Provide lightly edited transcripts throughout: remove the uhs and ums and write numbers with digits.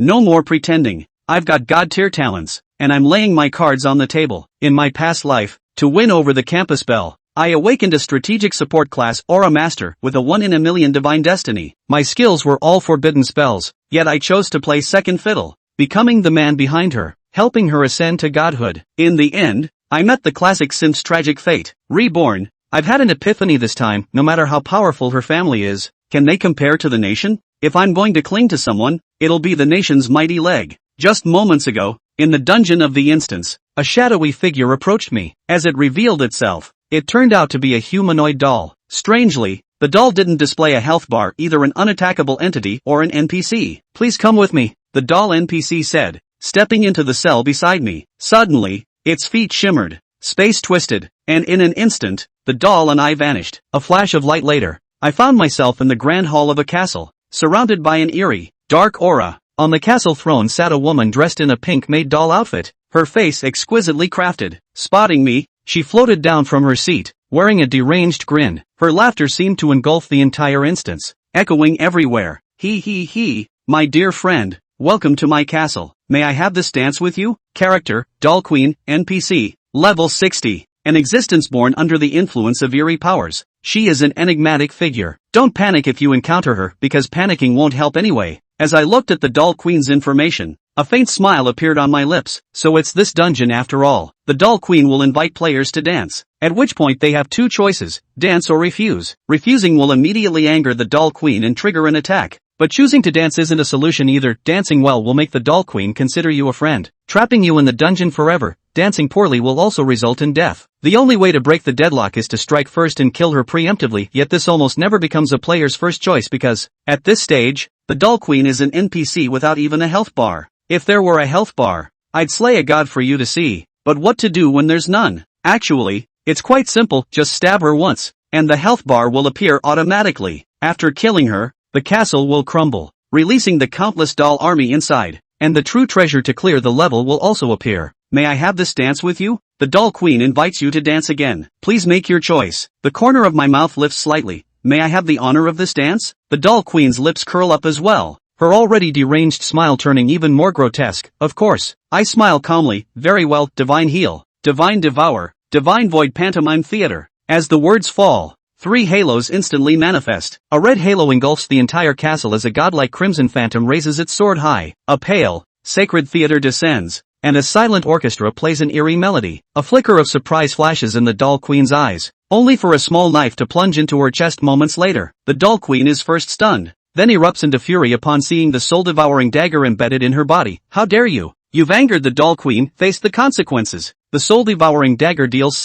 No more pretending. I've got god-tier talents, and I'm laying my cards on the table. In my past life, to win over the campus belle, I awakened a strategic support class Aura Master with a 1 in a million divine destiny. My skills were all forbidden spells, yet I chose to play second fiddle, becoming the man behind her, helping her ascend to godhood. In the end, I met the classic synth's tragic fate. Reborn. I've had an epiphany this time. No matter how powerful her family is, can they compare to the nation? If I'm going to cling to someone, it'll be the nation's mighty leg. Just moments ago, in the dungeon of the instance, a shadowy figure approached me. As it revealed itself, it turned out to be a humanoid doll. Strangely, the doll didn't display a health bar, either an unattackable entity or an NPC. Please come with me, the doll NPC said, stepping into the cell beside me. Suddenly, its feet shimmered, space twisted, and in an instant, the doll and I vanished. A flash of light later, I found myself in the grand hall of a castle, surrounded by an eerie, dark aura. On the castle throne sat a woman dressed in a pink-made doll outfit, her face exquisitely crafted. Spotting me, she floated down from her seat, wearing a deranged grin. Her laughter seemed to engulf the entire instance, echoing everywhere. He, my dear friend, welcome to my castle. May I have this dance with you? Character, Doll Queen, NPC, level 60. An existence born under the influence of eerie powers. She is an enigmatic figure. Don't panic if you encounter her, because panicking won't help anyway. As I looked at the Doll Queen's information, a faint smile appeared on my lips. So it's this dungeon after all. The Doll Queen will invite players to dance, at which point they have two choices, dance or refuse. Refusing will immediately anger the Doll Queen and trigger an attack. But choosing to dance isn't a solution either. Dancing well will make the Doll Queen consider you a friend, trapping you in the dungeon forever. Dancing poorly will also result in death. The only way to break the deadlock is to strike first and kill her preemptively, yet this almost never becomes a player's first choice because, at this stage, the Doll Queen is an NPC without even a health bar. If there were a health bar, I'd slay a god for you to see. But what to do when there's none? Actually, it's quite simple, just stab her once, and the health bar will appear automatically. After killing her, the castle will crumble, releasing the countless doll army inside, and the true treasure to clear the level will also appear. May I have this dance with you? The Doll Queen invites you to dance again. Please make your choice. The corner of my mouth lifts slightly. May I have the honor of this dance? The Doll Queen's lips curl up as well, her already deranged smile turning even more grotesque. Of course, I smile calmly. Very well, Divine Heal, Divine Devour, Divine Void Pantomime Theater. As the words fall, 3 halos instantly manifest. A red halo engulfs the entire castle as a godlike crimson phantom raises its sword high. A pale, sacred theater descends, and a silent orchestra plays an eerie melody. A flicker of surprise flashes in the Doll Queen's eyes, only for a small knife to plunge into her chest moments later. The Doll Queen is first stunned, then erupts into fury upon seeing the soul-devouring dagger embedded in her body. How dare you! You've angered the Doll Queen, face the consequences. The soul-devouring dagger deals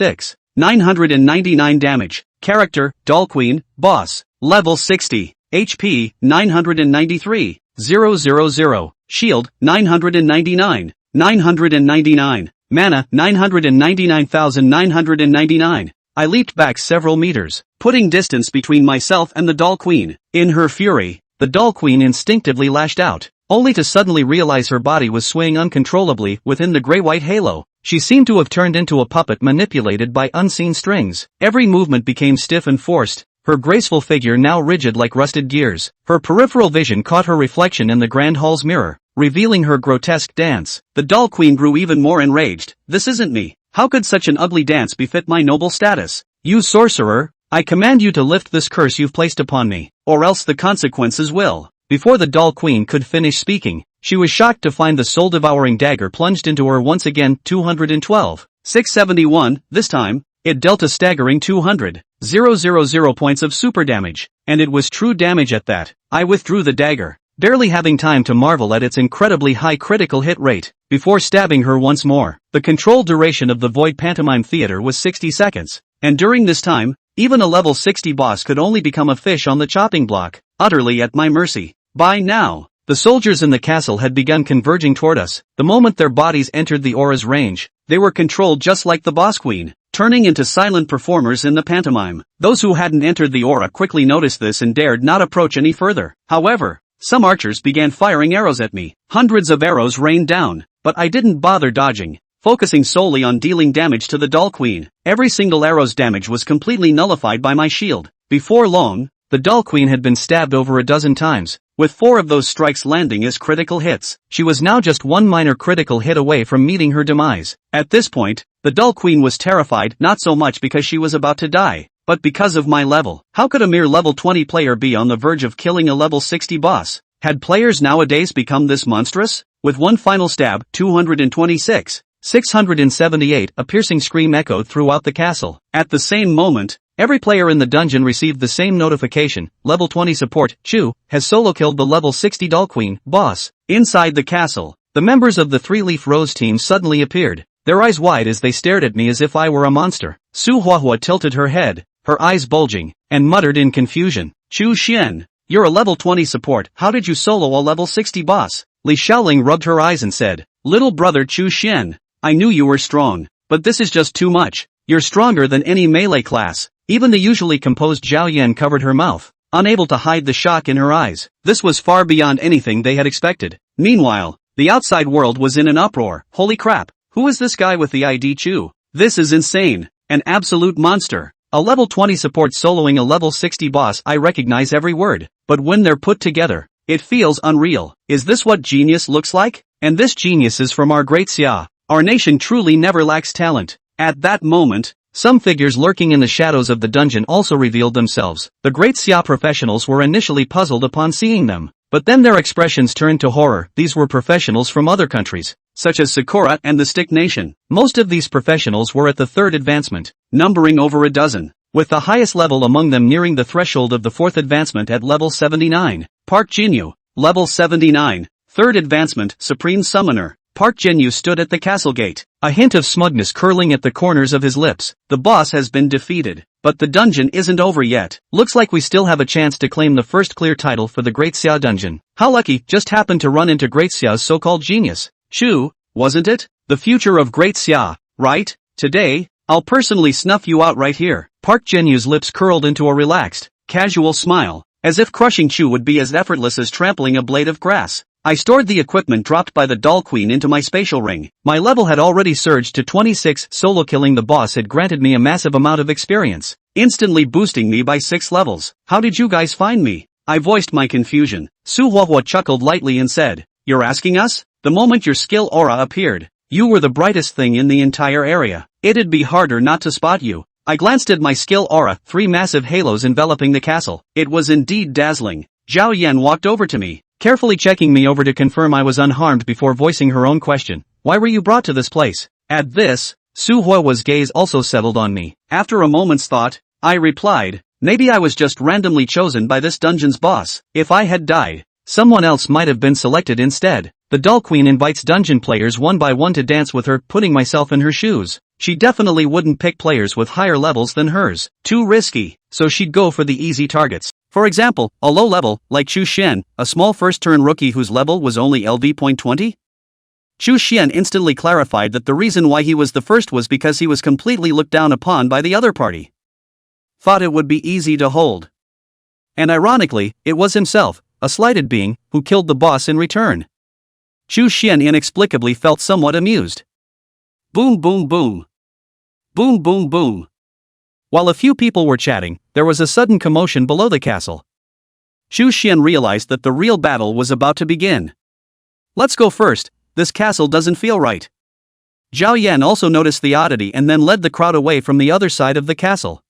999 damage. Character, Doll Queen, Boss, level 60, HP, 993, 000, Shield, 999, 999, Mana, 999,999. I leaped back several meters, putting distance between myself and the Doll Queen. In her fury, the Doll Queen instinctively lashed out, only to suddenly realize her body was swaying uncontrollably within the gray-white halo. She seemed to have turned into a puppet manipulated by unseen strings. Every movement became stiff and forced, her graceful figure now rigid like rusted gears. Her peripheral vision caught her reflection in the grand hall's mirror, revealing her grotesque dance. The Doll Queen grew even more enraged. This isn't me. How could such an ugly dance befit my noble status? You sorcerer, I command you to lift this curse you've placed upon me, or else the consequences will. Before the Doll Queen could finish speaking, she was shocked to find the soul-devouring dagger plunged into her once again. 212, 671, this time, it dealt a staggering 200,000 points of super damage, and it was true damage at that. I withdrew the dagger, barely having time to marvel at its incredibly high critical hit rate, before stabbing her once more. The controlled duration of the Void Pantomime Theater was 60 seconds, and during this time, even a level 60 boss could only become a fish on the chopping block, utterly at my mercy. By now, the soldiers in the castle had begun converging toward us. The moment their bodies entered the aura's range, they were controlled just like the Boss Queen, turning into silent performers in the pantomime. Those who hadn't entered the aura quickly noticed this and dared not approach any further. However, some archers began firing arrows at me. Hundreds of arrows rained down, but I didn't bother dodging, focusing solely on dealing damage to the Doll Queen. Every single arrow's damage was completely nullified by my shield. Before long, the Doll Queen had been stabbed over a dozen times, with 4 of those strikes landing as critical hits. She was now just one minor critical hit away from meeting her demise. At this point, the Dull Queen was terrified, not so much because she was about to die, but because of my level. How could a mere level 20 player be on the verge of killing a level 60 boss? Had players nowadays become this monstrous? With one final stab, 226. 678, a piercing scream echoed throughout the castle. At the same moment, every player in the dungeon received the same notification: level 20 support, Chu, has solo killed the level 60 Dull Queen, boss. Inside the castle, the members of the Three-Leaf Rose team suddenly appeared, their eyes wide as they stared at me as if I were a monster. Su Huahua tilted her head, her eyes bulging, and muttered in confusion, Chu Xian, you're a level 20 support, how did you solo a level 60 boss? Li Xiaoling rubbed her eyes and said, little brother Chu Xian, I knew you were strong, but this is just too much. You're stronger than any melee class. Even the usually composed Zhao Yan covered her mouth, unable to hide the shock in her eyes. This was far beyond anything they had expected. Meanwhile, the outside world was in an uproar. Holy crap, who is this guy with the ID Chu? This is insane. An absolute monster. A level 20 support soloing a level 60 boss. I recognize every word, but when they're put together, it feels unreal. Is this what genius looks like? And this genius is from our great Xia. Our nation truly never lacks talent. At that moment, some figures lurking in the shadows of the dungeon also revealed themselves. The great Xia professionals were initially puzzled upon seeing them, but then their expressions turned to horror. These were professionals from other countries, such as Sakura and the Stick Nation. Most of these professionals were at the 3rd advancement, numbering over a dozen, with the highest level among them nearing the threshold of the 4th advancement at level 79. Park Jinwoo, level 79, 3rd advancement, Supreme Summoner. Park Jinwoo stood at the castle gate, a hint of smugness curling at the corners of his lips. The boss has been defeated, but the dungeon isn't over yet. Looks like we still have a chance to claim the first clear title for the Great Xia dungeon. How lucky, just happened to run into Great Xia's so-called genius. Chu, wasn't it? The future of Great Xia, right? Today, I'll personally snuff you out right here. Park Jinwoo's lips curled into a relaxed, casual smile, as if crushing Chu would be as effortless as trampling a blade of grass. I stored the equipment dropped by the Dull Queen into my spatial ring. My level had already surged to 26. Solo killing the boss had granted me a massive amount of experience, instantly boosting me by 6 levels. How did you guys find me? I voiced my confusion. Su Huahua chuckled lightly and said, you're asking us? The moment your skill aura appeared, you were the brightest thing in the entire area. It'd be harder not to spot you. I glanced at my skill aura, 3 massive halos enveloping the castle. It was indeed dazzling. Zhao Yan walked over to me, carefully checking me over to confirm I was unharmed before voicing her own question. Why were you brought to this place? At this, Su Huahua's gaze also settled on me. After a moment's thought, I replied, maybe I was just randomly chosen by this dungeon's boss. If I had died, someone else might have been selected instead. The Dull Queen invites dungeon players one by one to dance with her, putting myself in her shoes. She definitely wouldn't pick players with higher levels than hers. Too risky, so she'd go for the easy targets. For example, a low level, like Chu Xian, a small first-turn rookie whose level was only LV.20? Chu Xian instantly clarified that the reason why he was the first was because he was completely looked down upon by the other party. Thought it would be easy to hold. And ironically, it was himself, a slighted being, who killed the boss in return. Chu Xian inexplicably felt somewhat amused. Boom boom boom. Boom boom boom. While a few people were chatting, there was a sudden commotion below the castle. Chu Xian realized that the real battle was about to begin. Let's go first, this castle doesn't feel right. Zhao Yan also noticed the oddity and then led the crowd away from the other side of the castle.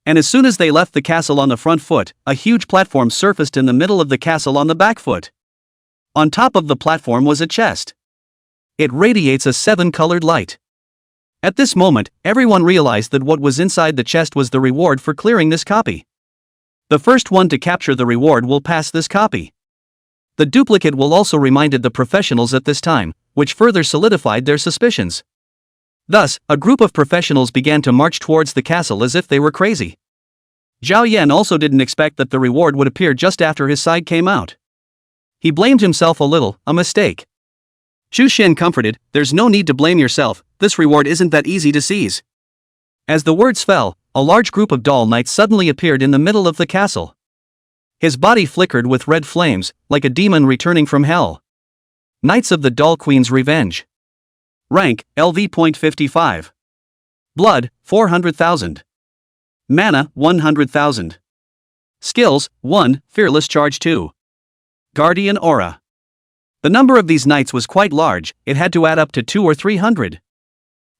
And as soon as they left the castle on the front foot, a huge platform surfaced in the middle of the castle on the back foot. On top of the platform was a chest. It radiates a 7-colored light. At this moment, everyone realized that what was inside the chest was the reward for clearing this copy. The first one to capture the reward will pass this copy. The duplicate will also reminded the professionals at this time, which further solidified their suspicions. Thus, a group of professionals began to march towards the castle as if they were crazy. Zhao Yan also didn't expect that the reward would appear just after his side came out. He blamed himself a little, a mistake. Chu Xian comforted, there's no need to blame yourself, this reward isn't that easy to seize. As the words fell, a large group of doll knights suddenly appeared in the middle of the castle. His body flickered with red flames, like a demon returning from hell. Knights of the Dull Queen's Revenge. Rank, LV.55. Blood, 400,000. Mana, 100,000. Skills, 1, Fearless Charge 2. Guardian Aura. The number of these knights was quite large, it had to add up to 200 or 300.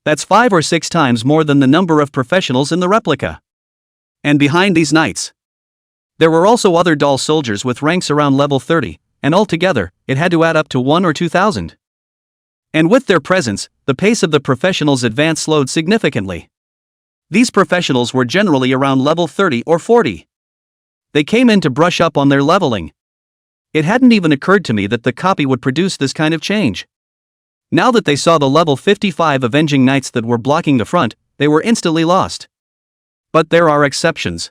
That's 5 or 6 times more than the number of professionals in the replica. And behind these knights, there were also other doll soldiers with ranks around level 30, and altogether, it had to add up to 1 or 2,000. And with their presence, the pace of the professionals' advance slowed significantly. These professionals were generally around level 30 or 40. They came in to brush up on their leveling. It hadn't even occurred to me that the copy would produce this kind of change. Now that they saw the level 55 avenging knights that were blocking the front, they were instantly lost. But there are exceptions.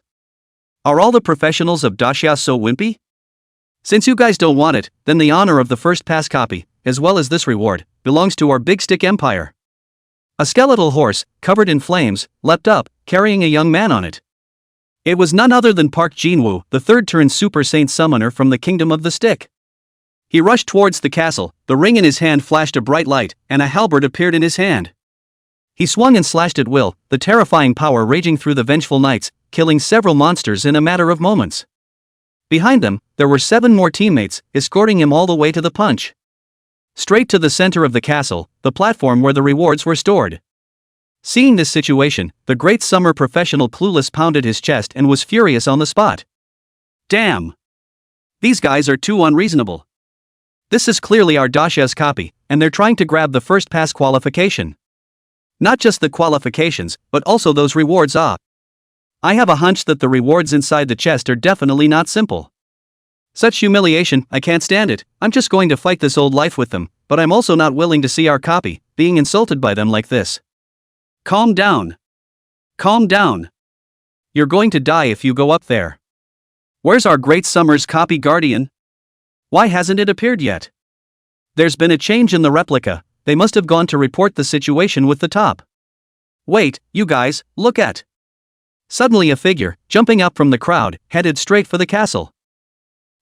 Are all the professionals of Dacia so wimpy? Since you guys don't want it, then the honor of the first pass copy, as well as this reward, belongs to our Big Stick Empire. A skeletal horse, covered in flames, leapt up, carrying a young man on it. It was none other than Park Jinwoo, the third-turn Super Saint Summoner from the Kingdom of the Stick. He rushed towards the castle, the ring in his hand flashed a bright light, and a halberd appeared in his hand. He swung and slashed at will, the terrifying power raging through the vengeful knights, killing several monsters in a matter of moments. Behind them, there were 7 more teammates, escorting him all the way to the punch. Straight to the center of the castle, the platform where the rewards were stored. Seeing this situation, the great summer professional clueless pounded his chest and was furious on the spot. Damn! These guys are too unreasonable. This is clearly our Dacia's copy, and they're trying to grab the first pass qualification. Not just the qualifications, but also those rewards. I have a hunch that the rewards inside the chest are definitely not simple. Such humiliation, I can't stand it. I'm just going to fight this old life with them, but I'm also not willing to see our copy being insulted by them like this. Calm down. Calm down. You're going to die if you go up there. Where's our great summer's copy guardian? Why hasn't it appeared yet? There's been a change in the replica, they must have gone to report the situation with the top. Wait, you guys, look at. Suddenly a figure, jumping up from the crowd, headed straight for the castle.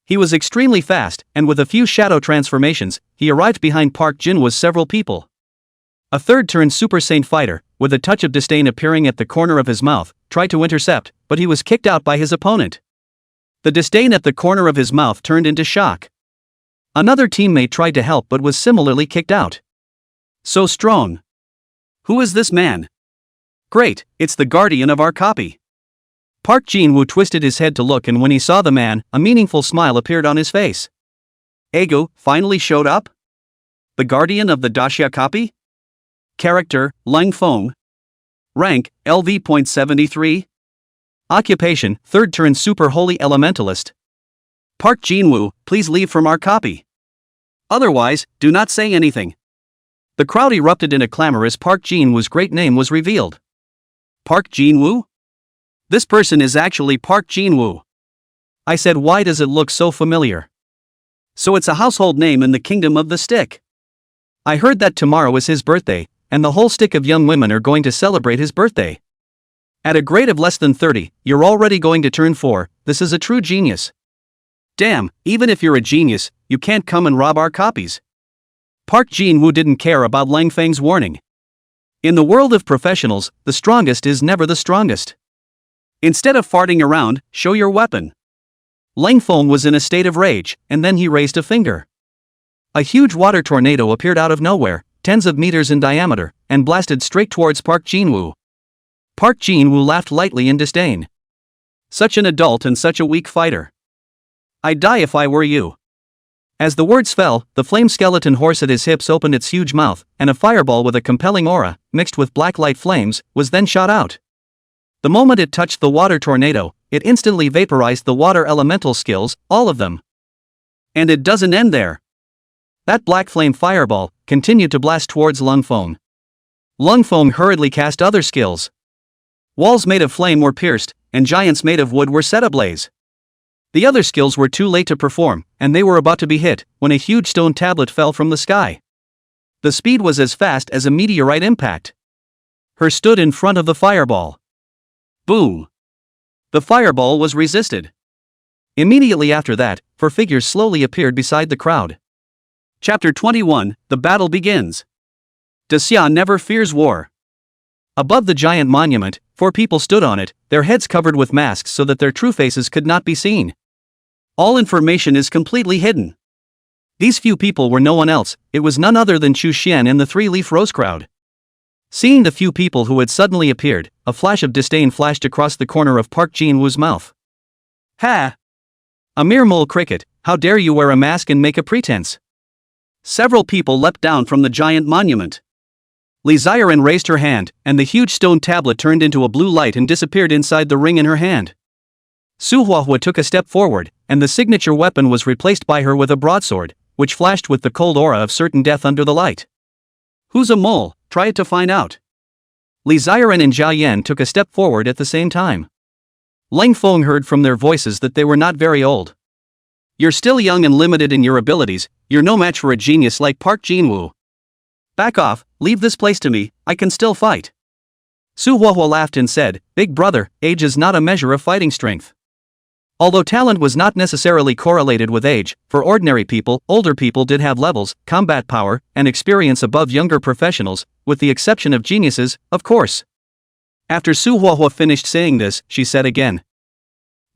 He was extremely fast, and with a few shadow transformations, he arrived behind Park Jinwoo's several people. A third-turn Super Saint fighter, with a touch of disdain appearing at the corner of his mouth, tried to intercept, but he was kicked out by his opponent. The disdain at the corner of his mouth turned into shock. Another teammate tried to help but was similarly kicked out. So strong. Who is this man? Great, it's the guardian of our copy. Park Jinwoo twisted his head to look, and when he saw the man, a meaningful smile appeared on his face. Ego finally showed up? The guardian of the Dacia copy? Character, Lang Feng. Rank, LV.73. Occupation, third-turn Super Holy Elementalist. Park Jinwoo, please leave from our copy. Otherwise, do not say anything. The crowd erupted in a clamor as Park Jinwoo's great name was revealed. Park Jinwoo? This person is actually Park Jinwoo. I said, why does it look so familiar? So it's a household name in the Kingdom of the Stick. I heard that tomorrow is his birthday, and the whole stick of young women are going to celebrate his birthday. At a grade of less than 30, you're already going to turn 4, this is a true genius. Damn, even if you're a genius, you can't come and rob our copies. Park Jinwoo didn't care about Lang Feng's warning. In the world of professionals, the strongest is never the strongest. Instead of farting around, show your weapon. Lang Feng was in a state of rage, and then he raised a finger. A huge water tornado appeared out of nowhere, tens of meters in diameter, and blasted straight towards Park Jinwoo. Park Jinwoo laughed lightly in disdain. Such an adult and such a weak fighter. I'd die if I were you. As the words fell, the flame skeleton horse at his hips opened its huge mouth, and a fireball with a compelling aura, mixed with black light flames, was then shot out. The moment it touched the water tornado, it instantly vaporized the water elemental skills, all of them. And it doesn't end there. That black flame fireball continued to blast towards Lang Feng. Lang Feng hurriedly cast other skills. Walls made of flame were pierced, and giants made of wood were set ablaze. The other skills were too late to perform, and they were about to be hit, when a huge stone tablet fell from the sky. The speed was as fast as a meteorite impact. Her stood in front of the fireball. Boom! The fireball was resisted. Immediately after that, 4 figures slowly appeared beside the crowd. Chapter 21, The Battle Begins. Dacia never fears war. Above the giant monument, 4 people stood on it, their heads covered with masks so that their true faces could not be seen. All information is completely hidden. These few people were no one else, it was none other than Chu Xian and the three-leaf rose crowd. Seeing the few people who had suddenly appeared, a flash of disdain flashed across the corner of Park Jinwoo's mouth. Ha! A mere mole cricket, how dare you wear a mask and make a pretense? Several people leapt down from the giant monument. Li Ziren raised her hand, and the huge stone tablet turned into a blue light and disappeared inside the ring in her hand. Su Huahua took a step forward, and the signature weapon was replaced by her with a broadsword, which flashed with the cold aura of certain death under the light. Who's a mole? Try it to find out. Li Ziren and Zhao Yan took a step forward at the same time. Lang Feng heard from their voices that they were not very old. You're still young and limited in your abilities, you're no match for a genius like Park Jinwoo. Back off, leave this place to me, I can still fight. Su Huahua laughed and said, Big brother, age is not a measure of fighting strength. Although talent was not necessarily correlated with age, for ordinary people, older people did have levels, combat power, and experience above younger professionals, with the exception of geniuses, of course. After Su Huahua finished saying this, she said again.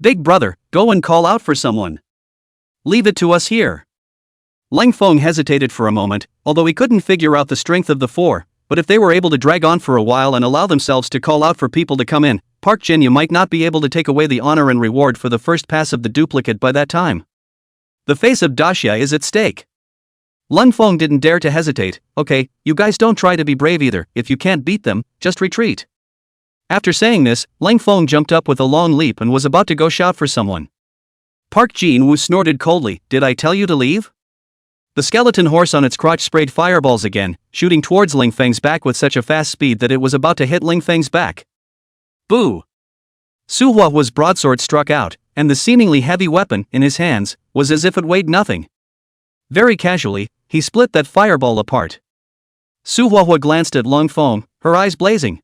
Big brother, go and call out for someone. Leave it to us here. Lang Feng hesitated for a moment, although he couldn't figure out the strength of the four, but if they were able to drag on for a while and allow themselves to call out for people to come in, Park Jinwoo might not be able to take away the honor and reward for the first pass of the duplicate by that time. The face of Daxia is at stake. Lang Feng didn't dare to hesitate. Okay, you guys don't try to be brave either, if you can't beat them, just retreat. After saying this, Lang Feng jumped up with a long leap and was about to go shout for someone. Park Jinwoo snorted coldly, did I tell you to leave? The skeleton horse on its crotch sprayed fireballs again, shooting towards Ling Feng's back with such a fast speed that it was about to hit Ling Feng's back. Boo! Su Huahua's broadsword struck out, and the seemingly heavy weapon, in his hands, was as if it weighed nothing. Very casually, he split that fireball apart. Su Huahua glanced at Lang Feng, her eyes blazing.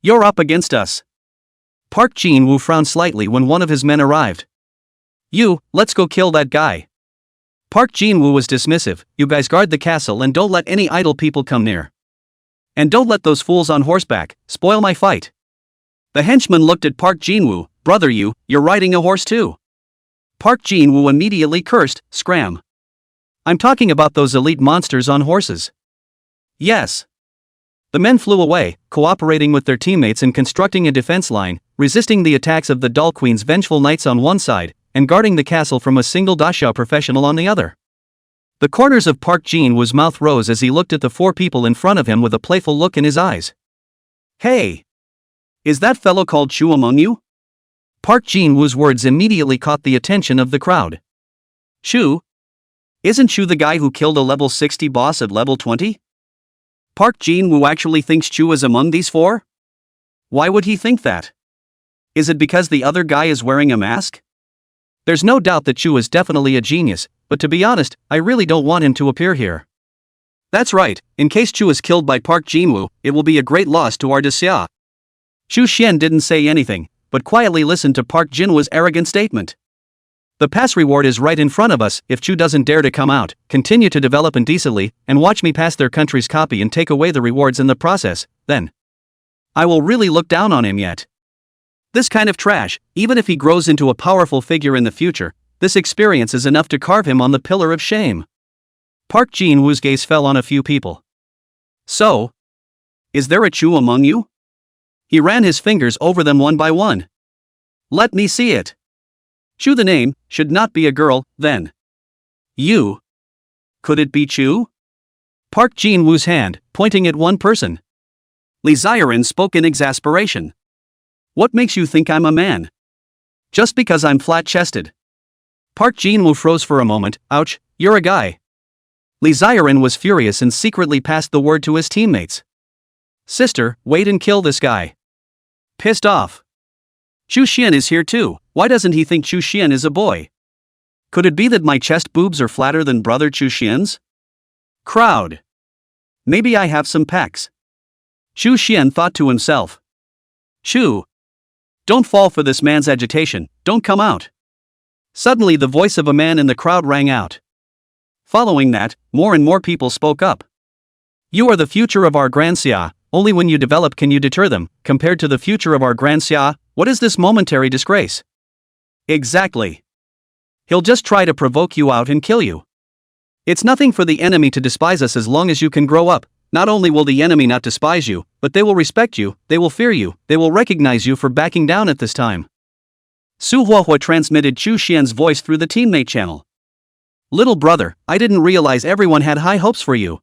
You're up against us. Park Jinwoo frowned slightly when one of his men arrived. Let's go kill that guy. Park Jinwoo was dismissive, you guys guard the castle and don't let any idle people come near. And don't let those fools on horseback spoil my fight. The henchman looked at Park Jinwoo, brother you're riding a horse too. Park Jinwoo immediately cursed, scram. I'm talking about those elite monsters on horses. Yes. The men flew away, cooperating with their teammates in constructing a defense line, resisting the attacks of the Doll Queen's vengeful knights on one side, and guarding the castle from a single Daxia professional on the other. The corners of Park Jinwoo's mouth rose as he looked at the four people in front of him with a playful look in his eyes. Hey! Is that fellow called Chu among you? Park Jinwoo's words immediately caught the attention of the crowd. Chu? Isn't Chu the guy who killed a level 60 boss at level 20? Park Jinwoo actually thinks Chu is among these four? Why would he think that? Is it because the other guy is wearing a mask? There's no doubt that Chu is definitely a genius, but to be honest, I really don't want him to appear here. That's right, in case Chu is killed by Park Jinwoo, it will be a great loss to our Daxia. Chu Xian didn't say anything, but quietly listened to Park Jinwoo's arrogant statement. The pass reward is right in front of us, if Chu doesn't dare to come out, continue to develop indecently, and watch me pass their country's copy and take away the rewards in the process, then I will really look down on him yet. This kind of trash, even if he grows into a powerful figure in the future, this experience is enough to carve him on the pillar of shame. Park Jinwoo's gaze fell on a few people. So? Is there a Chu among you? He ran his fingers over them one by one. Let me see it. Chu the name, should not be a girl, then. You? Could it be Chu? Park Jinwoo's hand, pointing at one person. Li Ziren spoke in exasperation. What makes you think I'm a man? Just because I'm flat-chested. Park Jinwoo froze for a moment, ouch, you're a guy. Li Ziren was furious and secretly passed the word to his teammates. Sister, wait and kill this guy. Pissed off. Chu Xian is here too, why doesn't he think Chu Xian is a boy? Could it be that my chest boobs are flatter than brother Chu Xian's? Crowd. Maybe I have some pecs. Chu Xian thought to himself. Chu. Don't fall for this man's agitation, don't come out. Suddenly the voice of a man in the crowd rang out. Following that, more and more people spoke up. You are the future of our Grand Xia, only when you develop can you deter them, compared to the future of our Grand Xia, what is this momentary disgrace? Exactly. He'll just try to provoke you out and kill you. It's nothing for the enemy to despise us as long as you can grow up. Not only will the enemy not despise you, but they will respect you, they will fear you, they will recognize you for backing down at this time. Su Huahua transmitted Chu Xian's voice through the teammate channel. Little brother, I didn't realize everyone had high hopes for you.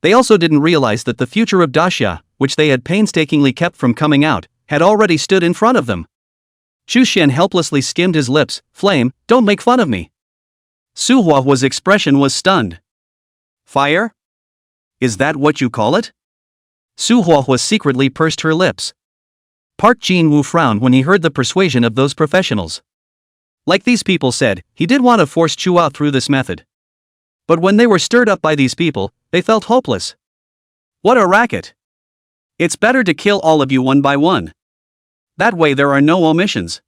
They also didn't realize that the future of Daxia, which they had painstakingly kept from coming out, had already stood in front of them. Chu Xian helplessly skimmed his lips. Flame, don't make fun of me. Su Huahua's expression was stunned. Fire? Is that what you call it? Su Huahua secretly pursed her lips. Park Jinwoo frowned when he heard the persuasion of those professionals. Like these people said, he did want to force Chu out through this method. But when they were stirred up by these people, they felt hopeless. What a racket! It's better to kill all of you one by one. That way there are no omissions.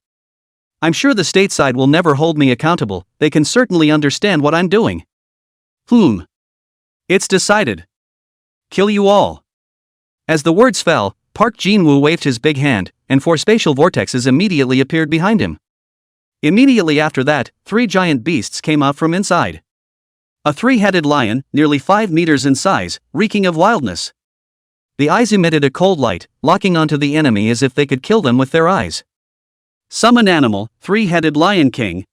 I'm sure the state side will never hold me accountable, they can certainly understand what I'm doing. It's decided. Kill you all. As the words fell, Park Jinwoo waved his big hand, and four spatial vortexes immediately appeared behind him. Immediately after that, 3 giant beasts came out from inside. A 3-headed lion, nearly 5 meters in size, reeking of wildness. The eyes emitted a cold light, locking onto the enemy as if they could kill them with their eyes. Summon animal, 3-headed lion king.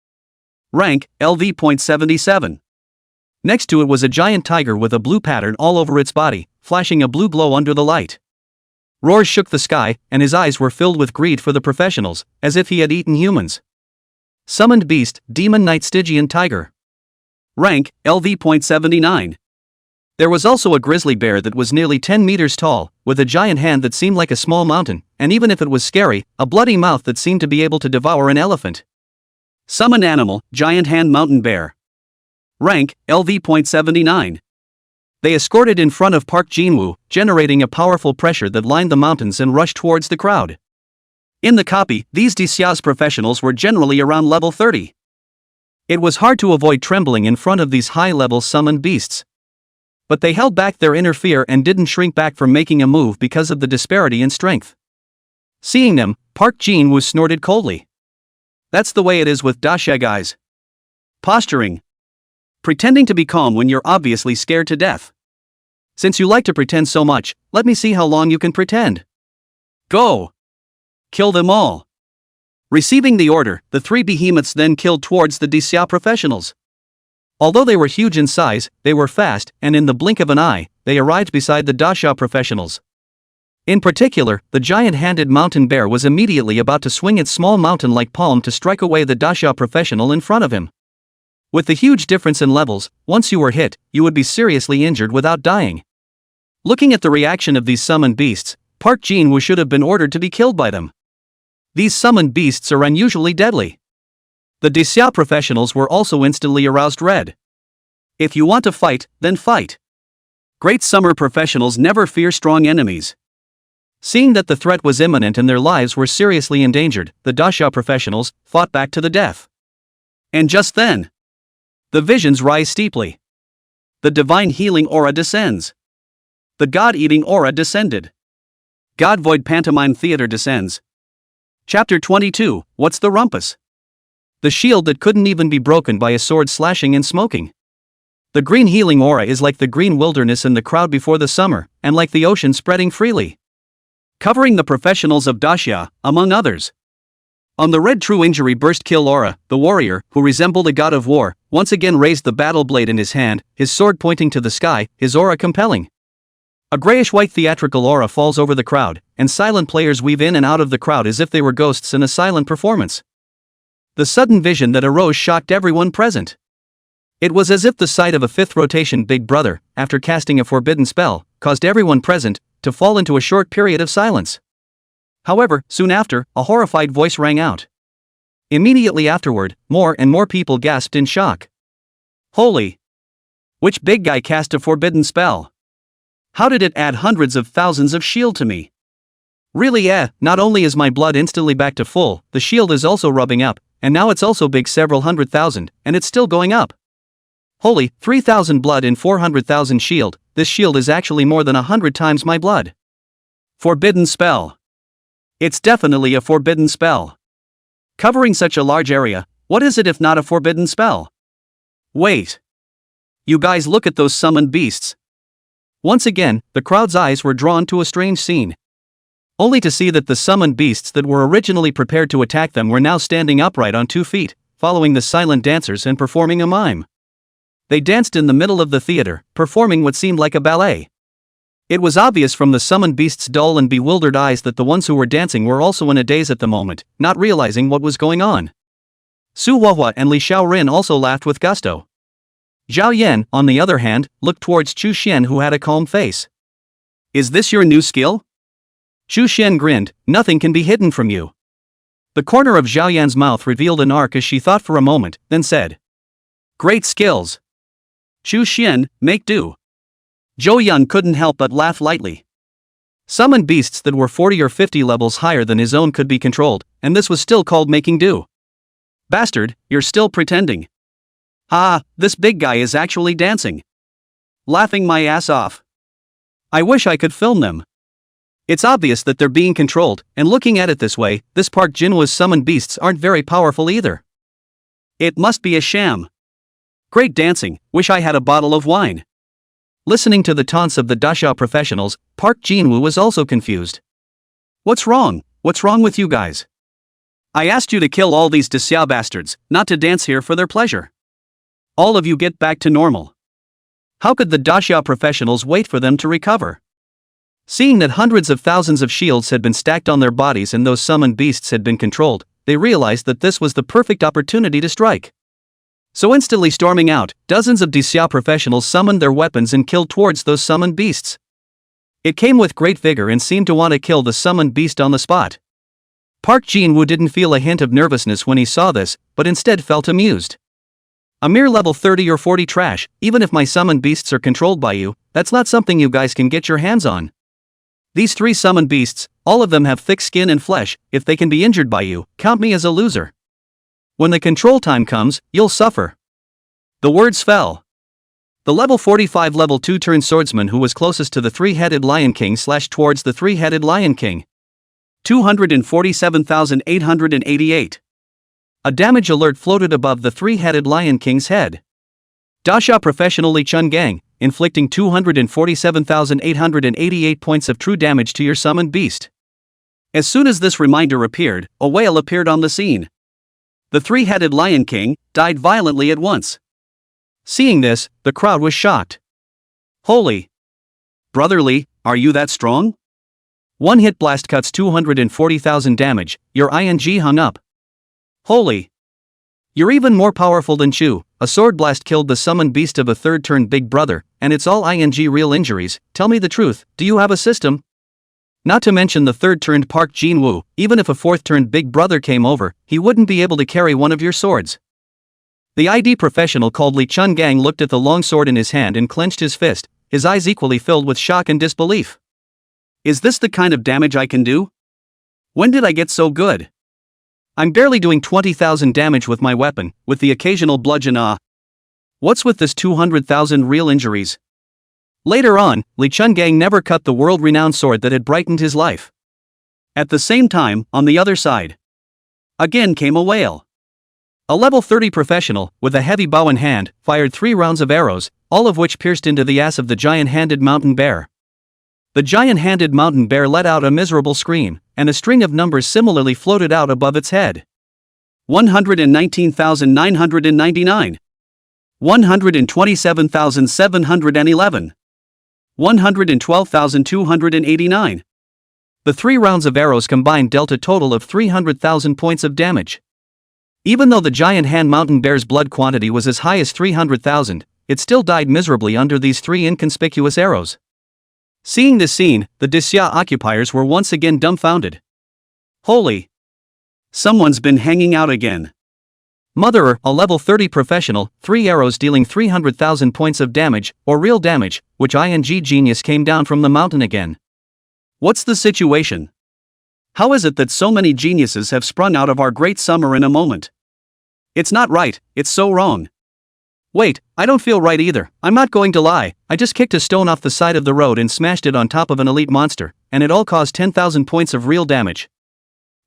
Rank, LV.77. Next to it was a giant tiger with a blue pattern all over its body, flashing a blue glow under the light. Roars shook the sky, and his eyes were filled with greed for the professionals, as if he had eaten humans. Summoned beast, demon knight Stygian tiger. Rank, LV.79. There was also a grizzly bear that was nearly 10 meters tall, with a giant hand that seemed like a small mountain, and even if it was scary, a bloody mouth that seemed to be able to devour an elephant. Summoned animal, giant hand mountain bear. Rank, LV.79. They escorted in front of Park Jinwoo, generating a powerful pressure that lined the mountains and rushed towards the crowd. In the copy, these Daxia's professionals were generally around level 30. It was hard to avoid trembling in front of these high-level summoned beasts. But they held back their inner fear and didn't shrink back from making a move because of the disparity in strength. Seeing them, Park Jinwoo snorted coldly. That's the way it is with Daxia guys. Posturing. Pretending to be calm when you're obviously scared to death. Since you like to pretend so much, let me see how long you can pretend. Go! Kill them all. Receiving the order, the 3 behemoths then killed towards the Daxia professionals. Although they were huge in size, they were fast, and in the blink of an eye, they arrived beside the Daxia professionals. In particular, the giant-handed mountain bear was immediately about to swing its small mountain-like palm to strike away the Daxia professional in front of him. With the huge difference in levels, once you were hit, you would be seriously injured without dying. Looking at the reaction of these summoned beasts, Park Jinwoo should have been ordered to be killed by them. These summoned beasts are unusually deadly. The Daxia professionals were also instantly aroused red. If you want to fight, then fight. Great summer professionals never fear strong enemies. Seeing that the threat was imminent and their lives were seriously endangered, the Daxia professionals fought back to the death. And just then, the visions rise steeply. The divine healing aura descends. The god-eating aura descended. God Void Pantomime Theater descends. Chapter 22, What's the Rumpus? The shield that couldn't even be broken by a sword slashing and smoking. The green healing aura is like the green wilderness in the crowd before the summer, and like the ocean spreading freely. Covering the professionals of Daxia, among others. On the red true injury burst kill aura, the warrior, who resembled a god of war, once again raised the battle blade in his hand, his sword pointing to the sky, his aura compelling. A grayish-white theatrical aura falls over the crowd, and silent players weave in and out of the crowd as if they were ghosts in a silent performance. The sudden vision that arose shocked everyone present. It was as if the sight of a 5th rotation Big Brother, after casting a forbidden spell, caused everyone present to fall into a short period of silence. However, soon after, a horrified voice rang out. Immediately afterward, more and more people gasped in shock. Holy! Which big guy cast a forbidden spell? How did it add hundreds of thousands of shield to me? Really not only is my blood instantly back to full, the shield is also rubbing up, and now it's also big several 100,000, and it's still going up. Holy, 3,000 blood in 400,000 shield, this shield is actually more than 100 times my blood. Forbidden spell. It's definitely a forbidden spell. Covering such a large area, What is it if not a forbidden spell? Wait. You guys look at those summoned beasts. Once again, the crowd's eyes were drawn to a strange scene. Only to see that the summoned beasts that were originally prepared to attack them were now standing upright on 2 feet, following the silent dancers and performing a mime. They danced in the middle of the theater, performing what seemed like a ballet. It was obvious from the summoned beasts' dull and bewildered eyes that the ones who were dancing were also in a daze at the moment, not realizing what was going on. Su Huahua and Li Xiaorin also laughed with gusto. Zhao Yan, on the other hand, looked towards Chu Xian, who had a calm face. Is this your new skill? Chu Xian grinned. Nothing can be hidden from you. The corner of Zhao Yan's mouth revealed an arc as she thought for a moment, then said, Great skills. Chu Xian, make do. Zhou Yan couldn't help but laugh lightly. Summoned beasts that were 40 or 50 levels higher than his own could be controlled, and this was still called making do. Bastard, you're still pretending. Ah, this big guy is actually dancing. Laughing my ass off. I wish I could film them. It's obvious that they're being controlled, and looking at it this way, this Park Jinwoo's summoned beasts aren't very powerful either. It must be a sham. Great dancing, wish I had a bottle of wine. Listening to the taunts of the Dasha professionals, Park Jinwoo was also confused. What's wrong? What's wrong with you guys? I asked you to kill all these Dasha bastards, not to dance here for their pleasure. All of you get back to normal. How could the Dasha professionals wait for them to recover? Seeing that hundreds of thousands of shields had been stacked on their bodies and those summoned beasts had been controlled, they realized that this was the perfect opportunity to strike. So instantly storming out, dozens of Dasha professionals summoned their weapons and killed towards those summoned beasts. It came with great vigor and seemed to want to kill the summoned beast on the spot. Park Jinwoo didn't feel a hint of nervousness when he saw this, but instead felt amused. A mere level 30 or 40 trash, even if my summoned beasts are controlled by you, that's not something you guys can get your hands on. These 3 summoned beasts, all of them have thick skin and flesh. If they can be injured by you, count me as a loser. When the control time comes, you'll suffer. The words fell. The level 45 level 2 turn swordsman who was closest to the 3-headed Lion King slashed towards the 3-headed Lion King. 247,888. A damage alert floated above the 3-headed Lion King's head. Dasha professional Li Chun Gang, inflicting 247,888 points of true damage to your summoned beast. As soon as this reminder appeared, a whale appeared on the scene. The 3-headed Lion King died violently at once. Seeing this, the crowd was shocked. Holy! Brother Li, are you that strong? One hit blast cuts 240,000 damage, your ing hung up. Holy! You're even more powerful than Chu. A sword blast killed the summoned beast of a 3rd turn big brother, and it's all ing real injuries. Tell me the truth, do you have a system? Not to mention the 3rd turned Park Jinwoo, even if a 4th turned big brother came over, he wouldn't be able to carry one of your swords. The ID professional called Li Chun Gang looked at the long sword in his hand and clenched his fist, his eyes equally filled with shock and disbelief. Is this the kind of damage I can do? When did I get so good? I'm barely doing 20,000 damage with my weapon, with the occasional bludgeon. What's with this 200,000 real injuries? Later on, Li Chun Gang never cut the world-renowned sword that had brightened his life. At the same time, on the other side, again came a whale. A level 30 professional, with a heavy bow in hand, fired 3 rounds of arrows, all of which pierced into the ass of the giant-handed mountain bear. The giant-handed mountain bear let out a miserable scream, and a string of numbers similarly floated out above its head. 119,999. 127,711. 112,289. The 3 rounds of arrows combined dealt a total of 300,000 points of damage. Even though the giant hand mountain bear's blood quantity was as high as 300,000, it still died miserably under these 3 inconspicuous arrows. Seeing this scene, the Dasha occupiers were once again dumbfounded. Holy! Someone's been hanging out again. Motherer, a level 30 professional, 3 arrows dealing 300,000 points of damage, or real damage, which ing genius came down from the mountain again. What's the situation? How is it that so many geniuses have sprung out of our great summer in a moment? It's not right, it's so wrong. Wait, I don't feel right either, I'm not going to lie, I just kicked a stone off the side of the road and smashed it on top of an elite monster, and it all caused 10,000 points of real damage.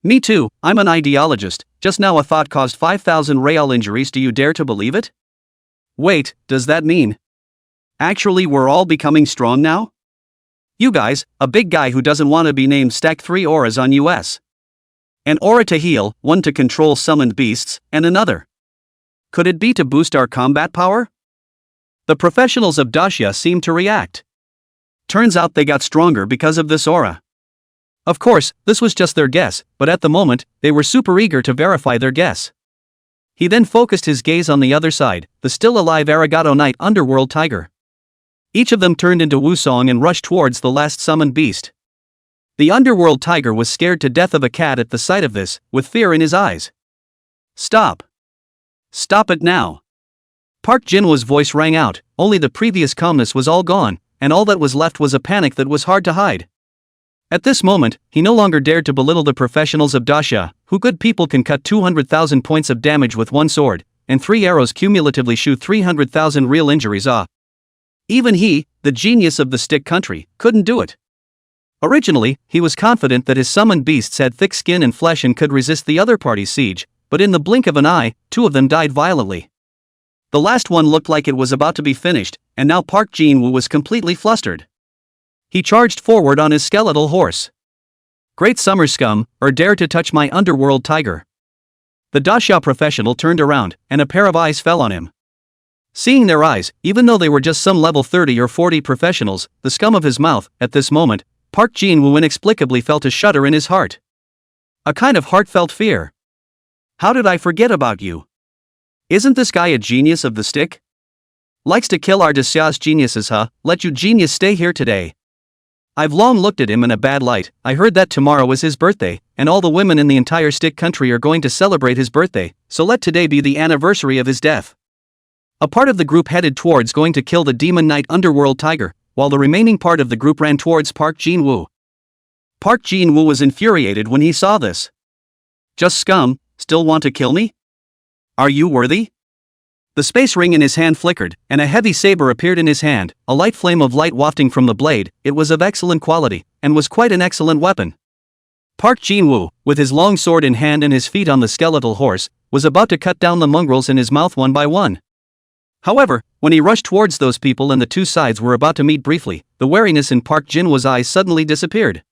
Me too, I'm an ideologist. Just now a thought caused 5,000 real injuries. Do you dare to believe it? Wait, does that mean actually we're all becoming strong now? You guys, a big guy who doesn't want to be named stacked 3 auras on US. An aura to heal, one to control summoned beasts, and another. Could it be to boost our combat power? The professionals of Dacia seemed to react. Turns out they got stronger because of this aura. Of course, this was just their guess, but at the moment, they were super eager to verify their guess. He then focused his gaze on the other side, the still alive Arigato Knight Underworld Tiger. Each of them turned into Wusong and rushed towards the last summoned beast. The Underworld Tiger was scared to death of a cat at the sight of this, with fear in his eyes. Stop. Stop it now. Park Jinwoo's voice rang out, only the previous calmness was all gone, and all that was left was a panic that was hard to hide. At this moment, he no longer dared to belittle the professionals of Dacia, who good people can cut 200,000 points of damage with one sword, and 3 arrows cumulatively shoot 300,000 real injuries off. Even he, the genius of the stick country, couldn't do it. Originally, he was confident that his summoned beasts had thick skin and flesh and could resist the other party's siege, but in the blink of an eye, 2 of them died violently. The last one looked like it was about to be finished, and now Park Jinwoo was completely flustered. He charged forward on his skeletal horse. Great summer scum, or dare to touch my underworld tiger. The Dacia professional turned around, and a pair of eyes fell on him. Seeing their eyes, even though they were just some level 30 or 40 professionals, the scum of his mouth, at this moment, Park Jinwoo inexplicably felt a shudder in his heart. A kind of heartfelt fear. How did I forget about you? Isn't this guy a genius of the stick? Likes to kill our Dacia's geniuses, huh? Let you genius stay here today. I've long looked at him in a bad light. I heard that tomorrow is his birthday, and all the women in the entire stick country are going to celebrate his birthday, so let today be the anniversary of his death. A part of the group headed towards going to kill the Demon Knight Underworld Tiger, while the remaining part of the group ran towards Park Jinwoo. Park Jinwoo was infuriated when he saw this. Just scum, still want to kill me? Are you worthy? The space ring in his hand flickered, and a heavy saber appeared in his hand, a light flame of light wafting from the blade. It was of excellent quality, and was quite an excellent weapon. Park Jinwoo, with his long sword in hand and his feet on the skeletal horse, was about to cut down the mongrels in his mouth one by one. However, when he rushed towards those people and the 2 sides were about to meet briefly, the wariness in Park Jinwoo's eyes suddenly disappeared.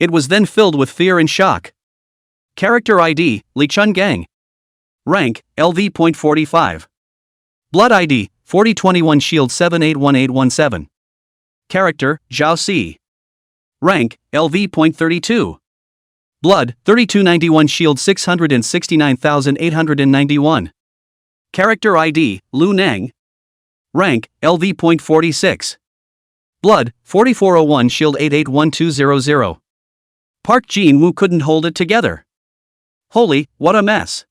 It was then filled with fear and shock. Character ID, Lee Chun Gang. Rank, LV.45. Blood ID, 4021 Shield 781817. Character, Zhao Si. Rank, LV.32. Blood, 3291 Shield 669,891. Character ID, Lu Nang. Rank, LV.46. Blood, 4401 Shield 881200. Park Jinwoo couldn't hold it together. Holy, what a mess.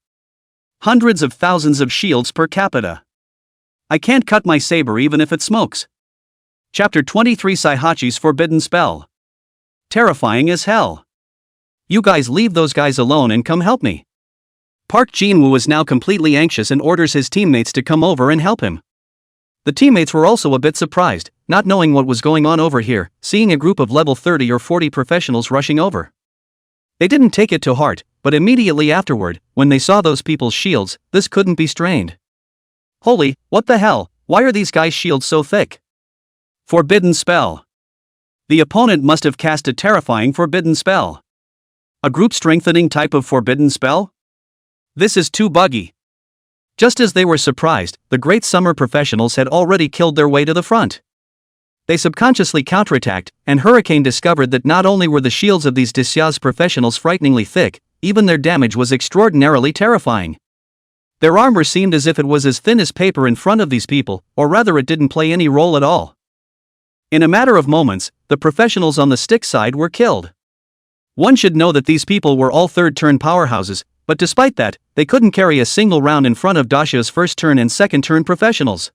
Hundreds of thousands of shields per capita. I can't cut my saber even if it smokes. Chapter 23 Saihachi's Forbidden Spell. Terrifying as hell. You guys leave those guys alone and come help me. Park Jinwoo is now completely anxious and orders his teammates to come over and help him. The teammates were also a bit surprised, not knowing what was going on over here, seeing a group of level 30 or 40 professionals rushing over. They didn't take it to heart, but immediately afterward, when they saw those people's shields, this couldn't be strained. Holy, what the hell, why are these guys' shields so thick? Forbidden spell. The opponent must have cast a terrifying forbidden spell. A group strengthening type of forbidden spell? This is too buggy. Just as they were surprised, the great summer professionals had already killed their way to the front. They subconsciously counterattacked, and Hurricane discovered that not only were the shields of these Dacia's professionals frighteningly thick, even their damage was extraordinarily terrifying. Their armor seemed as if it was as thin as paper in front of these people, or rather it didn't play any role at all. In a matter of moments, the professionals on the stick side were killed. One should know that these people were all third-turn powerhouses, but despite that, they couldn't carry a single round in front of Dacia's first-turn and second-turn professionals.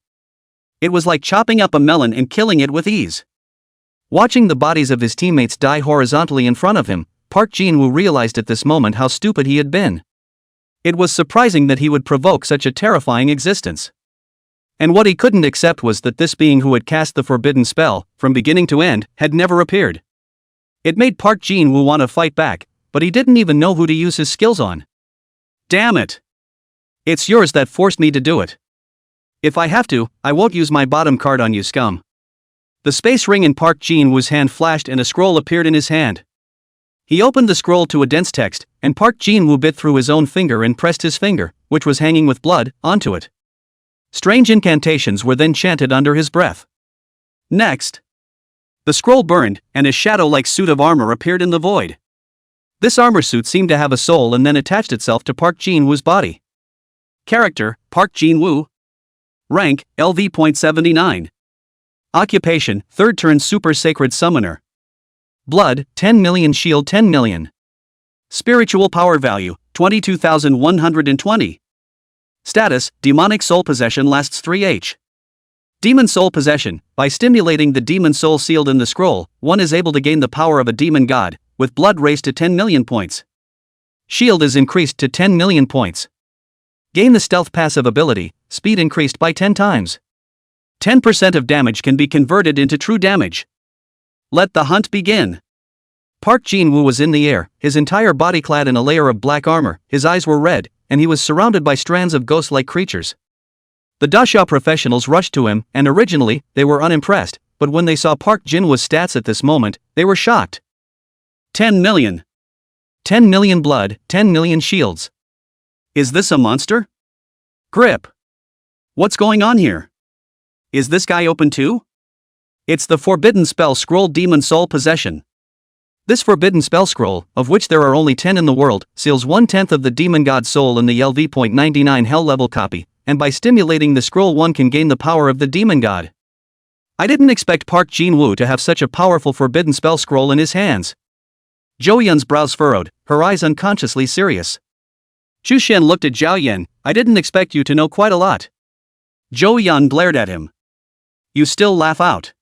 It was like chopping up a melon and killing it with ease. Watching the bodies of his teammates die horizontally in front of him, Park Jinwoo realized at this moment how stupid he had been. It was surprising that he would provoke such a terrifying existence. And what he couldn't accept was that this being who had cast the forbidden spell, from beginning to end, had never appeared. It made Park Jinwoo want to fight back, but he didn't even know who to use his skills on. Damn it! It's yours that forced me to do it. If I have to, I won't use my bottom card on you, scum. The space ring in Park Jinwoo's hand flashed and a scroll appeared in his hand. He opened the scroll to a dense text, and Park Jinwoo bit through his own finger and pressed his finger, which was hanging with blood, onto it. Strange incantations were then chanted under his breath. Next, the scroll burned, and a shadow-like suit of armor appeared in the void. This armor suit seemed to have a soul and then attached itself to Park Jinwoo's body. Character, Park Jinwoo. Rank, LV.79. Occupation, third turn Super Sacred Summoner. Blood, 10 million. Shield, 10 million. Spiritual power value, 22,120. Status, Demonic Soul Possession lasts 3h. Demon Soul Possession. By stimulating the demon soul sealed in the scroll, one is able to gain the power of a demon god, with blood raised to 10 million points. Shield is increased to 10 million points. Gain the stealth passive ability, speed increased by 10 times. 10% of damage can be converted into true damage. Let the hunt begin. Park Jinwoo was in the air, his entire body clad in a layer of black armor, his eyes were red, and he was surrounded by strands of ghost-like creatures. The Dasha professionals rushed to him, and originally, they were unimpressed, but when they saw Park Jinwoo's stats at this moment, they were shocked. 10 million. 10 million blood, 10 million shields. Is this a monster? Grip. What's going on here? Is this guy open too? It's the Forbidden Spell Scroll Demon Soul Possession. This Forbidden Spell Scroll, of which there are only 10 in the world, seals 1/10 of the demon god's soul in the LV.99 hell level copy, and by stimulating the scroll one can gain the power of the demon god. I didn't expect Park Jinwoo to have such a powerful Forbidden Spell Scroll in his hands. Zhou Yun's brows furrowed, her eyes unconsciously serious. Chu Shen looked at Zhao Yan. I didn't expect you to know quite a lot. Zhou Yan glared at him. You still laugh out.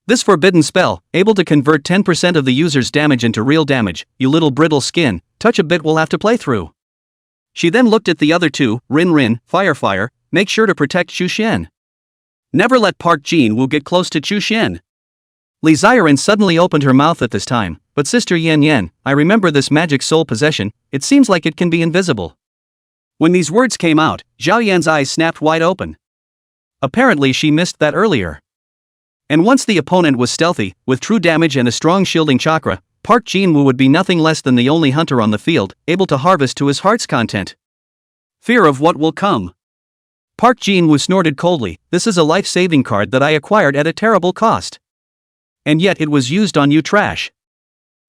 This forbidden spell, able to convert 10% of the user's damage into real damage, you little brittle skin, touch a bit we'll have to play through. She then looked at the other two, Rin, Fire, make sure to protect Chu Shen. Never let Park Jinwoo get close to Chu Shen. Li Ziren suddenly opened her mouth at this time, but Sister Yan, I remember this magic soul possession, it seems like it can be invisible. When these words came out, Zhao Yan's eyes snapped wide open. Apparently she missed that earlier. And once the opponent was stealthy, with true damage and a strong shielding chakra, Park Jinwoo would be nothing less than the only hunter on the field, able to harvest to his heart's content. Fear of what will come. Park Jinwoo snorted coldly, this is a life-saving card that I acquired at a terrible cost. And yet it was used on you trash.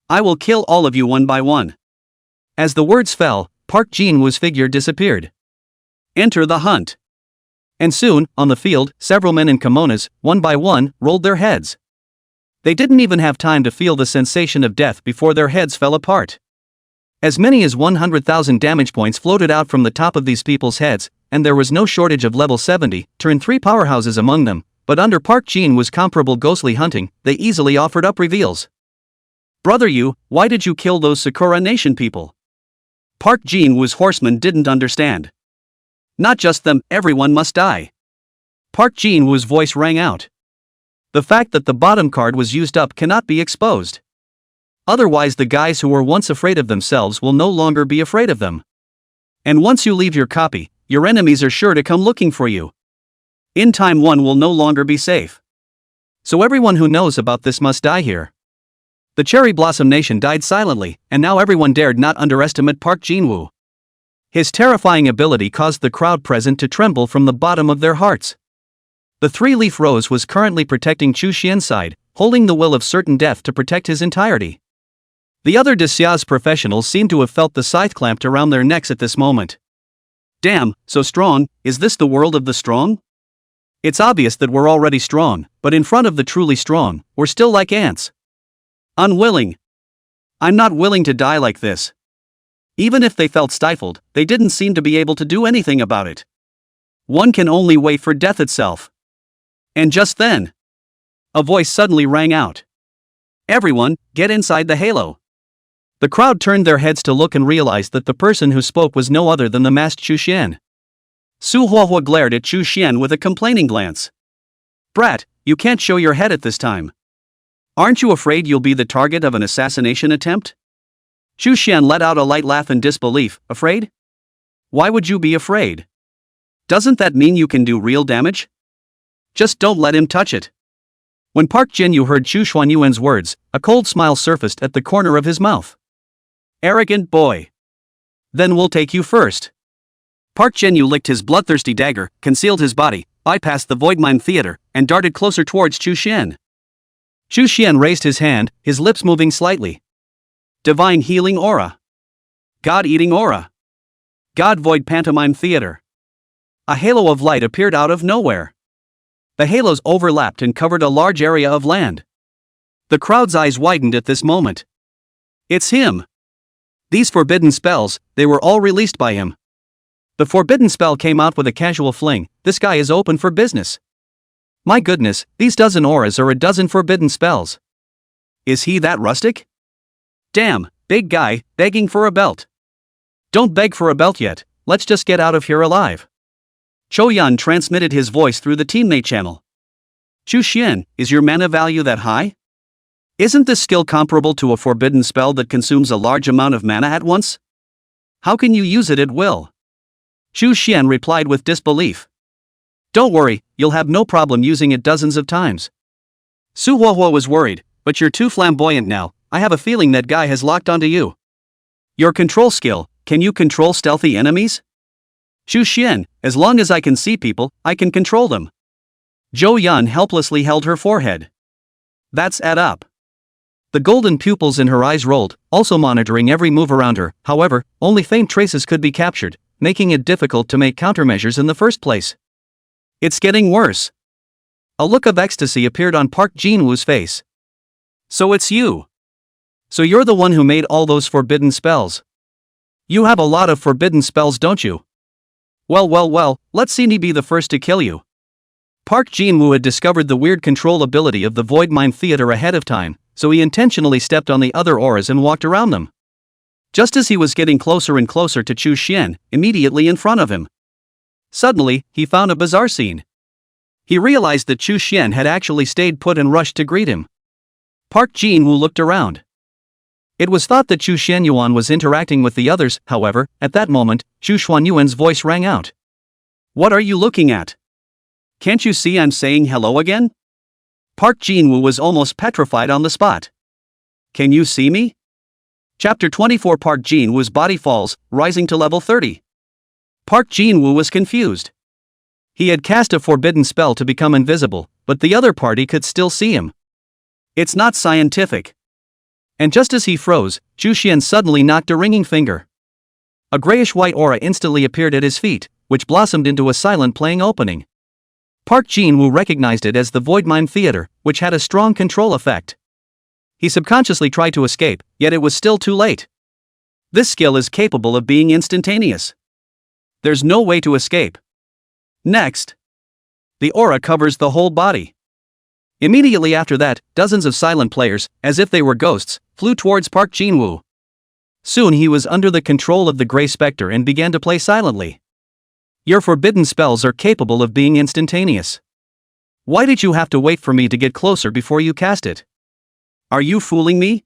I will kill all of you one by one. As the words fell, Park Jinwoo's figure disappeared. Enter the hunt. And soon, on the field, several men in kimonos, one by one, rolled their heads. They didn't even have time to feel the sensation of death before their heads fell apart. As many as 100,000 damage points floated out from the top of these people's heads, and there was no shortage of level 70, turn 3 powerhouses among them, but under Park Jinwoo's comparable ghostly hunting, they easily offered up reveals. Brother you, why did you kill those Sakura Nation people? Park Jinwoo's horsemen didn't understand. Not just them, everyone must die. Park Jinwoo's voice rang out. The fact that the bottom card was used up cannot be exposed. Otherwise the guys who were once afraid of themselves will no longer be afraid of them. And once you leave your copy, your enemies are sure to come looking for you. In time one will no longer be safe. So everyone who knows about this must die here. The Cherry Blossom Nation died silently, and now everyone dared not underestimate Park Jinwoo. His terrifying ability caused the crowd present to tremble from the bottom of their hearts. The three-leaf rose was currently protecting Chu Xian's side, holding the will of certain death to protect his entirety. The other Desia's professionals seemed to have felt the scythe clamped around their necks at this moment. Damn, so strong, is this the world of the strong? It's obvious that we're already strong, but in front of the truly strong, we're still like ants. Unwilling. I'm not willing to die like this. Even if they felt stifled, they didn't seem to be able to do anything about it. One can only wait for death itself. And just then, a voice suddenly rang out. Everyone, get inside the halo. The crowd turned their heads to look and realized that the person who spoke was no other than the masked Chu Xian. Su Huahua glared at Chu Xian with a complaining glance. Brat, you can't show your head at this time. Aren't you afraid you'll be the target of an assassination attempt? Xu Xian let out a light laugh in disbelief. Afraid? Why would you be afraid? Doesn't that mean you can do real damage? Just don't let him touch it. When Park Jinwoo heard Chu Xuanyuan's words, a cold smile surfaced at the corner of his mouth. Arrogant boy. Then we'll take you first. Park Jinwoo licked his bloodthirsty dagger, concealed his body, bypassed the void mime theater, and darted closer towards Chu Xian. Chu Xian raised his hand, his lips moving slightly. Divine healing aura. God-eating aura. God void pantomime theater. A halo of light appeared out of nowhere. The halos overlapped and covered a large area of land. The crowd's eyes widened at this moment. It's him! These forbidden spells, they were all released by him. The forbidden spell came out with a casual fling. This guy is open for business. My goodness, these dozen auras are a dozen forbidden spells. Is he that rustic? Damn, big guy, begging for a belt. Don't beg for a belt yet, let's just get out of here alive. Cho Yan transmitted his voice through the teammate channel. Chu Xian, is your mana value that high? Isn't this skill comparable to a forbidden spell that consumes a large amount of mana at once? How can you use it at will? Chu Xian replied with disbelief. Don't worry, you'll have no problem using it dozens of times. Su Huohuo was worried, but you're too flamboyant now, I have a feeling that guy has locked onto you. Your control skill, can you control stealthy enemies? Chu Xian, as long as I can see people, I can control them. Zhou Yan helplessly held her forehead. That's add up. The golden pupils in her eyes rolled, also monitoring every move around her. However, only faint traces could be captured, making it difficult to make countermeasures in the first place. It's getting worse. A look of ecstasy appeared on Park Jinwoo's face. So it's you. So you're the one who made all those forbidden spells. You have a lot of forbidden spells, don't you? Well, let's see me be the first to kill you. Park Jinwoo had discovered the weird control ability of the void mime theater ahead of time, so he intentionally stepped on the other auras and walked around them. Just as he was getting closer and closer to Chu Xian, immediately in front of him. Suddenly, he found a bizarre scene. He realized that Chu Xian had actually stayed put and rushed to greet him. Park Jinwoo looked around. It was thought that Chu Xuanyuan was interacting with the others. However, at that moment, Chu Xuanyuan's voice rang out. What are you looking at? Can't you see I'm saying hello again? Park Jinwoo was almost petrified on the spot. Can you see me? Chapter 24. Park Jinwoo's body falls, rising to level 30. Park Jinwoo was confused. He had cast a forbidden spell to become invisible, but the other party could still see him. It's not scientific. And just as he froze, Chu Xian suddenly knocked a ringing finger. A grayish-white aura instantly appeared at his feet, which blossomed into a silent playing opening. Park Jinwoo recognized it as the Void Mime Theater, which had a strong control effect. He subconsciously tried to escape, yet it was still too late. This skill is capable of being instantaneous. There's no way to escape. Next. The aura covers the whole body. Immediately after that, dozens of silent players, as if they were ghosts, flew towards Park Jinwoo. Soon he was under the control of the Grey Spectre and began to play silently. Your forbidden spells are capable of being instantaneous. Why did you have to wait for me to get closer before you cast it? Are you fooling me?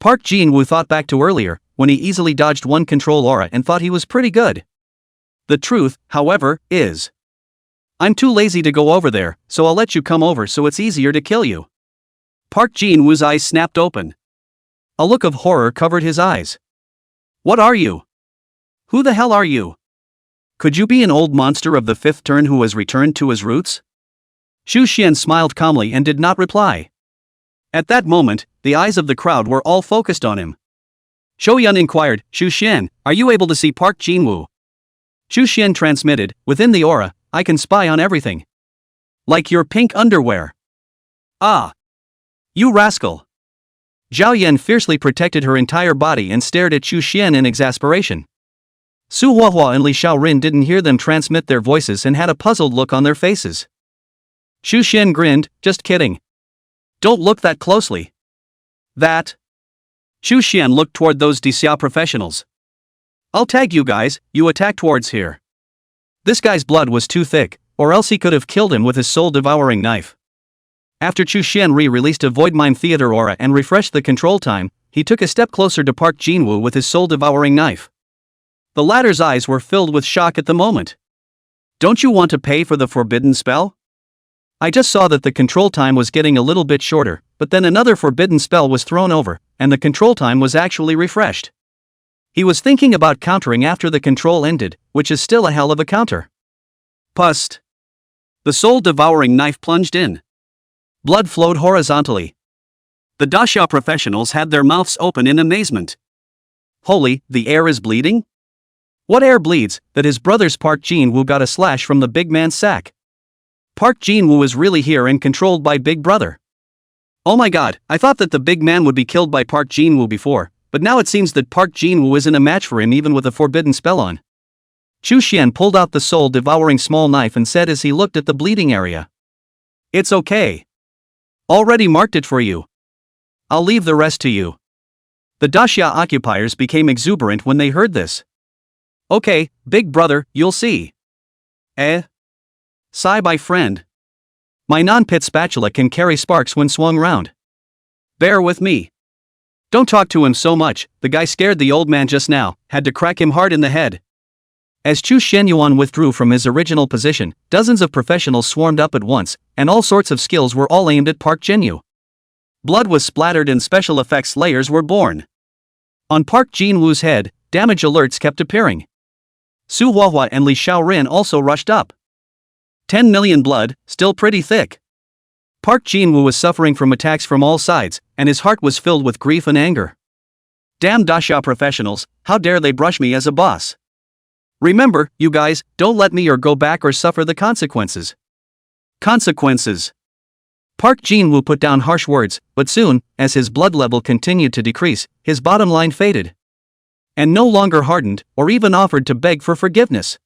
Park Jinwoo thought back to earlier, when he easily dodged one control aura and thought he was pretty good. The truth, however, is, I'm too lazy to go over there, so I'll let you come over so it's easier to kill you. Park Jinwoo's eyes snapped open. A look of horror covered his eyes. What are you? Who the hell are you? Could you be an old monster of the fifth turn who has returned to his roots? Xu Xian smiled calmly and did not reply. At that moment, the eyes of the crowd were all focused on him. Zhou Yan inquired, Xu Xian, are you able to see Park Jinwoo? Xu Xian transmitted, within the aura, I can spy on everything. Like your pink underwear. Ah! You rascal! Zhao Yan fiercely protected her entire body and stared at Xu Xian in exasperation. Su Huahua and Li Xiaorin didn't hear them transmit their voices and had a puzzled look on their faces. Xu Xian grinned, just kidding. Don't look that closely. That. Xu Xian looked toward those Dixia professionals. I'll tag you guys, you attack towards here. This guy's blood was too thick, or else he could have killed him with his soul-devouring knife. After Chu Xian re-released a Void Mime Theater aura and refreshed the control time, he took a step closer to Park Jinwoo with his soul-devouring knife. The latter's eyes were filled with shock at the moment. Don't you want to pay for the forbidden spell? I just saw that the control time was getting a little bit shorter, but then another forbidden spell was thrown over, and the control time was actually refreshed. He was thinking about countering after the control ended, which is still a hell of a counter. Pust. The soul-devouring knife plunged in. Blood flowed horizontally. The dasha professionals had their mouths open in amazement. Holy, the air is bleeding? What air bleeds, that his brother's Park Jinwoo got a slash from the big man's sack? Park Jinwoo is really here and controlled by Big Brother. Oh my god, I thought that the big man would be killed by Park Jinwoo before, but now it seems that Park Jinwoo isn't a match for him even with a forbidden spell on. Chu Xian pulled out the soul-devouring small knife and said as he looked at the bleeding area. It's okay. Already marked it for you. I'll leave the rest to you. The dasha occupiers became exuberant when they heard this. Okay, Big Brother, you'll see. Sigh my friend. My non-pit spatula can carry sparks when swung round. Bear with me. Don't talk to him so much, the guy scared the old man just now, had to crack him hard in the head. As Chu Shenyuan withdrew from his original position, dozens of professionals swarmed up at once, and all sorts of skills were all aimed at Park Jinwoo. Blood was splattered and special effects layers were born. On Park Jinwoo's head, damage alerts kept appearing. Su Huahua and Li Xiaorin also rushed up. 10 million blood, still pretty thick. Park Jinwoo was suffering from attacks from all sides, and his heart was filled with grief and anger. Damn dasha professionals, how dare they brush me as a boss? Remember, you guys, don't let me or go back or suffer the consequences. Consequences. Park Jinwoo put down harsh words, but soon, as his blood level continued to decrease, his bottom line faded. And no longer hardened, or even offered to beg for forgiveness.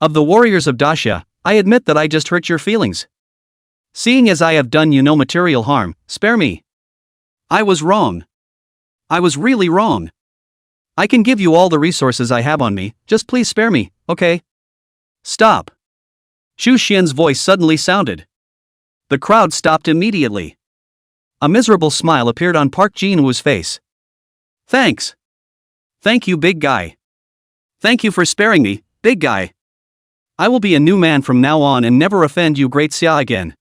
Of the warriors of dasha, I admit that I just hurt your feelings. Seeing as I have done you no material harm, spare me. I was wrong. I was really wrong. I can give you all the resources I have on me, just please spare me, okay? Stop. Chu Xian's voice suddenly sounded. The crowd stopped immediately. A miserable smile appeared on Park Jinwoo's face. Thanks. Thank you, big guy. Thank you for sparing me, big guy. I will be a new man from now on and never offend you, Great Xia, again.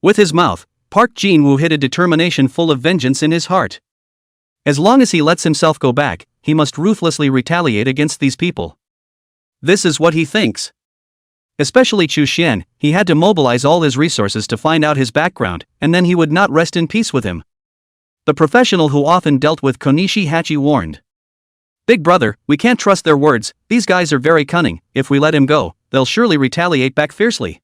With his mouth, Park Jinwoo hid a determination full of vengeance in his heart. As long as he lets himself go back, he must ruthlessly retaliate against these people. This is what he thinks. Especially Chu Xian, he had to mobilize all his resources to find out his background, and then he would not rest in peace with him. The professional who often dealt with Konishi Hachi warned. Big Brother, we can't trust their words, these guys are very cunning, if we let him go, they'll surely retaliate back fiercely.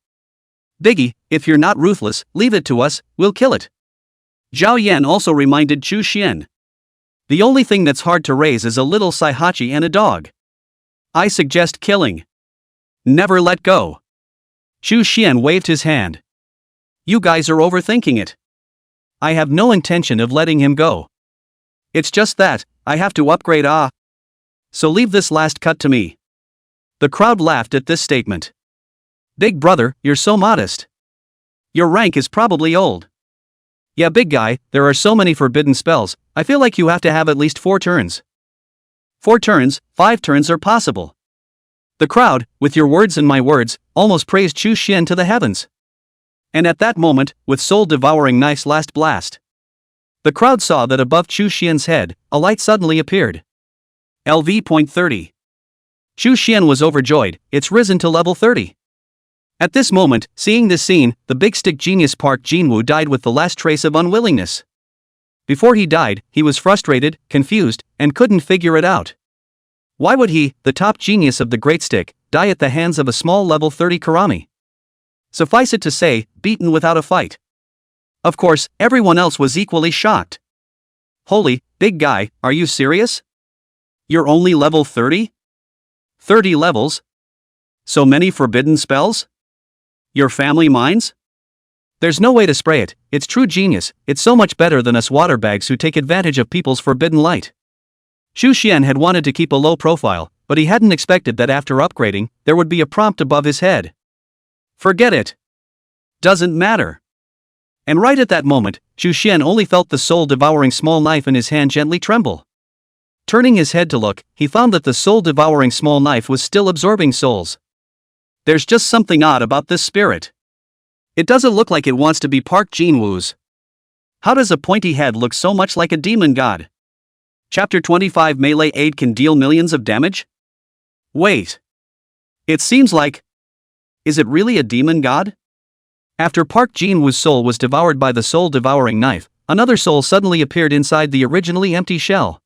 Biggie, if you're not ruthless, leave it to us, we'll kill it. Zhao Yan also reminded Chu Xian. The only thing that's hard to raise is a little Saihachi and a dog. I suggest killing. Never let go. Chu Xian waved his hand. You guys are overthinking it. I have no intention of letting him go. It's just that, I have to upgrade So leave this last cut to me. The crowd laughed at this statement. Big Brother, you're so modest. Your rank is probably old. Yeah, big guy, there are so many forbidden spells, I feel like you have to have at least 4 turns. 4 turns, 5 turns are possible. The crowd, with your words and my words, almost praised Chu Xian to the heavens. And at that moment, with soul-devouring knife's last blast, the crowd saw that above Chu Xian's head, a light suddenly appeared. LV.30. Chu Xian was overjoyed, it's risen to level 30. At this moment, seeing this scene, the big stick genius Park Jinwoo died with the last trace of unwillingness. Before he died, he was frustrated, confused, and couldn't figure it out. Why would he, the top genius of the Great Stick, die at the hands of a small level 30 Karami? Suffice it to say, beaten without a fight. Of course, everyone else was equally shocked. Holy, big guy, are you serious? You're only level 30? 30 levels? So many forbidden spells? Your family mines? There's no way to spray it, it's true genius, it's so much better than us water bags who take advantage of people's forbidden light. Chu Xian had wanted to keep a low profile, but he hadn't expected that after upgrading, there would be a prompt above his head. Forget it. Doesn't matter. And right at that moment, Chu Xian only felt the soul-devouring small knife in his hand gently tremble. Turning his head to look, he found that the soul-devouring small knife was still absorbing souls. There's just something odd about this spirit. It doesn't look like it wants to be Park Jinwoo's. How does a pointy head look so much like a demon god? Chapter 25 Melee Aid can deal millions of damage? Wait. It seems like... Is it really a demon god? After Park Jinwoo's soul was devoured by the soul-devouring knife, another soul suddenly appeared inside the originally empty shell.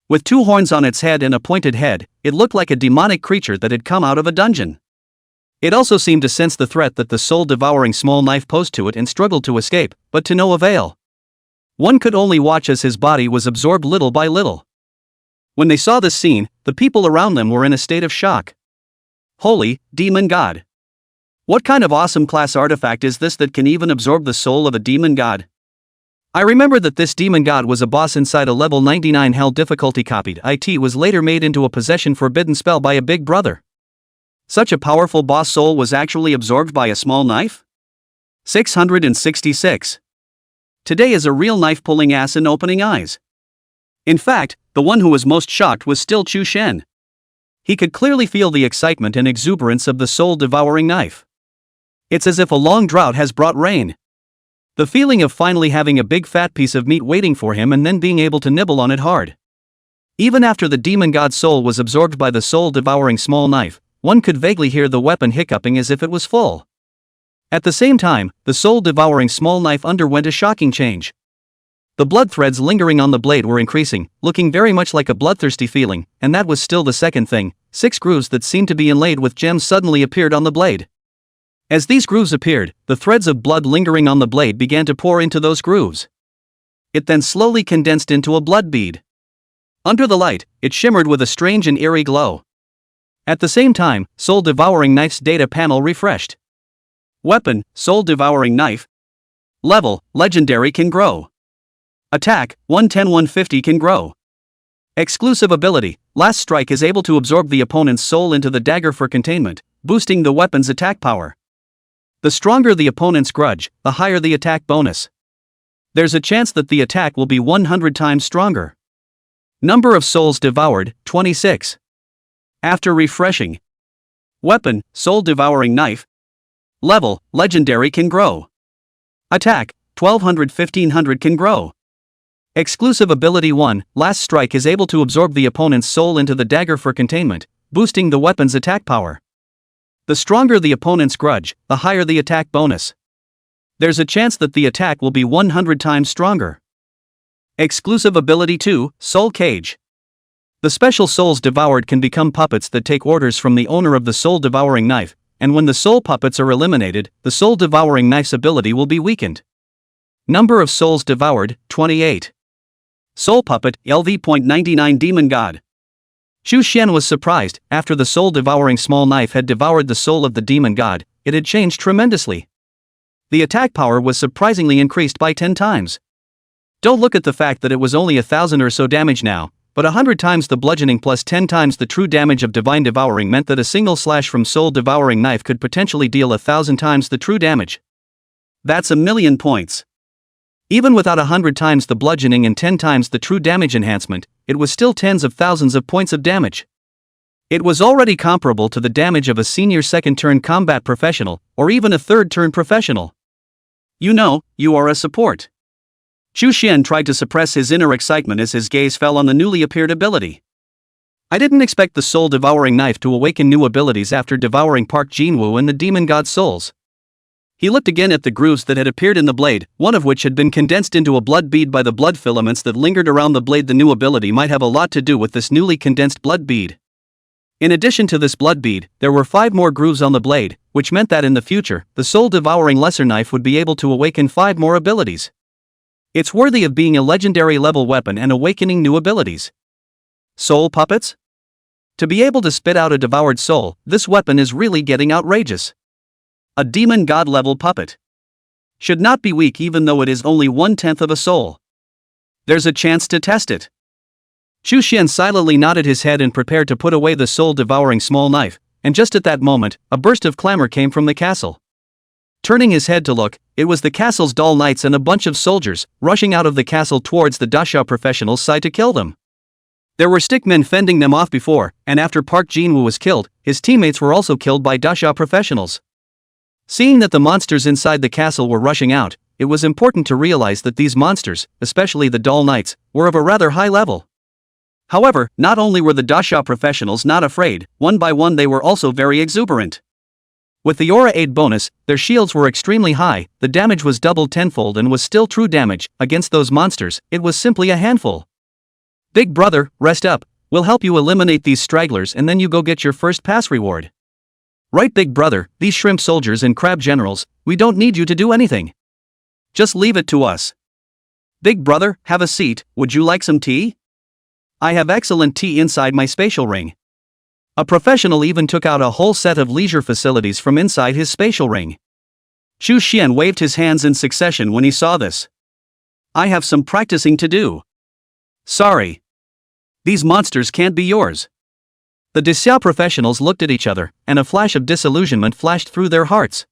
With two horns on its head and a pointed head, it looked like a demonic creature that had come out of a dungeon. It also seemed to sense the threat that the soul-devouring small knife posed to it and struggled to escape, but to no avail. One could only watch as his body was absorbed little by little. When they saw this scene, the people around them were in a state of shock. Holy, demon god! What kind of awesome class artifact is this that can even absorb the soul of a demon god? I remember that this demon god was a boss inside a level 99 hell difficulty copied. It was later made into a possession forbidden spell by a big brother. Such a powerful boss soul was actually absorbed by a small knife? 666. Today is a real knife-pulling ass and opening eyes. In fact, the one who was most shocked was still Chu Xian. He could clearly feel the excitement and exuberance of the soul-devouring knife. It's as if a long drought has brought rain. The feeling of finally having a big fat piece of meat waiting for him and then being able to nibble on it hard. Even after the demon god's soul was absorbed by the soul-devouring small knife, one could vaguely hear the weapon hiccuping as if it was full. At the same time, the soul-devouring small knife underwent a shocking change. The blood threads lingering on the blade were increasing, looking very much like a bloodthirsty feeling, and that was still the second thing. 6 grooves that seemed to be inlaid with gems suddenly appeared on the blade. As these grooves appeared, the threads of blood lingering on the blade began to pour into those grooves. It then slowly condensed into a blood bead. Under the light, it shimmered with a strange and eerie glow. At the same time, soul-devouring knife's data panel refreshed. Weapon, soul-devouring knife. Level, legendary can grow. Attack, 110-150 can grow. Exclusive ability, last strike is able to absorb the opponent's soul into the dagger for containment, boosting the weapon's attack power. The stronger the opponent's grudge, the higher the attack bonus. There's a chance that the attack will be 100 times stronger. Number of souls devoured, 26. After refreshing. Weapon, soul-devouring knife. Level, legendary can grow. Attack, 1200-1500 can grow. Exclusive ability 1, last strike is able to absorb the opponent's soul into the dagger for containment, boosting the weapon's attack power. The stronger the opponent's grudge, the higher the attack bonus. There's a chance that the attack will be 100 times stronger. Exclusive ability 2, Soul Cage. The special souls devoured can become puppets that take orders from the owner of the soul-devouring knife, and when the soul puppets are eliminated, the soul-devouring knife's ability will be weakened. Number of souls devoured, 28. Soul Puppet, LV.99 Demon God. Chu Xian was surprised. After the soul-devouring small knife had devoured the soul of the demon god, it had changed tremendously. The attack power was surprisingly increased by 10 times. Don't look at the fact that it was only 1,000 or so damage now, but 100 times the bludgeoning plus 10 times the true damage of divine devouring meant that a single slash from soul-devouring knife could potentially deal 1,000 times the true damage. That's 1,000,000 points. Even without 100 times the bludgeoning and 10 times the true damage enhancement, it was still tens of thousands of points of damage. It was already comparable to the damage of a senior second-turn combat professional, or even a third-turn professional. You know, you are a support. Chu Xian tried to suppress his inner excitement as his gaze fell on the newly appeared ability. I didn't expect the soul-devouring knife to awaken new abilities after devouring Park Jinwoo and the demon god's souls. He looked again at the grooves that had appeared in the blade, one of which had been condensed into a blood bead by the blood filaments that lingered around the blade. The new ability might have a lot to do with this newly condensed blood bead. In addition to this blood bead, there were 5 more grooves on the blade, which meant that in the future, the soul-devouring lesser knife would be able to awaken 5 more abilities. It's worthy of being a legendary level weapon and awakening new abilities. Soul puppets? To be able to spit out a devoured soul, this weapon is really getting outrageous. A demon god level puppet. Should not be weak even though it is only 1/10 of a soul. There's a chance to test it. Chu Xian silently nodded his head and prepared to put away the soul-devouring small knife, and just at that moment, a burst of clamor came from the castle. Turning his head to look, it was the castle's dull knights and a bunch of soldiers, rushing out of the castle towards the Dasha professionals' side to kill them. There were stickmen fending them off before, and after Park Jinwoo was killed, his teammates were also killed by Dasha professionals. Seeing that the monsters inside the castle were rushing out, it was important to realize that these monsters, especially the dull knights, were of a rather high level. However, not only were the Dasha professionals not afraid, one by one they were also very exuberant. With the Aura 8 bonus, their shields were extremely high, the damage was doubled tenfold and was still true damage. Against those monsters, it was simply a handful. Big brother, rest up, we'll help you eliminate these stragglers and then you go get your first pass reward. Right, big brother, these shrimp soldiers and crab generals, we don't need you to do anything. Just leave it to us. Big brother, have a seat, would you like some tea? I have excellent tea inside my spatial ring. A professional even took out a whole set of leisure facilities from inside his spatial ring. Chu Xian waved his hands in succession when he saw this. I have some practicing to do. Sorry. These monsters can't be yours. The Dixia professionals looked at each other, and a flash of disillusionment flashed through their hearts.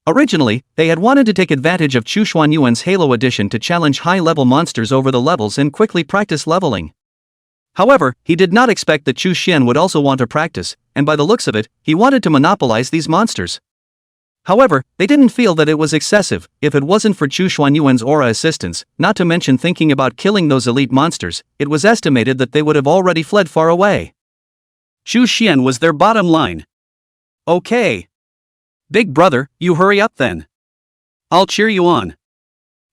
Originally, they had wanted to take advantage of Chu Xuanyuan's Halo edition to challenge high-level monsters over the levels and quickly practice leveling. However, he did not expect that Chu Xian would also want to practice, and by the looks of it, he wanted to monopolize these monsters. However, they didn't feel that it was excessive, if it wasn't for Chu Xuanyuan's aura assistance, not to mention thinking about killing those elite monsters, it was estimated that they would have already fled far away. Chu Xian was their bottom line. Okay. Big brother, you hurry up then. I'll cheer you on.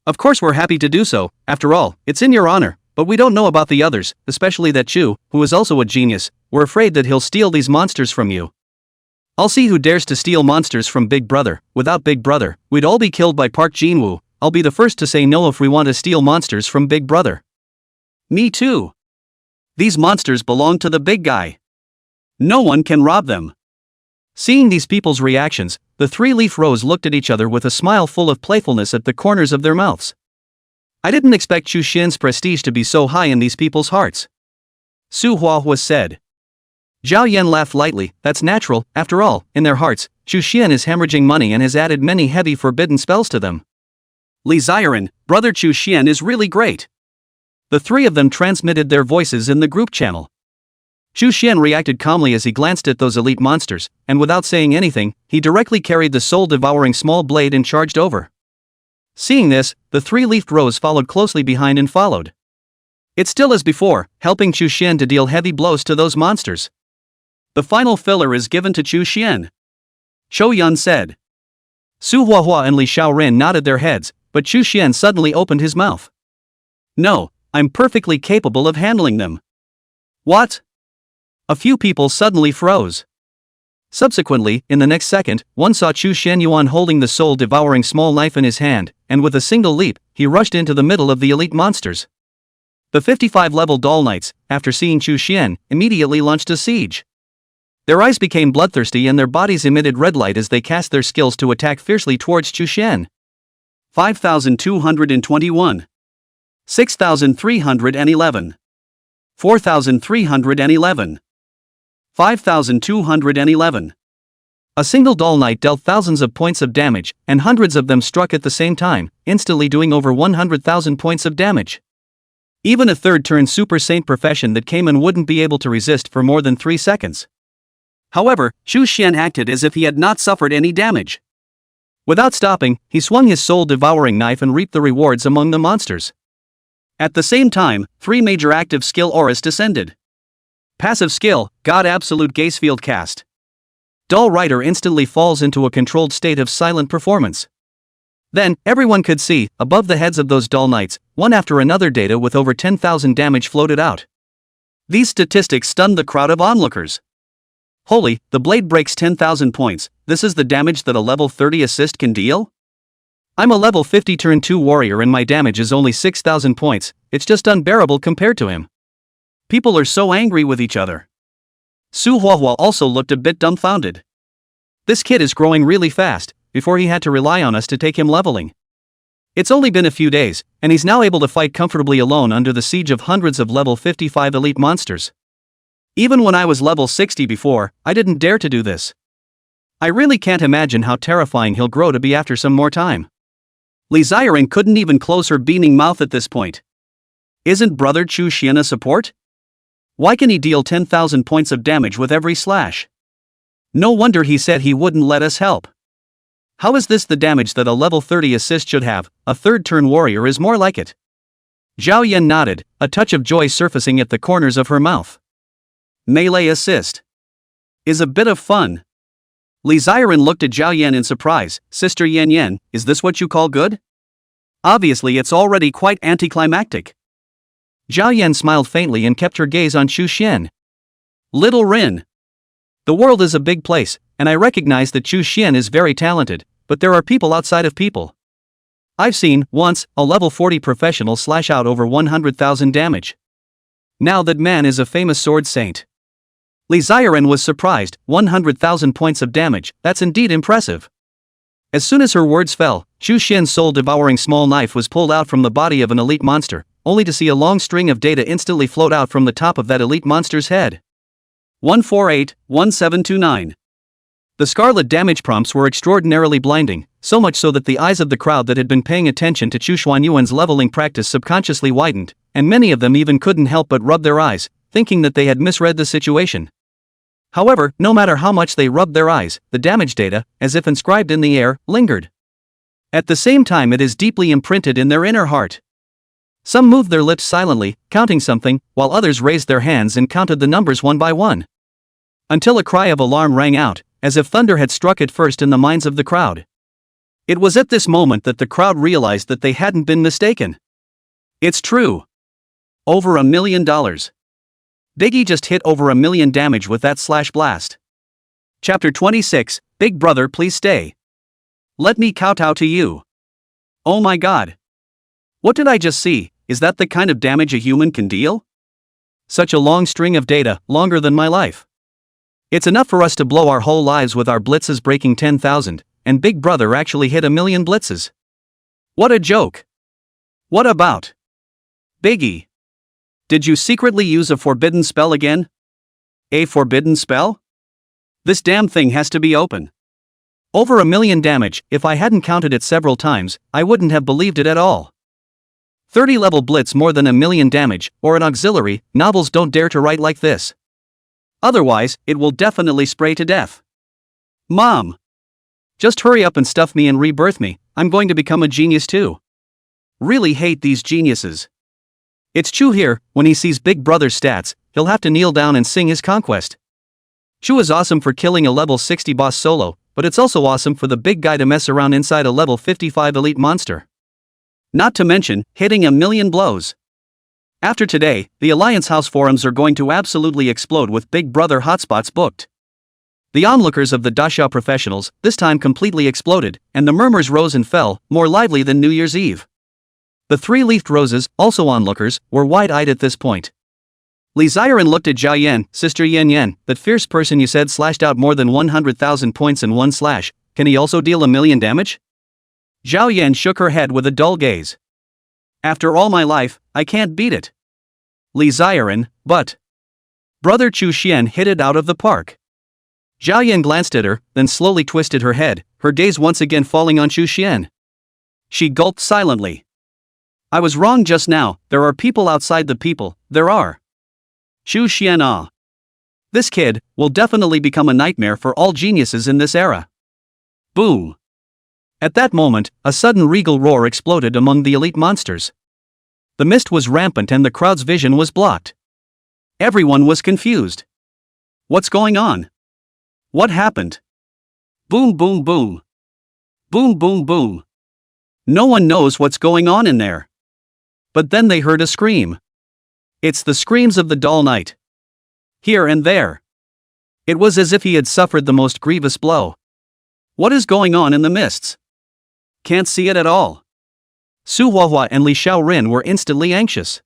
Of course we're happy to do so, after all, it's in your honor. But we don't know about the others, especially that Chu, who is also a genius. We're afraid that he'll steal these monsters from you. I'll see who dares to steal monsters from Big Brother. Without Big Brother, we'd all be killed by Park Jinwoo. I'll be the first to say no if we want to steal monsters from Big Brother. Me too. These monsters belong to the big guy. No one can rob them. Seeing these people's reactions, the three-leaf rose looked at each other with a smile full of playfulness at the corners of their mouths. I didn't expect Chu Xian's prestige to be so high in these people's hearts. Su Huahua said. Zhao Yan laughed lightly, that's natural, after all, in their hearts, Chu Xian is hemorrhaging money and has added many heavy forbidden spells to them. Li Ziren, brother Chu Xian is really great. The three of them transmitted their voices in the group channel. Chu Xian reacted calmly as he glanced at those elite monsters, and without saying anything, he directly carried the soul-devouring small blade and charged over. Seeing this, the three-leafed rose followed closely behind and followed. It's still as before, helping Chu Xian to deal heavy blows to those monsters. The final filler is given to Chu Xian. Shou Yun said. Su Huahua and Li Xiaorin nodded their heads, but Chu Xian suddenly opened his mouth. No, I'm perfectly capable of handling them. What? A few people suddenly froze. Subsequently, in the next second, one saw Chu Xianyuan holding the soul-devouring small knife in his hand, and with a single leap, he rushed into the middle of the elite monsters. The 55-level Doll Knights, after seeing Chu Xian, immediately launched a siege. Their eyes became bloodthirsty and their bodies emitted red light as they cast their skills to attack fiercely towards Chu Xian. 5,221. 6,311. 4,311. 5,211. A single Doll Knight dealt thousands of points of damage, and hundreds of them struck at the same time, instantly doing over 100,000 points of damage. Even a third-turn Super Saint profession that came in wouldn't be able to resist for more than 3 seconds. However, Chu Xian acted as if he had not suffered any damage. Without stopping, he swung his soul-devouring knife and reaped the rewards among the monsters. At the same time, 3 major active skill auras descended. Passive skill, God Absolute Gazefield Cast. Dull Rider instantly falls into a controlled state of silent performance. Then, everyone could see, above the heads of those Dull Knights, one after another data with over 10,000 damage floated out. These statistics stunned the crowd of onlookers. Holy, the blade breaks 10,000 points, this is the damage that a level 30 assist can deal? I'm a level 50 turn 2 warrior and my damage is only 6,000 points, it's just unbearable compared to him. People are so angry with each other. Su Huahua also looked a bit dumbfounded. This kid is growing really fast, before he had to rely on us to take him leveling. It's only been a few days, and he's now able to fight comfortably alone under the siege of hundreds of level 55 elite monsters. Even when I was level 60 before, I didn't dare to do this. I really can't imagine how terrifying he'll grow to be after some more time. Lee Ziren couldn't even close her beaming mouth at this point. Isn't brother Chu Xian a support? Why can he deal 10,000 points of damage with every slash? No wonder he said he wouldn't let us help. How is this the damage that a level 30 assist should have? A third turn warrior is more like it. Zhao Yan nodded, a touch of joy surfacing at the corners of her mouth. Melee assist is a bit of fun. Li Ziren looked at Zhao Yan in surprise. Sister Yan Yan, is this what you call good? Obviously it's already quite anticlimactic. Zhao Yan smiled faintly and kept her gaze on Chu Xian. Little Rin. The world is a big place, and I recognize that Chu Xian is very talented, but there are people outside of people. I've seen, once, a level 40 professional slash out over 100,000 damage. Now that man is a famous sword saint. Li Ziren was surprised. 100,000 points of damage, that's indeed impressive. As soon as her words fell, Chu Xian's soul-devouring small knife was pulled out from the body of an elite monster, only to see a long string of data instantly float out from the top of that elite monster's head. 148-1729. The scarlet damage prompts were extraordinarily blinding, so much so that the eyes of the crowd that had been paying attention to Chu Xuanyuan's leveling practice subconsciously widened, and many of them even couldn't help but rub their eyes, thinking that they had misread the situation. However, no matter how much they rubbed their eyes, the damage data, as if inscribed in the air, lingered. At the same time it is deeply imprinted in their inner heart. Some moved their lips silently, counting something, while others raised their hands and counted the numbers one by one. Until a cry of alarm rang out, as if thunder had struck it first in the minds of the crowd. It was at this moment that the crowd realized that they hadn't been mistaken. It's true. Over $1 million. Biggie just hit over 1 million damage with that slash blast. Chapter 26, Big Brother please stay. Let me kowtow to you. Oh my god. What did I just see? Is that the kind of damage a human can deal? Such a long string of data, longer than my life. It's enough for us to blow our whole lives with our blitzes breaking 10,000, and Big Brother actually hit 1 million blitzes. What a joke. What about? Biggie. Did you secretly use a forbidden spell again? A forbidden spell? This damn thing has to be open. Over 1 million damage. If I hadn't counted it several times, I wouldn't have believed it at all. 30 level blitz more than 1 million damage, or an auxiliary, novels don't dare to write like this. Otherwise, it will definitely spray to death. Mom! Just hurry up and stuff me and rebirth me, I'm going to become a genius too. Really hate these geniuses. It's Chu here. When he sees Big Brother's stats, he'll have to kneel down and sing his conquest. Chu is awesome for killing a level 60 boss solo, but it's also awesome for the big guy to mess around inside a level 55 elite monster. Not to mention, hitting 1 million blows. After today, the Alliance House forums are going to absolutely explode with Big Brother hotspots booked. The onlookers of the Dashao professionals, this time completely exploded, and the murmurs rose and fell, more lively than New Year's Eve. The three-leafed roses, also onlookers, were wide-eyed at this point. Li Ziren looked at Zhao Yan. Sister Yan Yan, that fierce person you said slashed out more than 100,000 points in one slash, can he also deal 1 million damage? Zhao Yan shook her head with a dull gaze. After all my life, I can't beat it. Li Ziren, but Brother Chu Xian hit it out of the park. Zhao Yan glanced at her, then slowly twisted her head, her gaze once again falling on Chu Xian. She gulped silently. I was wrong just now, there are people outside the people, there are. Chu Xian ah. This kid will definitely become a nightmare for all geniuses in this era. Boom. At that moment, a sudden regal roar exploded among the elite monsters. The mist was rampant and the crowd's vision was blocked. Everyone was confused. What's going on? What happened? Boom boom boom. Boom boom boom. No one knows what's going on in there. But then they heard a scream. It's the screams of the Doll Knight. Here and there. It was as if he had suffered the most grievous blow. What is going on in the mists? Can't see it at all. Su Huahua and Li Xiaorin were instantly anxious.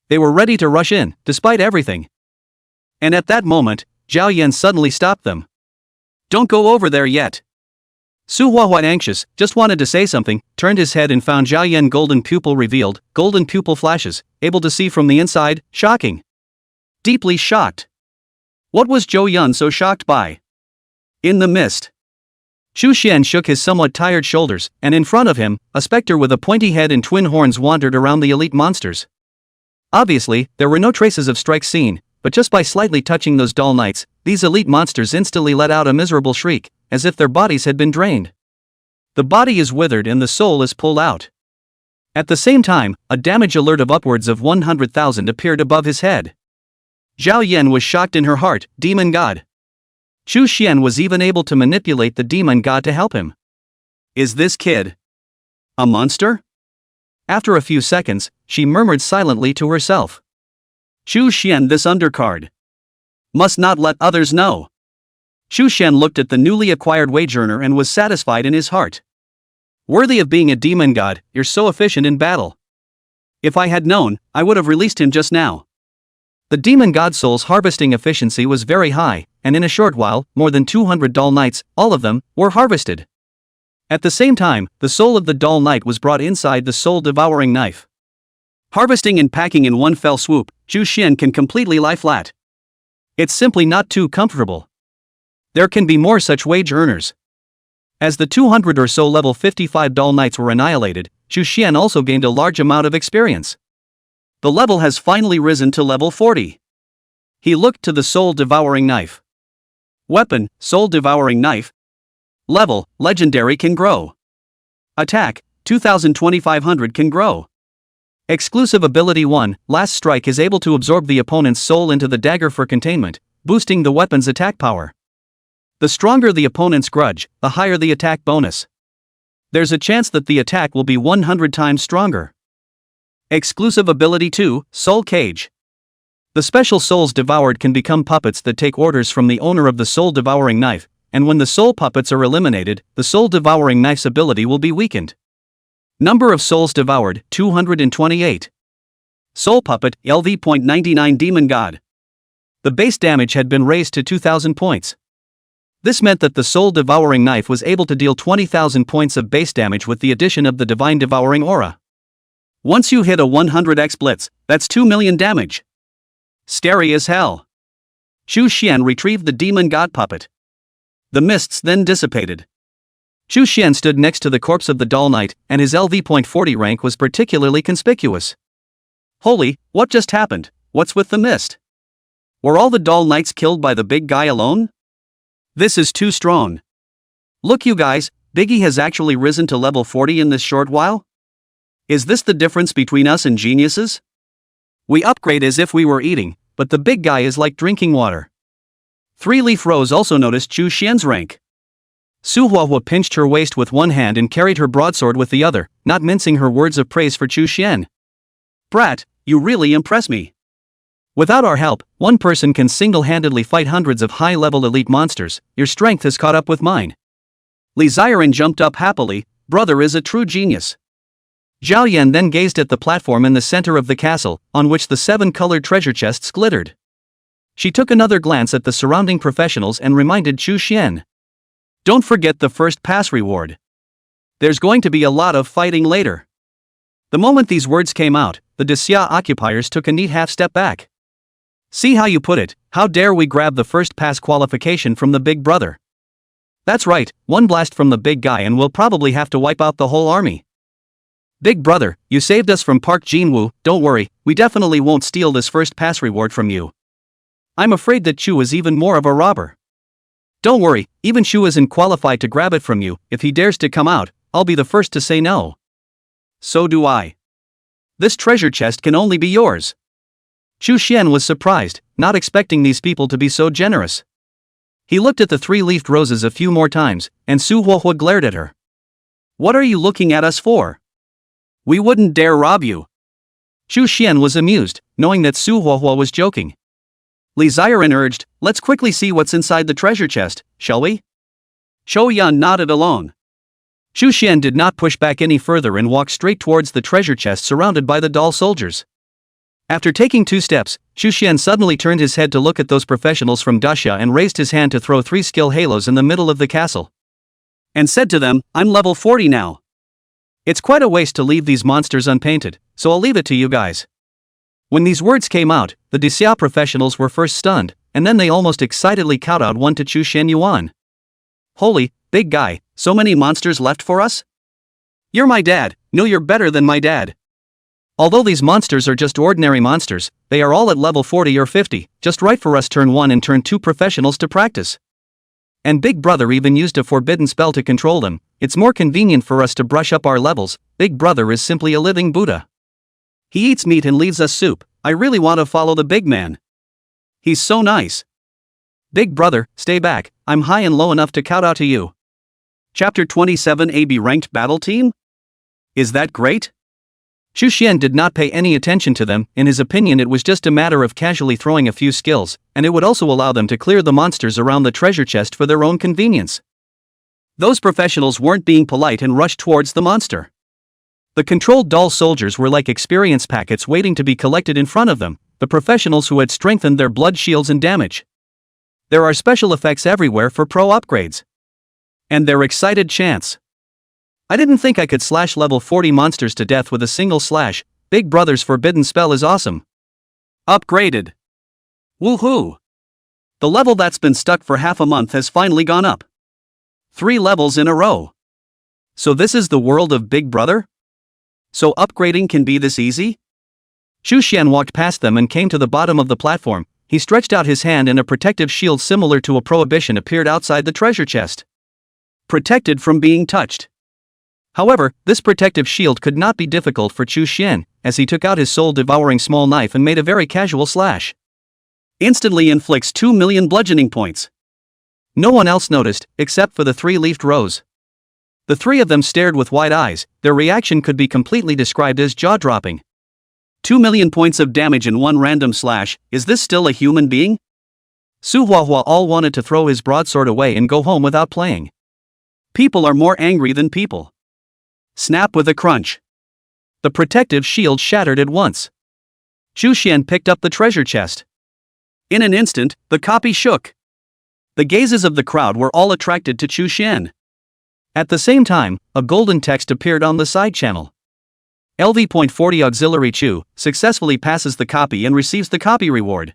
They were ready to rush in, despite everything. And at that moment, Zhao Yan suddenly stopped them. Don't go over there yet. Su Huahua, anxious, just wanted to say something, turned his head and found Zhao Yan golden pupil revealed, golden pupil flashes, able to see from the inside, shocking. Deeply shocked. What was Zhou Yun so shocked by? In the mist. Chu Xian shook his somewhat tired shoulders, and in front of him, a specter with a pointy head and twin horns wandered around the elite monsters. Obviously, there were no traces of strikes seen, but just by slightly touching those dull knights, these elite monsters instantly let out a miserable shriek, as if their bodies had been drained. The body is withered and the soul is pulled out. At the same time, a damage alert of upwards of 100,000 appeared above his head. Zhao Yan was shocked in her heart, demon god. Chu Xian was even able to manipulate the demon god to help him. Is this kid a monster? After a few seconds, she murmured silently to herself. Chu Xian, this undercard must not let others know. Chu Xian looked at the newly acquired wage earner and was satisfied in his heart. Worthy of being a demon god, you're so efficient in battle. If I had known, I would have released him just now. The demon god soul's harvesting efficiency was very high, and in a short while, more than 200 dull knights, all of them, were harvested. At the same time, the soul of the dull knight was brought inside the soul-devouring knife. Harvesting and packing in one fell swoop, Chu Xian can completely lie flat. It's simply not too comfortable. There can be more such wage earners. As the 200 or so level 55 dull knights were annihilated, Chu Xian also gained a large amount of experience. The level has finally risen to level 40. He looked to the soul-devouring knife. Weapon, soul-devouring knife. Level, legendary can grow. Attack, 2,500 can grow. Exclusive ability 1, last strike is able to absorb the opponent's soul into the dagger for containment, boosting the weapon's attack power. The stronger the opponent's grudge, the higher the attack bonus. There's a chance that the attack will be 100 times stronger. Exclusive ability 2, Soul Cage. The special souls devoured can become puppets that take orders from the owner of the soul-devouring knife, and when the soul puppets are eliminated, the soul-devouring knife's ability will be weakened. Number of souls devoured, 228. Soul Puppet, LV.99 Demon God. The base damage had been raised to 2,000 points. This meant that the soul-devouring knife was able to deal 20,000 points of base damage with the addition of the divine devouring aura. Once you hit a 100x blitz, that's 2 million damage. Scary as hell. Chu Xian retrieved the demon god puppet. The mists then dissipated. Chu Xian stood next to the corpse of the dull knight, and his LV.40 rank was particularly conspicuous. Holy, what just happened? What's with the mist? Were all the dull knights killed by the big guy alone? This is too strong. Look you guys, Biggie has actually risen to level 40 in this short while? Is this the difference between us and geniuses? We upgrade as if we were eating, but the big guy is like drinking water. 3-Leaf Rose also noticed Chu Xian's rank. Su Huahua pinched her waist with one hand and carried her broadsword with the other, not mincing her words of praise for Chu Xian. Brat, you really impress me. Without our help, one person can single-handedly fight hundreds of high-level elite monsters. Your strength has caught up with mine. Li Ziren jumped up happily. Brother is a true genius. Zhao Yan then gazed at the platform in the center of the castle, on which the 7 colored treasure chests glittered. She took another glance at the surrounding professionals and reminded Chu Xian. Don't forget the first pass reward. There's going to be a lot of fighting later. The moment these words came out, the Desya occupiers took a neat half-step back. See how you put it, how dare we grab the first pass qualification from the big brother? That's right, one blast from the big guy and we'll probably have to wipe out the whole army. Big brother, you saved us from Park Jinwoo, don't worry, we definitely won't steal this first pass reward from you. I'm afraid that Chu is even more of a robber. Don't worry, even Chu isn't qualified to grab it from you. If he dares to come out, I'll be the first to say no. So do I. This treasure chest can only be yours. Chu Xian was surprised, not expecting these people to be so generous. He looked at the 3-leafed roses a few more times, and Su Huahua glared at her. What are you looking at us for? We wouldn't dare rob you. Chu Xian was amused, knowing that Su Huahua was joking. Li Ziren urged, let's quickly see what's inside the treasure chest, shall we? Chou Yan nodded along. Chu Xian did not push back any further and walked straight towards the treasure chest surrounded by the doll soldiers. After taking 2 steps, Chu Xian suddenly turned his head to look at those professionals from Dasha and raised his hand to throw 3 skill halos in the middle of the castle. And said to them, I'm level 40 now. It's quite a waste to leave these monsters unpainted, so I'll leave it to you guys. When these words came out, the Desya professionals were first stunned, and then they almost excitedly kowtowed one to Chu Xian Yuan. Holy, big guy, so many monsters left for us? You're my dad, no you're better than my dad. Although these monsters are just ordinary monsters, they are all at level 40 or 50, just right for us turn 1 and turn 2 professionals to practice. And Big Brother even used a forbidden spell to control them. It's more convenient for us to brush up our levels. Big Brother is simply a living Buddha. He eats meat and leaves us soup. I really want to follow the big man. He's so nice. Big Brother, stay back, I'm high and low enough to kowtow to you. Chapter 27 AB Ranked Battle Team? Is that great? Xu Xian did not pay any attention to them. In his opinion, it was just a matter of casually throwing a few skills, and it would also allow them to clear the monsters around the treasure chest for their own convenience. Those professionals weren't being polite and rushed towards the monster. The controlled doll soldiers were like experience packets waiting to be collected in front of them, the professionals who had strengthened their blood shields and damage. There are special effects everywhere for pro upgrades. And their excited chants. I didn't think I could slash level 40 monsters to death with a single slash. Big Brother's forbidden spell is awesome. Upgraded. Woohoo! The level that's been stuck for half a month has finally gone up. 3 levels in a row. So this is the world of Big Brother? So upgrading can be this easy? Xu Xian walked past them and came to the bottom of the platform. He stretched out his hand and a protective shield similar to a prohibition appeared outside the treasure chest. Protected from being touched. However, this protective shield could not be difficult for Xu Xian, as he took out his soul-devouring small knife and made a very casual slash. Instantly inflicts 2 million bludgeoning points. No one else noticed, except for the 3-leafed rose. The 3 of them stared with wide eyes. Their reaction could be completely described as jaw-dropping. 2 million points of damage in one random slash. Is this still a human being? Su Huahua all wanted to throw his broadsword away and go home without playing. People are more angry than people. Snap with a crunch. The protective shield shattered at once. Xu Xian picked up the treasure chest. In an instant, the copy shook. The gazes of the crowd were all attracted to Xu Xian. At the same time, a golden text appeared on the side channel. LV.40 Auxiliary Chu successfully passes the copy and receives the copy reward.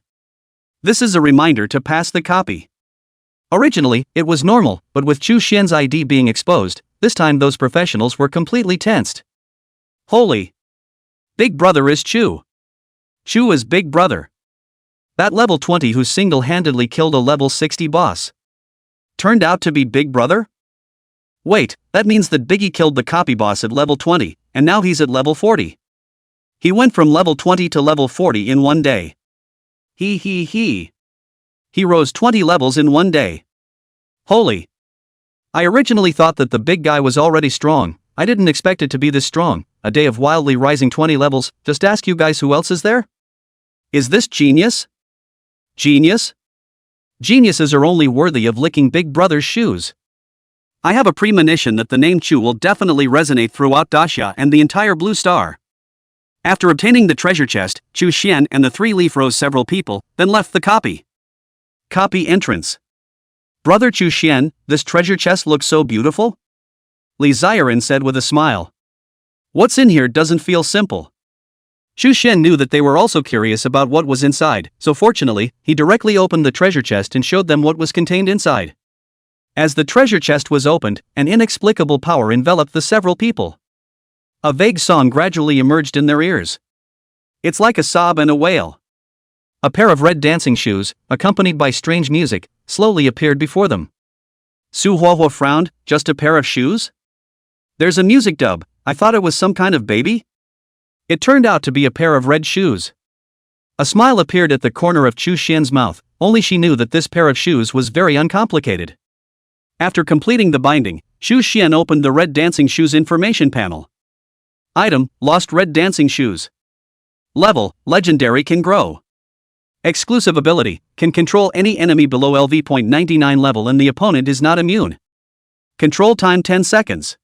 This is a reminder to pass the copy. Originally, it was normal, but with Xu Xian's ID being exposed, this time those professionals were completely tensed. Holy! Big Brother is Chu. Chu is Big Brother. That level 20 who single-handedly killed a level 60 boss. Turned out to be Big Brother? Wait, that means that Biggie killed the copy boss at level 20, and now he's at level 40. He went from level 20 to level 40 in one day. He rose 20 levels in one day. Holy! I originally thought that the big guy was already strong. I didn't expect it to be this strong. A day of wildly rising 20 levels. Just ask you guys who else is there? Is this genius? Genius? Geniuses are only worthy of licking Big Brother's shoes. I have a premonition that the name Chu will definitely resonate throughout Daxia and the entire Blue Star. After obtaining the treasure chest, Xu Xian and the 3-leaf rose several people, then left the copy. Copy entrance. Brother Xu Xian, this treasure chest looks so beautiful? Li Ziren said with a smile. What's in here doesn't feel simple. Xu Xian knew that they were also curious about what was inside, so fortunately, he directly opened the treasure chest and showed them what was contained inside. As the treasure chest was opened, an inexplicable power enveloped the several people. A vague song gradually emerged in their ears. It's like a sob and a wail. A pair of red dancing shoes, accompanied by strange music, slowly appeared before them. Su Huahua frowned. Just a pair of shoes? There's a music dub. I thought it was some kind of baby? It turned out to be a pair of red shoes. A smile appeared at the corner of Xu Xian's mouth, only she knew that this pair of shoes was very uncomplicated. After completing the binding, Xu Xian opened the red dancing shoes information panel. Item, lost red dancing shoes. Level, legendary can grow. Exclusive ability, can control any enemy below LV.99 level and the opponent is not immune. Control time 10 seconds.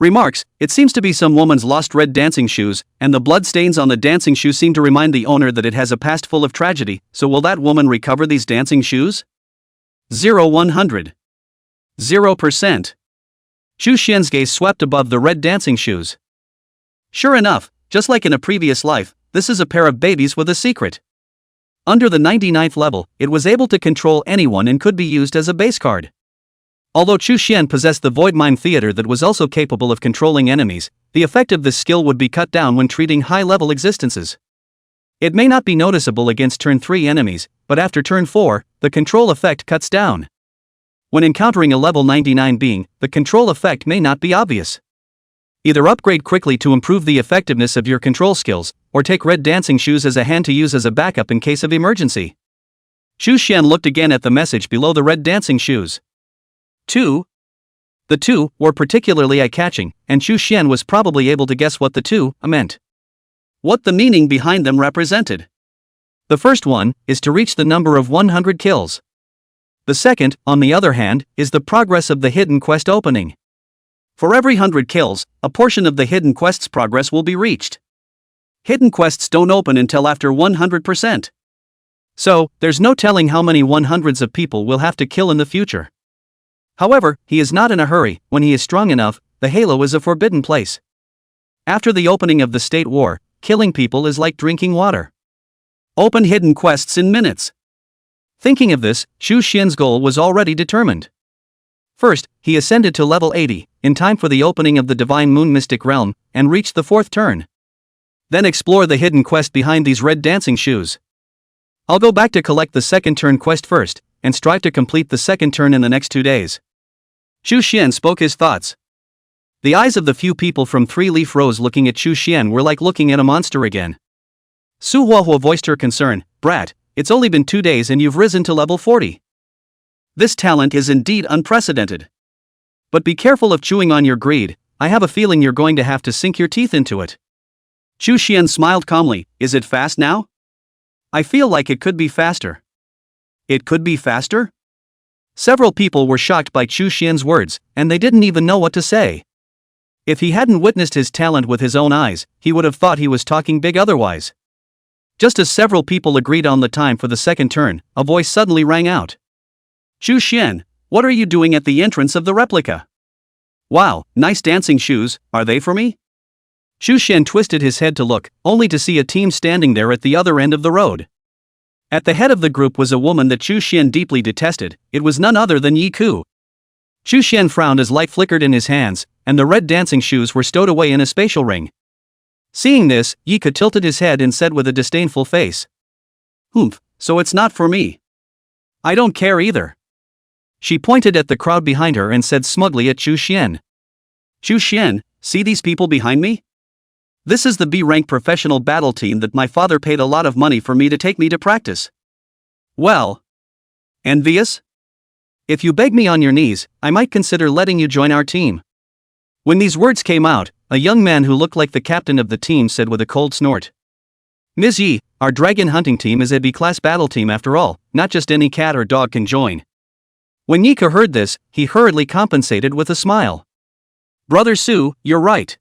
Remarks, it seems to be some woman's lost red dancing shoes, and the blood stains on the dancing shoe seem to remind the owner that it has a past full of tragedy, so will that woman recover these dancing shoes? 0-100. 0%. Xu Xian's gaze swept above the red dancing shoes. Sure enough, just like in a previous life, this is a pair of babies with a secret. Under the 99th level, it was able to control anyone and could be used as a base card. Although Chu Xian possessed the void mind theater that was also capable of controlling enemies, the effect of this skill would be cut down when treating high-level existences. It may not be noticeable against turn 3 enemies, but after turn 4, the control effect cuts down. When encountering a level 99 being, the control effect may not be obvious. Either upgrade quickly to improve the effectiveness of your control skills, or take red dancing shoes as a hand to use as a backup in case of emergency. Chu Xian looked again at the message below the red dancing shoes. 2. The 2 were particularly eye-catching, and Chu Xian was probably able to guess what the 2 meant. What the meaning behind them represented. The first one is to reach the number of 100 kills. The second, on the other hand, is the progress of the hidden quest opening. For every 100 kills, a portion of the hidden quest's progress will be reached. Hidden quests don't open until after 100%. So, there's no telling how many 100s of people we'll have to kill in the future. However, he is not in a hurry. When he is strong enough, the Halo is a forbidden place. After the opening of the State War, killing people is like drinking water. Open hidden quests in minutes. Thinking of this, Chu Xian's goal was already determined. First, he ascended to level 80, in time for the opening of the Divine Moon Mystic Realm, and reached the 4th turn. Then explore the hidden quest behind these red dancing shoes. I'll go back to collect the 2nd turn quest first, and strive to complete the 2nd turn in the next 2 days. Chu Xian spoke his thoughts. The eyes of the few people from 3 Leaf Rose looking at Chu Xian were like looking at a monster again. Su Huahua voiced her concern. Brat, it's only been 2 days and you've risen to level 40. This talent is indeed unprecedented. But be careful of chewing on your greed. I have a feeling you're going to have to sink your teeth into it. Chu Xian smiled calmly. Is it fast now? I feel like it could be faster. It could be faster? Several people were shocked by Chu Xian's words, and they didn't even know what to say. If he hadn't witnessed his talent with his own eyes, he would have thought he was talking big otherwise. Just as several people agreed on the time for the 2nd turn, a voice suddenly rang out. Chu Xian, what are you doing at the entrance of the replica? Wow, nice dancing shoes, are they for me? Chu Xian twisted his head to look, only to see a team standing there at the other end of the road. At the head of the group was a woman that Chu Xian deeply detested. It was none other than Yi Ku. Chu Xian frowned as light flickered in his hands, and the red dancing shoes were stowed away in a spatial ring. Seeing this, Yi Ku tilted his head and said with a disdainful face. Humph, so it's not for me. I don't care either. She pointed at the crowd behind her and said smugly at Chu Xian. Chu Xian, see these people behind me? This is the B-rank professional battle team that my father paid a lot of money for me to take me to practice. Well, envious? If you beg me on your knees, I might consider letting you join our team. When these words came out, a young man who looked like the captain of the team said with a cold snort. Ms. Yi, our dragon hunting team is a B-class battle team after all, not just any cat or dog can join. When Yi Ku heard this, he hurriedly compensated with a smile. Brother Su, you're right.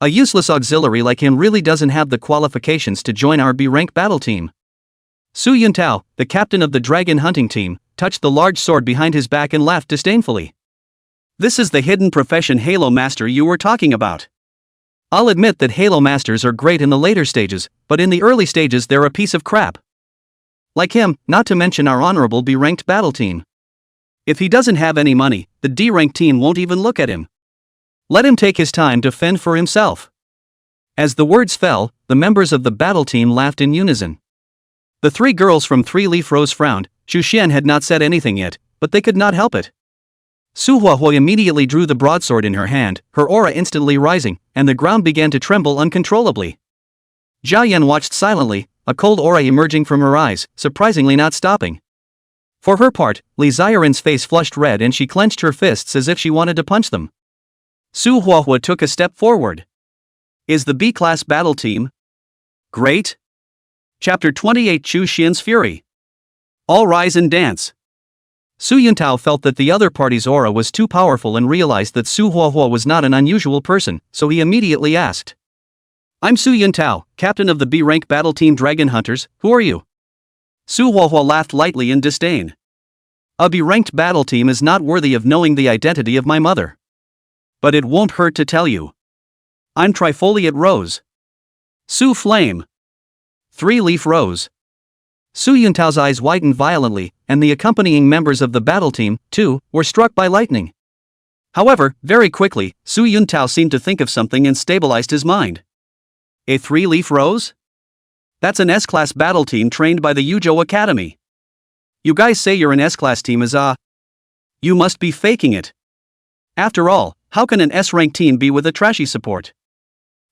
A useless auxiliary like him really doesn't have the qualifications to join our B-rank battle team. Su Yuntao, the captain of the dragon hunting team, touched the large sword behind his back and laughed disdainfully. This is the hidden profession Halo Master you were talking about. I'll admit that Halo Masters are great in the later stages, but in the early stages they're a piece of crap. Like him, not to mention our honorable B-ranked battle team. If he doesn't have any money, the D-ranked team won't even look at him. Let him take his time to fend for himself. As the words fell, the members of the battle team laughed in unison. The 3 girls from 3 Leaf Rose frowned. Chu Xian had not said anything yet, but they could not help it. Su Huahua immediately drew the broadsword in her hand, her aura instantly rising, and the ground began to tremble uncontrollably. Jia Yan watched silently, a cold aura emerging from her eyes, surprisingly not stopping. For her part, Li Xiren's face flushed red and she clenched her fists as if she wanted to punch them. Su Huahua took a step forward. Is the B-class battle team great? Chapter 28 Chu Xian's Fury. All rise and dance. Su Yuntao felt that the other party's aura was too powerful and realized that Su Huahua was not an unusual person, so he immediately asked. I'm Su Yuntao, captain of the B-rank battle team Dragon Hunters, who are you? Su Huahua laughed lightly in disdain. A B-ranked battle team is not worthy of knowing the identity of my mother. But it won't hurt to tell you. I'm Trifoliate Rose. Su Flame. 3 Leaf Rose. Su Yuntao's eyes widened violently, and the accompanying members of the battle team, too, were struck by lightning. However, very quickly, Su Yuntao seemed to think of something and stabilized his mind. A 3-leaf rose? That's an S-class battle team trained by the Yujo Academy. You guys say you're an S-class team You must be faking it. After all, how can an S-rank team be with a trashy support?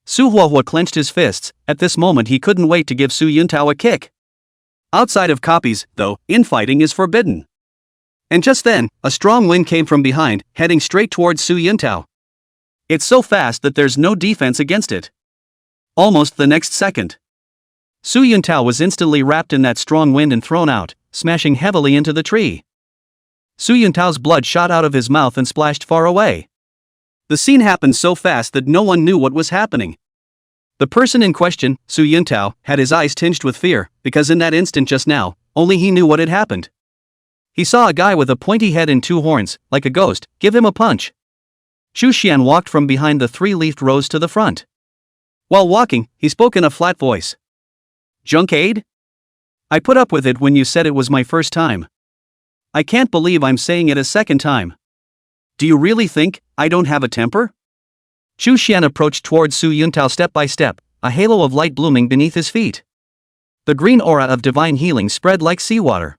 Su Huahua clenched his fists. At this moment he couldn't wait to give Su Yuntao a kick. Outside of copies, though, infighting is forbidden. And just then, a strong wind came from behind, heading straight towards Su Yuntao. It's so fast that there's no defense against it. Almost the next second, Su Yuntao was instantly wrapped in that strong wind and thrown out, smashing heavily into the tree. Su Yuntao's blood shot out of his mouth and splashed far away. The scene happened so fast that no one knew what was happening. The person in question, Su Yuntao, had his eyes tinged with fear, because in that instant just now, only he knew what had happened. He saw a guy with a pointy head and 2 horns, like a ghost, give him a punch. Chu Xian walked from behind the 3-leafed rose to the front. While walking, he spoke in a flat voice. Junkade? I put up with it when you said it was my first time. I can't believe I'm saying it a second time. Do you really think I don't have a temper? Chu Xian approached towards Su Yuntao step by step, a halo of light blooming beneath his feet. The green aura of divine healing spread like seawater.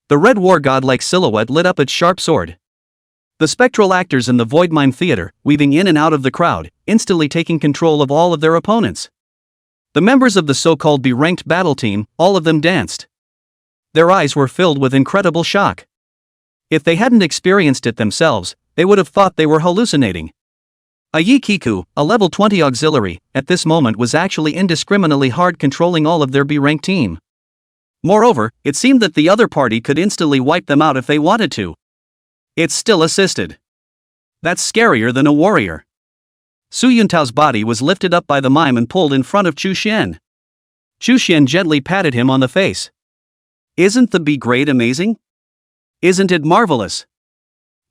The red war god-like silhouette lit up its sharp sword. The spectral actors in the Void Mime Theater, weaving in and out of the crowd, instantly taking control of all of their opponents. The members of the so-called B-ranked battle team, all of them danced. Their eyes were filled with incredible shock. If they hadn't experienced it themselves, they would have thought they were hallucinating. A Yikiku, a level 20 auxiliary, at this moment was actually indiscriminately hard controlling all of their B-ranked team. Moreover, it seemed that the other party could instantly wipe them out if they wanted to. It still assisted. That's scarier than a warrior. Su Yuntao's body was lifted up by the mime and pulled in front of Chu Xian. Chu Xian gently patted him on the face. Isn't the B-grade amazing? Isn't it marvelous?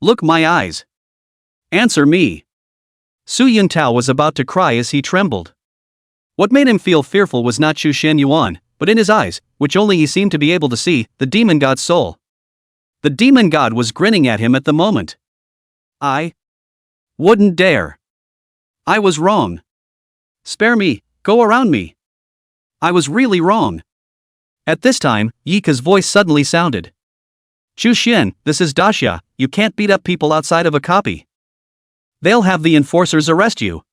Look my eyes. Answer me. Su Yuntao was about to cry as he trembled. What made him feel fearful was not Chu Xian Yuan, but in his eyes, which only he seemed to be able to see, the demon god's soul. The demon god was grinning at him at the moment. I wouldn't dare. I was wrong. Spare me, go around me. I was really wrong. At this time, Yika's voice suddenly sounded. Chu Xian, this is Daxia, you can't beat up people outside of a copy. They'll have the enforcers arrest you.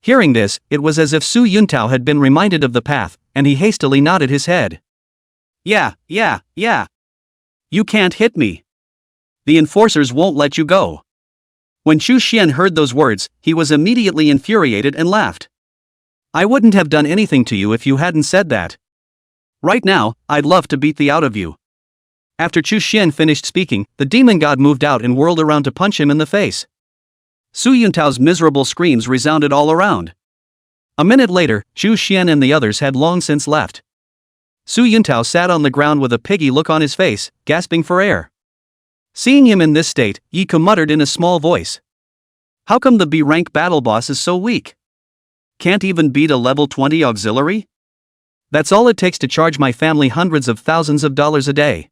Hearing this, it was as if Su Yuntao had been reminded of the path, and he hastily nodded his head. Yeah. You can't hit me. The enforcers won't let you go. When Chu Xian heard those words, he was immediately infuriated and laughed. I wouldn't have done anything to you if you hadn't said that. Right now, I'd love to beat the out of you. After Chu Xian finished speaking, the demon god moved out and whirled around to punch him in the face. Su Yuntao's miserable screams resounded all around. A minute later, Chu Xian and the others had long since left. Su Yuntao sat on the ground with a piggy look on his face, gasping for air. Seeing him in this state, Yika muttered in a small voice. How come the B-rank battle boss is so weak? Can't even beat a level 20 auxiliary? That's all it takes to charge my family hundreds of thousands of dollars a day.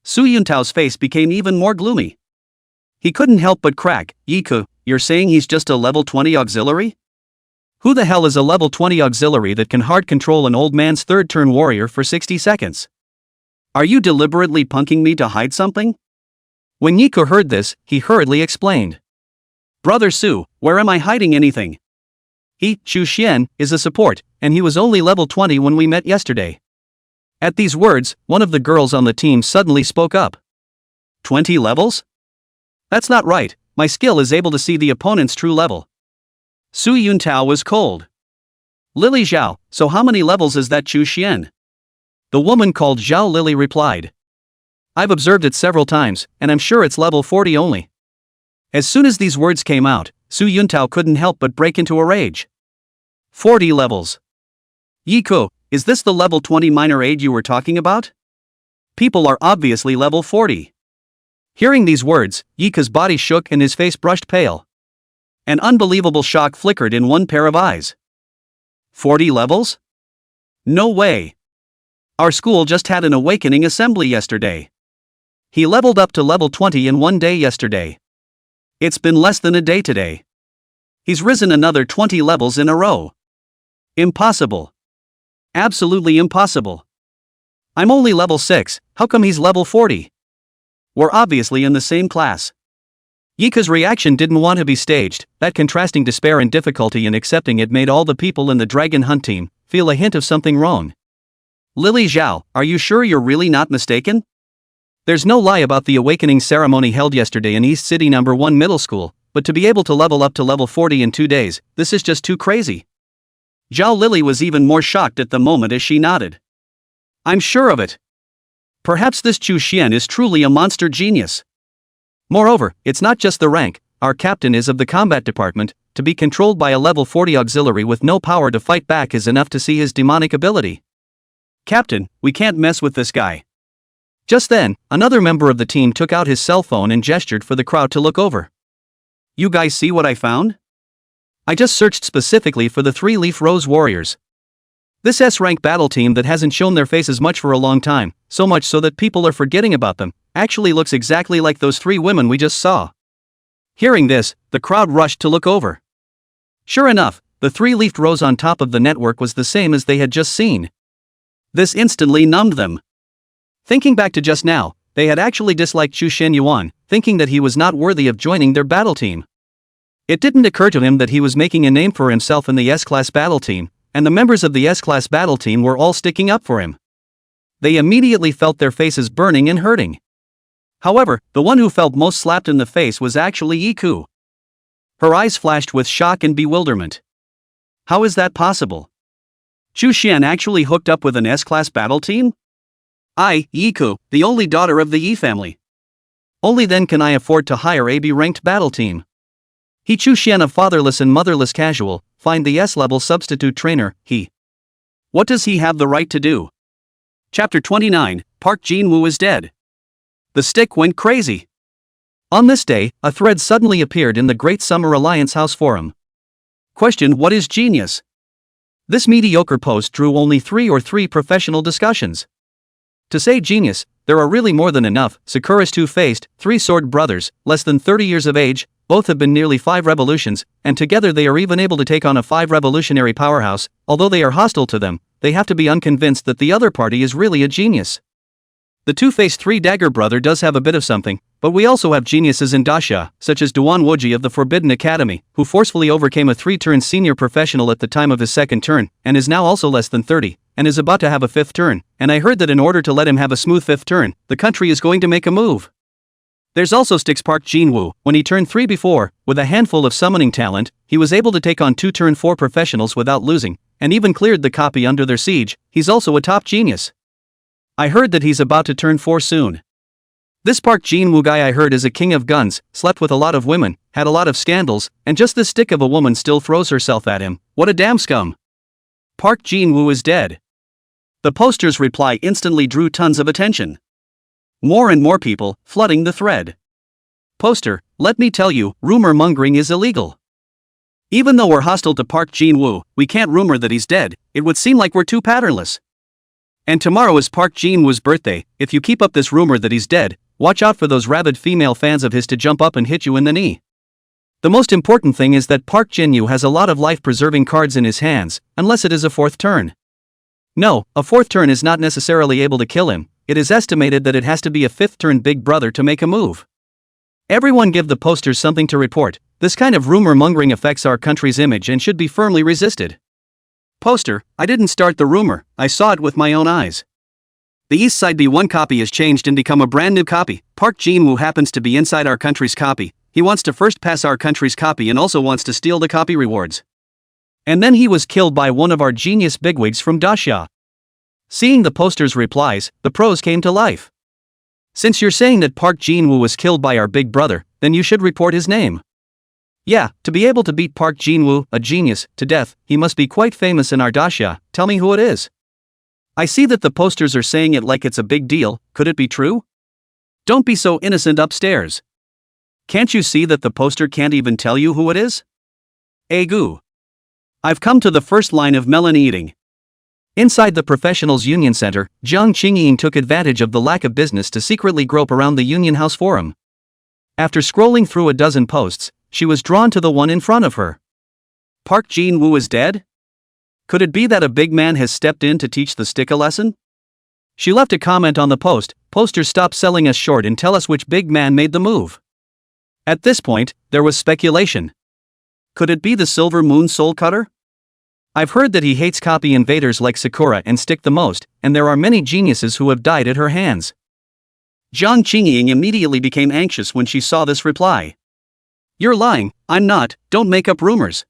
Su Yuntao's face became even more gloomy. He couldn't help but crack. Yiku, you're saying he's just a level 20 auxiliary? Who the hell is a level 20 auxiliary that can hard control an old man's third-turn warrior for 60 seconds? Are you deliberately punking me to hide something? When Yiku heard this, he hurriedly explained. Brother Su, where am I hiding anything? He, Chu Xian, is a support, and he was only level 20 when we met yesterday. At these words, one of the girls on the team suddenly spoke up. 20 levels? That's not right, my skill is able to see the opponent's true level. Su Yuntao was cold. Lily Zhao, so how many levels is that Chu Xian? The woman called Zhao Lily replied. I've observed it several times, and I'm sure it's level 40 only. As soon as these words came out, Su Yuntao couldn't help but break into a rage. 40 levels. Yiku, is this the level 20 minor aid you were talking about? People are obviously level 40. Hearing these words, Yika's body shook and his face brushed pale. An unbelievable shock flickered in one pair of eyes. 40 levels? No way. Our school just had an awakening assembly yesterday. He leveled up to level 20 in one day yesterday. It's been less than a day today. He's risen another 20 levels in a row. Impossible. Absolutely impossible. I'm only level 6, how come he's level 40? We're obviously in the same class. Yika's reaction didn't want to be staged. That contrasting despair and difficulty in accepting it made all the people in the Dragon Hunt team feel a hint of something wrong. Lily Zhao, are you sure you're really not mistaken? There's no lie about the awakening ceremony held yesterday in East City No. 1 Middle School, but to be able to level up to level 40 in 2 days, this is just too crazy. Zhao Lily was even more shocked at the moment as she nodded. I'm sure of it. Perhaps this Chu Xian is truly a monster genius. Moreover, it's not just the rank, our captain is of the combat department. To be controlled by a level 40 auxiliary with no power to fight back is enough to see his demonic ability. Captain, we can't mess with this guy. Just then, another member of the team took out his cell phone and gestured for the crowd to look over. You guys see what I found? I just searched specifically for the 3-leaf rose warriors. This S-rank battle team that hasn't shown their faces much for a long time, so much so that people are forgetting about them, actually looks exactly like those 3 women we just saw. Hearing this, the crowd rushed to look over. Sure enough, the 3-leafed rose on top of the network was the same as they had just seen. This instantly numbed them. Thinking back to just now, they had actually disliked Chu Shenyuan, thinking that he was not worthy of joining their battle team. It didn't occur to him that he was making a name for himself in the S-class battle team, and the members of the S-class battle team were all sticking up for him. They immediately felt their faces burning and hurting. However, the one who felt most slapped in the face was actually Yiku. Her eyes flashed with shock and bewilderment. How is that possible? Chu Xian actually hooked up with an S-class battle team? I, Yiku, the only daughter of the Yi family. Only then can I afford to hire a B-ranked battle team. He Chu Xian, a fatherless and motherless casual, find the S-level substitute trainer, he. What does he have the right to do? Chapter 29, Park Jinwoo is dead. The stick went crazy. On this day, a thread suddenly appeared in the Great Summer Alliance House Forum. Question: what is genius? This mediocre post drew only 3 professional discussions. To say genius, there are really more than enough. Sakura's two-faced, 3-sword brothers, less than 30 years of age, both have been nearly 5 revolutions, and together they are even able to take on a 5-revolutionary powerhouse. Although they are hostile to them, they have to be unconvinced that the other party is really a genius. The two-faced 3-dagger brother does have a bit of something, but we also have geniuses in Daxia, such as Duan Woji of the Forbidden Academy, who forcefully overcame a 3-turn senior professional at the time of his 2nd turn, and is now also less than 30, and is about to have a 5th turn, and I heard that in order to let him have a smooth 5th turn, the country is going to make a move. There's also Sticks Park Jinwoo. When he turned 3 before, with a handful of summoning talent, he was able to take on 2 turn 4 professionals without losing, and even cleared the copy under their siege. He's also a top genius. I heard that he's about to turn 4 soon. This Park Jinwoo guy I heard is a king of guns, slept with a lot of women, had a lot of scandals, and just this stick of a woman still throws herself at him. What a damn scum. Park Jinwoo is dead. The poster's reply instantly drew tons of attention. More and more people flooding the thread. Poster: let me tell you, rumor mongering is illegal. Even though we're hostile to Park Jinwoo, we can't rumor that he's dead. It would seem like we're too patternless. And tomorrow is Park Jinwoo's birthday. If you keep up this rumor that he's dead, watch out for those rabid female fans of his to jump up and hit you in the knee. The most important thing is that Park Jinwoo has a lot of life-preserving cards in his hands, unless it is a 4th turn. No, a 4th turn is not necessarily able to kill him. It is estimated that it has to be a 5th turn big brother to make a move. Everyone give the posters something to report. This kind of rumor mongering affects our country's image and should be firmly resisted. Poster: I didn't start the rumor, I saw it with my own eyes. The East Side B1 copy is changed and become a brand new copy. Park Jinwoo happens to be inside our country's copy. He wants to first pass our country's copy and also wants to steal the copy rewards. And then he was killed by one of our genius bigwigs from Daxia. Seeing the poster's replies, the pros came to life. Since you're saying that Park Jinwoo was killed by our big brother, then you should report his name. Yeah, to be able to beat Park Jinwoo, a genius, to death, he must be quite famous in our Daxia. Tell me who it is. I see that the posters are saying it like it's a big deal. Could it be true? Don't be so innocent upstairs. Can't you see that the poster can't even tell you who it is? Egu. I've come to the first line of melon eating. Inside the Professionals Union Center, Jiang Qingying took advantage of the lack of business to secretly grope around the Union House forum. After scrolling through a dozen posts, she was drawn to the one in front of her. Park Jinwoo is dead? Could it be that a big man has stepped in to teach the stick a lesson? She left a comment on the post, "Posters, stop selling us short and tell us which big man made the move." At this point, there was speculation. Could it be the Silver Moon Soul Cutter? I've heard that he hates copy invaders like Sakura and Stick the most, and there are many geniuses who have died at her hands. Jiang Qingying immediately became anxious when she saw this reply. "You're lying, I'm not, don't make up rumors.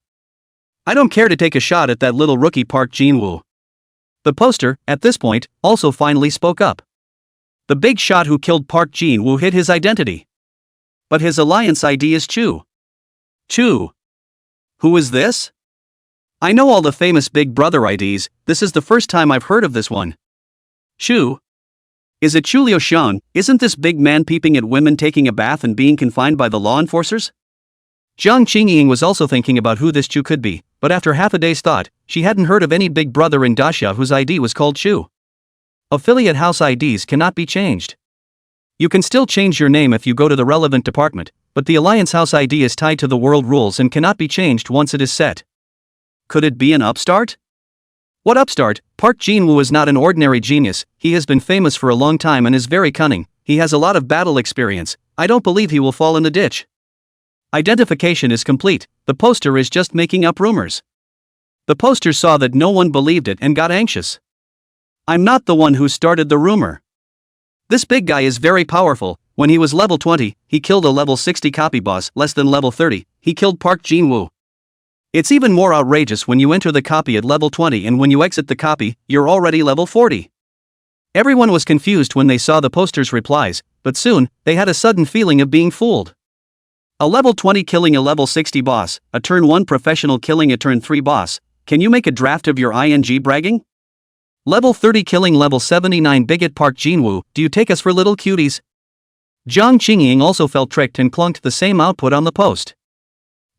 I don't care to take a shot at that little rookie Park Jinwoo." The poster, at this point, also finally spoke up. The big shot who killed Park Jinwoo hid his identity. But his alliance ID is Chu. Chu. Who is this? I know all the famous Big Brother IDs, this is the first time I've heard of this one. Chu? Is it Chu Liu-shan? Isn't this big man peeping at women taking a bath and being confined by the law enforcers? Jiang Qingying was also thinking about who this Chu could be, but after half a day's thought, she hadn't heard of any Big Brother in Daxia whose ID was called Chu. Affiliate house IDs cannot be changed. You can still change your name if you go to the relevant department, but the Alliance House ID is tied to the world rules and cannot be changed once it is set. Could it be an upstart? What upstart? Park Jinwoo is not an ordinary genius, he has been famous for a long time and is very cunning, he has a lot of battle experience, I don't believe he will fall in the ditch. Identification is complete, the poster is just making up rumors. The poster saw that no one believed it and got anxious. I'm not the one who started the rumor. This big guy is very powerful, when he was level 20, he killed a level 60 copy boss, less than level 30, he killed Park Jinwoo. It's even more outrageous when you enter the copy at level 20 and when you exit the copy, you're already level 40. Everyone was confused when they saw the poster's replies, but soon, they had a sudden feeling of being fooled. A level 20 killing a level 60 boss, a turn 1 professional killing a turn 3 boss, can you make a draft of your ING bragging? Level 30 killing level 79 bigot Park Jinwoo, do you take us for little cuties? Jiang Qingying also felt tricked and clunked the same output on the post.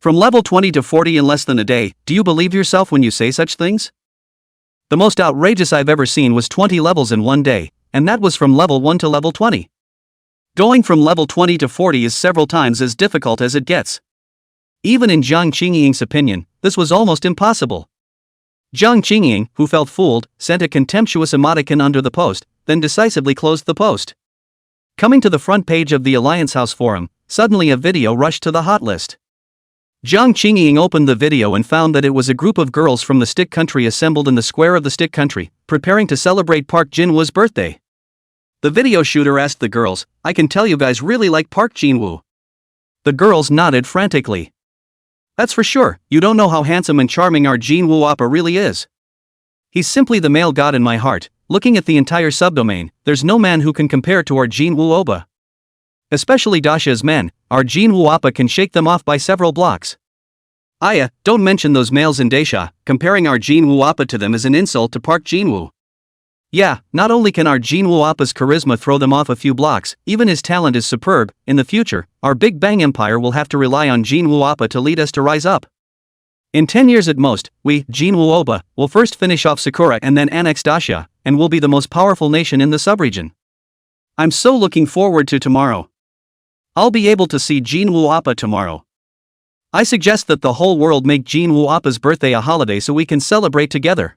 From level 20 to 40 in less than a day, do you believe yourself when you say such things? The most outrageous I've ever seen was 20 levels in one day, and that was from level 1 to level 20. Going from level 20 to 40 is several times as difficult as it gets. Even in Jiang Qingying's opinion, this was almost impossible. Jiang Qingying, who felt fooled, sent a contemptuous emoticon under the post, then decisively closed the post. Coming to the front page of the Alliance House forum, suddenly a video rushed to the hot list. Jiang Qingying opened the video and found that it was a group of girls from the Stick Country assembled in the square of the Stick Country, preparing to celebrate Park Jinwoo's birthday. The video shooter asked the girls, "I can tell you guys really like Park Jinwoo." The girls nodded frantically. "That's for sure, you don't know how handsome and charming our Jinwoo Oppa really is. He's simply the male god in my heart, looking at the entire subdomain, there's no man who can compare to our Jinwoo Oppa. Especially Daxia's men, our Jinwoo Oppa can shake them off by several blocks. Aya, don't mention those males in Daxia, comparing our Jinwoo Oppa to them is an insult to Park Jinwoo. Yeah, not only can our Jinwoo Oppa's charisma throw them off a few blocks, even his talent is superb. In the future, our Big Bang Empire will have to rely on Jinwoo Oppa to lead us to rise up. In 10 years at most, we, Jinwoo Oppa, will first finish off Sakura and then annex Daxia, and will be the most powerful nation in the subregion. I'm so looking forward to tomorrow. I'll be able to see Jinwoo Oppa tomorrow. I suggest that the whole world make Jinwoo Oppa's birthday a holiday so we can celebrate together."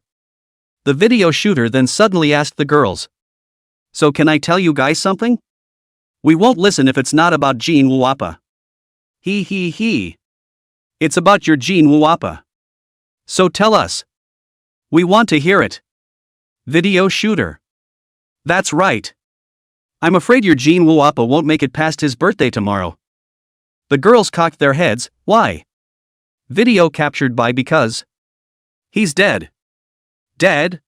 The video shooter then suddenly asked the girls, "So can I tell you guys something? We won't listen if it's not about Jinwoo Oppa. He. It's about your Jinwoo Oppa. So tell us. We want to hear it." Video shooter: "That's right. I'm afraid your Jinwoo Oppa won't make it past his birthday tomorrow." The girls cocked their heads. Why? Video captured by because he's dead. Dead?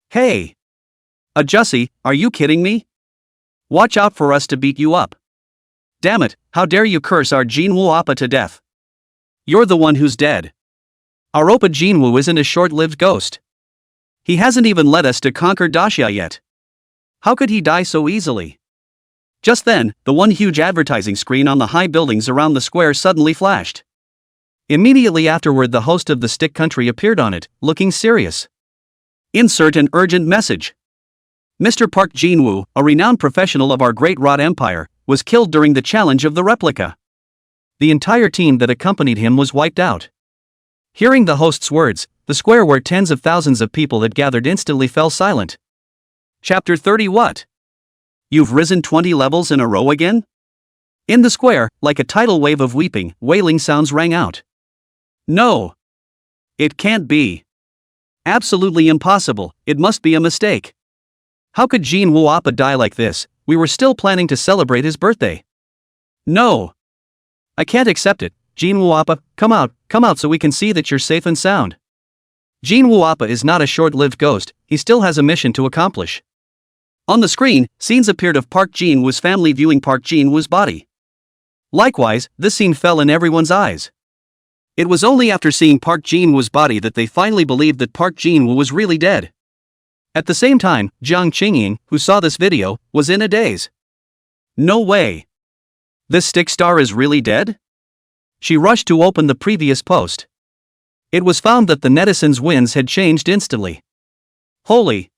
Hey! Jussie, are you kidding me? Watch out for us to beat you up. Damn it, how dare you curse our Jinwoo Oppa to death? You're the one who's dead. Our Oppa Jinwoo isn't a short-lived ghost. He hasn't even led us to conquer Daxia yet. How could he die so easily? Just then, the one huge advertising screen on the high buildings around the square suddenly flashed. Immediately afterward, the host of the Stick Country appeared on it, looking serious. Insert an urgent message. Mr. Park Jinwoo, a renowned professional of our great Rod Empire, was killed during the challenge of the replica. The entire team that accompanied him was wiped out. Hearing the host's words, the square where tens of thousands of people had gathered instantly fell silent. Chapter 30. What? You've risen 20 levels in a row again? In the square, like a tidal wave of weeping, wailing sounds rang out. No. It can't be. Absolutely impossible, it must be a mistake. How could Jinwoo Appa die like this? We were still planning to celebrate his birthday. No. I can't accept it. Jinwoo Appa, come out so we can see that you're safe and sound. Jinwoo Appa is not a short-lived ghost, he still has a mission to accomplish. On the screen, scenes appeared of Park Jinwoo's family viewing Park Jinwoo's body. Likewise, this scene fell in everyone's eyes. It was only after seeing Park Jinwoo's body that they finally believed that Park Jinwoo was really dead. At the same time, Jiang Qingying, who saw this video, was in a daze. No way. This stick star is really dead? She rushed to open the previous post. It was found that the netizens' wins had changed instantly. Holy.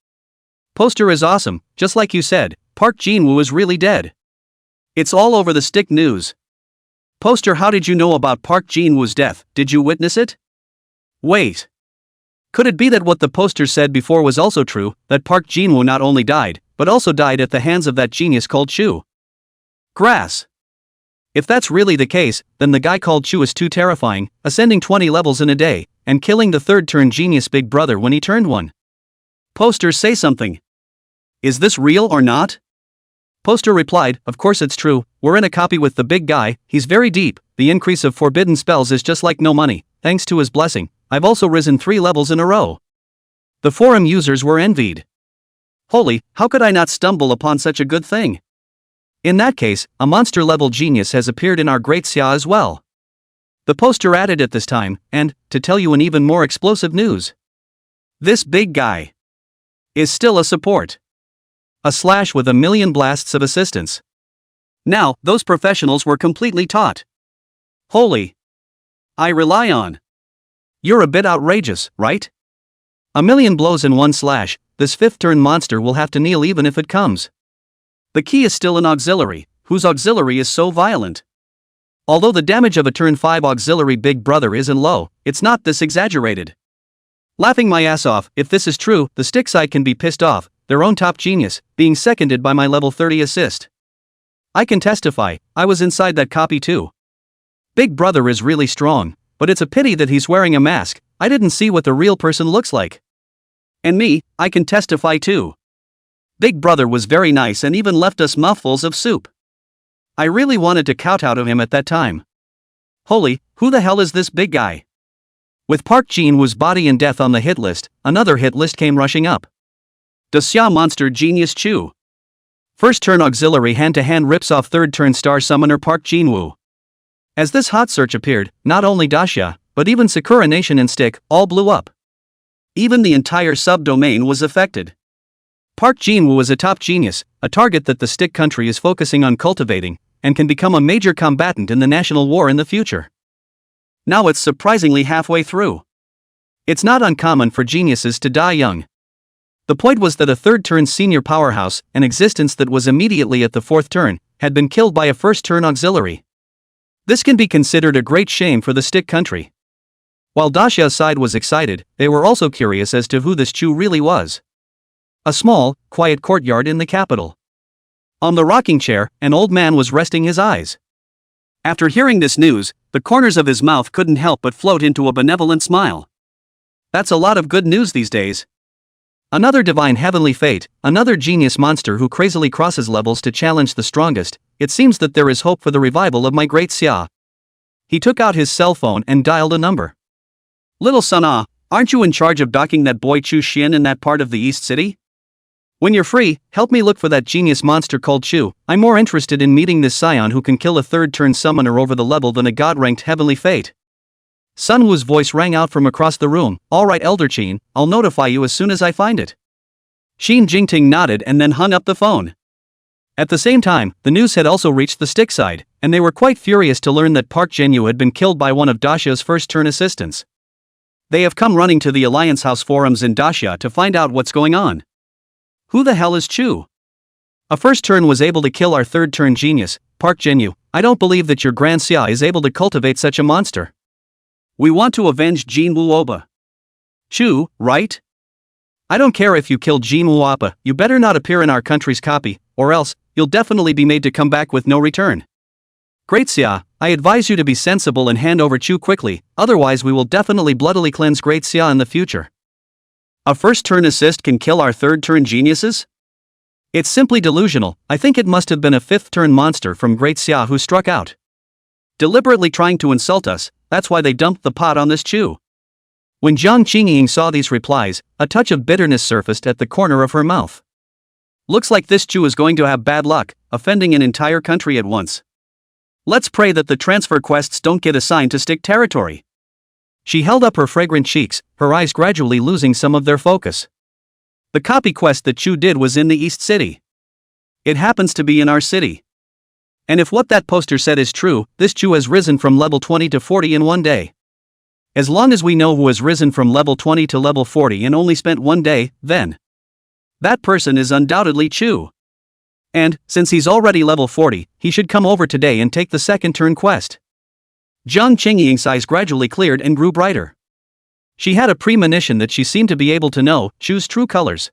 Poster is awesome, just like you said, Park Jinwoo is really dead. It's all over the stick news. Poster, how did you know about Park Jinwoo's death? Did you witness it? Wait. Could it be that what the poster said before was also true, that Park Jinwoo not only died, but also died at the hands of that genius called Chu? Grass. If that's really the case, then the guy called Chu is too terrifying, ascending 20 levels in a day, and killing the third-turn genius big brother when he turned one. Poster, say something. Is this real or not? Poster replied, of course it's true, we're in a copy with the big guy, he's very deep, the increase of forbidden spells is just like no money, thanks to his blessing, I've also risen 3 levels in a row. The forum users were envied. Holy, how could I not stumble upon such a good thing? In that case, a monster-level genius has appeared in our great Xia as well. The poster added at this time, and, to tell you an even more explosive news. This big guy is still a support. A slash with 1,000,000 blasts of assistance. Now, those professionals were completely taught. Holy. I rely on. You're a bit outrageous, right? 1,000,000 blows in one slash, this fifth-turn monster will have to kneel even if it comes. The key is still an auxiliary, whose auxiliary is so violent. Although the damage of a turn 5 auxiliary big brother isn't low, it's not this exaggerated. Laughing my ass off, if this is true, the stick side can be pissed off, their own top genius, being seconded by my level 30 assist. I can testify, I was inside that copy too. Big brother is really strong, but it's a pity that he's wearing a mask, I didn't see what the real person looks like. And me, I can testify too. Big brother was very nice and even left us mouthfuls of soup. I really wanted to kowtow to him at that time. Holy, who the hell is this big guy? With Park Jinwoo's body and death on the hit list, another hit list came rushing up. Xia Monster Genius Chu. First turn auxiliary hand-to-hand rips off third turn star summoner Park Jinwoo. As this hot search appeared, not only Dacia, but even Sakura Nation and Stick, all blew up. Even the entire subdomain was affected. Park Jinwoo is a top genius, a target that the Stick country is focusing on cultivating, and can become a major combatant in the national war in the future. Now it's surprisingly halfway through. It's not uncommon for geniuses to die young. The point was that a third-turn senior powerhouse, an existence that was immediately at the fourth turn, had been killed by a first-turn auxiliary. This can be considered a great shame for the Stick country. While Dacia's side was excited, they were also curious as to who this Chu really was. A small, quiet courtyard in the capital. On the rocking chair, an old man was resting his eyes. After hearing this news, the corners of his mouth couldn't help but float into a benevolent smile. That's a lot of good news these days. Another divine heavenly fate, another genius monster who crazily crosses levels to challenge the strongest, it seems that there is hope for the revival of my great Xia. He took out his cell phone and dialed a number. Little son, aren't you in charge of docking that boy Chu Xian in that part of the East City? When you're free, help me look for that genius monster called Chu. I'm more interested in meeting this scion who can kill a third-turn summoner over the level than a god-ranked heavenly fate. Sun Wu's voice rang out from across the room. Alright Elder Qin, I'll notify you as soon as I find it. Xin Jingting nodded and then hung up the phone. At the same time, the news had also reached the Stick side, and they were quite furious to learn that Park Jinwoo had been killed by one of Dacia's first-turn assistants. They have come running to the Alliance House forums in Dacia to find out what's going on. Who the hell is Chu? A first turn was able to kill our third turn genius, Park Jinwoo. I don't believe that your Grand Xia is able to cultivate such a monster. We want to avenge Jinwoo Oba. Chu, right? I don't care if you kill Jinwoo Oba, you better not appear in our country's copy, or else, you'll definitely be made to come back with no return. Great Xia, I advise you to be sensible and hand over Chu quickly, otherwise we will definitely bloodily cleanse Great Xia in the future. A first turn assist can kill our third turn geniuses? It's simply delusional. I think it must have been a fifth turn monster from Great Xia who struck out. Deliberately trying to insult us, that's why they dumped the pot on this Chu. When Jiang Qingying saw these replies, a touch of bitterness surfaced at the corner of her mouth. Looks like this Chu is going to have bad luck, offending an entire country at once. Let's pray that the transfer quests don't get assigned to stick territory. She held up her fragrant cheeks, her eyes gradually losing some of their focus. The copy quest that Chu did was in the East City. It happens to be in our city. And if what that poster said is true, this Chu has risen from level 20 to 40 in one day. As long as we know who has risen from level 20 to level 40 and only spent one day, then that person is undoubtedly Chu. And, since he's already level 40, he should come over today and take the second turn quest. Jiang Qingying's eyes gradually cleared and grew brighter. She had a premonition that she seemed to be able to know Chu's true colors.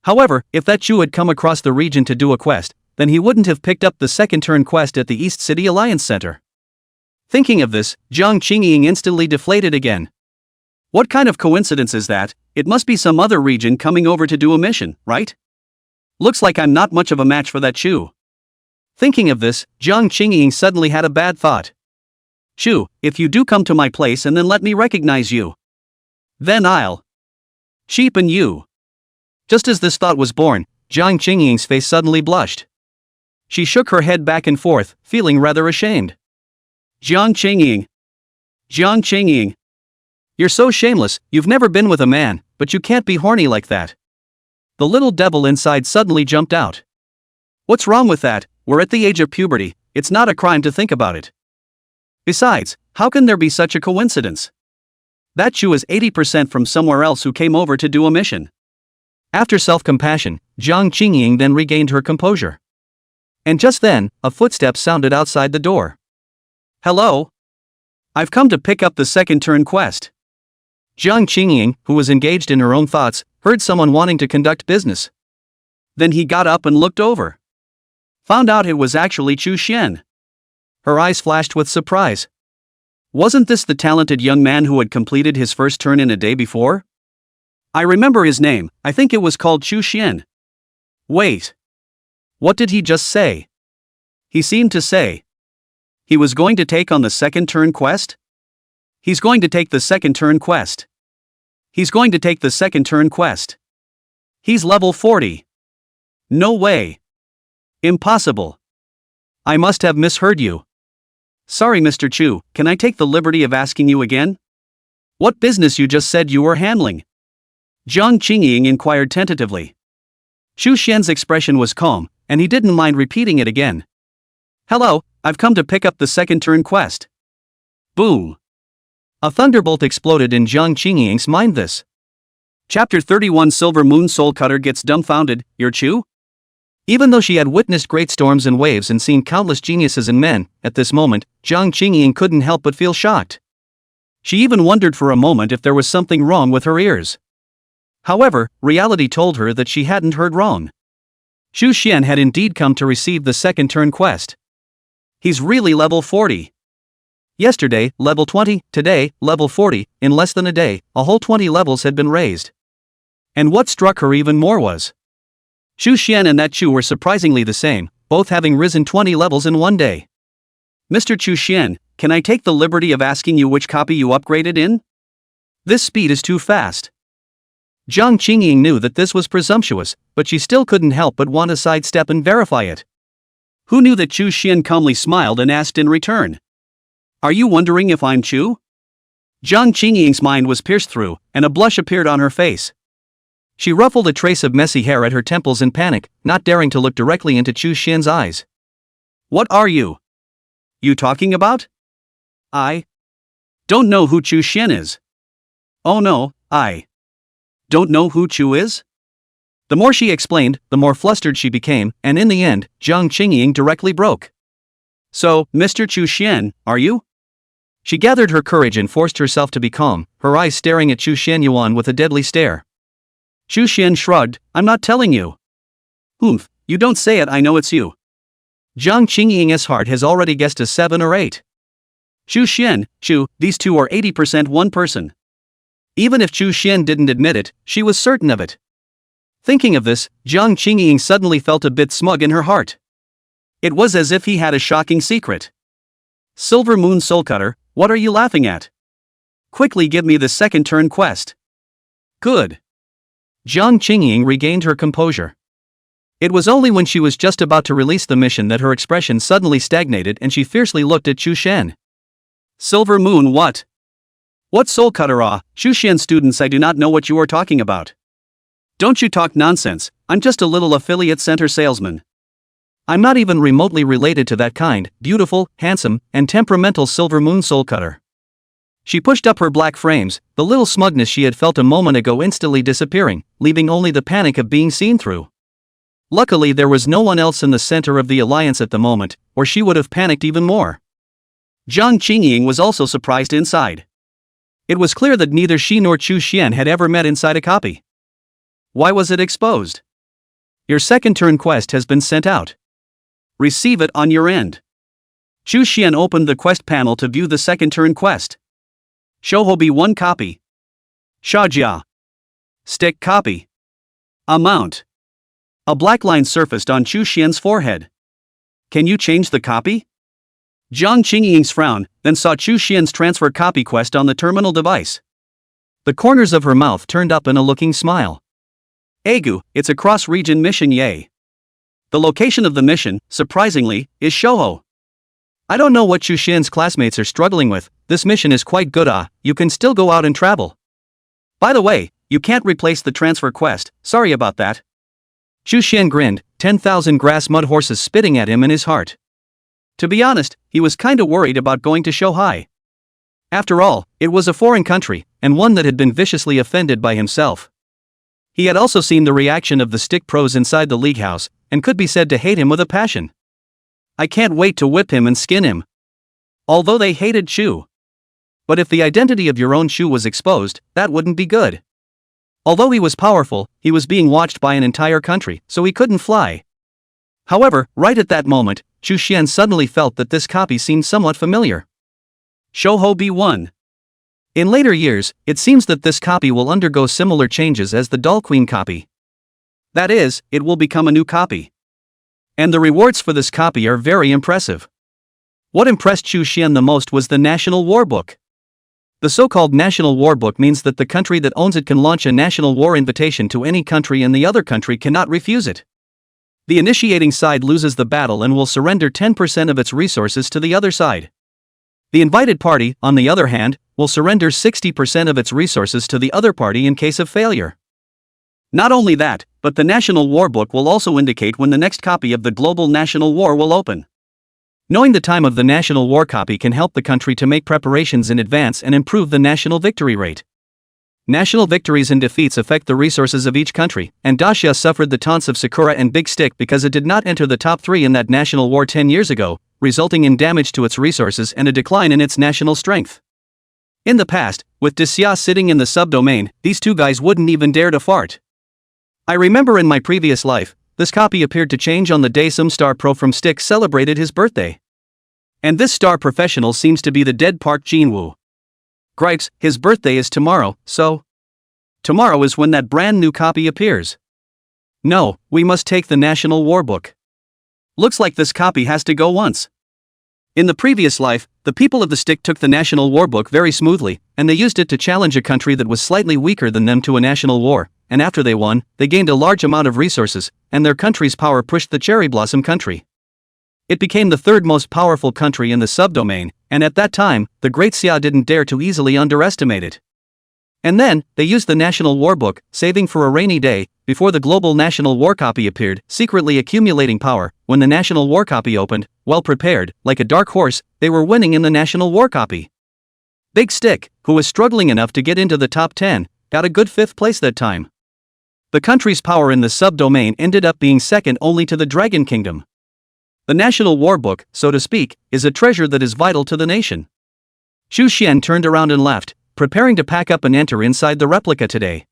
However, if that Chu had come across the region to do a quest, then he wouldn't have picked up the second turn quest at the East City Alliance Center. Thinking of this, Jiang Qingying instantly deflated again. What kind of coincidence is that? It must be some other region coming over to do a mission, right? Looks like I'm not much of a match for that Chu. Thinking of this, Jiang Qingying suddenly had a bad thought. Chu, if you do come to my place and then let me recognize you, then I'll cheapen you. Just as this thought was born, Jiang Qingying's face suddenly blushed. She shook her head back and forth, feeling rather ashamed. Jiang Qingying. Jiang Qingying. You're so shameless, you've never been with a man, but you can't be horny like that. The little devil inside suddenly jumped out. What's wrong with that? We're at the age of puberty, it's not a crime to think about it. Besides, how can there be such a coincidence? That Chu is 80% from somewhere else who came over to do a mission. After self-compassion, Jiang Qingying then regained her composure. And just then, a footstep sounded outside the door. Hello? I've come to pick up the second turn quest. Jiang Qingying, who was engaged in her own thoughts, heard someone wanting to conduct business. Then he got up and looked over. Found out it was actually Chu Xian. Her eyes flashed with surprise. Wasn't this the talented young man who had completed his first turn in a day before? I remember his name, I think it was called Chu Xian. Wait. What did he just say? He seemed to say he was going to take on the second turn quest? He's going to take the second turn quest. He's going to take the second turn quest. He's level 40. No way. Impossible. I must have misheard you. Sorry, Mr. Chu, can I take the liberty of asking you again? What business you just said you were handling? Jiang Qingying inquired tentatively. Chu Xian's expression was calm, and he didn't mind repeating it again. Hello, I've come to pick up the second turn quest. Boom. A thunderbolt exploded in Jiang Qingying's mind. This. Chapter 31 Silver Moon Soul Cutter gets dumbfounded. You're Chu? Even though she had witnessed great storms and waves and seen countless geniuses and men, at this moment, Jiang Qingying couldn't help but feel shocked. She even wondered for a moment if there was something wrong with her ears. However, reality told her that she hadn't heard wrong. Chu Xian had indeed come to receive the second turn quest. He's really level 40. Yesterday, level 20, today, level 40, in less than a day, a whole 20 levels had been raised. And what struck her even more was Chu Xian and that Chu were surprisingly the same, both having risen 20 levels in one day. Mr. Chu Xian, can I take the liberty of asking you which copy you upgraded in? This speed is too fast. Jiang Qingying knew that this was presumptuous, but she still couldn't help but want to sidestep and verify it. Who knew that Chu Xian calmly smiled and asked in return. Are you wondering if I'm Chu? Jiang Qingying's mind was pierced through, and a blush appeared on her face. She ruffled a trace of messy hair at her temples in panic, not daring to look directly into Chu Xian's eyes. What are you? You talking about? I don't know who Chu Xian is. Oh no, I don't know who Chu is? The more she explained, the more flustered she became, and in the end, Jiang Qingying directly broke. So, Mr. Chu Xian, are you? She gathered her courage and forced herself to be calm, her eyes staring at Chu Xianyuan with a deadly stare. Chu Xian shrugged, I'm not telling you. Humph, you don't say it, I know it's you. Jiang Qingying's heart has already guessed a 7 or 8. Chu Xian, Chu, these two are 80% one person. Even if Chu Xian didn't admit it, she was certain of it. Thinking of this, Jiang Qingying suddenly felt a bit smug in her heart. It was as if he had a shocking secret. Silver Moon Soulcutter, what are you laughing at? Quickly give me the second turn quest. Good. Jiang Qingying regained her composure. It was only when she was just about to release the mission that her expression suddenly stagnated and she fiercely looked at Chu Xian. Silver Moon what? What Soulcutter ah, Chu Xian students, I do not know what you are talking about. Don't you talk nonsense, I'm just a little affiliate center salesman. I'm not even remotely related to that kind, beautiful, handsome, and temperamental Silver Moon Soulcutter. She pushed up her black frames, the little smugness she had felt a moment ago instantly disappearing, leaving only the panic of being seen through. Luckily there was no one else in the center of the alliance at the moment, or she would have panicked even more. Jiang Qingying was also surprised inside. It was clear that neither she nor Chu Xian had ever met inside a copy. Why was it exposed? Your second turn quest has been sent out. Receive it on your end. Chu Xian opened the quest panel to view the second turn quest. Shouhobi 1 copy. Shajia. Stick copy. Amount. A black line surfaced on Chu Xian's forehead. Can you change the copy? Jiang Qingying's frown, then saw Chu Xian's transfer copy quest on the terminal device. The corners of her mouth turned up in a looking smile. Agu, it's a cross-region mission, yay. The location of the mission, surprisingly, is Shouho. I don't know what Chu Xian's classmates are struggling with, this mission is quite good you can still go out and travel. By the way, you can't replace the transfer quest, sorry about that. Chu Xian grinned, 10,000 grass mud horses spitting at him in his heart. To be honest, he was kinda worried about going to Shouhai. After all, it was a foreign country, and one that had been viciously offended by himself. He had also seen the reaction of the stick pros inside the league house, and could be said to hate him with a passion. I can't wait to whip him and skin him. Although they hated Chu. But if the identity of your own Chu was exposed, that wouldn't be good. Although he was powerful, he was being watched by an entire country, so he couldn't fly. However, right at that moment, Chu Xian suddenly felt that this copy seemed somewhat familiar. Shouhobi 1. In later years, it seems that this copy will undergo similar changes as the Doll Queen copy. That is, it will become a new copy. And the rewards for this copy are very impressive. What impressed Chu Xian the most was the National War Book. The so-called National War Book means that the country that owns it can launch a national war invitation to any country and the other country cannot refuse it. The initiating side loses the battle and will surrender 10% of its resources to the other side. The invited party, on the other hand, will surrender 60% of its resources to the other party in case of failure. Not only that, but the National War Book will also indicate when the next copy of the Global National War will open. Knowing the time of the National War copy can help the country to make preparations in advance and improve the national victory rate. National victories and defeats affect the resources of each country, and Dacia suffered the taunts of Sakura and Big Stick because it did not enter the top 3 in that national war 10 years ago, resulting in damage to its resources and a decline in its national strength. In the past, with Dacia sitting in the subdomain, these two guys wouldn't even dare to fart. I remember in my previous life, this copy appeared to change on the day some star pro from Stick celebrated his birthday. And this star professional seems to be the dead Park Jinwoo. Gripes, his birthday is tomorrow, so? Tomorrow is when that brand new copy appears. No, we must take the National War Book. Looks like this copy has to go once. In the previous life, the people of the Stick took the National War Book very smoothly, and they used it to challenge a country that was slightly weaker than them to a national war, and after they won, they gained a large amount of resources, and their country's power pushed the Cherry Blossom country. It became the third most powerful country in the subdomain, and at that time, the Great Xia didn't dare to easily underestimate it. And then, they used the National War Book, saving for a rainy day, before the Global National War Copy appeared, secretly accumulating power. When the National War Copy opened, well prepared, like a dark horse, they were winning in the National War Copy. Big Stick, who was struggling enough to get into the top 10, got a good 5th place that time. The country's power in the subdomain ended up being second only to the Dragon Kingdom. The National War Book, so to speak, is a treasure that is vital to the nation. Xu Xian turned around and left, preparing to pack up and enter inside the replica today.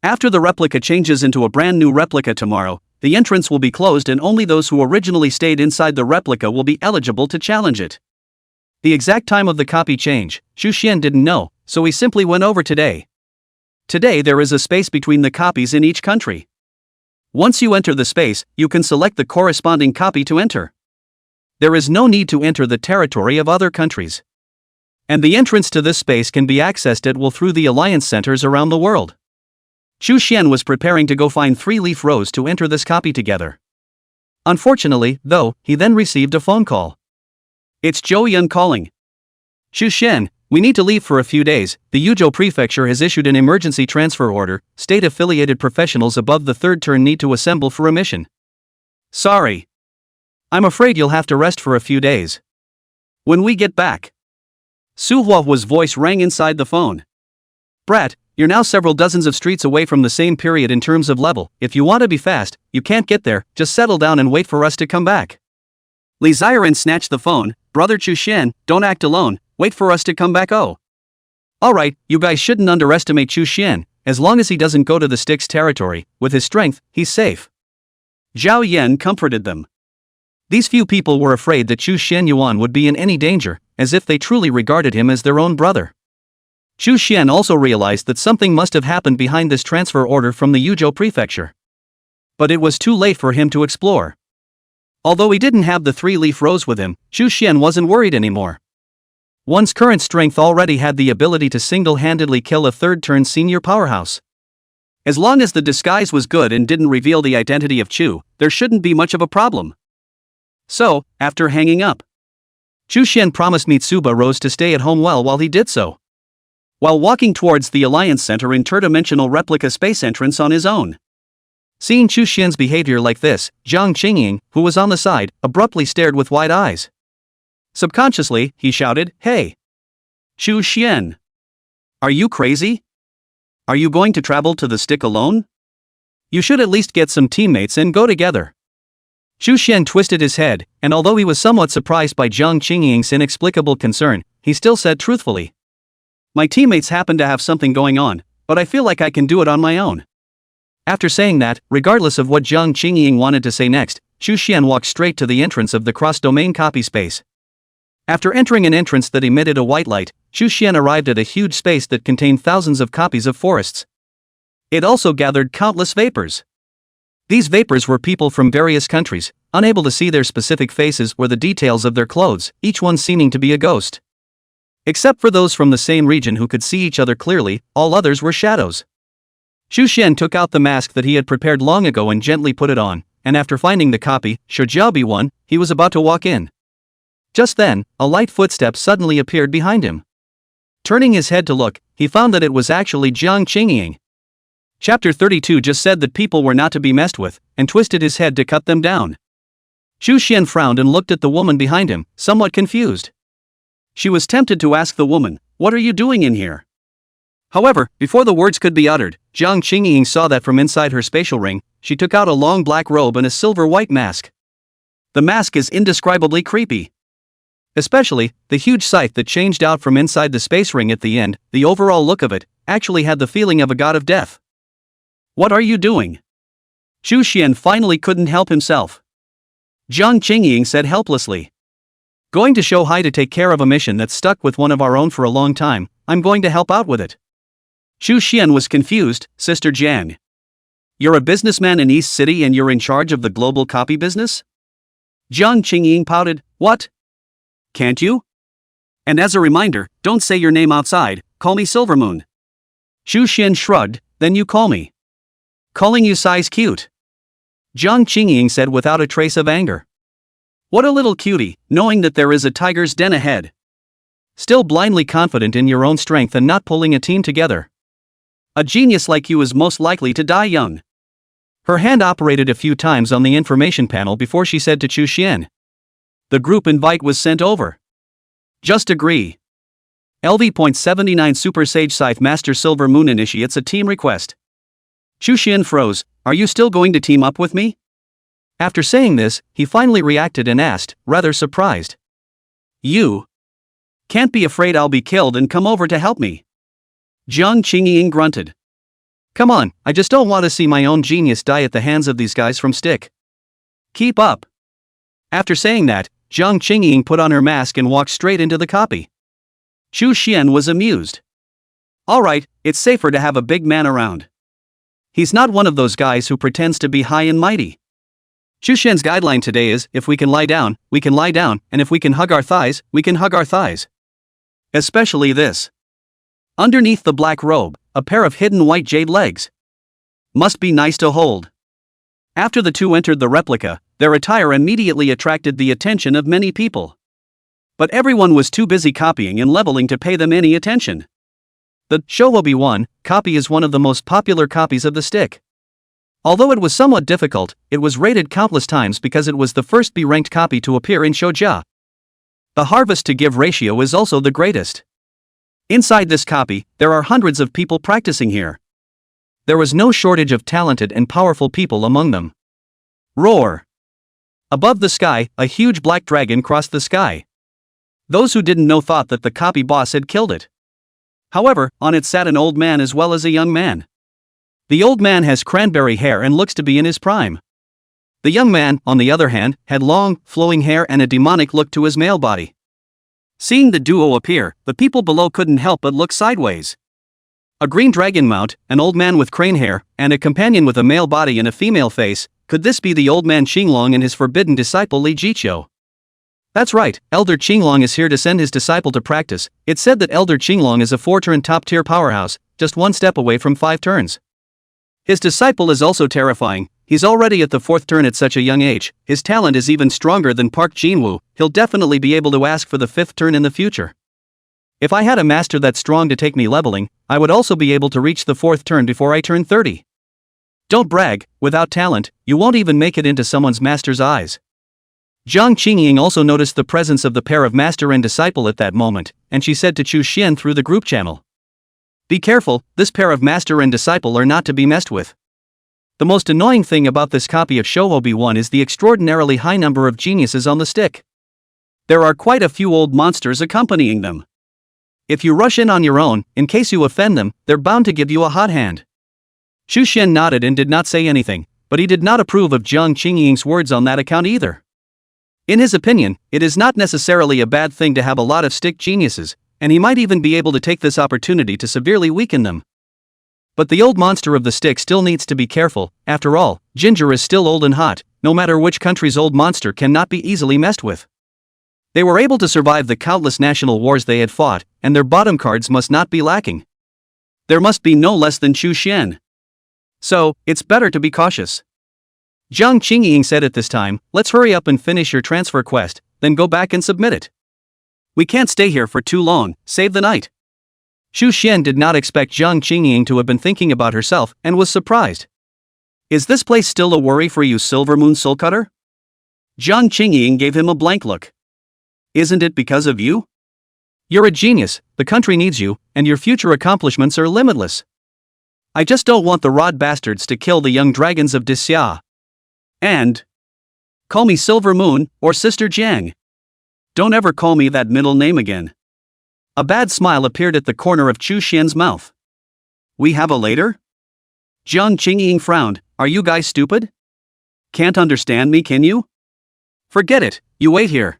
After the replica changes into a brand new replica tomorrow, the entrance will be closed and only those who originally stayed inside the replica will be eligible to challenge it. The exact time of the copy change, Xu Xian didn't know, so he simply went over today. Today there is a space between the copies in each country. Once you enter the space, you can select the corresponding copy to enter. There is no need to enter the territory of other countries. And the entrance to this space can be accessed at will through the alliance centers around the world. Xu Xian was preparing to go find 3-leaf rose to enter this copy together. Unfortunately, though, he then received a phone call. It's Zhou Yun calling. Xu Xian, we need to leave for a few days. The Yuzhou Prefecture has issued an emergency transfer order. State-affiliated professionals above the 3rd turn need to assemble for a mission. Sorry. I'm afraid you'll have to rest for a few days. When we get back. Su Hua's voice rang inside the phone. Brat, you're now several dozens of streets away from the same period in terms of level. If you want to be fast, you can't get there. Just settle down and wait for us to come back. Li Ziren snatched the phone. Brother Xu Xian, don't act alone. Wait for us to come back. Oh. Alright, you guys shouldn't underestimate Xu Xian. As long as he doesn't go to the Stick's territory, with his strength, he's safe. Zhao Yan comforted them. These few people were afraid that Xu Xianyuan would be in any danger, as if they truly regarded him as their own brother. Xu Xian also realized that something must have happened behind this transfer order from the Yuzhou Prefecture. But it was too late for him to explore. Although he didn't have the 3-leaf rose with him, Xu Xian wasn't worried anymore. One's current strength already had the ability to single-handedly kill a 3rd-turn senior powerhouse. As long as the disguise was good and didn't reveal the identity of Chu, there shouldn't be much of a problem. So, after hanging up, Xu Xian promised Mitsuba Rose to stay at home while he did so. While walking towards the Alliance Center interdimensional replica space entrance on his own. Seeing Xu Xian's behavior like this, Zhang Qingying, who was on the side, abruptly stared with wide eyes. Subconsciously, he shouted, "Hey! Xu Xian! Are you crazy? Are you going to travel to the Stick alone? You should at least get some teammates and go together." Xu Xian twisted his head, and although he was somewhat surprised by Zhang Qingying's inexplicable concern, he still said truthfully, "My teammates happen to have something going on, but I feel like I can do it on my own." After saying that, regardless of what Zhang Qingying wanted to say next, Xu Xian walked straight to the entrance of the cross-domain copy space. After entering an entrance that emitted a white light, Xu Xian arrived at a huge space that contained thousands of copies of forests. It also gathered countless vapors. These vapors were people from various countries, unable to see their specific faces or the details of their clothes, each one seeming to be a ghost. Except for those from the same region who could see each other clearly, all others were shadows. Xu Xian took out the mask that he had prepared long ago and gently put it on, and after finding the copy, Shijiaobi one, he was about to walk in. Just then, a light footstep suddenly appeared behind him. Turning his head to look, he found that it was actually Zhang Qingying. Chapter 32 just said that people were not to be messed with, and twisted his head to cut them down. Xu Xian frowned and looked at the woman behind him, somewhat confused. She was tempted to ask the woman, "What are you doing in here?" However, before the words could be uttered, Zhang Qingying saw that from inside her spatial ring, she took out a long black robe and a silver-white mask. The mask is indescribably creepy. Especially, the huge scythe that changed out from inside the space ring at the end, the overall look of it, actually had the feeling of a god of death. "What are you doing?" Xu Xian finally couldn't help himself. Zhang Qingying said helplessly. "Going to show hi to take care of a mission that's stuck with one of our own for a long time. I'm going to help out with it." Xu Xian was confused. "Sister Jan. You're a businessman in East City and you're in charge of the global copy business?" Zhang Qingying pouted. "What? Can't you? And as a reminder, don't say your name outside, call me Silvermoon." Xu Xian shrugged. "Then you call me. Calling you size cute." Zhang Qingying said without a trace of anger. "What a little cutie, knowing that there is a tiger's den ahead. Still blindly confident in your own strength and not pulling a team together. A genius like you is most likely to die young." Her hand operated a few times on the information panel before she said to Xu Xian. "The group invite was sent over. Just agree." LV.79 Super Sage Scythe Master Silver Moon initiates a team request. Chu Xian froze. Are you still going to team up with me? After saying this, he finally reacted and asked, rather surprised. You can't be afraid I'll be killed and come over to help me. Jiang Qingying grunted. Come on, I just don't want to see my own genius die at the hands of these guys from Stick. Keep up. After saying that, Jiang Qingying put on her mask and walked straight into the copy. Chu Xian was amused. Alright, it's safer to have a big man around. He's not one of those guys who pretends to be high and mighty. Chu Xian's guideline today is, if we can lie down, we can lie down, and if we can hug our thighs, we can hug our thighs. Especially this. Underneath the black robe, a pair of hidden white jade legs. Must be nice to hold. After the two entered the replica, their attire immediately attracted the attention of many people. But everyone was too busy copying and leveling to pay them any attention. The Showobi 1 copy is one of the most popular copies of the Stick. Although it was somewhat difficult, it was rated countless times because it was the first B-ranked copy to appear in Shouja. The harvest to give ratio is also the greatest. Inside this copy, there are hundreds of people practicing here. There was no shortage of talented and powerful people among them. Roar! Above the sky, a huge black dragon crossed the sky. Those who didn't know thought that the copy boss had killed it. However, on it sat an old man as well as a young man. The old man has cranberry hair and looks to be in his prime. The young man, on the other hand, had long, flowing hair and a demonic look to his male body. Seeing the duo appear, the people below couldn't help but look sideways. A green dragon mount, an old man with crane hair, and a companion with a male body and a female face. Could this be the old man Qinglong and his forbidden disciple Li Jiqiu? That's right, Elder Qinglong is here to send his disciple to practice. It's said that Elder Qinglong is a 4-turn top-tier powerhouse, just one step away from 5 turns. His disciple is also terrifying. He's already at the 4th turn at such a young age. His talent is even stronger than Park Jinwoo. He'll definitely be able to ask for the 5th turn in the future. If I had a master that strong to take me leveling, I would also be able to reach the 4th turn before I turn 30. Don't brag, without talent, you won't even make it into someone's master's eyes. Jiang Qingying also noticed the presence of the pair of master and disciple at that moment, and she said to Chu Xian through the group channel. Be careful, this pair of master and disciple are not to be messed with. The most annoying thing about this copy of Showobi 1 is the extraordinarily high number of geniuses on the Stick. There are quite a few old monsters accompanying them. If you rush in on your own, in case you offend them, they're bound to give you a hot hand. Chu Xian nodded and did not say anything, but he did not approve of Jiang Qingying's words on that account either. In his opinion, it is not necessarily a bad thing to have a lot of Stick geniuses, and he might even be able to take this opportunity to severely weaken them. But the old monster of the Stick still needs to be careful. After all, Ginger is still old and hot. No matter which country's old monster cannot be easily messed with. They were able to survive the countless national wars they had fought, and their bottom cards must not be lacking. There must be no less than Chu Xian. So, it's better to be cautious. Jiang Qingying said at this time, let's hurry up and finish your transfer quest, then go back and submit it. We can't stay here for too long, save the night. Chu Xian did not expect Jiang Qingying to have been thinking about herself and was surprised. Is this place still a worry for you, Silver Moon Soulcutter? Jiang Qingying gave him a blank look. Isn't it because of you? You're a genius, the country needs you, and your future accomplishments are limitless. I just don't want the Rod bastards to kill the young dragons of Disya. And call me Silver Moon or Sister Jiang. Don't ever call me that middle name again. A bad smile appeared at the corner of Chu Xian's mouth. We have a later? Jiang Qingying frowned. Are you guys stupid? Can't understand me, can you? Forget it, you wait here.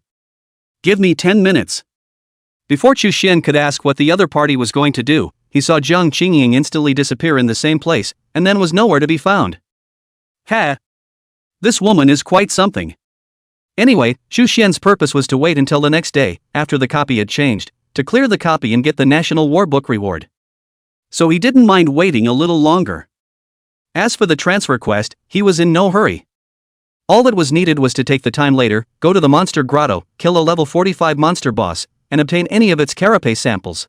Give me 10 minutes. Before Chu Xian could ask what the other party was going to do, he saw Jiang Qingying instantly disappear in the same place, and then was nowhere to be found. Ha! This woman is quite something. Anyway, Chu Xian's purpose was to wait until the next day, after the copy had changed, to clear the copy and get the National War Book reward. So he didn't mind waiting a little longer. As for the transfer quest, he was in no hurry. All that was needed was to take the time later, go to the Monster Grotto, kill a level 45 monster boss, and obtain any of its carapace samples.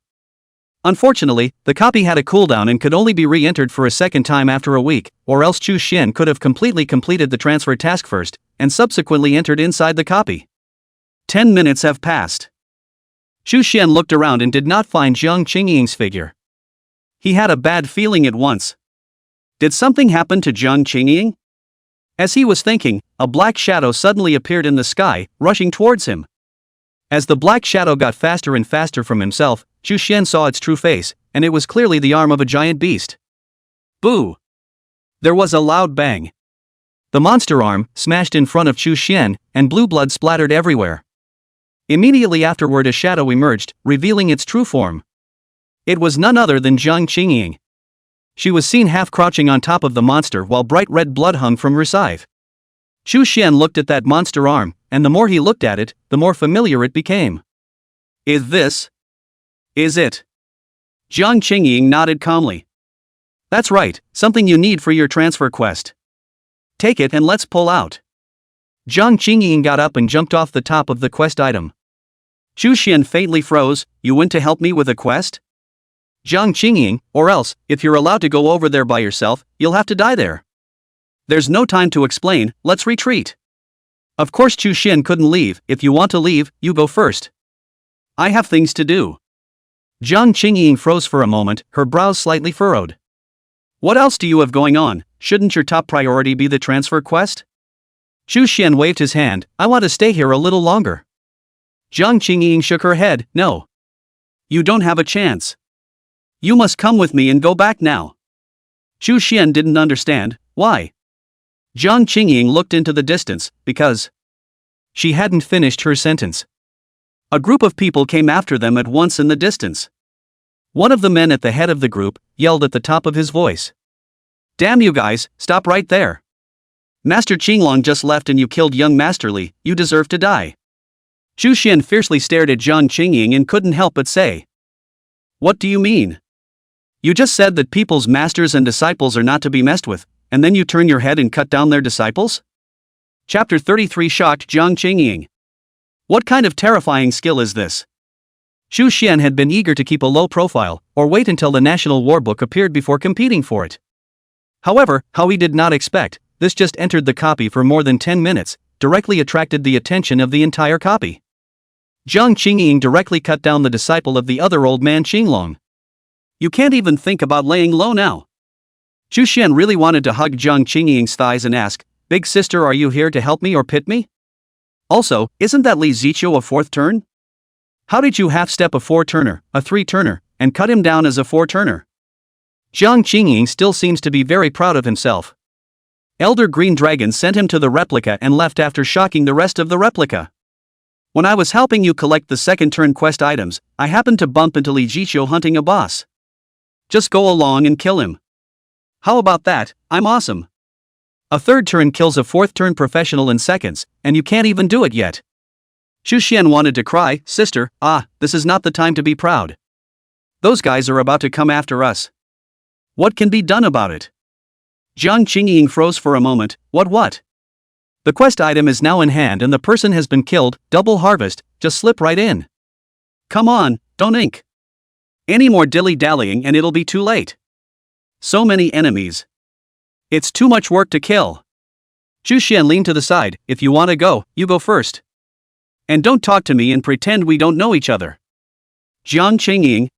Unfortunately, the copy had a cooldown and could only be re-entered for a second time after a week, or else Chu Xian could have completely completed the transfer task first, and subsequently entered inside the copy. 10 minutes have passed. Xu Xian looked around and did not find Jiang Qingying's figure. He had a bad feeling at once. Did something happen to Jiang Qingying? As he was thinking, a black shadow suddenly appeared in the sky, rushing towards him. As the black shadow got faster and faster from himself, Xu Xian saw its true face, and it was clearly the arm of a giant beast. Boo! There was a loud bang. The monster arm smashed in front of Xu Xian, and blue blood splattered everywhere. Immediately afterward, a shadow emerged, revealing its true form. It was none other than Jiang Qingying. She was seen half crouching on top of the monster while bright red blood hung from her scythe. Xu Xian looked at that monster arm, and the more he looked at it, the more familiar it became. Is it? Jiang Qingying nodded calmly. That's right, something you need for your transfer quest. Take it and let's pull out. Jiang Qingying got up and jumped off the top of the quest item. Xu Xian faintly froze. You went to help me with a quest? Jiang Qingying, or else, if you're allowed to go over there by yourself, you'll have to die there. There's no time to explain, let's retreat. Of course Xu Xian couldn't leave. If you want to leave, you go first. I have things to do. Jiang Qingying froze for a moment, her brows slightly furrowed. What else do you have going on? Shouldn't your top priority be the transfer quest? Xu Xian waved his hand. I want to stay here a little longer. Jiang Qingying shook her head. No. You don't have a chance. You must come with me and go back now. Xu Xian didn't understand. Why? Jiang Qingying looked into the distance, because she hadn't finished her sentence. A group of people came after them at once in the distance. One of the men at the head of the group yelled at the top of his voice. Damn you guys, stop right there. Master Qinglong just left and you killed young Master Li, you deserve to die. Xu Xian fiercely stared at Jiang Qingying and couldn't help but say. What do you mean? You just said that people's masters and disciples are not to be messed with, and then you turn your head and cut down their disciples? Chapter 33 shocked Jiang Qingying. What kind of terrifying skill is this? Xu Xian had been eager to keep a low profile, or wait until the National War Book appeared before competing for it. However, how he did not expect, this just entered the copy for more than 10 minutes, directly attracted the attention of the entire copy. Jiang Qingying directly cut down the disciple of the other old man Qinglong. You can't even think about laying low now. Xu Xian really wanted to hug Jiang Qingying's thighs and ask, Big sister, are you here to help me or pit me? Also, isn't that Li Ziqiu a fourth turn? How did you half-step a four-turner, a three-turner, and cut him down as a four-turner? Jiang Qingying still seems to be very proud of himself. Elder Green Dragon sent him to the replica and left after shocking the rest of the replica. When I was helping you collect the second turn quest items, I happened to bump into Li Ziqiu hunting a boss. Just go along and kill him. How about that? I'm awesome. A third turn kills a fourth turn professional in seconds, and you can't even do it yet. Xu Xian wanted to cry, sister, this is not the time to be proud. Those guys are about to come after us. What can be done about it? Jiang Qingying froze for a moment. What? The quest item is now in hand and the person has been killed. Double harvest, just slip right in. Come on, don't ink. Any more dilly-dallying and it'll be too late. So many enemies. It's too much work to kill. Xu Xian leaned to the side. If you want to go, you go first. And don't talk to me and pretend we don't know each other. Jiang Qingying.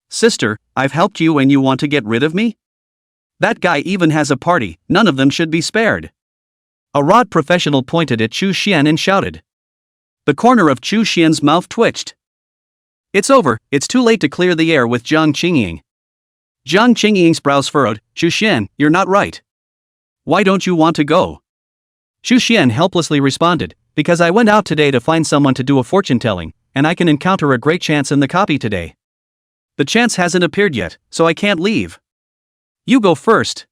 Sister, I've helped you and you want to get rid of me? That guy even has a party, none of them should be spared. A rod professional pointed at Xu Xian and shouted. The corner of Xu Xian's mouth twitched. It's over, it's too late to clear the air with Jiang Qingying. Jiang Qingying's brows furrowed. Xu Xian, you're not right. Why don't you want to go? Xu Xian helplessly responded, because I went out today to find someone to do a fortune-telling, and I can encounter a great chance in the copy today. The chance hasn't appeared yet, so I can't leave. You go first.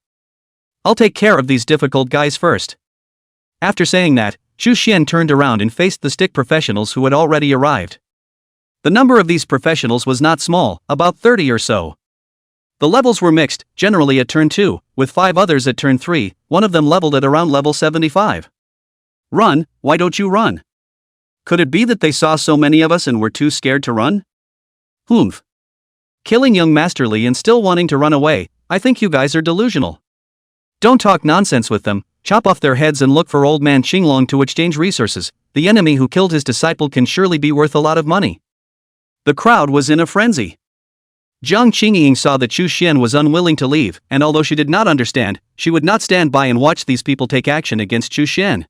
I'll take care of these difficult guys first. After saying that, Xu Xian turned around and faced the stick professionals who had already arrived. The number of these professionals was not small, about 30 or so. The levels were mixed, generally at turn 2, with 5 others at turn 3, one of them leveled at around level 75. Run, why don't you run? Could it be that they saw so many of us and were too scared to run? Humph. Killing young Master Li and still wanting to run away, I think you guys are delusional. Don't talk nonsense with them, chop off their heads and look for old man Qinglong to exchange resources. The enemy who killed his disciple can surely be worth a lot of money. The crowd was in a frenzy. Jiang Qingying saw that Chu Xian was unwilling to leave, and although she did not understand, she would not stand by and watch these people take action against Chu Xian.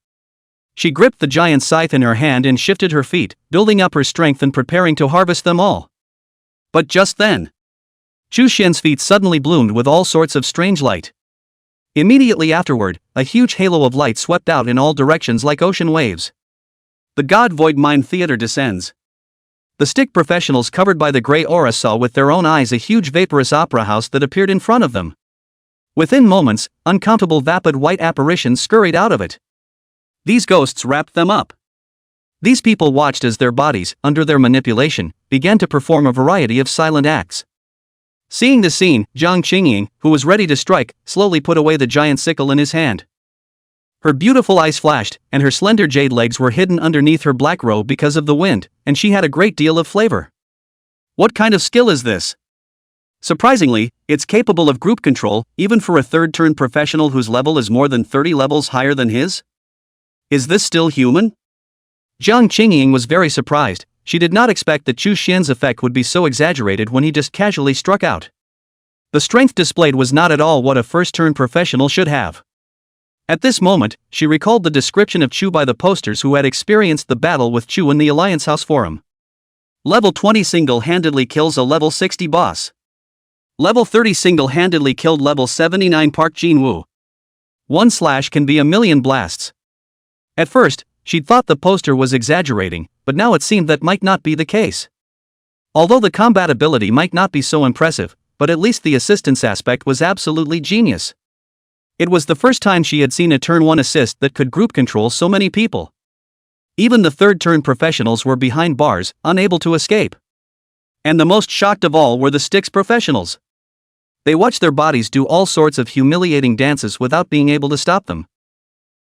She gripped the giant scythe in her hand and shifted her feet, building up her strength and preparing to harvest them all. But just then, Chu Xian's feet suddenly bloomed with all sorts of strange light. Immediately afterward, a huge halo of light swept out in all directions like ocean waves. The God Void Mind Theater descends. The stick professionals covered by the grey aura saw with their own eyes a huge vaporous opera house that appeared in front of them. Within moments, uncountable vapid white apparitions scurried out of it. These ghosts wrapped them up. These people watched as their bodies, under their manipulation, began to perform a variety of silent acts. Seeing the scene, Jiang Qingying, who was ready to strike, slowly put away the giant sickle in his hand. Her beautiful eyes flashed, and her slender jade legs were hidden underneath her black robe because of the wind, and she had a great deal of flavor. What kind of skill is this? Surprisingly, it's capable of group control, even for a third-turn professional whose level is more than 30 levels higher than his? Is this still human? Jiang Qingying was very surprised. She did not expect that Chu Xian's effect would be so exaggerated when he just casually struck out. The strength displayed was not at all what a first-turn professional should have. At this moment, she recalled the description of Chu by the posters who had experienced the battle with Chu in the Alliance House Forum. Level 20 single-handedly kills a level 60 boss. Level 30 single-handedly killed level 79 Park Jinwoo. One slash can be a million blasts. At first, she'd thought the poster was exaggerating, but now it seemed that might not be the case. Although the combat ability might not be so impressive, but at least the assistance aspect was absolutely genius. It was the first time she had seen a turn 1 assist that could group control so many people. Even the third-turn professionals were behind bars, unable to escape. And the most shocked of all were the sticks professionals. They watched their bodies do all sorts of humiliating dances without being able to stop them.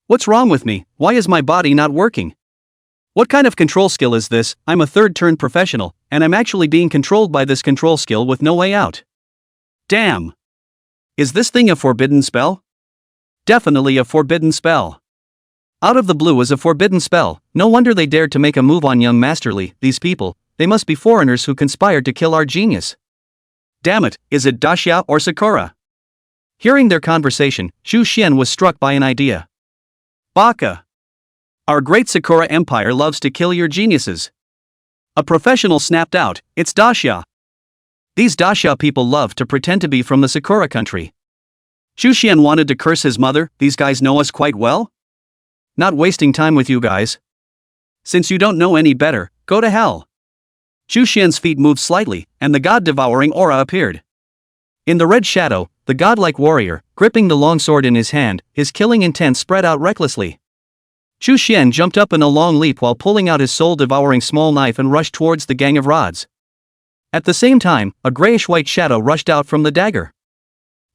What's wrong with me? Why is my body not working? What kind of control skill is this? I'm a third-turn professional, and I'm actually being controlled by this control skill with no way out. Damn! Is this thing a forbidden spell? Definitely a forbidden spell. Out of the blue is a forbidden spell. No wonder they dared to make a move on young Masterly. These people, they must be foreigners who conspired to kill our genius. Damn it, is it Daxia or Sakura? Hearing their conversation, Chu Xian was struck by an idea. Baka! Our great Sakura Empire loves to kill your geniuses. A professional snapped out, it's Daxia. These Daxia people love to pretend to be from the Sakura country. Chu Xian wanted to curse his mother. These guys know us quite well? Not wasting time with you guys. Since you don't know any better, go to hell. Chu Xian's feet moved slightly, and the god-devouring aura appeared. In the red shadow, the godlike warrior, gripping the long sword in his hand, his killing intent spread out recklessly. Chu Xian jumped up in a long leap while pulling out his soul-devouring small knife and rushed towards the gang of rods. At the same time, a grayish-white shadow rushed out from the dagger.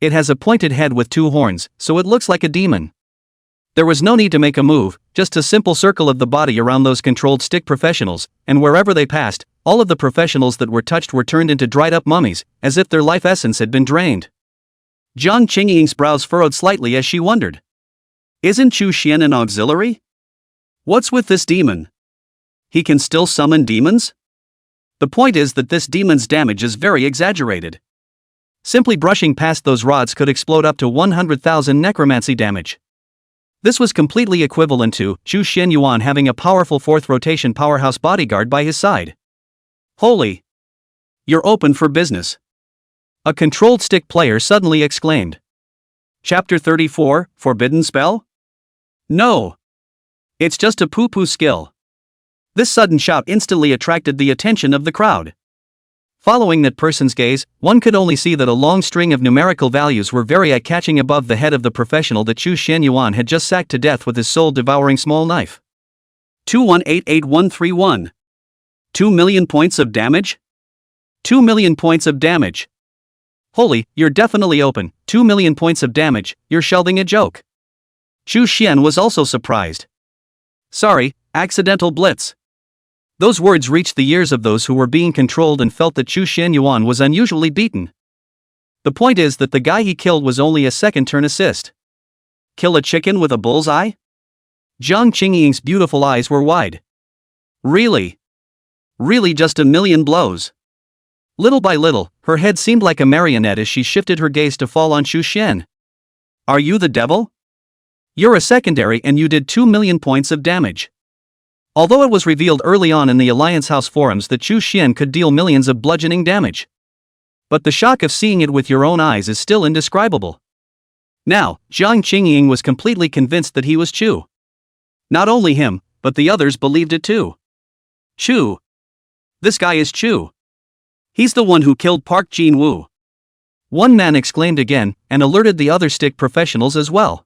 It has a pointed head with 2 horns, so it looks like a demon. There was no need to make a move, just a simple circle of the body around those controlled stick professionals, and wherever they passed, all of the professionals that were touched were turned into dried-up mummies, as if their life essence had been drained. Jiang Qingying's brows furrowed slightly as she wondered. Isn't Chu Xian an auxiliary? What's with this demon? He can still summon demons? The point is that this demon's damage is very exaggerated. Simply brushing past those rods could explode up to 100,000 necromancy damage. This was completely equivalent to Chu Xianyuan having a powerful 4th rotation powerhouse bodyguard by his side. Holy! You're open for business. A controlled stick player suddenly exclaimed. Chapter 34, Forbidden Spell? No. It's just a poo-poo skill. This sudden shout instantly attracted the attention of the crowd. Following that person's gaze, one could only see that a long string of numerical values were very eye-catching above the head of the professional that Chu Xianyuan had just sacked to death with his soul-devouring small knife. 2188131. 2 million points of damage? 2 million points of damage. Holy, you're definitely open. 2 million points of damage, you're shelving a joke. Chu Xian was also surprised. Sorry, accidental blitz. Those words reached the ears of those who were being controlled and felt that Chu Xianyuan was unusually beaten. The point is that the guy he killed was only a second-turn assist. Kill a chicken with a bullseye? Jiang Qingying's beautiful eyes were wide. Really? Really just a million blows. Little by little, her head seemed like a marionette as she shifted her gaze to fall on Chu Xian. Are you the devil? You're a secondary and you did 2 million points of damage. Although it was revealed early on in the Alliance House forums that Chu Xian could deal millions of bludgeoning damage. But the shock of seeing it with your own eyes is still indescribable. Now, Jiang Qingying was completely convinced that he was Chu. Not only him, but the others believed it too. Chu. This guy is Chu. He's the one who killed Park Jinwoo. One man exclaimed again, and alerted the other stick professionals as well.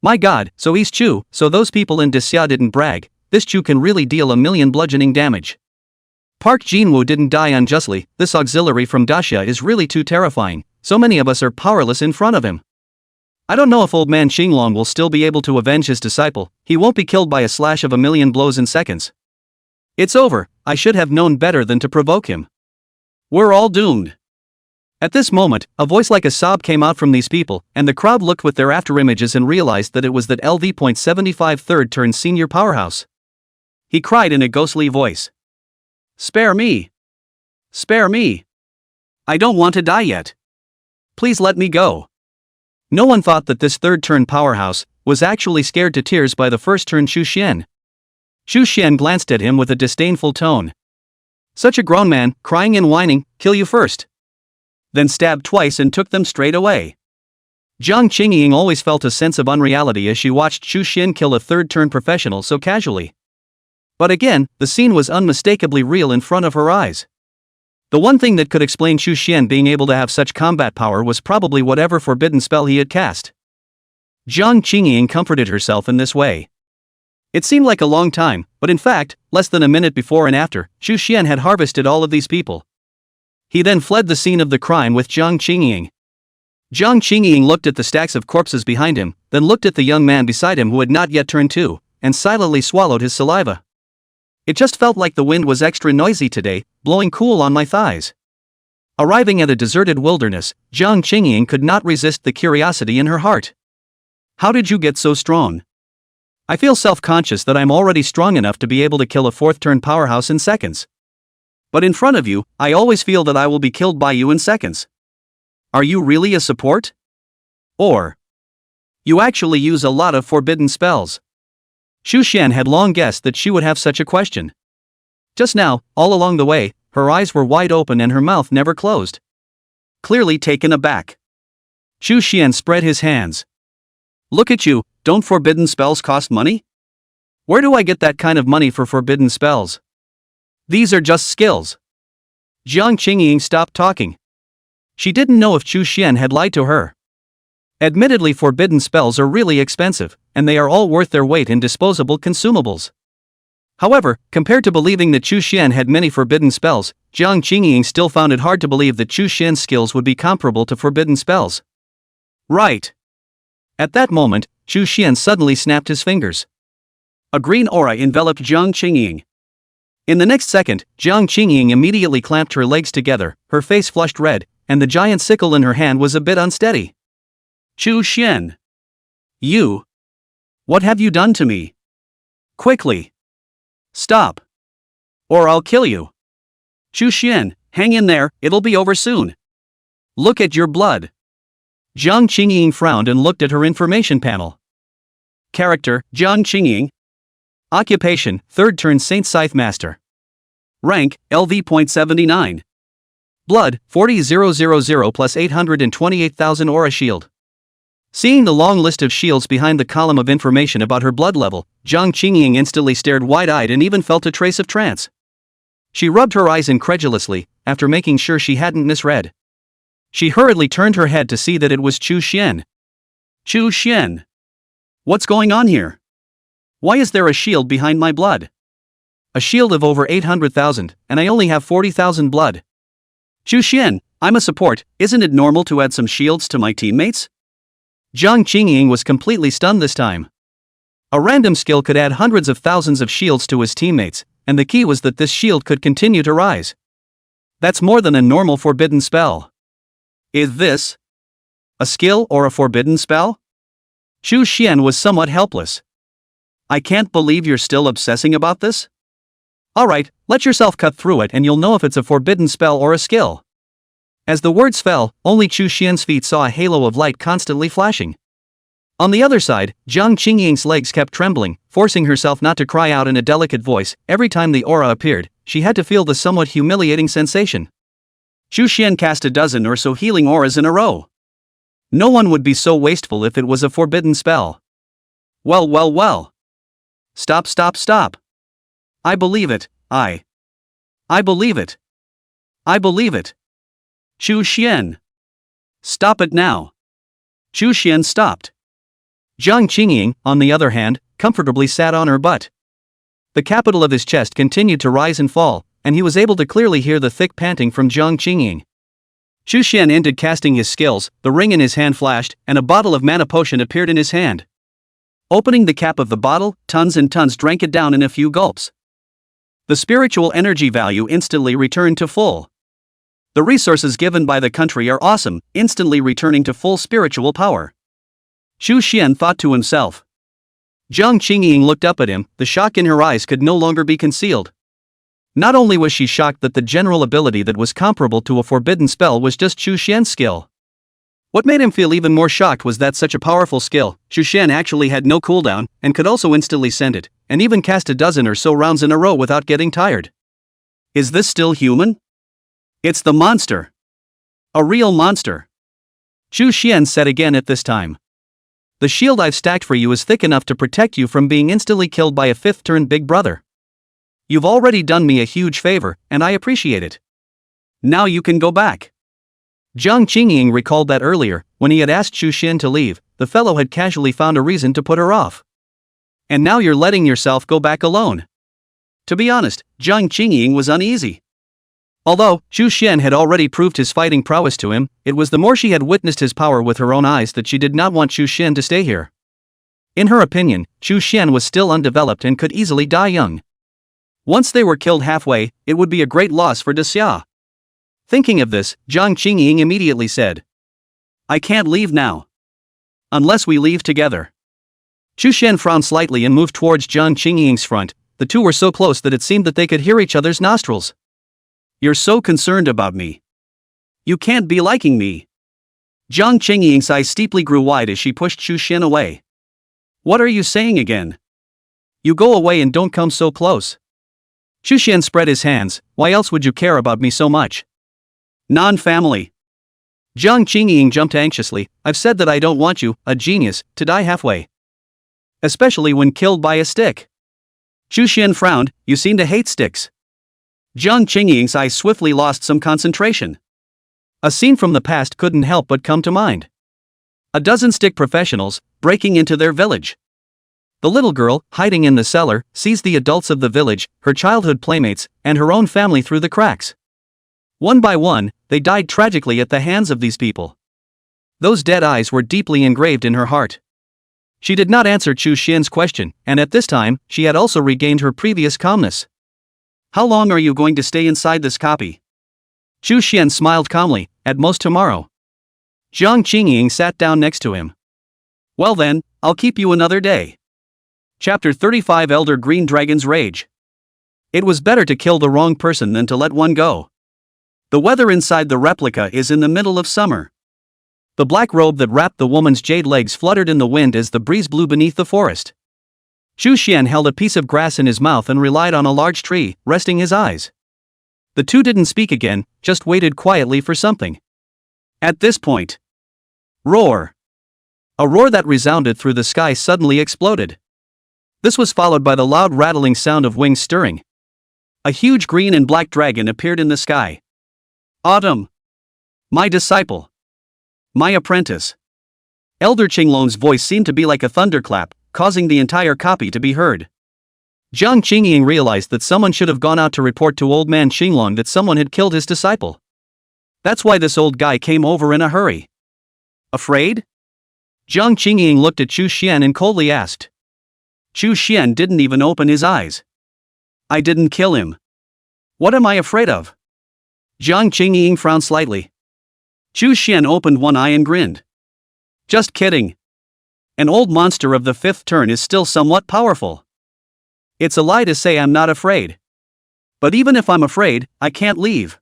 My god, so he's Chu, so those people in Desya didn't brag, this Chu can really deal a million bludgeoning damage. Park Jinwoo didn't die unjustly, this auxiliary from Dasha is really too terrifying, so many of us are powerless in front of him. I don't know if old man Xinglong will still be able to avenge his disciple, he won't be killed by a slash of a million blows in seconds. It's over, I should have known better than to provoke him. We're all doomed. At this moment, a voice like a sob came out from these people, and the crowd looked with their afterimages and realized that it was that LV.75 third turn senior powerhouse. He cried in a ghostly voice. Spare me. Spare me. I don't want to die yet. Please let me go. No one thought that this third turn powerhouse was actually scared to tears by the first turn Chu Xian. Chu Xian glanced at him with a disdainful tone. Such a grown man, crying and whining, kill you first. Then stabbed twice and took them straight away. Jiang Qingying always felt a sense of unreality as she watched Chu Xian kill a third-turn professional so casually. But again, the scene was unmistakably real in front of her eyes. The one thing that could explain Chu Xian being able to have such combat power was probably whatever forbidden spell he had cast. Jiang Qingying comforted herself in this way. It seemed like a long time, but in fact, less than a minute before and after, Chu Xian had harvested all of these people. He then fled the scene of the crime with Jiang Qingying. Jiang Qingying looked at the stacks of corpses behind him, then looked at the young man beside him who had not yet turned two, and silently swallowed his saliva. It just felt like the wind was extra noisy today, blowing cool on my thighs. Arriving at a deserted wilderness, Jiang Qingying could not resist the curiosity in her heart. How did you get so strong? I feel self-conscious that I'm already strong enough to be able to kill a fourth-turn powerhouse in seconds. But in front of you, I always feel that I will be killed by you in seconds. Are you really a support? Or you actually use a lot of forbidden spells? Chu Xian had long guessed that she would have such a question. Just now, all along the way, her eyes were wide open and her mouth never closed. Clearly taken aback. Chu Xian spread his hands. Look at you, don't forbidden spells cost money? Where do I get that kind of money for forbidden spells? These are just skills. Jiang Qingying stopped talking. She didn't know if Chu Xian had lied to her. Admittedly, forbidden spells are really expensive, and they are all worth their weight in disposable consumables. However, compared to believing that Chu Xian had many forbidden spells, Jiang Qingying still found it hard to believe that Chu Xian's skills would be comparable to forbidden spells. Right. At that moment, Chu Xian suddenly snapped his fingers. A green aura enveloped Jiang Qingying. In the next second, Jiang Qingying immediately clamped her legs together, her face flushed red, and the giant sickle in her hand was a bit unsteady. Chu Xian. You. What have you done to me? Quickly. Stop. Or I'll kill you. Chu Xian, hang in there, it'll be over soon. Look at your blood. Jiang Qingying frowned and looked at her information panel. Character, Jiang Qingying. Occupation, third turn Saint Scythe Master. Rank, LV.79. Blood, 40,000 plus 828,000 aura shield. Seeing the long list of shields behind the column of information about her blood level, Jiang Qingying instantly stared wide-eyed and even felt a trace of trance. She rubbed her eyes incredulously, after making sure she hadn't misread. She hurriedly turned her head to see that it was Chu Xian. Chu Xian. What's going on here? Why is there a shield behind my blood? A shield of over 800,000, and I only have 40,000 blood. Chu Xian, I'm a support, isn't it normal to add some shields to my teammates? Jiang Qingying was completely stunned this time. A random skill could add hundreds of thousands of shields to his teammates, and the key was that this shield could continue to rise. That's more than a normal forbidden spell. Is this a skill or a forbidden spell? Chu Xian was somewhat helpless. I can't believe you're still obsessing about this. Alright, let yourself cut through it and you'll know if it's a forbidden spell or a skill. As the words fell, only Chu Xian's feet saw a halo of light constantly flashing. On the other side, Jiang Qingying's legs kept trembling, forcing herself not to cry out in a delicate voice. Every time the aura appeared, she had to feel the somewhat humiliating sensation. Chu Xian cast a dozen or so healing auras in a row. No one would be so wasteful if it was a forbidden spell. Well. Stop. I believe it, I believe it. I believe it. Chu Xian. Stop it now. Chu Xian stopped. Jiang Qingying, on the other hand, comfortably sat on her butt. The capital of his chest continued to rise and fall, and he was able to clearly hear the thick panting from Jiang Qingying. Chu Xian ended casting his skills, the ring in his hand flashed, and a bottle of mana potion appeared in his hand. Opening the cap of the bottle, tons and tons drank it down in a few gulps. The spiritual energy value instantly returned to full. The resources given by the country are awesome, instantly returning to full spiritual power. Chu Xian thought to himself. Jiang Qingying looked up at him, the shock in her eyes could no longer be concealed. Not only was she shocked that the general ability that was comparable to a forbidden spell was just Chu Xian's skill. What made him feel even more shocked was that such a powerful skill, Chu Xian actually had no cooldown, and could also instantly send it, and even cast a dozen or so rounds in a row without getting tired. Is this still human? It's the monster. A real monster. Chu Xian said again at this time. The shield I've stacked for you is thick enough to protect you from being instantly killed by a fifth turn big brother. You've already done me a huge favor, and I appreciate it. Now you can go back. Jiang Qingying recalled that earlier, when he had asked Chu Xian to leave, the fellow had casually found a reason to put her off. And now you're letting yourself go back alone. To be honest, Jiang Qingying was uneasy. Although Chu Xian had already proved his fighting prowess to him, it was the more she had witnessed his power with her own eyes that she did not want Chu Xian to stay here. In her opinion, Chu Xian was still undeveloped and could easily die young. Once they were killed halfway, it would be a great loss for Xia. Thinking of this, Jiang Qingying immediately said, I can't leave now. Unless we leave together. Chu Xian frowned slightly and moved towards Jiang Qingying's front. The two were so close that it seemed that they could hear each other's nostrils. You're so concerned about me. You can't be liking me. Jiang Qingying's eyes steeply grew wide as she pushed Chu Xian away. What are you saying again? You go away and don't come so close. Chu Xian spread his hands. Why else would you care about me so much? Non-family. Jiang Qingying jumped anxiously. I've said that I don't want you, a genius, to die halfway. Especially when killed by a stick. Chu Xian frowned. You seem to hate sticks. Jiang Qingying's eyes swiftly lost some concentration. A scene from the past couldn't help but come to mind. A dozen stick professionals, breaking into their village. The little girl, hiding in the cellar, sees the adults of the village, her childhood playmates, and her own family through the cracks. One by one, they died tragically at the hands of these people. Those dead eyes were deeply engraved in her heart. She did not answer Chu Xian's question, and at this time, she had also regained her previous calmness. How long are you going to stay inside this copy? Chu Xian smiled calmly, at most tomorrow. Jiang Qingying sat down next to him. Well then, I'll keep you another day. Chapter 35 Elder Green Dragon's Rage. It was better to kill the wrong person than to let one go. The weather inside the replica is in the middle of summer. The black robe that wrapped the woman's jade legs fluttered in the wind as the breeze blew beneath the forest. Chu Xian held a piece of grass in his mouth and relied on a large tree, resting his eyes. The two didn't speak again, just waited quietly for something. At this point, roar! A roar that resounded through the sky suddenly exploded. This was followed by the loud rattling sound of wings stirring. A huge green and black dragon appeared in the sky. Autumn! My disciple! My apprentice! Elder Qinglong's voice seemed to be like a thunderclap, causing the entire copy to be heard. Jiang Qingying realized that someone should have gone out to report to old man Qinglong that someone had killed his disciple. That's why this old guy came over in a hurry. Afraid? Jiang Qingying looked at Chu Xian and coldly asked. Chu Xian didn't even open his eyes. I didn't kill him. What am I afraid of? Jiang Qingying frowned slightly. Chu Xian opened one eye and grinned. Just kidding. An old monster of the fifth turn is still somewhat powerful. It's a lie to say I'm not afraid. But even if I'm afraid, I can't leave.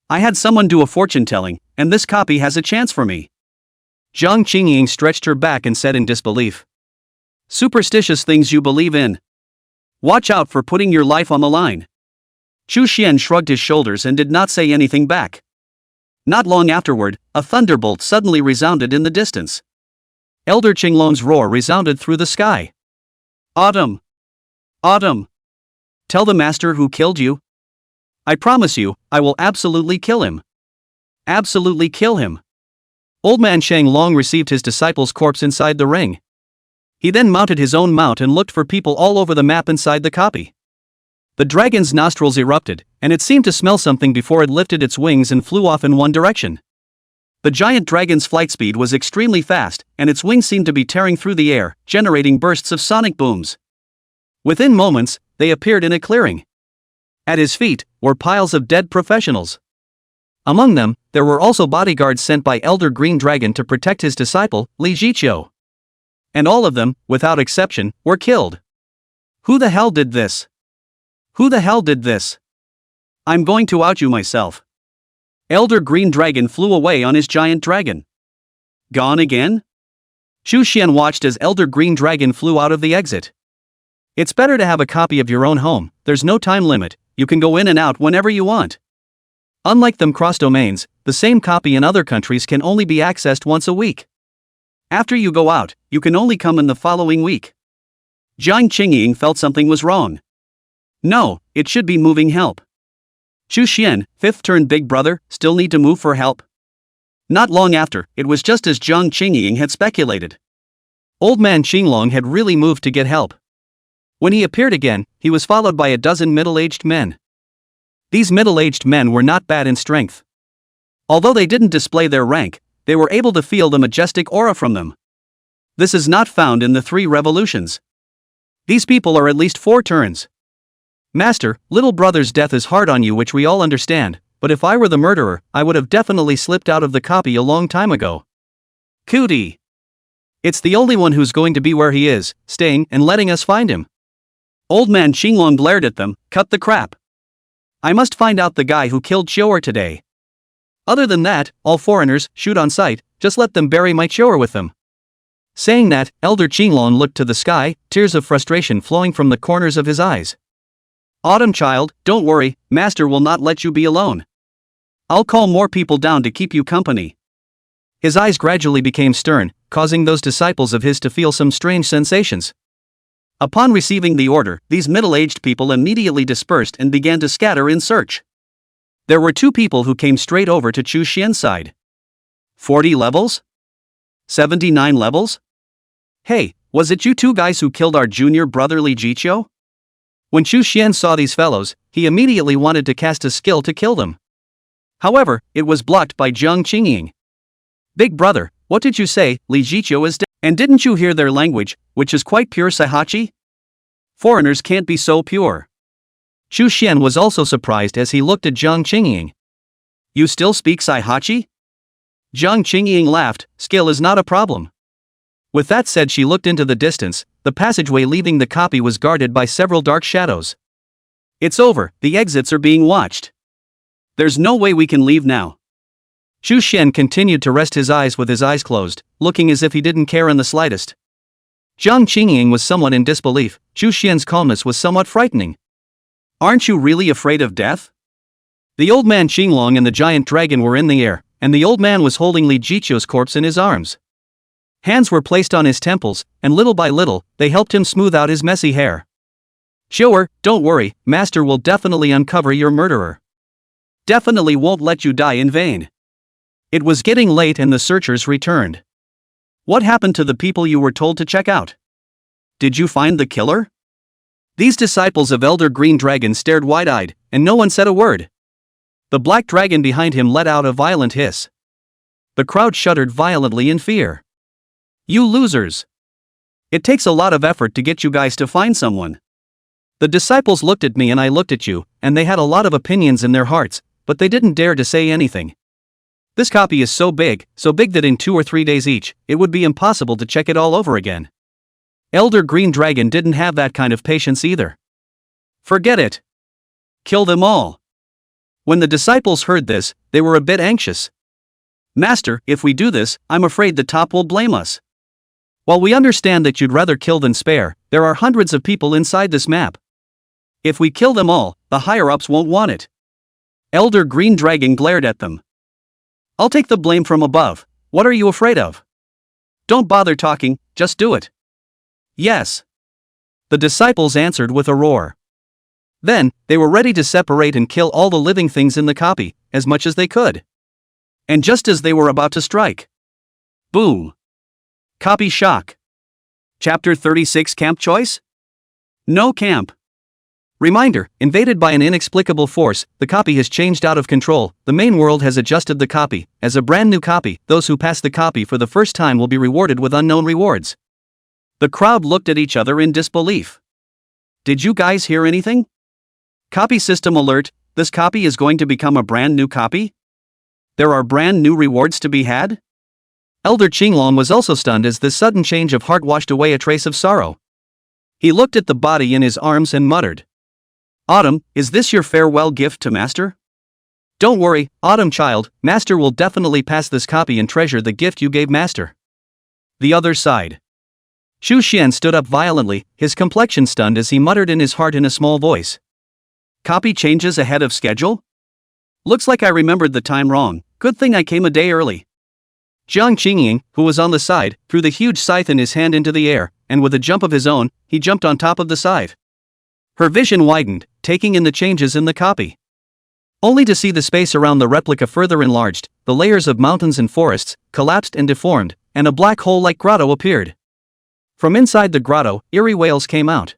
I had someone do a fortune telling, and this copy has a chance for me. Zhang Qingying stretched her back and said in disbelief. Superstitious things you believe in. Watch out for putting your life on the line. Chu Xian shrugged his shoulders and did not say anything back. Not long afterward, a thunderbolt suddenly resounded in the distance. Elder Qinglong's roar resounded through the sky. Autumn! Autumn! Tell the master who killed you. I promise you, I will absolutely kill him. Absolutely kill him. Old man Shang Long received his disciple's corpse inside the ring. He then mounted his own mount and looked for people all over the map inside the copy. The dragon's nostrils erupted, and it seemed to smell something before it lifted its wings and flew off in one direction. The giant dragon's flight speed was extremely fast, and its wings seemed to be tearing through the air, generating bursts of sonic booms. Within moments, they appeared in a clearing. At his feet were piles of dead professionals. Among them, there were also bodyguards sent by Elder Green Dragon to protect his disciple, Li Jiqiu. And all of them, without exception, were killed. Who the hell did this? Who the hell did this? I'm going to out you myself. Elder Green Dragon flew away on his giant dragon. Gone again? Chu Xian watched as Elder Green Dragon flew out of the exit. It's better to have a copy of your own home, there's no time limit, you can go in and out whenever you want. Unlike them cross-domains, the same copy in other countries can only be accessed once a week. After you go out, you can only come in the following week. Zhang Qingying felt something was wrong. No, it should be moving help. Chu Xian, fifth turn big brother, still need to move for help? Not long after, it was just as Zhang Qingying had speculated. Old man Qinglong had really moved to get help. When he appeared again, he was followed by a dozen middle-aged men. These middle-aged men were not bad in strength. Although they didn't display their rank, they were able to feel the majestic aura from them. This is not found in the 3 revolutions. These people are at least 4 turns. Master, little brother's death is hard on you, which we all understand, but if I were the murderer, I would have definitely slipped out of the copy a long time ago. Cootie! It's the only one who's going to be where he is, staying and letting us find him. Old man Qinglong glared at them, cut the crap. I must find out the guy who killed Chou'er today. Other than that, all foreigners, shoot on sight, just let them bury my Chou'er with them. Saying that, Elder Qinglong looked to the sky, tears of frustration flowing from the corners of his eyes. Autumn child, don't worry, master will not let you be alone. I'll call more people down to keep you company. His eyes gradually became stern, causing those disciples of his to feel some strange sensations. Upon receiving the order, these middle-aged people immediately dispersed and began to scatter in search. There were 2 people who came straight over to Chu Xian's side. 40 levels? 79 levels? Hey, was it you 2 guys who killed our junior brother Li Jiqiu? When Chu Xian saw these fellows, he immediately wanted to cast a skill to kill them. However, it was blocked by Zhang Qingying. Big brother, what did you say? Li Jiqiu is dead. And didn't you hear their language, which is quite pure Saihachi? Foreigners can't be so pure. Chu Xian was also surprised as he looked at Zhang Qingying. You still speak Saihachi? Zhang Qingying laughed, skill is not a problem. With that said, she looked into the distance. The passageway leaving the copy was guarded by several dark shadows. It's over, the exits are being watched. There's no way we can leave now. Chu Xian continued to rest his eyes with his eyes closed, looking as if he didn't care in the slightest. Zhang Qingying was somewhat in disbelief. Chu Xian's calmness was somewhat frightening. Aren't you really afraid of death? The old man Qinglong and the giant dragon were in the air, and the old man was holding Li Jiqiu's corpse in his arms. Hands were placed on his temples, and little by little, they helped him smooth out his messy hair. Chou'er, don't worry, master will definitely uncover your murderer. Definitely won't let you die in vain. It was getting late and the searchers returned. What happened to the people you were told to check out? Did you find the killer? These disciples of Elder Green Dragon stared wide-eyed, and no one said a word. The black dragon behind him let out a violent hiss. The crowd shuddered violently in fear. You losers! It takes a lot of effort to get you guys to find someone. The disciples looked at me and I looked at you, and they had a lot of opinions in their hearts, but they didn't dare to say anything. This copy is so big that in 2 or 3 days each, it would be impossible to check it all over again. Elder Green Dragon didn't have that kind of patience either. Forget it. Kill them all. When the disciples heard this, they were a bit anxious. Master, if we do this, I'm afraid the top will blame us. While we understand that you'd rather kill than spare, there are hundreds of people inside this map. If we kill them all, the higher-ups won't want it. Elder Green Dragon glared at them. I'll take the blame from above. What are you afraid of? Don't bother talking, just do it. Yes. The disciples answered with a roar. Then, they were ready to separate and kill all the living things in the copy, as much as they could. And just as they were about to strike. Boom. Copy shock. Chapter 36 Camp Choice? No camp. Reminder, invaded by an inexplicable force, the copy has changed out of control, the main world has adjusted the copy. As a brand new copy, those who pass the copy for the first time will be rewarded with unknown rewards. The crowd looked at each other in disbelief. Did you guys hear anything? Copy system alert, this copy is going to become a brand new copy? There are brand new rewards to be had? Elder Qinglong was also stunned as this sudden change of heart washed away a trace of sorrow. He looked at the body in his arms and muttered. Autumn, is this your farewell gift to Master? Don't worry, Autumn child, Master will definitely pass this copy and treasure the gift you gave Master. The other side. Xu Xian stood up violently, his complexion stunned as he muttered in his heart in a small voice. Copy changes ahead of schedule? Looks like I remembered the time wrong, good thing I came a day early. Jiang Qingying, who was on the side, threw the huge scythe in his hand into the air, and with a jump of his own, he jumped on top of the scythe. Her vision widened, taking in the changes in the copy. Only to see the space around the replica further enlarged, the layers of mountains and forests collapsed and deformed, and a black hole-like grotto appeared. From inside the grotto, eerie wails came out.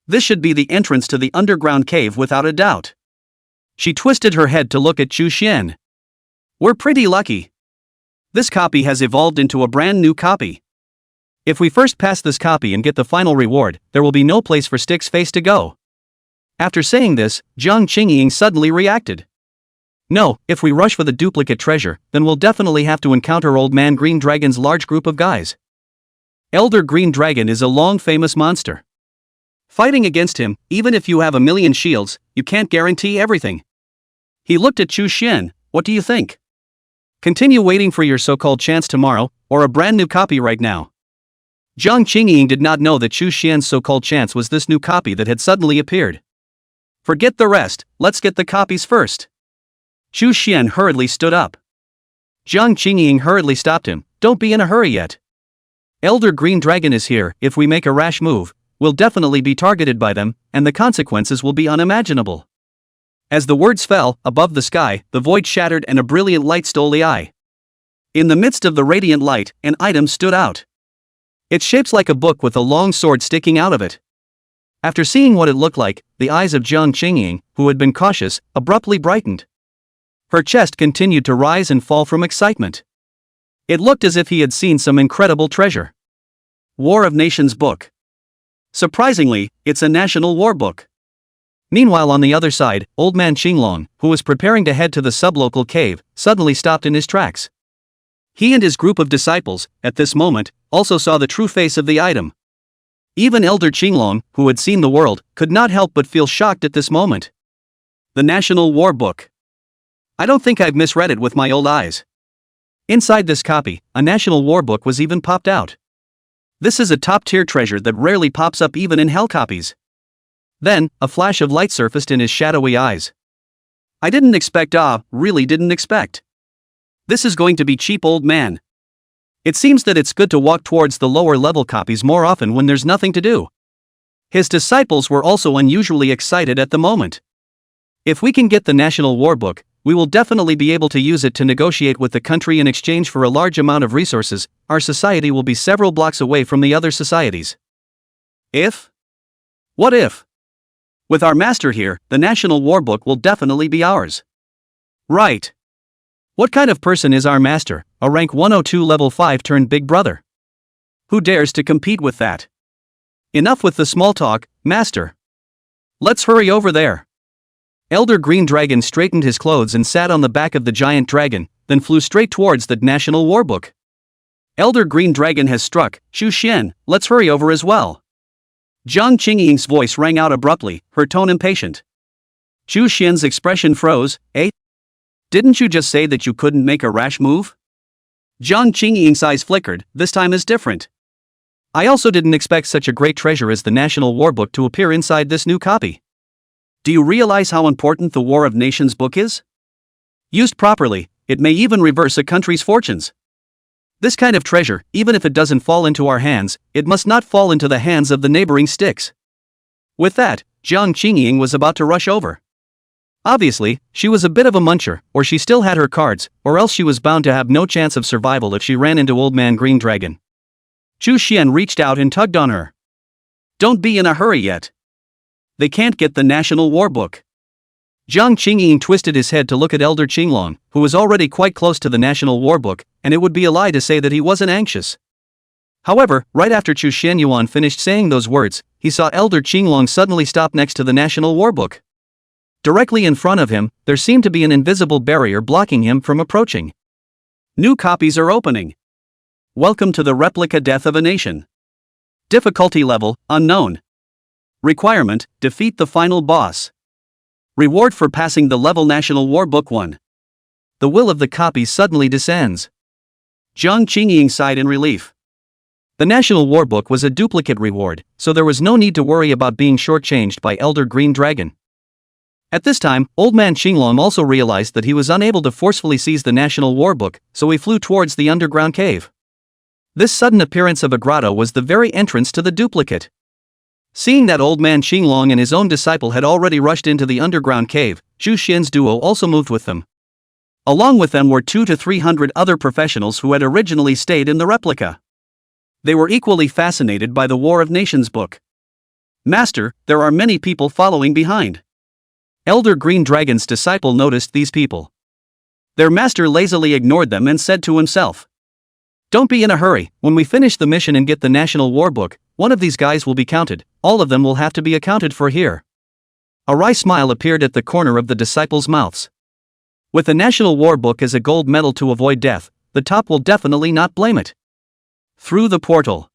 This should be the entrance to the underground cave without a doubt. She twisted her head to look at Xu Xian. We're pretty lucky. This copy has evolved into a brand new copy. If we first pass this copy and get the final reward, there will be no place for Stick's face to go. After saying this, Jiang Qingying suddenly reacted. No, if we rush for the duplicate treasure, then we'll definitely have to encounter Old Man Green Dragon's large group of guys. Elder Green Dragon is a long famous monster. Fighting against him, even if you have a million shields, you can't guarantee everything. He looked at Xu Xian, what do you think? Continue waiting for your so-called chance tomorrow, or a brand new copy right now. Jiang Qingying did not know that Xu Xian's so-called chance was this new copy that had suddenly appeared. Forget the rest, let's get the copies first. Xu Xian hurriedly stood up. Jiang Qingying hurriedly stopped him, don't be in a hurry yet. Elder Green Dragon is here, if we make a rash move, we'll definitely be targeted by them, and the consequences will be unimaginable. As the words fell, above the sky, the void shattered and a brilliant light stole the eye. In the midst of the radiant light, an item stood out. It's shaped like a book with a long sword sticking out of it. After seeing what it looked like, the eyes of Jiang Qingying, who had been cautious, abruptly brightened. Her chest continued to rise and fall from excitement. It looked as if he had seen some incredible treasure. War of Nations book. Surprisingly, it's a national war book. Meanwhile on the other side, Old Man Qinglong, who was preparing to head to the sublocal cave, suddenly stopped in his tracks. He and his group of disciples, at this moment, also saw the true face of the item. Even Elder Qinglong, who had seen the world, could not help but feel shocked at this moment. The National War Book. I don't think I've misread it with my old eyes. Inside this copy, a National War Book was even popped out. This is a top-tier treasure that rarely pops up even in hell copies. Then, a flash of light surfaced in his shadowy eyes. I didn't expect, really didn't expect. This is going to be cheap, old man. It seems that it's good to walk towards the lower level copies more often when there's nothing to do. His disciples were also unusually excited at the moment. If we can get the National War Book, we will definitely be able to use it to negotiate with the country in exchange for a large amount of resources. Our society will be several blocks away from the other societies. If? What if? With our master here, the National War Book will definitely be ours. Right. What kind of person is our master, a rank 102 level 5 turned big brother? Who dares to compete with that? Enough with the small talk, master. Let's hurry over there. Elder Green Dragon straightened his clothes and sat on the back of the giant dragon, then flew straight towards the National War Book. Elder Green Dragon has struck, Xu Xian, let's hurry over as well. Jiang Qingying's voice rang out abruptly, her tone impatient. Chu Xian's expression froze. Eh? Didn't you just say that you couldn't make a rash move? Jiang Qingying's eyes flickered. This time is different. I also didn't expect such a great treasure as the National War Book to appear inside this new copy. Do you realize how important the War of Nations book is? Used properly, it may even reverse a country's fortunes. This kind of treasure, even if it doesn't fall into our hands, it must not fall into the hands of the neighboring sticks. With that, Jiang Qingying was about to rush over. Obviously, she was a bit of a muncher, or she still had her cards, or else she was bound to have no chance of survival if she ran into Old Man Green Dragon. Chu Xian reached out and tugged on her. Don't be in a hurry yet. They can't get the National War Book. Jiang Qingying twisted his head to look at Elder Qinglong, who was already quite close to the National War Book, and it would be a lie to say that he wasn't anxious. However, right after Chu Xianyuan finished saying those words, he saw Elder Qinglong suddenly stop next to the National War Book. Directly in front of him, there seemed to be an invisible barrier blocking him from approaching. New copies are opening. Welcome to the replica Death of a Nation. Difficulty level, unknown. Requirement, defeat the final boss. Reward for passing the level National War Book 1. The will of the copies suddenly descends. Jiang Qingying sighed in relief. The National War Book was a duplicate reward, so there was no need to worry about being shortchanged by Elder Green Dragon. At this time, Old Man Qinglong also realized that he was unable to forcefully seize the National War Book, so he flew towards the underground cave. This sudden appearance of a grotto was the very entrance to the duplicate. Seeing that Old Man Qinglong and his own disciple had already rushed into the underground cave, Chu Xian's duo also moved with them. Along with them were 200 to 300 other professionals who had originally stayed in the replica. They were equally fascinated by the War of Nations book. Master, there are many people following behind. Elder Green Dragon's disciple noticed these people. Their master lazily ignored them and said to himself, "Don't be in a hurry, when we finish the mission and get the National War Book, one of these guys will be counted, all of them will have to be accounted for here." A wry smile appeared at the corner of the disciples' mouths. With the National War Book as a gold medal to avoid death, the top will definitely not blame it. Through the portal.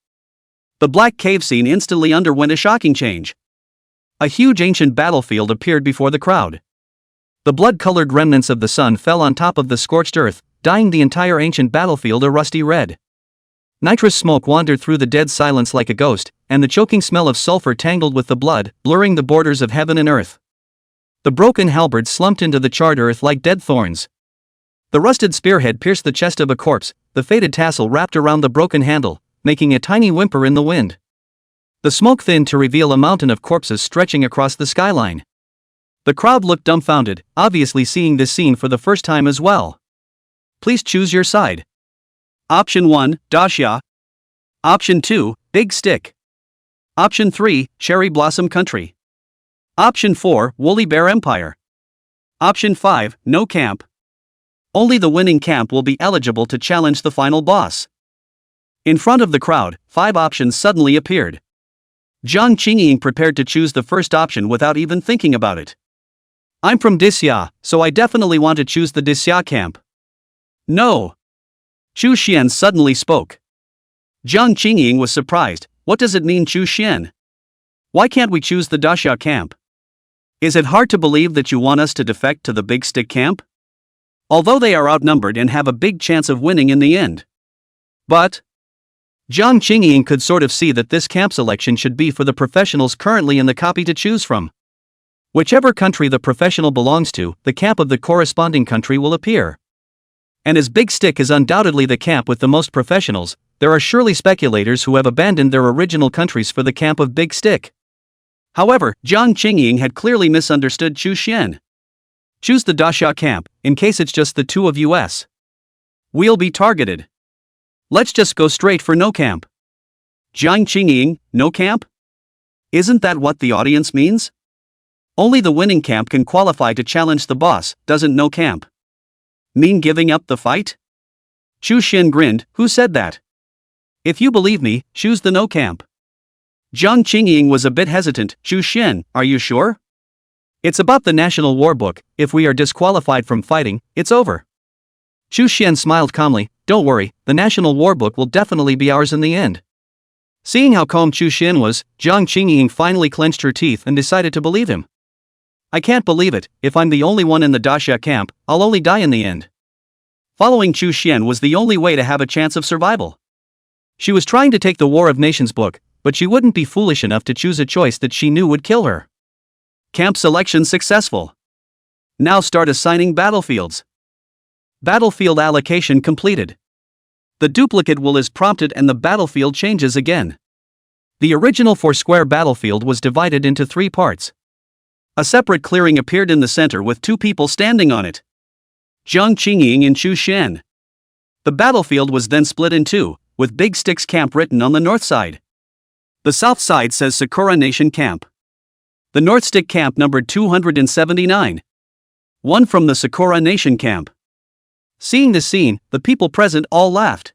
The black cave scene instantly underwent a shocking change. A huge ancient battlefield appeared before the crowd. The blood-colored remnants of the sun fell on top of the scorched earth, dyeing the entire ancient battlefield a rusty red. Nitrous smoke wandered through the dead silence like a ghost, and the choking smell of sulfur tangled with the blood, blurring the borders of heaven and earth. The broken halberd slumped into the charred earth like dead thorns. The rusted spearhead pierced the chest of a corpse, the faded tassel wrapped around the broken handle, making a tiny whimper in the wind. The smoke thinned to reveal a mountain of corpses stretching across the skyline. The crowd looked dumbfounded, obviously seeing this scene for the first time as well. Please choose your side. Option 1, Daxia. Option 2, Big Stick. Option 3, Cherry Blossom Country. Option 4, Woolly Bear Empire. Option 5, No Camp. Only the winning camp will be eligible to challenge the final boss. In front of the crowd, 5 options suddenly appeared. Jiang Qingying prepared to choose the first option without even thinking about it. I'm from Disya, so I definitely want to choose the Disya camp. No. Chu Xian suddenly spoke. Jiang Qingying was surprised. What does it mean, Chu Xian? Why can't we choose the Daxia camp? Is it hard to believe that you want us to defect to the Big Stick camp? Although they are outnumbered and have a big chance of winning in the end. But Jiang Qingying could sort of see that this camp selection should be for the professionals currently in the copy to choose from. Whichever country the professional belongs to, the camp of the corresponding country will appear. And as Big Stick is undoubtedly the camp with the most professionals, there are surely speculators who have abandoned their original countries for the camp of Big Stick. However, Jiang Qingying had clearly misunderstood Chu Xian. Choose the Daxia camp, in case it's just the two of us. We'll be targeted. Let's just go straight for no camp. Jiang Qingying, no camp? Isn't that what the audience means? Only the winning camp can qualify to challenge the boss, doesn't no camp mean giving up the fight? Chu Xian grinned. Who said that? If you believe me, choose the no camp. Jiang Qingying was a bit hesitant. Chu Xian, are you sure? It's about the National War Book. If we are disqualified from fighting, it's over. Chu Xian smiled calmly. Don't worry, the National War Book will definitely be ours in the end. Seeing how calm Chu Xian was, Jiang Qingying finally clenched her teeth and decided to believe him. I can't believe it, if I'm the only one in the Daxia camp, I'll only die in the end. Following Chu Xian was the only way to have a chance of survival. She was trying to take the War of Nations book, but she wouldn't be foolish enough to choose a choice that she knew would kill her. Camp selection successful. Now start assigning battlefields. Battlefield allocation completed. The duplicate will is prompted and the battlefield changes again. The original 4-square battlefield was divided into 3 parts. A separate clearing appeared in the center with 2 people standing on it. Jiang Qingying and Chu Xian. The battlefield was then split in 2, with Big Sticks Camp written on the north side. The south side says Sakura Nation Camp. The North Stick Camp numbered 279. One from the Sakura Nation Camp. Seeing this scene, the people present all laughed.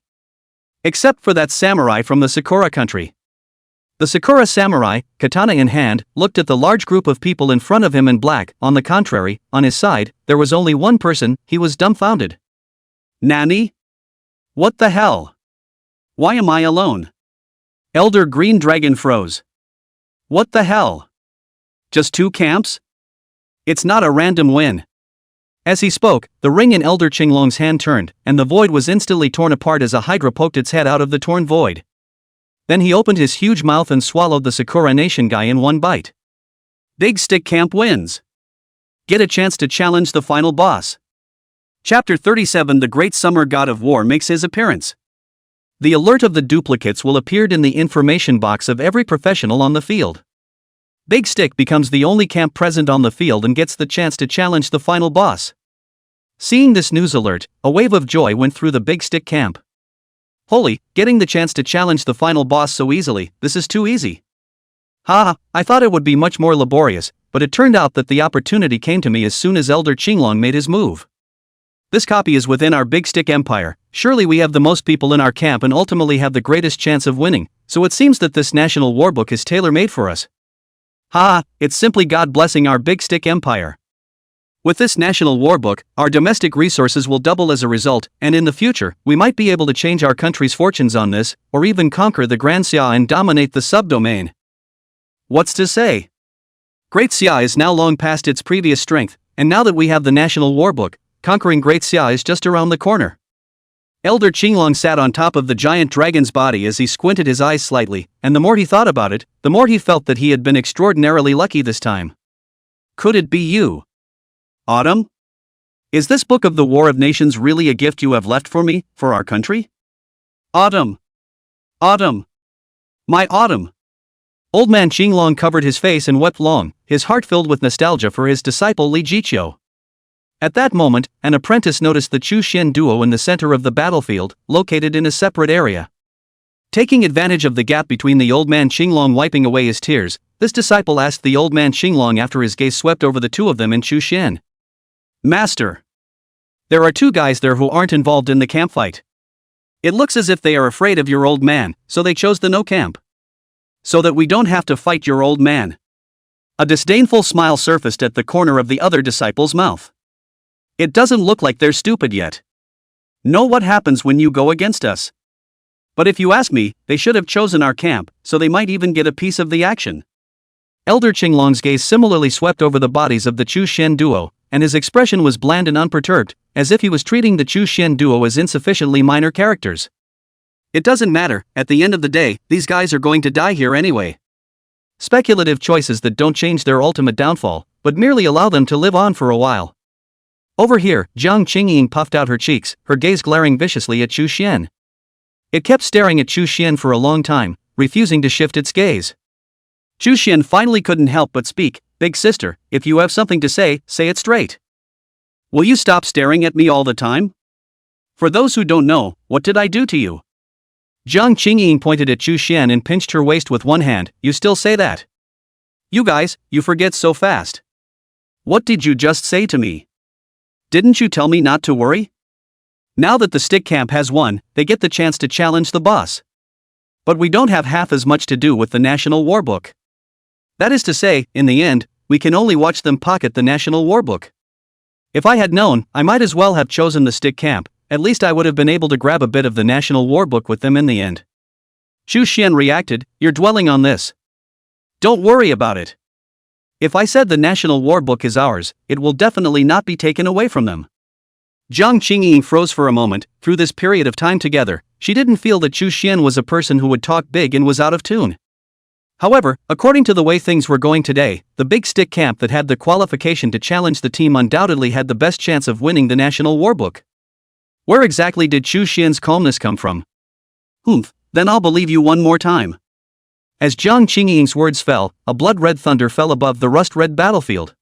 Except for that samurai from the Sakura country. The Sakura samurai, katana in hand, looked at the large group of people in front of him in black. On the contrary, on his side, there was only one person. He was dumbfounded. Nani? What the hell? Why am I alone? Elder Green Dragon froze. What the hell? Just 2 camps? It's not a random win. As he spoke, the ring in Elder Qinglong's hand turned, and the void was instantly torn apart as a hydra poked its head out of the torn void. Then he opened his huge mouth and swallowed the Sakura Nation guy in one bite. Big Stick Camp wins. Get a chance to challenge the final boss. Chapter 37. The Great Summer God of War makes his appearance. The alert of the duplicates will appear in the information box of every professional on the field. Big Stick becomes the only camp present on the field and gets the chance to challenge the final boss. Seeing this news alert, a wave of joy went through the Big Stick camp. Holy, getting the chance to challenge the final boss so easily, this is too easy. Ha, I thought it would be much more laborious, but it turned out that the opportunity came to me as soon as Elder Qinglong made his move. This copy is within our Big Stick Empire. Surely we have the most people in our camp and ultimately have the greatest chance of winning, so it seems that this national warbook is tailor-made for us. Ha, it's simply God blessing our Big Stick Empire. With this national warbook, our domestic resources will double as a result, and in the future, we might be able to change our country's fortunes on this, or even conquer the Grand Xia and dominate the subdomain. What's to say? Great Xia is now long past its previous strength, and now that we have the national warbook, conquering Great Xia is just around the corner. Elder Qinglong sat on top of the giant dragon's body as he squinted his eyes slightly, and the more he thought about it, the more he felt that he had been extraordinarily lucky this time. Could it be you? Autumn? Is this book of the War of Nations really a gift you have left for me, for our country? Autumn! Autumn! My Autumn! Old man Qinglong covered his face and wept long, his heart filled with nostalgia for his disciple Li Jiqiu. At that moment, an apprentice noticed the Chu Xian duo in the center of the battlefield, located in a separate area. Taking advantage of the gap between the old man Qinglong wiping away his tears, this disciple asked the old man Qinglong after his gaze swept over the 2 of them in Chu Xian. Master! There are 2 guys there who aren't involved in the camp fight. It looks as if they are afraid of your old man, so they chose the no camp. So that we don't have to fight your old man. A disdainful smile surfaced at the corner of the other disciple's mouth. It doesn't look like they're stupid yet. Know what happens when you go against us. But if you ask me, they should have chosen our camp, so they might even get a piece of the action. Elder Qinglong's gaze similarly swept over the bodies of the Chu Xian duo, and his expression was bland and unperturbed, as if he was treating the Chu Xian duo as insufficiently minor characters. It doesn't matter, at the end of the day, these guys are going to die here anyway. Speculative choices that don't change their ultimate downfall, but merely allow them to live on for a while. Over here, Jiang Qingying puffed out her cheeks, her gaze glaring viciously at Chu Xian. It kept staring at Chu Xian for a long time, refusing to shift its gaze. Chu Xian finally couldn't help but speak. Big sister, if you have something to say, say it straight. Will you stop staring at me all the time? For those who don't know, what did I do to you? Jiang Qingying pointed at Chu Xian and pinched her waist with one hand. You still say that? You guys, you forget so fast. What did you just say to me? Didn't you tell me not to worry? Now that the stick camp has won, they get the chance to challenge the boss. But we don't have half as much to do with the national warbook. That is to say, in the end, we can only watch them pocket the national warbook. If I had known, I might as well have chosen the stick camp, at least I would have been able to grab a bit of the national warbook with them in the end. Chu Xian reacted, you're dwelling on this. Don't worry about it. If I said the National War Book is ours, it will definitely not be taken away from them. Jiang Qingying froze for a moment. Through this period of time together, she didn't feel that Chu Xian was a person who would talk big and was out of tune. However, according to the way things were going today, the big stick camp that had the qualification to challenge the team undoubtedly had the best chance of winning the National War Book. Where exactly did Chu Xian's calmness come from? Then I'll believe you one more time. As Jiang Qingying's words fell, a blood-red thunder fell above the rust-red battlefield.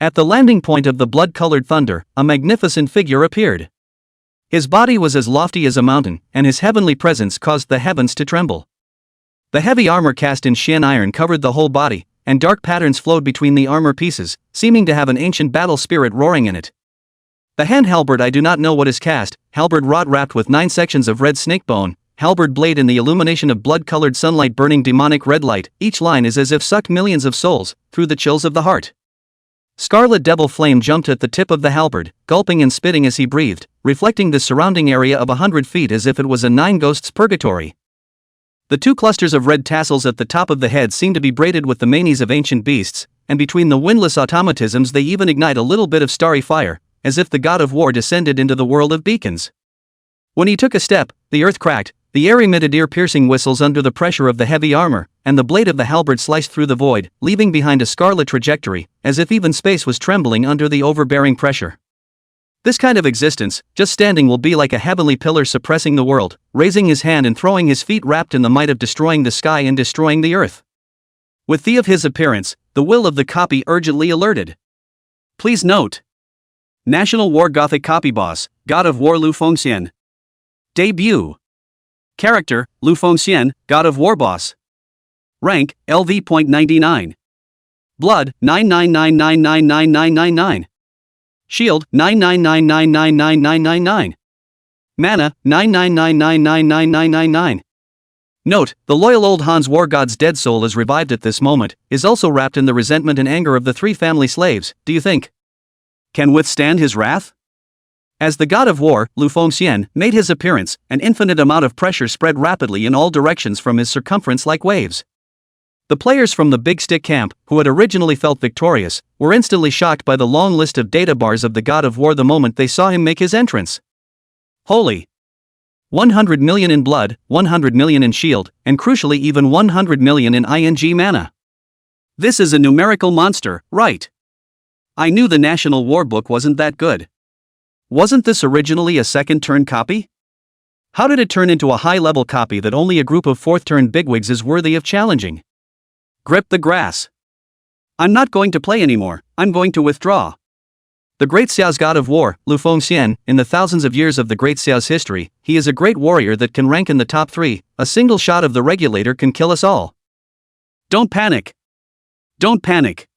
At the landing point of the blood-colored thunder, a magnificent figure appeared. His body was as lofty as a mountain, and his heavenly presence caused the heavens to tremble. The heavy armor cast in Xian iron covered the whole body, and dark patterns flowed between the armor pieces, seeming to have an ancient battle spirit roaring in it. The hand halberd I do not know what is cast, halberd rod wrapped with 9 sections of red snake bone, halberd blade in the illumination of blood-colored sunlight burning demonic red light, each line is as if sucked millions of souls, through the chills of the heart. Scarlet devil flame jumped at the tip of the halberd, gulping and spitting as he breathed, reflecting the surrounding area of 100 feet as if it was a 9 ghosts purgatory. The 2 clusters of red tassels at the top of the head seem to be braided with the manes of ancient beasts, and between the windless automatisms they even ignite a little bit of starry fire, as if the god of war descended into the world of beacons. When he took a step, the earth cracked, the air emitted ear-piercing whistles under the pressure of the heavy armor, and the blade of the halberd sliced through the void, leaving behind a scarlet trajectory, as if even space was trembling under the overbearing pressure. This kind of existence, just standing, will be like a heavenly pillar suppressing the world, raising his hand and throwing his feet wrapped in the might of destroying the sky and destroying the earth. With the of his appearance, the will of the copy urgently alerted. Please note. National War Gothic Copy Boss, God of War Lu Fengxian. Debut. Character, Lu Fengxian, God of War Boss. Rank, LV.99. Blood, 999999999. Shield, 999999999. Mana, 999999999. Note, the loyal old Han's war god's dead soul is revived at this moment, is also wrapped in the resentment and anger of the 3 family slaves. Do you think can withstand his wrath? As the god of war, Lu Fengxian, made his appearance, an infinite amount of pressure spread rapidly in all directions from his circumference like waves. The players from the Big Stick camp, who had originally felt victorious, were instantly shocked by the long list of data bars of the god of war the moment they saw him make his entrance. Holy! 100 million in blood, 100 million in shield, and crucially even 100 million in ing mana. This is a numerical monster, right? I knew the National War Book wasn't that good. Wasn't this originally a second-turn copy? How did it turn into a high-level copy that only a group of fourth-turn bigwigs is worthy of challenging? Grip the grass. I'm not going to play anymore, I'm going to withdraw. The Great Xiao's god of war, Lu Fengxian, in the thousands of years of the Great Xiao's history, he is a great warrior that can rank in the top 3, a single shot of the regulator can kill us all. Don't panic. Don't panic.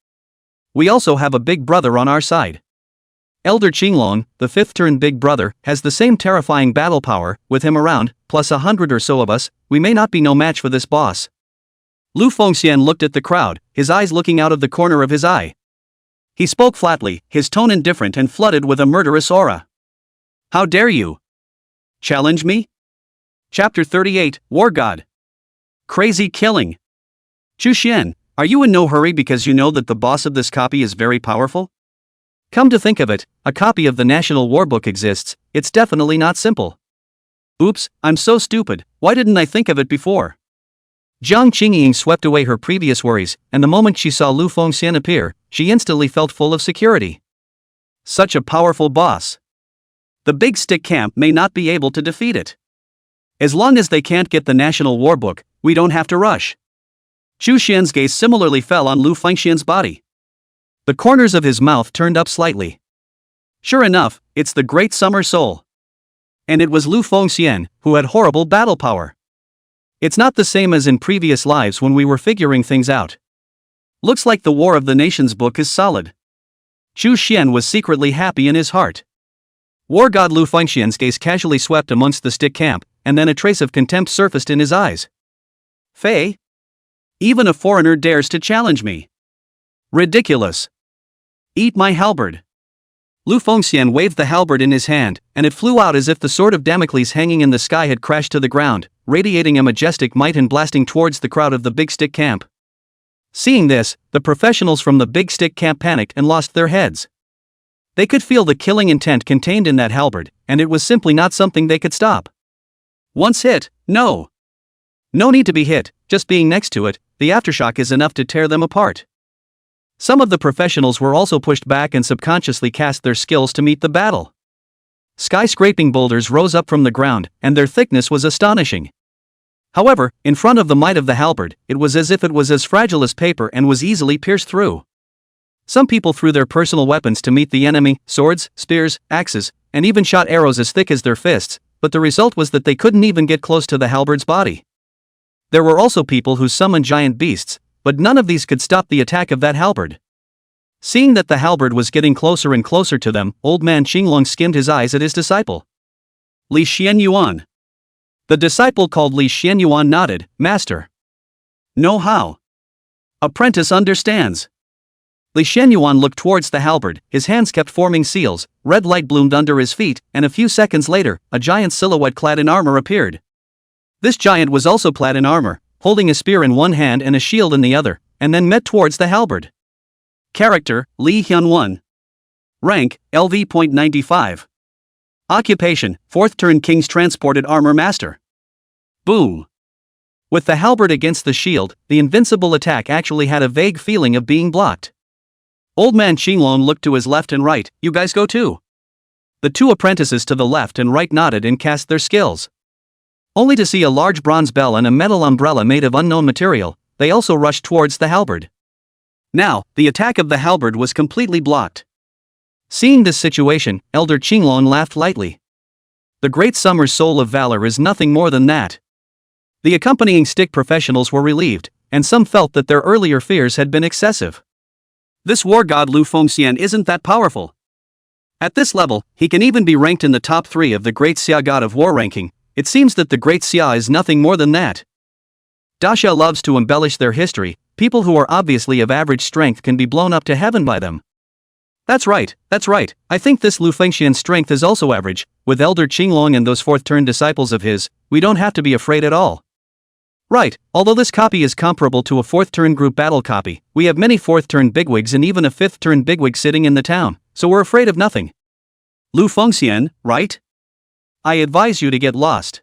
We also have a big brother on our side. Elder Qinglong, the 5th-turn big brother, has the same terrifying battle power. With him around, plus 100 or so of us, we may not be no match for this boss. Lu Fengxian looked at the crowd, his eyes looking out of the corner of his eye. He spoke flatly, his tone indifferent and flooded with a murderous aura. How dare you challenge me? Chapter 38, War God. Crazy killing. Chu Xian, are you in no hurry because you know that the boss of this copy is very powerful? Come to think of it, a copy of the National War Book exists, it's definitely not simple. Oops, I'm so stupid, why didn't I think of it before? Jiang Qingying swept away her previous worries, and the moment she saw Lu Fengxian appear, she instantly felt full of security. Such a powerful boss. The Big Stick camp may not be able to defeat it. As long as they can't get the National War Book, we don't have to rush. Chu Xian's gaze similarly fell on Lu Fengxian's body. The corners of his mouth turned up slightly. Sure enough, it's the Great Summer Soul. And it was Lu Fengxian, who had horrible battle power. It's not the same as in previous lives when we were figuring things out. Looks like the War of the Nations book is solid. Chu Xian was secretly happy in his heart. War god Lu Fengxian's gaze casually swept amongst the stick camp, and then a trace of contempt surfaced in his eyes. Fei? Even a foreigner dares to challenge me. Ridiculous. Eat my halberd. Lu Fengxian waved the halberd in his hand, and it flew out as if the sword of Damocles hanging in the sky had crashed to the ground, radiating a majestic might and blasting towards the crowd of the Big Stick camp. Seeing this, the professionals from the Big Stick camp panicked and lost their heads. They could feel the killing intent contained in that halberd, and it was simply not something they could stop. Once hit, no need to be hit, just being next to it, the aftershock is enough to tear them apart. Some of the professionals were also pushed back and subconsciously cast their skills to meet the battle. Skyscraping boulders rose up from the ground, and their thickness was astonishing. However, in front of the might of the halberd, it was as if it was as fragile as paper and was easily pierced through. Some people threw their personal weapons to meet the enemy, swords, spears, axes, and even shot arrows as thick as their fists, but the result was that they couldn't even get close to the halberd's body. There were also people who summoned giant beasts, but none of these could stop the attack of that halberd. Seeing that the halberd was getting closer and closer to them, old man Qinglong skimmed his eyes at his disciple. Li Xianyuan. The disciple called Li Xianyuan nodded. Master. Know how. Apprentice understands. Li Xianyuan looked towards the halberd, his hands kept forming seals, red light bloomed under his feet, and a few seconds later, a giant silhouette clad in armor appeared. This giant was also clad in armor, holding a spear in one hand and a shield in the other, and then met towards the halberd. Character, Li Hyunwon. Rank, LV.95. Occupation, 4th turn King's Transported Armor Master. Boom. With the halberd against the shield, the invincible attack actually had a vague feeling of being blocked. Old man Qinglong looked to his left and right. You guys go too. The two apprentices to the left and right nodded and cast their skills. Only to see a large bronze bell and a metal umbrella made of unknown material, they also rushed towards the halberd. Now, the attack of the halberd was completely blocked. Seeing this situation, Elder Qinglong laughed lightly. The great summer's soul of valor is nothing more than that. The accompanying stick professionals were relieved, and some felt that their earlier fears had been excessive. This war god Lu Fengxian isn't that powerful. At this level, he can even be ranked in the top 3 of the Great Xia God of War ranking. It seems that the Great Xia is nothing more than that. Daxia loves to embellish their history. People who are obviously of average strength can be blown up to heaven by them. That's right. I think this Lu Fengxian's strength is also average. With Elder Qinglong and those 4th turn disciples of his, we don't have to be afraid at all. Right, although this copy is comparable to a 4th turn group battle copy, we have many 4th turn bigwigs and even a 5th turn bigwig sitting in the town, so we're afraid of nothing. Lu Fengxian, right? I advise you to get lost.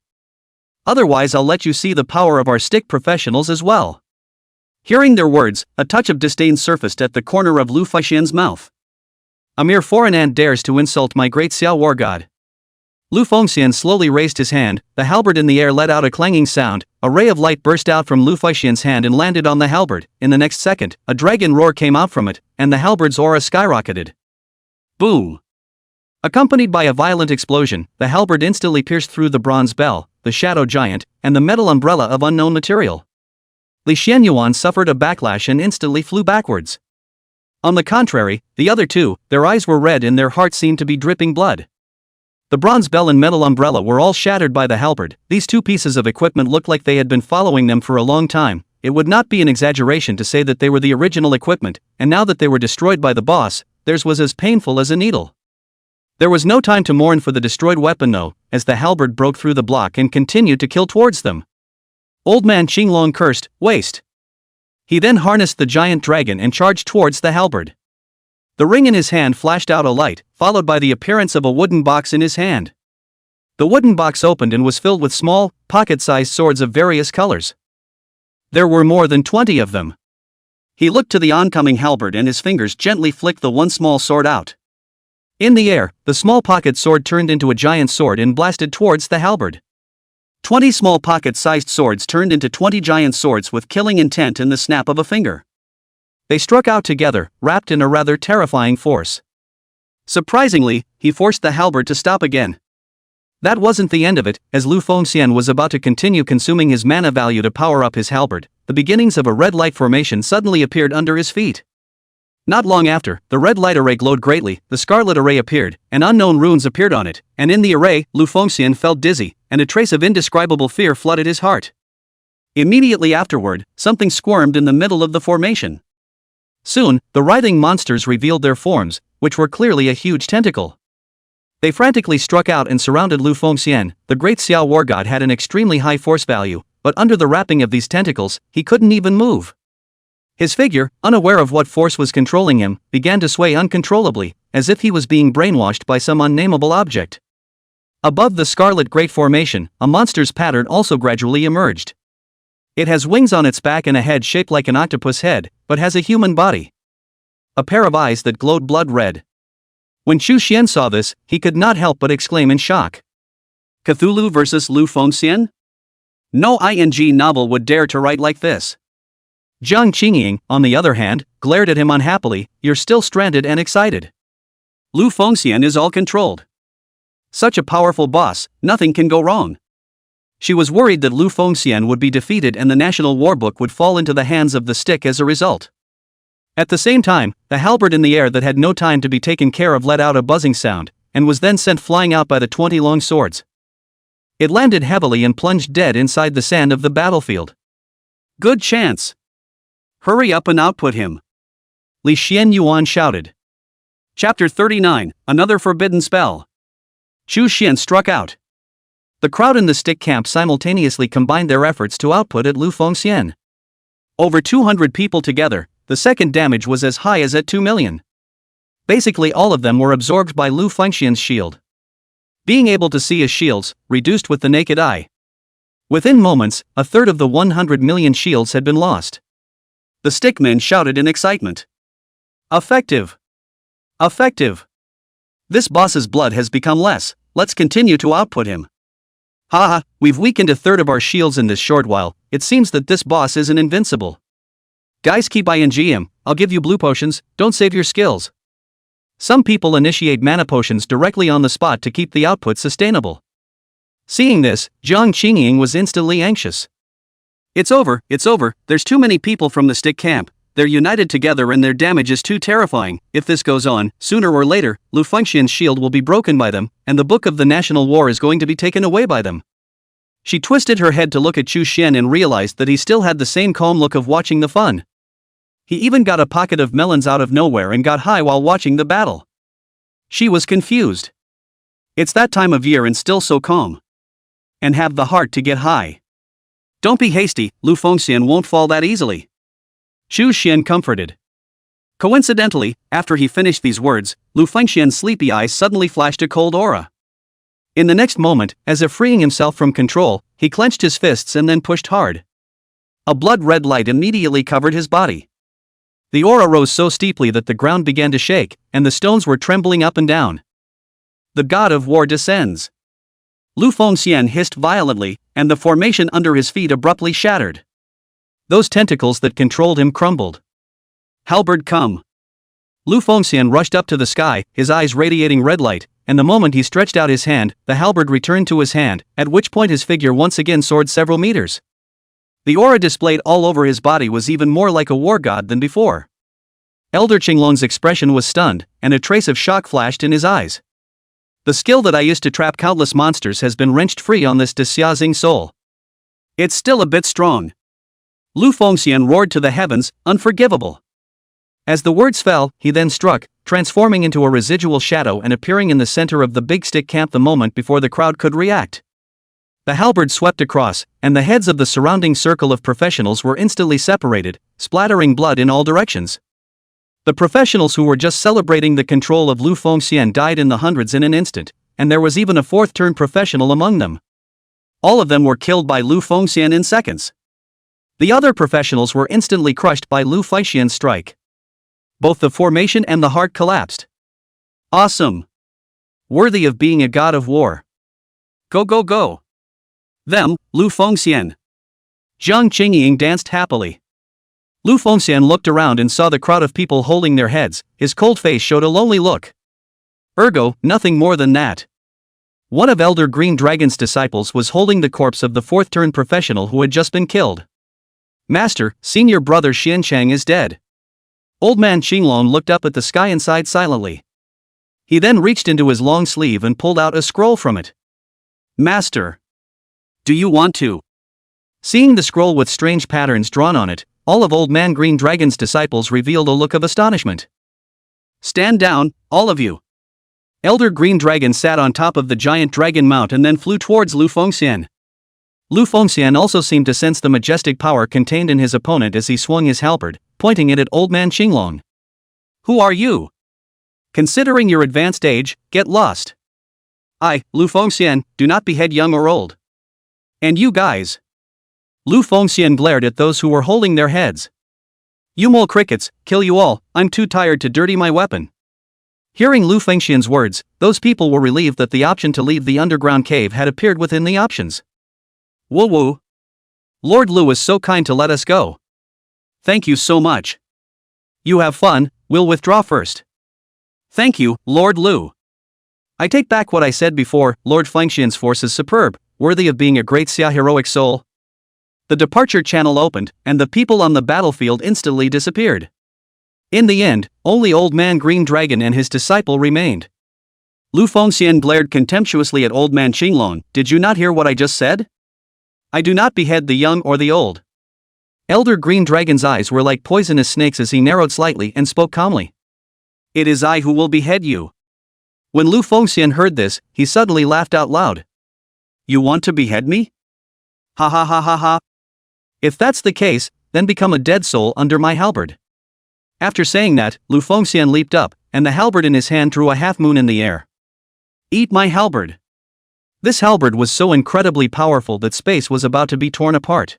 Otherwise I'll let you see the power of our stick professionals as well. Hearing their words, a touch of disdain surfaced at the corner of Lu Fengxian's mouth. A mere foreign ant dares to insult my great Xia war god. Lu Fengxian slowly raised his hand, the halberd in the air let out a clanging sound, a ray of light burst out from Lu Fengxian's hand and landed on the halberd. In the next second, a dragon roar came out from it, and the halberd's aura skyrocketed. Boom! Accompanied by a violent explosion, the halberd instantly pierced through the bronze bell, the shadow giant, and the metal umbrella of unknown material. Li Xianyuan suffered a backlash and instantly flew backwards. On the contrary, the other two, their eyes were red and their hearts seemed to be dripping blood. The bronze bell and metal umbrella were all shattered by the halberd. These two pieces of equipment looked like they had been following them for a long time. It would not be an exaggeration to say that they were the original equipment, and now that they were destroyed by the boss, theirs was as painful as a needle. There was no time to mourn for the destroyed weapon though, as the halberd broke through the block and continued to kill towards them. Old man Qinglong cursed, "Waste." He then harnessed the giant dragon and charged towards the halberd. The ring in his hand flashed out a light, followed by the appearance of a wooden box in his hand. The wooden box opened and was filled with small, pocket-sized swords of various colors. There were more than 20 of them. He looked to the oncoming halberd and his fingers gently flicked the one small sword out. In the air, the small pocket sword turned into a giant sword and blasted towards the halberd. 20 small pocket-sized swords turned into 20 giant swords with killing intent in the snap of a finger. They struck out together, wrapped in a rather terrifying force. Surprisingly, he forced the halberd to stop again. That wasn't the end of it, as Lu Fengxian was about to continue consuming his mana value to power up his halberd, the beginnings of a red light formation suddenly appeared under his feet. Not long after, the red light array glowed greatly, the scarlet array appeared, and unknown runes appeared on it, and in the array, Lu Fengxian felt dizzy, and a trace of indescribable fear flooded his heart. Immediately afterward, something squirmed in the middle of the formation. Soon, the writhing monsters revealed their forms, which were clearly a huge tentacle. They frantically struck out and surrounded Lu Fengxian. The great Xia war god had an extremely high force value, but under the wrapping of these tentacles, he couldn't even move. His figure, unaware of what force was controlling him, began to sway uncontrollably, as if he was being brainwashed by some unnameable object. Above the scarlet great formation, a monster's pattern also gradually emerged. It has wings on its back and a head shaped like an octopus head, but has a human body. A pair of eyes that glowed blood red. When Chu Xian saw this, he could not help but exclaim in shock. Cthulhu vs. Lu Fengxian? No ING novel would dare to write like this. Jiang Qingying, on the other hand, glared at him unhappily. You're still stranded and excited. Lu Fengxian is all controlled. Such a powerful boss, nothing can go wrong. She was worried that Lu Fengxian would be defeated and the National War Book would fall into the hands of the stick as a result. At the same time, the halberd in the air that had no time to be taken care of let out a buzzing sound, and was then sent flying out by the 20 long swords. It landed heavily and plunged dead inside the sand of the battlefield. Good chance. Hurry up and output him. Li Xian Yuan shouted. Chapter 39, Another Forbidden Spell. Chu Xian struck out. The crowd in the stick camp simultaneously combined their efforts to output at Lu Fengxian. Over 200 people together, the second damage was as high as at 2 million. Basically all of them were absorbed by Lu Fengxian's shield. Being able to see his shields, reduced with the naked eye. Within moments, a third of the 100 million shields had been lost. The stickmen shouted in excitement. Effective! Effective! This boss's blood has become less, let's continue to output him. Haha, we've weakened a third of our shields in this short while, it seems that this boss isn't invincible. Guys keep ING him, I'll give you blue potions, don't save your skills. Some people initiate mana potions directly on the spot to keep the output sustainable. Seeing this, Jiang Qingying was instantly anxious. It's over, there's too many people from the stick camp, they're united together and their damage is too terrifying. If this goes on, sooner or later, Lu Fengxian's shield will be broken by them, and the book of the National War is going to be taken away by them. She twisted her head to look at Chu Xian and realized that he still had the same calm look of watching the fun. He even got a pocket of melons out of nowhere and got high while watching the battle. She was confused. It's that time of year and still so calm. And have the heart to get high. Don't be hasty, Lu Fengxian won't fall that easily. Chu Xian comforted. Coincidentally, after he finished these words, Lu Fengxian's sleepy eyes suddenly flashed a cold aura. In the next moment, as if freeing himself from control, he clenched his fists and then pushed hard. A blood-red light immediately covered his body. The aura rose so steeply that the ground began to shake, and the stones were trembling up and down. The god of war descends. Lu Fengxian hissed violently, and the formation under his feet abruptly shattered. Those tentacles that controlled him crumbled. Halberd come. Lu Fengxian rushed up to the sky, his eyes radiating red light, and the moment he stretched out his hand, the halberd returned to his hand, at which point his figure once again soared several meters. The aura displayed all over his body was even more like a war god than before. Elder Qinglong's expression was stunned, and a trace of shock flashed in his eyes. The skill that I used to trap countless monsters has been wrenched free on this Xia soul. It's still a bit strong. Lu Fengxian roared to the heavens, unforgivable. As the words fell, he then struck, transforming into a residual shadow and appearing in the center of the big stick camp the moment before the crowd could react. The halberd swept across, and the heads of the surrounding circle of professionals were instantly separated, splattering blood in all directions. The professionals who were just celebrating the control of Lu Fengxian died in the hundreds in an instant, and there was even a fourth-turn professional among them. All of them were killed by Lu Fengxian in seconds. The other professionals were instantly crushed by Lu Fengxian's strike. Both the formation and the heart collapsed. Awesome! Worthy of being a god of war. Go go go! Them, Lu Fengxian. Jiang Qingying danced happily. Lu Fengxian looked around and saw the crowd of people holding their heads, his cold face showed a lonely look. Ergo, nothing more than that. One of Elder Green Dragon's disciples was holding the corpse of the fourth-turn professional who had just been killed. Master, senior brother Xianchang is dead. Old man Qinglong looked up at the sky and sighed silently. He then reached into his long sleeve and pulled out a scroll from it. Master. Do you want to? Seeing the scroll with strange patterns drawn on it, all of Old Man Green Dragon's disciples revealed a look of astonishment. Stand down, all of you. Elder Green Dragon sat on top of the giant dragon mount and then flew towards Lu Fengxian. Lu Fengxian also seemed to sense the majestic power contained in his opponent as he swung his halberd, pointing it at old man Qinglong. Who are you? Considering your advanced age, get lost. I, Lu Fengxian, do not behead young or old. And you guys? Lu Fengxian glared at those who were holding their heads. You mole crickets, kill you all, I'm too tired to dirty my weapon. Hearing Lu Fengxian's words, those people were relieved that the option to leave the underground cave had appeared within the options. Woo woo. Lord Lu is so kind to let us go. Thank you so much. You have fun, we'll withdraw first. Thank you, Lord Lu. I take back what I said before, Lord Fengxian's force is superb, worthy of being a great Xia heroic soul. The departure channel opened, and the people on the battlefield instantly disappeared. In the end, only Old Man Green Dragon and his disciple remained. Lu Fengxian glared contemptuously at Old Man Qinglong. Did you not hear what I just said? I do not behead the young or the old. Elder Green Dragon's eyes were like poisonous snakes as he narrowed slightly and spoke calmly. It is I who will behead you. When Lu Fengxian heard this, he suddenly laughed out loud. You want to behead me? Ha ha ha ha ha. If that's the case, then become a dead soul under my halberd. After saying that, Lu Fengxian leaped up, and the halberd in his hand drew a half moon in the air. Eat my halberd. This halberd was so incredibly powerful that space was about to be torn apart.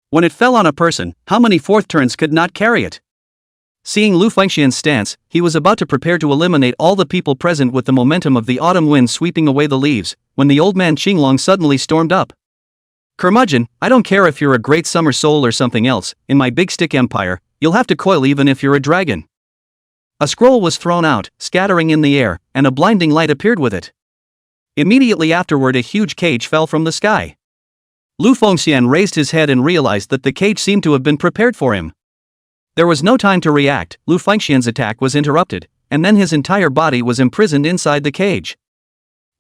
When it fell on a person, how many fourth turns could not carry it? Seeing Lu Fengxian's stance, he was about to prepare to eliminate all the people present with the momentum of the autumn wind sweeping away the leaves, when the old man Qinglong suddenly stormed up. Curmudgeon, I don't care if you're a great summer soul or something else, in my big stick empire, you'll have to coil even if you're a dragon. A scroll was thrown out, scattering in the air, and a blinding light appeared with it. Immediately afterward a huge cage fell from the sky. Lu Fengxian raised his head and realized that the cage seemed to have been prepared for him. There was no time to react, Lu Fengxian's attack was interrupted, and then his entire body was imprisoned inside the cage.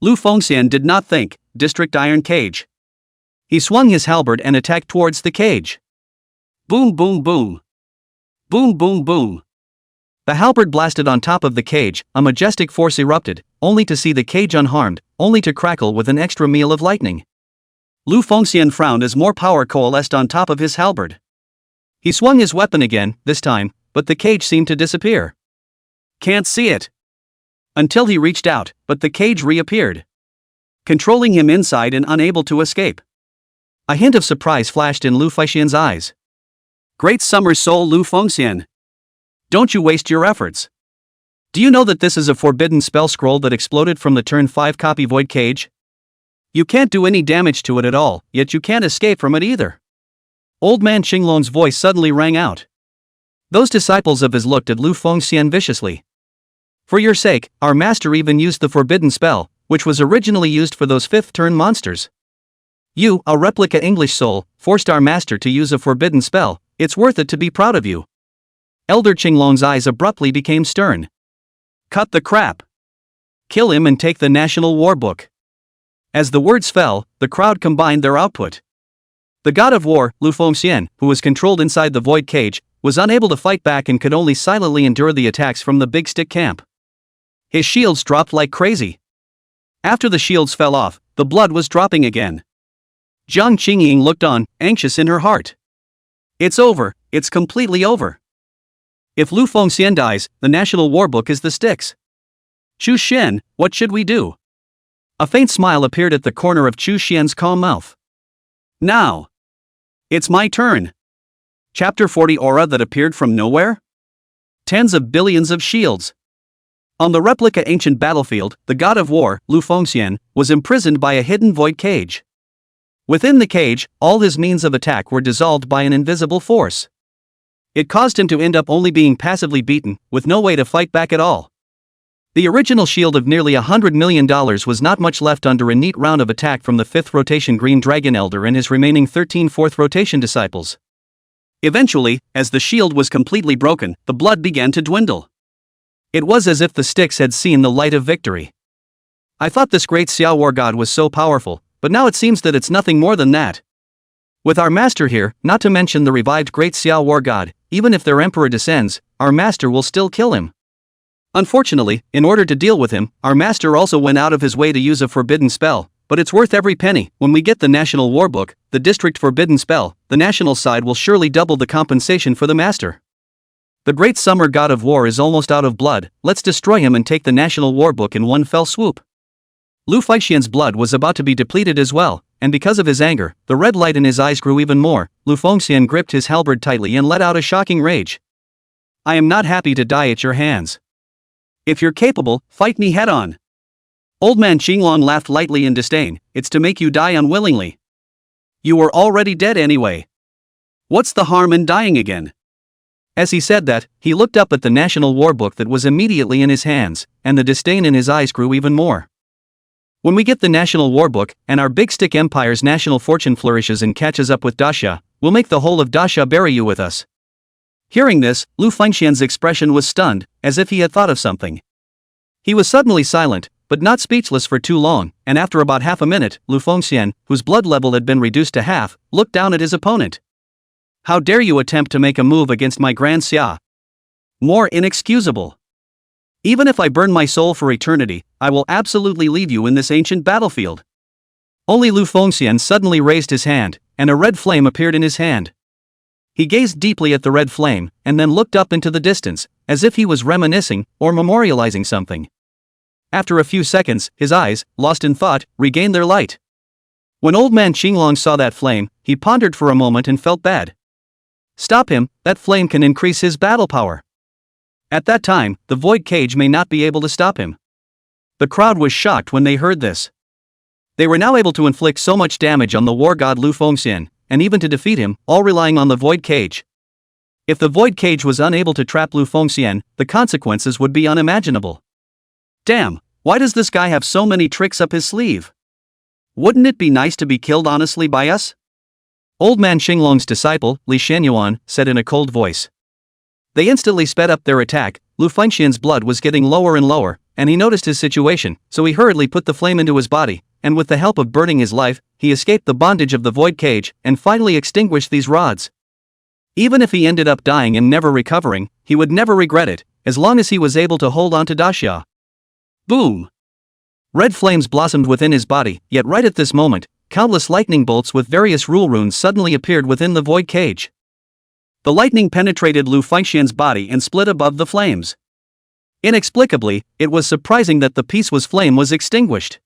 Lu Fengxian did not think, District Iron Cage. He swung his halberd and attacked towards the cage. Boom boom boom. Boom boom boom. The halberd blasted on top of the cage, a majestic force erupted, only to see the cage unharmed, only to crackle with an extra meal of lightning. Lu Fengxian frowned as more power coalesced on top of his halberd. He swung his weapon again, this time, but the cage seemed to disappear. Can't see it. Until he reached out, but the cage reappeared, controlling him inside and unable to escape. A hint of surprise flashed in Lu Fengxian's eyes. Great summer soul Lu Fengxian. Don't you waste your efforts. Do you know that this is a forbidden spell scroll that exploded from the turn 5 copy void cage? You can't do any damage to it at all, yet you can't escape from it either. Old man Qinglong's voice suddenly rang out. Those disciples of his looked at Lu Fengxian viciously. For your sake, our master even used the forbidden spell, which was originally used for those 5th turn monsters. You, a replica English soul, forced our master to use a forbidden spell. It's worth it to be proud of you. Elder Qinglong's eyes abruptly became stern. Cut the crap. Kill him and take the National War Book. As the words fell, the crowd combined their output. The god of war, Lu Fengxian, who was controlled inside the void cage, was unable to fight back and could only silently endure the attacks from the big stick camp. His shields dropped like crazy. After the shields fell off, the blood was dropping again. Jiang Qingying looked on, anxious in her heart. It's over, it's completely over. If Lu Fengxian dies, the National War Book is the sticks. Chu Shen, what should we do? A faint smile appeared at the corner of Chu Xian's calm mouth. Now. It's my turn. Chapter 40 Aura that appeared from nowhere? Tens of billions of shields. On the replica ancient battlefield, the god of war, Lu Fengxian, was imprisoned by a hidden void cage. Within the cage, all his means of attack were dissolved by an invisible force. It caused him to end up only being passively beaten, with no way to fight back at all. The original shield of nearly $100 million was not much left under a neat round of attack from the 5th rotation Green Dragon Elder and his remaining 13 4th rotation disciples. Eventually, as the shield was completely broken, the blood began to dwindle. It was as if the sticks had seen the light of victory. I thought this great Xia war god was so powerful, but now it seems that it's nothing more than that. With our master here, not to mention the revived great Xia war god, even if their emperor descends, our master will still kill him. Unfortunately, in order to deal with him, our master also went out of his way to use a forbidden spell, but it's worth every penny. When we get the National War Book, the district forbidden spell, the national side will surely double the compensation for the master. The great summer god of war is almost out of blood, let's destroy him and take the national war book in one fell swoop. Lu Feixian's blood was about to be depleted as well, and because of his anger, the red light in his eyes grew even more. Lu Fengxian gripped his halberd tightly and let out a shocking rage. I am not happy to die at your hands. If you're capable, fight me head on. Old man Qinglong laughed lightly in disdain, it's to make you die unwillingly. You were already dead anyway. What's the harm in dying again? As he said that, he looked up at the national war book that was immediately in his hands, and the disdain in his eyes grew even more. When we get the national war book, and our big stick empire's national fortune flourishes and catches up with Daxia, we'll make the whole of Daxia bury you with us. Hearing this, Lu Fengxian's expression was stunned, as if he had thought of something. He was suddenly silent, but not speechless for too long, and after about half a minute, Lu Fengxian, whose blood level had been reduced to half, looked down at his opponent. How dare you attempt to make a move against my Grand Xia? More inexcusable. Even if I burn my soul for eternity, I will absolutely leave you in this ancient battlefield. Only Lu Fengxian suddenly raised his hand, and a red flame appeared in his hand. He gazed deeply at the red flame, and then looked up into the distance, as if he was reminiscing, or memorializing something. After a few seconds, his eyes, lost in thought, regained their light. When old man Qinglong saw that flame, he pondered for a moment and felt bad. Stop him, that flame can increase his battle power. At that time, the void cage may not be able to stop him. The crowd was shocked when they heard this. They were now able to inflict so much damage on the war god Lu Fengxian, and even to defeat him, all relying on the void cage. If the void cage was unable to trap Lu Fengxian, the consequences would be unimaginable. Damn, why does this guy have so many tricks up his sleeve? Wouldn't it be nice to be killed honestly by us? Old man Qinglong's disciple, Li Shenyuan, said in a cold voice. They instantly sped up their attack. Lu Fengxian's blood was getting lower and lower, and he noticed his situation, so he hurriedly put the flame into his body, and with the help of burning his life, he escaped the bondage of the void cage, and finally extinguished these rods. Even if he ended up dying and never recovering, he would never regret it, as long as he was able to hold on to Daxia. Boom! Red flames blossomed within his body, yet right at this moment, countless lightning bolts with various rule runes suddenly appeared within the void cage. The lightning penetrated Lu Fengxian's body and split above the flames. Inexplicably, it was surprising that the piece was flame was extinguished.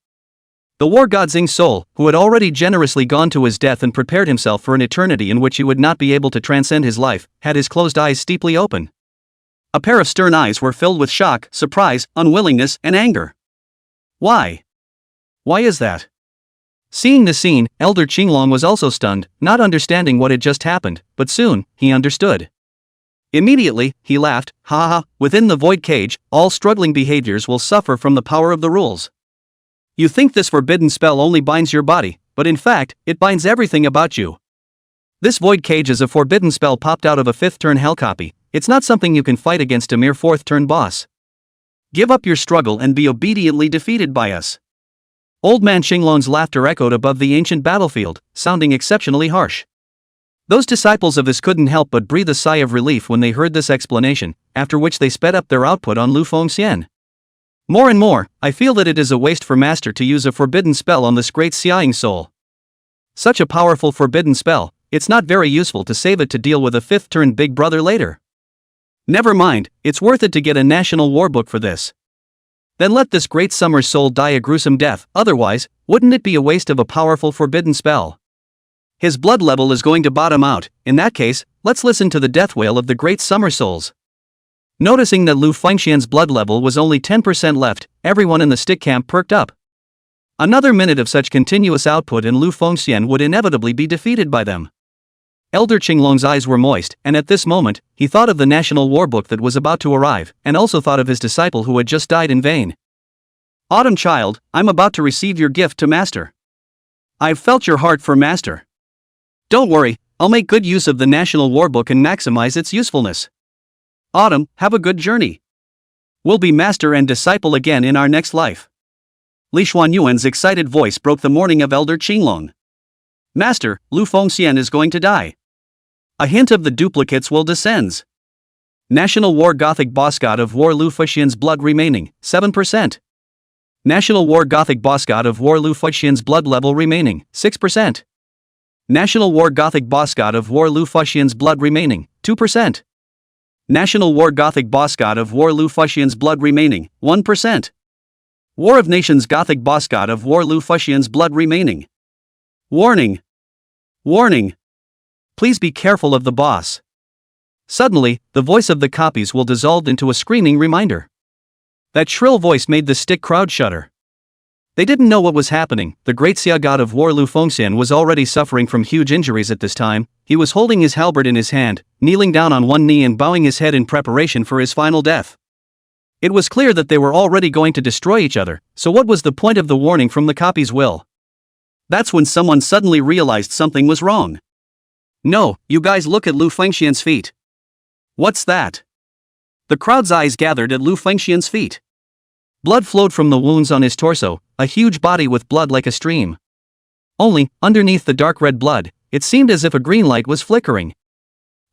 The war god Xing's soul, who had already generously gone to his death and prepared himself for an eternity in which he would not be able to transcend his life, had his closed eyes steeply open. A pair of stern eyes were filled with shock, surprise, unwillingness, and anger. Why? Why is that? Seeing the scene, Elder Qinglong was also stunned, not understanding what had just happened, but soon, he understood. Immediately, he laughed, ha ha ha, within the void cage, all struggling behaviors will suffer from the power of the rules. You think this forbidden spell only binds your body, but in fact, it binds everything about you. This void cage is a forbidden spell popped out of a 5th turn hell copy, it's not something you can fight against a mere 4th turn boss. Give up your struggle and be obediently defeated by us. Old man Qinglong's laughter echoed above the ancient battlefield, sounding exceptionally harsh. Those disciples of his couldn't help but breathe a sigh of relief when they heard this explanation, after which they sped up their output on Lu Fengxian. More and more, I feel that it is a waste for Master to use a forbidden spell on this great Xiaoying soul. Such a powerful forbidden spell, it's not very useful to save it to deal with a 5th turn big brother later. Never mind, it's worth it to get a national war book for this. Then let this great summer soul die a gruesome death, otherwise, wouldn't it be a waste of a powerful forbidden spell? His blood level is going to bottom out, in that case, let's listen to the death wail of the great summer souls. Noticing that Lu Fengxian's blood level was only 10% left, everyone in the stick camp perked up. Another minute of such continuous output and Lu Fengxian would inevitably be defeated by them. Elder Qinglong's eyes were moist, and at this moment, he thought of the national war book that was about to arrive, and also thought of his disciple who had just died in vain. Autumn child, I'm about to receive your gift to Master. I've felt your heart for Master. Don't worry, I'll make good use of the national war book and maximize its usefulness. Autumn, have a good journey. We'll be master and disciple again in our next life. Li Xuanyuan's excited voice broke the morning of Elder Qinglong. Master, Lu Fengxian is going to die. A hint of the duplicates will descends. National War Gothic Boss God of War Lu Fengxian's blood remaining, 7%. National War Gothic Boss God of War Lu Fengxian's blood level remaining, 6%. National War Gothic Boss God of War Lu Fengxian's blood remaining, 2%. National War Gothic Boss God of War Lu Fuxian's blood remaining, 1%. War of Nations Gothic Boss God of War Lu Fuxian's blood remaining. Warning! Warning! Please be careful of the boss. Suddenly, the voice of the copies will dissolve into a screaming reminder. That shrill voice made the stick crowd shudder. They didn't know what was happening. The great Xia god of war Lu Fengxian was already suffering from huge injuries at this time. He was holding his halberd in his hand, kneeling down on one knee and bowing his head in preparation for his final death. It was clear that they were already going to destroy each other, so what was the point of the warning from the copy's will? That's when someone suddenly realized something was wrong. No, you guys look at Lu Fengxian's feet. What's that? The crowd's eyes gathered at Lu Fengxian's feet. Blood flowed from the wounds on his torso, a huge body with blood like a stream. Only, underneath the dark red blood, it seemed as if a green light was flickering.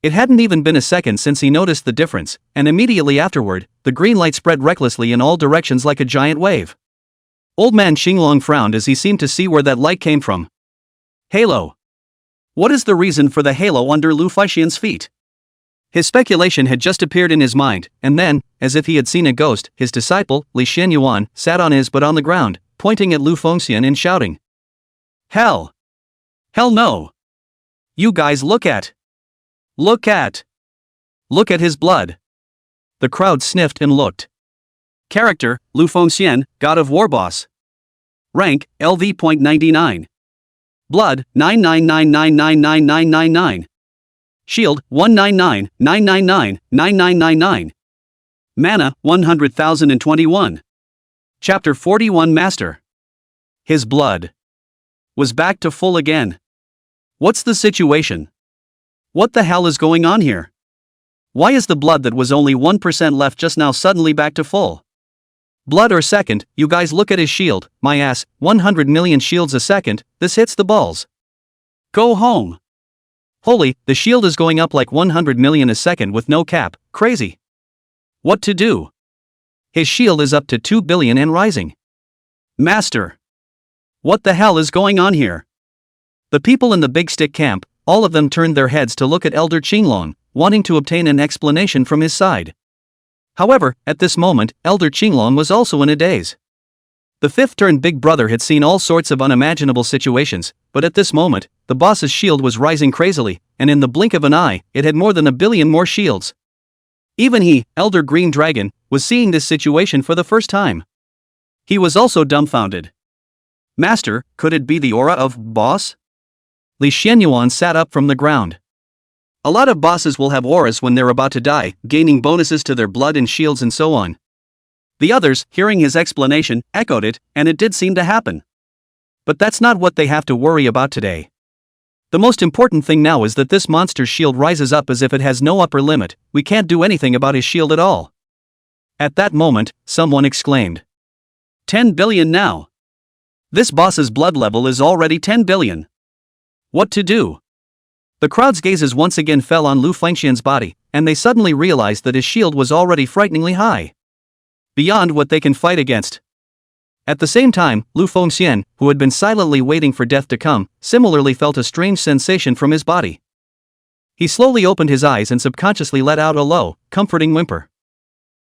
It hadn't even been a second since he noticed the difference, and immediately afterward, the green light spread recklessly in all directions like a giant wave. Old man Xinglong frowned as he seemed to see where that light came from. Halo. What is the reason for the halo under Lu Fengxian's feet? His speculation had just appeared in his mind, and then, as if he had seen a ghost, his disciple, Li Xianyuan, sat on his butt on the ground, pointing at Lu Fengxian and shouting. Hell! Hell no! You guys look at his blood. The crowd sniffed and looked. Character, Lu Fengxian, God of War Boss. Rank, LV.99. Blood, 999999999. Shield, 199999999. Mana, 100,021. Chapter 41 Master. His blood was back to full again. What's the situation? What the hell is going on here? Why is the blood that was only 1% left just now suddenly back to full? Blood or second, you guys look at his shield, my ass, 100 million shields a second, this hits the balls. Go home. Holy, the shield is going up like 100 million a second with no cap, crazy. What to do? His shield is up to 2 billion and rising. Master. What the hell is going on here? The people in the big stick camp, all of them turned their heads to look at Elder Qinglong, wanting to obtain an explanation from his side. However, at this moment, Elder Qinglong was also in a daze. The fifth-turned big brother had seen all sorts of unimaginable situations, but at this moment, the boss's shield was rising crazily, and in the blink of an eye, it had more than 1 billion more shields. Even he, Elder Green Dragon, was seeing this situation for the first time. He was also dumbfounded. Master, could it be the aura of boss? Li Xianyuan sat up from the ground. A lot of bosses will have auras when they're about to die, gaining bonuses to their blood and shields and so on. The others, hearing his explanation, echoed it, and it did seem to happen. But that's not what they have to worry about today. The most important thing now is that this monster's shield rises up as if it has no upper limit. We can't do anything about his shield at all. At that moment, someone exclaimed. 10 billion now. This boss's blood level is already 10 billion. What to do? The crowd's gazes once again fell on Lu Fengxian's body, and they suddenly realized that his shield was already frighteningly high. Beyond what they can fight against. At the same time, Lu Fengxian, who had been silently waiting for death to come, similarly felt a strange sensation from his body. He slowly opened his eyes and subconsciously let out a low, comforting whimper.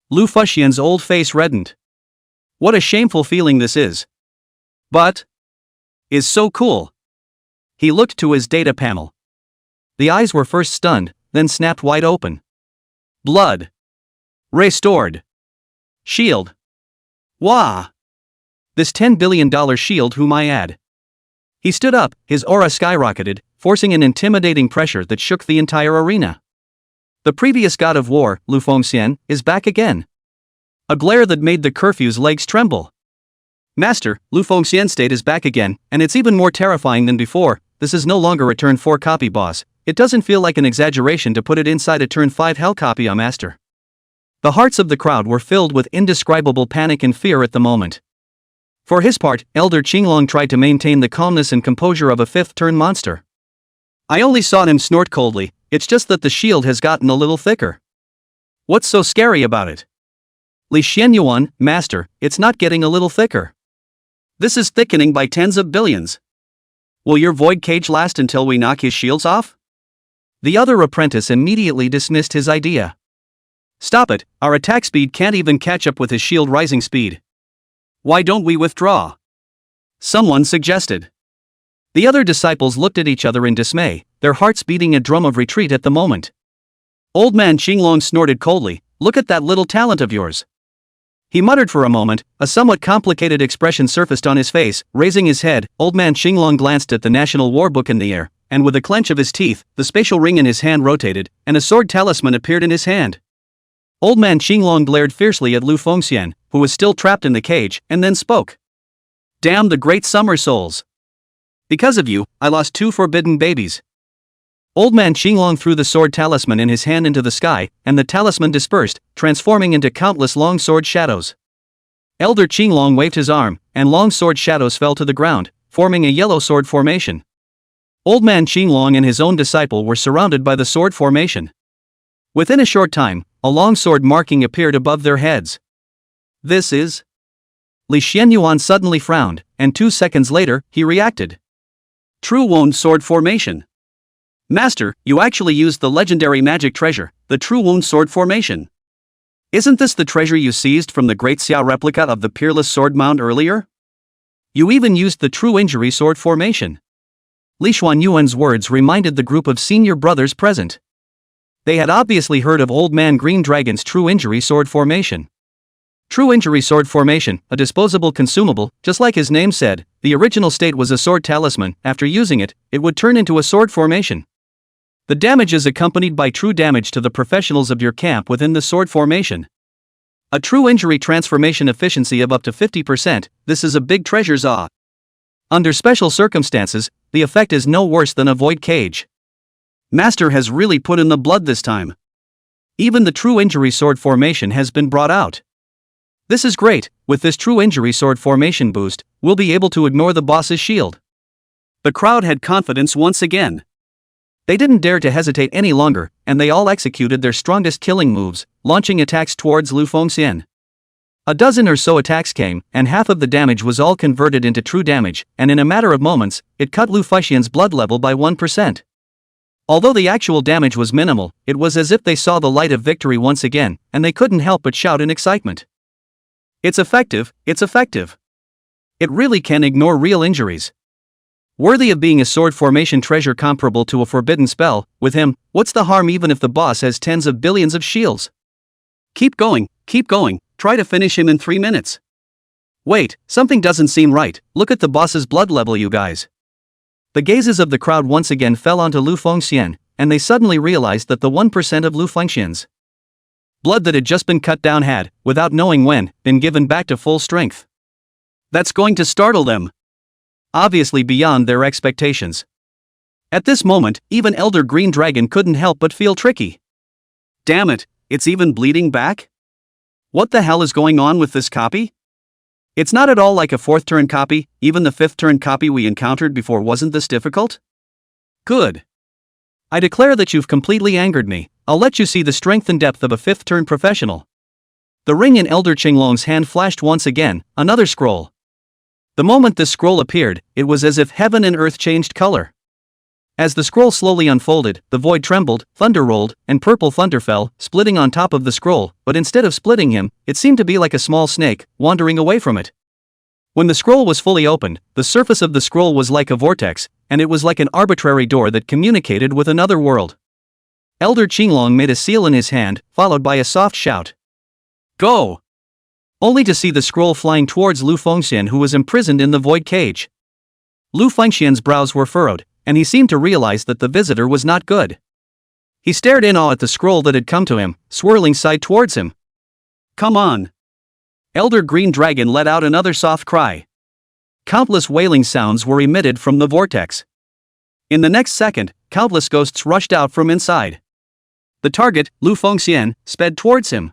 Lu Fengxian's old face reddened. What a shameful feeling this is. But is so cool. He looked to his data panel. The eyes were first stunned, then snapped wide open. Blood. Restored. Shield. Wah! This $10 billion shield, whom I add. He stood up, his aura skyrocketed, forcing an intimidating pressure that shook the entire arena. The previous god of war, Lu Fengxian, is back again. A glare that made the curfew's legs tremble. Master, Lu Fengxian's state is back again, and it's even more terrifying than before. This is no longer a turn 4 copy boss. It doesn't feel like an exaggeration to put it inside a turn 5 hell copy, Master. The hearts of the crowd were filled with indescribable panic and fear at the moment. For his part, Elder Qinglong tried to maintain the calmness and composure of a fifth-turn monster. I only saw him snort coldly, it's just that the shield has gotten a little thicker. What's so scary about it? Li Xianyuan, Master, it's not getting a little thicker. This is thickening by tens of billions. Will your void cage last until we knock his shields off? The other apprentice immediately dismissed his idea. Stop it, our attack speed can't even catch up with his shield rising speed. Why don't we withdraw? Someone suggested. The other disciples looked at each other in dismay, their hearts beating a drum of retreat at the moment. Old man Qinglong snorted coldly, "Look at that little talent of yours." He muttered for a moment, a somewhat complicated expression surfaced on his face. Raising his head, old man Qinglong glanced at the national war book in the air, and with a clench of his teeth, the spatial ring in his hand rotated, and a sword talisman appeared in his hand. Old man Qinglong glared fiercely at Lu Fengxian, who was still trapped in the cage, and then spoke. "Damn the great summer souls! Because of you, I lost 2 forbidden babies." Old man Qinglong threw the sword talisman in his hand into the sky, and the talisman dispersed, transforming into countless long sword shadows. Elder Qinglong waved his arm, and long sword shadows fell to the ground, forming a yellow sword formation. Old man Qinglong and his own disciple were surrounded by the sword formation. Within a short time, a long sword marking appeared above their heads. "This is..." Li Xianyuan suddenly frowned, and 2 seconds later, he reacted. "True Wound Sword Formation. Master, you actually used the legendary magic treasure, the True Wound Sword Formation. Isn't this the treasure you seized from the Great Xiao replica of the Peerless Sword Mound earlier? You even used the True Injury Sword Formation." Li Xuanyuan's words reminded the group of senior brothers present. They had obviously heard of Old Man Green Dragon's True Injury Sword Formation. True Injury Sword Formation, a disposable consumable, just like his name said, the original state was a sword talisman. After using it, it would turn into a sword formation. The damage is accompanied by true damage to the professionals of your camp within the sword formation. A true injury transformation efficiency of up to 50%, this is a big treasure's awe. Under special circumstances, the effect is no worse than a void cage. Master has really put in the blood this time. Even the true injury sword formation has been brought out. This is great. With this true injury sword formation boost, we'll be able to ignore the boss's shield. The crowd had confidence once again. They didn't dare to hesitate any longer, and they all executed their strongest killing moves, launching attacks towards Lu Fengxian. A dozen or so attacks came, and half of the damage was all converted into true damage, and in a matter of moments, it cut Lu Fengxian's blood level by 1%. Although the actual damage was minimal, it was as if they saw the light of victory once again, and they couldn't help but shout in excitement. "It's effective, it's effective. It really can ignore real injuries. Worthy of being a sword formation treasure comparable to a forbidden spell. With him, what's the harm even if the boss has tens of billions of shields? Keep going, try to finish him in 3 minutes. Wait, something doesn't seem right, look at the boss's blood level, you guys." The gazes of the crowd once again fell onto Lu Fengxian, and they suddenly realized that the 1% of Lu Fengxian's blood that had just been cut down had, without knowing when, been given back to full strength. That's going to startle them. Obviously beyond their expectations. At this moment, even Elder Green Dragon couldn't help but feel tricky. Damn it, it's even bleeding back? What the hell is going on with this copy? It's not at all like a 4th turn copy, even the 5th turn copy we encountered before wasn't this difficult? Good. I declare that you've completely angered me. I'll let you see the strength and depth of a 5th turn professional. The ring in Elder Qinglong's hand flashed once again, another scroll. The moment this scroll appeared, it was as if heaven and earth changed color. As the scroll slowly unfolded, the void trembled, thunder rolled, and purple thunder fell, splitting on top of the scroll, but instead of splitting him, it seemed to be like a small snake, wandering away from it. When the scroll was fully opened, the surface of the scroll was like a vortex, and it was like an arbitrary door that communicated with another world. Elder Qinglong made a seal in his hand, followed by a soft shout. "Go!" Only to see the scroll flying towards Lu Fengxian, who was imprisoned in the void cage. Lu Fengxian's brows were furrowed, and he seemed to realize that the visitor was not good. He stared in awe at the scroll that had come to him, swirling side towards him. "Come on!" Elder Green Dragon let out another soft cry. Countless wailing sounds were emitted from the vortex. In the next second, countless ghosts rushed out from inside. The target, Lu Fengxian, sped towards him.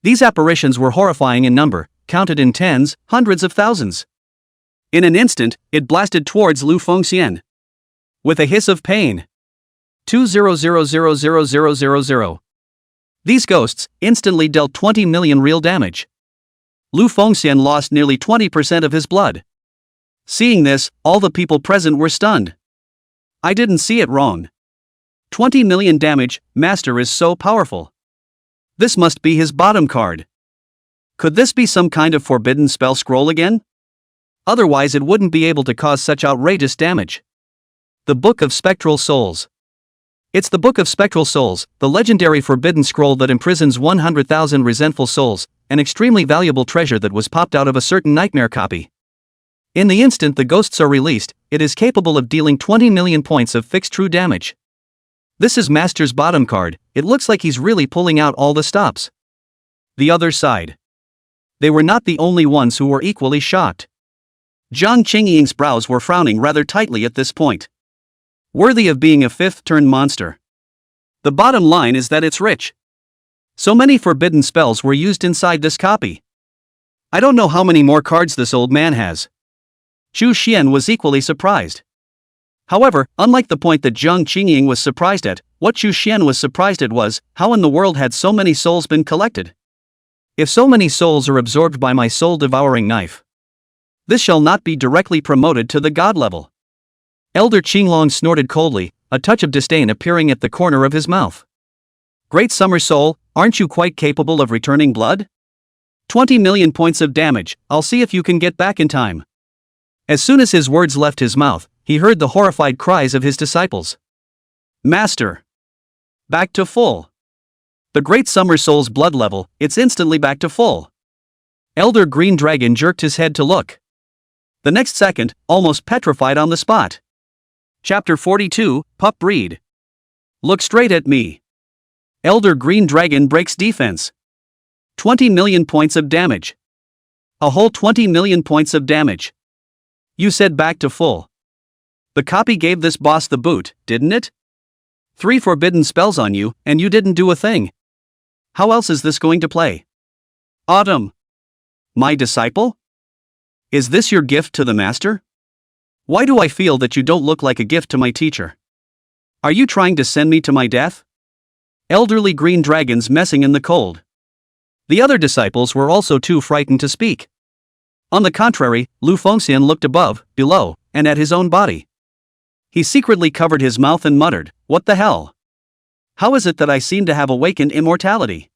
These apparitions were horrifying in number, counted in tens, hundreds of thousands. In an instant, it blasted towards Lu Fengxian. With a hiss of pain. 2000000. These ghosts instantly dealt 20 million real damage. Lu Fengxian lost nearly 20% of his blood. Seeing this, all the people present were stunned. I didn't see it wrong. 20 million damage, Master is so powerful. This must be his bottom card. Could this be some kind of forbidden spell scroll again? Otherwise it wouldn't be able to cause such outrageous damage. The Book of Spectral Souls. It's the Book of Spectral Souls, the legendary forbidden scroll that imprisons 100,000 resentful souls, an extremely valuable treasure that was popped out of a certain nightmare copy. In the instant the ghosts are released, it is capable of dealing 20 million points of fixed true damage. This is Master's bottom card. It looks like he's really pulling out all the stops. The other side. They were not the only ones who were equally shocked. Jiang Qingying's brows were frowning rather tightly at this point. Worthy of being a fifth-turn monster. The bottom line is that it's rich. So many forbidden spells were used inside this copy. I don't know how many more cards this old man has. Chu Xian was equally surprised. However, unlike the point that Jiang Qingying was surprised at, what Chu Xian was surprised at was, how in the world had so many souls been collected? If so many souls are absorbed by my soul-devouring knife, this shall not be directly promoted to the god level. Elder Qinglong snorted coldly, a touch of disdain appearing at the corner of his mouth. Great Summer Soul, aren't you quite capable of returning blood? 20 million points of damage, I'll see if you can get back in time. As soon as his words left his mouth, he heard the horrified cries of his disciples. Master! Back to full. The Great Summer Soul's blood level, it's instantly back to full. Elder Green Dragon jerked his head to look. The next second, almost petrified on the spot. Chapter 42, Pup Breed. Look straight at me. Elder Green Dragon breaks defense. 20 million points of damage. A whole 20 million points of damage. You said back to full. The copy gave this boss the boot, didn't it? 3 forbidden spells on you, and you didn't do a thing. How else is this going to play? Autumn. My disciple? Is this your gift to the master? Why do I feel that you don't look like a gift to my teacher? Are you trying to send me to my death? Elderly green dragons messing in the cold. The other disciples were also too frightened to speak. On the contrary, Lu Fengxian looked above, below, and at his own body. He secretly covered his mouth and muttered, "What the hell? How is it that I seem to have awakened immortality?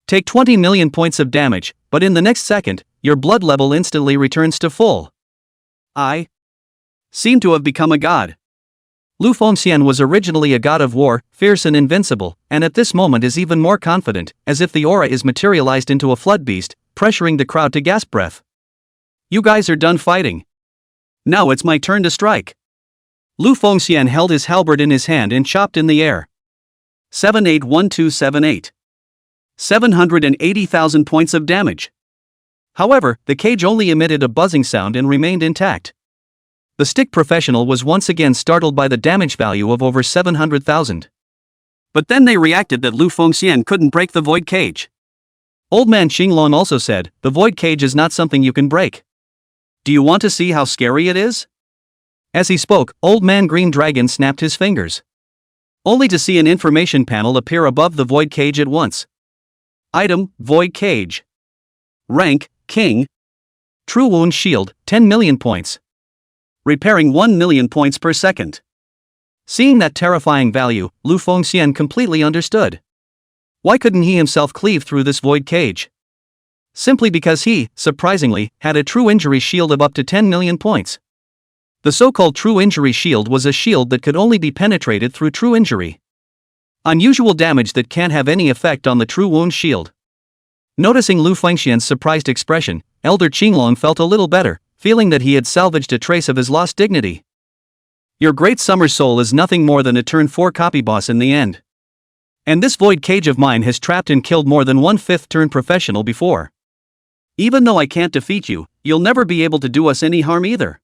Take 20 million points of damage, but in the next second, your blood level instantly returns to full. I seem to have become a god." Lu Fengxian was originally a god of war, fierce and invincible, and at this moment is even more confident, as if the aura is materialized into a flood beast, pressuring the crowd to gasp breath. You guys are done fighting. Now it's my turn to strike. Lu Fengxian held his halberd in his hand and chopped in the air. 781278. 780,000 points of damage. However, the cage only emitted a buzzing sound and remained intact. The stick professional was once again startled by the damage value of over 700,000. But then they reacted that Lu Fengxian couldn't break the void cage. Old man Xinglong also said, "The void cage is not something you can break. Do you want to see how scary it is?" As he spoke, Old Man Green Dragon snapped his fingers, only to see an information panel appear above the void cage at once. Item, Void Cage. Rank, King. True Wound Shield, 10 million points. Repairing 1 million points per second. Seeing that terrifying value, Lu Fengxian completely understood. Why couldn't he himself cleave through this void cage? Simply because he, surprisingly, had a true injury shield of up to 10 million points. The so-called true injury shield was a shield that could only be penetrated through true injury. Unusual damage that can't have any effect on the true wound shield. Noticing Lu Fengxian's surprised expression, Elder Qinglong felt a little better, feeling that he had salvaged a trace of his lost dignity. Your Great Summer Soul is nothing more than a turn 4 copy boss in the end. And this void cage of mine has trapped and killed more than 1/5 turn professional before. Even though I can't defeat you, you'll never be able to do us any harm either.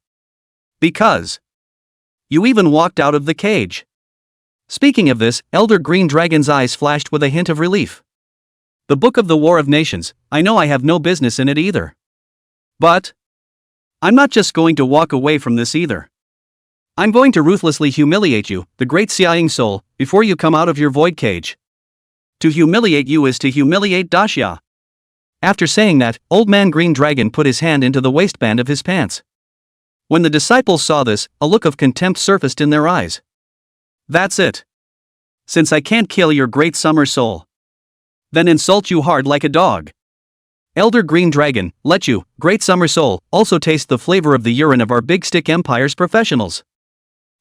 Because you even walked out of the cage. Speaking of this, Elder Green Dragon's eyes flashed with a hint of relief. The Book of the War of Nations, I know I have no business in it either. But I'm not just going to walk away from this either. I'm going to ruthlessly humiliate you, the Great Xiaoying Soul, before you come out of your void cage. To humiliate you is to humiliate Daxia. After saying that, Old Man Green Dragon put his hand into the waistband of his pants. When the disciples saw this, a look of contempt surfaced in their eyes. That's it. Since I can't kill your Great Summer Soul, then insult you hard like a dog. Elder Green Dragon, let you, great summer soul, also taste the flavor of the urine of our Big Stick Empire's professionals.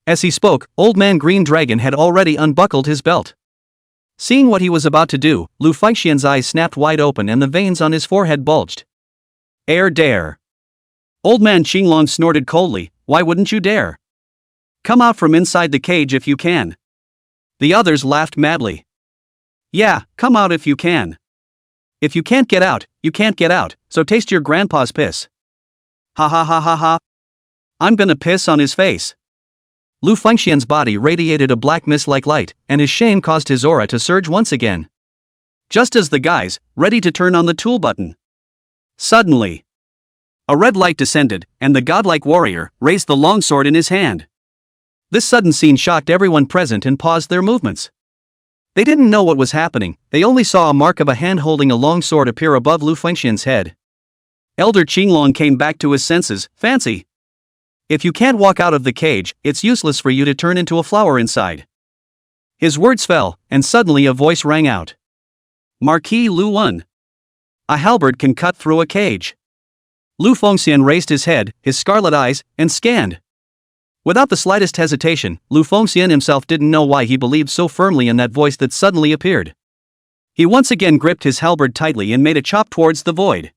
As he spoke, Old Man Green Dragon had already unbuckled his belt. Seeing what he was about to do, Lu Fengxian's eyes snapped wide open and the veins on his forehead bulged. Dare. Old Man Qinglong snorted coldly, why wouldn't you dare? Come out from inside the cage if you can. The others laughed madly. Yeah, come out if you can. If you can't get out, you can't get out, so taste your grandpa's piss. Ha ha ha ha ha. I'm gonna piss on his face. Lu Fengxian's body radiated a black mist-like light, and his shame caused his aura to surge once again. Just as the guys, ready to turn on the tool button. Suddenly, a red light descended, and the godlike warrior raised the longsword in his hand. This sudden scene shocked everyone present and paused their movements. They didn't know what was happening, they only saw a mark of a hand holding a long sword appear above Lu Fengxian's head. Elder Qinglong came back to his senses, fancy. If you can't walk out of the cage, it's useless for you to turn into a flower inside. His words fell, and suddenly a voice rang out. Marquis Lu Wen. A halberd can cut through a cage. Lu Fengxian raised his head, his scarlet eyes, and scanned. Without the slightest hesitation, Lu Fengxian himself didn't know why he believed so firmly in that voice that suddenly appeared. He once again gripped his halberd tightly and made a chop towards the void.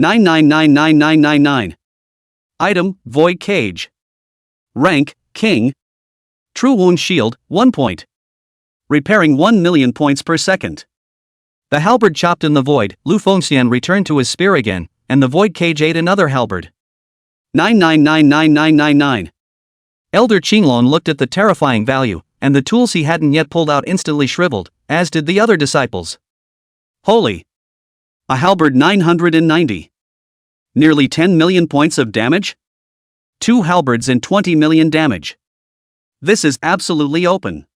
99999999. Item, Void Cage. Rank, King. True Wound Shield, 1 point. Repairing 1 million points per second. The halberd chopped in the void, Lu Fengxian returned to his spear again, and the void cage ate another halberd. 99999999. Elder Qinglong looked at the terrifying value, and the tools he hadn't yet pulled out instantly shriveled, as did the other disciples. Holy! A halberd 990. Nearly 10 million points of damage? 2 halberds and 20 million damage. This is absolutely open.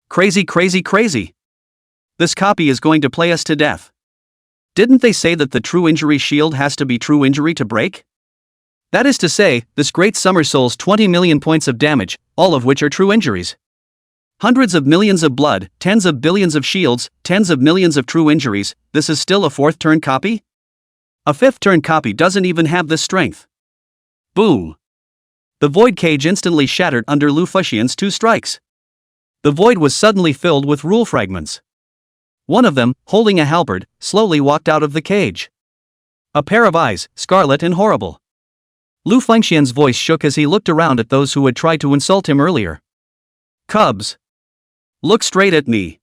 Crazy crazy crazy. This copy is going to play us to death. Didn't they say that the true injury shield has to be true injury to break? That is to say, this great summer soul's 20 million points of damage, all of which are true injuries. Hundreds of millions of blood, tens of billions of shields, tens of millions of true injuries, this is still a 4th turn copy? A 5th turn copy doesn't even have this strength. Boom! The void cage instantly shattered under Lu Fengxian's 2 strikes. The void was suddenly filled with rule fragments. One of them, holding a halberd, slowly walked out of the cage. A pair of eyes, scarlet and horrible. Lu Fengxian's voice shook as he looked around at those who had tried to insult him earlier. Cubs! Look straight at me.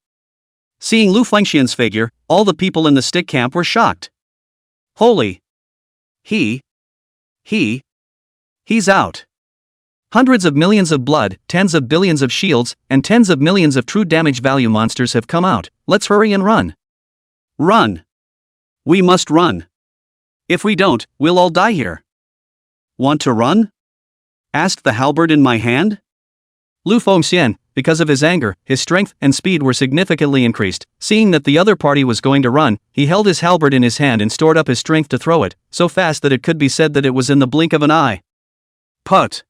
Seeing Lu Fengxian's figure, all the people in the stick camp were shocked. Holy! He's out. Hundreds of millions of blood, tens of billions of shields, and tens of millions of true damage value monsters have come out. Let's hurry and run. Run! We must run. If we don't, we'll all die here. Want to run? Asked the halberd in my hand. Lu Fengxian, because of his anger, his strength and speed were significantly increased. Seeing that the other party was going to run, he held his halberd in his hand and stored up his strength to throw it, so fast that it could be said that it was in the blink of an eye. Put!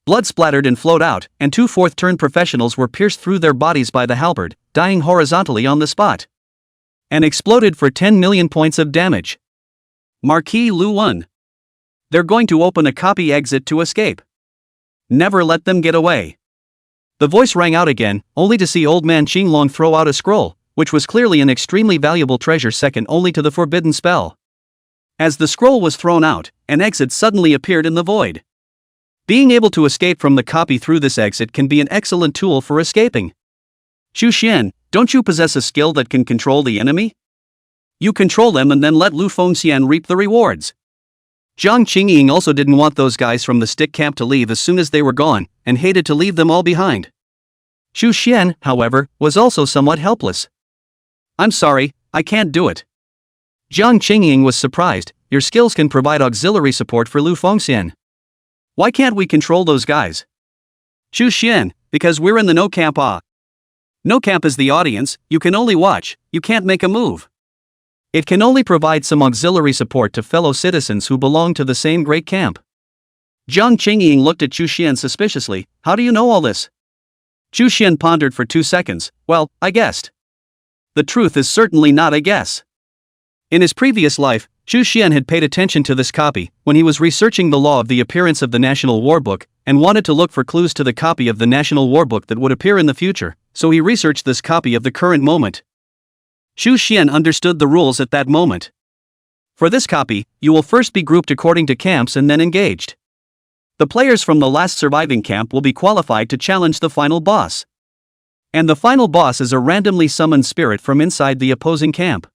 Blood splattered and flowed out, and 2 4th turn professionals were pierced through their bodies by the halberd, dying horizontally on the spot. And exploded for 10 million points of damage. Marquis Lu Wen. They're going to open a copy exit to escape. Never let them get away. The voice rang out again, only to see Old Man Qinglong throw out a scroll, which was clearly an extremely valuable treasure second only to the forbidden spell. As the scroll was thrown out, an exit suddenly appeared in the void. Being able to escape from the copy through this exit can be an excellent tool for escaping. Xu Xian, don't you possess a skill that can control the enemy? You control them and then let Lu Fengxian reap the rewards. Jiang Qingying also didn't want those guys from the stick camp to leave as soon as they were gone, and hated to leave them all behind. Xu Xian, however, was also somewhat helpless. I'm sorry, I can't do it. Jiang Qingying was surprised. Your skills can provide auxiliary support for Lu Fengxian. Why can't we control those guys? Xu Xian, because we're in the no camp. No camp is the audience, you can only watch, you can't make a move. It can only provide some auxiliary support to fellow citizens who belong to the same great camp. Jiang Qingying looked at Xu Xian suspiciously. How do you know all this? Xu Xian pondered for 2 seconds. Well, I guessed. The truth is certainly not a guess. In his previous life, Chu Xian had paid attention to this copy when he was researching the law of the appearance of the National War Book and wanted to look for clues to the copy of the National War Book that would appear in the future, so he researched this copy of the current moment. Chu Xian understood the rules at that moment. For this copy, you will first be grouped according to camps and then engaged. The players from the last surviving camp will be qualified to challenge the final boss. And the final boss is a randomly summoned spirit from inside the opposing camp.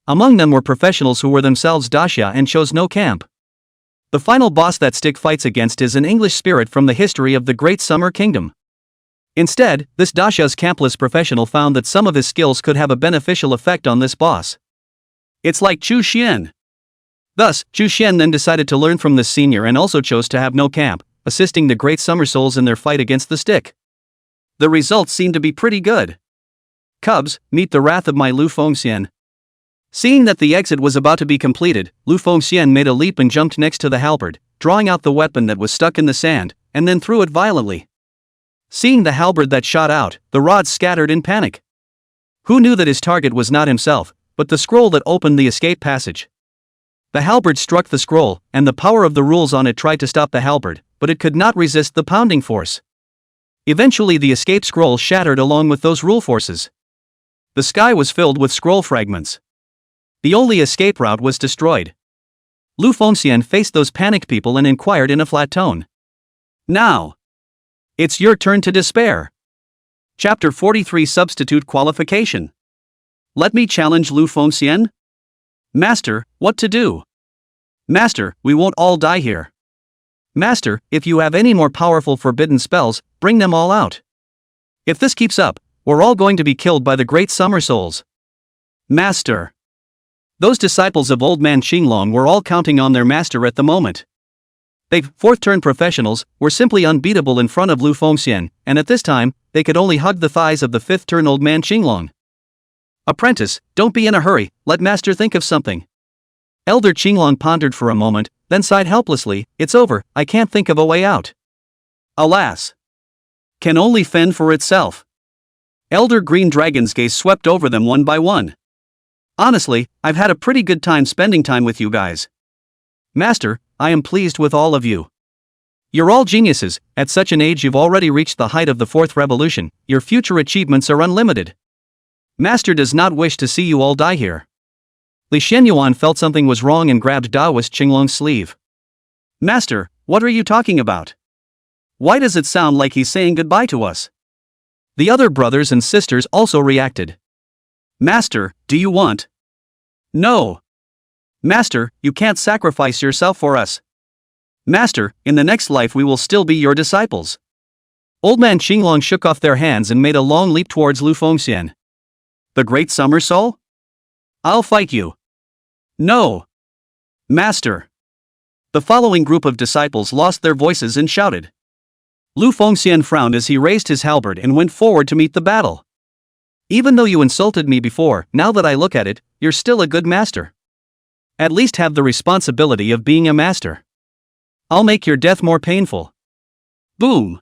Among them were professionals who were themselves Daxia and chose no camp. The final boss that stick fights against is an English spirit from the history of the Great Summer Kingdom. Instead, this Daxia's campless professional found that some of his skills could have a beneficial effect on this boss. It's like Chu Xian. Thus, Chu Xian then decided to learn from this senior and also chose to have no camp, assisting the Great Summer Souls in their fight against the stick. The results seem to be pretty good. Cubs, meet the wrath of my Lu Fengxian. Seeing that the exit was about to be completed, Lu Fengxian made a leap and jumped next to the halberd, drawing out the weapon that was stuck in the sand, and then threw it violently. Seeing the halberd that shot out, the rods scattered in panic. Who knew that his target was not himself, but the scroll that opened the escape passage? The halberd struck the scroll, and the power of the rules on it tried to stop the halberd, but it could not resist the pounding force. Eventually the escape scroll shattered along with those rule forces. The sky was filled with scroll fragments. The only escape route was destroyed. Lu Fengxian faced those panicked people and inquired in a flat tone. Now, it's your turn to despair. Chapter 43 Substitute Qualification. Let me challenge Lu Fengxian? Master, what to do? Master, we won't all die here. Master, if you have any more powerful forbidden spells, bring them all out. If this keeps up, we're all going to be killed by the Great Summer Souls. Master. Those disciples of Old Man Xinglong were all counting on their master at the moment. They, fourth-turn professionals, were simply unbeatable in front of Lu Fengxian, and at this time, they could only hug the thighs of the fifth-turn Old Man Xinglong. Apprentice, don't be in a hurry, let master think of something. Elder Xinglong pondered for a moment, then sighed helplessly, it's over, I can't think of a way out. Alas. Can only fend for itself. Elder Green Dragon's gaze swept over them one by one. Honestly, I've had a pretty good time spending time with you guys. Master, I am pleased with all of you. You're all geniuses, at such an age you've already reached the height of the fourth revolution, your future achievements are unlimited. Master does not wish to see you all die here. Li Shenyuan felt something was wrong and grabbed Daoist Qinglong's sleeve. Master, what are you talking about? Why does it sound like he's saying goodbye to us? The other brothers and sisters also reacted. Master, do you want? No. Master, you can't sacrifice yourself for us. Master, in the next life we will still be your disciples. Old Man Xinglong shook off their hands and made a long leap towards Lu Fengxian. The Great Summer Soul? I'll fight you. No. Master. The following group of disciples lost their voices and shouted. Lu Fengxian frowned as he raised his halberd and went forward to meet the battle. Even though you insulted me before, now that I look at it, you're still a good master. At least have the responsibility of being a master. I'll make your death more painful. Boom!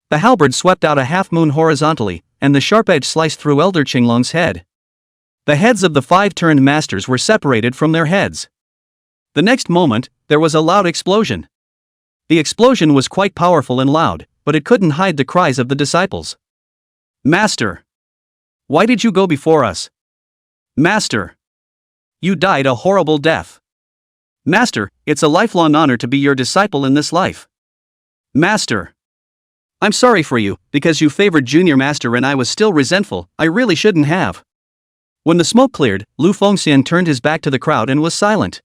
The halberd swept out a half-moon horizontally, and the sharp edge sliced through Elder Qinglong's head. The heads of the five-turned masters were separated from their heads. The next moment, there was a loud explosion. The explosion was quite powerful and loud, but it couldn't hide the cries of the disciples. Master! Why did you go before us? Master! You died a horrible death. Master, it's a lifelong honor to be your disciple in this life. Master! I'm sorry for you, because you favored Junior Master and I was still resentful, I really shouldn't have. When the smoke cleared, Lu Fengxian turned his back to the crowd and was silent.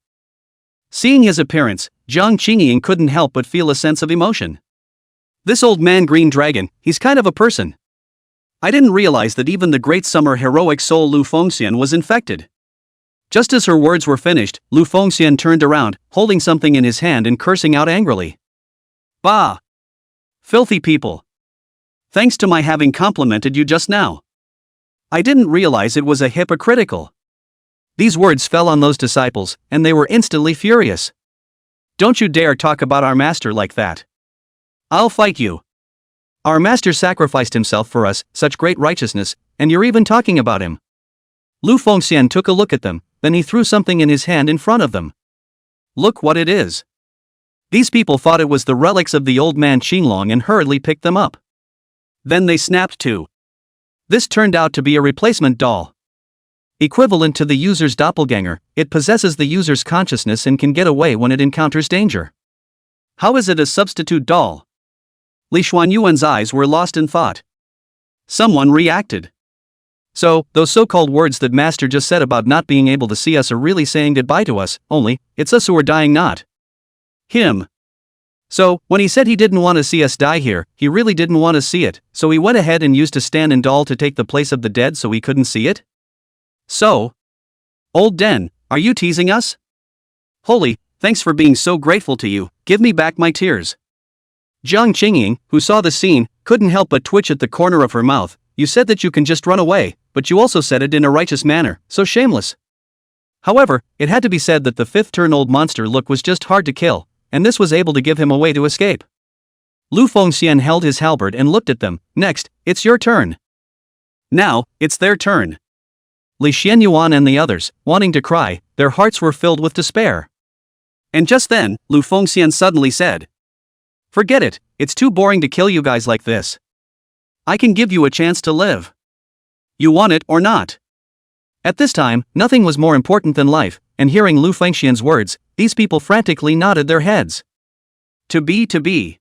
Seeing his appearance, Jiang Qingying couldn't help but feel a sense of emotion. This old man Green Dragon, he's kind of a person. I didn't realize that even the Great Summer heroic soul Lu Fengxian was infected. Just as her words were finished, Lu Fengxian turned around, holding something in his hand and cursing out angrily. Bah! Filthy people! Thanks to my having complimented you just now. I didn't realize it was a hypocritical. These words fell on those disciples, and they were instantly furious. Don't you dare talk about our master like that. I'll fight you. Our master sacrificed himself for us, such great righteousness, and you're even talking about him. Lu Fengxian took a look at them, then he threw something in his hand in front of them. Look what it is. These people thought it was the relics of the old man Qinglong and hurriedly picked them up. Then they snapped too. This turned out to be a replacement doll. Equivalent to the user's doppelganger, it possesses the user's consciousness and can get away when it encounters danger. How is it a substitute doll? Li Xuanyuan's eyes were lost in thought. Someone reacted. So, those so-called words that Master just said about not being able to see us are really saying goodbye to us, only, it's us who are dying, not him. So, when he said he didn't want to see us die here, he really didn't want to see it, so he went ahead and used a stand-in doll to take the place of the dead so he couldn't see it? So? Old Den, are you teasing us? Holy, thanks for being so grateful to you, give me back my tears. Jiang Qingying, who saw the scene, couldn't help but twitch at the corner of her mouth. You said that you can just run away, but you also said it in a righteous manner, so shameless. However, it had to be said that the fifth-turn-old monster look was just hard to kill, and this was able to give him a way to escape. Lu Fengxian held his halberd and looked at them. Next, it's your turn. Now, it's their turn. Li Xianyuan and the others, wanting to cry, their hearts were filled with despair. And just then, Lu Fengxian suddenly said, "Forget it, it's too boring to kill you guys like this. I can give you a chance to live. You want it or not?" At this time, nothing was more important than life, and hearing Lu Fengxian's words, these people frantically nodded their heads. To be.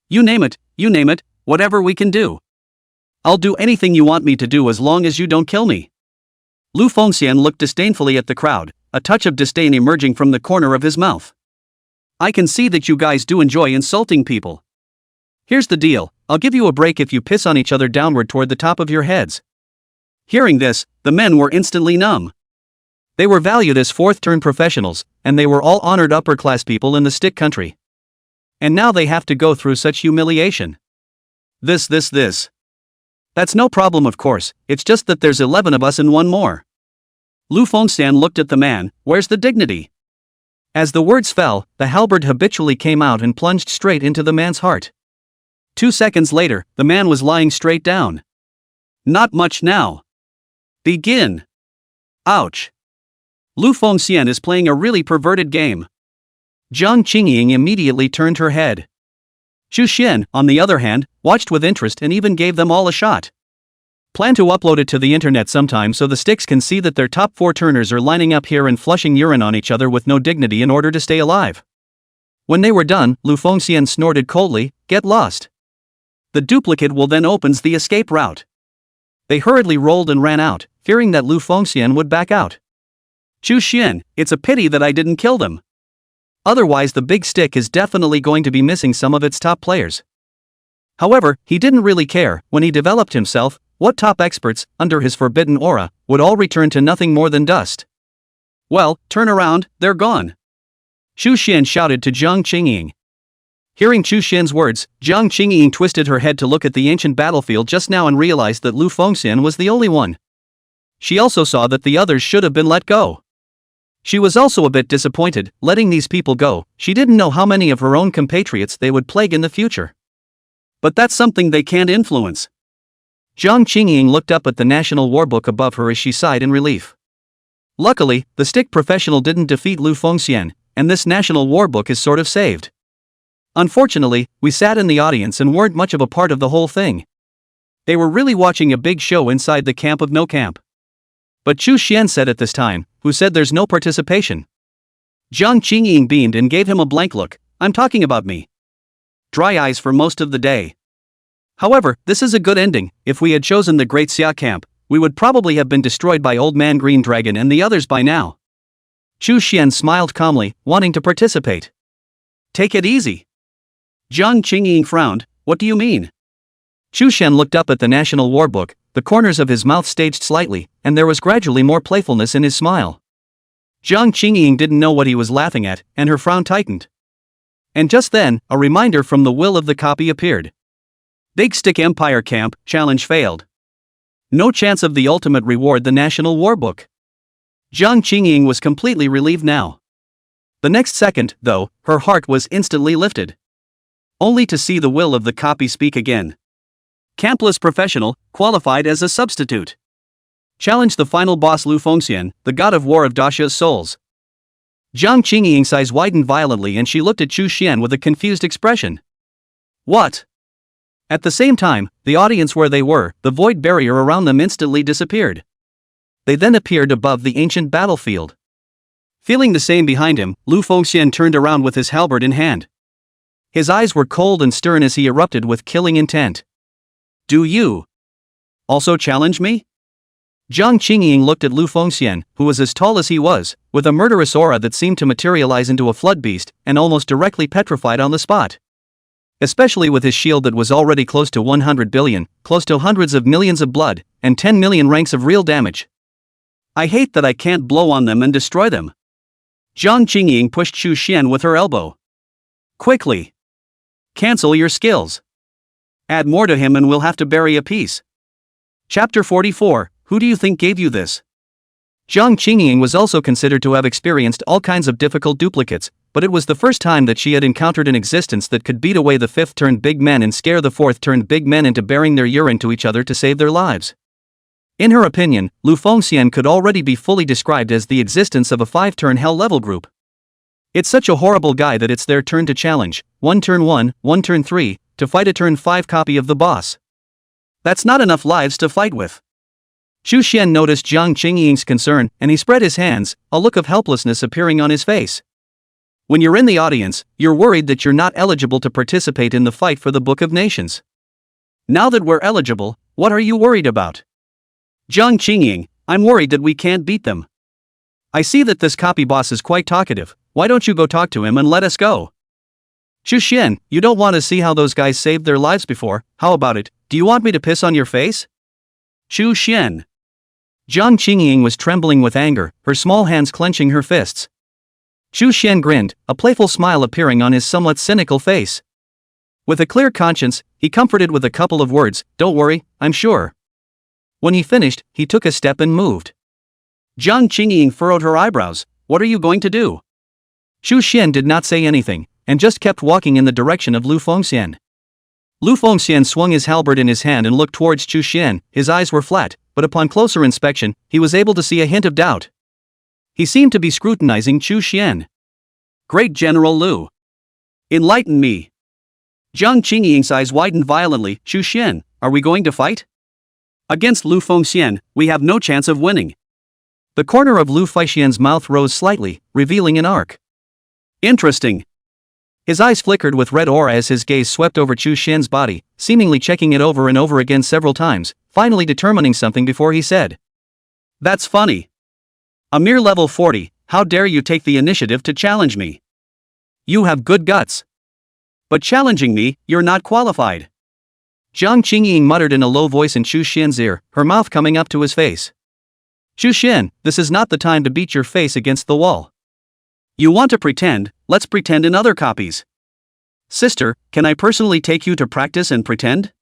You name it, whatever we can do. I'll do anything you want me to do as long as you don't kill me. Lu Fengxian looked disdainfully at the crowd, a touch of disdain emerging from the corner of his mouth. I can see that you guys do enjoy insulting people. Here's the deal, I'll give you a break if you piss on each other downward toward the top of your heads. Hearing this, the men were instantly numb. They were valued as fourth-turn professionals, and they were all honored upper-class people in the stick country. And now they have to go through such humiliation. This. That's no problem, of course, it's just that there's 11 of us and one more. Lu Fengxian looked at the man, where's the dignity? As the words fell, the halberd habitually came out and plunged straight into the man's heart. 2 seconds later, the man was lying straight down. Not much now. Begin. Ouch. Lu Fengxian is playing a really perverted game. Jiang Qingying immediately turned her head. Xu Xian, on the other hand, watched with interest and even gave them all a shot. Plan to upload it to the internet sometime so the sticks can see that their top 4 turners are lining up here and flushing urine on each other with no dignity in order to stay alive. When they were done, Lu Fengxian snorted coldly, get lost. The duplicate will then opens the escape route. They hurriedly rolled and ran out, fearing that Lu Fengxian would back out. Xu Xian, it's a pity that I didn't kill them. Otherwise the big stick is definitely going to be missing some of its top players. However, he didn't really care. When he developed himself, what top experts, under his forbidden aura, would all return to nothing more than dust. Well, turn around, they're gone. Xu Xian shouted to Jiang Qingying. Hearing Xu Xian's words, Jiang Qingying twisted her head to look at the ancient battlefield just now and realized that Lu Fengxian was the only one. She also saw that the others should have been let go. She was also a bit disappointed, letting these people go. She didn't know how many of her own compatriots they would plague in the future. But that's something they can't influence. Jiang Qingying looked up at the national war book above her as she sighed in relief. Luckily, the stick professional didn't defeat Lu Fengxian, and this national war book is sort of saved. Unfortunately, we sat in the audience and weren't much of a part of the whole thing. They were really watching a big show inside the camp of no camp. But Xu Xian said at this time, who said there's no participation. Jiang Qingying beamed and gave him a blank look, I'm talking about me. Dry eyes for most of the day. However, this is a good ending. If we had chosen the Great Xia camp, we would probably have been destroyed by Old Man Green Dragon and the others by now. Xu Xian smiled calmly, wanting to participate. Take it easy. Jiang Qingying frowned, what do you mean? Xu Xian looked up at the national war book, the corners of his mouth staged slightly, and there was gradually more playfulness in his smile. Jiang Qingying didn't know what he was laughing at, and her frown tightened. And just then, a reminder from the will of the copy appeared. Big Stick Empire Camp, challenge failed. No chance of the ultimate reward, the national war book. Jiang Qingying was completely relieved now. The next second, though, her heart was instantly lifted. Only to see the will of the copy speak again. Campless professional, qualified as a substitute. Challenge the final boss Lu Fengxian, the god of war of Daxia's souls. Jiang Qingying's eyes widened violently and she looked at Chu Xian with a confused expression. What? At the same time, the audience where they were, the void barrier around them instantly disappeared. They then appeared above the ancient battlefield. Feeling the same behind him, Lu Fengxian turned around with his halberd in hand. His eyes were cold and stern as he erupted with killing intent. Do you also challenge me? Jiang Qingying looked at Lu Fengxian, who was as tall as he was, with a murderous aura that seemed to materialize into a flood beast, and almost directly petrified on the spot. Especially with his shield that was already close to 100 billion, close to hundreds of millions of blood, and 10 million ranks of real damage. I hate that I can't blow on them and destroy them. Jiang Qingying pushed Chu Xian with her elbow. Quickly! Cancel your skills. Add more to him and we'll have to bury a piece. Chapter 44, Who do you think gave you this? Jiang Qingying was also considered to have experienced all kinds of difficult duplicates, but it was the first time that she had encountered an existence that could beat away the fifth-turned big men and scare the fourth-turned big men into bearing their urine to each other to save their lives. In her opinion, Lu Fengxian could already be fully described as the existence of a 5-turn hell-level group. It's such a horrible guy that it's their turn to challenge, 1 turn 1, 1 turn 3, to fight a turn 5 copy of the boss. That's not enough lives to fight with. Chu Xian noticed Jiang Qingying's concern, and he spread his hands, a look of helplessness appearing on his face. When you're in the audience, you're worried that you're not eligible to participate in the fight for the Book of Nations. Now that we're eligible, what are you worried about? Jiang Qingying, I'm worried that we can't beat them. I see that this copy boss is quite talkative, why don't you go talk to him and let us go? Chu Xian, you don't want to see how those guys saved their lives before, how about it, do you want me to piss on your face? Chu Xian. Jiang Qingying was trembling with anger, her small hands clenching her fists. Chu Xian grinned, a playful smile appearing on his somewhat cynical face. With a clear conscience, he comforted with a couple of words, don't worry, I'm sure. When he finished, he took a step and moved. Jiang Qingying furrowed her eyebrows, what are you going to do? Chu Xian did not say anything, and just kept walking in the direction of Lu Fengxian. Lu Fengxian swung his halberd in his hand and looked towards Chu Xian, his eyes were flat, but upon closer inspection, he was able to see a hint of doubt. He seemed to be scrutinizing Chu Xian. Great General Lu. Enlighten me. Jiang Qingying's eyes widened violently, Chu Xian, are we going to fight? Against Lu Fengxian, we have no chance of winning. The corner of Lu Fengxian's mouth rose slightly, revealing an arc. Interesting. His eyes flickered with red aura as his gaze swept over Chu Xian's body, seemingly checking it over and over again several times, finally determining something before he said. That's funny. A mere level 40, how dare you take the initiative to challenge me? You have good guts. But challenging me, you're not qualified. Jiang Qingying muttered in a low voice in Chu Xian's ear, her mouth coming up to his face. Chu Xian, this is not the time to beat your face against the wall. You want to pretend, let's pretend in other copies. Sister, can I personally take you to practice and pretend?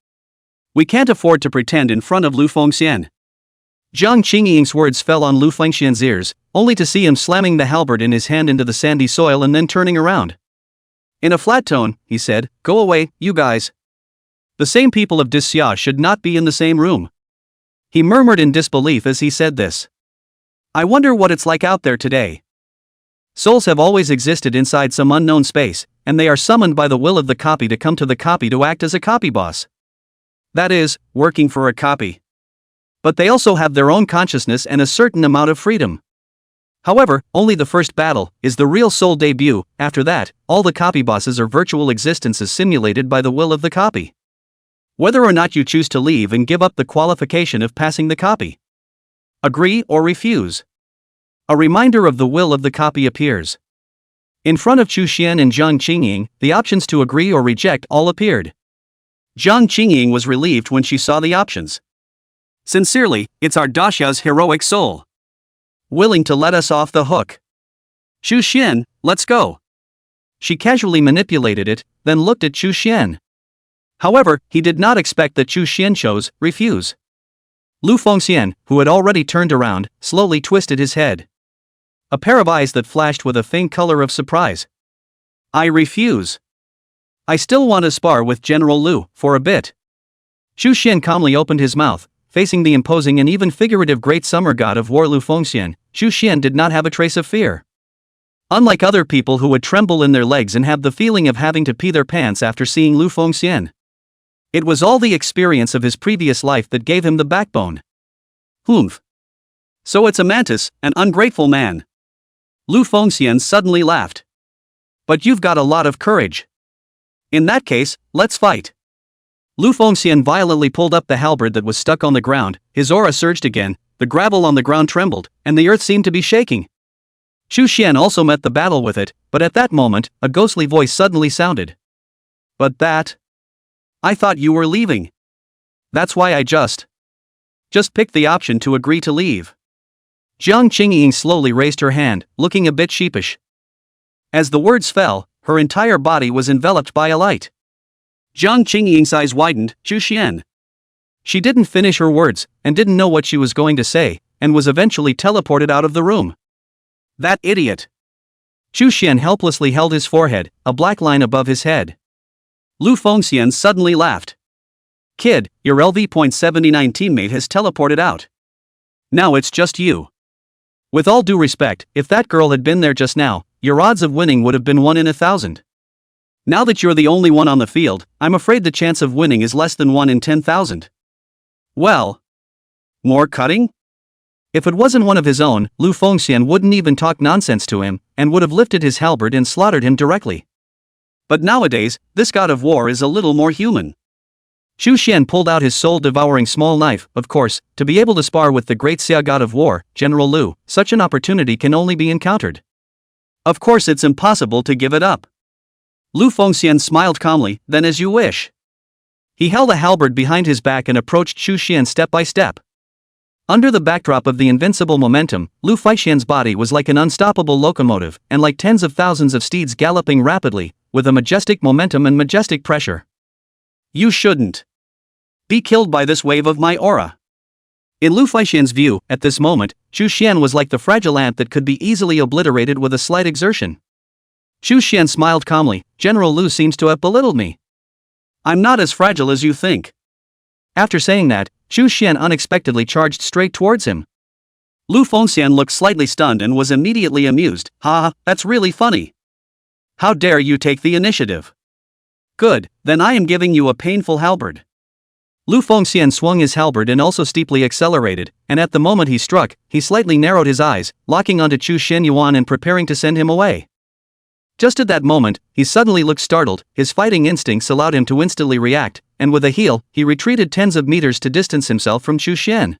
We can't afford to pretend in front of Lu Fengxian. Jiang Qingying's words fell on Lu Fengxian's ears, only to see him slamming the halberd in his hand into the sandy soil and then turning around. In a flat tone, he said, go away, you guys. The same people of Disxia should not be in the same room. He murmured in disbelief as he said this. I wonder what it's like out there today. Souls have always existed inside some unknown space, and they are summoned by the will of the copy to come to the copy to act as a copy boss. That is, working for a copy. But they also have their own consciousness and a certain amount of freedom. However, only the first battle is the real soul debut, after that, all the copy bosses are virtual existences simulated by the will of the copy. Whether or not you choose to leave and give up the qualification of passing the copy. Agree or refuse. A reminder of the will of the copy appears. In front of Chu Xian and Jiang Qingying, the options to agree or reject all appeared. Jiang Qingying was relieved when she saw the options. Sincerely, it's our Daxia's heroic soul. Willing to let us off the hook. Chu Xian, let's go. She casually manipulated it, then looked at Chu Xian. However, he did not expect that Chu Xian chose refuse. Lu Fengxian, who had already turned around, slowly twisted his head. A pair of eyes that flashed with a faint color of surprise. I refuse. I still want to spar with General Lu, for a bit. Chu Xian calmly opened his mouth, facing the imposing and even figurative great summer god of war Lu Fengxian, Chu Xian did not have a trace of fear. Unlike other people who would tremble in their legs and have the feeling of having to pee their pants after seeing Lu Fengxian. It was all the experience of his previous life that gave him the backbone. Humph. So it's a mantis, an ungrateful man. Lu Fengxian suddenly laughed. But you've got a lot of courage. In that case, let's fight. Lu Fengxian violently pulled up the halberd that was stuck on the ground, his aura surged again, the gravel on the ground trembled, and the earth seemed to be shaking. Chu Xian also met the battle with it, but at that moment, a ghostly voice suddenly sounded. But that? I thought you were leaving. That's why I just picked the option to agree to leave. Jiang Qingying slowly raised her hand, looking a bit sheepish. As the words fell, her entire body was enveloped by a light. Jiang Qingying's eyes widened. Chu Xian. She didn't finish her words, and didn't know what she was going to say, and was eventually teleported out of the room. That idiot. Chu Xian helplessly held his forehead, a black line above his head. Lu Fengxian suddenly laughed. Kid, your LV.79 teammate has teleported out. Now it's just you. With all due respect, if that girl had been there just now, your odds of winning would have been 1 in 1,000. Now that you're the only one on the field, I'm afraid the chance of winning is less than 1 in 10,000. Well. More cutting? If it wasn't one of his own, Lu Fengxian wouldn't even talk nonsense to him, and would have lifted his halberd and slaughtered him directly. But nowadays, this god of war is a little more human. Chu Xian pulled out his soul-devouring small knife. Of course, to be able to spar with the great Xia god of war, General Lu, such an opportunity can only be encountered. Of course it's impossible to give it up. Lu Fengxian smiled calmly, then as you wish. He held a halberd behind his back and approached Chu Xian step by step. Under the backdrop of the invincible momentum, Lu Fengxian's body was like an unstoppable locomotive, and like tens of thousands of steeds galloping rapidly, with a majestic momentum and majestic pressure. You shouldn't be killed by this wave of my aura. In Lu Fengxian's view, at this moment, Chu Xian was like the fragile ant that could be easily obliterated with a slight exertion. Chu Xian smiled calmly. General Lu seems to have belittled me. I'm not as fragile as you think. After saying that, Chu Xian unexpectedly charged straight towards him. Lu Fengxian looked slightly stunned and was immediately amused. Ha, that's really funny. How dare you take the initiative? Good, then I am giving you a painful halberd. Lu Fengxian swung his halberd and also steeply accelerated, and at the moment he struck, he slightly narrowed his eyes, locking onto Chu Xianyuan and preparing to send him away. Just at that moment, he suddenly looked startled, his fighting instincts allowed him to instantly react, and with a heel, he retreated tens of meters to distance himself from Chu Xian.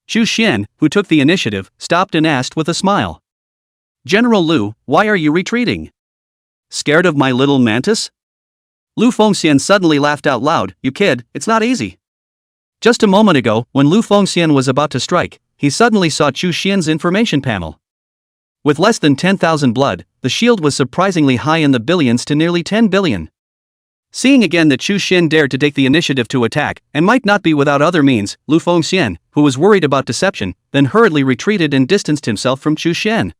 Chu Xian, who took the initiative, stopped and asked with a smile. General Lu, why are you retreating? Scared of my little mantis? Lu Fengxian suddenly laughed out loud. You kid, it's not easy. Just a moment ago, when Lu Fengxian was about to strike, he suddenly saw Chu Xian's information panel. With less than 10,000 blood, the shield was surprisingly high in the billions to nearly 10 billion. Seeing again that Chu Xian dared to take the initiative to attack, and might not be without other means, Lu Fengxian, who was worried about deception, then hurriedly retreated and distanced himself from Chu Xian.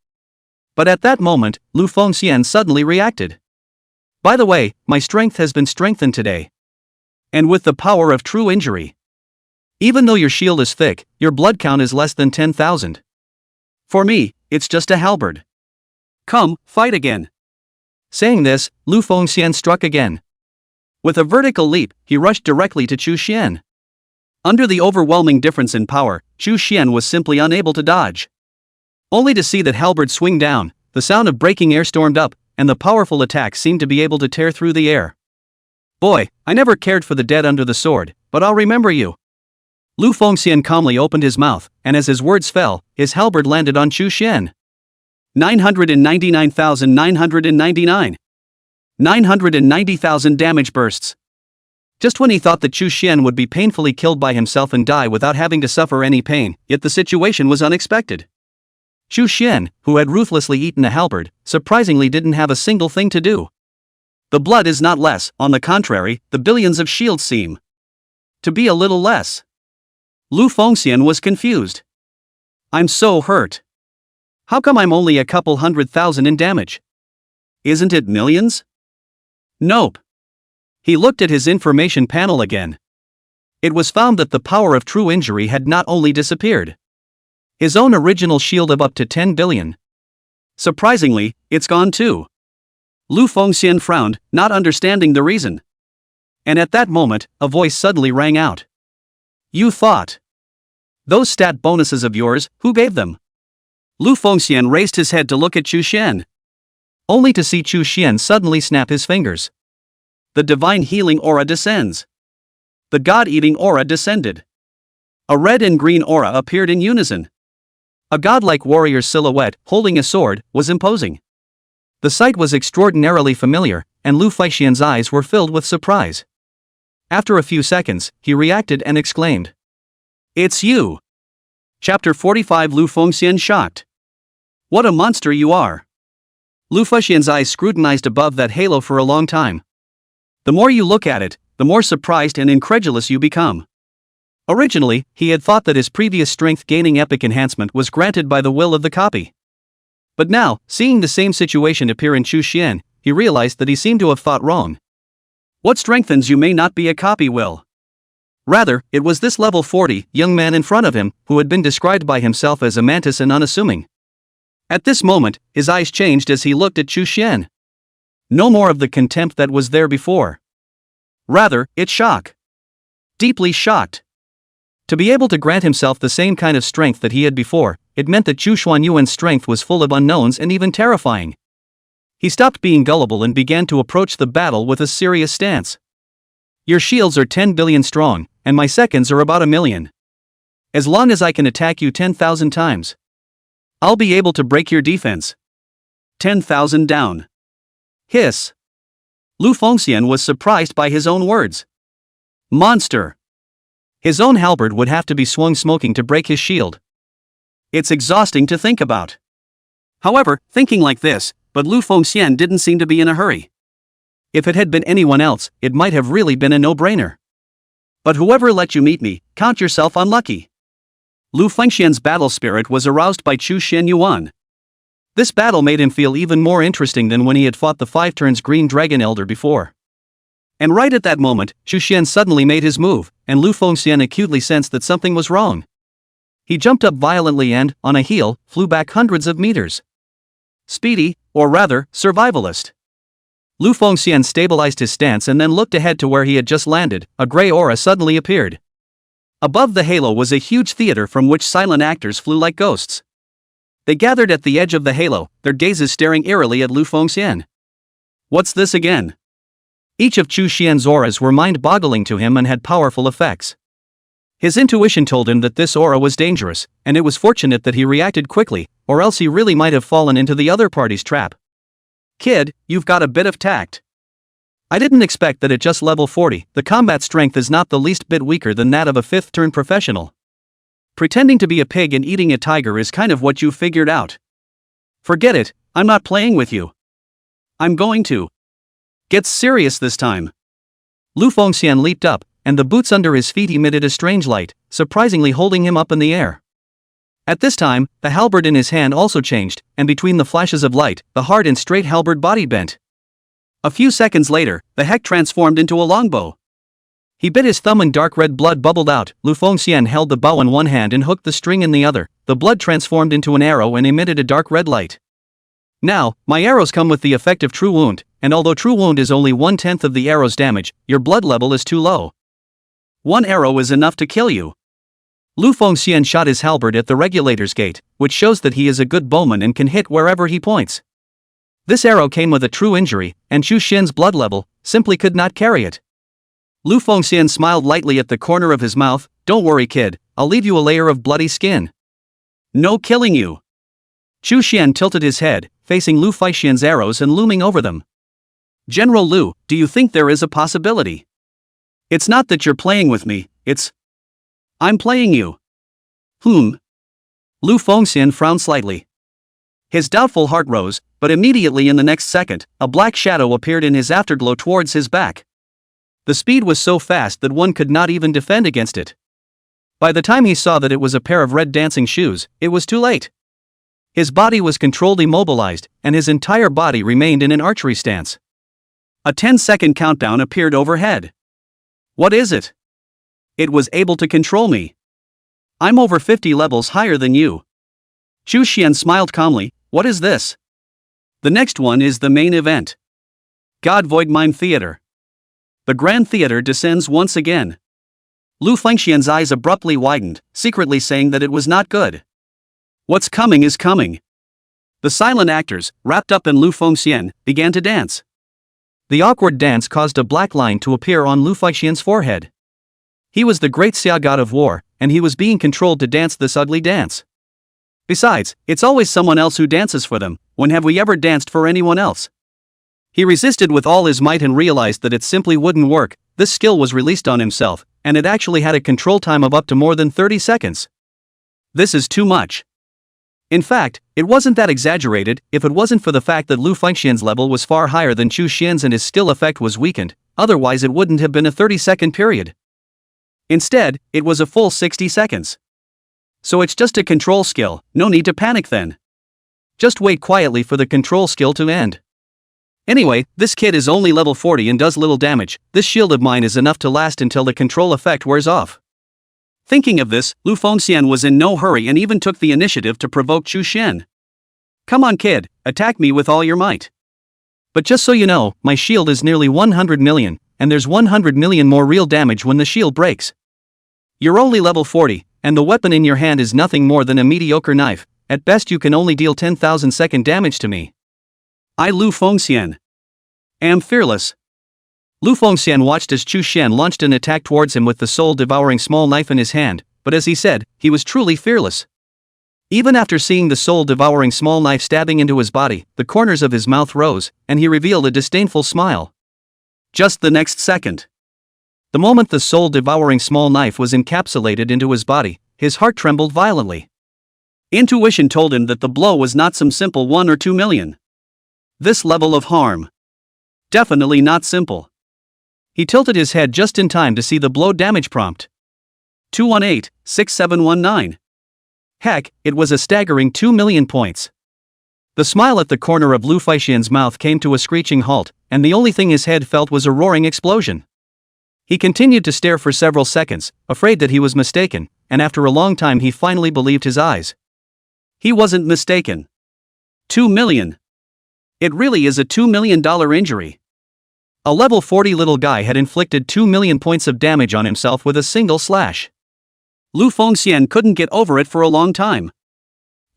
But at that moment, Lu Fengxian suddenly reacted. By the way, my strength has been strengthened today. And with the power of true injury. Even though your shield is thick, your blood count is less than 10,000. For me, it's just a halberd. Come, fight again. Saying this, Lu Fengxian struck again. With a vertical leap, he rushed directly to Chu Xian. Under the overwhelming difference in power, Chu Xian was simply unable to dodge. Only to see that halberd swing down, the sound of breaking air stormed up, and the powerful attack seemed to be able to tear through the air. Boy, I never cared for the dead under the sword, but I'll remember you. Lu Fengxian calmly opened his mouth, and as his words fell, his halberd landed on Chu Xian. 999,999. 990,000 damage bursts. Just when he thought that Chu Xian would be painfully killed by himself and die without having to suffer any pain, yet the situation was unexpected. Chu Xian, who had ruthlessly eaten a halberd, surprisingly didn't have a single thing to do. The blood is not less, on the contrary, the billions of shields seem to be a little less. Lu Fengxian was confused. I'm so hurt. How come I'm only a couple 100,000 in damage? Isn't it millions? Nope. He looked at his information panel again. It was found that the power of true injury had not only disappeared. His own original shield of up to 10 billion. Surprisingly, it's gone too. Lu Fengxian frowned, not understanding the reason. And at that moment, a voice suddenly rang out. You thought. Those stat bonuses of yours, who gave them? Lu Fengxian raised his head to look at Chu Xian. Only to see Chu Xian suddenly snap his fingers. The divine healing aura descends. The god-eating aura descended. A red and green aura appeared in unison. A godlike warrior's silhouette, holding a sword, was imposing. The sight was extraordinarily familiar, and Lu Fengxian's eyes were filled with surprise. After a few seconds, he reacted and exclaimed. It's you! Chapter 45 Lu Fengxian shocked. What a monster you are! Lu Fengxian's eyes scrutinized above that halo for a long time. The more you look at it, the more surprised and incredulous you become. Originally, he had thought that his previous strength-gaining epic enhancement was granted by the will of the copy. But now, seeing the same situation appear in Chu Xian, he realized that he seemed to have thought wrong. What strengthens you may not be a copy will. Rather, it was this level 40 young man in front of him who had been described by himself as a mantis and unassuming. At this moment, his eyes changed as he looked at Chu Xian. No more of the contempt that was there before. Rather, it's shock. Deeply shocked. To be able to grant himself the same kind of strength that he had before, it meant that Chu Xuanyuan's strength was full of unknowns and even terrifying. He stopped being gullible and began to approach the battle with a serious stance. Your shields are 10 billion strong, and my seconds are about 1 million. As long as I can attack you 10,000 times, I'll be able to break your defense. 10,000 down. Hiss. Lu Fengxian was surprised by his own words. Monster. His own halberd would have to be swung smoking to break his shield. It's exhausting to think about. However, thinking like this, but Lu Fengxian didn't seem to be in a hurry. If it had been anyone else, it might have really been a no-brainer. But whoever let you meet me, count yourself unlucky. Lu Fengxian's battle spirit was aroused by Chu Xuanyuan. This battle made him feel even more interesting than when he had fought the 5 turns Green Dragon Elder before. And right at that moment, Chu Xian suddenly made his move, and Lu Fengxian acutely sensed that something was wrong. He jumped up violently and, on a heel, flew back hundreds of meters. Speedy, or rather, survivalist. Lu Fengxian stabilized his stance and then looked ahead to where he had just landed. A gray aura suddenly appeared. Above the halo was a huge theater from which silent actors flew like ghosts. They gathered at the edge of the halo, their gazes staring eerily at Lu Fengxian. What's this again? Each of Chu Xian's auras were mind-boggling to him and had powerful effects. His intuition told him that this aura was dangerous, and it was fortunate that he reacted quickly, or else he really might have fallen into the other party's trap. Kid, you've got a bit of tact. I didn't expect that at just level 40, the combat strength is not the least bit weaker than that of a 5th turn professional. Pretending to be a pig and eating a tiger is kind of what you figured out. Forget it, I'm not playing with you. I'm going to get serious this time. Lu Fengxian leaped up, and the boots under his feet emitted a strange light, surprisingly holding him up in the air. At this time, the halberd in his hand also changed, and between the flashes of light, the hard and straight halberd body bent. A few seconds later, the heck transformed into a longbow. He bit his thumb and dark red blood bubbled out. Lu Fengxian held the bow in one hand and hooked the string in the other. The blood transformed into an arrow and emitted a dark red light. Now, my arrows come with the effect of True Wound, and although True Wound is only 1/10 of the arrow's damage, your blood level is too low. 1 arrow is enough to kill you. Lu Fengxian shot his halberd at the regulator's gate, which shows that he is a good bowman and can hit wherever he points. This arrow came with a true injury, and Chu Xian's blood level simply could not carry it. Lu Fengxian smiled lightly at the corner of his mouth. Don't worry, kid, I'll leave you a layer of bloody skin. No killing you. Chu Xian tilted his head, facing Lu Fengxian's arrows and looming over them. General Lu, do you think there is a possibility? It's not that you're playing with me, it's I'm playing you. Lu Fengxian frowned slightly. His doubtful heart rose, but immediately in the next second, a black shadow appeared in his afterglow towards his back. The speed was so fast that one could not even defend against it. By the time he saw that it was a pair of red dancing shoes, it was too late. His body was controlled immobilized, and his entire body remained in an archery stance. A 10-second countdown appeared overhead. What is it? It was able to control me. I'm over 50 levels higher than you. Chu Xian smiled calmly. What is this? The next one is the main event. God Void Mime Theater. The Grand Theater descends once again. Lu Fengxian's eyes abruptly widened, secretly saying that it was not good. What's coming is coming. The silent actors, wrapped up in Lu Fengxian, began to dance. The awkward dance caused a black line to appear on Lu Fengxian's forehead. He was the great Xia god of war, and he was being controlled to dance this ugly dance. Besides, it's always someone else who dances for them. When have we ever danced for anyone else? He resisted with all his might and realized that it simply wouldn't work. This skill was released on himself, and it actually had a control time of up to more than 30 seconds. This is too much. In fact, it wasn't that exaggerated. If it wasn't for the fact that Lu Fengxian's level was far higher than Chu Xian's and his skill effect was weakened, otherwise it wouldn't have been a 30-second period. Instead, it was a full 60 seconds. So it's just a control skill, no need to panic then. Just wait quietly for the control skill to end. Anyway, this kid is only level 40 and does little damage. This shield of mine is enough to last until the control effect wears off. Thinking of this, Lu Fengxian was in no hurry and even took the initiative to provoke Chu Xian. Come on kid, attack me with all your might. But just so you know, my shield is nearly 100 million, and there's 100 million more real damage when the shield breaks. You're only level 40, and the weapon in your hand is nothing more than a mediocre knife. At best you can only deal 10,000 second damage to me. I Lu Fengxian am fearless. Lu Fengxian watched as Chu Xian launched an attack towards him with the soul-devouring small knife in his hand, but as he said, he was truly fearless. Even after seeing the soul-devouring small knife stabbing into his body, the corners of his mouth rose, and he revealed a disdainful smile. Just the next second. The moment the soul-devouring small knife was encapsulated into his body, his heart trembled violently. Intuition told him that the blow was not some simple 1 or 2 million. This level of harm. Definitely not simple. He tilted his head just in time to see the blow damage prompt. 218-6719. Heck, it was a staggering 2 million points. The smile at the corner of Lu Fengxian's mouth came to a screeching halt, and the only thing his head felt was a roaring explosion. He continued to stare for several seconds, afraid that he was mistaken, and after a long time he finally believed his eyes. He wasn't mistaken. 2 million. It really is a $2 million injury. A level 40 little guy had inflicted 2 million points of damage on himself with a single slash. Lu Fengxian couldn't get over it for a long time.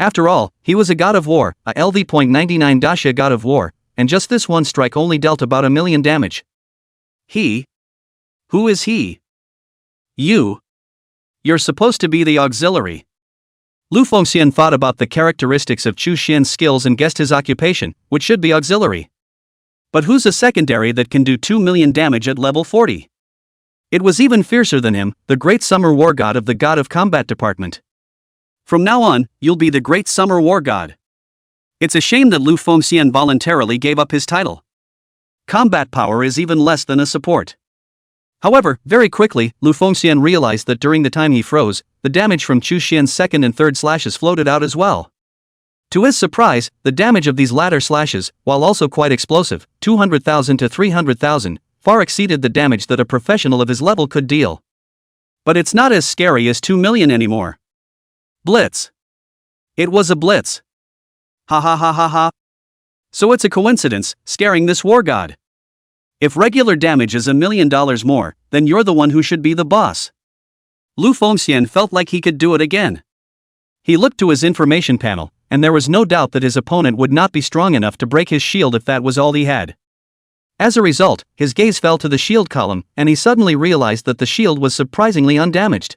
After all, he was a god of war, a LV.99 Dasha god of war, and just this one strike only dealt about 1 million damage. He? Who is he? You? You're supposed to be the auxiliary. Lu Fengxian thought about the characteristics of Chu Xian's skills and guessed his occupation, which should be auxiliary. But who's a secondary that can do 2 million damage at level 40? It was even fiercer than him, the great summer war god of the God of Combat department. From now on, you'll be the great summer war god. It's a shame that Lu Fengxian voluntarily gave up his title. Combat power is even less than a support. However, very quickly, Lu Fengxian realized that during the time he froze, the damage from Chu Xian's second and third slashes floated out as well. To his surprise, the damage of these latter slashes, while also quite explosive, 200,000 to 300,000, far exceeded the damage that a professional of his level could deal. But it's not as scary as 2 million anymore. Blitz. It was a blitz. Ha ha ha ha ha. So it's a coincidence, scaring this war god. If regular damage is $1 million more, then you're the one who should be the boss. Lu Fengxian felt like he could do it again. He looked to his information panel, and there was no doubt that his opponent would not be strong enough to break his shield if that was all he had. As a result, his gaze fell to the shield column, and he suddenly realized that the shield was surprisingly undamaged.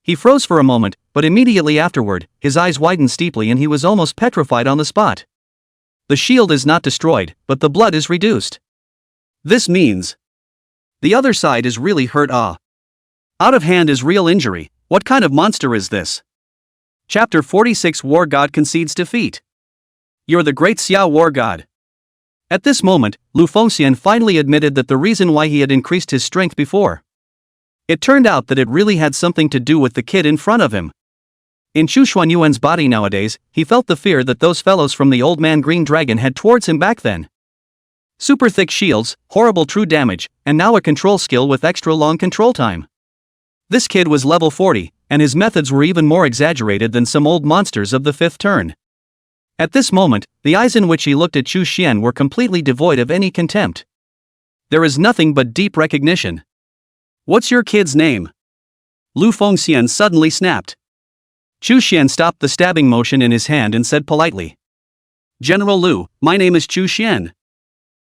He froze for a moment, but immediately afterward, his eyes widened steeply and he was almost petrified on the spot. The shield is not destroyed, but the blood is reduced. This means the other side is really hurt. Out of hand is real injury. What kind of monster is this? Chapter 46 War God concedes defeat. You're the great Xia War God. At this moment, Lu Fengxian finally admitted that the reason why he had increased his strength before. It turned out that it really had something to do with the kid in front of him. In Chu Xuanyuan's body nowadays, he felt the fear that those fellows from the Old Man Green Dragon had towards him back then. Super thick shields, horrible true damage, and now a control skill with extra long control time. This kid was level 40, and his methods were even more exaggerated than some old monsters of the fifth turn. At this moment, the eyes in which he looked at Chu Xian were completely devoid of any contempt. There is nothing but deep recognition. What's your kid's name? Lu Fengxian suddenly snapped. Chu Xian stopped the stabbing motion in his hand and said politely. General Lu, my name is Chu Xian.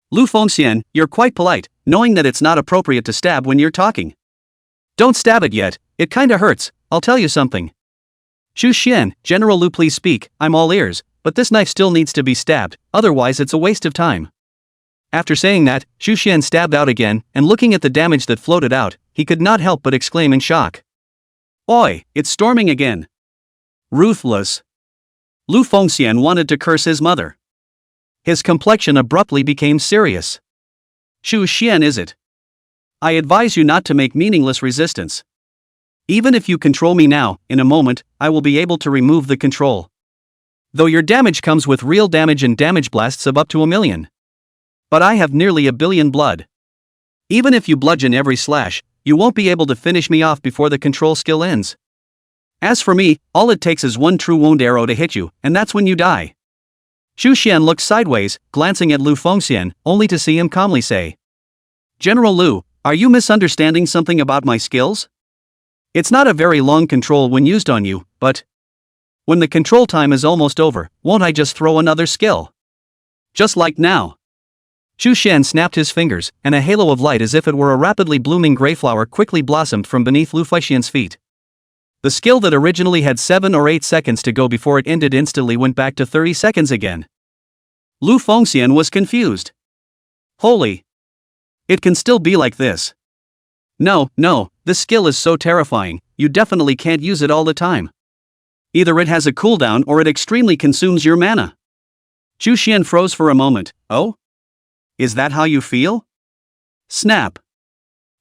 Lu Fengxian, you're quite polite, knowing that it's not appropriate to stab when you're talking. Don't stab it yet, it kinda hurts, I'll tell you something. Chu Xian, General Lu, please speak, I'm all ears, but this knife still needs to be stabbed, otherwise it's a waste of time. After saying that, Chu Xian stabbed out again, and looking at the damage that floated out, he could not help but exclaim in shock. Oi, it's storming again. Ruthless. Lu Fengxian wanted to curse his mother. His complexion abruptly became serious. Chu Xian, is it? I advise you not to make meaningless resistance. Even if you control me now, in a moment, I will be able to remove the control. Though your damage comes with real damage and damage blasts of up to 1 million. But I have nearly 1 billion blood. Even if you bludgeon every slash, you won't be able to finish me off before the control skill ends. As for me, all it takes is one true wound arrow to hit you, and that's when you die. Chu Xian looked sideways, glancing at Lu Fengxian, only to see him calmly say. General Lu, are you misunderstanding something about my skills? It's not a very long control when used on you, but when the control time is almost over, won't I just throw another skill? Just like now. Chu Xian snapped his fingers, and a halo of light as if it were a rapidly blooming gray flower quickly blossomed from beneath Lu Fengxian's feet. The skill that originally had 7 or 8 seconds to go before it ended instantly went back to 30 seconds again. Lu Fengxian was confused. Holy! It can still be like this. No, this skill is so terrifying, you definitely can't use it all the time. Either it has a cooldown or it extremely consumes your mana. Chu Xian froze for a moment. Oh? Is that how you feel? Snap.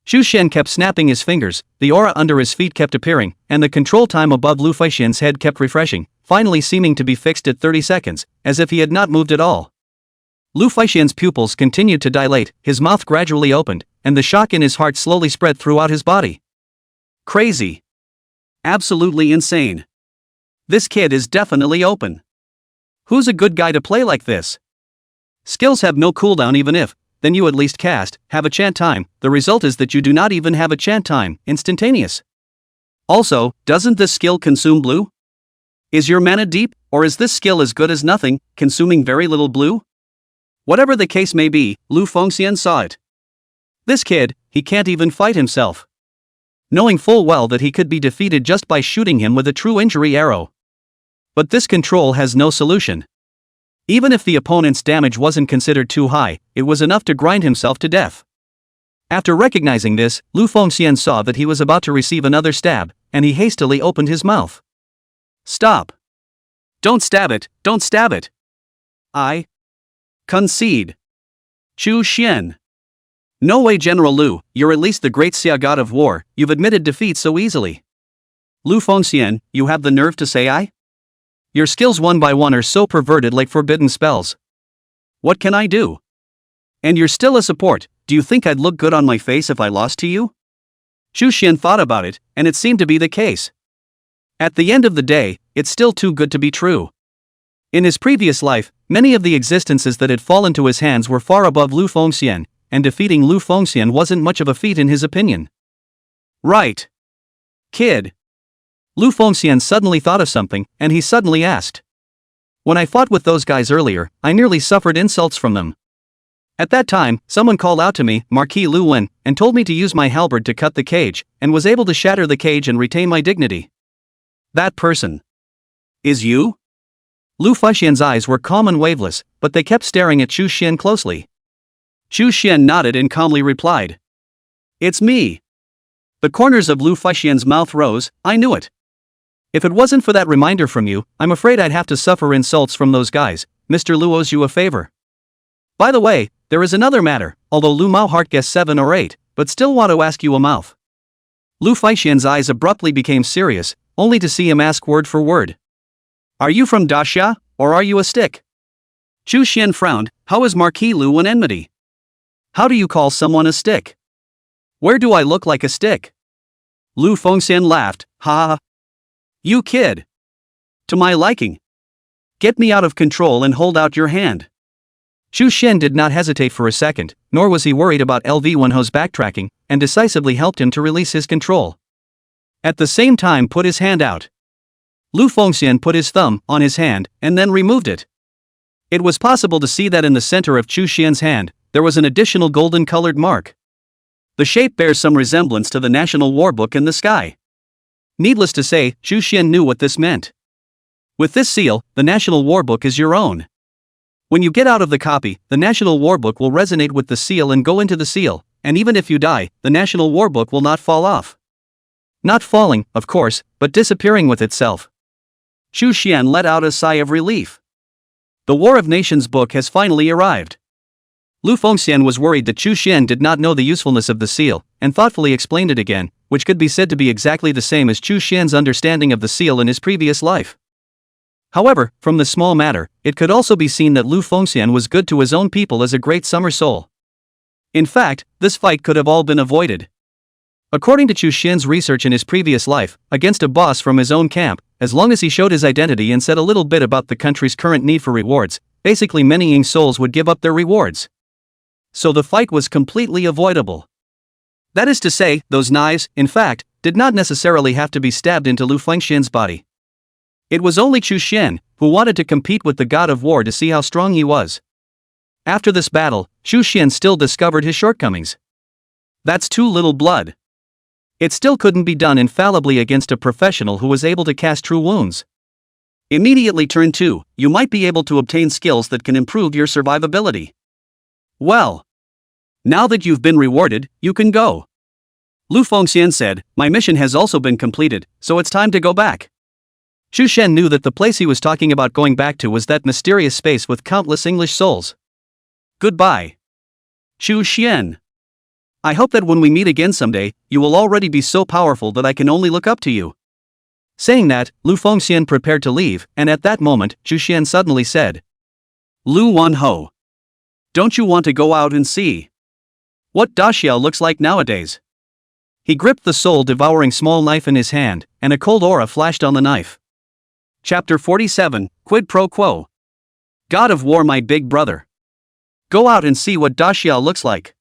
Chu Xian kept snapping his fingers, the aura under his feet kept appearing, and the control time above Lu Fengxian's head kept refreshing, finally seeming to be fixed at 30 seconds, as if he had not moved at all. Lu Fengxian's pupils continued to dilate, his mouth gradually opened, and the shock in his heart slowly spread throughout his body. Crazy. Absolutely insane. This kid is definitely open. Who's a good guy to play like this? Skills have no cooldown even if, then you at least cast, have a chant time, the result is that you do not even have a chant time, instantaneous. Also, doesn't this skill consume blue? Is your mana deep, or is this skill as good as nothing, consuming very little blue? Whatever the case may be, Lu Fengxian saw it. This kid, he can't even fight himself. Knowing full well that he could be defeated just by shooting him with a true injury arrow. But this control has no solution. Even if the opponent's damage wasn't considered too high, it was enough to grind himself to death. After recognizing this, Lu Fengxian saw that he was about to receive another stab, and he hastily opened his mouth. Stop. Don't stab it, don't stab it. I concede. Chu Xian. No way, General Lu, you're at least the great Xia god of war, you've admitted defeat so easily. Lu Fengxian, you have the nerve to say I? Your skills one by one are so perverted like forbidden spells. What can I do? And you're still a support, do you think I'd look good on my face if I lost to you? Chu Xian thought about it, and it seemed to be the case. At the end of the day, it's still too good to be true. In his previous life, many of the existences that had fallen to his hands were far above Lu Fengxian, and defeating Lu Fengxian wasn't much of a feat in his opinion. Right. Kid. Lu Fengxian suddenly thought of something, and he suddenly asked. When I fought with those guys earlier, I nearly suffered insults from them. At that time, someone called out to me, Marquis Lu Wen, and told me to use my halberd to cut the cage, and was able to shatter the cage and retain my dignity. That person is you? Lu Fengxian's eyes were calm and waveless, but they kept staring at Chu Xian closely. Chu Xian nodded and calmly replied. It's me. The corners of Lu Fengxian's mouth rose, I knew it. If it wasn't for that reminder from you, I'm afraid I'd have to suffer insults from those guys. Mr. Lu owes you a favor. By the way, there is another matter, although Lu Mao heart guessed 7 or 8, but still want to ask you a mouth. Lu Fengxian's eyes abruptly became serious, only to see him ask word for word. Are you from Daxia, or are you a stick? Chu Xian frowned, how is Marquis Lu an enmity? How do you call someone a stick? Where do I look like a stick? Lu Fengxian laughed, ha ha. You kid. To my liking. Get me out of control and hold out your hand. Xu Xian did not hesitate for a second, nor was he worried about LV Wenho's backtracking, and decisively helped him to release his control. At the same time put his hand out. Lu Fengxian put his thumb on his hand, and then removed it. It was possible to see that in the center of Xu Xian's hand, there was an additional golden-colored mark. The shape bears some resemblance to the National War Book in the sky. Needless to say, Xu Xian knew what this meant. With this seal, the National War Book is your own. When you get out of the copy, the National War Book will resonate with the seal and go into the seal, and even if you die, the National War Book will not fall off. Not falling, of course, but disappearing with itself. Xu Xian let out a sigh of relief. The War of Nations book has finally arrived. Lu Fengxian was worried that Xu Xian did not know the usefulness of the seal, and thoughtfully explained it again, which could be said to be exactly the same as Xu Xian's understanding of the seal in his previous life. However, from the small matter, it could also be seen that Lu Fengxian was good to his own people as a great summer soul. In fact, this fight could have all been avoided. According to Xu Xian's research in his previous life, against a boss from his own camp, as long as he showed his identity and said a little bit about the country's current need for rewards, basically many Ying souls would give up their rewards. So the fight was completely avoidable. That is to say, those knives, in fact, did not necessarily have to be stabbed into Lu Fengxian's body. It was only Xu Xian, who wanted to compete with the god of war to see how strong he was. After this battle, Xu Xian still discovered his shortcomings. That's too little blood. It still couldn't be done infallibly against a professional who was able to cast true wounds. Immediately turn 2, you might be able to obtain skills that can improve your survivability. Well. Now that you've been rewarded, you can go. Lu Fengxian said, my mission has also been completed, so it's time to go back. Xu Xian knew that the place he was talking about going back to was that mysterious space with countless English souls. Goodbye. Xu Xian. I hope that when we meet again someday, you will already be so powerful that I can only look up to you. Saying that, Lu Fengxian prepared to leave, and at that moment, Xu Xian suddenly said, Lu Wenho. Don't you want to go out and see what Daxiao looks like nowadays? He gripped the soul-devouring small knife in his hand, and a cold aura flashed on the knife. Chapter 47, Quid Pro Quo. God of War, my big brother. Go out and see what Daxiao looks like.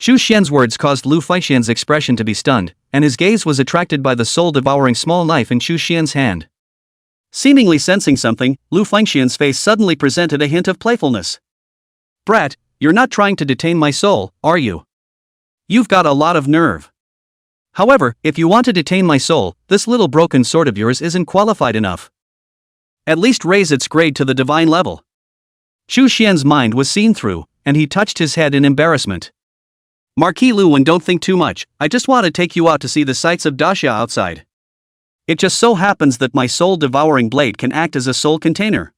Xu Xian's words caused Lu Fengxian's expression to be stunned, and his gaze was attracted by the soul-devouring small knife in Xu Xian's hand. Seemingly sensing something, Lu Fengxian's face suddenly presented a hint of playfulness. Brat, you're not trying to detain my soul, are you? You've got a lot of nerve. However, if you want to detain my soul, this little broken sword of yours isn't qualified enough. At least raise its grade to the divine level. Xu Xian's mind was seen through, and he touched his head in embarrassment. Marquis Luwen, don't think too much, I just want to take you out to see the sights of Daxia outside. It just so happens that my soul-devouring blade can act as a soul container.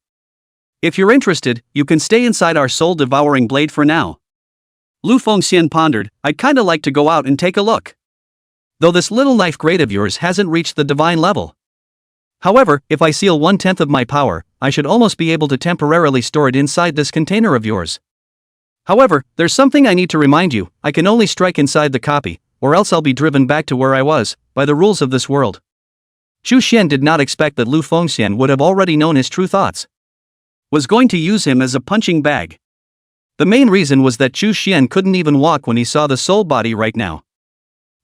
If you're interested, you can stay inside our soul-devouring blade for now. Lu Fengxian pondered, I'd kinda like to go out and take a look. Though this little knife grade of yours hasn't reached the divine level. However, if I seal 1/10 of my power, I should almost be able to temporarily store it inside this container of yours. However, there's something I need to remind you, I can only strike inside the copy, or else I'll be driven back to where I was, by the rules of this world. Xu Xian did not expect that Lu Fengxian would have already known his true thoughts. Was going to use him as a punching bag. The main reason was that Xu Xian couldn't even walk when he saw the soul body right now.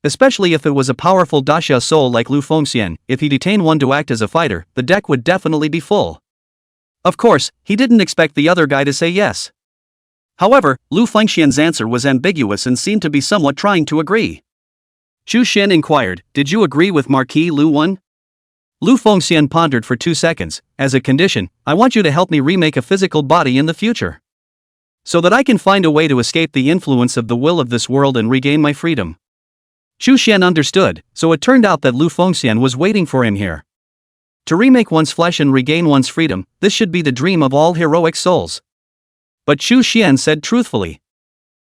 Especially if it was a powerful Daxia soul like Lu Fengxian, if he detained one to act as a fighter, the deck would definitely be full. Of course, he didn't expect the other guy to say yes. However, Lu Fengxian's answer was ambiguous and seemed to be somewhat trying to agree. Xu Xian inquired, did you agree with Marquis Lu Wen? Lu Fengxian pondered for 2 seconds, as a condition, I want you to help me remake a physical body in the future. So that I can find a way to escape the influence of the will of this world and regain my freedom. Xu Xian understood, so it turned out that Lu Fengxian was waiting for him here. To remake one's flesh and regain one's freedom, this should be the dream of all heroic souls. But Xu Xian said truthfully.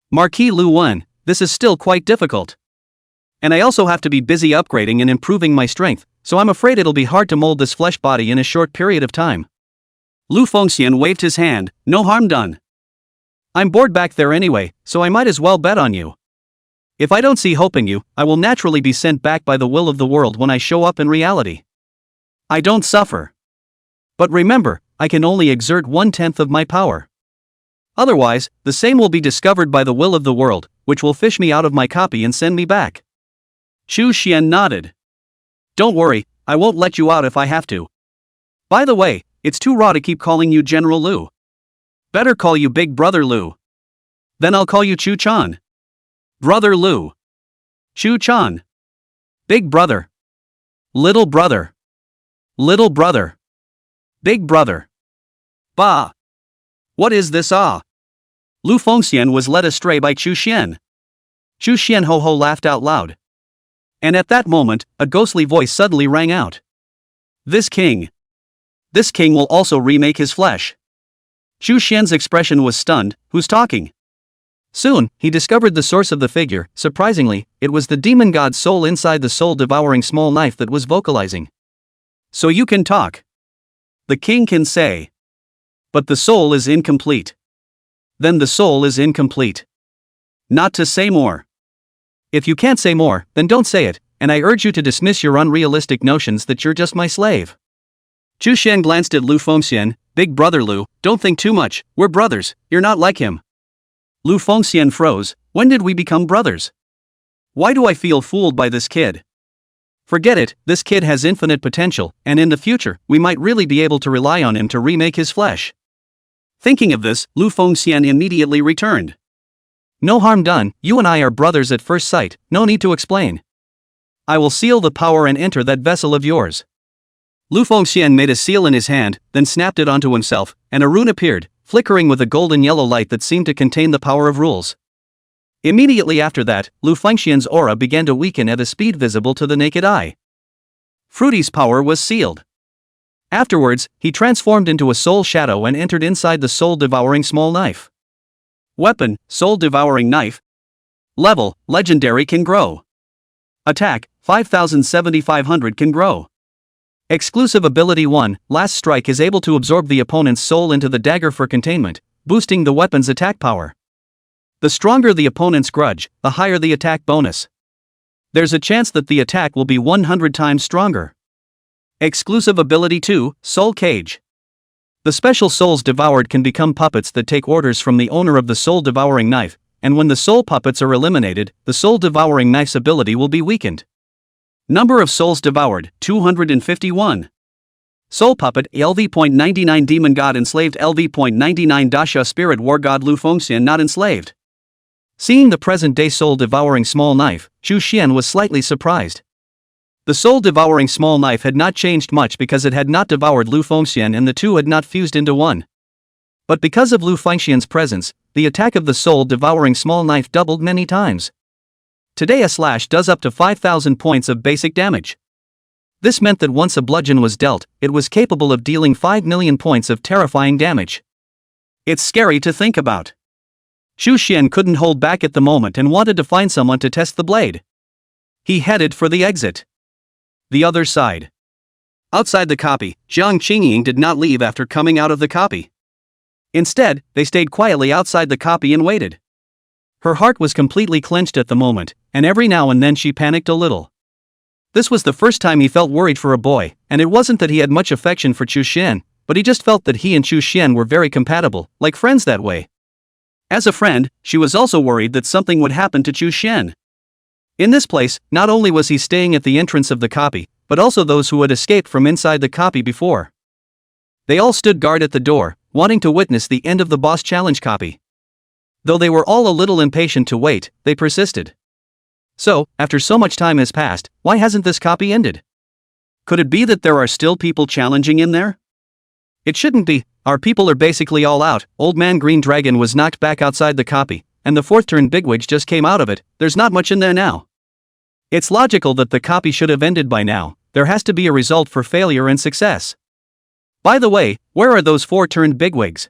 Marquis Lu Wen, this is still quite difficult. And I also have to be busy upgrading and improving my strength, so I'm afraid it'll be hard to mold this flesh body in a short period of time. Lu Fengxian waved his hand, no harm done. I'm bored back there anyway, so I might as well bet on you. If I don't see hope in you, I will naturally be sent back by the will of the world when I show up in reality. I don't suffer. But remember, I can only exert 1/10 of my power. Otherwise, the same will be discovered by the will of the world, which will fish me out of my copy and send me back. Chu Xian nodded. Don't worry, I won't let you out if I have to. By the way, it's too raw to keep calling you General Liu. Better call you Big Brother Liu. Then I'll call you Chu Chan. Brother Liu. Chu Chan. Big brother. Little brother. Little brother. Big brother. Bah. What is this ah? Lu Fengxian was led astray by Chu Xian. Chu Xian ho ho laughed out loud. And at that moment, a ghostly voice suddenly rang out. This king will also remake his flesh. Chu Xian's expression was stunned. Who's talking? Soon, he discovered the source of the figure. Surprisingly, it was the demon god's soul inside the soul-devouring small knife that was vocalizing. So you can talk. The king can say. But the soul is incomplete. Then the soul is incomplete. Not to say more. If you can't say more, then don't say it, and I urge you to dismiss your unrealistic notions that you're just my slave. Chu Xian glanced at Lu Fengxian. Big brother Lu, don't think too much, we're brothers, you're not like him. Lu Fengxian froze. When did we become brothers? Why do I feel fooled by this kid? Forget it, this kid has infinite potential, and in the future, we might really be able to rely on him to remake his flesh. Thinking of this, Lu Fengxian immediately returned. No harm done, you and I are brothers at first sight, no need to explain. I will seal the power and enter that vessel of yours. Lu Fengxian made a seal in his hand, then snapped it onto himself, and a rune appeared, flickering with a golden yellow light that seemed to contain the power of rules. Immediately after that, Lu Fengxian's aura began to weaken at a speed visible to the naked eye. Fruity's power was sealed. Afterwards, he transformed into a soul shadow and entered inside the soul-devouring small knife. Weapon, soul-devouring knife. Level, legendary can grow. Attack, 5,7500 can grow. Exclusive ability 1, last strike is able to absorb the opponent's soul into the dagger for containment, boosting the weapon's attack power. The stronger the opponent's grudge, the higher the attack bonus. There's a chance that the attack will be 100 times stronger. Exclusive ability 2, Soul Cage. The special souls devoured can become puppets that take orders from the owner of the soul-devouring knife, and when the soul puppets are eliminated, the soul-devouring knife's ability will be weakened. Number of souls devoured, 251. Soul Puppet, LV.99 Demon God enslaved, LV.99 Dasha Spirit War God Lu Fengxian not enslaved. Seeing the present-day soul-devouring small knife, Chu Xian was slightly surprised. The soul-devouring small knife had not changed much because it had not devoured Lu Fengxian and the two had not fused into one. But because of Lu Fengxian's presence, the attack of the soul-devouring small knife doubled many times. Today a slash does up to 5,000 points of basic damage. This meant that once a bludgeon was dealt, it was capable of dealing 5 million points of terrifying damage. It's scary to think about. Chu Xian couldn't hold back at the moment and wanted to find someone to test the blade. He headed for the exit. The other side. Outside the copy, Jiang Qingying did not leave after coming out of the copy. Instead, they stayed quietly outside the copy and waited. Her heart was completely clenched at the moment, and every now and then she panicked a little. This was the first time he felt worried for a boy, and it wasn't that he had much affection for Chu Xian, but he just felt that he and Chu Xian were very compatible, like friends that way. As a friend, she was also worried that something would happen to Chu Xian. In this place, not only was he staying at the entrance of the copy, but also those who had escaped from inside the copy before. They all stood guard at the door, wanting to witness the end of the boss challenge copy. Though they were all a little impatient to wait, they persisted. So, after so much time has passed, why hasn't this copy ended? Could it be that there are still people challenging in there? It shouldn't be. Our people are basically all out. Old Man Green Dragon was knocked back outside the copy, and the fourth turn bigwigs just came out of it. There's not much in there now. It's logical that the copy should have ended by now. There has to be a result for failure and success. By the way, where are those four-turned bigwigs?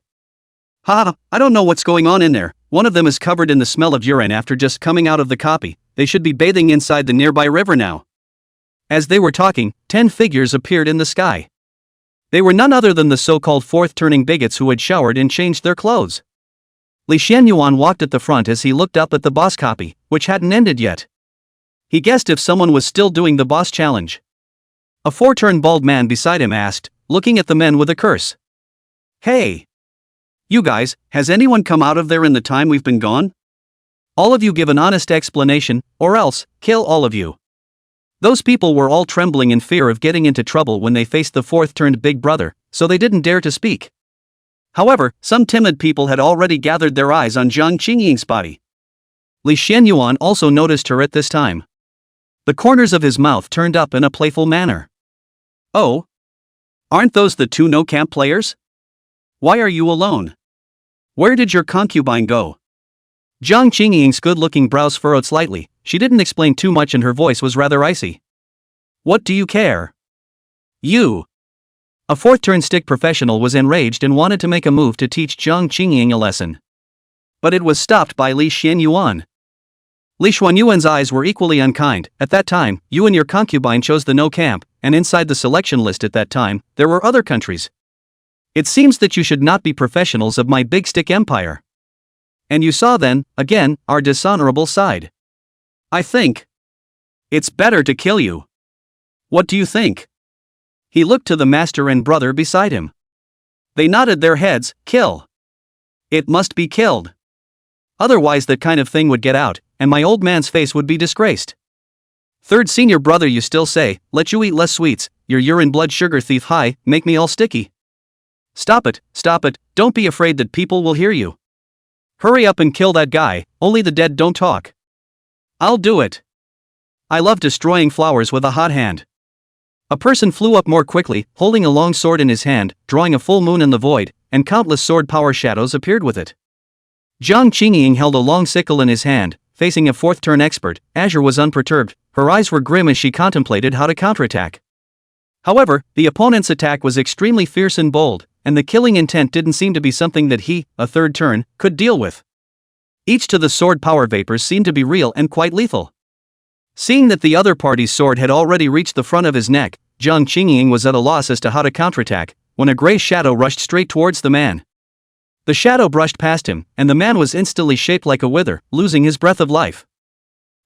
I don't know what's going on in there. One of them is covered in the smell of urine after just coming out of the copy. They should be bathing inside the nearby river now. As they were talking, 10 figures appeared in the sky. They were none other than the so-called fourth-turning bigots who had showered and changed their clothes. Li Xianyuan walked at the front as he looked up at the boss copy, which hadn't ended yet. He guessed if someone was still doing the boss challenge. A 4-turn bald man beside him asked, looking at the men with a curse. Hey! You guys, has anyone come out of there in the time we've been gone? All of you give an honest explanation, or else, kill all of you. Those people were all trembling in fear of getting into trouble when they faced the 4th-turned big brother, so they didn't dare to speak. However, some timid people had already gathered their eyes on Jiang Qingying's body. Li Xianyuan also noticed her at this time. The corners of his mouth turned up in a playful manner. Oh? Aren't those the 2 no-camp players? Why are you alone? Where did your concubine go? Jiang Qingying's good-looking brows furrowed slightly. She didn't explain too much and her voice was rather icy. What do you care? You! A 4th-turn stick professional was enraged and wanted to make a move to teach Jiang Qingying a lesson. But it was stopped by Li Xianyuan. Li Xianyuan's eyes were equally unkind. At that time, you and your concubine chose the no camp, and inside the selection list at that time, there were other countries. It seems that you should not be professionals of my big stick empire. And you saw then, again, our dishonorable side. I think it's better to kill you. What do you think? He looked to the master and brother beside him. They nodded their heads. Kill. It must be killed. Otherwise that kind of thing would get out, and my old man's face would be disgraced. 3rd senior brother, you still say, let you eat less sweets, your urine blood sugar thief high, make me all sticky. Stop it, don't be afraid that people will hear you. Hurry up and kill that guy, only the dead don't talk. I'll do it. I love destroying flowers with a hot hand. A person flew up more quickly, holding a long sword in his hand, drawing a full moon in the void, and countless sword power shadows appeared with it. Jiang Qingying held a long sickle in his hand, facing a 4th-turn expert. Azure was unperturbed, her eyes were grim as she contemplated how to counterattack. However, the opponent's attack was extremely fierce and bold, and the killing intent didn't seem to be something that he, a 3rd turn, could deal with. Each to the sword power vapors seemed to be real and quite lethal. Seeing that the other party's sword had already reached the front of his neck, Jiang Qingying was at a loss as to how to counterattack, when a gray shadow rushed straight towards the man. The shadow brushed past him, and the man was instantly shaped like a wither, losing his breath of life.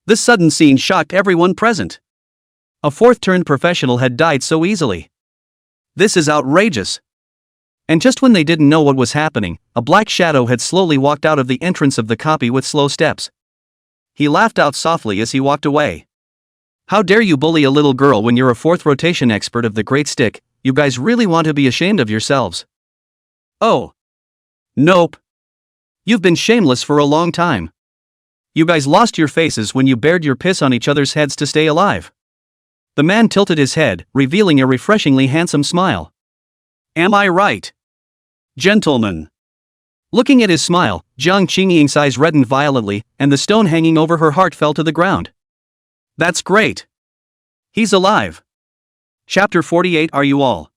This sudden scene shocked everyone present. A 4th-turned professional had died so easily. This is outrageous. And just when they didn't know what was happening, a black shadow had slowly walked out of the entrance of the copy with slow steps. He laughed out softly as he walked away. How dare you bully a little girl when you're a 4th rotation expert of the Great Stick? You guys really want to be ashamed of yourselves. Oh. Nope. You've been shameless for a long time. You guys lost your faces when you bared your piss on each other's heads to stay alive. The man tilted his head, revealing a refreshingly handsome smile. Am I right? Gentlemen. Looking at his smile, Jiang Qingying's eyes reddened violently, and the stone hanging over her heart fell to the ground. That's great. He's alive. Chapter 48. Are you all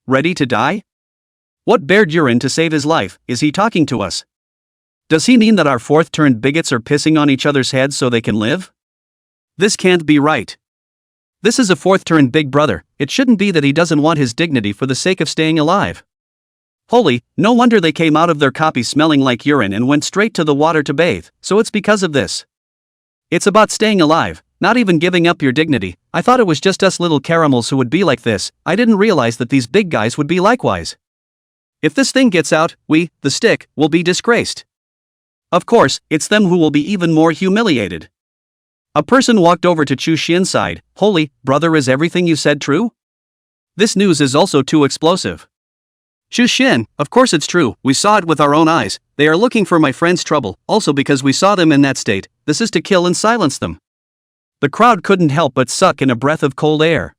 ready to die? What bared urine to save his life? Is he talking to us? Does he mean that our 4th-turned bigots are pissing on each other's heads so they can live? This can't be right. This is a 4th-turned big brother. It shouldn't be that he doesn't want his dignity for the sake of staying alive. Holy, no wonder they came out of their copy smelling like urine and went straight to the water to bathe, so it's because of this. It's about staying alive, not even giving up your dignity. I thought it was just us little caramels who would be like this. I didn't realize that these big guys would be likewise. If this thing gets out, we, the stick, will be disgraced. Of course, it's them who will be even more humiliated. A person walked over to Chu Xian's side. Holy, brother, is everything you said true? This news is also too explosive. Chu Xian, of course it's true, we saw it with our own eyes. They are looking for my friend's trouble, also because we saw them in that state. This is to kill and silence them. The crowd couldn't help but suck in a breath of cold air.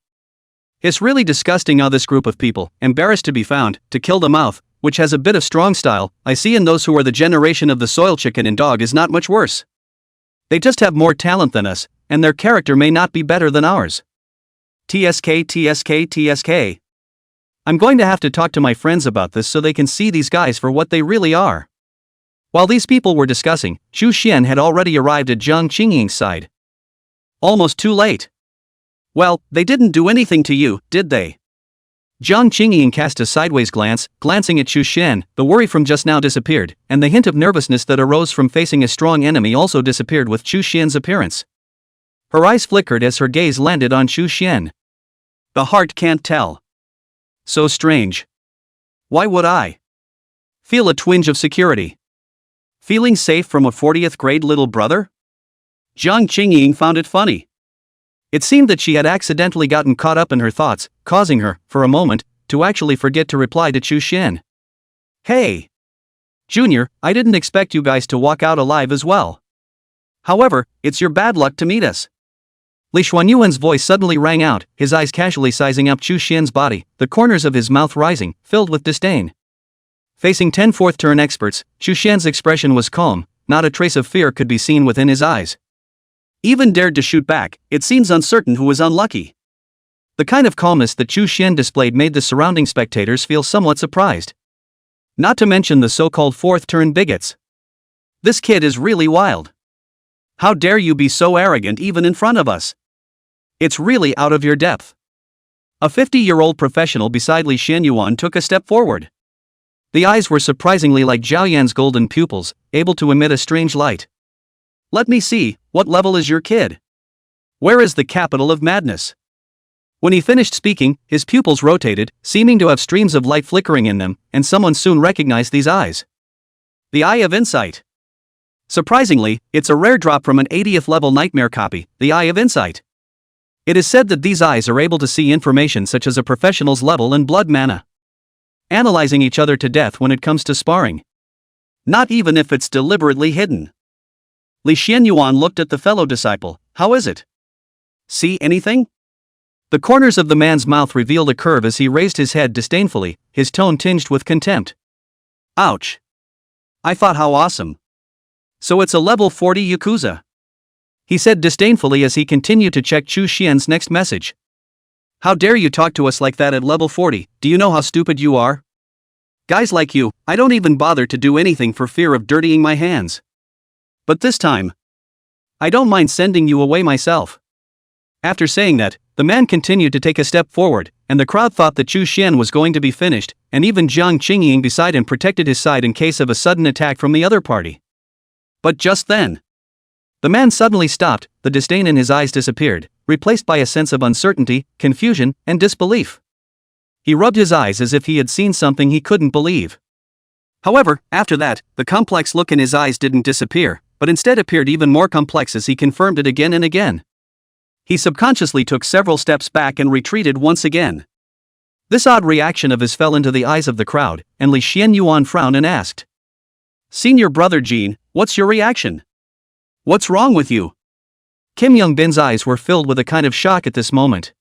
It's really disgusting how this group of people, embarrassed to be found, to kill the mouth, which has a bit of strong style, I see in those who are the generation of the soil chicken and dog is not much worse. They just have more talent than us, and their character may not be better than ours. TSK. I'm going to have to talk to my friends about this so they can see these guys for what they really are. While these people were discussing, Chu Xian had already arrived at Jiang Qingying's side. Almost too late. Well, they didn't do anything to you, did they? Jiang Qingying cast a sideways glance, glancing at Chu Xian. The worry from just now disappeared, and the hint of nervousness that arose from facing a strong enemy also disappeared with Chu Xian's appearance. Her eyes flickered as her gaze landed on Chu Xian. The heart can't tell. So strange. Why would I feel a twinge of security? Feeling safe from a 40th grade little brother? Jiang Qingying found it funny. It seemed that she had accidentally gotten caught up in her thoughts, causing her, for a moment, to actually forget to reply to Chu Xian. Hey! Junior, I didn't expect you guys to walk out alive as well. However, it's your bad luck to meet us. Li Xuanyuan's voice suddenly rang out, his eyes casually sizing up Chu Xian's body, the corners of his mouth rising, filled with disdain. Facing 10 fourth-turn experts, Chu Xian's expression was calm, not a trace of fear could be seen within his eyes. Even dared to shoot back, it seems uncertain who was unlucky. The kind of calmness that Chu Xian displayed made the surrounding spectators feel somewhat surprised. Not to mention the so-called fourth-turn bigots. This kid is really wild. How dare you be so arrogant even in front of us? It's really out of your depth. A 50-year-old professional beside Li Xianyuan took a step forward. The eyes were surprisingly like Zhao Yan's golden pupils, able to emit a strange light. Let me see, what level is your kid? Where is the capital of madness? When he finished speaking, his pupils rotated, seeming to have streams of light flickering in them, and someone soon recognized these eyes. The Eye of Insight. Surprisingly, it's a rare drop from an 80th level nightmare copy, the Eye of Insight. It is said that these eyes are able to see information such as a professional's level and blood mana. Analyzing each other to death when it comes to sparring. Not even if it's deliberately hidden. Li Xianyuan looked at the fellow disciple. How is it? See anything? The corners of the man's mouth revealed a curve as he raised his head disdainfully, his tone tinged with contempt. Ouch. I thought how awesome. So it's a level 40 Yakuza. He said disdainfully as he continued to check Chu Xian's next message. How dare you talk to us like that at level 40, do you know how stupid you are? Guys like you, I don't even bother to do anything for fear of dirtying my hands. But this time, I don't mind sending you away myself. After saying that, the man continued to take a step forward, and the crowd thought that Chu Xian was going to be finished, and even Jiang Qingying beside him protected his side in case of a sudden attack from the other party. But just then, the man suddenly stopped, the disdain in his eyes disappeared, replaced by a sense of uncertainty, confusion, and disbelief. He rubbed his eyes as if he had seen something he couldn't believe. However, after that, the complex look in his eyes didn't disappear, but instead appeared even more complex as he confirmed it again and again. He subconsciously took several steps back and retreated once again. This odd reaction of his fell into the eyes of the crowd, and Li Xianyuan frowned and asked, Senior brother Jean, what's your reaction? What's wrong with you? Kim Young-bin's eyes were filled with a kind of shock at this moment.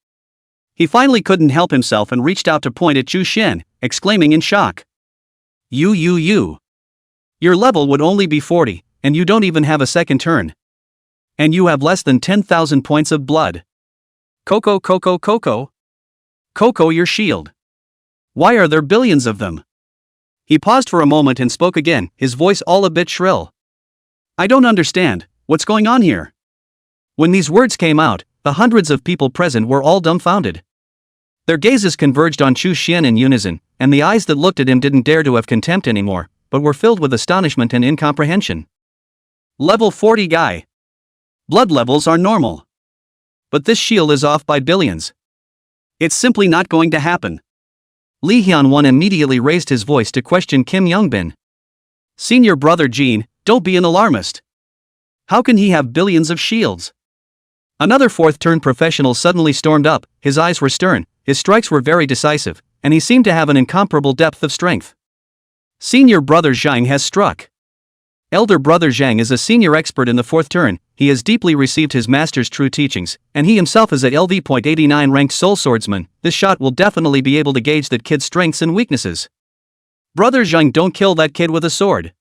He finally couldn't help himself and reached out to point at Chu Xian, exclaiming in shock. You. Your level would only be 40, and you don't even have a second turn. And you have less than 10,000 points of blood. Coco. Coco, your shield. Why are there billions of them? He paused for a moment and spoke again, his voice all a bit shrill. I don't understand, what's going on here? When these words came out, the hundreds of people present were all dumbfounded. Their gazes converged on Chu Xian in unison, and the eyes that looked at him didn't dare to have contempt anymore, but were filled with astonishment and incomprehension. Level 40 guy. Blood levels are normal. But this shield is off by billions. It's simply not going to happen. Li Hyun-won immediately raised his voice to question Kim Young-bin. Senior brother Jean, don't be an alarmist. How can he have billions of shields? Another fourth-turn professional suddenly stormed up, his eyes were stern, his strikes were very decisive, and he seemed to have an incomparable depth of strength. Senior brother Zhang has struck. Elder brother Zhang is a senior expert in the fourth turn, he has deeply received his master's true teachings, and he himself is at LV.89 ranked soul swordsman. This shot will definitely be able to gauge that kid's strengths and weaknesses. Brother Zhang, don't kill that kid with a sword.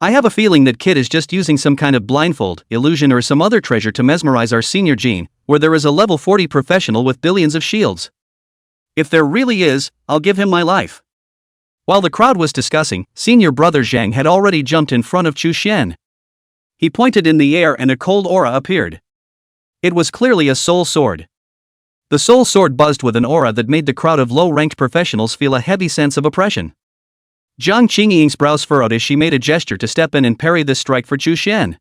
I have a feeling that kid is just using some kind of blindfold, illusion or some other treasure to mesmerize our senior Jean, where there is a level 40 professional with billions of shields. If there really is, I'll give him my life. While the crowd was discussing, senior brother Zhang had already jumped in front of Chu Xian. He pointed in the air and a cold aura appeared. It was clearly a soul sword. The soul sword buzzed with an aura that made the crowd of low-ranked professionals feel a heavy sense of oppression. Jiang Qingying's brows furrowed as she made a gesture to step in and parry this strike for Chu Xian.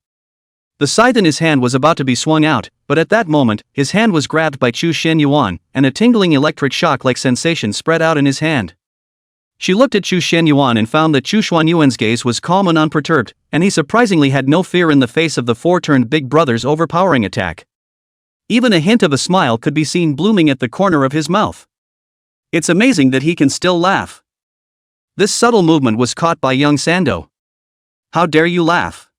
The scythe in his hand was about to be swung out, but at that moment, his hand was grabbed by Chu Xianyuan, and a tingling electric shock-like sensation spread out in his hand. She looked at Chu Xianyuan and found that Chu Xuanyuan's gaze was calm and unperturbed, and he surprisingly had no fear in the face of the four-turned big brother's overpowering attack. Even a hint of a smile could be seen blooming at the corner of his mouth. It's amazing that he can still laugh. This subtle movement was caught by young Sando. How dare you laugh?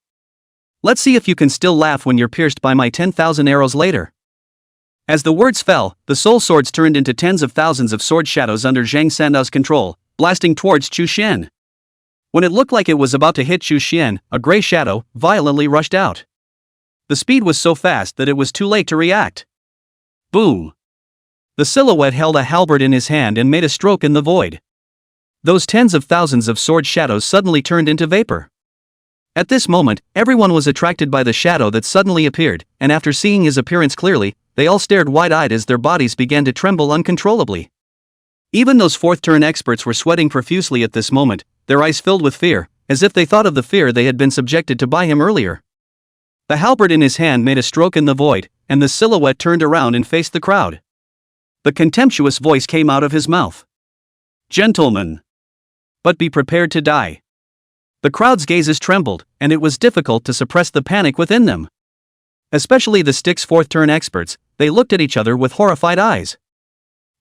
Let's see if you can still laugh when you're pierced by my 10,000 arrows later. As the words fell, the soul swords turned into tens of thousands of sword shadows under Zhang Sandao's control, blasting towards Chu Xian. When it looked like it was about to hit Chu Xian, a gray shadow violently rushed out. The speed was so fast that it was too late to react. Boom! The silhouette held a halberd in his hand and made a stroke in the void. Those tens of thousands of sword shadows suddenly turned into vapor. At this moment, everyone was attracted by the shadow that suddenly appeared, and after seeing his appearance clearly, they all stared wide-eyed as their bodies began to tremble uncontrollably. Even those fourth-turn experts were sweating profusely at this moment, their eyes filled with fear, as if they thought of the fear they had been subjected to by him earlier. The halberd in his hand made a stroke in the void, and the silhouette turned around and faced the crowd. The contemptuous voice came out of his mouth. "Gentlemen, but be prepared to die." The crowd's gazes trembled, and it was difficult to suppress the panic within them. Especially the stick's fourth-turn experts, they looked at each other with horrified eyes.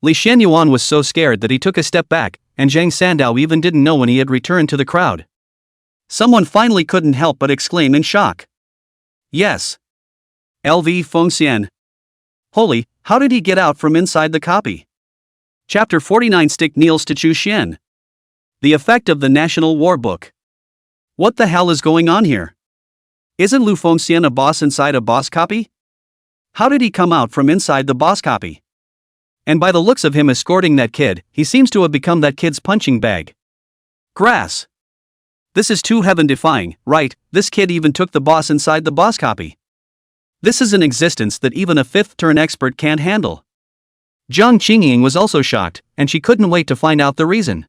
Li Xianyuan was so scared that he took a step back, and Zhang Sandao even didn't know when he had returned to the crowd. Someone finally couldn't help but exclaim in shock. "Yes. LV Fengxian. Holy, how did he get out from inside the copy?" Chapter 49. Stick kneels to Chu Xian. The effect of the National War Book. What the hell is going on here? Isn't Lu Fengxian a boss inside a boss copy? How did he come out from inside the boss copy? And by the looks of him escorting that kid, he seems to have become that kid's punching bag. Grass. This is too heaven-defying, right? This kid even took the boss inside the boss copy. This is an existence that even a fifth-turn expert can't handle. Jiang Qingying was also shocked, and she couldn't wait to find out the reason.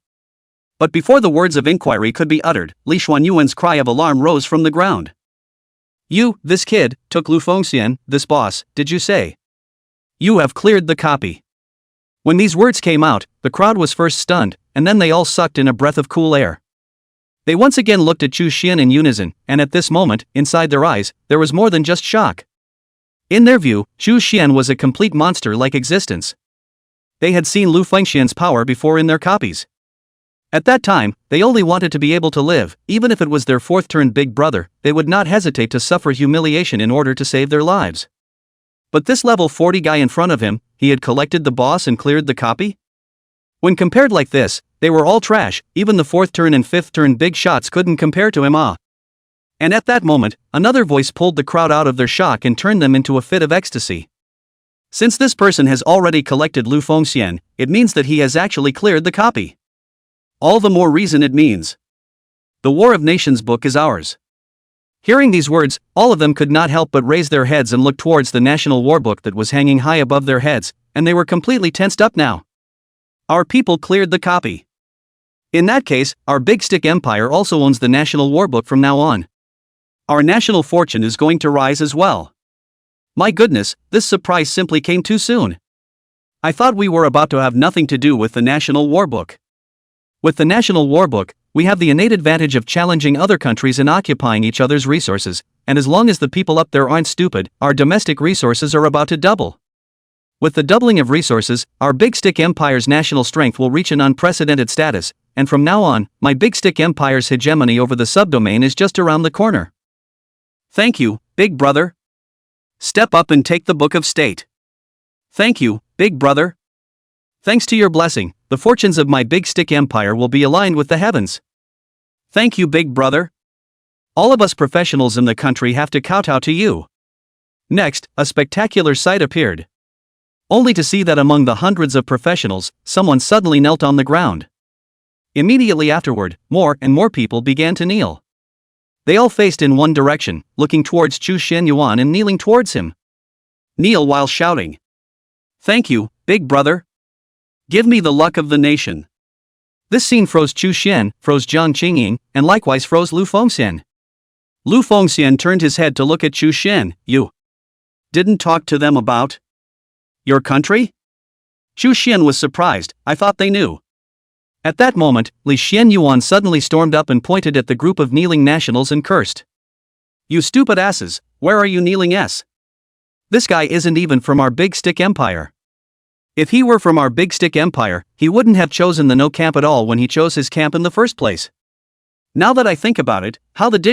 But before the words of inquiry could be uttered, Li Xuanyuan's cry of alarm rose from the ground. This kid, took Lu Fengxian, this boss, did you say? You have cleared the copy." When these words came out, the crowd was first stunned, and then they all sucked in a breath of cool air. They once again looked at Chu Xian in unison, and at this moment, inside their eyes, there was more than just shock. In their view, Chu Xian was a complete monster-like existence. They had seen Lu Fengxian's power before in their copies. At that time, they only wanted to be able to live, even if it was their fourth-turn big brother, they would not hesitate to suffer humiliation in order to save their lives. But this level 40 guy in front of him, he had collected the boss and cleared the copy? When compared like this, they were all trash, even the fourth-turn and fifth-turn big shots couldn't compare to him. And at that moment, another voice pulled the crowd out of their shock and turned them into a fit of ecstasy. Since this person has already collected Lu Fengxian, it means that he has actually cleared the copy. All the more reason it means. The War of Nations book is ours. Hearing these words, all of them could not help but raise their heads and look towards the National War Book that was hanging high above their heads, and they were completely tensed up now. Our people cleared the copy. In that case, our Big Stick Empire also owns the National War Book from now on. Our national fortune is going to rise as well. My goodness, this surprise simply came too soon. I thought we were about to have nothing to do with the National War Book. With the National War Book, we have the innate advantage of challenging other countries and occupying each other's resources, and as long as the people up there aren't stupid, our domestic resources are about to double. With the doubling of resources, our Big Stick Empire's national strength will reach an unprecedented status, and from now on, my Big Stick Empire's hegemony over the subdomain is just around the corner. Thank you, Big Brother. Step up and take the Book of State. Thank you, Big Brother. Thanks to your blessing, the fortunes of my Big Stick Empire will be aligned with the heavens. Thank you, Big Brother. All of us professionals in the country have to kowtow to you. Next, a spectacular sight appeared. Only to see that among the hundreds of professionals, someone suddenly knelt on the ground. Immediately afterward, more and more people began to kneel. They all faced in one direction, looking towards Chu Xianyuan and kneeling towards him. Kneel while shouting. Thank you, big brother. Give me the luck of the nation. This scene froze Chu Xian, froze Jiang Qingying, and likewise froze Lu Fengxian. Lu Fengxian turned his head to look at Chu Xian. You didn't talk to them about your country? Chu Xian was surprised. I thought they knew. At that moment, Li Xianyuan suddenly stormed up and pointed at the group of kneeling nationals and cursed. You stupid asses, where are you kneeling s? This guy isn't even from our big stick empire. If he were from our big stick empire, he wouldn't have chosen the no camp at all when he chose his camp in the first place. Now that I think about it, how did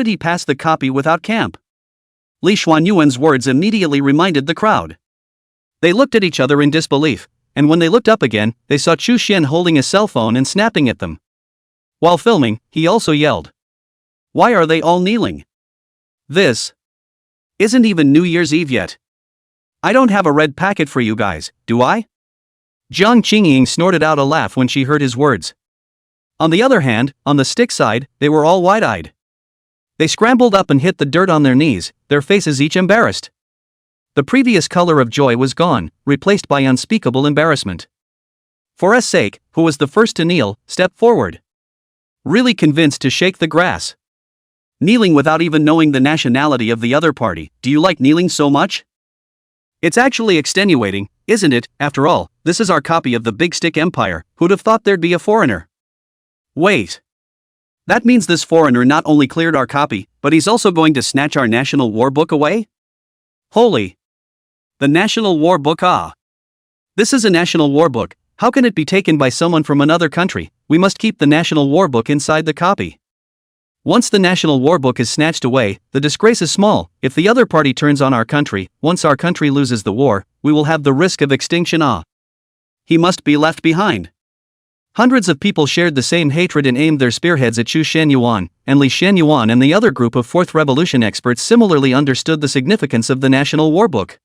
he pass the copy without camp? Li Xuanyuan's words immediately reminded the crowd. They looked at each other in disbelief, and when they looked up again, they saw Chu Xian holding a cell phone and snapping at them. While filming, he also yelled, "Why are they all kneeling? This isn't even New Year's Eve yet. I don't have a red packet for you guys, do I?" Jiang Qingying snorted out a laugh when she heard his words. On the other hand, on the stick side, they were all wide-eyed. They scrambled up and hit the dirt on their knees, their faces each embarrassed. The previous color of joy was gone, replaced by unspeakable embarrassment. For S sake, who was the first to kneel, stepped forward. Really convinced to shake the grass. Kneeling without even knowing the nationality of the other party. Do you like kneeling so much? It's actually extenuating, isn't it? After all, this is our copy of the Big Stick Empire. Who'd have thought there'd be a foreigner? Wait. That means this foreigner not only cleared our copy, but he's also going to snatch our national war book away? Holy. The national war book, ah. This is a national war book. How can it be taken by someone from another country? We must keep the national war book inside the copy. Once the national war book is snatched away, the disgrace is small. If the other party turns on our country, once our country loses the war, we will have the risk of extinction. Ah. He must be left behind. Hundreds of people shared the same hatred and aimed their spearheads at Chu Xianyuan, and Li Xianyuan and the other group of Fourth Revolution experts similarly understood the significance of the national war book.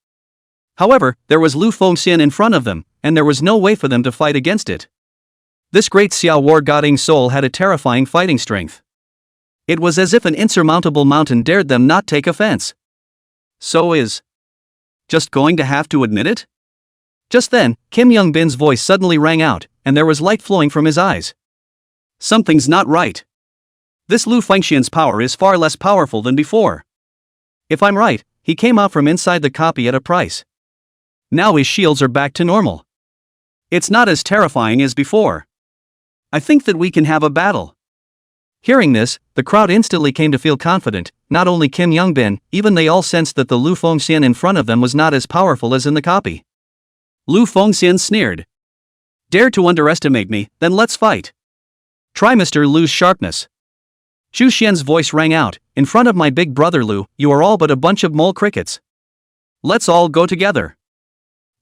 However, there was Lu Fengxian in front of them, and there was no way for them to fight against it. This great Xiao War Goding soul had a terrifying fighting strength. It was as if an insurmountable mountain dared them not take offense. So is just going to have to admit it? Just then, Kim Young-bin's voice suddenly rang out, and there was light flowing from his eyes. Something's not right. This Lu Fengxian's power is far less powerful than before. If I'm right, he came out from inside the copy at a price. Now his shields are back to normal. It's not as terrifying as before. I think that we can have a battle. Hearing this, the crowd instantly came to feel confident. Not only Kim Young-bin, even they all sensed that the Lu Fengxian in front of them was not as powerful as in the copy. Lu Fengxian sneered. Dare to underestimate me, then let's fight. Try Mr. Lu's sharpness. Chu Xian's voice rang out, in front of my big brother Lu, you are all but a bunch of mole crickets. Let's all go together.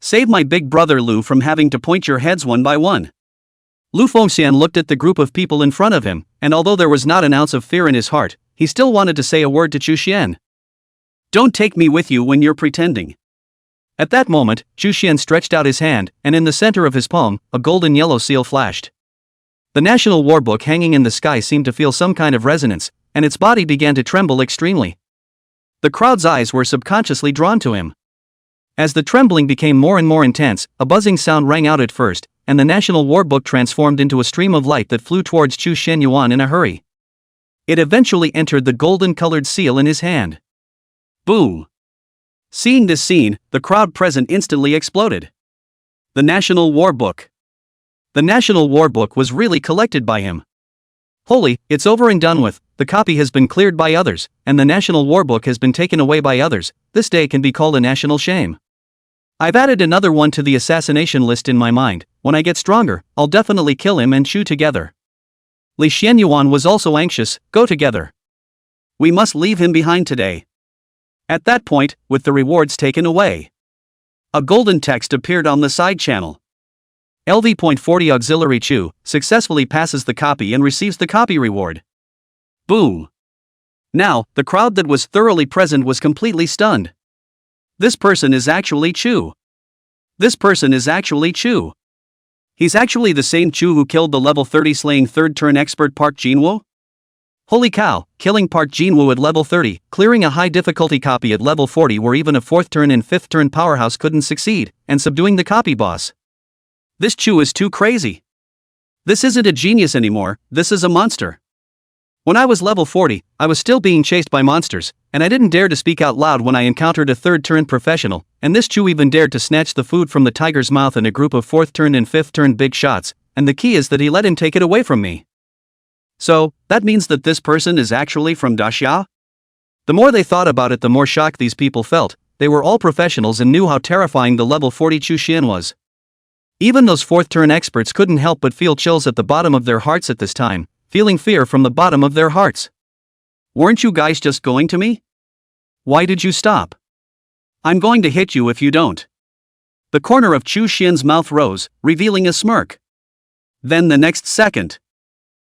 Save my big brother Lu from having to point your heads one by one. Lu Fengxian looked at the group of people in front of him, and although there was not an ounce of fear in his heart, he still wanted to say a word to Chu Xian. Don't take me with you when you're pretending. At that moment, Chu Xian stretched out his hand, and in the center of his palm, a golden yellow seal flashed. The national war book hanging in the sky seemed to feel some kind of resonance, and its body began to tremble extremely. The crowd's eyes were subconsciously drawn to him. As the trembling became more and more intense, a buzzing sound rang out at first, and the national war book transformed into a stream of light that flew towards Chu Xianyuan in a hurry. It eventually entered the golden-colored seal in his hand. Boom! Seeing this scene, the crowd present instantly exploded. The national war book. The national war book was really collected by him. Holy, it's over and done with. The copy has been cleared by others, and the national war book has been taken away by others. This day can be called a national shame. I've added another one to the assassination list in my mind. When I get stronger, I'll definitely kill him and Chu together. Li Xianyuan was also anxious. Go together. We must leave him behind today. At that point, with the rewards taken away, a golden text appeared on the side channel. LV.40 Auxiliary Chu successfully passes the copy and receives the copy reward. Boom! Now, the crowd that was thoroughly present was completely stunned. This person is actually Chu. This person is actually Chu. He's actually the same Chu who killed the level 30 slaying third turn expert Park Jinwoo? Holy cow, killing Park Jinwoo at level 30, clearing a high difficulty copy at level 40 where even a 4th turn and 5th turn powerhouse couldn't succeed, and subduing the copy boss. This Chu is too crazy. This isn't a genius anymore, this is a monster. When I was level 40, I was still being chased by monsters, and I didn't dare to speak out loud when I encountered a 3rd turn professional, and this Chu even dared to snatch the food from the tiger's mouth in a group of 4th turn and 5th turn big shots, and the key is that he let him take it away from me. So, that means that this person is actually from Daxia? The more they thought about it, the more shocked these people felt. They were all professionals and knew how terrifying the level 40 Chu Xian was. Even those 4th turn experts couldn't help but feel chills at the bottom of their hearts at this time, feeling fear from the bottom of their hearts. Weren't you guys just going to me? Why did you stop? I'm going to hit you if you don't. The corner of Chu Xian's mouth rose, revealing a smirk. Then the next second,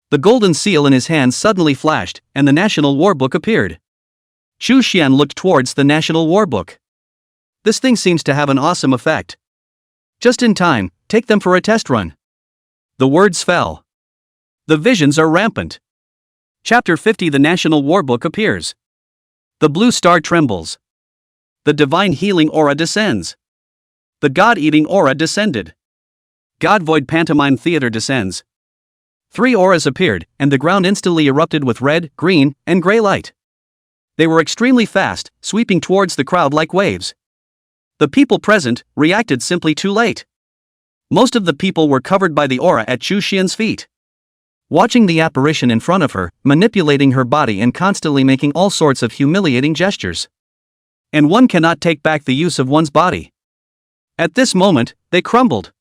the golden seal in his hand suddenly flashed, and the National War Book appeared. Chu Xian looked towards the National War Book. This thing seems to have an awesome effect. Just in time, take them for a test run. The words fell. The visions are rampant. Chapter 50. The National War Book appears. The blue star trembles. The divine healing aura descends. The god-eating aura descended. God Void Pantomime Theater descends. 3 auras appeared, and the ground instantly erupted with red, green, and gray light. They were extremely fast, sweeping towards the crowd like waves. The people present reacted simply too late. Most of the people were covered by the aura at Chu Xian's feet. Watching the apparition in front of her, manipulating her body and constantly making all sorts of humiliating gestures. And one cannot take back the use of one's body. At this moment, they crumbled.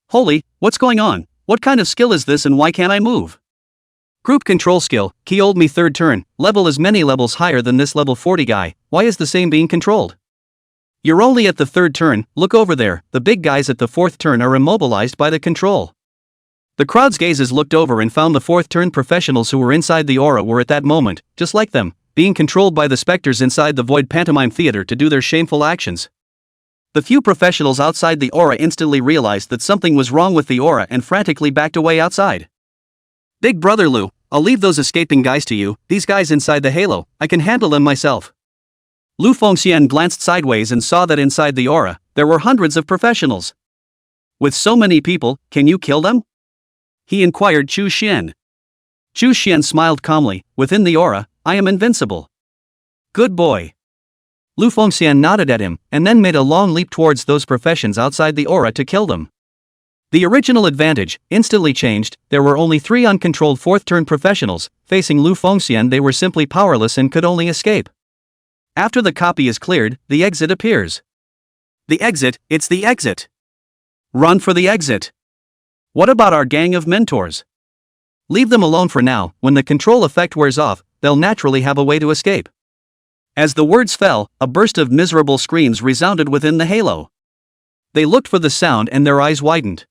Holy, what's going on? What kind of skill is this and why can't I move? Group control skill, key old me 3rd turn, level is many levels higher than this level 40 guy, why is the same being controlled? You're only at the 3rd turn, look over there, the big guys at the 4th turn are immobilized by the control. The crowd's gazes looked over and found the 4th turn professionals who were inside the aura were at that moment, just like them, being controlled by the specters inside the Void Pantomime Theater to do their shameful actions. The few professionals outside the aura instantly realized that something was wrong with the aura and frantically backed away outside. Big brother Lu, I'll leave those escaping guys to you, these guys inside the halo, I can handle them myself. Lu Fengxian glanced sideways and saw that inside the aura, there were hundreds of professionals. With so many people, can you kill them? He inquired Chu Xian. Chu Xian smiled calmly, within the aura, I am invincible. Good boy. Lu Fengxian nodded at him, and then made a long leap towards those professions outside the aura to kill them. The original advantage instantly changed. There were only 3 uncontrolled 4th turn professionals. Facing Lu Fengxian, they were simply powerless and could only escape. After the copy is cleared, the exit appears. The exit, it's the exit. Run for the exit. What about our gang of mentors? Leave them alone for now. When the control effect wears off, they'll naturally have a way to escape. As the words fell, a burst of miserable screams resounded within the halo. They looked for the sound and their eyes widened.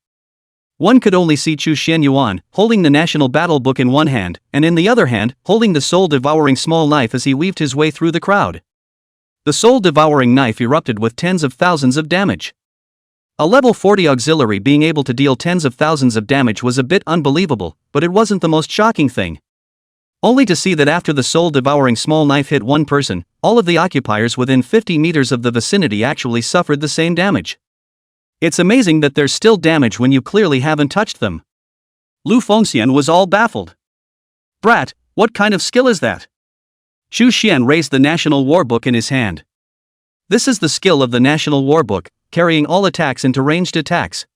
One could only see Chu Xianyuan, holding the National Battle Book in one hand, and in the other hand, holding the soul-devouring small knife as he weaved his way through the crowd. The soul-devouring knife erupted with tens of thousands of damage. A level 40 auxiliary being able to deal tens of thousands of damage was a bit unbelievable, but it wasn't the most shocking thing. Only to see that after the soul-devouring small knife hit one person, all of the occupiers within 50 meters of the vicinity actually suffered the same damage. It's amazing that there's still damage when you clearly haven't touched them. Lu Fengxian was all baffled. Brat, what kind of skill is that? Chu Xian raised the National War Book in his hand. This is the skill of the National War Book, carrying all attacks into ranged attacks.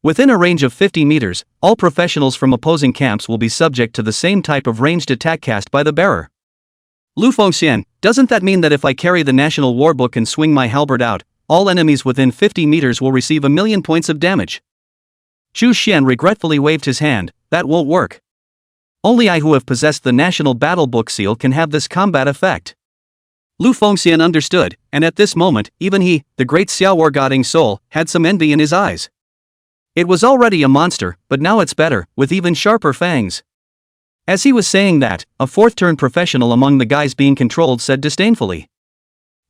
Within a range of 50 meters, all professionals from opposing camps will be subject to the same type of ranged attack cast by the bearer. Lu Fengxian, doesn't that mean that if I carry the National War Book and swing my halberd out, all enemies within 50 meters will receive 1,000,000 points of damage? Chu Xian regretfully waved his hand, that won't work. Only I who have possessed the National Battle Book seal can have this combat effect. Lu Fengxian understood, and at this moment, even he, the great Xiao'er soul, had some envy in his eyes. It was already a monster, but now it's better, with even sharper fangs. As he was saying that, a 4th turn professional among the guys being controlled said disdainfully,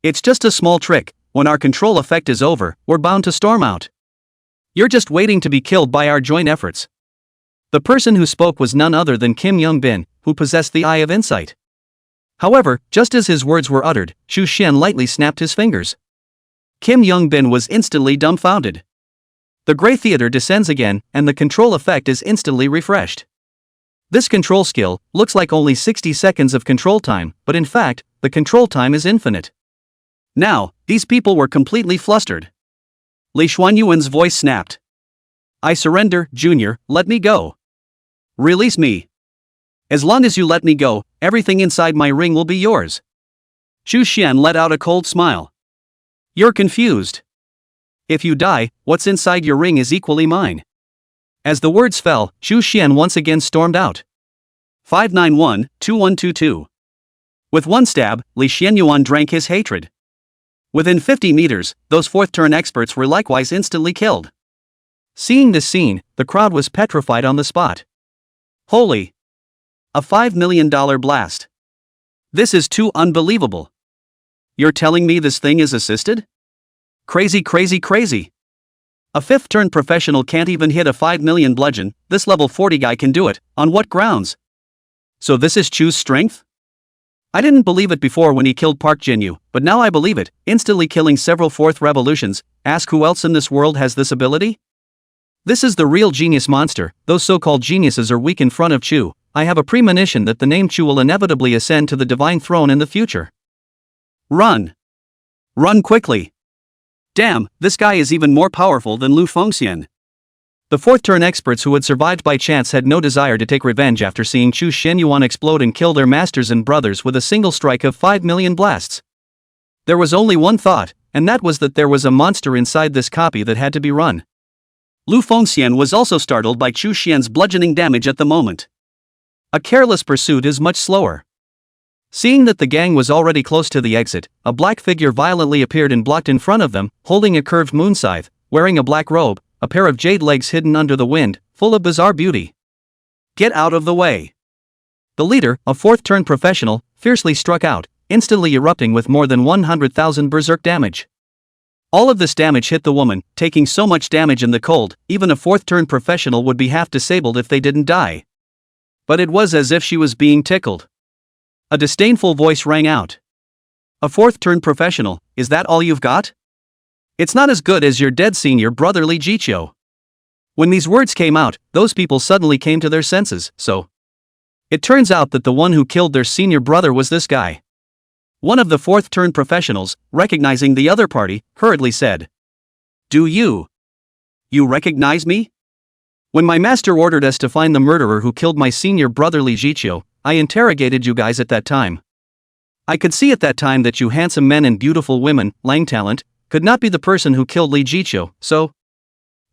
"It's just a small trick, when our control effect is over, we're bound to storm out. You're just waiting to be killed by our joint efforts." The person who spoke was none other than Kim Young-bin, who possessed the Eye of Insight. However, just as his words were uttered, Xu Xian lightly snapped his fingers. Kim Young-bin was instantly dumbfounded. The Grey Theater descends again, and the control effect is instantly refreshed. This control skill looks like only 60 seconds of control time, but in fact, the control time is infinite. Now, these people were completely flustered. Li Xuanyuan's voice snapped. I surrender, Junior, let me go. Release me. As long as you let me go, everything inside my ring will be yours. Xu Xian let out a cold smile. You're confused. If you die, what's inside your ring is equally mine. As the words fell, Xu Xian once again stormed out. 591-2122. With one stab, Li Xianyuan drank his hatred. Within 50 meters, those fourth-turn experts were likewise instantly killed. Seeing this scene, the crowd was petrified on the spot. Holy! A $5 million blast. This is too unbelievable. You're telling me this thing is assisted? Crazy, crazy, crazy. A fifth-turn professional can't even hit a 5 million bludgeon, this level 40 guy can do it, on what grounds? So this is Chu's strength? I didn't believe it before when he killed Park Jinwoo, but now I believe it, instantly killing several fourth revolutions. Ask who else in this world has this ability? This is the real genius monster. Those so-called geniuses are weak in front of Chu. I have a premonition that the name Chu will inevitably ascend to the divine throne in the future. Run! Run quickly! Damn, this guy is even more powerful than Lu Fengxian. The fourth-turn experts who had survived by chance had no desire to take revenge after seeing Xu Xianyuan explode and kill their masters and brothers with a single strike of 5 million blasts. There was only one thought, and that was that there was a monster inside this copy that had to be run. Lu Fengxian was also startled by Xu Xian's bludgeoning damage at the moment. A careless pursuit is much slower. Seeing that the gang was already close to the exit, a black figure violently appeared and blocked in front of them, holding a curved moon scythe, wearing a black robe, a pair of jade legs hidden under the wind, full of bizarre beauty. Get out of the way! The leader, a fourth-turn professional, fiercely struck out, instantly erupting with more than 100,000 berserk damage. All of this damage hit the woman, taking so much damage in the cold, even a fourth-turn professional would be half disabled if they didn't die. But it was as if she was being tickled. A disdainful voice rang out. A fourth-turn professional, is that all you've got? It's not as good as your dead senior brother Li Jiqiu. When these words came out, those people suddenly came to their senses, so. It turns out that the one who killed their senior brother was this guy. One of the fourth-turn professionals, recognizing the other party, hurriedly said. Do you recognize me? When my master ordered us to find the murderer who killed my senior brother Li Jiqiu, I interrogated you guys at that time. I could see at that time that you handsome men and beautiful women, Lang talent, could not be the person who killed Li Jiqiu, so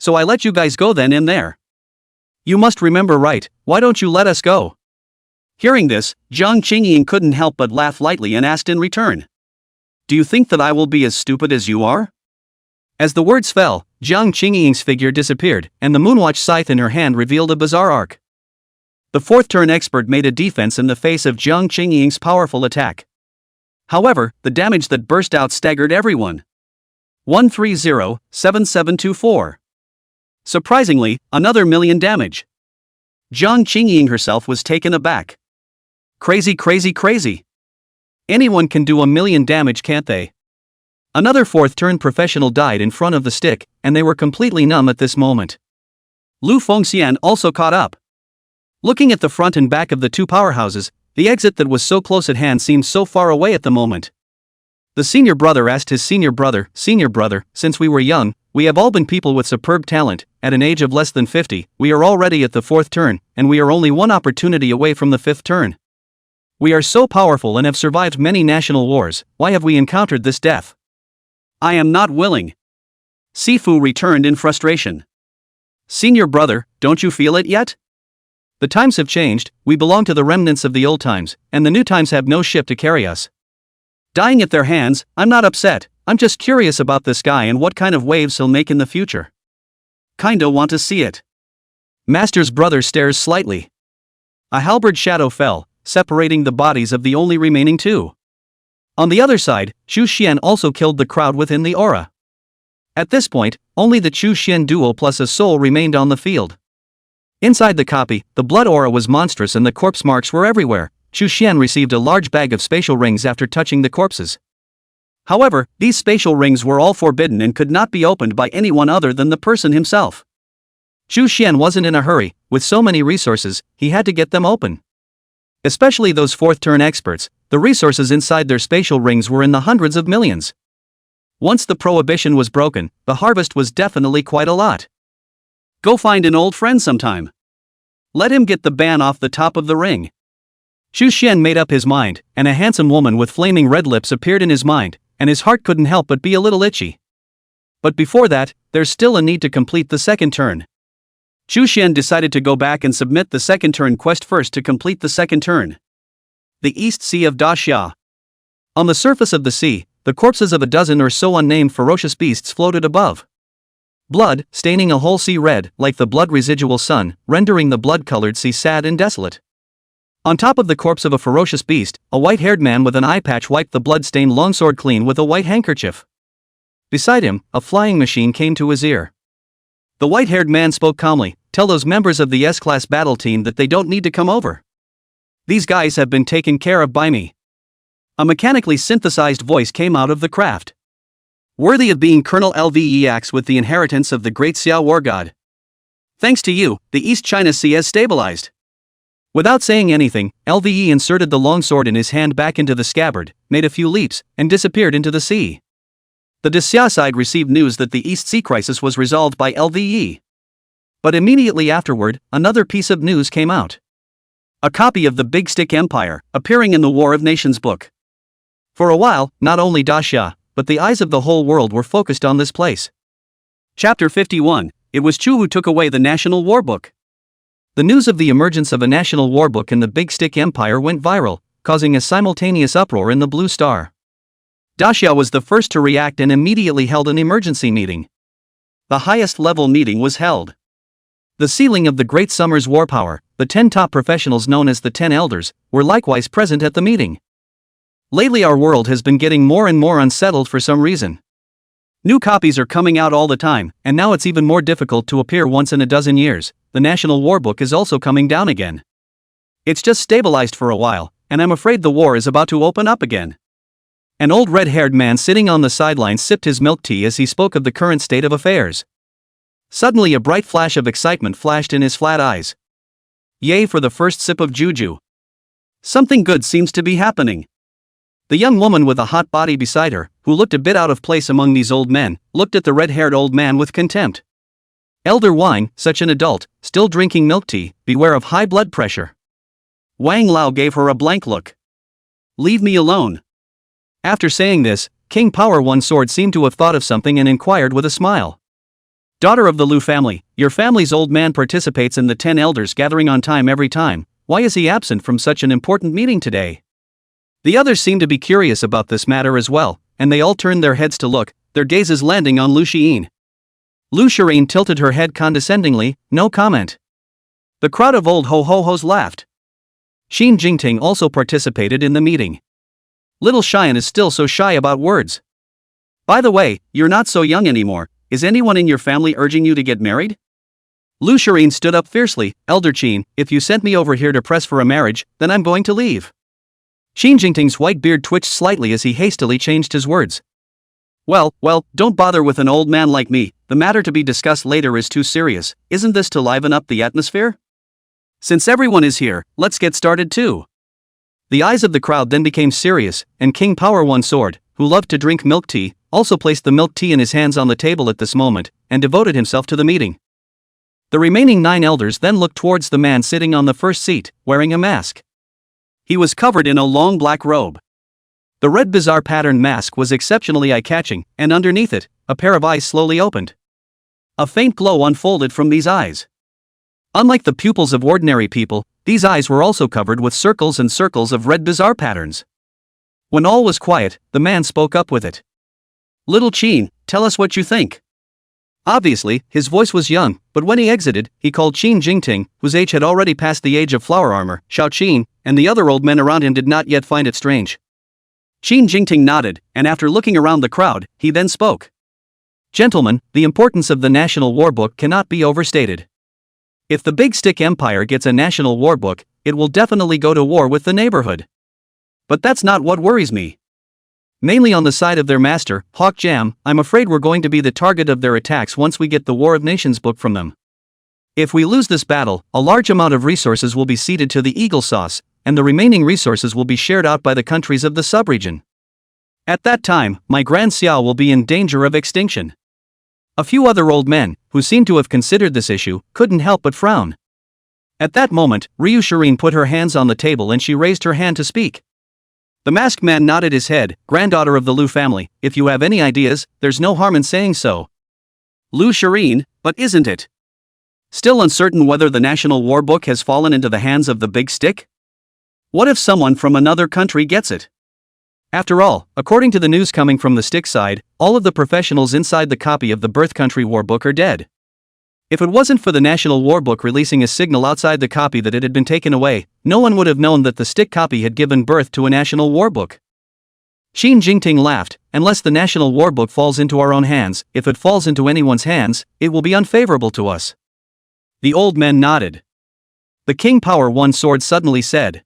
I let you guys go then in there. You must remember, right? Why don't you let us go? Hearing this, Jiang Qingying couldn't help but laugh lightly and asked in return. Do you think that I will be as stupid as you are? As the words fell, Jiang Qingying's figure disappeared, and the moonwatch scythe in her hand revealed a bizarre arc. The fourth-turn expert made a defense in the face of Jiang Qingying's powerful attack. However, the damage that burst out staggered everyone. 130-7724. Surprisingly, another million damage. Jiang Qingying herself was taken aback. Crazy, crazy, crazy. Anyone can do a million damage, can't they? Another fourth-turn professional died in front of the stick, and they were completely numb at this moment. Lu Fengxian also caught up. Looking at the front and back of the two powerhouses, the exit that was so close at hand seemed so far away at the moment. The senior brother asked his senior brother, since we were young, we have all been people with superb talent. At an age of less than 50, we are already at the fourth turn, and we are only one opportunity away from the fifth turn. We are so powerful and have survived many national wars, why have we encountered this death? I am not willing. Sifu returned in frustration. Senior brother, don't you feel it yet? The times have changed, we belong to the remnants of the old times, and the new times have no ship to carry us. Dying at their hands, I'm not upset, I'm just curious about this guy and what kind of waves he'll make in the future. Kinda want to see it. Master's brother stares slightly. A halberd shadow fell, separating the bodies of the only remaining two. On the other side, Xu Xian also killed the crowd within the aura. At this point, only the Xu Xian duo plus a soul remained on the field. Inside the copy, the blood aura was monstrous and the corpse marks were everywhere. Chu Xian received a large bag of spatial rings after touching the corpses. However, these spatial rings were all forbidden and could not be opened by anyone other than the person himself. Chu Xian wasn't in a hurry. With so many resources, he had to get them open. Especially those fourth-turn experts, the resources inside their spatial rings were in the hundreds of millions. Once the prohibition was broken, the harvest was definitely quite a lot. Go find an old friend sometime. Let him get the ban off the top of the ring. Chu Xian made up his mind, and a handsome woman with flaming red lips appeared in his mind, and his heart couldn't help but be a little itchy. But before that, there's still a need to complete the second turn. Chu Xian decided to go back and submit the second turn quest first to complete the second turn. The East Sea of Da Xia. On the surface of the sea, the corpses of a dozen or so unnamed ferocious beasts floated above. Blood, staining a whole sea red, like the blood residual sun, rendering the blood-colored sea sad and desolate. On top of the corpse of a ferocious beast, a white-haired man with an eye patch wiped the blood-stained longsword clean with a white handkerchief. Beside him, a flying machine came to his ear. The white-haired man spoke calmly, "Tell those members of the S-Class battle team that they don't need to come over. These guys have been taken care of by me." A mechanically synthesized voice came out of the craft. "Worthy of being Colonel Lvex with the inheritance of the great Xia war god. Thanks to you, the East China Sea has stabilized." Without saying anything, Lve inserted the longsword in his hand back into the scabbard, made a few leaps, and disappeared into the sea. The Xia side received news that the East Sea crisis was resolved by Lve. But immediately afterward, another piece of news came out. A copy of the Big Stick Empire, appearing in the War of Nations book. For a while, not only Da Xia, but the eyes of the whole world were focused on this place. Chapter 51. It was Chu who took away the National War Book. The news of the emergence of a national war book in the Big Stick Empire went viral, causing a simultaneous uproar in the Blue Star. Da Xia was the first to react and immediately held an emergency meeting. The highest level meeting was held. The ceiling of the Great Summer's war power, the 10 top professionals known as the 10 Elders, were likewise present at the meeting. Lately our world has been getting more and more unsettled for some reason. New copies are coming out all the time, and now it's even more difficult to appear once in a dozen years. The National War Book is also coming down again. It's just stabilized for a while, and I'm afraid the war is about to open up again. An old red-haired man sitting on the sidelines sipped his milk tea as he spoke of the current state of affairs. Suddenly a bright flash of excitement flashed in his flat eyes. Yay for the first sip of juju. Something good seems to be happening. The young woman with a hot body beside her, who looked a bit out of place among these old men, looked at the red-haired old man with contempt. Elder wine, such an adult, still drinking milk tea, beware of high blood pressure. Wang Lao gave her a blank look. Leave me alone. After saying this, King Power One Sword seemed to have thought of something and inquired with a smile. Daughter of the Lu family, your family's old man participates in the 10 elders gathering on time every time. Why is he absent from such an important meeting today? The others seemed to be curious about this matter as well, and they all turned their heads to look, their gazes landing on Lu Xiyin. Lu Shireen tilted her head condescendingly, no comment. The crowd of old ho-ho-hos laughed. Xin Jingting also participated in the meeting. Little Xian is still so shy about words. By the way, you're not so young anymore. Is anyone in your family urging you to get married? Lu Shireen stood up fiercely. Elder Qin, if you sent me over here to press for a marriage, then I'm going to leave. Xin Jingting's white beard twitched slightly as he hastily changed his words. Well, don't bother with an old man like me, the matter to be discussed later is too serious. Isn't this to liven up the atmosphere? Since everyone is here, let's get started too. The eyes of the crowd then became serious, and King Power One Sword, who loved to drink milk tea, also placed the milk tea in his hands on the table at this moment, and devoted himself to the meeting. The remaining 9 elders then looked towards the man sitting on the first seat, wearing a mask. He was covered in a long black robe. The red bizarre patterned mask was exceptionally eye-catching, and underneath it, a pair of eyes slowly opened. A faint glow unfolded from these eyes. Unlike the pupils of ordinary people, these eyes were also covered with circles and circles of red bizarre patterns. When all was quiet, the man spoke up with it. Little Qin, tell us what you think. Obviously, his voice was young, but when he exited, he called Xin Jingting, whose age had already passed the age of flower armor, Xiao Qin, and the other old men around him did not yet find it strange. Xin Jingting nodded, and after looking around the crowd, he then spoke. Gentlemen, the importance of the National War Book cannot be overstated. If the Big Stick Empire gets a national war book, it will definitely go to war with the neighborhood. But that's not what worries me. Mainly on the side of their master, Hawk Jam, I'm afraid we're going to be the target of their attacks once we get the War of Nations book from them. If we lose this battle, a large amount of resources will be ceded to the Eagle Sauce, and the remaining resources will be shared out by the countries of the subregion. At that time, my Grand Xiao will be in danger of extinction. A few other old men, who seemed to have considered this issue, couldn't help but frown. At that moment, Ryu Shireen put her hands on the table and she raised her hand to speak. The masked man nodded his head. Granddaughter of the Liu family, if you have any ideas, there's no harm in saying so. Liu Shireen, but isn't it still uncertain whether the National War Book has fallen into the hands of the Big Stick? What if someone from another country gets it? After all, according to the news coming from the Stick side, all of the professionals inside the copy of the Birth Country War Book are dead. If it wasn't for the National War Book releasing a signal outside the copy that it had been taken away, no one would have known that the Stick copy had given birth to a National War Book. Xin Jingting laughed. Unless the National War Book falls into our own hands, if it falls into anyone's hands, it will be unfavorable to us. The old men nodded. The King Power One Sword suddenly said.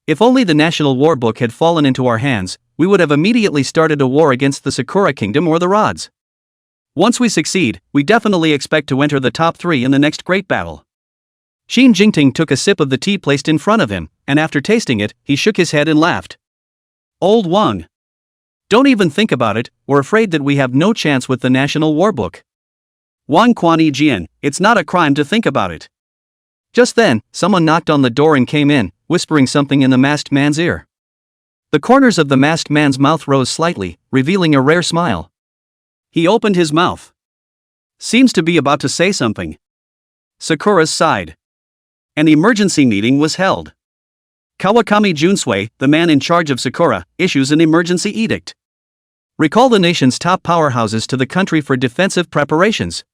If only the National War Book had fallen into our hands, we would have immediately started a war against the Sakura Kingdom or the Rods. Once we succeed, we definitely expect to enter the top 3 in the next great battle. Xin Jingting took a sip of the tea placed in front of him, and after tasting it, he shook his head and laughed. Old Wang. Don't even think about it, we're afraid that we have no chance with the National War Book. Wang Quanyi Jian, it's not a crime to think about it. Just then, someone knocked on the door and came in, whispering something in the masked man's ear. The corners of the masked man's mouth rose slightly, revealing a rare smile. He opened his mouth. Seems to be about to say something. Sakura sighed. An emergency meeting was held. Kawakami Junsui, the man in charge of Sakura, issues an emergency edict. Recall the nation's top powerhouses to the country for defensive preparations.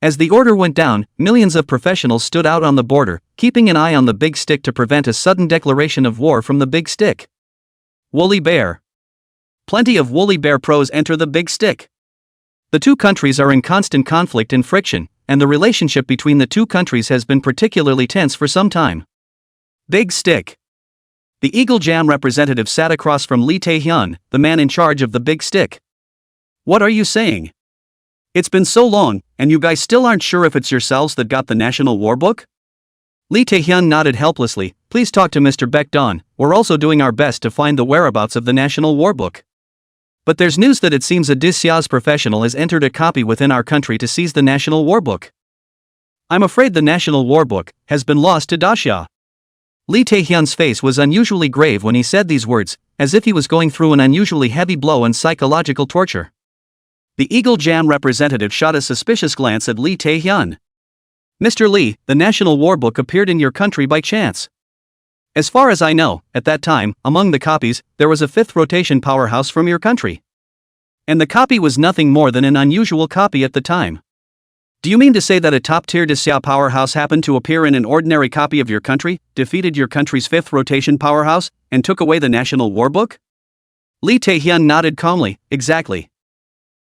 As the order went down, millions of professionals stood out on the border, keeping an eye on the Big Stick to prevent a sudden declaration of war from the Big Stick. Woolly Bear. Plenty of Woolly Bear pros enter the Big Stick. The two countries are in constant conflict and friction, and the relationship between the two countries has been particularly tense for some time. Big Stick. The Eagle Jam representative sat across from Lee Tae-hyun, the man in charge of the Big Stick. What are you saying? It's been so long, and you guys still aren't sure if it's yourselves that got the National War Book? Lee Tae-hyun nodded helplessly. Please talk to Mr. Baek-don, we're also doing our best to find the whereabouts of the National War Book. But there's news that it seems a Disya's professional has entered a copy within our country to seize the National War Book. I'm afraid the National War Book has been lost to Dasya. Lee Tae-hyun's face was unusually grave when he said these words, as if he was going through an unusually heavy blow and psychological torture. The Eagle Jam representative shot a suspicious glance at Lee Tae-hyun. Mr. Lee, the National War Book appeared in your country by chance. As far as I know, at that time, among the copies, there was a 5th rotation powerhouse from your country. And the copy was nothing more than an unusual copy at the time. Do you mean to say that a top-tier Disya powerhouse happened to appear in an ordinary copy of your country, defeated your country's 5th rotation powerhouse, and took away the National War Book? Lee Tae-hyun nodded calmly. Exactly.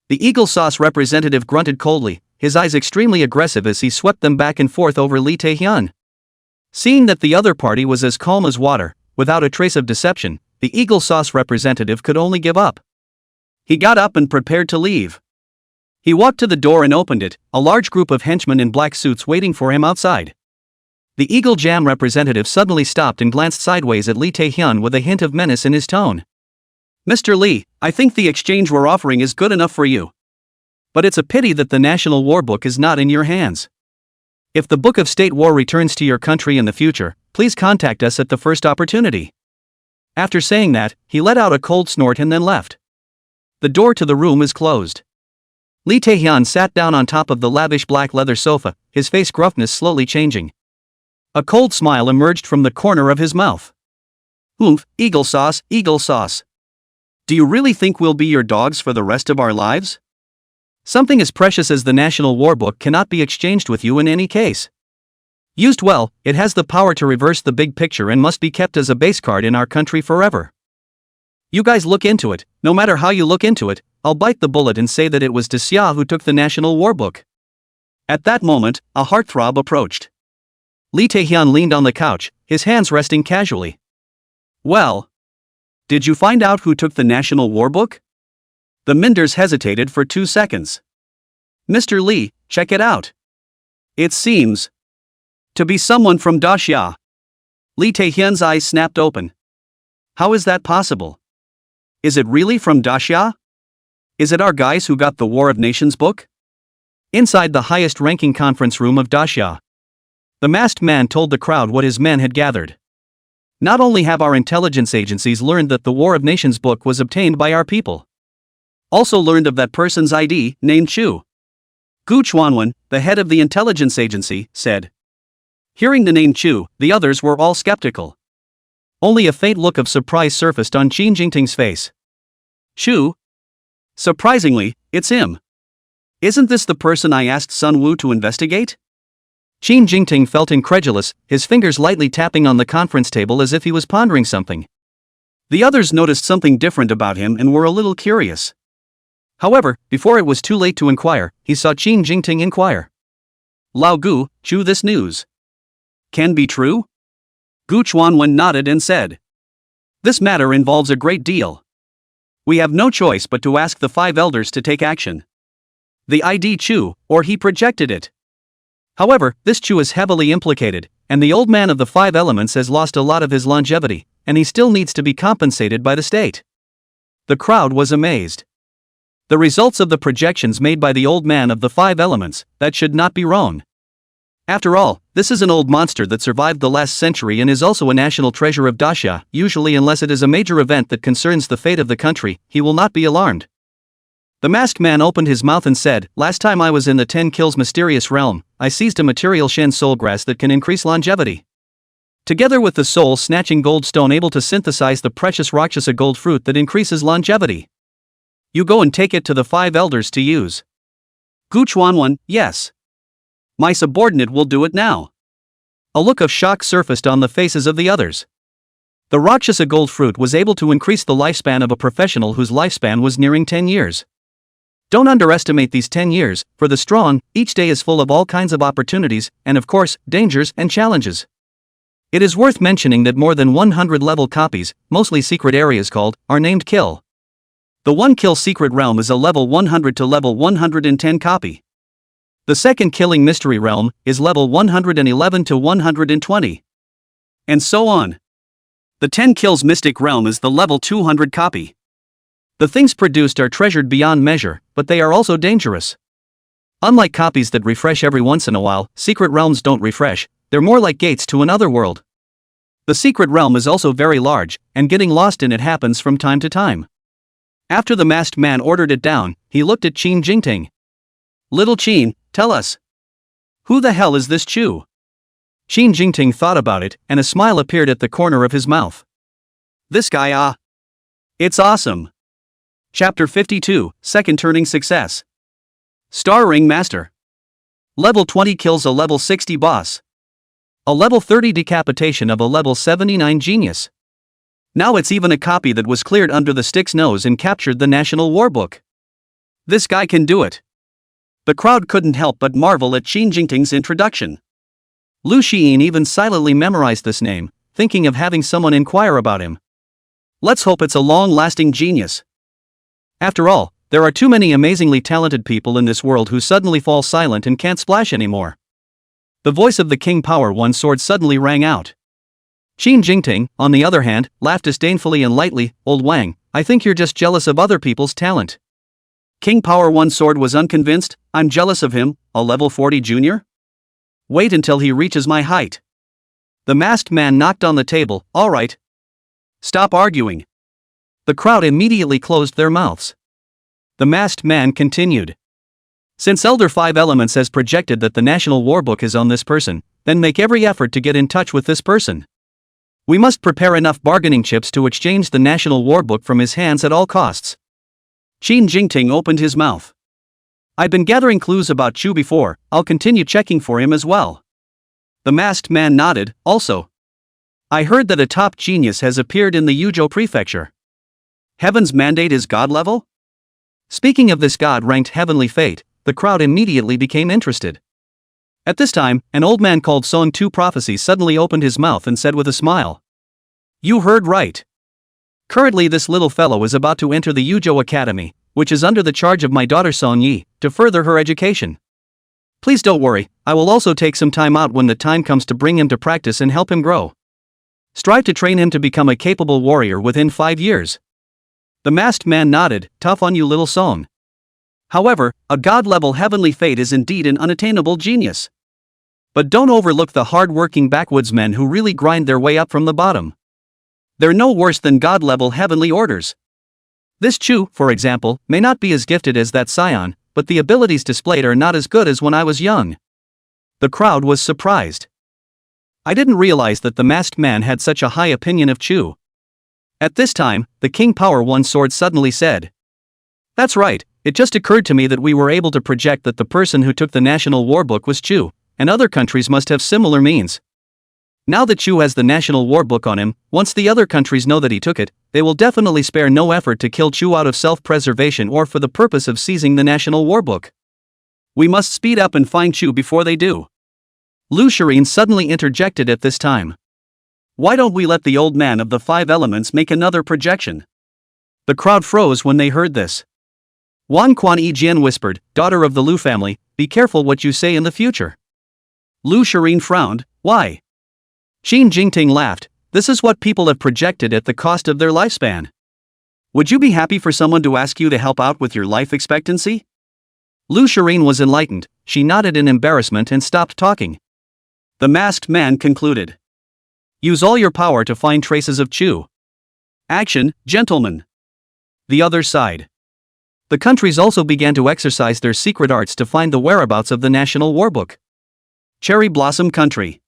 The Eagle Sauce representative grunted coldly, his eyes extremely aggressive as he swept them back and forth over Lee Tae-hyun. Seeing that the other party was as calm as water, without a trace of deception, the Eagle Sauce representative could only give up. He got up and prepared to leave. He walked to the door and opened it, a large group of henchmen in black suits waiting for him outside. The Eagle Jam representative suddenly stopped and glanced sideways at Lee Tae-hyun with a hint of menace in his tone. Mr. Lee, I think the exchange we're offering is good enough for you. But it's a pity that the National War Book is not in your hands. If the Book of State War returns to your country in the future, please contact us at the first opportunity. After saying that, he let out a cold snort and then left. The door to the room is closed. Lee Tae-hyun sat down on top of the lavish black leather sofa, his face gruffness slowly changing. A cold smile emerged from the corner of his mouth. Oomph, Eagle Sauce, Eagle Sauce. Do you really think we'll be your dogs for the rest of our lives? Something as precious as the National War Book cannot be exchanged with you in any case. Used well, it has the power to reverse the big picture and must be kept as a base card in our country forever. You guys look into it. No matter how you look into it, I'll bite the bullet and say that it was Disya who took the National War Book. At that moment, a heartthrob approached. Lee Taehyun leaned on the couch, his hands resting casually. Well, did you find out who took the National War Book? The Minders hesitated for 2 seconds. Mr. Lee, check it out. It seems to be someone from Daxia. Lee Taehyun's eyes snapped open. How is that possible? Is it really from Daxia? Is it our guys who got the War of Nations book? Inside the highest-ranking conference room of Daxia, the masked man told the crowd what his men had gathered. Not only have our intelligence agencies learned that the War of Nations book was obtained by our people, also learned of that person's ID, named Chu. Gu Chuanwen, the head of the intelligence agency, said. Hearing the name Chu, the others were all skeptical. Only a faint look of surprise surfaced on Qin Jingting's face. Chu? Surprisingly, it's him. Isn't this the person I asked Sun Wu to investigate? Qin Jingting felt incredulous, his fingers lightly tapping on the conference table as if he was pondering something. The others noticed something different about him and were a little curious. However, before it was too late to inquire, he saw Qin Jingting inquire. Lao Gu, Chu, this news can be true? Gu Chuanwen nodded and said. This matter involves a great deal. We have no choice but to ask the 5 elders to take action. The ID Chu, or he projected it. However, this Chu is heavily implicated, and the old man of the 5 elements has lost a lot of his longevity, and he still needs to be compensated by the state. The crowd was amazed. The results of the projections made by the old man of the 5 elements, that should not be wrong. After all, this is an old monster that survived the last century and is also a national treasure of Daxia. Usually, unless it is a major event that concerns the fate of the country, he will not be alarmed. The masked man opened his mouth and said, Last time I was in the 10 Kills mysterious realm, I seized a material Shen soul grass that can increase longevity. Together with the soul-snatching gold stone able to synthesize the precious Rakshasa gold fruit that increases longevity. You go and take it to the 5 elders to use. Gu Chuanwen, yes. My subordinate will do it now. A look of shock surfaced on the faces of the others. The Rakshasa gold fruit was able to increase the lifespan of a professional whose lifespan was nearing 10 years. Don't underestimate these 10 years, for the strong, each day is full of all kinds of opportunities, and of course, dangers and challenges. It is worth mentioning that more than 100 level copies, mostly secret areas called, are named Kill. The 1 Kill secret realm is a level 100 to level 110 copy. The second Killing mystery realm is level 111 to 120. And so on. The 10 Kills mystic realm is the level 200 copy. The things produced are treasured beyond measure, but they are also dangerous. Unlike copies that refresh every once in a while, secret realms don't refresh, they're more like gates to another world. The secret realm is also very large, and getting lost in it happens from time to time. After the masked man ordered it down, he looked at Qin Jingting. Little Qin, tell us. Who the hell is this Chu? Qin Jingting thought about it, and a smile appeared at the corner of his mouth. This guy, it's awesome. Chapter 52, Second Turning Success. Star Ring Master. Level 20 kills a level 60 boss. A level 30 decapitation of a level 79 genius. Now it's even a copy that was cleared under the stick's nose and captured the National War Book. This guy can do it. The crowd couldn't help but marvel at Qin Jingting's introduction. Lu Xiyin even silently memorized this name, thinking of having someone inquire about him. Let's hope it's a long-lasting genius. After all, there are too many amazingly talented people in this world who suddenly fall silent and can't splash anymore. The voice of the King Power One Sword suddenly rang out. Qin Jingting, on the other hand, laughed disdainfully and lightly. Old Wang, I think you're just jealous of other people's talent. King Power One Sword was unconvinced. I'm jealous of him, a level 40 junior? Wait until he reaches my height. The masked man knocked on the table. All right. Stop arguing. The crowd immediately closed their mouths. The masked man continued. Since Elder 5 Elements has projected that the National War Book is on this person, then make every effort to get in touch with this person. We must prepare enough bargaining chips to exchange the National War Book from his hands at all costs. Qin Jingting opened his mouth. I've been gathering clues about Chu before, I'll continue checking for him as well. The masked man nodded. Also, I heard that a top genius has appeared in the Yuzhou prefecture. Heaven's mandate is god level? Speaking of this god-ranked heavenly fate, the crowd immediately became interested. At this time, an old man called Song Tu Prophecy suddenly opened his mouth and said with a smile. You heard right. Currently this little fellow is about to enter the Yujo Academy, which is under the charge of my daughter Song Yi, to further her education. Please don't worry, I will also take some time out when the time comes to bring him to practice and help him grow. Strive to train him to become a capable warrior within 5 years. The masked man nodded, tough on you little Song. However, a god-level heavenly fate is indeed an unattainable genius. But don't overlook the hard-working backwoodsmen who really grind their way up from the bottom. They're no worse than god-level heavenly orders. This Chu, for example, may not be as gifted as that scion, but the abilities displayed are not as good as when I was young. The crowd was surprised. I didn't realize that the masked man had such a high opinion of Chu. At this time, the King Power One Sword suddenly said. That's right, it just occurred to me that we were able to project that the person who took the National War Book was Chu, and other countries must have similar means. Now that Chu has the National War Book on him, once the other countries know that he took it, they will definitely spare no effort to kill Chu out of self-preservation or for the purpose of seizing the National War Book. We must speed up and find Chu before they do. Lu Shireen suddenly interjected at this time. Why don't we let the old man of the 5 elements make another projection? The crowd froze when they heard this. Wan Quan Yi Jian whispered, daughter of the Lu family, be careful what you say in the future. Lu Shireen frowned, why? Xin Jingting laughed, this is what people have projected at the cost of their lifespan. Would you be happy for someone to ask you to help out with your life expectancy? Lu Shireen was enlightened, she nodded in embarrassment and stopped talking. The masked man concluded. Use all your power to find traces of Chu. Action, gentlemen. The other side. The countries also began to exercise their secret arts to find the whereabouts of the National War Book. Cherry Blossom Country.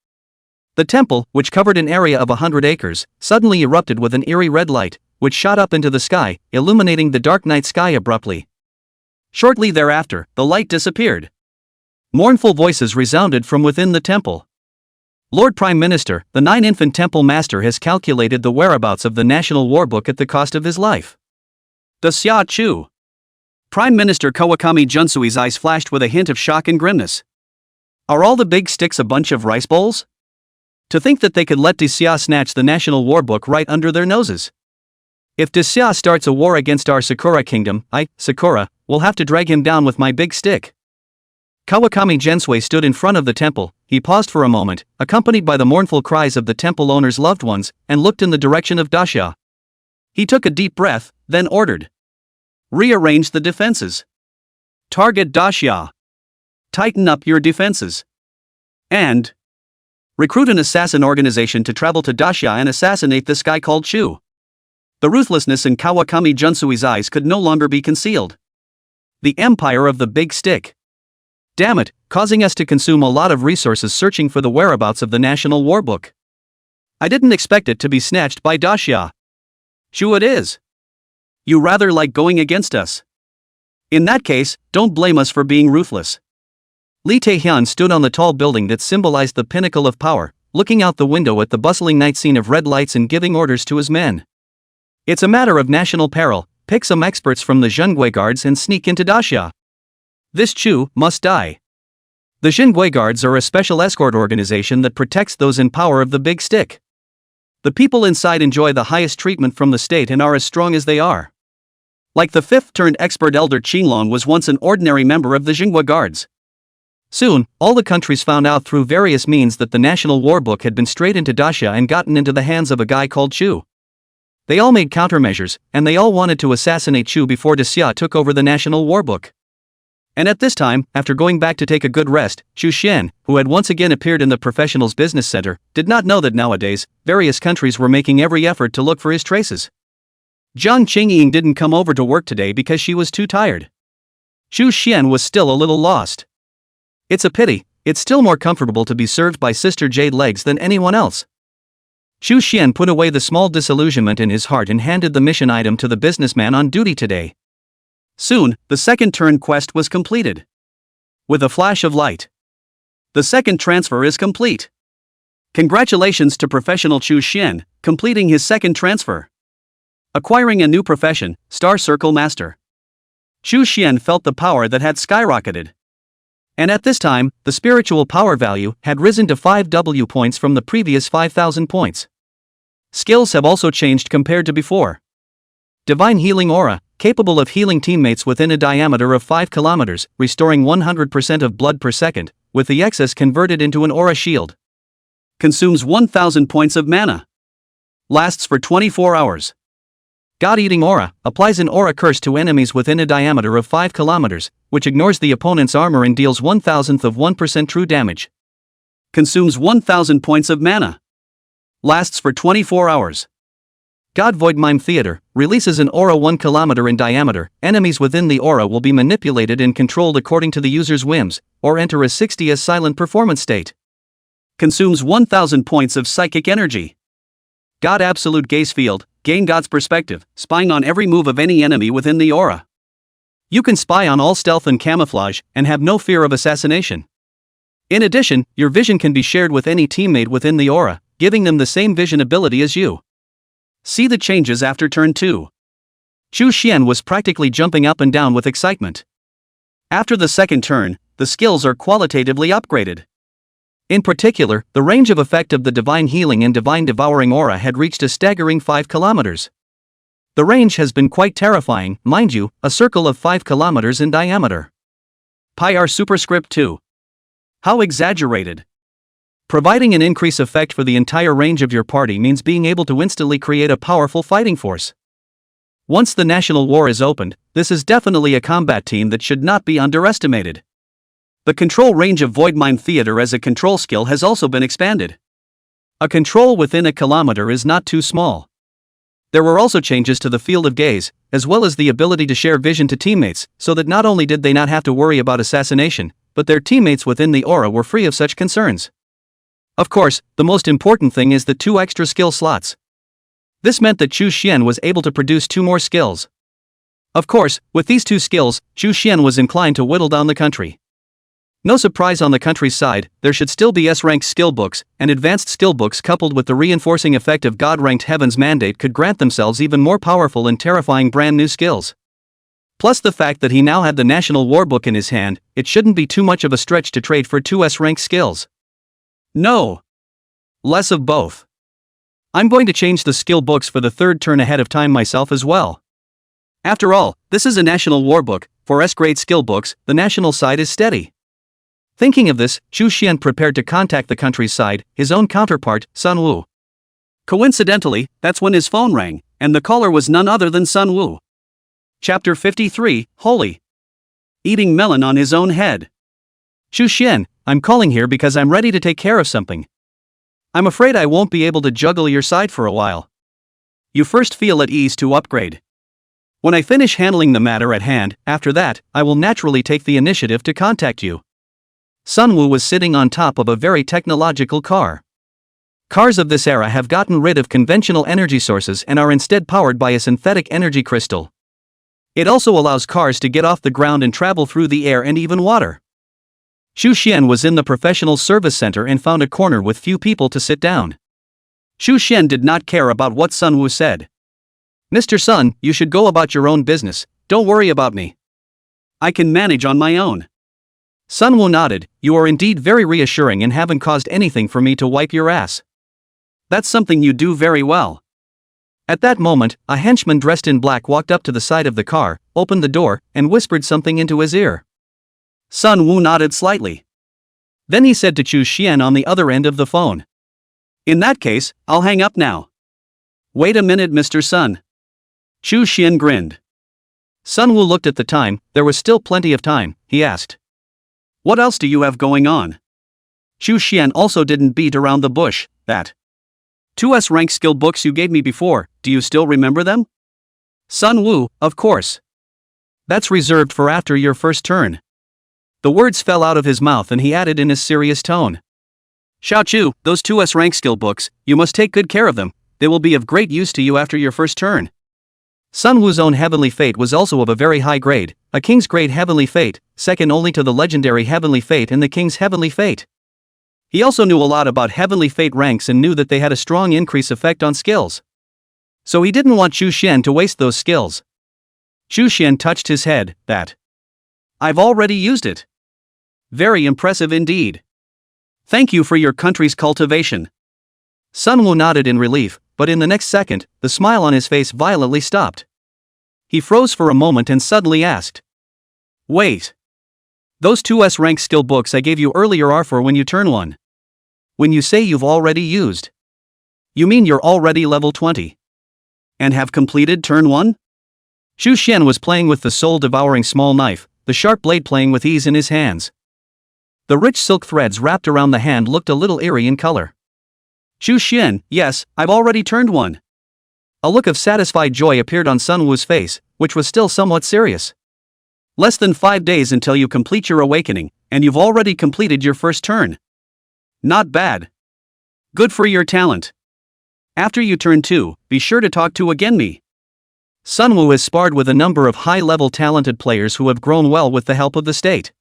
The temple, which covered an area of 100 acres, suddenly erupted with an eerie red light, which shot up into the sky, illuminating the dark night sky abruptly. Shortly thereafter, the light disappeared. Mournful voices resounded from within the temple. Lord Prime Minister, the 9-infant temple master has calculated the whereabouts of the National War Book at the cost of his life. Da Xia Chu. Prime Minister Kawakami Junsui's eyes flashed with a hint of shock and grimness. Are all the big sticks a bunch of rice bowls? To think that they could let Da Xia snatch the National War Book right under their noses. If Da Xia starts a war against our Sakura kingdom, I, Sakura, will have to drag him down with my big stick. Kawakami Jinsui stood in front of the temple, he paused for a moment, accompanied by the mournful cries of the temple owner's loved ones, and looked in the direction of Da Xia. He took a deep breath, then ordered. Rearrange the defenses. Target Da Xia. Tighten up your defenses. And recruit an assassin organization to travel to Da Xia and assassinate this guy called Chu. The ruthlessness in Kawakami Junsui's eyes could no longer be concealed. The empire of the big stick. Damn it, causing us to consume a lot of resources searching for the whereabouts of the National War Book. I didn't expect it to be snatched by Da Xia. Chu it is. You rather like going against us. In that case, don't blame us for being ruthless. Li Taehyun stood on the tall building that symbolized the pinnacle of power, looking out the window at the bustling night scene of red lights and giving orders to his men. It's a matter of national peril, pick some experts from the Zhengui guards and sneak into Da Xia. This Chu must die. The Zhengui guards are a special escort organization that protects those in power of the big stick. The people inside enjoy the highest treatment from the state and are as strong as they are. Like the 5th-turned expert elder Qinglong was once an ordinary member of the Zhengui guards. Soon, all the countries found out through various means that the National War Book had been strayed into Da Xia and gotten into the hands of a guy called Chu. They all made countermeasures, and they all wanted to assassinate Chu before Da Xia took over the National War Book. And at this time, after going back to take a good rest, Chu Xian, who had once again appeared in the professionals' business center, did not know that nowadays, various countries were making every effort to look for his traces. Zhang Qingying didn't come over to work today because she was too tired. Chu Xian was still a little lost. It's a pity, it's still more comfortable to be served by Sister Jade Legs than anyone else. Chu Xian put away the small disillusionment in his heart and handed the mission item to the businessman on duty today. Soon, the second turn quest was completed. With a flash of light. The second transfer is complete. Congratulations to professional Chu Xian, completing his second transfer. Acquiring a new profession, Star Circle Master. Chu Xian felt the power that had skyrocketed. And at this time, the spiritual power value had risen to 5 W points from the previous 5,000 points. Skills have also changed compared to before. Divine Healing Aura, capable of healing teammates within a diameter of 5 kilometers, restoring 100% of blood per second, with the excess converted into an aura shield. Consumes 1000 points of mana. Lasts for 24 hours. God-Eating Aura, applies an aura curse to enemies within a diameter of 5 kilometers, which ignores the opponent's armor and deals 1,000th of 1% true damage. Consumes 1000 points of mana. Lasts for 24 hours. God Void Mime Theater, releases an aura 1 kilometer in diameter. Enemies within the aura will be manipulated and controlled according to the user's whims, or enter a 60s silent performance state. Consumes 1000 points of psychic energy. God Absolute Gaze Field, gain God's perspective, spying on every move of any enemy within the aura. You can spy on all stealth and camouflage, and have no fear of assassination. In addition, your vision can be shared with any teammate within the aura, giving them the same vision ability as you. See the changes after turn 2. Chu Xian was practically jumping up and down with excitement. After the second turn, the skills are qualitatively upgraded. In particular, the range of effect of the Divine Healing and Divine Devouring Aura had reached a staggering 5 kilometers. The range has been quite terrifying, mind you, a circle of 5 kilometers in diameter. Pi R superscript 2. How exaggerated. Providing an increase effect for the entire range of your party means being able to instantly create a powerful fighting force. Once the national war is opened, this is definitely a combat team that should not be underestimated. The control range of Void Mime Theater as a control skill has also been expanded. A control within a kilometer is not too small. There were also changes to the field of gaze, as well as the ability to share vision to teammates, so that not only did they not have to worry about assassination, but their teammates within the aura were free of such concerns. Of course, the most important thing is the 2 extra skill slots. This meant that Chu Xian was able to produce 2 more skills. Of course, with these 2 skills, Chu Xian was inclined to whittle down the country. No surprise on the country's side, there should still be S-ranked skill books, and advanced skill books coupled with the reinforcing effect of God-ranked Heaven's mandate could grant themselves even more powerful and terrifying brand new skills. Plus the fact that he now had the National War Book in his hand, it shouldn't be too much of a stretch to trade for 2 S-ranked skills. No. Less of both. I'm going to change the skill books for the 3rd turn ahead of time myself as well. After all, this is a National War Book. For S-grade skill books, the national side is steady. Thinking of this, Chu Xian prepared to contact the country's side, his own counterpart, Sun Wu. Coincidentally, that's when his phone rang, and the caller was none other than Sun Wu. Chapter 53, Holy. Eating melon on his own head. Chu Xian, I'm calling here because I'm ready to take care of something. I'm afraid I won't be able to juggle your side for a while. You first feel at ease to upgrade. When I finish handling the matter at hand, after that, I will naturally take the initiative to contact you. Sun Wu was sitting on top of a very technological car. Cars of this era have gotten rid of conventional energy sources and are instead powered by a synthetic energy crystal. It also allows cars to get off the ground and travel through the air and even water. Chu Xian was in the professional service center and found a corner with few people to sit down. Chu Xian did not care about what Sun Wu said. Mr. Sun, you should go about your own business, don't worry about me. I can manage on my own. Sun Wu nodded, you are indeed very reassuring and haven't caused anything for me to wipe your ass. That's something you do very well. At that moment, a henchman dressed in black walked up to the side of the car, opened the door, and whispered something into his ear. Sun Wu nodded slightly. Then he said to Chu Xian on the other end of the phone. In that case, I'll hang up now. Wait a minute, Mr. Sun. Chu Xian grinned. Sun Wu looked at the time, there was still plenty of time, he asked. What else do you have going on? Chu Xian also didn't beat around the bush. That 2S rank skill books you gave me before, do you still remember them? Sun Wu, of course. That's reserved for after your first turn. The words fell out of his mouth and he added in a serious tone. Xiao Chu, those 2S rank skill books, you must take good care of them, they will be of great use to you after your first turn. Sun Wu's own Heavenly Fate was also of a very high grade, a King's Grade Heavenly Fate, second only to the legendary Heavenly Fate and the King's Heavenly Fate. He also knew a lot about Heavenly Fate ranks and knew that they had a strong increase effect on skills. So he didn't want Chu Xian to waste those skills. Chu Xian touched his head, I've already used it. very impressive indeed. Thank you for your country's cultivation. Sunwoo nodded in relief, but in the next second, the smile on his face violently stopped. He froze for a moment and suddenly asked. Wait. Those 2S rank skill books I gave you earlier are for when you turn 1. When you say you've already used. You mean you're already level 20? And have completed turn 1? Xu Xian was playing with the soul-devouring small knife, the sharp blade playing with ease in his hands. The rich silk threads wrapped around the hand looked a little eerie in color. Xu Xian, yes, I've already turned 1. A look of satisfied joy appeared on Sunwoo's face, which was still somewhat serious. Less than 5 days until you complete your awakening, and you've already completed your first turn. Not bad. Good for your talent. After you turn 2, be sure to talk to again me. Sunwoo has sparred with a number of high-level talented players who have grown well with the help of the state.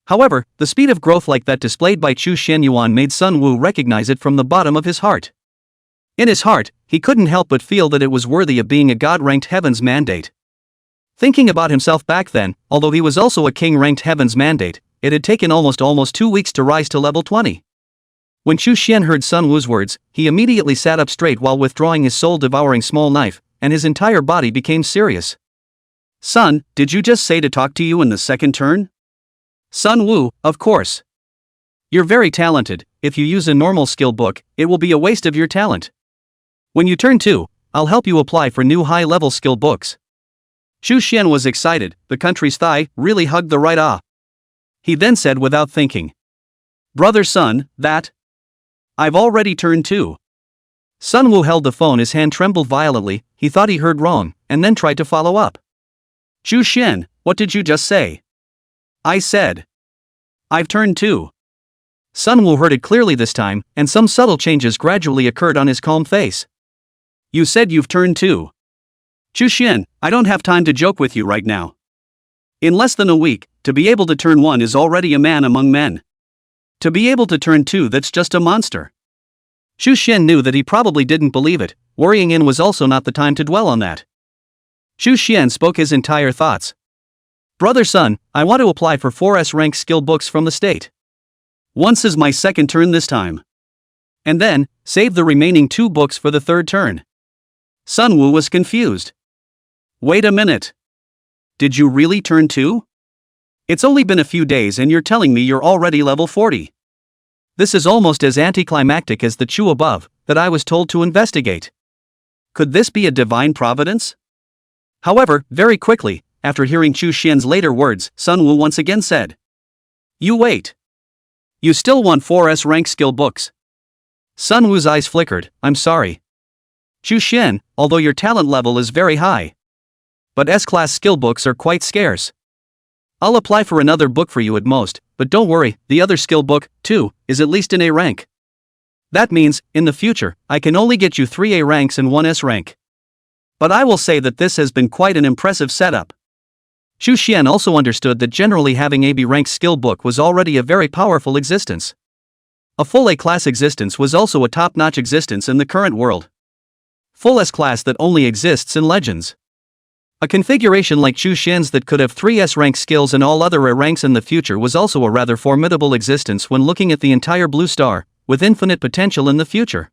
However, the speed of growth like that displayed by Chu Xianyuan made Sunwoo recognize it from the bottom of his heart. In his heart, he couldn't help but feel that it was worthy of being a god-ranked heaven's mandate. Thinking about himself back then, although he was also a king-ranked heaven's mandate, it had taken almost 2 weeks to rise to level 20. When Chu Xian heard Sunwoo's words, he immediately sat up straight while withdrawing his soul-devouring small knife, and his entire body became serious. Son, did you just say to talk to you in the second turn? Sunwoo, of course. You're very talented. If you use a normal skill book, it will be a waste of your talent. When you turn 2, I'll help you apply for new high-level skill books. Xu Xian was excited, the country's thigh really hugged the right ah. He then said without thinking. Brother Sun, that? I've already turned 2. Sunwoo held the phone, his hand trembled violently, he thought he heard wrong, and then tried to follow up. Xu Xian, what did you just say? I said. I've turned 2. Sunwoo heard it clearly this time, and some subtle changes gradually occurred on his calm face. You said you've turned 2. Xu Xian, I don't have time to joke with you right now. In less than a week, to be able to turn 1 is already a man among men. To be able to turn 2, that's just a monster. Xu Xian knew that he probably didn't believe it, worrying in was also not the time to dwell on that. Xu Xian spoke his entire thoughts. Brother Sun, I want to apply for 4S rank skill books from the state. Once is my second turn this time. And then, save the remaining 2 books for the third turn. Sunwoo was confused. Wait a minute. Did you really turn 2? It's only been a few days and you're telling me you're already level 40. This is almost as anticlimactic as the Chu above, that I was told to investigate. Could this be a divine providence? However, very quickly, after hearing Chu Xian's later words, Sunwoo once again said. You wait. You still want 4S rank skill books? Sunwoo's eyes flickered, I'm sorry. Chu Xian, although your talent level is very high. But S-class skill books are quite scarce. I'll apply for another book for you at most, but don't worry, the other skill book, too, is at least in A rank. That means, in the future, I can only get you 3 A ranks and 1 S rank. But I will say that this has been quite an impressive setup. Xu Xian also understood that generally having a B rank skill book was already a very powerful existence. A full A-class existence was also a top-notch existence in the current world. Full S-class that only exists in Legends. A configuration like Xu Xian's that could have 3 S-rank skills and all other A ranks in the future was also a rather formidable existence when looking at the entire Blue Star, with infinite potential in the future.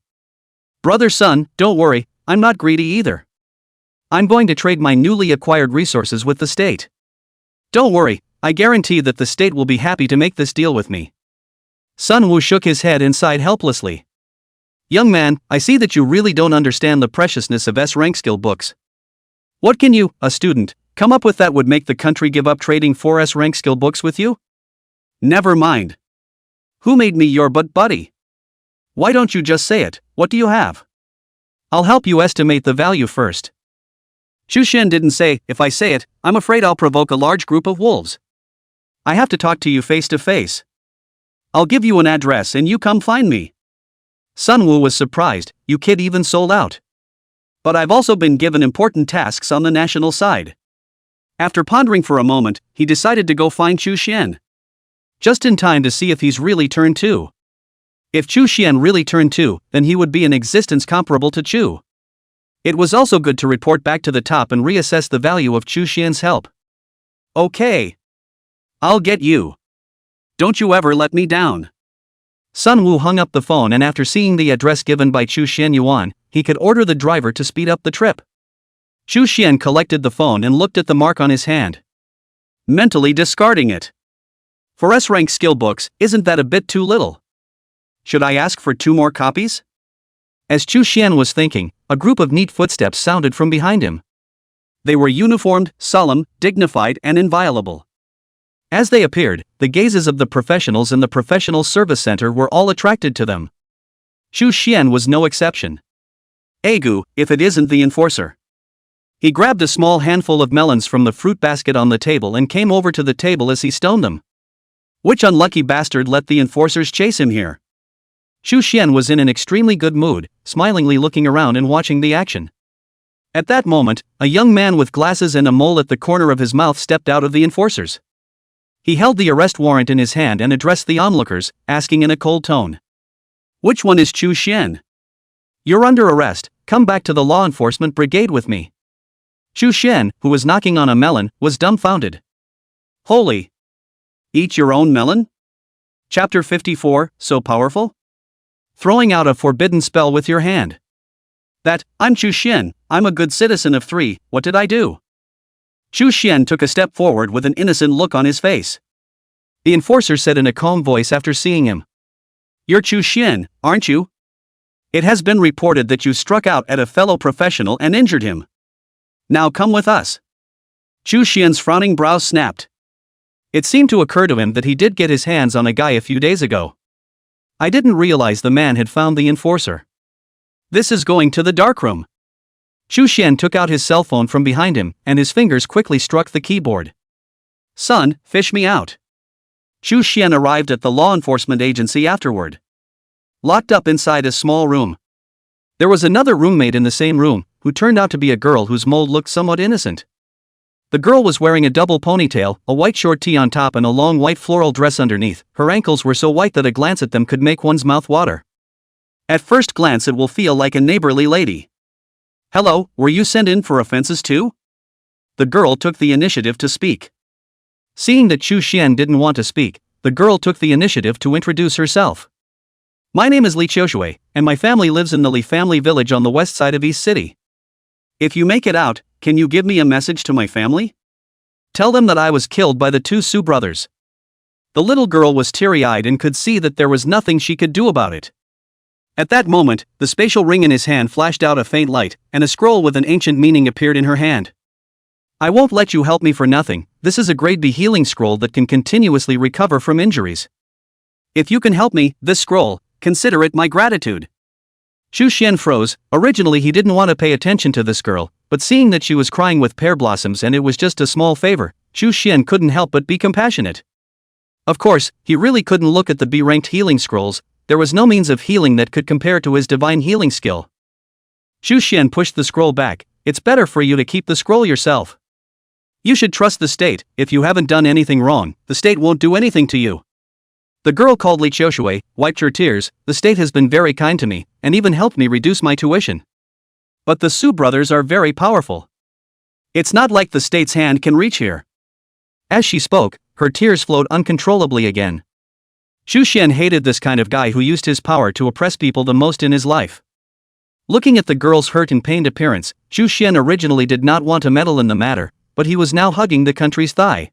Brother Sun, don't worry, I'm not greedy either. I'm going to trade my newly acquired resources with the state. Don't worry, I guarantee that the state will be happy to make this deal with me. Sunwoo shook his head and sighed helplessly. Young man, I see that you really don't understand the preciousness of S-rank skill books. What can you, a student, come up with that would make the country give up trading 4S rank skill books with you? Never mind. Who made me your buddy? Why don't you just say it, what do you have? I'll help you estimate the value first. Xu Xian didn't say, if I say it, I'm afraid I'll provoke a large group of wolves. I have to talk to you face to face. I'll give you an address and you come find me. Sunwoo was surprised, you kid even sold out. But I've also been given important tasks on the national side. After pondering for a moment, he decided to go find Xu Xian. Just in time to see if he's really turned 2. If Xu Xian really turned 2, then he would be an existence comparable to Chu. It was also good to report back to the top and reassess the value of Xu Xian's help. Okay. I'll get you. Don't you ever let me down. Sun Woo hung up the phone, and after seeing the address given by Chu Xianyuan, he could order the driver to speed up the trip. Chu Xian collected the phone and looked at the mark on his hand, mentally discarding it. For S-rank skill books, isn't that a bit too little? Should I ask for 2 more copies? As Chu Xian was thinking, a group of neat footsteps sounded from behind him. They were uniformed, solemn, dignified, and inviolable. As they appeared, the gazes of the professionals in the professional service center were all attracted to them. Chu Xian was no exception. Agu, if it isn't the enforcer. He grabbed a small handful of melons from the fruit basket on the table and came over to the table as he stoned them. Which unlucky bastard let the enforcers chase him here? Chu Xian was in an extremely good mood, smilingly looking around and watching the action. At that moment, a young man with glasses and a mole at the corner of his mouth stepped out of the enforcers. He held the arrest warrant in his hand and addressed the onlookers, asking in a cold tone, "Which one is Chu Xian?" "You're under arrest, come back to the law enforcement brigade with me." Chu Xian, who was knocking on a melon, was dumbfounded. Holy! Eat your own melon? Chapter 54, so powerful? Throwing out a forbidden spell with your hand. I'm Chu Xian, I'm a good citizen of 3, what did I do? Chu Xian took a step forward with an innocent look on his face. The enforcer said in a calm voice after seeing him, "You're Chu Xian, aren't you? It has been reported that you struck out at a fellow professional and injured him. Now come with us." Chu Xian's frowning brows snapped. It seemed to occur to him that he did get his hands on a guy a few days ago. I didn't realize the man had found the enforcer. This is going to the darkroom. Chu Xian took out his cell phone from behind him, and his fingers quickly struck the keyboard. "Son, fish me out." Chu Xian arrived at the law enforcement agency afterward. Locked up inside a small room. There was another roommate in the same room, who turned out to be a girl whose mold looked somewhat innocent. The girl was wearing a double ponytail, a white short tee on top and a long white floral dress underneath. Her ankles were so white that a glance at them could make one's mouth water. At first glance it will feel like a neighborly lady. "Hello, were you sent in for offenses too?" The girl took the initiative to speak. Seeing that Chu Xian didn't want to speak, the girl took the initiative to introduce herself. "My name is Li Qiushui, and my family lives in the Li family village on the west side of East City. If you make it out, can you give me a message to my family? Tell them that I was killed by the 2 Su brothers." The little girl was teary-eyed and could see that there was nothing she could do about it. At that moment, the spatial ring in his hand flashed out a faint light, and a scroll with an ancient meaning appeared in her hand. "I won't let you help me for nothing. This is a grade B healing scroll that can continuously recover from injuries. If you can help me, this scroll, consider it my gratitude." Chu Xian froze. Originally he didn't want to pay attention to this girl, but seeing that she was crying with pear blossoms and it was just a small favor, Chu Xian couldn't help but be compassionate. Of course, he really couldn't look at the B-ranked healing scrolls. There was no means of healing that could compare to his divine healing skill. Chu Xian pushed the scroll back. "It's better for you to keep the scroll yourself. You should trust the state. If you haven't done anything wrong, the state won't do anything to you." The girl called Li Qiushui wiped her tears. "The state has been very kind to me, and even helped me reduce my tuition. But the Su brothers are very powerful. It's not like the state's hand can reach here." As she spoke, her tears flowed uncontrollably again. Chu Xian hated this kind of guy who used his power to oppress people the most in his life. Looking at the girl's hurt and pained appearance, Chu Xian originally did not want to meddle in the matter, but he was now hugging the country's thigh.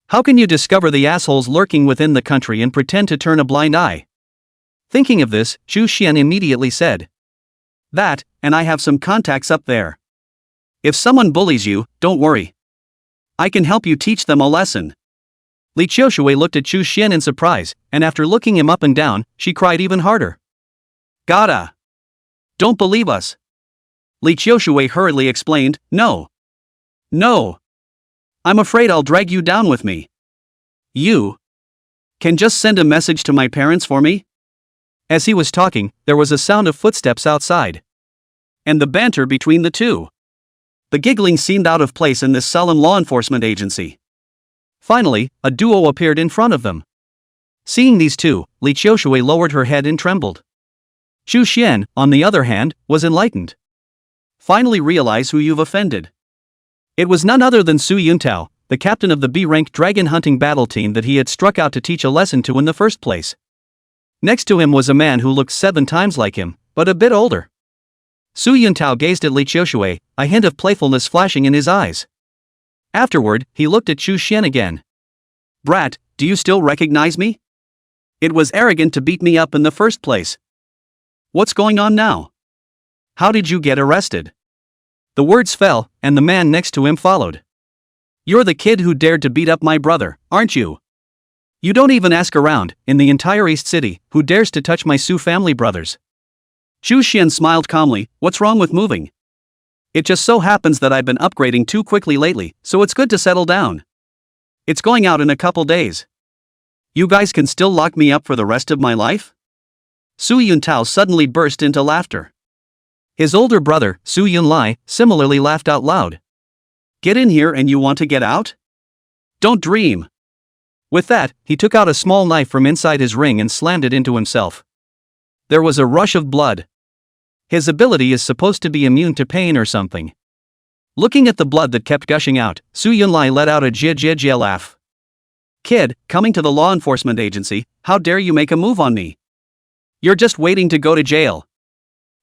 How can you discover the assholes lurking within the country and pretend to turn a blind eye? Thinking of this, Chu Xian immediately said, "And I have some contacts up there. If someone bullies you, don't worry. I can help you teach them a lesson." Li Qiushui looked at Chu Xian in surprise, and after looking him up and down, she cried even harder. "Gotta. Don't believe us." Li Qiushui hurriedly explained, No. I'm afraid I'll drag you down with me. You can just send a message to my parents for me?" As he was talking, there was a sound of footsteps outside. And the banter between the two. The giggling seemed out of place in this solemn law enforcement agency. Finally, a duo appeared in front of them. Seeing these two, Li Qiushui lowered her head and trembled. Chu Xian, on the other hand, was enlightened. "Finally realize who you've offended. It was none other than Su Yuntao, the captain of the B-rank dragon hunting battle team that he had struck out to teach a lesson to in the first place. Next to him was a man who looked 7 times like him, but a bit older. Su Yuntao gazed at Li Qiushui, a hint of playfulness flashing in his eyes. Afterward, he looked at Chu Xian again. "Brat, do you still recognize me? It was arrogant to beat me up in the first place. What's going on now? How did you get arrested?" The words fell, and the man next to him followed. "You're the kid who dared to beat up my brother, aren't you? You don't even ask around, in the entire East City, who dares to touch my Su family brothers." Chu Xian smiled calmly. "What's wrong with moving? It just so happens that I've been upgrading too quickly lately, so it's good to settle down. It's going out in a couple days. You guys can still lock me up for the rest of my life?" Su Yuntao suddenly burst into laughter. His older brother, Su Yunlai, similarly laughed out loud. "Get in here and you want to get out? Don't dream." With that, he took out a small knife from inside his ring and slammed it into himself. There was a rush of blood. His ability is supposed to be immune to pain or something. Looking at the blood that kept gushing out, Su Yunlai let out a jia laugh. "Kid, coming to the law enforcement agency, how dare you make a move on me? You're just waiting to go to jail."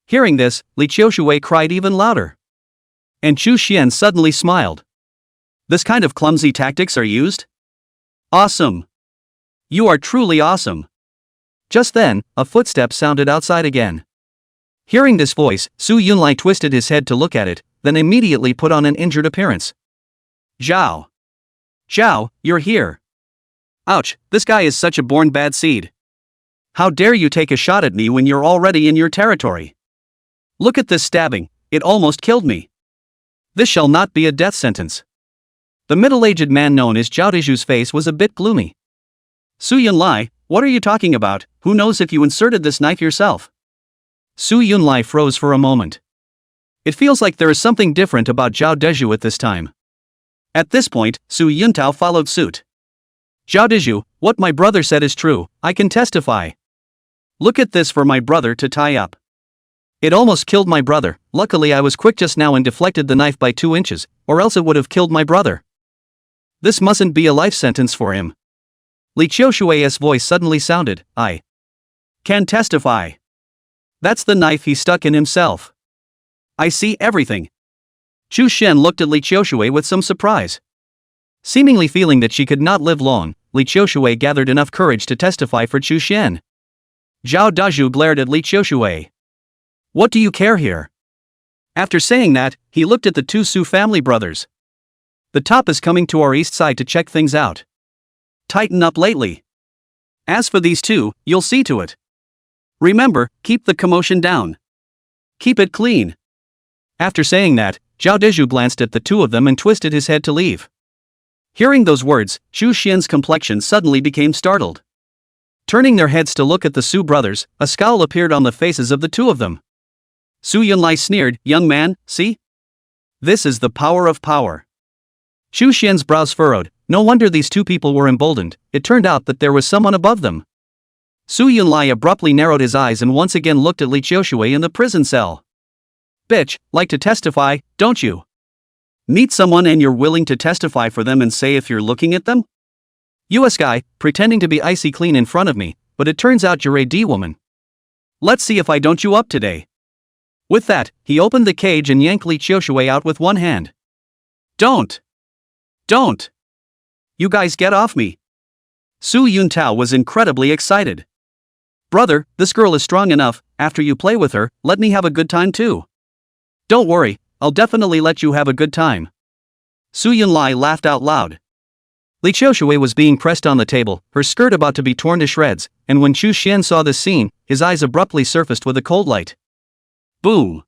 Hearing this, Li Qiushui cried even louder. And Chu Xian suddenly smiled. "This kind of clumsy tactics are used? Awesome. You are truly awesome." Just then, a footstep sounded outside again. Hearing this voice, Su Yunlai twisted his head to look at it, then immediately put on an injured appearance. "Zhao. Zhao, you're here. Ouch, this guy is such a born bad seed. How dare you take a shot at me when you're already in your territory? Look at this stabbing, it almost killed me. This shall not be a death sentence." The middle-aged man known as Zhao Deju's face was a bit gloomy. "Su Yunlai, what are you talking about? Who knows if you inserted this knife yourself?" Su Yunlai froze for a moment. It feels like there is something different about Zhao Deju at this time. At this point, Su Yuntao followed suit. "Zhao Deju, what my brother said is true, I can testify. Look at this for my brother to tie up. It almost killed my brother, luckily I was quick just now and deflected the knife by 2 inches, or else it would have killed my brother. This mustn't be a life sentence for him." Li Qiushui's voice suddenly sounded. "I can testify. That's the knife he stuck in himself. I see everything." Chu Xian looked at Li Qiushui with some surprise. Seemingly feeling that she could not live long, Li Qiushui gathered enough courage to testify for Chu Xian. Zhao Deju glared at Li Qiushui. "What do you care here?" After saying that, he looked at the 2 Su family brothers. "The top is coming to our east side to check things out. Tighten up lately. As for these 2, you'll see to it. Remember, keep the commotion down. Keep it clean." After saying that, Zhao Deju glanced at the 2 of them and twisted his head to leave. Hearing those words, Chu Xian's complexion suddenly became startled. Turning their heads to look at the Su brothers, a scowl appeared on the faces of the 2 of them. Su Yunlai sneered, "Young man, see? This is the power of power." Chu Xian's brows furrowed. No wonder these 2 people were emboldened. It turned out that there was someone above them. Su Yunlai abruptly narrowed his eyes and once again looked at Li Qiushui in the prison cell. "Bitch, like to testify, don't you? Meet someone and you're willing to testify for them and say if you're looking at them? US guy, pretending to be icy clean in front of me, but it turns out you're a D-woman. Let's see if I don't you up today." With that, he opened the cage and yanked Li Qiushui out with one hand. Don't! Don't! You guys get off me!" Su Yuntao was incredibly excited. "Brother, this girl is strong enough, after you play with her, let me have a good time too." "Don't worry, I'll definitely let you have a good time." Su Yunlai laughed out loud. Li Qiushui was being pressed on the table, her skirt about to be torn to shreds, and when Chu Xian saw this scene, his eyes abruptly surfaced with a cold light. Boom!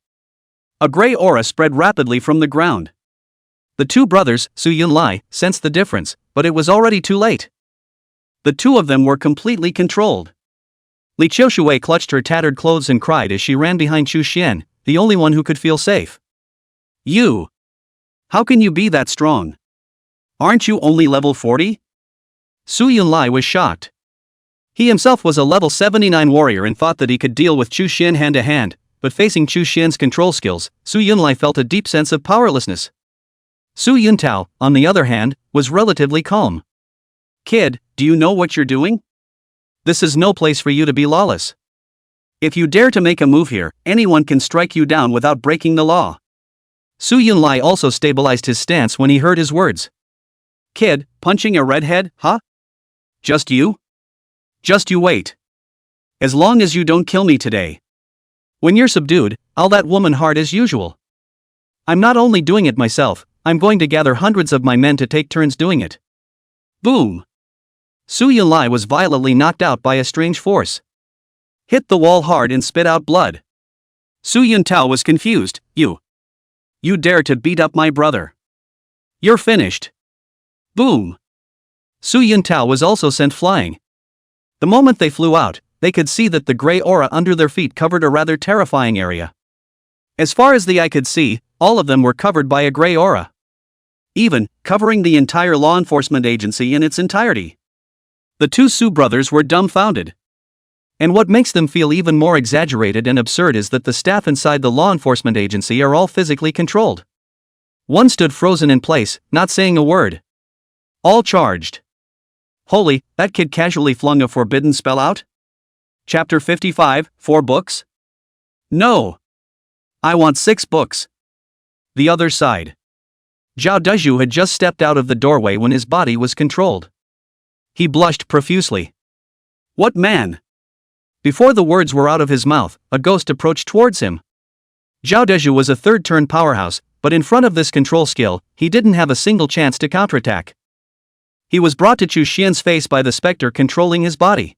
A gray aura spread rapidly from the ground. The 2 brothers, Su Yunlai, sensed the difference, but it was already too late. The 2 of them were completely controlled. Li Qiushui clutched her tattered clothes and cried as she ran behind Chu Xian, the only one who could feel safe. "You! How can you be that strong? Aren't you only level 40? Su Yunlai was shocked. He himself was a level 79 warrior and thought that he could deal with Chu Xian hand to hand, but facing Chu Xian's control skills, Su Yunlai felt a deep sense of powerlessness. Su Yuntao, on the other hand, was relatively calm. Kid, do you know what you're doing? This is no place for you to be lawless. If you dare to make a move here, anyone can strike you down without breaking the law. Su Yunlai also stabilized his stance when he heard his words. Kid, punching a redhead, huh? Just you? Just you wait. As long as you don't kill me today. When you're subdued, I'll that woman hard as usual. I'm not only doing it myself, I'm going to gather hundreds of my men to take turns doing it. Boom! Su Yunlai was violently knocked out by a strange force. Hit the wall hard and spit out blood. Su Yuntao was confused. You dare to beat up my brother. You're finished. Boom! Su Yuntao was also sent flying. The moment they flew out, they could see that the gray aura under their feet covered a rather terrifying area. As far as the eye could see, all of them were covered by a gray aura. Even covering the entire law enforcement agency in its entirety. The two Su brothers were dumbfounded. And what makes them feel even more exaggerated and absurd is that the staff inside the law enforcement agency are all physically controlled. One stood frozen in place, not saying a word. All charged. Holy, that kid casually flung a forbidden spell out? Chapter 55, 4 books? No. I want 6 books. The other side. Zhao Dezhu had just stepped out of the doorway when his body was controlled. He blushed profusely. What man? Before the words were out of his mouth, a ghost approached towards him. Zhao Dezhu was a third-turn powerhouse, but in front of this control skill, he didn't have a single chance to counterattack. He was brought to Chu Xian's face by the specter controlling his body.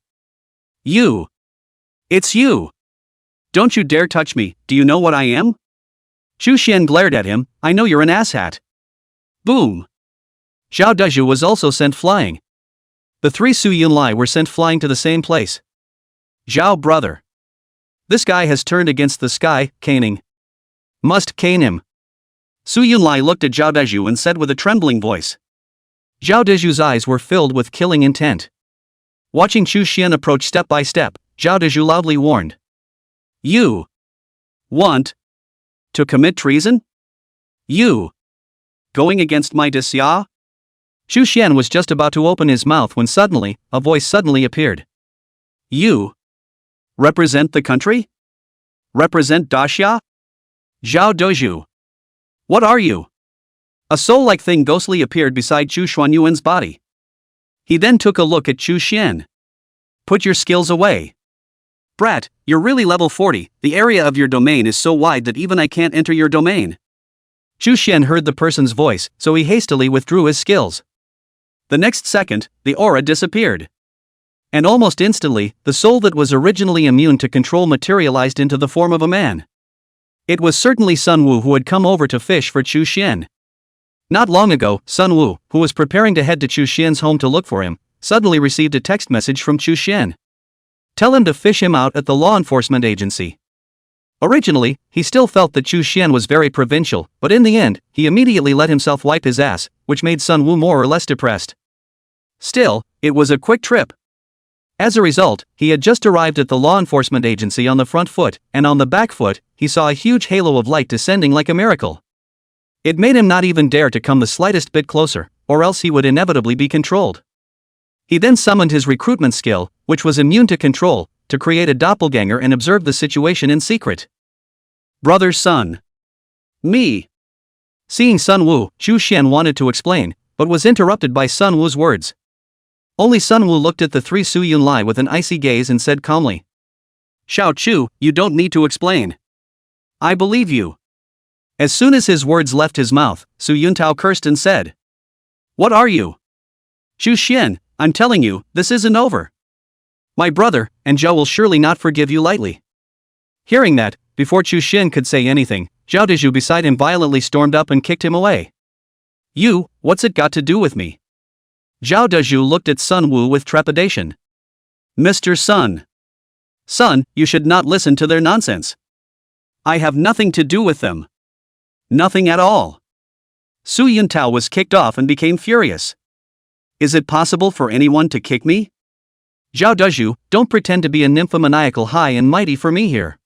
You! It's you! Don't you dare touch me, do you know what I am? Chu Xian glared at him. I know you're an asshat. Boom! Zhao Dezhu was also sent flying. The 3 Su Yunlai were sent flying to the same place. Zhao brother. This guy has turned against the sky, caning. Must cane him. Su Yunlai looked at Zhao Dezhu and said with a trembling voice. Zhao Dezhu's eyes were filled with killing intent. Watching Chu Xian approach step by step, Zhao Dezhu loudly warned. You want to commit treason? You going against my disya? Chu Xian was just about to open his mouth when suddenly, a voice suddenly appeared. You represent the country? Represent Daxia? Zhao Dezhu. What are you? A soul-like thing ghostly appeared beside Chu Xuanyuan's body. He then took a look at Chu Xian. Put your skills away. Brat, you're really level 40, the area of your domain is so wide that even I can't enter your domain. Chu Xian heard the person's voice, so he hastily withdrew his skills. The next second, the aura disappeared. And almost instantly, the soul that was originally immune to control materialized into the form of a man. It was certainly Sun Wu who had come over to fish for Chu Xian. Not long ago, Sun Wu, who was preparing to head to Chu Xian's home to look for him, suddenly received a text message from Chu Xian. Tell him to fish him out at the law enforcement agency. Originally, he still felt that Chu Xian was very provincial, but in the end, he immediately let himself wipe his ass, which made Sun Wu more or less depressed. Still, it was a quick trip. As a result, he had just arrived at the law enforcement agency on the front foot, and on the back foot, he saw a huge halo of light descending like a miracle. It made him not even dare to come the slightest bit closer, or else he would inevitably be controlled. He then summoned his recruitment skill, which was immune to control, to create a doppelganger and observe the situation in secret. Brother's son. Me. Seeing Sun Wu, Chu Xian wanted to explain, but was interrupted by Sun Wu's words. Only Sun Wu looked at the 3 Su Yunlai with an icy gaze and said calmly. Xiao Chu, you don't need to explain. I believe you. As soon as his words left his mouth, Su Yuntao cursed and said. What are you? Chu Xian, I'm telling you, this isn't over. My brother, and Zhao will surely not forgive you lightly. Hearing that, before Chu Xian could say anything, Zhao Dezhu beside him violently stormed up and kicked him away. You, what's it got to do with me? Zhao Dezhu looked at Sun Wu with trepidation. Mr. Sun. Son, you should not listen to their nonsense. I have nothing to do with them. Nothing at all. Su Yuntao was kicked off and became furious. Is it possible for anyone to kick me? Zhao Dezhu, don't pretend to be a nymphomaniacal high and mighty for me here.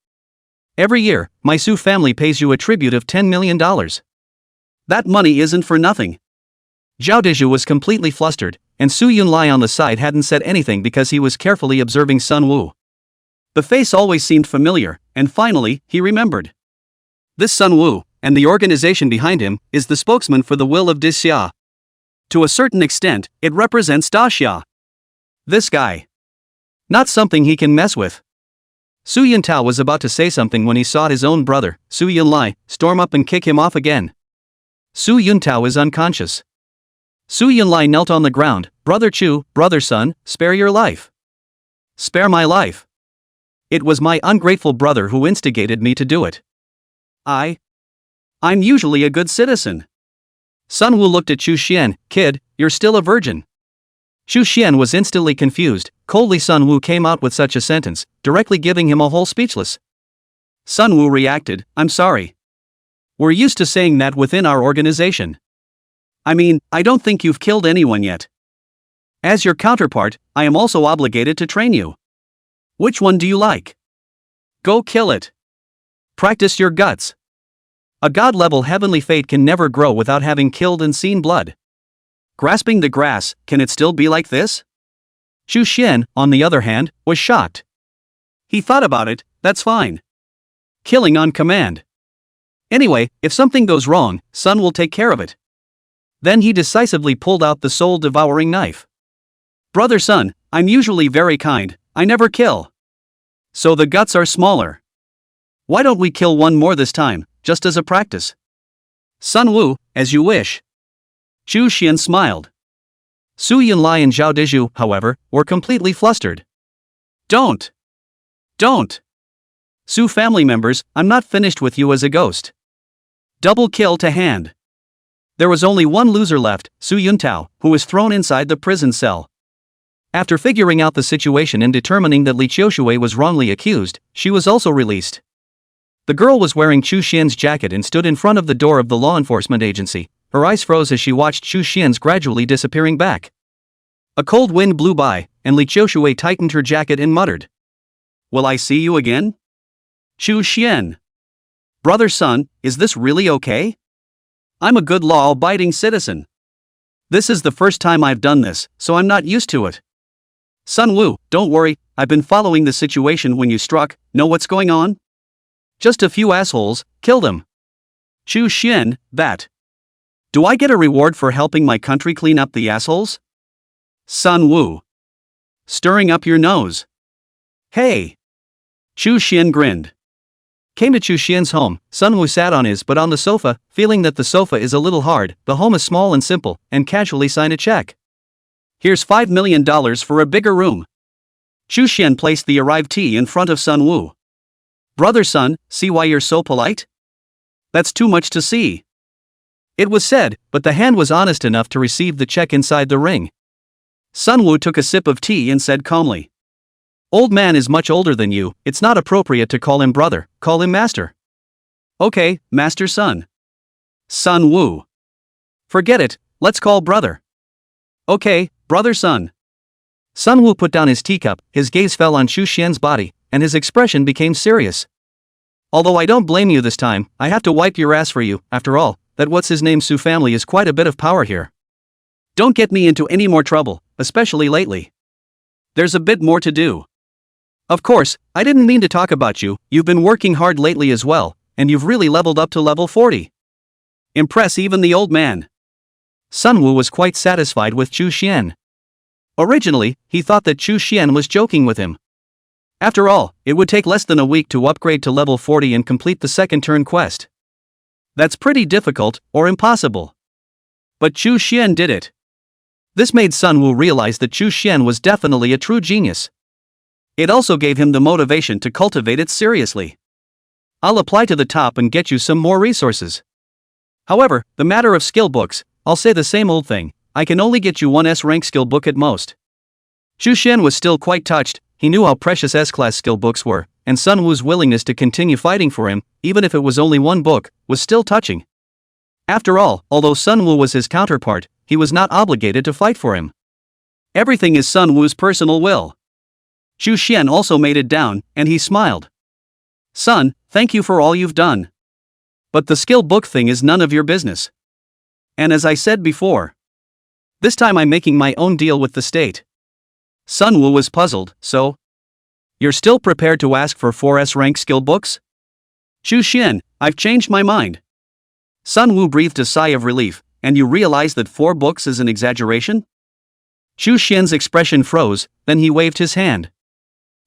Every year, my Su family pays you a tribute of $10 million. That money isn't for nothing. Zhao Dizhu was completely flustered, and Su Yunlai on the side hadn't said anything because he was carefully observing Sun Wu. The face always seemed familiar, and finally, he remembered. This Sun Wu, and the organization behind him, is the spokesman for the will of Dixia. To a certain extent, it represents Daxia. This guy. Not something he can mess with. Su Yuntao was about to say something when he saw his own brother, Su Yunlai, storm up and kick him off again. Su Yuntao is unconscious. Su Yunlai knelt on the ground. Brother Chu, brother Sun, spare your life. Spare my life. It was my ungrateful brother who instigated me to do it. I'm usually a good citizen. Sun Wu looked at Chu Xian. Kid, you're still a virgin. Chu Xian was instantly confused. Coldly Sun Wu came out with such a sentence, directly giving him a whole speechless. Sun Wu reacted, I'm sorry. We're used to saying that within our organization. I mean, I don't think you've killed anyone yet. As your counterpart, I am also obligated to train you. Which one do you like? Go kill it. Practice your guts. A god-level heavenly fate can never grow without having killed and seen blood. Grasping the grass, can it still be like this? Chu Xian, on the other hand, was shocked. He thought about it, that's fine. Killing on command. Anyway, if something goes wrong, Sun will take care of it. Then he decisively pulled out the soul-devouring knife. Brother Sun, I'm usually very kind, I never kill. So the guts are smaller. Why don't we kill one more this time, just as a practice? Sun Wu, as you wish. Chu Xian smiled. Su Yunlai and Zhao Dizhu, however, were completely flustered. Don't! Su family members, I'm not finished with you as a ghost. Double kill to hand. There was only one loser left, Su Yuntao, who was thrown inside the prison cell. After figuring out the situation and determining that Li Qiushui was wrongly accused, she was also released. The girl was wearing Chu Xian's jacket and stood in front of the door of the law enforcement agency. Her eyes froze as she watched Chu Xian's gradually disappearing back. A cold wind blew by, and Li Qiushui tightened her jacket and muttered. Will I see you again? Chu Xian. Brother Sun, is this really okay? I'm a good law-abiding citizen. This is the first time I've done this, so I'm not used to it. Sun Wu, don't worry, I've been following the situation when you struck, know what's going on? Just a few assholes, kill them. Chu Xian, that. Do I get a reward for helping my country clean up the assholes? Sun Wu. Stirring up your nose. Hey. Chu Xian grinned. Came to Chu Xian's home, Sun Wu sat on his but on the sofa, feeling that the sofa is a little hard, the home is small and simple, and casually signed a check. Here's $5 million for a bigger room. Chu Xian placed the arrived tea in front of Sun Wu. Brother Sun, see why you're so polite? That's too much to see. It was said, but the hand was honest enough to receive the check inside the ring. Sun Wu took a sip of tea and said calmly. Old man is much older than you, it's not appropriate to call him brother, call him master. Okay, Master Sun. Sun Wu. Forget it, let's call brother. Okay, brother Sun. Sun Wu put down his teacup, his gaze fell on Chu Xian's body, and his expression became serious. Although I don't blame you this time, I have to wipe your ass for you, after all, that what's-his-name Su family is quite a bit of power here. Don't get me into any more trouble, especially lately. There's a bit more to do. Of course, I didn't mean to talk about you, you've been working hard lately as well, and you've really leveled up to level 40. Impress even the old man. Sun Wu was quite satisfied with Chu Xian. Originally, he thought that Chu Xian was joking with him. After all, it would take less than a week to upgrade to level 40 and complete the second turn quest. That's pretty difficult, or impossible. But Chu Xian did it. This made Sun Wu realize that Chu Xian was definitely a true genius. It also gave him the motivation to cultivate it seriously. I'll apply to the top and get you some more resources. However, the matter of skill books, I'll say the same old thing, I can only get you one S-rank skill book at most. Chu Xian was still quite touched, he knew how precious S-class skill books were, and Sun Wu's willingness to continue fighting for him, even if it was only one book, was still touching. After all, although Sun Wu was his counterpart, he was not obligated to fight for him. Everything is Sun Wu's personal will. Chu Xian also made it down, and he smiled. Son, thank you for all you've done. But the skill book thing is none of your business. And as I said before, this time I'm making my own deal with the state. Sunwoo was puzzled, so? You're still prepared to ask for 4S rank skill books? Chu Xian, I've changed my mind. Sunwoo breathed a sigh of relief, and you realize that 4 books is an exaggeration? Chu Xian's expression froze, then he waved his hand.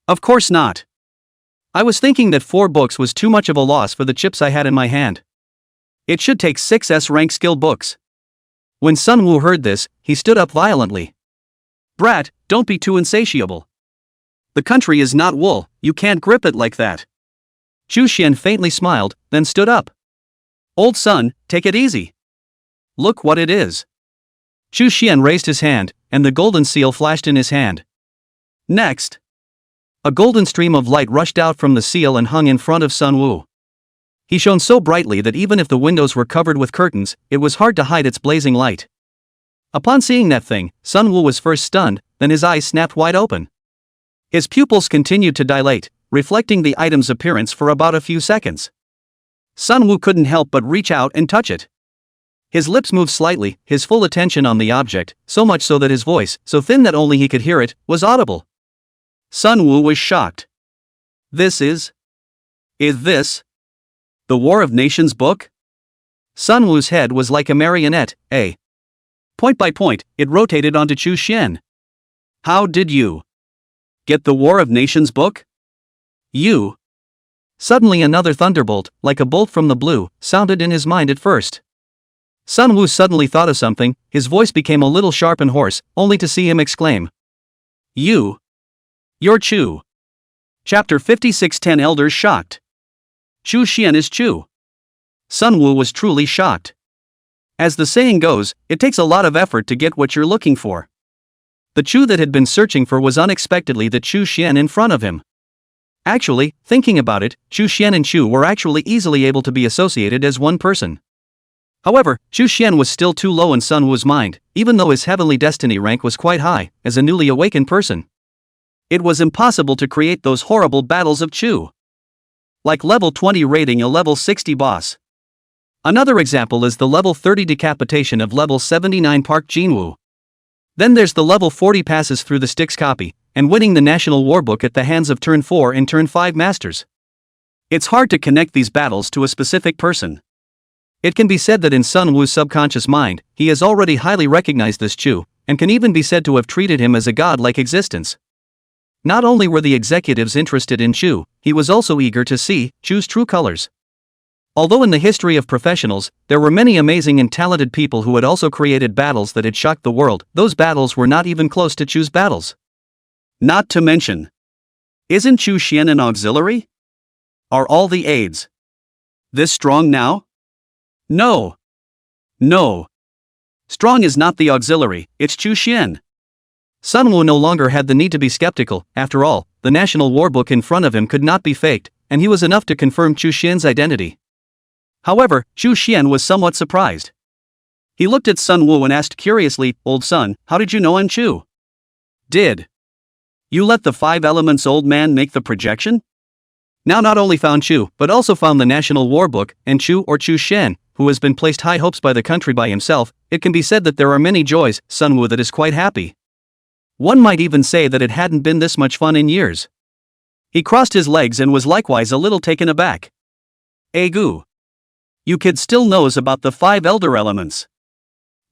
Of course not. I was thinking that 4 books was too much of a loss for the chips I had in my hand. It should take 6S rank skill books. When Sunwoo heard this, he stood up violently. Brat, don't be too insatiable. The country is not wool, you can't grip it like that. Chu Xian faintly smiled, then stood up. Old son, take it easy. Look what it is. Chu Xian raised his hand, and the golden seal flashed in his hand. Next. A golden stream of light rushed out from the seal and hung in front of Sunwoo. He shone so brightly that even if the windows were covered with curtains, it was hard to hide its blazing light. Upon seeing that thing, Sunwoo was first stunned, then his eyes snapped wide open. His pupils continued to dilate, reflecting the item's appearance for about a few seconds. Sunwoo couldn't help but reach out and touch it. His lips moved slightly, his full attention on the object, so much so that his voice, so thin that only he could hear it, was audible. Sunwoo was shocked. Is this the War of Nations book? Sunwoo's head was like a marionette, Point by point, it rotated onto Chu Xian. How did you get the War of Nations book? You. Suddenly another thunderbolt, like a bolt from the blue, sounded in his mind at first. Sunwoo suddenly thought of something, his voice became a little sharp and hoarse, only to see him exclaim. You're Chu. Chapter 56:10 Elders shocked. Chu Xian is Chu. Sunwoo was truly shocked. As the saying goes, it takes a lot of effort to get what you're looking for. The Chu that had been searching for was unexpectedly the Chu Xian in front of him. Actually, thinking about it, Chu Xian and Chu were actually easily able to be associated as one person. However, Chu Xian was still too low in Sunwoo's mind, even though his heavenly destiny rank was quite high, as a newly awakened person. It was impossible to create those horrible battles of Chu. Like level 20 raiding a level 60 boss. Another example is the level 30 decapitation of level 79 Park Jinwoo. Then there's the level 40 passes through the Styx copy, and winning the National War Book at the hands of Turn 4 and Turn 5 masters. It's hard to connect these battles to a specific person. It can be said that in Sunwoo's subconscious mind, he has already highly recognized this Chu, and can even be said to have treated him as a god-like existence. Not only were the executives interested in Chu, he was also eager to see Chu's true colors. Although in the history of professionals, there were many amazing and talented people who had also created battles that had shocked the world, those battles were not even close to Chu's battles. Not to mention, isn't Chu Xian an auxiliary? Are all the aides this strong now? No. Strong is not the auxiliary, it's Chu Xian. Sunwoo no longer had the need to be skeptical. After all, the National War Book in front of him could not be faked, and he was enough to confirm Chu Xian's identity. However, Chu Xian was somewhat surprised. He looked at Sunwoo and asked curiously, "Old son, how did you know I'm Chu? Did you let the 5 elements old man make the projection?" Now not only found Chu, but also found the National War Book, and Chu or Chu Xian, who has been placed high hopes by the country by himself, it can be said that there are many joys, Sunwoo that is quite happy. One might even say that it hadn't been this much fun in years. He crossed his legs and was likewise a little taken aback. Gu. You kid still knows about the 5 elder elements.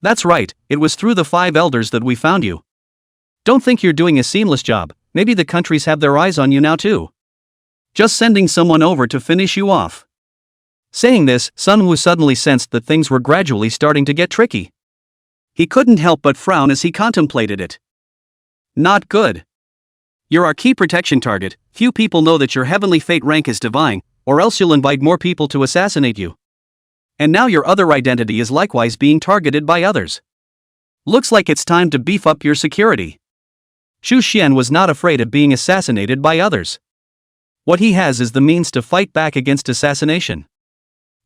That's right, it was through the 5 elders that we found you. Don't think you're doing a seamless job, maybe the countries have their eyes on you now too. Just sending someone over to finish you off. Saying this, Sunwoo suddenly sensed that things were gradually starting to get tricky. He couldn't help but frown as he contemplated it. Not good. You're our key protection target, few people know that your heavenly fate rank is divine, or else you'll invite more people to assassinate you. And now your other identity is likewise being targeted by others. Looks like it's time to beef up your security. Chu Xian was not afraid of being assassinated by others. What he has is the means to fight back against assassination.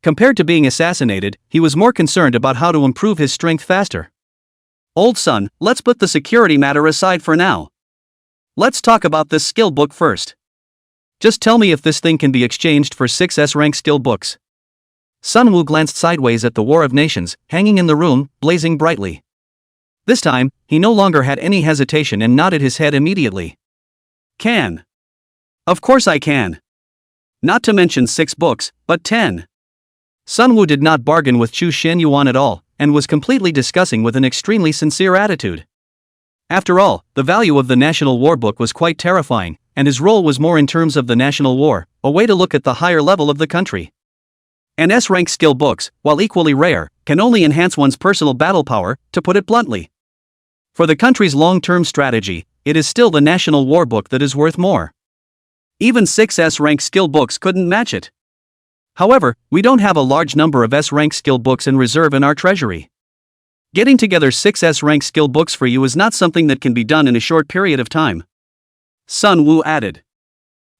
Compared to being assassinated, he was more concerned about how to improve his strength faster. Old son, let's put the security matter aside for now. Let's talk about this skill book first. Just tell me if this thing can be exchanged for 6S rank skill books. Sun Woo glanced sideways at the War of Nations, hanging in the room, blazing brightly. This time, he no longer had any hesitation and nodded his head immediately. Can. Of course I can. Not to mention 6 books, but 10. Sun Woo did not bargain with Chu Xianyuan at all, and was completely discussing with an extremely sincere attitude. After all, the value of the National War Book was quite terrifying, and his role was more in terms of the National War, a way to look at the higher level of the country. And S-rank skill books, while equally rare, can only enhance one's personal battle power, to put it bluntly. For the country's long-term strategy, it is still the National War Book that is worth more. Even 6 S-rank skill books couldn't match it. However, we don't have a large number of S-rank skill books in reserve in our treasury. Getting together 6 S-rank skill books for you is not something that can be done in a short period of time. Sun Woo added.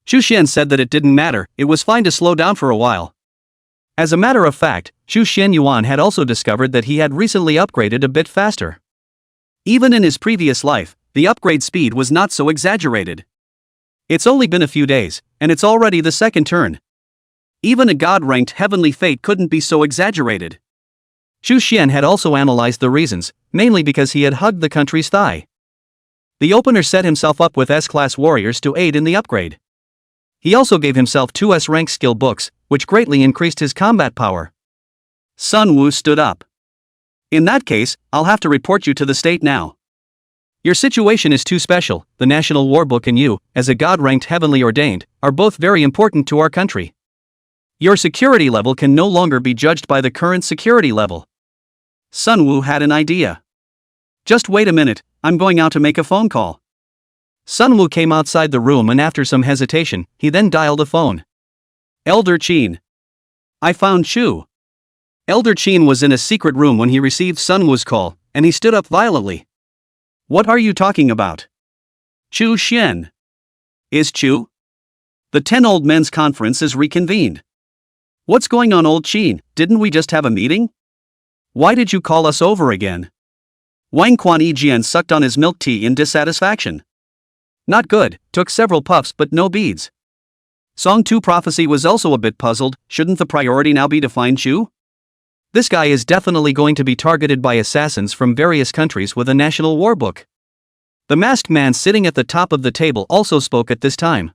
Chu Xian said that it didn't matter, it was fine to slow down for a while. As a matter of fact, Chu Xianyuan had also discovered that he had recently upgraded a bit faster. Even in his previous life, the upgrade speed was not so exaggerated. It's only been a few days, and it's already the second turn. Even a god-ranked heavenly fate couldn't be so exaggerated. Chu Xian had also analyzed the reasons, mainly because he had hugged the country's thigh. The opener set himself up with S-class warriors to aid in the upgrade. He also gave himself 2 S-rank skill books, which greatly increased his combat power. Sun Woo stood up. In that case, I'll have to report you to the state now. Your situation is too special. The National War Book and you, as a god-ranked heavenly ordained, are both very important to our country. Your security level can no longer be judged by the current security level. Sun Woo had an idea. Just wait a minute, I'm going out to make a phone call. Sun Woo came outside the room and after some hesitation, he then dialed a phone. Elder Qin. I found Chu. Elder Qin was in a secret room when he received Sun Woo's call, and he stood up violently. What are you talking about? Chu Xian. Is Chu? The 10 old men's conference is reconvened. What's going on, old Qin? Didn't we just have a meeting? Why did you call us over again? Wang Quan Yijian sucked on his milk tea in dissatisfaction. Not good, took several puffs but no beads. Song 2 Prophecy was also a bit puzzled. Shouldn't the priority now be to find Chu? This guy is definitely going to be targeted by assassins from various countries with a National War Book. The masked man sitting at the top of the table also spoke at this time.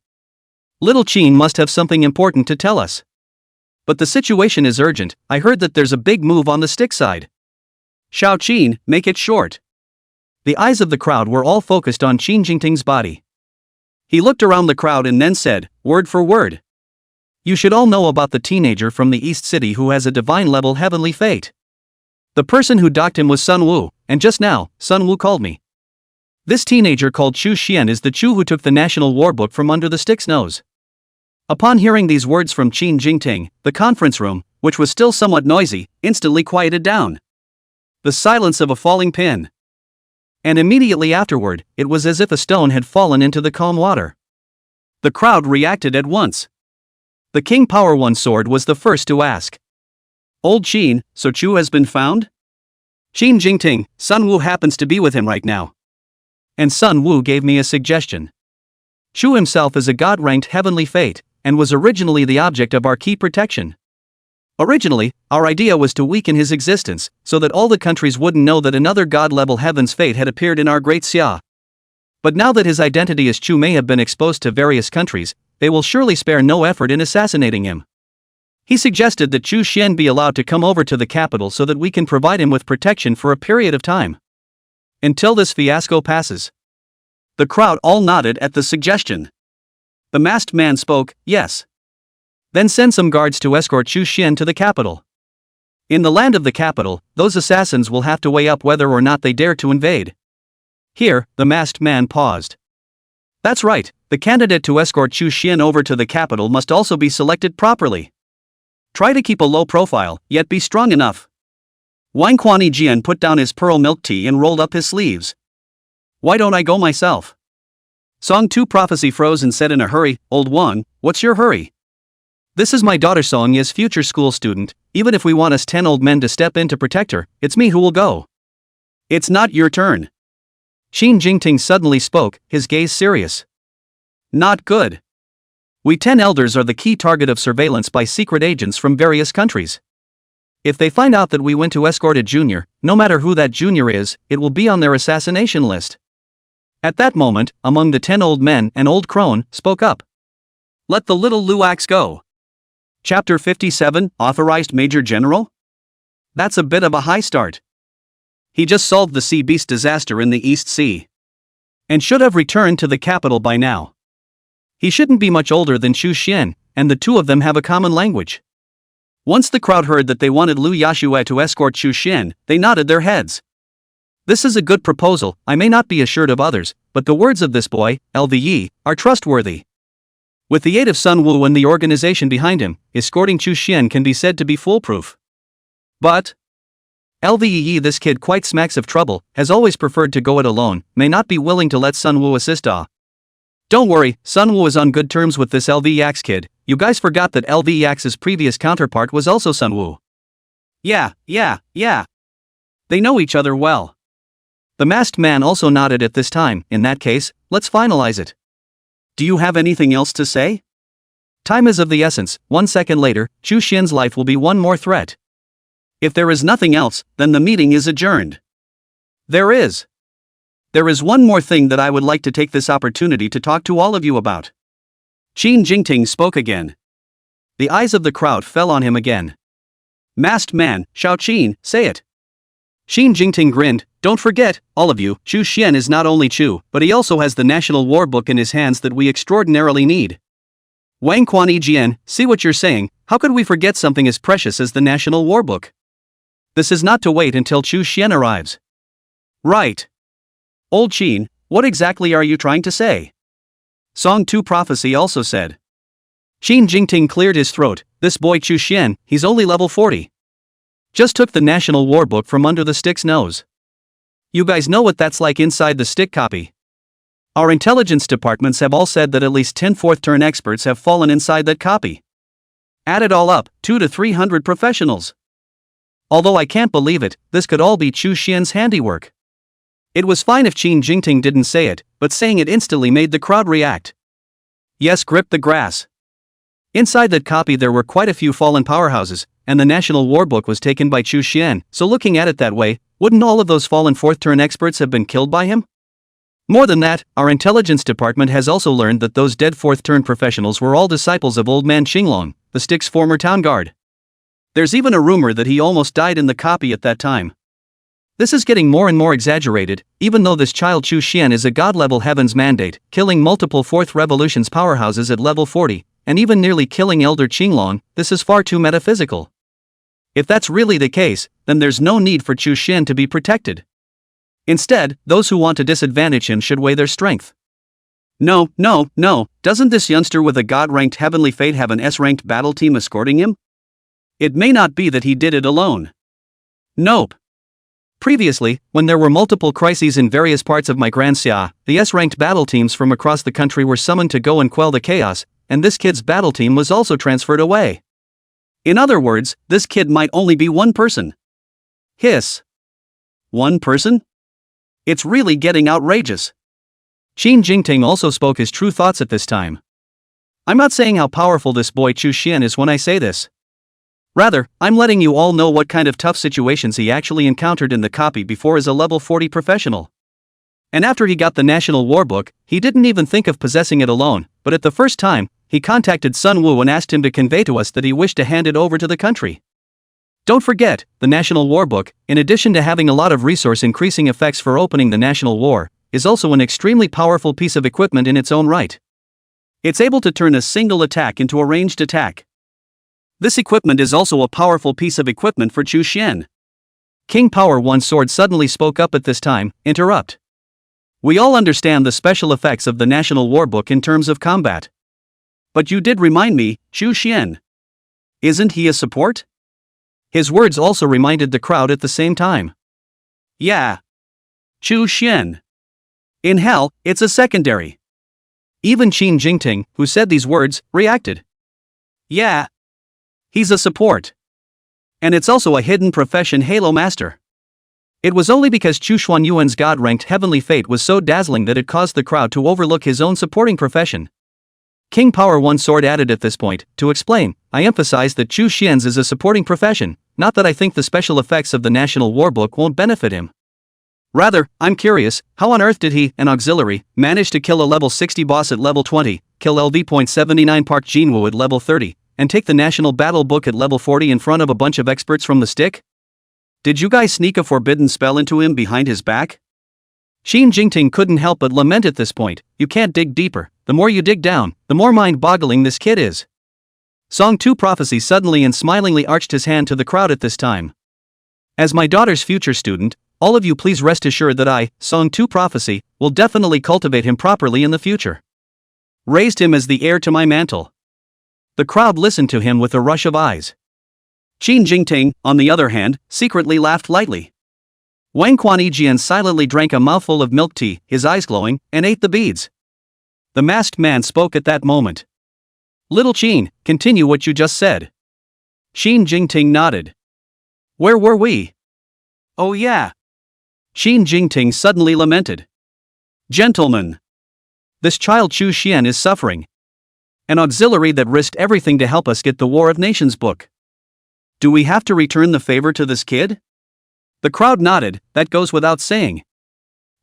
Little Qin must have something important to tell us. But the situation is urgent. I heard that there's a big move on the stick side. Shao Qin, make it short. The eyes of the crowd were all focused on Qin Jingting's body. He looked around the crowd and then said, word for word. You should all know about the teenager from the East City who has a divine-level heavenly fate. The person who docked him was Sun Woo, and just now, Sun Woo called me. This teenager called Chu Xian is the Chu who took the National War Book from under the stick's nose. Upon hearing these words from Qin Jingting, the conference room, which was still somewhat noisy, instantly quieted down. The silence of a falling pin. And immediately afterward, it was as if a stone had fallen into the calm water. The crowd reacted at once. The King Power One sword was the first to ask. Old Qin, so Chu has been found? Qin Jingting, Sun Woo happens to be with him right now. And Sun Woo gave me a suggestion. Chu himself is a god-ranked heavenly fate, and was originally the object of our key protection. Originally, our idea was to weaken his existence, so that all the countries wouldn't know that another god-level heaven's fate had appeared in our great Xia. But now that his identity as Chu may have been exposed to various countries, they will surely spare no effort in assassinating him. He suggested that Chu Xian be allowed to come over to the capital so that we can provide him with protection for a period of time. Until this fiasco passes. The crowd all nodded at the suggestion. The masked man spoke, yes. Then send some guards to escort Chu Xian to the capital. In the land of the capital, those assassins will have to weigh up whether or not they dare to invade. Here, the masked man paused. That's right, the candidate to escort Chu Xian over to the capital must also be selected properly. Try to keep a low profile, yet be strong enough. Wang Quan Yijian put down his pearl milk tea and rolled up his sleeves. Why don't I go myself? Song 2 Prophecy froze and said in a hurry, Old One, what's your hurry? This is my daughter Song Ye's future school student. Even if we want us 10 old men to step in to protect her, it's me who will go. It's not your turn. Qin Jingting suddenly spoke, his gaze serious. Not good. We 10 elders are the key target of surveillance by secret agents from various countries. If they find out that we went to escort a junior, no matter who that junior is, it will be on their assassination list. At that moment, among the 10 old men, an old crone spoke up. Let the little Luax go. Chapter 57, Authorized Major General? That's a bit of a high start. He just solved the sea beast disaster in the East Sea. And should have returned to the capital by now. He shouldn't be much older than Chu Xian, and the two of them have a common language. Once the crowd heard that they wanted Lu Yashue to escort Chu Xian, they nodded their heads. This is a good proposal, I may not be assured of others, but the words of this boy, LVE, are trustworthy. With the aid of Sun Wu and the organization behind him, escorting Chu Xian can be said to be foolproof. But LVE, this kid quite smacks of trouble, has always preferred to go it alone, may not be willing to let Sun Wu assist. Don't worry, Sun Wu is on good terms with this LVEX kid. You guys forgot that LVEX's previous counterpart was also Sun Wu. Yeah. They know each other well. The masked man also nodded at this time. In that case, let's finalize it. Do you have anything else to say? Time is of the essence. 1 second later, Chu Xian's life will be one more threat. If there is nothing else, then the meeting is adjourned. There is one more thing that I would like to take this opportunity to talk to all of you about. Qin Jingting spoke again. The eyes of the crowd fell on him again. Masked man, Shao Qin, say it. Qin Jingting grinned. Don't forget, all of you, Chu Xian is not only Chu, but he also has the National War Book in his hands that we extraordinarily need. Wang Quan Jian, see what you're saying, how could we forget something as precious as the National War Book? This is not to wait until Chu Xian arrives. Right. Old Qin, what exactly are you trying to say? Song 2 Prophecy also said. Qin Jingting cleared his throat. This boy Chu Xian, he's only level 40. Just took the National War Book from under the stick's nose. You guys know what that's like inside the stick copy. Our intelligence departments have all said that at least 10 fourth-turn experts have fallen inside that copy. Add it all up, 200 to 300 professionals. Although I can't believe it, this could all be Chu Xian's handiwork. It was fine if Qin Jingting didn't say it, but saying it instantly made the crowd react. Yes, grip the grass. Inside that copy there were quite a few fallen powerhouses, and the National War Book was taken by Chu Xian, so looking at it that way, wouldn't all of those fallen fourth-turn experts have been killed by him? More than that, our intelligence department has also learned that those dead fourth-turn professionals were all disciples of Old Man Qinglong, the stick's former town guard. There's even a rumor that he almost died in the copy at that time. This is getting more and more exaggerated, even though this child Chu Xian is a god-level heaven's mandate, killing multiple Fourth Revolution's powerhouses at level 40, and even nearly killing Elder Qinglong. This is far too metaphysical. If that's really the case, then there's no need for Chu Xian to be protected. Instead, those who want to disadvantage him should weigh their strength. No, doesn't this youngster with a god-ranked heavenly fate have an S-ranked battle team escorting him? It may not be that he did it alone. Nope. Previously, when there were multiple crises in various parts of my Grand Xia, the S-ranked battle teams from across the country were summoned to go and quell the chaos, and this kid's battle team was also transferred away. In other words, this kid might only be one person. Hiss. One person? It's really getting outrageous. Qin Jingting also spoke his true thoughts at this time. I'm not saying how powerful this boy Chu Xian is when I say this. Rather, I'm letting you all know what kind of tough situations he actually encountered in the copy before as a level 40 professional. And after he got the National War Book, he didn't even think of possessing it alone, but at the first time, he contacted Sun Wu and asked him to convey to us that he wished to hand it over to the country. Don't forget, the National War Book, in addition to having a lot of resource-increasing effects for opening the National War, is also an extremely powerful piece of equipment in its own right. It's able to turn a single attack into a ranged attack. This equipment is also a powerful piece of equipment for Chu Xian. King Power One Sword suddenly spoke up at this time. Interrupt. We all understand the special effects of the National War Book in terms of combat. But you did remind me, Chu Xian. Isn't he a support? His words also reminded the crowd at the same time. Yeah. Chu Xian. In hell, it's a secondary. Even Qin Jingting, who said these words, reacted. Yeah. He's a support. And it's also a hidden profession Halo Master. It was only because Chu Xuanyuan's god-ranked heavenly fate was so dazzling that it caused the crowd to overlook his own supporting profession. King Power 1 Sword added at this point, to explain, I emphasize that Chu Xian's is a supporting profession, not that I think the special effects of the National War Book won't benefit him. Rather, I'm curious, how on earth did he, an auxiliary, manage to kill a level 60 boss at level 20, kill LV.79 Park Jinwoo at level 30, and take the National Battle Book at level 40 in front of a bunch of experts from the stick? Did you guys sneak a forbidden spell into him behind his back? Xin Jingting couldn't help but lament at this point, you can't dig deeper, the more you dig down, the more mind-boggling this kid is. Song 2 Prophecy suddenly and smilingly arched his hand to the crowd at this time. As my daughter's future student, all of you please rest assured that I, Song 2 Prophecy, will definitely cultivate him properly in the future. Raised him as the heir to my mantle. The crowd listened to him with a rush of eyes. Qin Jingting, on the other hand, secretly laughed lightly. Wang Quanyijian silently drank a mouthful of milk tea, his eyes glowing, and ate the beads. The masked man spoke at that moment. Little Qin, continue what you just said. Qin Jingting nodded. Where were we? Oh yeah. Qin Jingting suddenly lamented. Gentlemen. This child Chu Xian is suffering. An auxiliary that risked everything to help us get the War of Nations book. Do we have to return the favor to this kid? The crowd nodded, that goes without saying.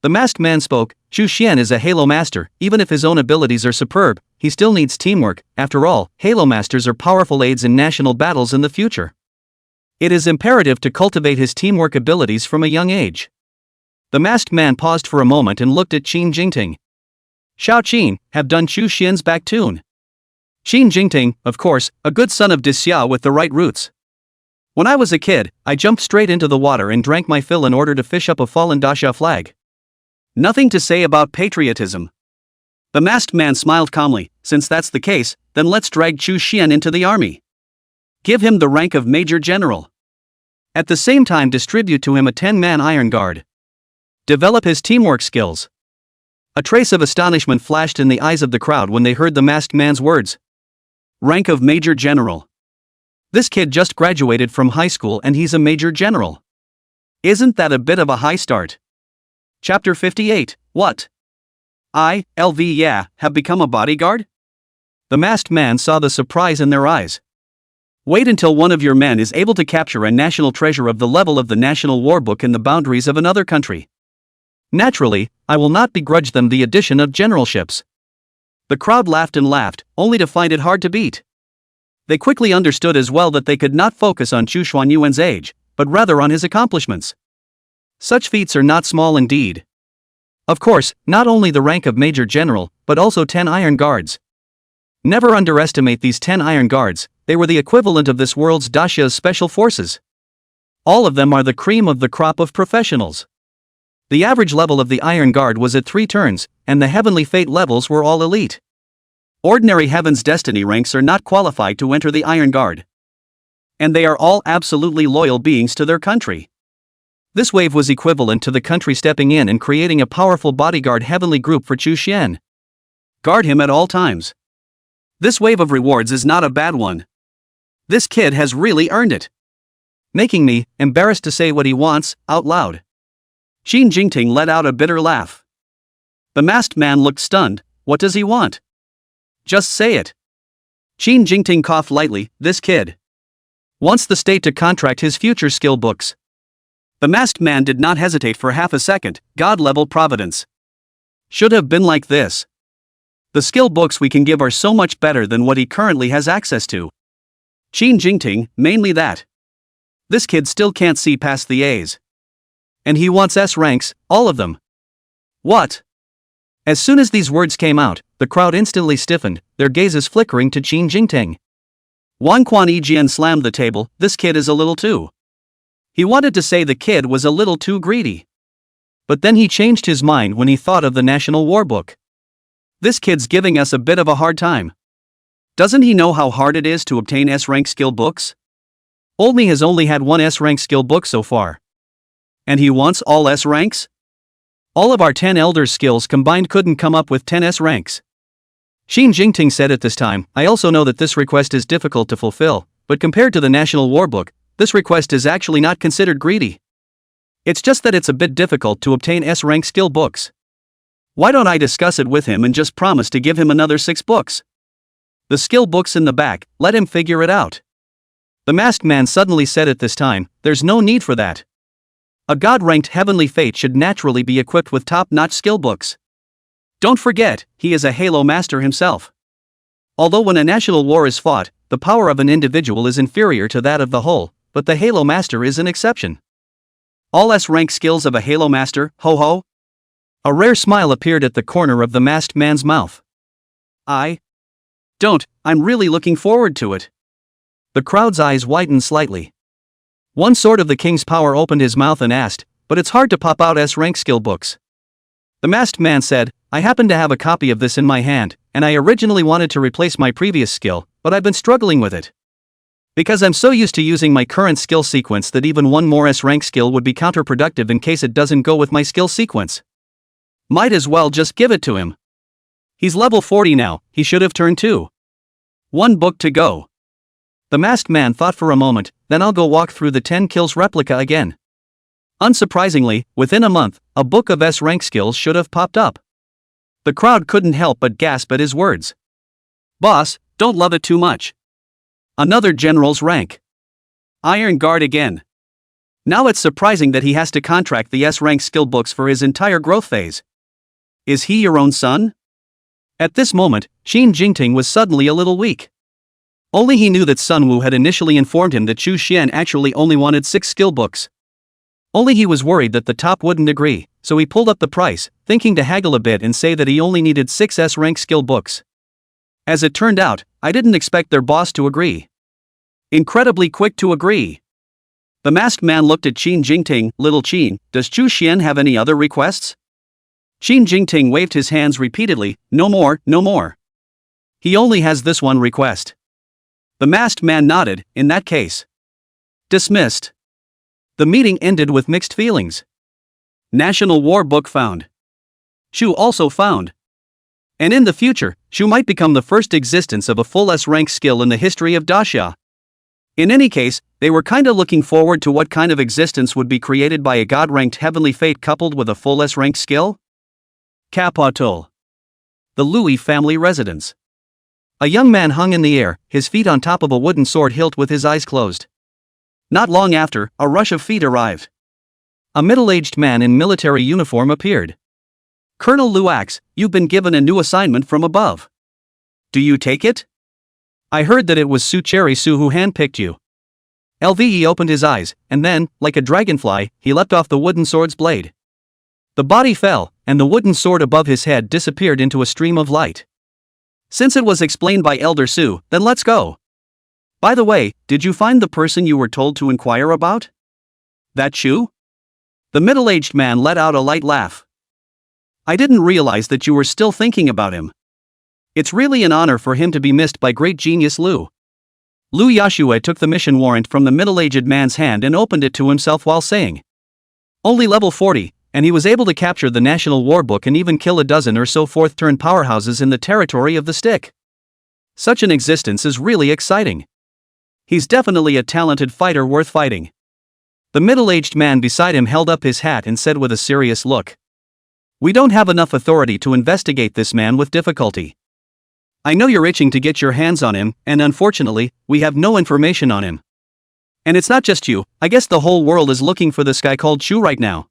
The masked man spoke, Chu Xian is a Halo Master, even if his own abilities are superb, he still needs teamwork, after all, Halo Masters are powerful aides in national battles in the future. It is imperative to cultivate his teamwork abilities from a young age. The masked man paused for a moment and looked at Qin Jingting. Xiao Qin, have done Chu Xian's back tune. Qin Jingting, of course, a good son of Disya with the right roots. When I was a kid, I jumped straight into the water and drank my fill in order to fish up a fallen Dasha flag. Nothing to say about patriotism. The masked man smiled calmly, since that's the case, then let's drag Chu Xian into the army. Give him the rank of Major General. At the same time distribute to him a 10-man Iron Guard. Develop his teamwork skills. A trace of astonishment flashed in the eyes of the crowd when they heard the masked man's words. Rank of Major General. This kid just graduated from high school and he's a Major General. Isn't that a bit of a high start? Chapter 58, What? Have become a bodyguard? The masked man saw the surprise in their eyes. Wait until one of your men is able to capture a national treasure of the level of the National War Book in the boundaries of another country. Naturally, I will not begrudge them the addition of generalships. The crowd laughed and laughed, only to find it hard to beat. They quickly understood as well that they could not focus on Chu Xuanyuan's age, but rather on his accomplishments. Such feats are not small indeed. Of course, not only the rank of Major General, but also 10 Iron Guards. Never underestimate these 10 Iron Guards, they were the equivalent of this world's Dasha's special forces. All of them are the cream of the crop of professionals. The average level of the Iron Guard was at 3 turns, and the Heavenly Fate levels were all elite. Ordinary Heaven's Destiny ranks are not qualified to enter the Iron Guard. And they are all absolutely loyal beings to their country. This wave was equivalent to the country stepping in and creating a powerful bodyguard heavenly group for Chu Xian. Guard him at all times. This wave of rewards is not a bad one. This kid has really earned it. Making me embarrassed to say what he wants out loud. Qin Jingting let out a bitter laugh. The masked man looked stunned. What does he want? Just say it. Qin Jingting coughed lightly. This kid wants the state to contract his future skill books. The masked man did not hesitate for half a second. God-level providence. Should have been like this. The skill books we can give are so much better than what he currently has access to. Qin Jingting, mainly that. This kid still can't see past the A's. And he wants S ranks, all of them. What? As soon as these words came out, the crowd instantly stiffened, their gazes flickering to Qin Jingting. Wang Quanyijian slammed the table. This kid is a little too. He wanted to say the kid was a little too greedy. But then he changed his mind when he thought of the National War Book. This kid's giving us a bit of a hard time. Doesn't he know how hard it is to obtain S-rank skill books? Oldme has only had one S-rank skill book so far. And he wants all S ranks? All of our 10 elders' skills combined couldn't come up with 10 S ranks. Qin Jingting said at this time, I also know that this request is difficult to fulfill, but compared to the National War Book, this request is actually not considered greedy. It's just that it's a bit difficult to obtain S-rank skill books. Why don't I discuss it with him and just promise to give him another 6 books? The skill book's in the back, let him figure it out. The masked man suddenly said at this time, there's no need for that. A god-ranked heavenly fate should naturally be equipped with top-notch skill books. Don't forget, he is a Halo master himself. Although when a national war is fought, the power of an individual is inferior to that of the whole, but the Halo master is an exception. All S-rank skills of a Halo master, ho-ho? A rare smile appeared at the corner of the masked man's mouth. I'm really looking forward to it. The crowd's eyes widened slightly. One sword of the king's power opened his mouth and asked, but it's hard to pop out S-rank skill books. The masked man said, I happen to have a copy of this in my hand, and I originally wanted to replace my previous skill, but I've been struggling with it. Because I'm so used to using my current skill sequence that even one more S-rank skill would be counterproductive in case it doesn't go with my skill sequence. Might as well just give it to him. He's level 40 now, he should have turned 2. One book to go. The masked man thought for a moment, then I'll go walk through the 10 kills replica again. Unsurprisingly, within a month, a book of S-rank skills should have popped up. The crowd couldn't help but gasp at his words. Boss, don't love it too much. Another general's rank. Iron Guard again. Now it's surprising that he has to contract the S-rank skill books for his entire growth phase. Is he your own son? At this moment, Qin Jingting was suddenly a little weak. Only he knew that Sun Wu had initially informed him that Chu Xian actually only wanted 6 skill books. Only he was worried that the top wouldn't agree, so he pulled up the price, thinking to haggle a bit and say that he only needed 6 S-rank skill books. As it turned out, I didn't expect their boss to agree. Incredibly quick to agree. The masked man looked at Qin Jingting. Little Qin, does Chu Xian have any other requests? Qin Jingting waved his hands repeatedly, no more, no more. He only has this one request. The masked man nodded, in that case. Dismissed. The meeting ended with mixed feelings. National War Book found. Shu also found. And in the future, Shu might become the first existence of a full S-rank skill in the history of Daxia. In any case, they were kinda looking forward to what kind of existence would be created by a god-ranked heavenly fate coupled with a full S-rank skill? Capital. The Louis family residence. A young man hung in the air, his feet on top of a wooden sword hilt with his eyes closed. Not long after, a rush of feet arrived. A middle-aged man in military uniform appeared. Colonel Luax, you've been given a new assignment from above. Do you take it? I heard that it was Su Cherry Su who handpicked you. LVE opened his eyes, and then, like a dragonfly, he leapt off the wooden sword's blade. The body fell, and the wooden sword above his head disappeared into a stream of light. Since it was explained by Elder Su, then let's go. By the way, did you find the person you were told to inquire about? That Shu? The middle-aged man let out a light laugh. I didn't realize that you were still thinking about him. It's really an honor for him to be missed by great genius Lu. Lu Yashue took the mission warrant from the middle-aged man's hand and opened it to himself while saying, only level 40, and he was able to capture the National War Book and even kill a dozen or so fourth-turn powerhouses in the territory of the stick. Such an existence is really exciting. He's definitely a talented fighter worth fighting. The middle-aged man beside him held up his hat and said with a serious look, we don't have enough authority to investigate this man with difficulty. I know you're itching to get your hands on him, and unfortunately, we have no information on him. And it's not just you, I guess the whole world is looking for this guy called Shu right now.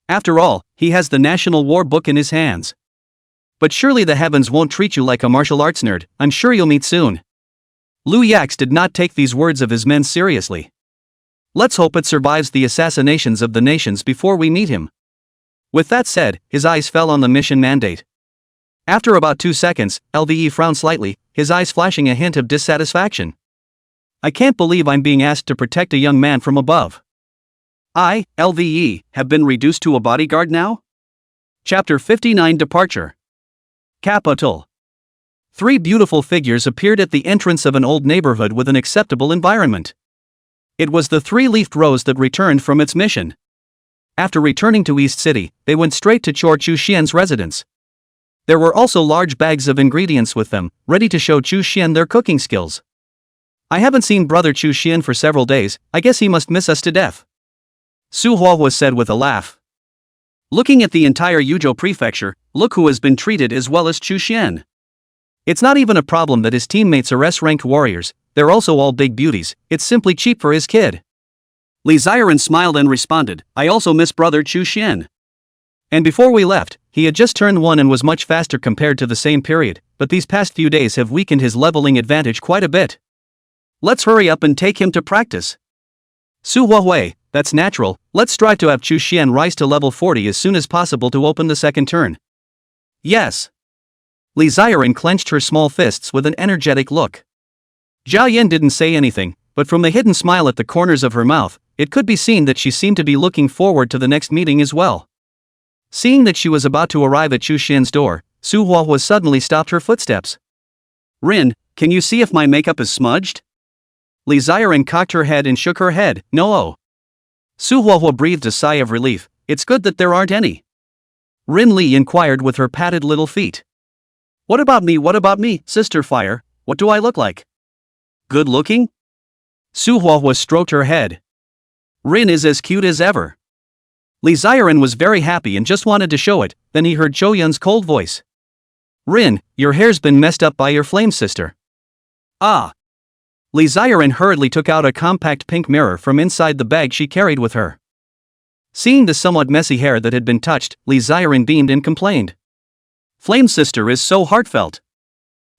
After all, he has the National War Book in his hands. But surely the heavens won't treat you like a martial arts nerd, I'm sure you'll meet soon. Lu Yax did not take these words of his men seriously. Let's hope it survives the assassinations of the nations before we meet him. With that said, his eyes fell on the mission mandate. After about 2 seconds, LVE frowned slightly, his eyes flashing a hint of dissatisfaction. I can't believe I'm being asked to protect a young man from above. I, LVE, have been reduced to a bodyguard now? Chapter 59 Departure. Capital. 3 beautiful figures appeared at the entrance of an old neighborhood with an acceptable environment. It was the 3-leafed rose that returned from its mission. After returning to East City, they went straight to Chor Chu Xian's residence. There were also large bags of ingredients with them, ready to show Chu Xian their cooking skills. I haven't seen brother Chu Xian for several days, I guess he must miss us to death. Su Hua said with a laugh. Looking at the entire Yuzhou prefecture, look who has been treated as well as Chu Xian. It's not even a problem that his teammates are S-ranked warriors, they're also all big beauties, it's simply cheap for his kid. Lee Ziren smiled and responded, I also miss brother Chu Xian. And before we left, he had just turned 1 and was much faster compared to the same period, but these past few days have weakened his leveling advantage quite a bit. Let's hurry up and take him to practice. Su Huawei, that's natural, let's strive to have Chu Xian rise to level 40 as soon as possible to open the second turn. Yes. Lee Ziren clenched her small fists with an energetic look. Zhao Yan didn't say anything, but from the hidden smile at the corners of her mouth, it could be seen that she seemed to be looking forward to the next meeting as well. Seeing that she was about to arrive at Chu Xian's door, Su Huahua suddenly stopped her footsteps. Rin, can you see if my makeup is smudged? Lee Ziren cocked her head and shook her head, no. Su Huahua breathed a sigh of relief, it's good that there aren't any. Rin Li inquired with her padded little feet. What about me, Sister Fire, what do I look like? Good looking? Su Huahua stroked her head. Rin is as cute as ever. Lee Ziren was very happy and just wanted to show it, then he heard Chou Yun's cold voice. Rin, your hair's been messed up by your flame sister. Ah. Lee Ziren hurriedly took out a compact pink mirror from inside the bag she carried with her. Seeing the somewhat messy hair that had been touched, Lee Ziren beamed and complained. Flame sister is so heartfelt.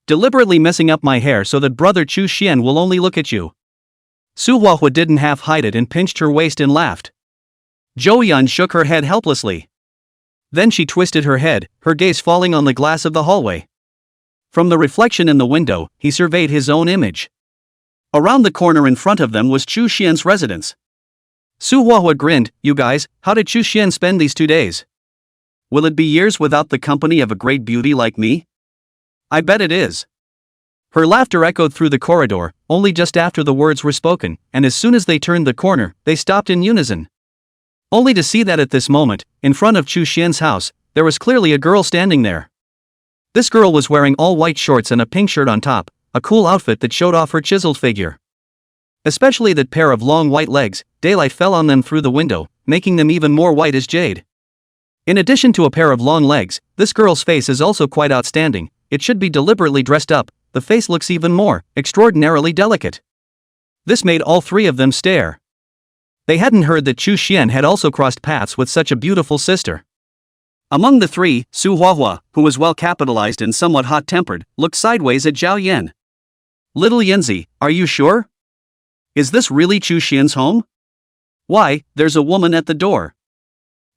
Deliberately messing up my hair so that brother Chu Xian will only look at you. Su Huahua didn't half hide it and pinched her waist and laughed. Zhou Yan shook her head helplessly. Then she twisted her head, her gaze falling on the glass of the hallway. From the reflection in the window, he surveyed his own image. Around the corner in front of them was Chu Xian's residence. Su Huahua grinned, you guys, how did Chu Xian spend these 2 days? Will it be years without the company of a great beauty like me? I bet it is. Her laughter echoed through the corridor, only just after the words were spoken, and as soon as they turned the corner, they stopped in unison. Only to see that at this moment, in front of Chu Xian's house, there was clearly a girl standing there. This girl was wearing all white shorts and a pink shirt on top, a cool outfit that showed off her chiseled figure. Especially that pair of long white legs, daylight fell on them through the window, making them even more white as jade. In addition to a pair of long legs, this girl's face is also quite outstanding. It should be deliberately dressed up, the face looks even more, extraordinarily delicate. This made all 3 of them stare. They hadn't heard that Chu Xian had also crossed paths with such a beautiful sister. Among the 3, Su Huahua, who was well capitalized and somewhat hot-tempered, looked sideways at Zhao Yan. Little Yanzi, are you sure? Is this really Chu Xian's home? Why, there's a woman at the door.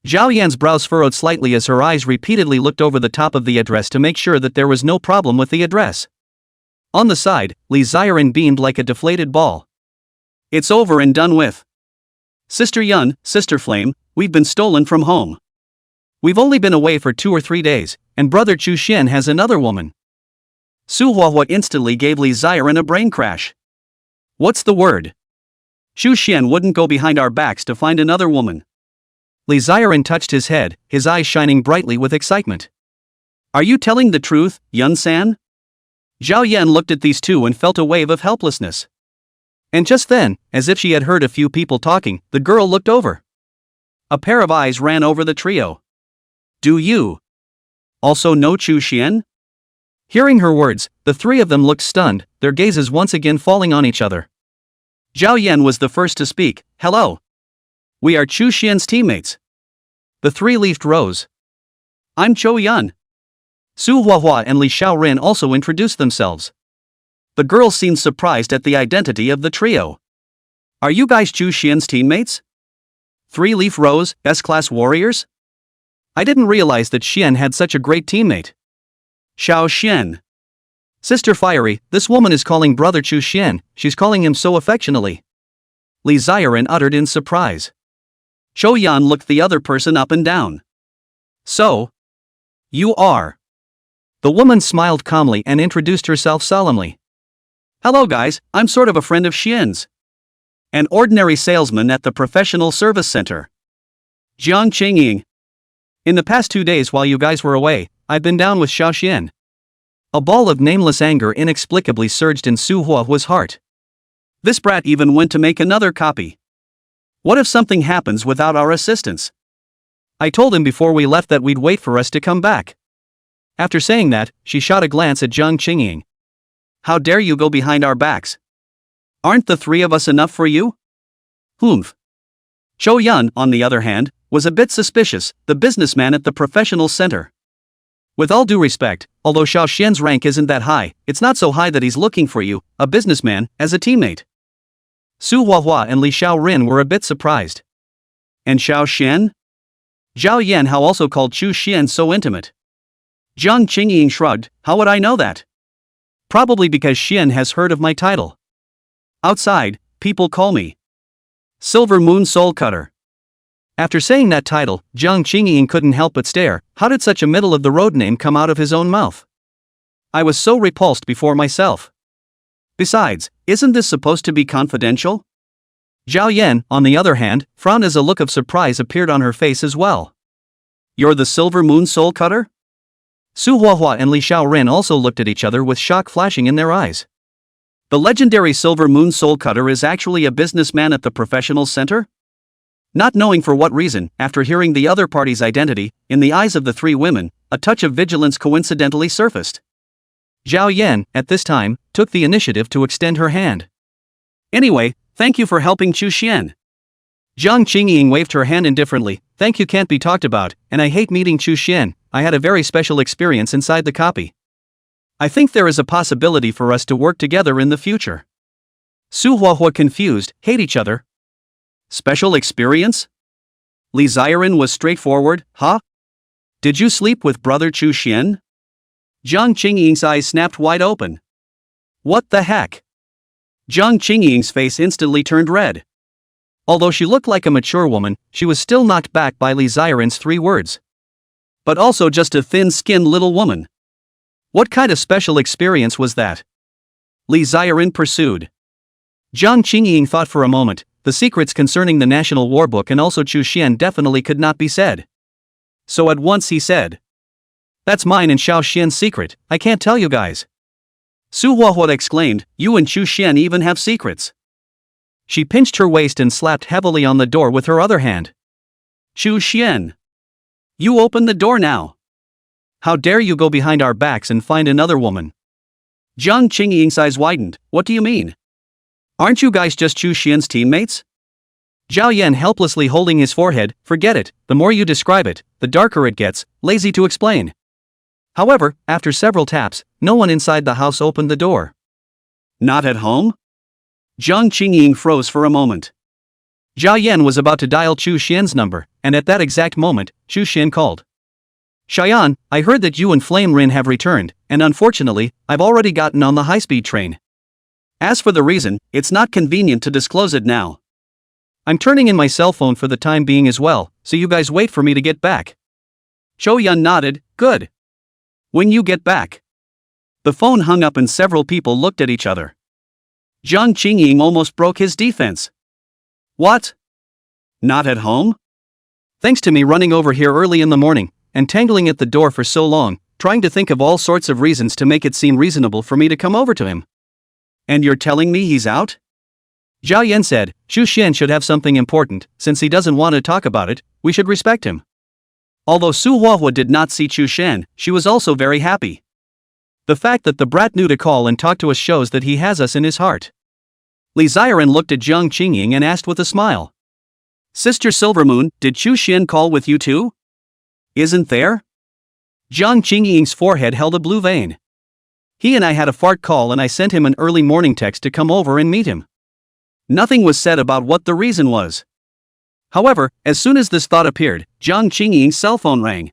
Zhao Yan's brows furrowed slightly as her eyes repeatedly looked over the top of the address to make sure that there was no problem with the address. On the side, Lee Ziren beamed like a deflated ball. It's over and done with. Sister Yun, Sister Flame, we've been stolen from home. We've only been away for 2 or 3 days, and brother Chu Xian has another woman. Su Huahua instantly gave Lee Ziren a brain crash. What's the word? Chu Xian wouldn't go behind our backs to find another woman. Lee Ziren touched his head, his eyes shining brightly with excitement. Are you telling the truth, Yun-san? Zhao Yan looked at these 2 and felt a wave of helplessness. And just then, as if she had heard a few people talking, the girl looked over. A pair of eyes ran over the trio. Do you also know Chu Xian? Hearing her words, the 3 of them looked stunned, their gazes once again falling on each other. Zhao Yan was the first to speak. Hello. We are Chu Xian's teammates. The 3 leafed rose. I'm Chou Yun. Su Huahua and Li Xiaorin also introduced themselves. The girls seemed surprised at the identity of the trio. Are you guys Chu Xian's teammates? 3-leaf rose, S-class warriors? I didn't realize that Xian had such a great teammate. Xiao Xian. Sister Fiery, this woman is calling brother Chu Xian, she's calling him so affectionately. Li Ziren uttered in surprise. Chou Yan looked the other person up and down. So? You are? The woman smiled calmly and introduced herself solemnly. Hello guys, I'm sort of a friend of Xian's. An ordinary salesman at the professional service center. Jiang Qingying. In the past 2 days while you guys were away, I've been down with Xiao Xian. A ball of nameless anger inexplicably surged in Su Huahua's heart. This brat even went to make another copy. What if something happens without our assistance? I told him before we left that we'd wait for us to come back. After saying that, she shot a glance at Zhang Qingying. How dare you go behind our backs? Aren't the three of us enough for you? Humph. Zhou Yun, on the other hand, was a bit suspicious, the businessman at the professional center. With all due respect, although Xiao Xian's rank isn't that high, it's not so high that he's looking for you, a businessman, as a teammate. Su Huahua and Li Xiaorin were a bit surprised. And Xiao Xian? Zhao Yanhao also called Chu Xian so intimate. Zhang Qingying shrugged, how would I know that? Probably because Xian has heard of my title. Outside, people call me Silver Moon Soul Cutter. After saying that title, Zhang Qingying couldn't help but stare. How did such a middle-of-the-road name come out of his own mouth? I was so repulsed before myself. Besides, isn't this supposed to be confidential? Zhao Yan, on the other hand, frowned as a look of surprise appeared on her face as well. You're the Silver Moon Soul Cutter? Su Huahua and Li Xiaorin also looked at each other with shock flashing in their eyes. The legendary Silver Moon Soul Cutter is actually a businessman at the professional center? Not knowing for what reason, after hearing the other party's identity, in the eyes of the three women, a touch of vigilance coincidentally surfaced. Zhao Yan, at this time, took the initiative to extend her hand. Anyway, thank you for helping Chu Xian. Zhang Qingying waved her hand indifferently. Thank you can't be talked about, and I hate meeting Chu Xian. I had a very special experience inside the copy. I think there is a possibility for us to work together in the future. Su Huahua confused, hate each other? Special experience? Li Xiaorin was straightforward, huh? Did you sleep with brother Chu Xian? Zhang Qingying's eyes snapped wide open. What the heck? Zhang Qingying's face instantly turned red. Although she looked like a mature woman, she was still knocked back by Li Xiaorin's 3 words. But also just a thin-skinned little woman. What kind of special experience was that? Li Xiaorin pursued. Zhang Qingying thought for a moment. The secrets concerning the National War Book and also Chu Xian definitely could not be said. So at once he said, that's mine and Xiao Xian's secret, I can't tell you guys. Su Huahua exclaimed, you and Chu Xian even have secrets. She pinched her waist and slapped heavily on the door with her other hand. Chu Xian. You open the door now. How dare you go behind our backs and find another woman? Zhang Qingying's eyes widened, what do you mean? Aren't you guys just Chu Xian's teammates? Zhao Yan helplessly holding his forehead, forget it, the more you describe it, the darker it gets, lazy to explain. However, after several taps, no one inside the house opened the door. Not at home? Zhang Qingying froze for a moment. Zhao Yan was about to dial Chu Xian's number, and at that exact moment, Chu Xian called. Xiaoyan, I heard that you and Flame Rin have returned, and unfortunately, I've already gotten on the high-speed train. As for the reason, it's not convenient to disclose it now. I'm turning in my cell phone for the time being as well, so you guys wait for me to get back. Zhou Yun nodded, good. When you get back. The phone hung up and several people looked at each other. Zhang Qingying almost broke his defense. What? Not at home? Thanks to me running over here early in the morning, and tangling at the door for so long, trying to think of all sorts of reasons to make it seem reasonable for me to come over to him. And you're telling me he's out? Zhao Yan said, Chu Xian should have something important, since he doesn't want to talk about it, we should respect him. Although Su Huahua did not see Chu Xian, she was also very happy. The fact that the brat knew to call and talk to us shows that he has us in his heart. Li Xiaorin looked at Zhang Qingying and asked with a smile. Sister Silvermoon, did Chu Xian call with you too? Isn't there? Zhang Qingying's forehead held a blue vein. He and I had a fart call and I sent him an early morning text to come over and meet him. Nothing was said about what the reason was. However, as soon as this thought appeared, Zhang Qingying's cell phone rang.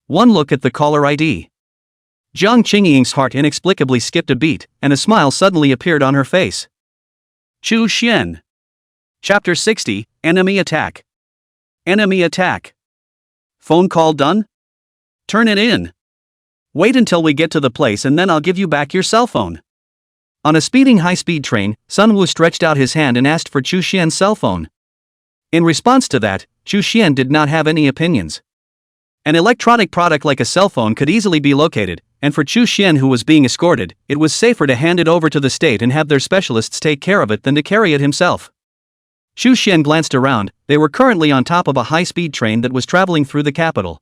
One look at the caller ID. Zhang Qingying's heart inexplicably skipped a beat, and a smile suddenly appeared on her face. Chu Xian. Chapter 60, Enemy Attack. Enemy Attack. Phone call done? Turn it in. Wait until we get to the place and then I'll give you back your cell phone. On a speeding high-speed train, Sun Wu stretched out his hand and asked for Chu Xian's cell phone. In response to that, Chu Xian did not have any opinions. An electronic product like a cell phone could easily be located, and for Chu Xian who was being escorted, it was safer to hand it over to the state and have their specialists take care of it than to carry it himself. Chu Xian glanced around. They were currently on top of a high-speed train that was traveling through the capital.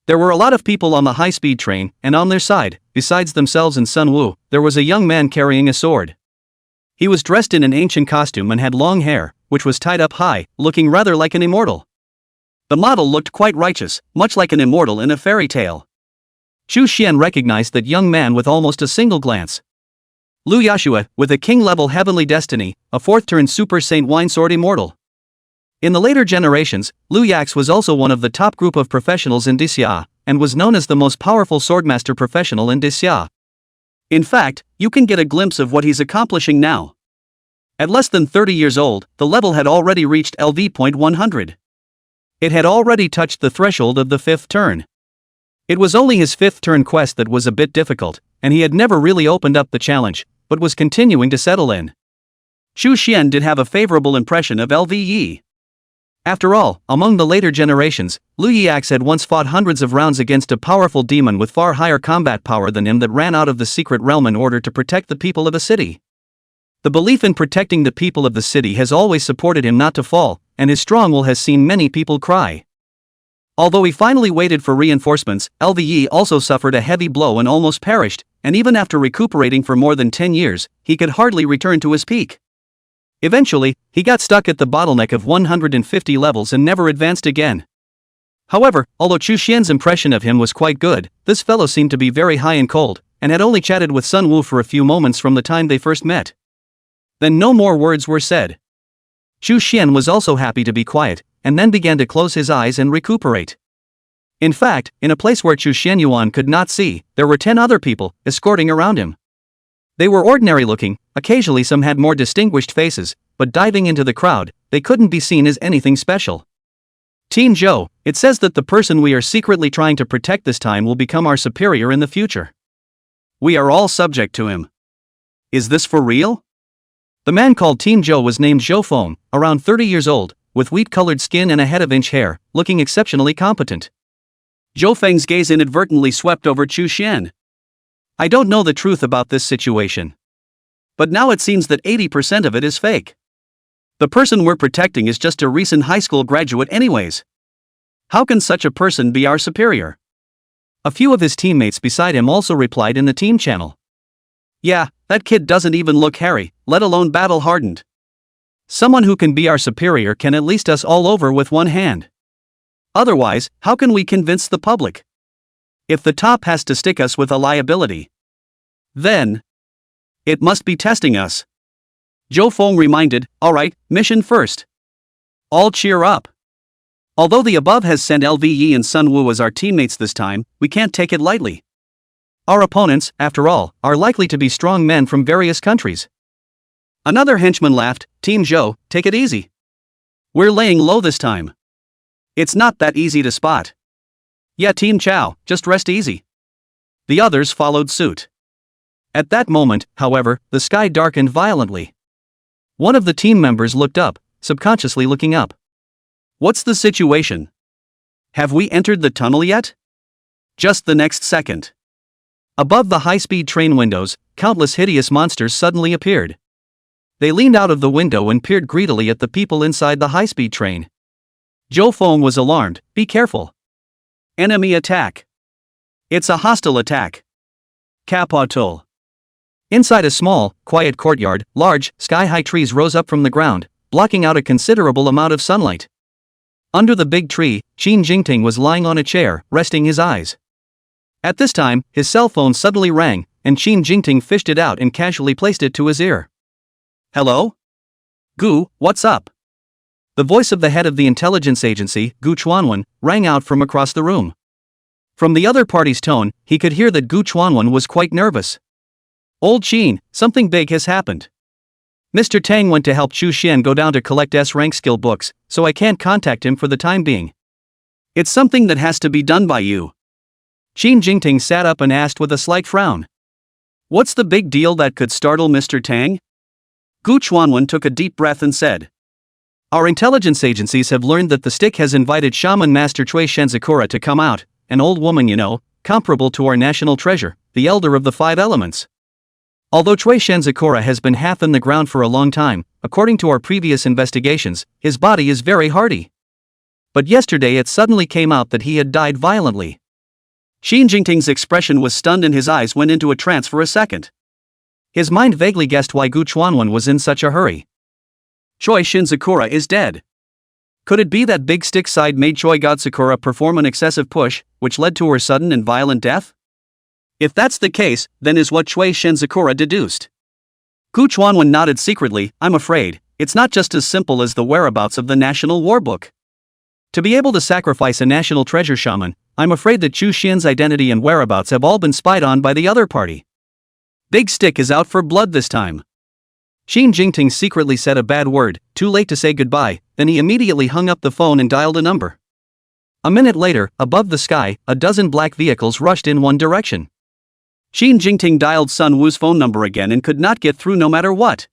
There were a lot of people on the high-speed train, and on their side, besides themselves and Sun Woo, there was a young man carrying a sword. He was dressed in an ancient costume and had long hair, which was tied up high, looking rather like an immortal. The model looked quite righteous, much like an immortal in a fairy tale. Chu Xian recognized that young man with almost a single glance. Lu Yashua, with a king-level heavenly destiny, a fourth-turn Super Saint Wine Sword immortal. In the later generations, Lu Yax was also one of the top group of professionals in Disya, and was known as the most powerful swordmaster professional in Disya. In fact, you can get a glimpse of what he's accomplishing now. At less than 30 years old, the level had already reached LV.100. It had already touched the threshold of the 5th turn. It was only his 5th turn quest that was a bit difficult, and he had never really opened up the challenge, but was continuing to settle in. Chu Xian did have a favorable impression of LVE. After all, among the later generations, Lu Yiax had once fought hundreds of rounds against a powerful demon with far higher combat power than him that ran out of the secret realm in order to protect the people of a city. The belief in protecting the people of the city has always supported him not to fall, and his strong will has seen many people cry. Although he finally waited for reinforcements, LVE also suffered a heavy blow and almost perished, and even after recuperating for more than 10 years, he could hardly return to his peak. Eventually, he got stuck at the bottleneck of 150 levels and never advanced again. However, although Chu Xian's impression of him was quite good, this fellow seemed to be very high and cold, and had only chatted with Sun Woo for a few moments from the time they first met. Then no more words were said. Chu Xian was also happy to be quiet, and then began to close his eyes and recuperate. In fact, in a place where Chu Xianyuan could not see, there were 10 other people, escorting around him. They were ordinary looking, occasionally some had more distinguished faces, but diving into the crowd, they couldn't be seen as anything special. Team Zhou, it says that the person we are secretly trying to protect this time will become our superior in the future. We are all subject to him. Is this for real? The man called Team Zhou was named Zhou Feng, around 30 years old, with wheat-colored skin and a head of inch hair, looking exceptionally competent. Zhou Feng's gaze inadvertently swept over Chu Xian. I don't know the truth about this situation. But now it seems that 80% of it is fake. The person we're protecting is just a recent high school graduate anyways. How can such a person be our superior? A few of his teammates beside him also replied in the team channel. Yeah, that kid doesn't even look hairy, let alone battle-hardened. Someone who can be our superior can at least us all over with one hand. Otherwise, how can we convince the public? If the top has to stick us with a liability, then it must be testing us. Zhou Feng reminded, alright, mission first. All cheer up. Although the above has sent LVE and Sun Woo as our teammates this time, we can't take it lightly. Our opponents, after all, are likely to be strong men from various countries. Another henchman laughed, Team Zhou, take it easy. We're laying low this time. It's not that easy to spot. Yeah, Team Chao, just rest easy. The others followed suit. At that moment, however, the sky darkened violently. One of the team members looked up, subconsciously looking up. What's the situation? Have we entered the tunnel yet? Just the next second. Above the high-speed train windows, countless hideous monsters suddenly appeared. They leaned out of the window and peered greedily at the people inside the high-speed train. Zhou Feng was alarmed, be careful. Enemy attack. It's a hostile attack. Capotul. Inside a small, quiet courtyard, large, sky-high trees rose up from the ground, blocking out a considerable amount of sunlight. Under the big tree, Qin Jingting was lying on a chair, resting his eyes. At this time, his cell phone suddenly rang, and Qin Jingting fished it out and casually placed it to his ear. Hello? Gu, what's up? The voice of the head of the intelligence agency, Gu Chuanwen, rang out from across the room. From the other party's tone, he could hear that Gu Chuanwen was quite nervous. Old Qin, something big has happened. Mr. Tang went to help Chu Xian go down to collect S-rank skill books, so I can't contact him for the time being. It's something that has to be done by you. Qin Jingting sat up and asked with a slight frown. What's the big deal that could startle Mr. Tang? Gu Chuanwen took a deep breath and said. Our intelligence agencies have learned that the stick has invited Shaman Master Cui Shenzakura to come out, an old woman comparable to our national treasure, the elder of the 5 elements. Although Cui Shenzakura has been half in the ground for a long time, according to our previous investigations, his body is very hardy. But yesterday it suddenly came out that he had died violently. Xin Jingting's expression was stunned and his eyes went into a trance for a second. His mind vaguely guessed why Gu Chuanwen was in such a hurry. Choi Shinzakura is dead. Could it be that Big Stick side made Choi Sakura perform an excessive push, which led to her sudden and violent death? If that's the case, then is what Choi Shinzakura deduced. Gu Chuanwen nodded secretly. I'm afraid, it's not just as simple as the whereabouts of the National War Book. To be able to sacrifice a national treasure shaman, I'm afraid that Chu Xian's identity and whereabouts have all been spied on by the other party. Big Stick is out for blood this time. Xin Jingting secretly said a bad word, too late to say goodbye, then he immediately hung up the phone and dialed a number. A minute later, above the sky, a dozen black vehicles rushed in one direction. Xin Jingting dialed Sun Wu's phone number again and could not get through no matter what.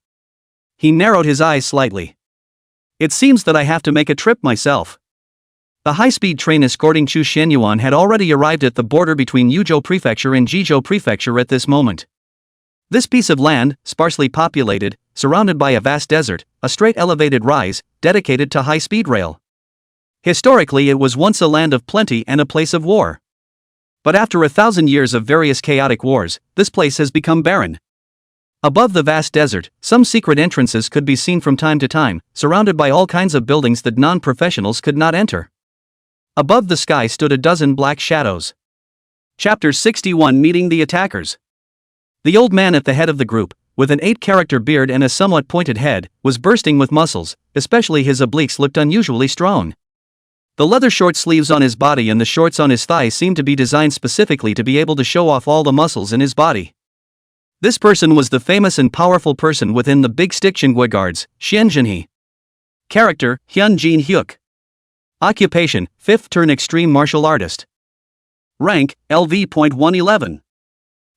He narrowed his eyes slightly. It seems that I have to make a trip myself. The high-speed train escorting Chu Xianyuan had already arrived at the border between Yuzhou Prefecture and Jizhou Prefecture at this moment. This piece of land, sparsely populated, surrounded by a vast desert, a straight elevated rise, dedicated to high-speed rail. Historically, it was once a land of plenty and a place of war. But after 1,000 years of various chaotic wars, this place has become barren. Above the vast desert, some secret entrances could be seen from time to time, surrounded by all kinds of buildings that non-professionals could not enter. Above the sky stood a dozen black shadows. Chapter 61 Meeting the Attackers. The old man at the head of the group, with an 8-character beard and a somewhat pointed head, was bursting with muscles, especially his obliques looked unusually strong. The leather short sleeves on his body and the shorts on his thighs seemed to be designed specifically to be able to show off all the muscles in his body. This person was the famous and powerful person within the Big Stick Jinwoo Guards, Xian Jinhe. Character, Hyun Jin Hyuk. Occupation, 5th turn extreme martial artist. Rank, LV.111.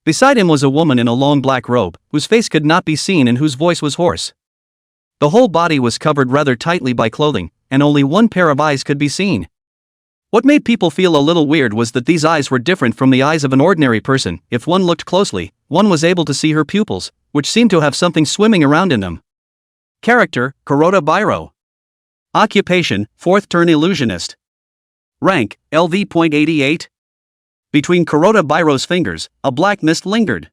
Beside him was a woman in a long black robe, whose face could not be seen and whose voice was hoarse. The whole body was covered rather tightly by clothing, and only one pair of eyes could be seen. What made people feel a little weird was that these eyes were different from the eyes of an ordinary person. If one looked closely, one was able to see her pupils, which seemed to have something swimming around in them. Character, Kuroda Bairo. Occupation, 4th turn illusionist. Rank, LV.88. Between Kuroda Bairo's fingers, a black mist lingered.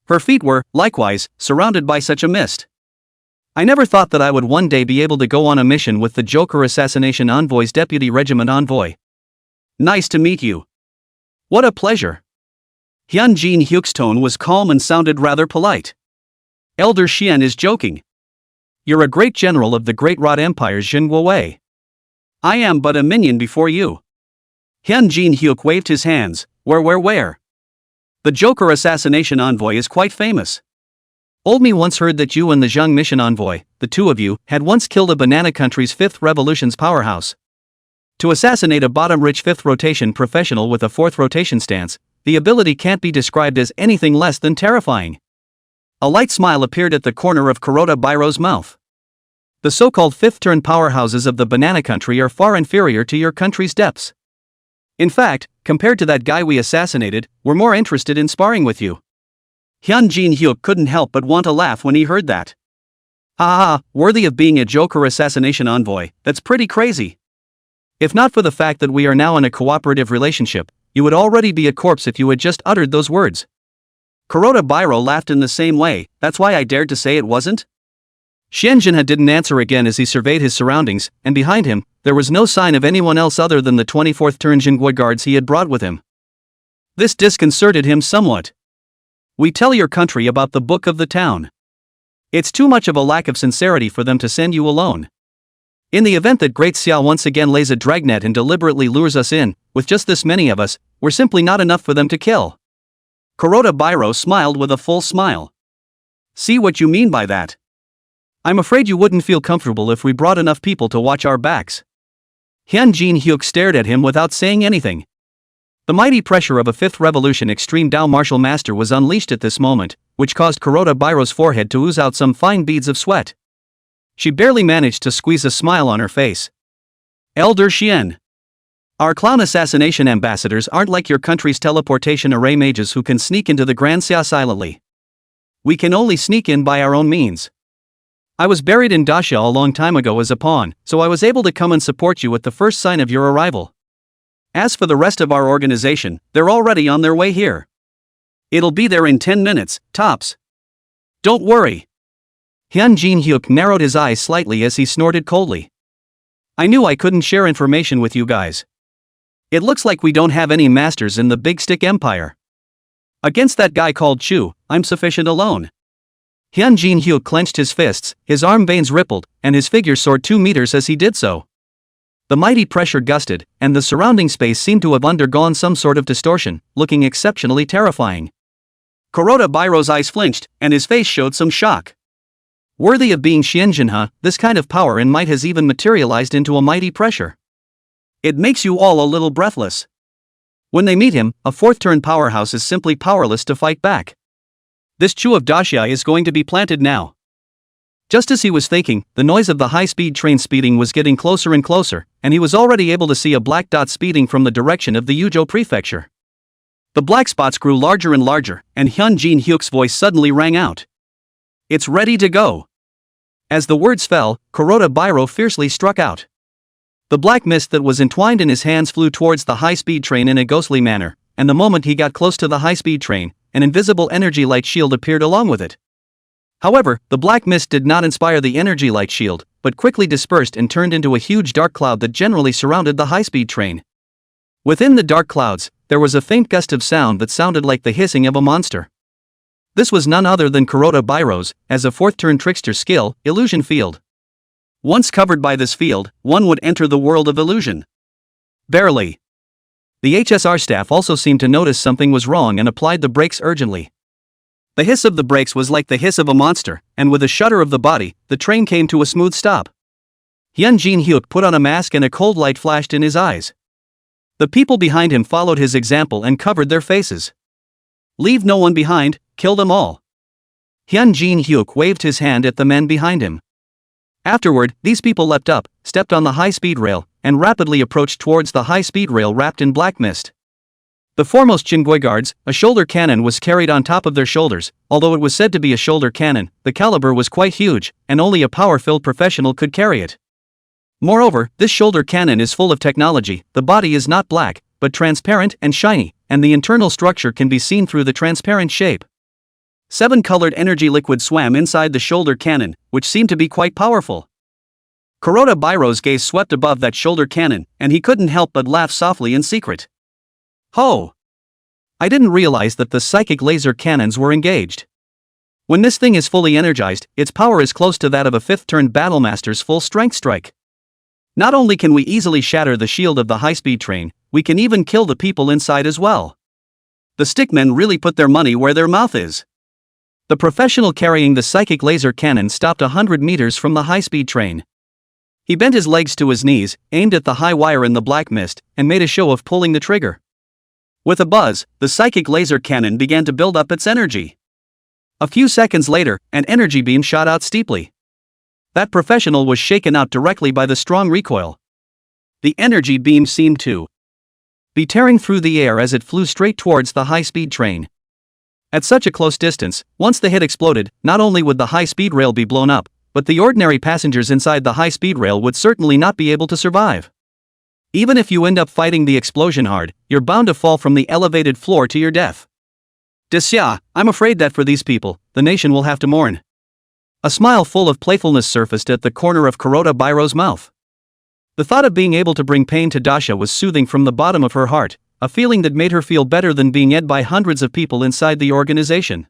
Her feet were, likewise, surrounded by such a mist. I never thought that I would one day be able to go on a mission with the Joker Assassination Envoy's Deputy Regiment Envoy. Nice to meet you. What a pleasure. Hyun Jin Hyuk's tone was calm and sounded rather polite. Elder Xian is joking. You're a great general of the Great Rod Empire's Jinwoo. I am but a minion before you. Hyun Jin Hyuk waved his hands. Where? The Joker Assassination Envoy is quite famous. Old me once heard that you and the Zhang Mission Envoy, the two of you, had once killed a banana country's 5th revolution's powerhouse. To assassinate a bottom-rich 5th rotation professional with a 4th rotation stance, the ability can't be described as anything less than terrifying. A light smile appeared at the corner of Kuroda Bairo's mouth. The so-called 5th turn powerhouses of the banana country are far inferior to your country's depths. In fact, compared to that guy we assassinated, we're more interested in sparring with you. Hyun Jin Hyuk couldn't help but want to laugh when he heard that. Worthy of being a Joker Assassination Envoy, that's pretty crazy. If not for the fact that we are now in a cooperative relationship, you would already be a corpse if you had just uttered those words. Kuroda Bairo laughed in the same way. That's why I dared to say it wasn't? Xian Jinhe didn't answer again as he surveyed his surroundings, and behind him, there was no sign of anyone else other than the 24th turn Jinwoo guards he had brought with him. This disconcerted him somewhat. We tell your country about the book of the town. It's too much of a lack of sincerity for them to send you alone. In the event that Great Xiao once again lays a dragnet and deliberately lures us in, with just this many of us, we're simply not enough for them to kill. Kuroda Bairo smiled with a full smile. See what you mean by that. I'm afraid you wouldn't feel comfortable if we brought enough people to watch our backs. Hyun Jin Hyuk stared at him without saying anything. The mighty pressure of a 5th Revolution Extreme Dao Martial Master was unleashed at this moment, which caused Kuroda Bairo's forehead to ooze out some fine beads of sweat. She barely managed to squeeze a smile on her face. Elder Xian. Our clown assassination ambassadors aren't like your country's teleportation array mages who can sneak into the Grand Xia silently. We can only sneak in by our own means. I was buried in Daxia a long time ago as a pawn, so I was able to come and support you at the first sign of your arrival. As for the rest of our organization, they're already on their way here. It'll be there in 10 minutes, tops. Don't worry. Hyun Jin-hyuk narrowed his eyes slightly as he snorted coldly. I knew I couldn't share information with you guys. It looks like we don't have any masters in the Big Stick Empire. Against that guy called Chu, I'm sufficient alone. Hyun Jin-hyuk clenched his fists, his arm veins rippled, and his figure soared 2 meters as he did so. The mighty pressure gusted, and the surrounding space seemed to have undergone some sort of distortion, looking exceptionally terrifying. Kuroda Bairo's eyes flinched, and his face showed some shock. Worthy of being Xianjinha, this kind of power and might has even materialized into a mighty pressure. It makes you all a little breathless. When they meet him, a fourth-turn powerhouse is simply powerless to fight back. This Chu of Daxia is going to be planted now. Just as he was thinking, the noise of the high-speed train speeding was getting closer and closer, and he was already able to see a black dot speeding from the direction of the Yuzhou prefecture. The black spots grew larger and larger, and Hyun Jin-hyuk's voice suddenly rang out. It's ready to go. As the words fell, Kuroda Bairo fiercely struck out. The black mist that was entwined in his hands flew towards the high-speed train in a ghostly manner, and the moment he got close to the high-speed train, an invisible energy light shield appeared along with it. However, the black mist did not inspire the energy light shield, but quickly dispersed and turned into a huge dark cloud that generally surrounded the high-speed train. Within the dark clouds, there was a faint gust of sound that sounded like the hissing of a monster. This was none other than Kuroda Bairo's, as a fourth-turn trickster skill, illusion field. Once covered by this field, one would enter the world of illusion. Barely. The HSR staff also seemed to notice something was wrong and applied the brakes urgently. The hiss of the brakes was like the hiss of a monster, and with a shudder of the body, the train came to a smooth stop. Hyun Jin-hyuk put on a mask and a cold light flashed in his eyes. The people behind him followed his example and covered their faces. Leave no one behind, kill them all. Hyun Jin-hyuk waved his hand at the men behind him. Afterward, these people leapt up, stepped on the high-speed rail, and rapidly approached towards the high-speed rail wrapped in black mist. The foremost Jingoy guards, a shoulder cannon was carried on top of their shoulders. Although it was said to be a shoulder cannon, the caliber was quite huge, and only a power-filled professional could carry it. Moreover, this shoulder cannon is full of technology. The body is not black, but transparent and shiny, and the internal structure can be seen through the transparent shape. 7 colored energy liquids swam inside the shoulder cannon, which seemed to be quite powerful. Kuroda Bairo's gaze swept above that shoulder cannon, and he couldn't help but laugh softly in secret. Ho! I didn't realize that the psychic laser cannons were engaged. When this thing is fully energized, its power is close to that of a fifth-turn battlemaster's full-strength strike. Not only can we easily shatter the shield of the high-speed train, we can even kill the people inside as well. The stickmen really put their money where their mouth is. The professional carrying the psychic laser cannon stopped 100 meters from the high-speed train. He bent his legs to his knees, aimed at the high wire in the black mist, and made a show of pulling the trigger. With a buzz, the psychic laser cannon began to build up its energy. A few seconds later, an energy beam shot out steeply. That professional was shaken out directly by the strong recoil. The energy beam seemed to be tearing through the air as it flew straight towards the high-speed train. At such a close distance, once the hit exploded, not only would the high-speed rail be blown up, but the ordinary passengers inside the high-speed rail would certainly not be able to survive. Even if you end up fighting the explosion hard, you're bound to fall from the elevated floor to your death. Desya, I'm afraid that for these people, the nation will have to mourn. A smile full of playfulness surfaced at the corner of Kuroda Bairo's mouth. The thought of being able to bring pain to Dasha was soothing from the bottom of her heart, a feeling that made her feel better than being ed by hundreds of people inside the organization.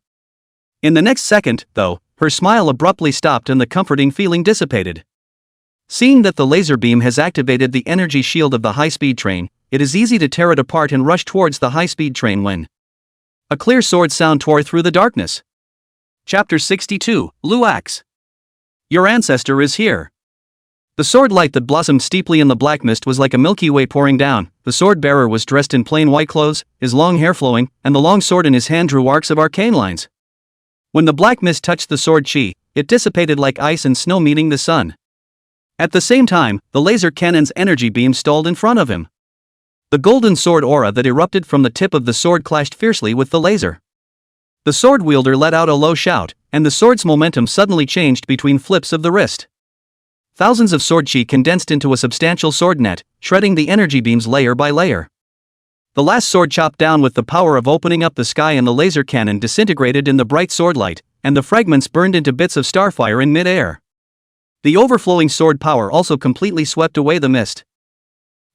In the next second, though, her smile abruptly stopped and the comforting feeling dissipated. Seeing that the laser beam has activated the energy shield of the high-speed train, it is easy to tear it apart and rush towards the high-speed train when a clear sword sound tore through the darkness. Chapter 62, Luax. Your ancestor is here. The sword light that blossomed steeply in the black mist was like a milky way pouring down. The sword bearer was dressed in plain white clothes, his long hair flowing, and the long sword in his hand drew arcs of arcane lines. When the black mist touched the sword chi, it dissipated like ice and snow meeting the sun. At the same time, the laser cannon's energy beam stalled in front of him. The golden sword aura that erupted from the tip of the sword clashed fiercely with the laser. The sword wielder let out a low shout, and the sword's momentum suddenly changed between flips of the wrist. Thousands of sword chi condensed into a substantial sword net, shredding the energy beams layer by layer. The last sword chopped down with the power of opening up the sky, and the laser cannon disintegrated in the bright swordlight, and the fragments burned into bits of starfire in mid-air. The overflowing sword power also completely swept away the mist.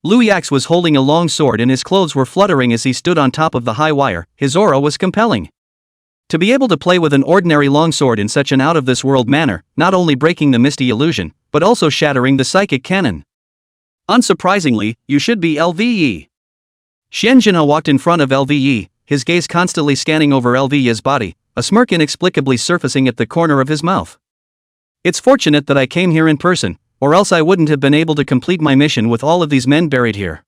Liu Yax was holding a long sword and his clothes were fluttering as he stood on top of the high wire. His aura was compelling. To be able to play with an ordinary longsword in such an out-of-this-world manner, not only breaking the misty illusion, but also shattering the psychic cannon. Unsurprisingly, you should be LVE. Xian Jinha walked in front of LVE, his gaze constantly scanning over LVE's body, a smirk inexplicably surfacing at the corner of his mouth. It's fortunate that I came here in person, or else I wouldn't have been able to complete my mission with all of these men buried here.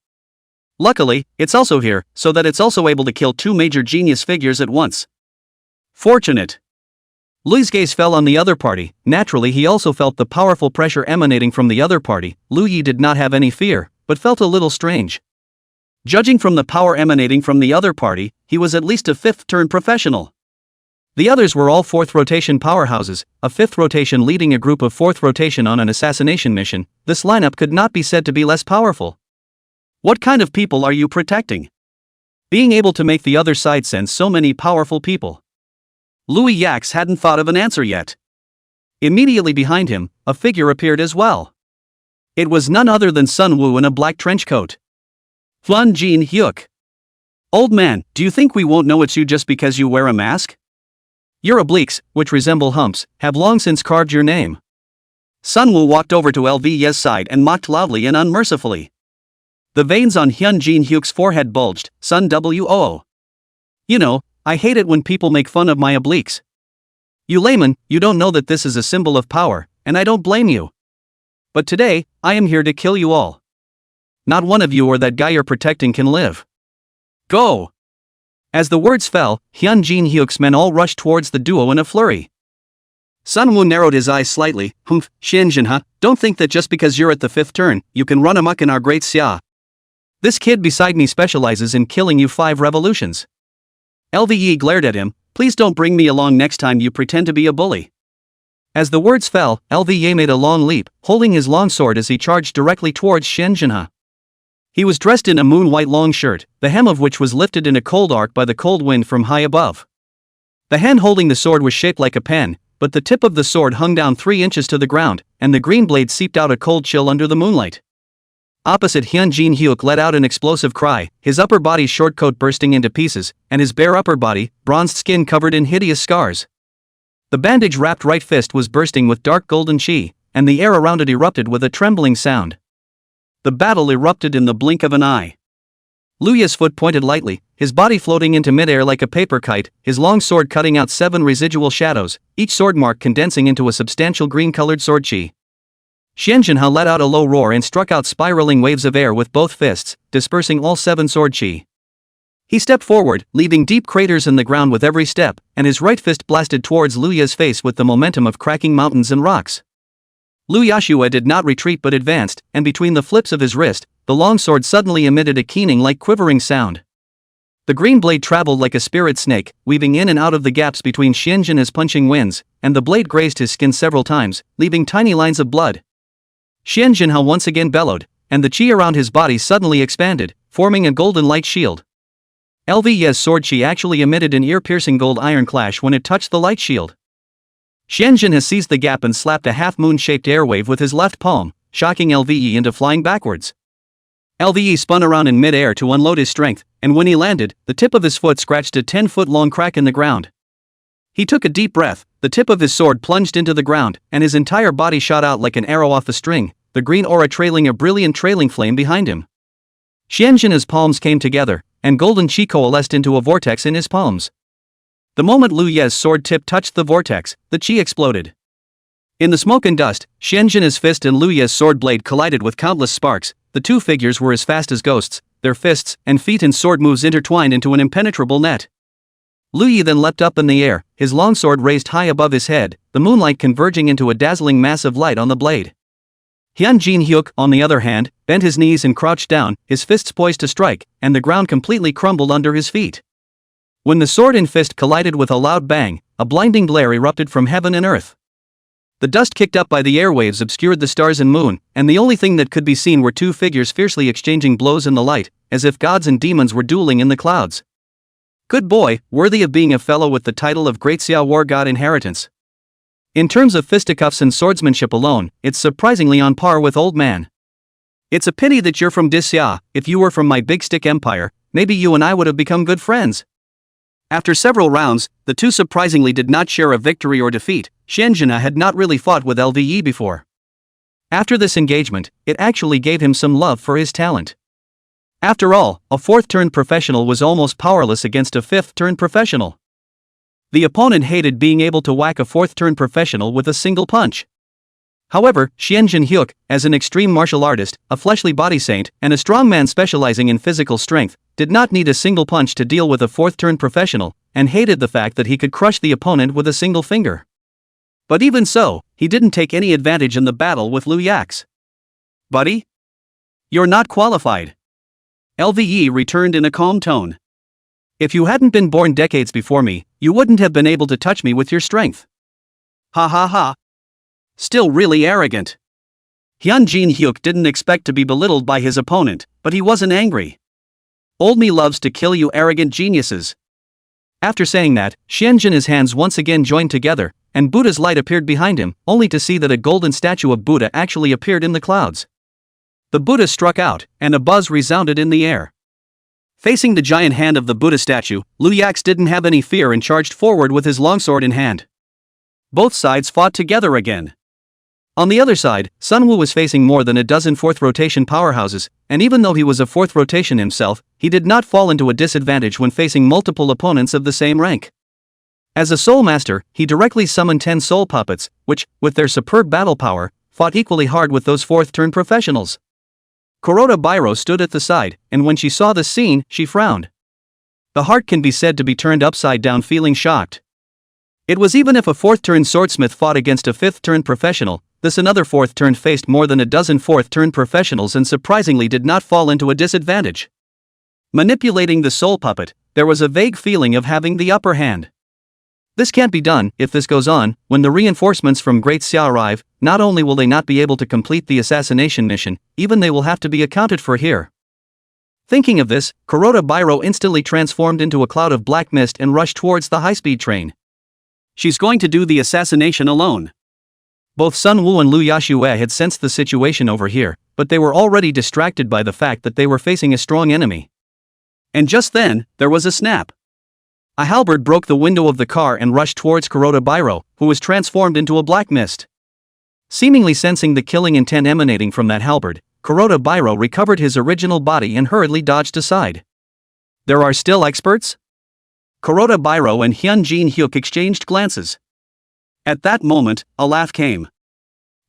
Luckily, it's also here, so that it's also able to kill two major genius figures at once. Fortunate. Lui's gaze fell on the other party. Naturally, he also felt the powerful pressure emanating from the other party. Liu Yi did not have any fear, but felt a little strange. Judging from the power emanating from the other party, he was at least a fifth-turn professional. The others were all fourth rotation powerhouses, a fifth rotation leading a group of fourth rotation on an assassination mission. This lineup could not be said to be less powerful. What kind of people are you protecting? Being able to make the other side send so many powerful people. Liu Yax hadn't thought of an answer yet. Immediately behind him, a figure appeared as well. It was none other than Sun Wu in a black trench coat. Flun Jin Hyuk. Old man, do you think we won't know it's you just because you wear a mask? Your obliques, which resemble humps, have long since carved your name. Sun Wu walked over to LV's side and mocked loudly and unmercifully. The veins on Hyun Jin Hyuk's forehead bulged. Sun Woo. You know, I hate it when people make fun of my obliques. You layman, you don't know that this is a symbol of power, and I don't blame you. But today, I am here to kill you all. Not one of you or that guy you're protecting can live. Go! As the words fell, Hyun Jin Hyuk's men all rushed towards the duo in a flurry. Sun Wu narrowed his eyes slightly. Humph, Xian Jinha, don't think that just because you're at the fifth turn, you can run amok in our great Xia. This kid beside me specializes in killing you 5 revolutions. LVE glared at him. Please don't bring me along next time you pretend to be a bully. As the words fell, LVE made a long leap, holding his long sword as he charged directly towards Xian Jinha. He was dressed in a moon-white long shirt, the hem of which was lifted in a cold arc by the cold wind from high above. The hand holding the sword was shaped like a pen, but the tip of the sword hung down 3 inches to the ground, and the green blade seeped out a cold chill under the moonlight. Opposite Hyun Jin Hyuk let out an explosive cry, his upper body's short coat bursting into pieces, and his bare upper body, bronzed skin covered in hideous scars. The bandage-wrapped right fist was bursting with dark golden chi, and the air around it erupted with a trembling sound. The battle erupted in the blink of an eye. Liu Yi's foot pointed lightly, his body floating into midair like a paper kite, his long sword cutting out 7 residual shadows, each sword mark condensing into a substantial green-colored sword chi. Xian Jinha let out a low roar and struck out spiraling waves of air with both fists, dispersing all 7 sword chi. He stepped forward, leaving deep craters in the ground with every step, and his right fist blasted towards Liu Yi's face with the momentum of cracking mountains and rocks. Liu Yashua did not retreat but advanced, and between the flips of his wrist, the long sword suddenly emitted a keening like quivering sound. The green blade traveled like a spirit snake, weaving in and out of the gaps between Xian Jinha's punching winds, and the blade grazed his skin several times, leaving tiny lines of blood. Xian Jinha once again bellowed, and the chi around his body suddenly expanded, forming a golden light shield. LV's sword chi actually emitted an ear-piercing gold iron clash when it touched the light shield. Xian Jinha seized the gap and slapped a half-moon-shaped airwave with his left palm, shocking LVE into flying backwards. LVE spun around in mid-air to unload his strength, and when he landed, the tip of his foot scratched a 10-foot-long crack in the ground. He took a deep breath, the tip of his sword plunged into the ground, and his entire body shot out like an arrow off a string, the green aura trailing a brilliant trailing flame behind him. Xian Jinha's palms came together, and golden chi coalesced into a vortex in his palms. The moment Liu Yi's sword tip touched the vortex, the chi exploded. In the smoke and dust, Xian Jinha's fist and Liu Yi's sword blade collided with countless sparks. The two figures were as fast as ghosts, their fists and feet and sword moves intertwined into an impenetrable net. Liu Yi then leapt up in the air, his long sword raised high above his head, the moonlight converging into a dazzling mass of light on the blade. Hyun Jin Hyuk, on the other hand, bent his knees and crouched down, his fists poised to strike, and the ground completely crumbled under his feet. When the sword and fist collided with a loud bang, a blinding glare erupted from heaven and earth. The dust kicked up by the airwaves obscured the stars and moon, and the only thing that could be seen were two figures fiercely exchanging blows in the light, as if gods and demons were dueling in the clouds. Good boy, worthy of being a fellow with the title of Great Xia War God Inheritance. In terms of fisticuffs and swordsmanship alone, it's surprisingly on par with Old Man. It's a pity that you're from Xia. If you were from my Big Stick Empire, maybe you and I would have become good friends. After several rounds, the two surprisingly did not share a victory or defeat. Xianjun had not really fought with LVE before. After this engagement, it actually gave him some love for his talent. After all, a fourth-turn professional was almost powerless against a fifth-turn professional. The opponent hated being able to whack a fourth-turn professional with a single punch. However, Xianjun Hyuk, as an extreme martial artist, a fleshly body saint, and a strongman specializing in physical strength, did not need a single punch to deal with a fourth-turn professional, and hated the fact that he could crush the opponent with a single finger. But even so, he didn't take any advantage in the battle with Liu Yax. Buddy? You're not qualified. LVE returned in a calm tone. If you hadn't been born decades before me, you wouldn't have been able to touch me with your strength. Ha ha ha. Still really arrogant. Hyunjin Hyuk didn't expect to be belittled by his opponent, but he wasn't angry. Old me loves to kill you arrogant geniuses. After saying that, Xianjun's hands once again joined together, and Buddha's light appeared behind him, only to see that a golden statue of Buddha actually appeared in the clouds. The Buddha struck out, and a buzz resounded in the air. Facing the giant hand of the Buddha statue, Liu Yax didn't have any fear and charged forward with his longsword in hand. Both sides fought together again. On the other side, Sun Wu was facing more than a dozen fourth rotation powerhouses, and even though he was a fourth rotation himself, he did not fall into a disadvantage when facing multiple opponents of the same rank. As a soul master, he directly summoned 10 soul puppets, which, with their superb battle power, fought equally hard with those fourth-turn professionals. Kuroda Bairo stood at the side, and when she saw the scene, she frowned. The heart can be said to be turned upside down, feeling shocked. It was even if a fourth-turn swordsmith fought against a fifth-turn professional, this another fourth-turn faced more than a dozen fourth-turn professionals and surprisingly did not fall into a disadvantage. Manipulating the soul puppet, there was a vague feeling of having the upper hand. This can't be done. If this goes on, when the reinforcements from Great Xia arrive, not only will they not be able to complete the assassination mission, even they will have to be accounted for here. Thinking of this, Kuroda Bairo instantly transformed into a cloud of black mist and rushed towards the high-speed train. She's going to do the assassination alone. Both Sun Wu and Liu Yashue had sensed the situation over here, but they were already distracted by the fact that they were facing a strong enemy. And just then, there was a snap. A halberd broke the window of the car and rushed towards Kuroda Bairo, who was transformed into a black mist. Seemingly sensing the killing intent emanating from that halberd, Kuroda Bairo recovered his original body and hurriedly dodged aside. There are still experts? Kuroda Bairo and Hyunjin Hyuk exchanged glances. At that moment, a laugh came.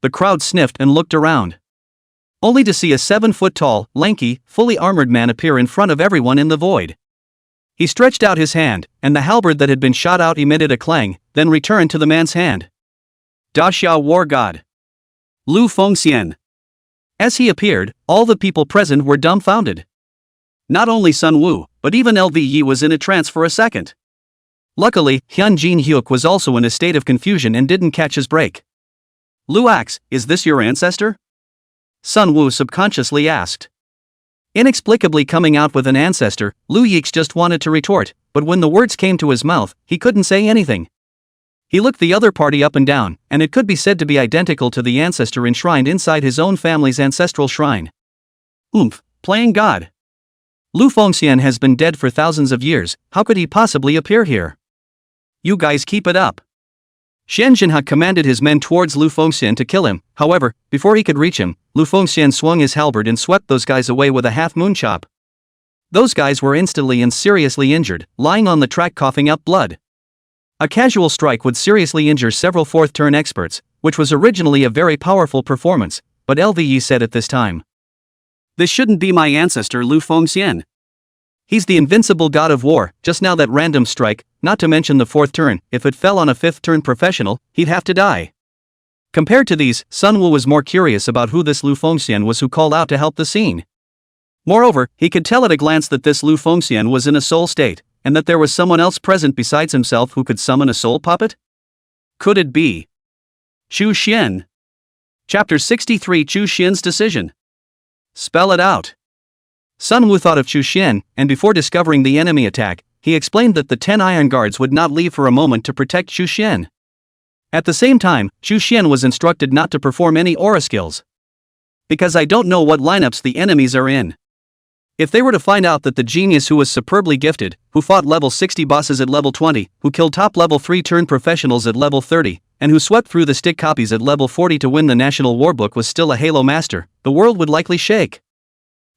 The crowd sniffed and looked around. Only to see a 7-foot-tall, lanky, fully armored man appear in front of everyone in the void. He stretched out his hand, and the halberd that had been shot out emitted a clang, then returned to the man's hand. Da Xia War God. Lu Fengxian. As he appeared, all the people present were dumbfounded. Not only Sun Wu, but even LVE was in a trance for a second. Luckily, Hyunjin Hyuk was also in a state of confusion and didn't catch his break. Liu Yax, is this your ancestor? Sun Wu subconsciously asked. Inexplicably coming out with an ancestor, Liu Yax just wanted to retort, but when the words came to his mouth, he couldn't say anything. He looked the other party up and down, and it could be said to be identical to the ancestor enshrined inside his own family's ancestral shrine. Playing God. Lu Fengxian has been dead for thousands of years, how could he possibly appear here? You guys keep it up. Shen Jinha commanded his men towards Lu Fengxian to kill him. However, before he could reach him, Lu Fengxian swung his halberd and swept those guys away with a half-moon chop. Those guys were instantly and seriously injured, lying on the track coughing up blood. A casual strike would seriously injure several fourth-turn experts, which was originally a very powerful performance, but LVE said at this time. This shouldn't be my ancestor Lu Fengxian. He's the invincible god of war. Just now that random strike, not to mention the fourth turn, if it fell on a fifth-turn professional, he'd have to die. Compared to these, Sun Wu was more curious about who this Lu Fengxian was who called out to help the scene. Moreover, he could tell at a glance that this Lu Fengxian was in a soul state, and that there was someone else present besides himself who could summon a soul puppet? Could it be Chu Xian. Chapter 63 Chu Xian's Decision. Spell it out. Sun Wu thought of Chu Xian, and before discovering the enemy attack, he explained that the 10 iron guards would not leave for a moment to protect Chu Xian. At the same time, Chu Xian was instructed not to perform any aura skills. Because I don't know what lineups the enemies are in. If they were to find out that the genius who was superbly gifted, who fought level 60 bosses at level 20, who killed top level 3 turn professionals at level 30, and who swept through the stick copies at level 40 to win the National Warbook was still a Halo Master, the world would likely shake.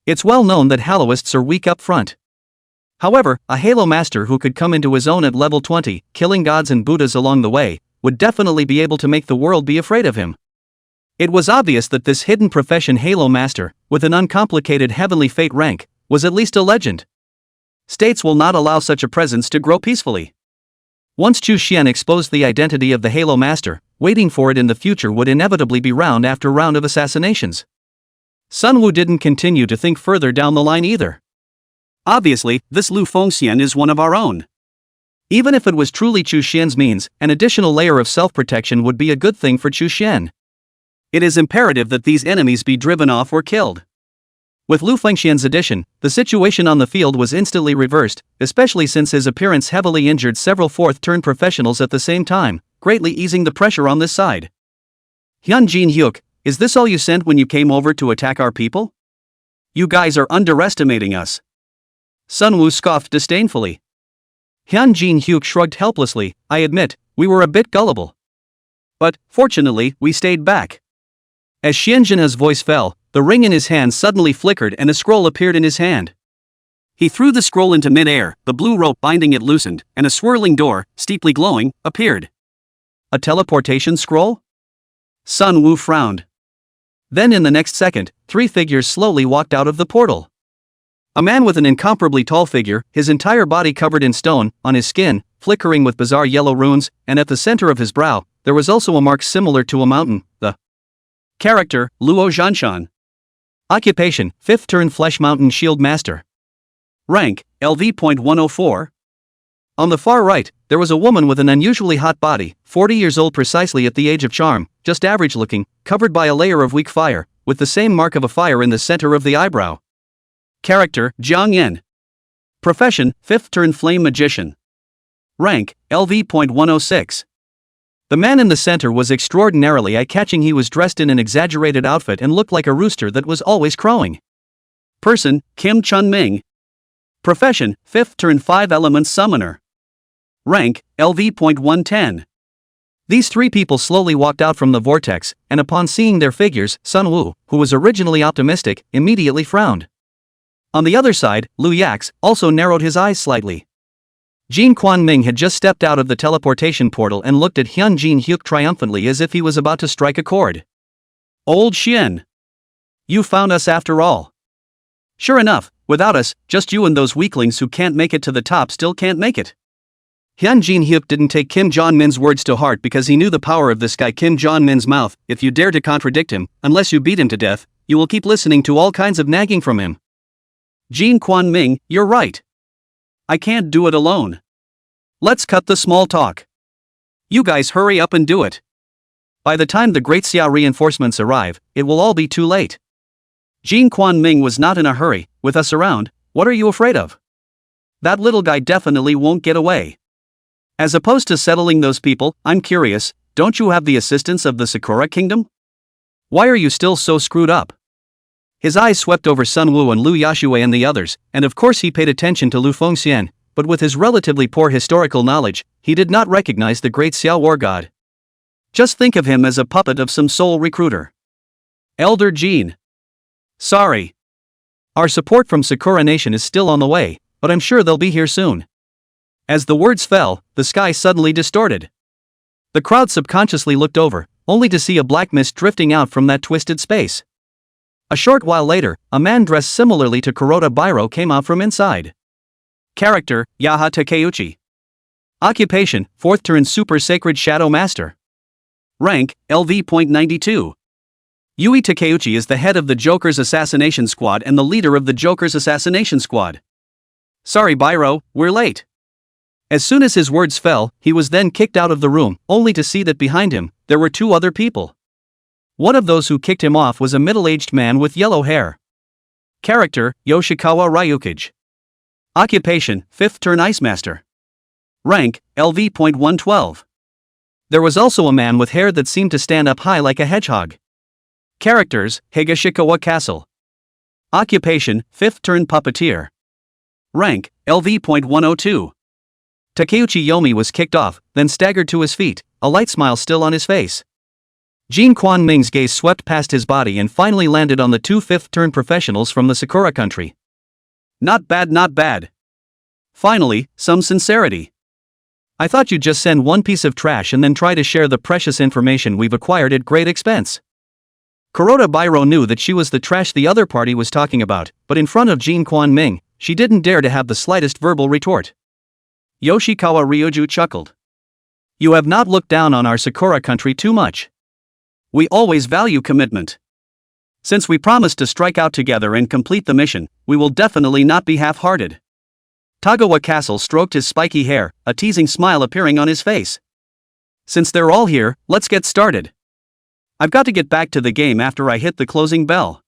It's well known that Haloists are weak up front. However, a Halo Master who could come into his own at level 20, killing gods and Buddhas along the way, would definitely be able to make the world be afraid of him. It was obvious that this hidden profession Halo Master, with an uncomplicated heavenly fate rank, was at least a legend. States will not allow such a presence to grow peacefully. Once Chu Xian exposed the identity of the Halo Master, waiting for it in the future would inevitably be round after round of assassinations. Sun Wu didn't continue to think further down the line either. Obviously, this Lu Fengxian is one of our own. Even if it was truly Chu Xian's means, an additional layer of self-protection would be a good thing for Chu Xian. It is imperative that these enemies be driven off or killed. With Lu Fengxian's addition, the situation on the field was instantly reversed, especially since his appearance heavily injured several fourth-turn professionals at the same time, greatly easing the pressure on this side. Hyun Jin Hyuk, is this all you sent when you came over to attack our people? You guys are underestimating us. Sun Wu scoffed disdainfully. Hyun Jin Hyuk shrugged helplessly. I admit, we were a bit gullible. But, fortunately, we stayed back. As Xianjin's voice fell, the ring in his hand suddenly flickered and a scroll appeared in his hand. He threw the scroll into mid-air, the blue rope binding it loosened, and a swirling door, steeply glowing, appeared. A teleportation scroll? Sun Wu frowned. Then in the next second, 3 figures slowly walked out of the portal. A man with an incomparably tall figure, his entire body covered in stone, on his skin, flickering with bizarre yellow runes, and at the center of his brow, there was also a mark similar to a mountain, the character, Luo Zhanshan. Occupation, 5th turn Flesh Mountain Shield Master. Rank, LV.104. On the far right, there was a woman with an unusually hot body, 40 years old precisely at the age of charm, just average looking, covered by a layer of weak fire, with the same mark of a fire in the center of the eyebrow. Character, Jiang Yen. Profession, 5th turn Flame Magician. Rank, LV.106. The man in the center was extraordinarily eye-catching. He was dressed in an exaggerated outfit and looked like a rooster that was always crowing. Person, Kim Chun-ming. Profession, 5th turn 5 Elements Summoner. Rank, LV.110. These 3 people slowly walked out from the vortex, and upon seeing their figures, Sun Wu, who was originally optimistic, immediately frowned. On the other side, Lu Yax also narrowed his eyes slightly. Jin Quan Ming had just stepped out of the teleportation portal and looked at Hyun Jin Hyuk triumphantly as if he was about to strike a chord. Old Xian. You found us after all. Sure enough, without us, just you and those weaklings who can't make it to the top still can't make it. Hyun Jin Hyuk didn't take Kim Jong-min's words to heart because he knew the power of this guy Kim Jong-min's mouth. If you dare to contradict him, unless you beat him to death, you will keep listening to all kinds of nagging from him. Jin Quan Ming, you're right. I can't do it alone. Let's cut the small talk. You guys hurry up and do it. By the time the Great Xiao reinforcements arrive, it will all be too late. Jin Quan Ming was not in a hurry. With us around, what are you afraid of? That little guy definitely won't get away. As opposed to settling those people, I'm curious, don't you have the assistance of the Sakura Kingdom? Why are you still so screwed up? His eyes swept over Sun Wu and Lu Yashue and the others, and of course he paid attention to Lu Fengxian, but with his relatively poor historical knowledge, he did not recognize the great Xiao war god. Just think of him as a puppet of some soul recruiter. Elder Jean. Sorry. Our support from Sakura Nation is still on the way, but I'm sure they'll be here soon. As the words fell, the sky suddenly distorted. The crowd subconsciously looked over, only to see a black mist drifting out from that twisted space. A short while later, a man dressed similarly to Kuroda Bairo came out from inside. Character, Yaha Takeuchi. Occupation, 4th turn Super Sacred Shadow Master. Rank, LV.92. Yui Takeuchi is the head of the Joker's Assassination Squad and the leader of the Joker's Assassination Squad. Sorry Bairo, we're late. As soon as his words fell, he was then kicked out of the room, only to see that behind him, there were two other people. One of those who kicked him off was a middle-aged man with yellow hair. Character, Yoshikawa Ryukage. Occupation, 5th turn Ice Master. Rank, LV.112. There was also a man with hair that seemed to stand up high like a hedgehog. Characters, Higashikawa Castle. Occupation, 5th turn Puppeteer. Rank, LV.102. Takeuchi Yomi was kicked off, then staggered to his feet, a light smile still on his face. Jin Quan Ming's gaze swept past his body and finally landed on the two 5th turn professionals from the Sakura country. Not bad, not bad. Finally, some sincerity. I thought you'd just send one piece of trash and then try to share the precious information we've acquired at great expense. Kuroda Bairo knew that she was the trash the other party was talking about, but in front of Jin Quan Ming, she didn't dare to have the slightest verbal retort. Yoshikawa Ryoju chuckled. You have not looked down on our Sakura country too much. We always value commitment. Since we promised to strike out together and complete the mission, we will definitely not be half-hearted. Tagawa Castle stroked his spiky hair, a teasing smile appearing on his face. Since they're all here, let's get started. I've got to get back to the game after I hit the closing bell.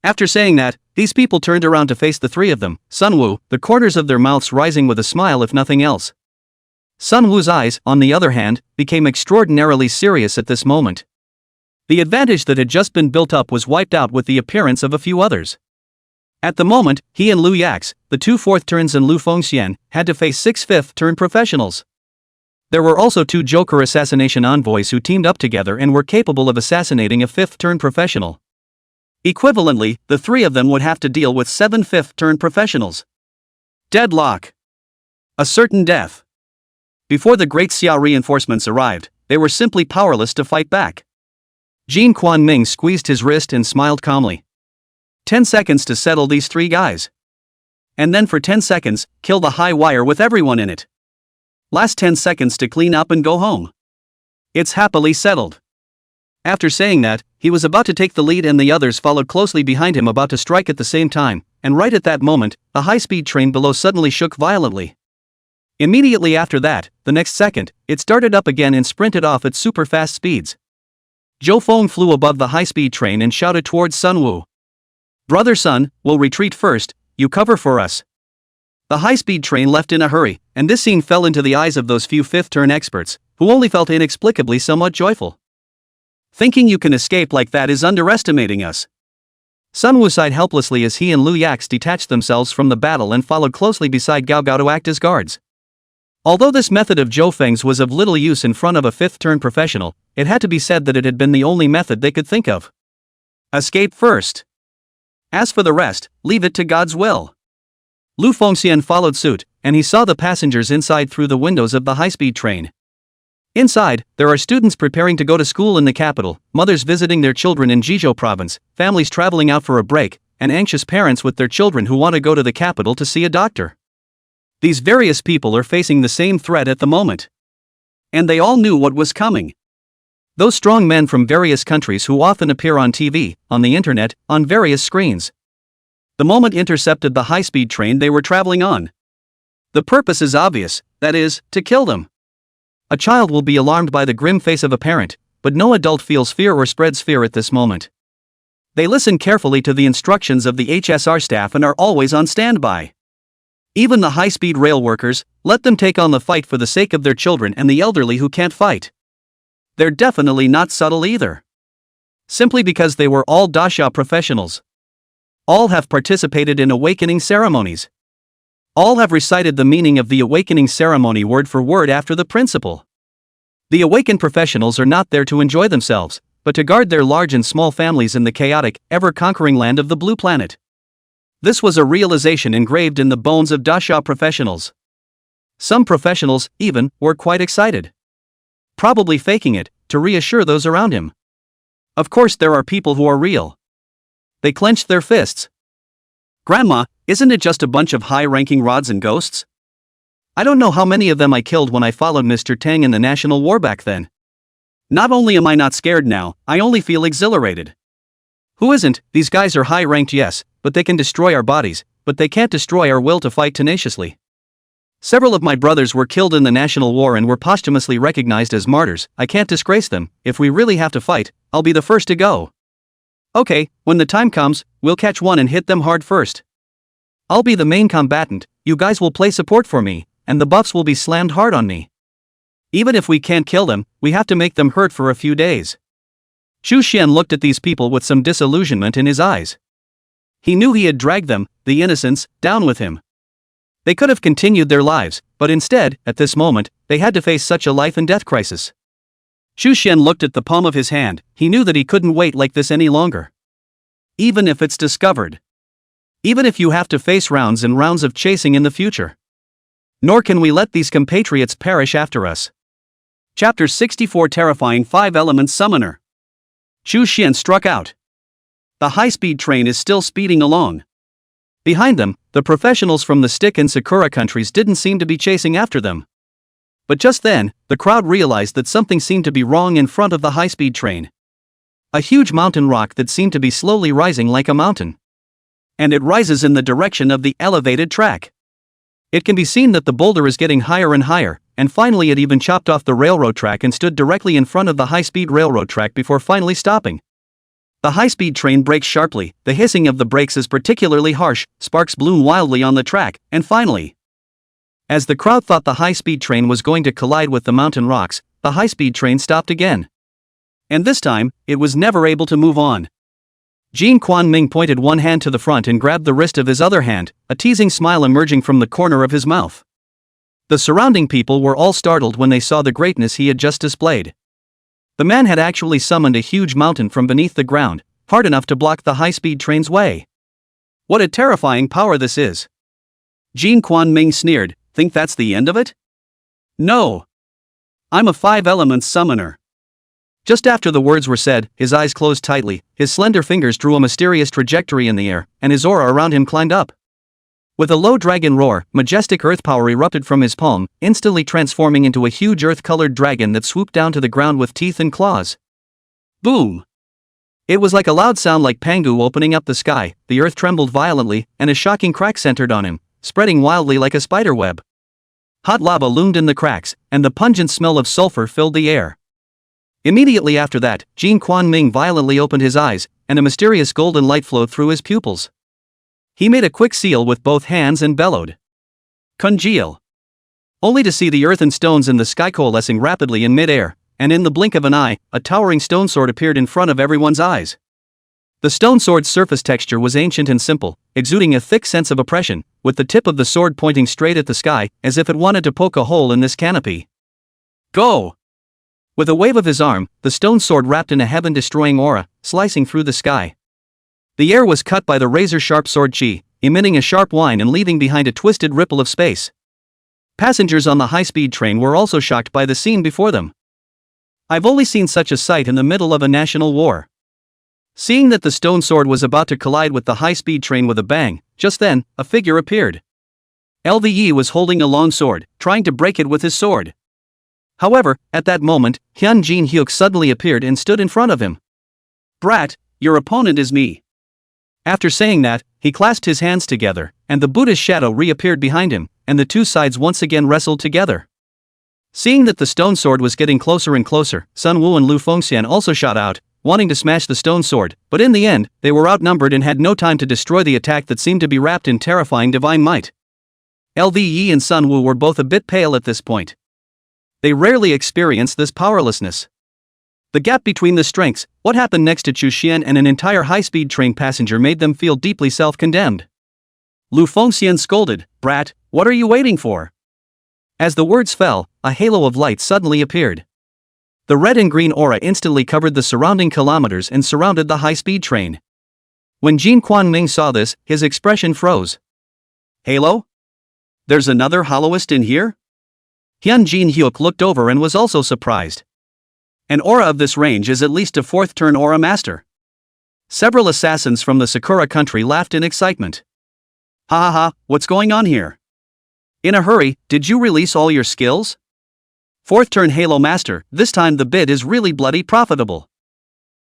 After saying that, these people turned around to face the three of them, Sunwoo, the corners of their mouths rising with a smile if nothing else. Sunwoo's eyes, on the other hand, became extraordinarily serious at this moment. The advantage that had just been built up was wiped out with the appearance of a few others. At the moment, he and Liu Yax, the two 4th turns and Lu Fengxian, had to face 6 5th turn professionals. There were also 2 Joker assassination envoys who teamed up together and were capable of assassinating a 5th turn professional. Equivalently, the 3 of them would have to deal with 7 5th turn professionals. Deadlock. A certain death. Before the Great Xia reinforcements arrived, they were simply powerless to fight back. Jin Quan Ming squeezed his wrist and smiled calmly. 10 seconds to settle these 3 guys. And then for 10 seconds, kill the high wire with everyone in it. Last 10 seconds to clean up and go home. It's happily settled. After saying that, he was about to take the lead and the others followed closely behind him about to strike at the same time, and right at that moment, the high-speed train below suddenly shook violently. Immediately after that, the next second, it started up again and sprinted off at super-fast speeds. Zhou Feng flew above the high-speed train and shouted towards Sunwoo. Brother Sun, we'll retreat first, you cover for us. The high-speed train left in a hurry, and this scene fell into the eyes of those few 5th turn experts, who only felt inexplicably somewhat joyful. Thinking you can escape like that is underestimating us. Sunwoo sighed helplessly as he and Liu Yax detached themselves from the battle and followed closely beside Gao Gao to act as guards. Although this method of Zhou Feng's was of little use in front of a 5th turn professional, it had to be said that it had been the only method they could think of. Escape first. As for the rest, leave it to God's will. Lu Fengxian followed suit, and he saw the passengers inside through the windows of the high-speed train. Inside, there are students preparing to go to school in the capital, mothers visiting their children in Jizhou province, families traveling out for a break, and anxious parents with their children who want to go to the capital to see a doctor. These various people are facing the same threat at the moment. And they all knew what was coming. Those strong men from various countries who often appear on TV, on the internet, on various screens. The moment intercepted the high-speed train they were traveling on. The purpose is obvious, that is, to kill them. A child will be alarmed by the grim face of a parent, but no adult feels fear or spreads fear at this moment. They listen carefully to the instructions of the HSR staff and are always on standby. Even the high-speed rail workers, let them take on the fight for the sake of their children and the elderly who can't fight. They're definitely not subtle either. Simply because they were all dasha professionals. All have participated in awakening ceremonies. All have recited the meaning of the awakening ceremony word for word after the principle. The awakened professionals are not there to enjoy themselves, but to guard their large and small families in the chaotic, ever-conquering land of the blue planet. This was a realization engraved in the bones of dasha professionals. Some professionals, even, were quite excited. Probably faking it, to reassure those around him. Of course there are people who are real. They clenched their fists. Grandma, isn't it just a bunch of high-ranking rods and ghosts? I don't know how many of them I killed when I followed Mr. Tang in the National War back then. Not only am I not scared now, I only feel exhilarated. Who isn't? These guys are high-ranked, yes, but they can destroy our bodies, but they can't destroy our will to fight tenaciously. Several of my brothers were killed in the national war and were posthumously recognized as martyrs. I can't disgrace them. If we really have to fight, I'll be the first to go. Okay, when the time comes, we'll catch one and hit them hard first. I'll be the main combatant, you guys will play support for me, and the buffs will be slammed hard on me. Even if we can't kill them, we have to make them hurt for a few days. Chu Xian looked at these people with some disillusionment in his eyes. He knew he had dragged them, the innocents, down with him. They could have continued their lives, but instead, at this moment, they had to face such a life and death crisis. Chu Xian looked at the palm of his hand. He knew that he couldn't wait like this any longer. Even if it's discovered. Even if you have to face rounds and rounds of chasing in the future. Nor can we let these compatriots perish after us. Chapter 64 Terrifying 5-Element Summoner. Chu Xian struck out. The high-speed train is still speeding along. Behind them, the professionals from the Stick and Sakura countries didn't seem to be chasing after them. But just then, the crowd realized that something seemed to be wrong in front of the high-speed train. A huge mountain rock that seemed to be slowly rising like a mountain. And it rises in the direction of the elevated track. It can be seen that the boulder is getting higher and higher, and finally it even chopped off the railroad track and stood directly in front of the high-speed railroad track before finally stopping. The high-speed train brakes sharply, the hissing of the brakes is particularly harsh, sparks bloom wildly on the track, and finally. As the crowd thought the high-speed train was going to collide with the mountain rocks, the high-speed train stopped again. And this time, it was never able to move on. Jin Quanming pointed one hand to the front and grabbed the wrist of his other hand, a teasing smile emerging from the corner of his mouth. The surrounding people were all startled when they saw the greatness he had just displayed. The man had actually summoned a huge mountain from beneath the ground, hard enough to block the high-speed train's way. What a terrifying power this is. Jin Quanming sneered, think that's the end of it? No. I'm a 5-element summoner. Just after the words were said, his eyes closed tightly, his slender fingers drew a mysterious trajectory in the air, and his aura around him climbed up. With a low dragon roar, majestic earth power erupted from his palm, instantly transforming into a huge earth-colored dragon that swooped down to the ground with teeth and claws. Boom! It was like a loud sound like Pangu opening up the sky, the earth trembled violently, and a shocking crack centered on him, spreading wildly like a spider web. Hot lava loomed in the cracks, and the pungent smell of sulfur filled the air. Immediately after that, Jin Quanming violently opened his eyes, and a mysterious golden light flowed through his pupils. He made a quick seal with both hands and bellowed, "Congeal!" Only to see the earth and stones in the sky coalescing rapidly in mid-air, and in the blink of an eye, a towering stone sword appeared in front of everyone's eyes. The stone sword's surface texture was ancient and simple, exuding a thick sense of oppression, with the tip of the sword pointing straight at the sky, as if it wanted to poke a hole in this canopy. Go! With a wave of his arm, the stone sword wrapped in a heaven-destroying aura, slicing through the sky. The air was cut by the razor-sharp sword chi, emitting a sharp whine and leaving behind a twisted ripple of space. Passengers on the high-speed train were also shocked by the scene before them. I've only seen such a sight in the middle of a national war. Seeing that the stone sword was about to collide with the high-speed train with a bang, just then, a figure appeared. Lve was holding a long sword, trying to break it with his sword. However, at that moment, Hyun Jin Hyuk suddenly appeared and stood in front of him. Brat, your opponent is me. After saying that, he clasped his hands together, and the Buddha's shadow reappeared behind him, and the two sides once again wrestled together. Seeing that the stone sword was getting closer and closer, Sun Wu and Lu Fengxian also shot out, wanting to smash the stone sword, but in the end, they were outnumbered and had no time to destroy the attack that seemed to be wrapped in terrifying divine might. Lve and Sun Wu were both a bit pale at this point. They rarely experienced this powerlessness. The gap between the strengths, what happened next to Chu Xian and an entire high-speed train passenger made them feel deeply self-condemned. Lu Fengxian scolded, "Brat, what are you waiting for?" As the words fell, a halo of light suddenly appeared. The red and green aura instantly covered the surrounding kilometers and surrounded the high-speed train. When Jin Quanming saw this, his expression froze. Halo? There's another holoist in here? Hyun Jin Hyuk looked over and was also surprised. An aura of this range is at least a 4th turn aura master. Several assassins from the Sakura country laughed in excitement. Ha ha ha, what's going on here? In a hurry, did you release all your skills? 4th turn Halo Master, this time the bid is really bloody profitable.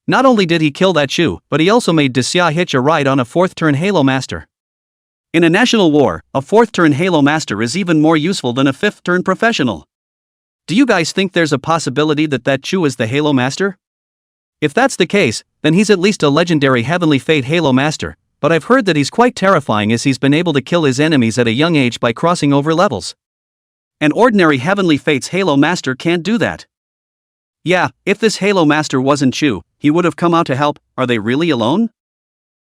Not only did he kill that Chu, but he also made Desya hitch a ride on a 4th turn Halo Master. In a national war, a 4th turn Halo Master is even more useful than a 5th turn professional. Do you guys think there's a possibility that Chu is the Halo Master? If that's the case, then he's at least a legendary Heavenly Fate Halo Master, but I've heard that he's quite terrifying as he's been able to kill his enemies at a young age by crossing over levels. An ordinary Heavenly Fate's Halo Master can't do that. Yeah, if this Halo Master wasn't Chu, he would have come out to help. Are they really alone?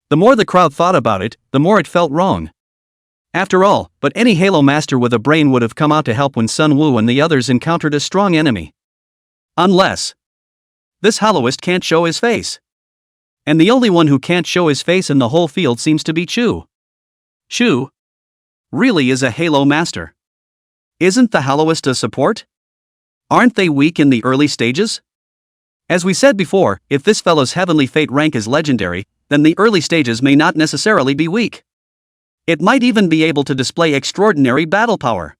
The more the crowd thought about it, the more it felt wrong. After all, but any Halo Master with a brain would have come out to help when Sun Woo and the others encountered a strong enemy. Unless this Holoist can't show his face. And the only one who can't show his face in the whole field seems to be Chu. Chu really is a Halo Master. Isn't the Holoist a support? Aren't they weak in the early stages? As we said before, if this fellow's Heavenly Fate rank is legendary, then the early stages may not necessarily be weak. It might even be able to display extraordinary battle power.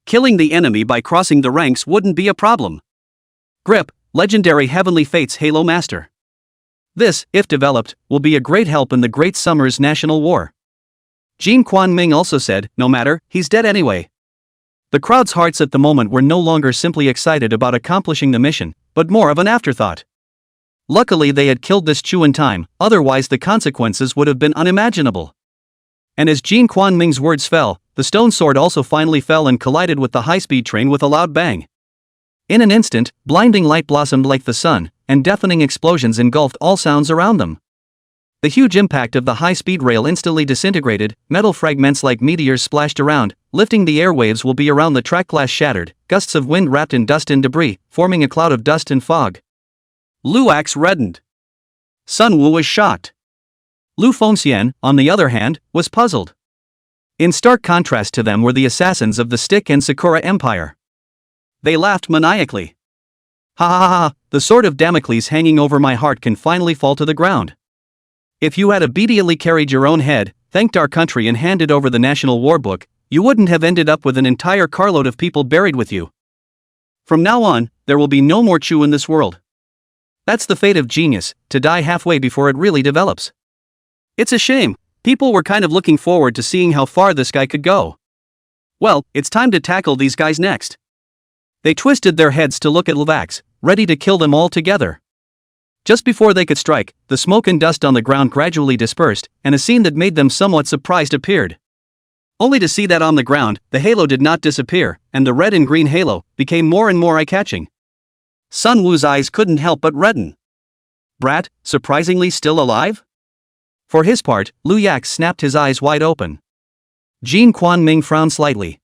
Killing the enemy by crossing the ranks wouldn't be a problem. Grip, legendary Heavenly Fate's Halo Master. This, if developed, will be a great help in the Great Summer's national war. Jin Quan Ming also said, no matter, he's dead anyway. The crowd's hearts at the moment were no longer simply excited about accomplishing the mission, but more of an afterthought. Luckily they had killed this Chu in time, otherwise the consequences would have been unimaginable. And as Jin Quan Ming's words fell, the stone sword also finally fell and collided with the high-speed train with a loud bang. In an instant, blinding light blossomed like the sun, and deafening explosions engulfed all sounds around them. The huge impact of the high-speed rail instantly disintegrated, metal fragments like meteors splashed around, lifting the airwaves will be around the track glass shattered, gusts of wind wrapped in dust and debris, forming a cloud of dust and fog. Luax reddened. Sun Woo was shocked. Lu Fengxian, on the other hand, was puzzled. In stark contrast to them were the assassins of the Stick and Sakura Empire. They laughed maniacally. Ha ha ha ha, the sword of Damocles hanging over my heart can finally fall to the ground. If you had obediently carried your own head, thanked our country and handed over the National War Book, you wouldn't have ended up with an entire carload of people buried with you. From now on, there will be no more Chu in this world. That's the fate of genius, to die halfway before it really develops. It's a shame, people were kind of looking forward to seeing how far this guy could go. Well, it's time to tackle these guys next. They twisted their heads to look at Luvax, ready to kill them all together. Just before they could strike, the smoke and dust on the ground gradually dispersed, and a scene that made them somewhat surprised appeared. Only to see that on the ground, the halo did not disappear, and the red and green halo became more and more eye-catching. Sun Woo's eyes couldn't help but redden. Brat, surprisingly still alive? For his part, Lu Yak snapped his eyes wide open. Jin Quan Ming frowned slightly.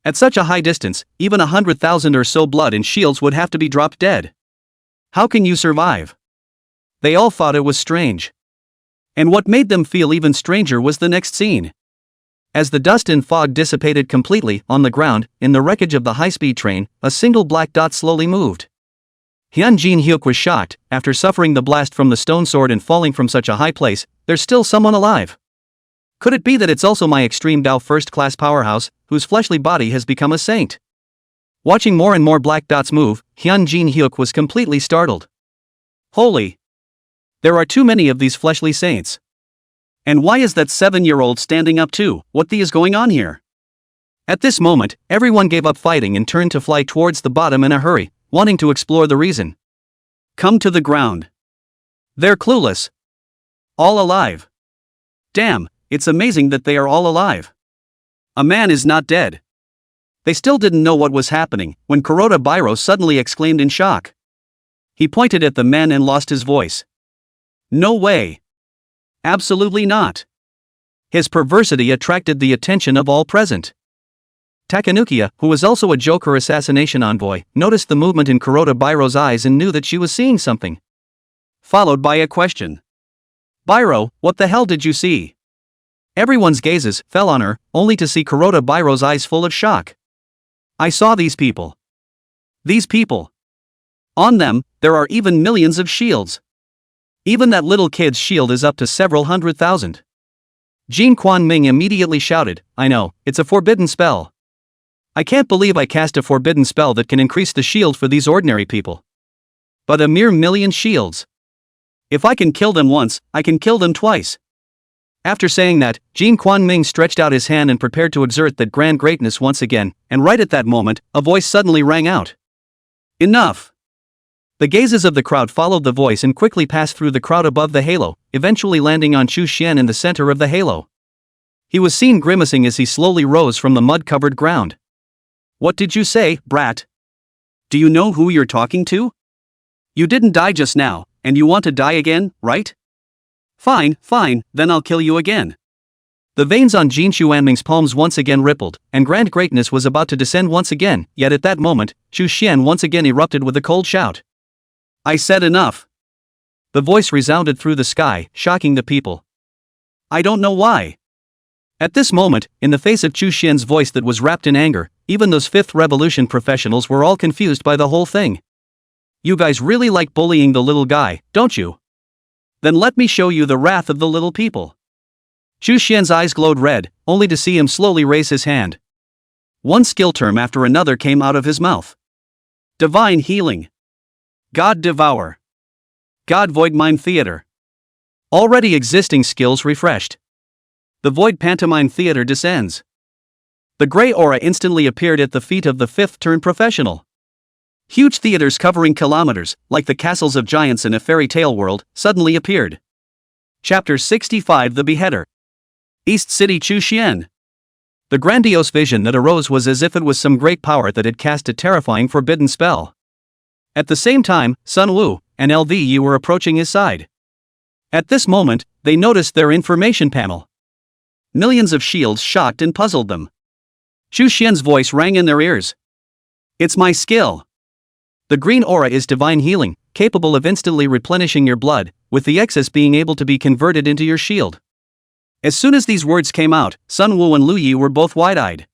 At such a high distance, even 100,000 or so blood and shields would have to be dropped dead. How can you survive? They all thought it was strange. And what made them feel even stranger was the next scene. As the dust and fog dissipated completely, on the ground, in the wreckage of the high-speed train, a single black dot slowly moved. Hyun Jin Hyuk was shocked. After suffering the blast from the stone sword and falling from such a high place, there's still someone alive. Could it be that it's also my extreme Dao first-class powerhouse, whose fleshly body has become a saint? Watching more and more black dots move, Hyun Jin Hyuk was completely startled. Holy! There are too many of these fleshly saints. And why is that 7-year-old standing up too? What the is going on here? At this moment, everyone gave up fighting and turned to fly towards the bottom in a hurry, wanting to explore the reason. Come to the ground. They're clueless. All alive. Damn, it's amazing that they are all alive. A man is not dead. They still didn't know what was happening, when Kuroda Bairo suddenly exclaimed in shock. He pointed at the men and lost his voice. No way. Absolutely not. His perversity attracted the attention of all present. Takanukiya, who was also a Joker assassination envoy, noticed the movement in Kuroda Bairo's eyes and knew that she was seeing something. Followed by a question. Bairo, what the hell did you see? Everyone's gazes fell on her, only to see Kuroda Bairo's eyes full of shock. I saw these people. These people. On them, there are even millions of shields. Even that little kid's shield is up to several 100,000. Jin Quan Ming immediately shouted, I know, it's a forbidden spell. I can't believe I cast a forbidden spell that can increase the shield for these ordinary people. But a mere million shields. If I can kill them once, I can kill them twice. After saying that, Jin Quanming stretched out his hand and prepared to exert that grand greatness once again, and right at that moment, a voice suddenly rang out. Enough! The gazes of the crowd followed the voice and quickly passed through the crowd above the halo, eventually landing on Chu Xian in the center of the halo. He was seen grimacing as he slowly rose from the mud-covered ground. What did you say, brat? Do you know who you're talking to? You didn't die just now, and you want to die again, right? Fine, then I'll kill you again. The veins on Jin Xuanming's palms once again rippled, and grand greatness was about to descend once again, yet at that moment, Chu Xian once again erupted with a cold shout. I said enough. The voice resounded through the sky, shocking the people. I don't know why. At this moment, in the face of Chu Xian's voice that was wrapped in anger, even those Fifth Revolution professionals were all confused by the whole thing. You guys really like bullying the little guy, don't you? Then let me show you the wrath of the little people. Chu Xian's eyes glowed red, only to see him slowly raise his hand. One skill term after another came out of his mouth. Divine Healing. God Devour. God Void Mime Theater. Already existing skills refreshed. The Void Pantomime Theater descends. The gray aura instantly appeared at the feet of the fifth turn professional. Huge theaters covering kilometers, like the castles of giants in a fairy tale world, suddenly appeared. Chapter 65 The Beheader. East City Chu Xian. The grandiose vision that arose was as if it was some great power that had cast a terrifying forbidden spell. At the same time, Sun Wu and LVE were approaching his side. At this moment, they noticed their information panel. Millions of shields shocked and puzzled them. Chu Xian's voice rang in their ears. It's my skill. The green aura is divine healing, capable of instantly replenishing your blood, with the excess being able to be converted into your shield. As soon as these words came out, Sun Wu and Lu Yi were both wide-eyed.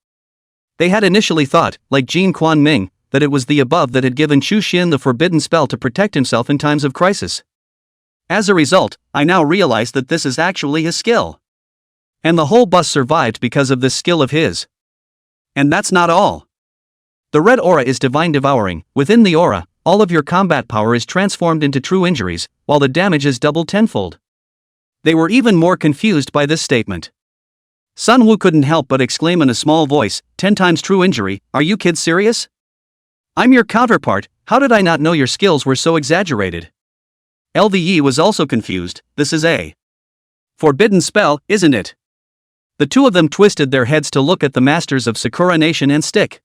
They had initially thought, like Jin Quanming, that it was the above that had given Chu Xian the forbidden spell to protect himself in times of crisis. As a result, I now realize that this is actually his skill. And the whole bus survived because of this skill of his. And that's not all. The red aura is divine devouring. Within the aura, all of your combat power is transformed into true injuries, while the damage is doubled tenfold. They were even more confused by this statement. Sun Wu couldn't help but exclaim in a small voice, 10 times true injury, are you kids serious? I'm your counterpart, how did I not know your skills were so exaggerated? LVE was also confused, this is a forbidden spell, isn't it? The two of them twisted their heads to look at the masters of Sakura Nation and Stick.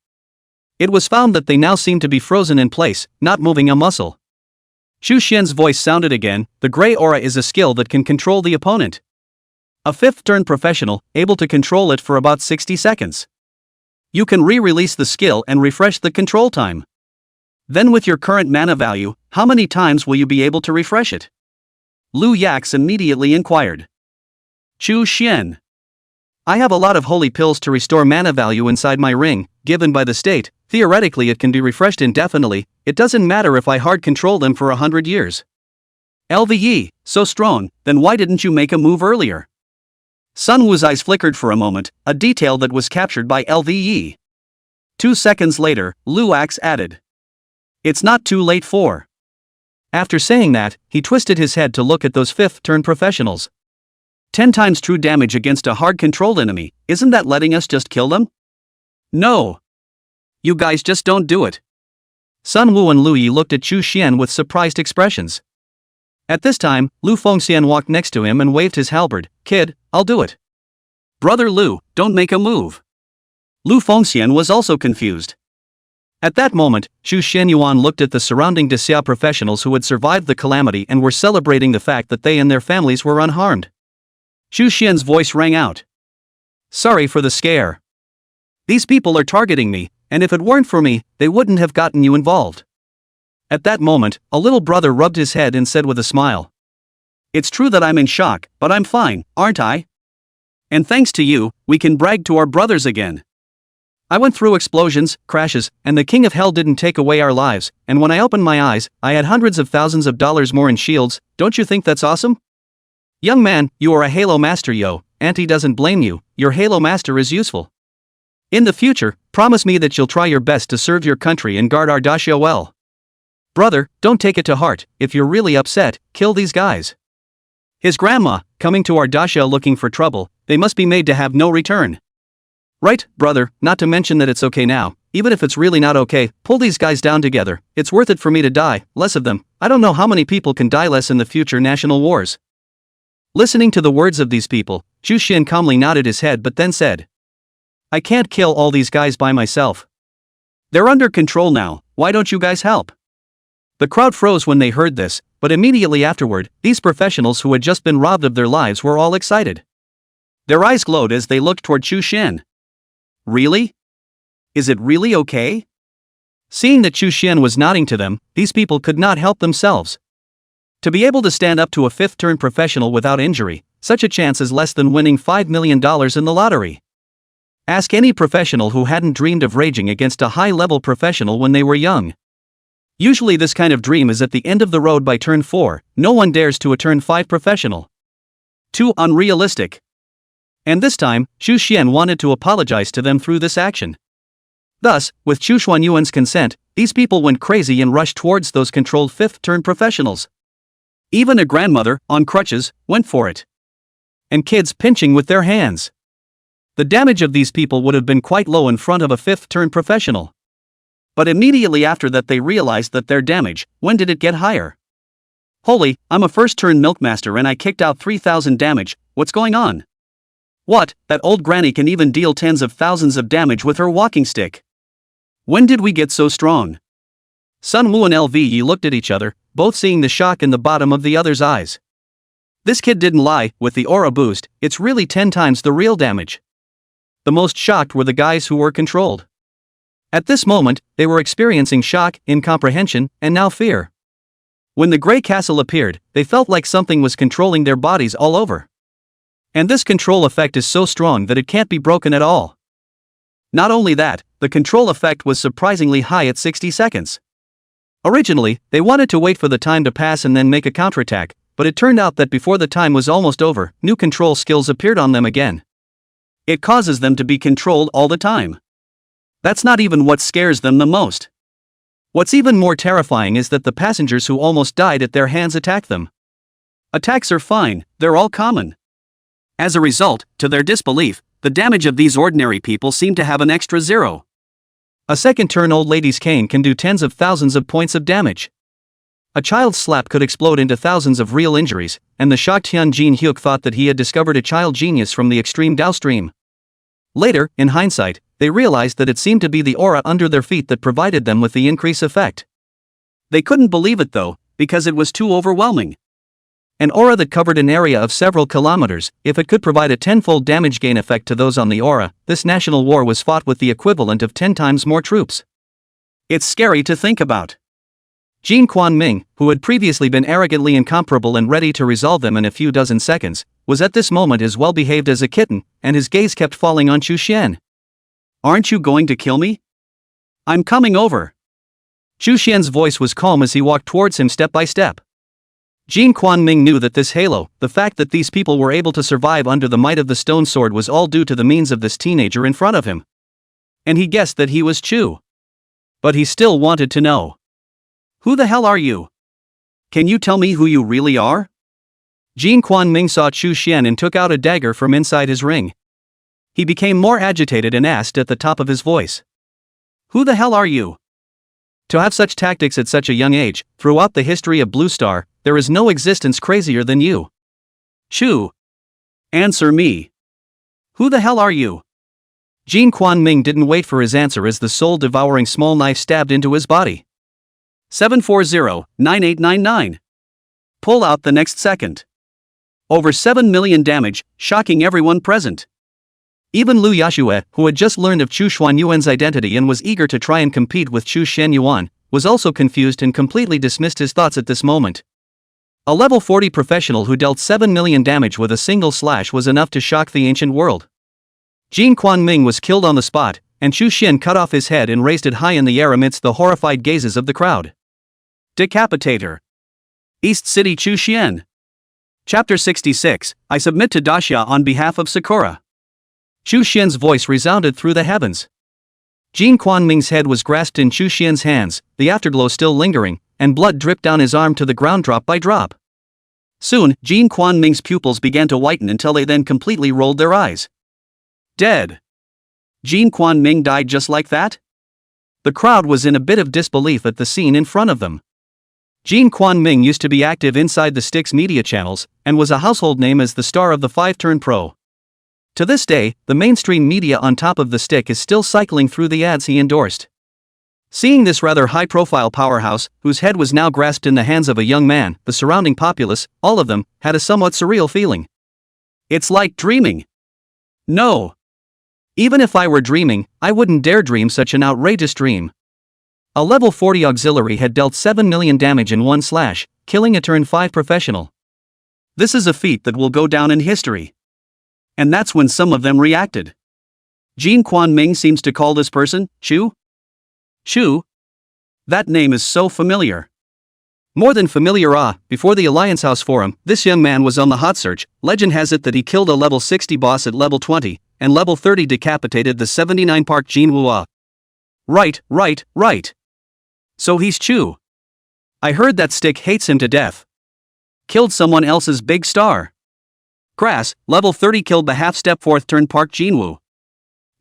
It was found that they now seemed to be frozen in place, not moving a muscle. Chu Xian's voice sounded again, the gray aura is a skill that can control the opponent. A fifth turn professional, able to control it for about 60 seconds. You can re-release the skill and refresh the control time. Then with your current mana value, how many times will you be able to refresh it? Lu Yax immediately inquired. Chu Xian. I have a lot of holy pills to restore mana value inside my ring, given by the state. Theoretically it can be refreshed indefinitely, it doesn't matter if I hard control them for 100 years. LVE, so strong, then why didn't you make a move earlier? Sun Wu's eyes flickered for a moment, a detail that was captured by LVE. 2 seconds later, Lu Ax added. It's not too late for. After saying that, he twisted his head to look at those fifth turn professionals. 10 times true damage against a hard controlled enemy, isn't that letting us just kill them? No. You guys just don't do it. Sun Wu and Lu Yi looked at Chu Xian with surprised expressions. At this time, Lu Fengxian walked next to him and waved his halberd. Kid, I'll do it. Brother Lu, don't make a move. Lu Fengxian was also confused. At that moment, Chu Xianyuan looked at the surrounding Xia professionals who had survived the calamity and were celebrating the fact that they and their families were unharmed. Chu Xian's voice rang out. Sorry for the scare. These people are targeting me, and if it weren't for me, they wouldn't have gotten you involved. At that moment, a little brother rubbed his head and said with a smile. It's true that I'm in shock, but I'm fine, aren't I? And thanks to you, we can brag to our brothers again. I went through explosions, crashes, and the King of Hell didn't take away our lives, and when I opened my eyes, I had hundreds of thousands of dollars more in shields. Don't you think that's awesome? Young man, you are a Halo Master, yo. Auntie doesn't blame you, your Halo Master is useful. In the future, promise me that you'll try your best to serve your country and guard our dacia well. Brother, don't take it to heart, if you're really upset, kill these guys. His grandma, coming to our dasha looking for trouble, they must be made to have no return. Right, brother, not to mention that it's okay now, even if it's really not okay, pull these guys down together, it's worth it for me to die, less of them, I don't know how many people can die less in the future national wars. Listening to the words of these people, Chu Xin calmly nodded his head but then said, I can't kill all these guys by myself. They're under control now, why don't you guys help? The crowd froze when they heard this, but immediately afterward, these professionals who had just been robbed of their lives were all excited. Their eyes glowed as they looked toward Chu Xin. Really? Is it really okay? Seeing that Chu Xin was nodding to them, these people could not help themselves. To be able to stand up to a fifth-turn professional without injury, such a chance is less than winning $5 million in the lottery. Ask any professional who hadn't dreamed of raging against a high-level professional when they were young. Usually this kind of dream is at the end of the road by turn 4, no one dares to a turn 5 professional. Too unrealistic. And this time, Chu Xian wanted to apologize to them through this action. Thus, with Chu Xuanyuan's consent, these people went crazy and rushed towards those controlled fifth-turn professionals. Even a grandmother, on crutches, went for it. And kids pinching with their hands. The damage of these people would have been quite low in front of a fifth-turn professional. But immediately after that they realized that their damage, when did it get higher? Holy, I'm a first-turn milkmaster and I kicked out 3,000 damage, what's going on? What, that old granny can even deal tens of thousands of damage with her walking stick? When did we get so strong? Sun Wu and LVE looked at each other, both seeing the shock in the bottom of the other's eyes. This kid didn't lie, with the aura boost, it's really 10 times the real damage. The most shocked were the guys who were controlled. At this moment, they were experiencing shock, incomprehension, and now fear. When the Grey Castle appeared, they felt like something was controlling their bodies all over. And this control effect is so strong that it can't be broken at all. Not only that, the control effect was surprisingly high at 60 seconds. Originally, they wanted to wait for the time to pass and then make a counterattack, but it turned out that before the time was almost over, new control skills appeared on them again. It causes them to be controlled all the time. That's not even what scares them the most. What's even more terrifying is that the passengers who almost died at their hands attacked them. Attacks are fine, they're all common. As a result, to their disbelief, the damage of these ordinary people seemed to have an extra 0. A second-turn old lady's cane can do tens of thousands of points of damage. A child's slap could explode into thousands of real injuries, and the shocked Hyun Jin Hyuk thought that he had discovered a child genius from the extreme downstream. Later, in hindsight, they realized that it seemed to be the aura under their feet that provided them with the increase effect. They couldn't believe it though, because it was too overwhelming. An aura that covered an area of several kilometers, if it could provide a tenfold damage gain effect to those on the aura, this national war was fought with the equivalent of 10 times more troops. It's scary to think about. Jin Quan Ming, who had previously been arrogantly incomparable and ready to resolve them in a few dozen seconds, was at this moment as well behaved as a kitten, and his gaze kept falling on Chu Xian. Aren't you going to kill me? I'm coming over. Chu Xian's voice was calm as he walked towards him step by step. Jin Quan Ming knew that this halo, the fact that these people were able to survive under the might of the stone sword was all due to the means of this teenager in front of him. And he guessed that he was Chu. But he still wanted to know. Who the hell are you? Can you tell me who you really are? Jin Quan Ming saw Chu Xian and took out a dagger from inside his ring. He became more agitated and asked at the top of his voice. Who the hell are you? To have such tactics at such a young age, throughout the history of Blue Star, there is no existence crazier than you. Chu. Answer me. Who the hell are you? Jin Quan Ming didn't wait for his answer as the soul-devouring small knife stabbed into his body. 740-9899. Pull out the next second. Over 7 million damage, shocking everyone present. Even Lu Yashue, who had just learned of Chu Xuanyuan's identity and was eager to try and compete with Chu Shenyuan, was also confused and completely dismissed his thoughts at this moment. A level 40 professional who dealt 7 million damage with a single slash was enough to shock the ancient world. Jin Quan Ming was killed on the spot, and Chu Xin cut off his head and raised it high in the air amidst the horrified gazes of the crowd. Decapitator. East City Chu Xian. Chapter 66, I submit to Daxia on behalf of Sakura. Chu Xian's voice resounded through the heavens. Jin Quan Ming's head was grasped in Chu Xian's hands, the afterglow still lingering, and blood dripped down his arm to the ground drop by drop. Soon, Jean Quan Ming's pupils began to whiten until they then completely rolled their eyes. Dead. Jean Quan Ming died just like that? The crowd was in a bit of disbelief at the scene in front of them. Jean Quan Ming used to be active inside the Stick's media channels, and was a household name as the star of the 5-turn pro. To this day, the mainstream media on top of the Stick is still cycling through the ads he endorsed. Seeing this rather high-profile powerhouse, whose head was now grasped in the hands of a young man, the surrounding populace, all of them, had a somewhat surreal feeling. It's like dreaming. No. Even if I were dreaming, I wouldn't dare dream such an outrageous dream. A level 40 auxiliary had dealt 7 million damage in one slash, killing a turn 5 professional. This is a feat that will go down in history. And that's when some of them reacted. Jean Quan Ming seems to call this person, Chu? Chu? That name is so familiar. More than familiar. Before the Alliance House Forum, this young man was on the hot search. Legend has it that he killed a level 60 boss at level 20, and level 30 decapitated the 79 Park Jinwoo. Right. So he's Chu. I heard that Stick hates him to death. Killed someone else's big star. Grass, level 30 killed the half-step 4th turn Park Jinwoo.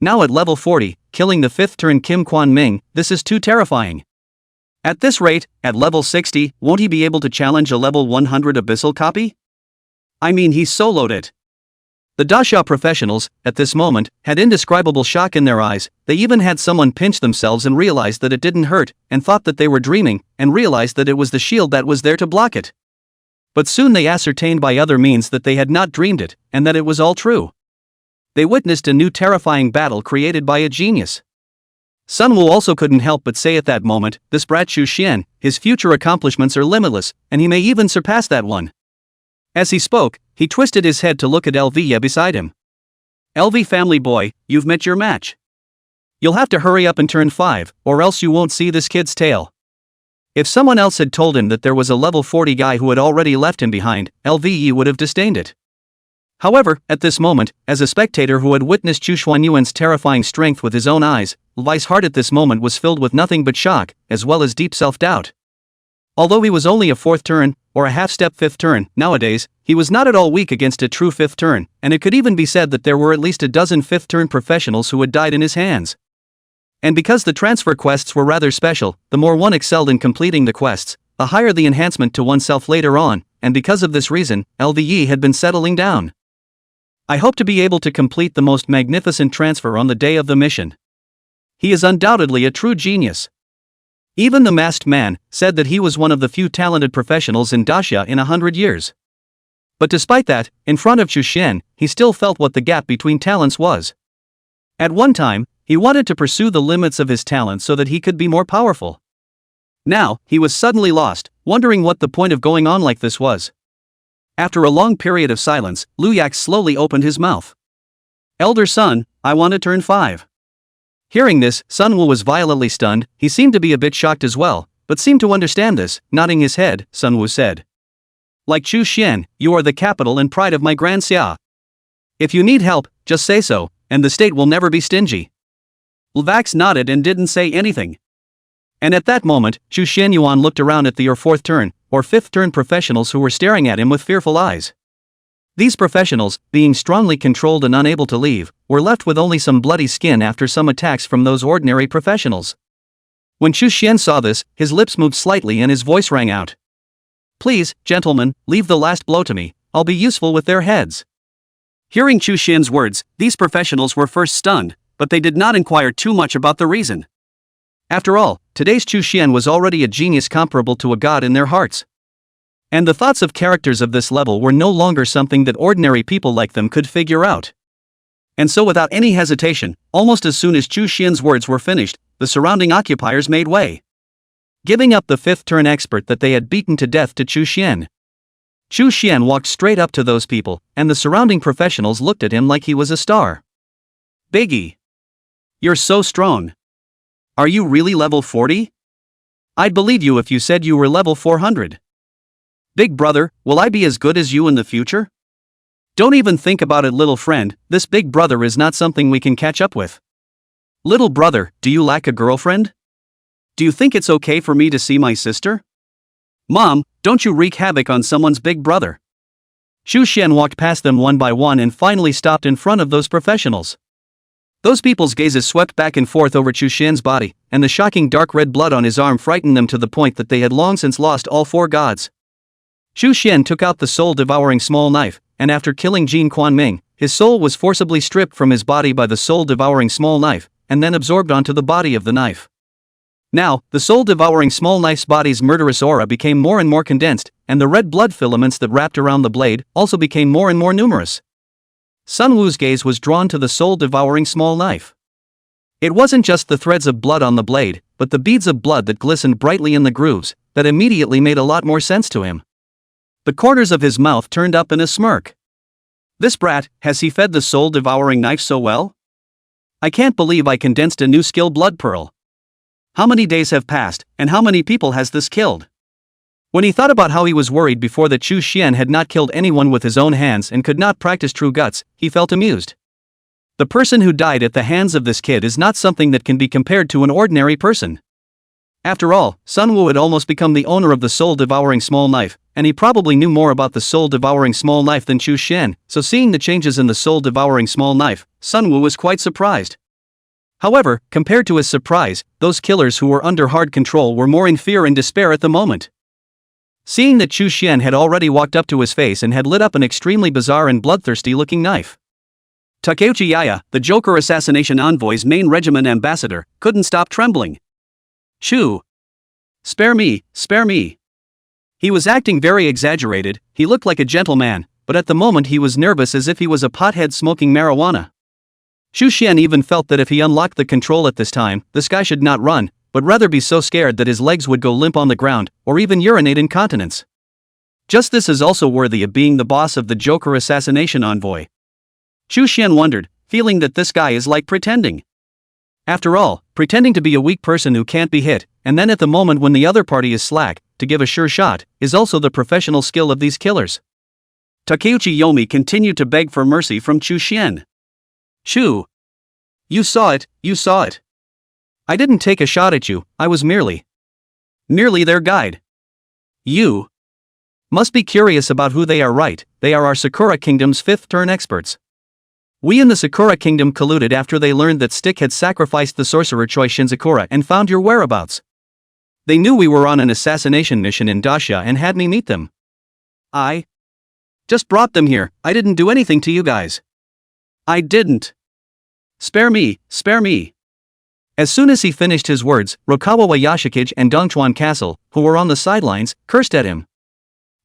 Now at level 40, killing the 5th turn Kim Quan Ming, this is too terrifying. At this rate, at level 60, won't he be able to challenge a level 100 abyssal copy? I mean, he soloed it. The Dasha professionals, at this moment, had indescribable shock in their eyes. They even had someone pinch themselves and realized that it didn't hurt, and thought that they were dreaming, and realized that it was the shield that was there to block it. But soon they ascertained by other means that they had not dreamed it, and that it was all true. They witnessed a new terrifying battle created by a genius. Sun Wu also couldn't help but say at that moment, this brat Xu Xian, his future accomplishments are limitless, and he may even surpass that one. As he spoke, he twisted his head to look at LV beside him. LV family boy, you've met your match. You'll have to hurry up and turn 5, or else you won't see this kid's tail. If someone else had told him that there was a level 40 guy who had already left him behind, LV would have disdained it. However, at this moment, as a spectator who had witnessed Chu Xuanyuan's terrifying strength with his own eyes, Levi's heart at this moment was filled with nothing but shock, as well as deep self-doubt. Although he was only a 4th turn, or a half-step 5th turn, nowadays, he was not at all weak against a true 5th turn, and it could even be said that there were at least a dozen 5th turn professionals who had died in his hands. And because the transfer quests were rather special, the more one excelled in completing the quests, the higher the enhancement to oneself later on, and because of this reason, LVE had been settling down. I hope to be able to complete the most magnificent transfer on the day of the mission. He is undoubtedly a true genius. Even the masked man said that he was one of the few talented professionals in Dacia in 100 years. But despite that, in front of Chu Xian, he still felt what the gap between talents was. At one time, he wanted to pursue the limits of his talent so that he could be more powerful. Now, he was suddenly lost, wondering what the point of going on like this was. After a long period of silence, Lu Yak slowly opened his mouth. Elder son, I want to turn 5. Hearing this, Sun Wu was violently stunned. He seemed to be a bit shocked as well, but seemed to understand this. Nodding his head, Sun Wu said. Like Chu Xian, you are the capital and pride of my Grand Xia. If you need help, just say so, and the state will never be stingy. Lvax nodded and didn't say anything. And at that moment, Chu Xianyuan looked around at the 4th turn, or 5th turn professionals who were staring at him with fearful eyes. These professionals, being strongly controlled and unable to leave, were left with only some bloody skin after some attacks from those ordinary professionals. When Chu Xian saw this, his lips moved slightly and his voice rang out. Please, gentlemen, leave the last blow to me, I'll be useful with their heads. Hearing Chu Xian's words, these professionals were first stunned, but they did not inquire too much about the reason. After all, today's Chu Xian was already a genius comparable to a god in their hearts. And the thoughts of characters of this level were no longer something that ordinary people like them could figure out. And so without any hesitation, almost as soon as Chu Xian's words were finished, the surrounding occupiers made way. Giving up the 5th turn expert that they had beaten to death to Chu Xian. Chu Xian walked straight up to those people, and the surrounding professionals looked at him like he was a star. Biggie. You're so strong. Are you really level 40? I'd believe you if you said you were level 400. Big brother, will I be as good as you in the future? Don't even think about it, little friend, this big brother is not something we can catch up with. Little brother, do you lack a girlfriend? Do you think it's okay for me to see my sister? Mom, don't you wreak havoc on someone's big brother. Xu Xian walked past them one by one and finally stopped in front of those professionals. Those people's gazes swept back and forth over Xu Xian's body, and the shocking dark red blood on his arm frightened them to the point that they had long since lost all four gods. Xu Xian took out the soul-devouring small knife, and after killing Jin Quanming, his soul was forcibly stripped from his body by the soul-devouring small knife, and then absorbed onto the body of the knife. Now, the soul-devouring small knife's body's murderous aura became more and more condensed, and the red blood filaments that wrapped around the blade also became more and more numerous. Sun Wu's gaze was drawn to the soul-devouring small knife. It wasn't just the threads of blood on the blade, but the beads of blood that glistened brightly in the grooves, that immediately made a lot more sense to him. The corners of his mouth turned up in a smirk. This brat, has he fed the soul-devouring knife so well? I can't believe I condensed a new skill blood pearl. How many days have passed, and how many people has this killed? When he thought about how he was worried before that Xu Xian had not killed anyone with his own hands and could not practice true guts, he felt amused. The person who died at the hands of this kid is not something that can be compared to an ordinary person. After all, Sun Wu had almost become the owner of the soul-devouring small knife, and he probably knew more about the soul-devouring small knife than Xu Xian, so seeing the changes in the soul-devouring small knife, Sun Wu was quite surprised. However, compared to his surprise, those killers who were under hard control were more in fear and despair at the moment. Seeing that Xu Xian had already walked up to his face and had lit up an extremely bizarre and bloodthirsty-looking knife, Takeuchi Yaya, the Joker Assassination Envoy's main regiment ambassador, couldn't stop trembling. Shoo! Spare me, spare me. He was acting very exaggerated, he looked like a gentleman, but at the moment he was nervous as if he was a pothead smoking marijuana. Xu Xian even felt that if he unlocked the control at this time, this guy should not run, but rather be so scared that his legs would go limp on the ground, or even urinate incontinence. Just this is also worthy of being the boss of the Joker Assassination Envoy. Xu Xian wondered, feeling that this guy is like pretending. After all, pretending to be a weak person who can't be hit, and then at the moment when the other party is slack, to give a sure shot, is also the professional skill of these killers. Takeuchi Yomi continued to beg for mercy from Xu Xian. Shu! You saw it, you saw it. I didn't take a shot at you, I was merely their guide. You must be curious about who they are, right? They are our Sakura Kingdom's 5th turn experts. We in the Sakura Kingdom colluded after they learned that Stick had sacrificed the sorcerer Choi Shinzakura and found your whereabouts. They knew we were on an assassination mission in Dacia and had me meet them. I just brought them here, I didn't do anything to you guys. I didn't. Spare me, spare me. As soon as he finished his words, Rokawa Yashikage and Dongchuan Castle, who were on the sidelines, cursed at him.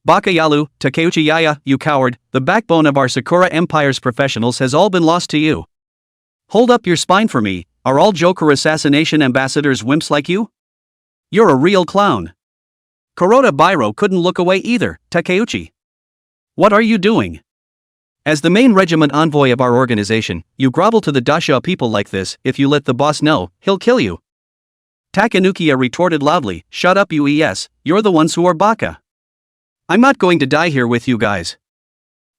Bakayalu, Takeuchi Yaya, you coward, the backbone of our Sakura Empire's professionals has all been lost to you. Hold up your spine for me, are all Joker Assassination ambassadors wimps like you? You're a real clown. Kuroda Bairo couldn't look away either, Takeuchi. What are you doing? As the main regiment envoy of our organization, you grovel to the Dacia people like this. If you let the boss know, he'll kill you. Takanukiya retorted loudly, shut up you you're the ones who are baka. I'm not going to die here with you guys.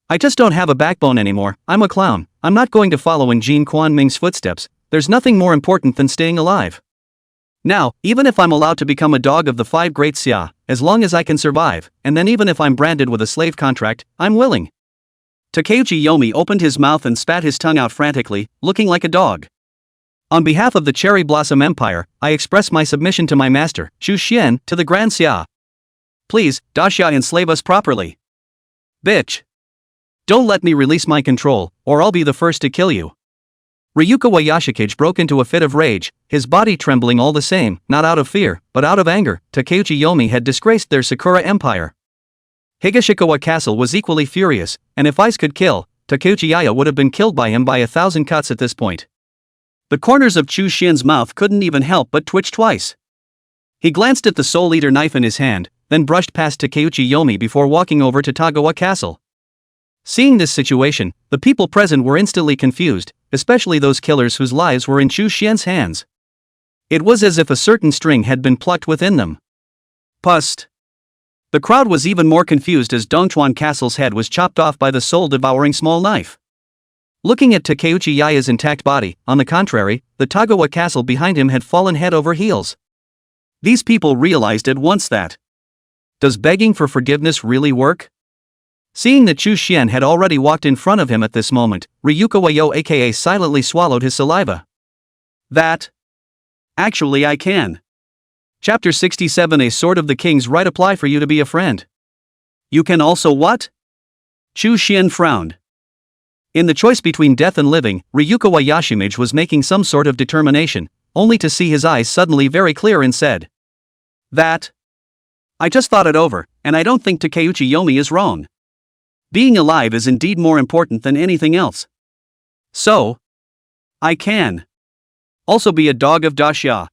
I just don't have a backbone anymore, I'm a clown, I'm not going to follow in Jin Quanming's footsteps, there's nothing more important than staying alive. Now, even if I'm allowed to become a dog of the 5 great Xia, as long as I can survive, and then even if I'm branded with a slave contract, I'm willing. Takeuchi Yomi opened his mouth and spat his tongue out frantically, looking like a dog. On behalf of the Cherry Blossom Empire, I express my submission to my master, Xu Xian, to the Grand Xia. Please, Dacia enslave us properly. Bitch. Don't let me release my control, or I'll be the first to kill you. Ryukawa Yashikage broke into a fit of rage, his body trembling all the same, not out of fear, but out of anger. Takeuchi Yomi had disgraced their Sakura Empire. Higashikawa Castle was equally furious, and if ice could kill, Takeuchi Yaya would have been killed by him by 1,000 cuts at this point. The corners of Xu Xian's mouth couldn't even help but twitch twice. He glanced at the Soul Eater knife in his hand, then brushed past Takeuchi Yomi before walking over to Tagawa Castle. Seeing this situation, the people present were instantly confused, especially those killers whose lives were in Xu Xian's hands. It was as if a certain string had been plucked within them. Pust. The crowd was even more confused as Dongchuan Castle's head was chopped off by the soul-devouring small knife. Looking at Takeuchi Yaya's intact body, on the contrary, the Tagawa Castle behind him had fallen head over heels. These people realized at once that. Does begging for forgiveness really work? Seeing that Chu Xian had already walked in front of him at this moment, Ryuka Wayo aka silently swallowed his saliva. That? Actually I can. Chapter 67 A Sword of the King's Right apply for you to be a friend. You can also what? Chu Xian frowned. In the choice between death and living, Ryukawa Yashimage was making some sort of determination, only to see his eyes suddenly very clear and said. That? I just thought it over, and I don't think Takeuchi Yomi is wrong. Being alive is indeed more important than anything else. So, I can also be a dog of Daxia.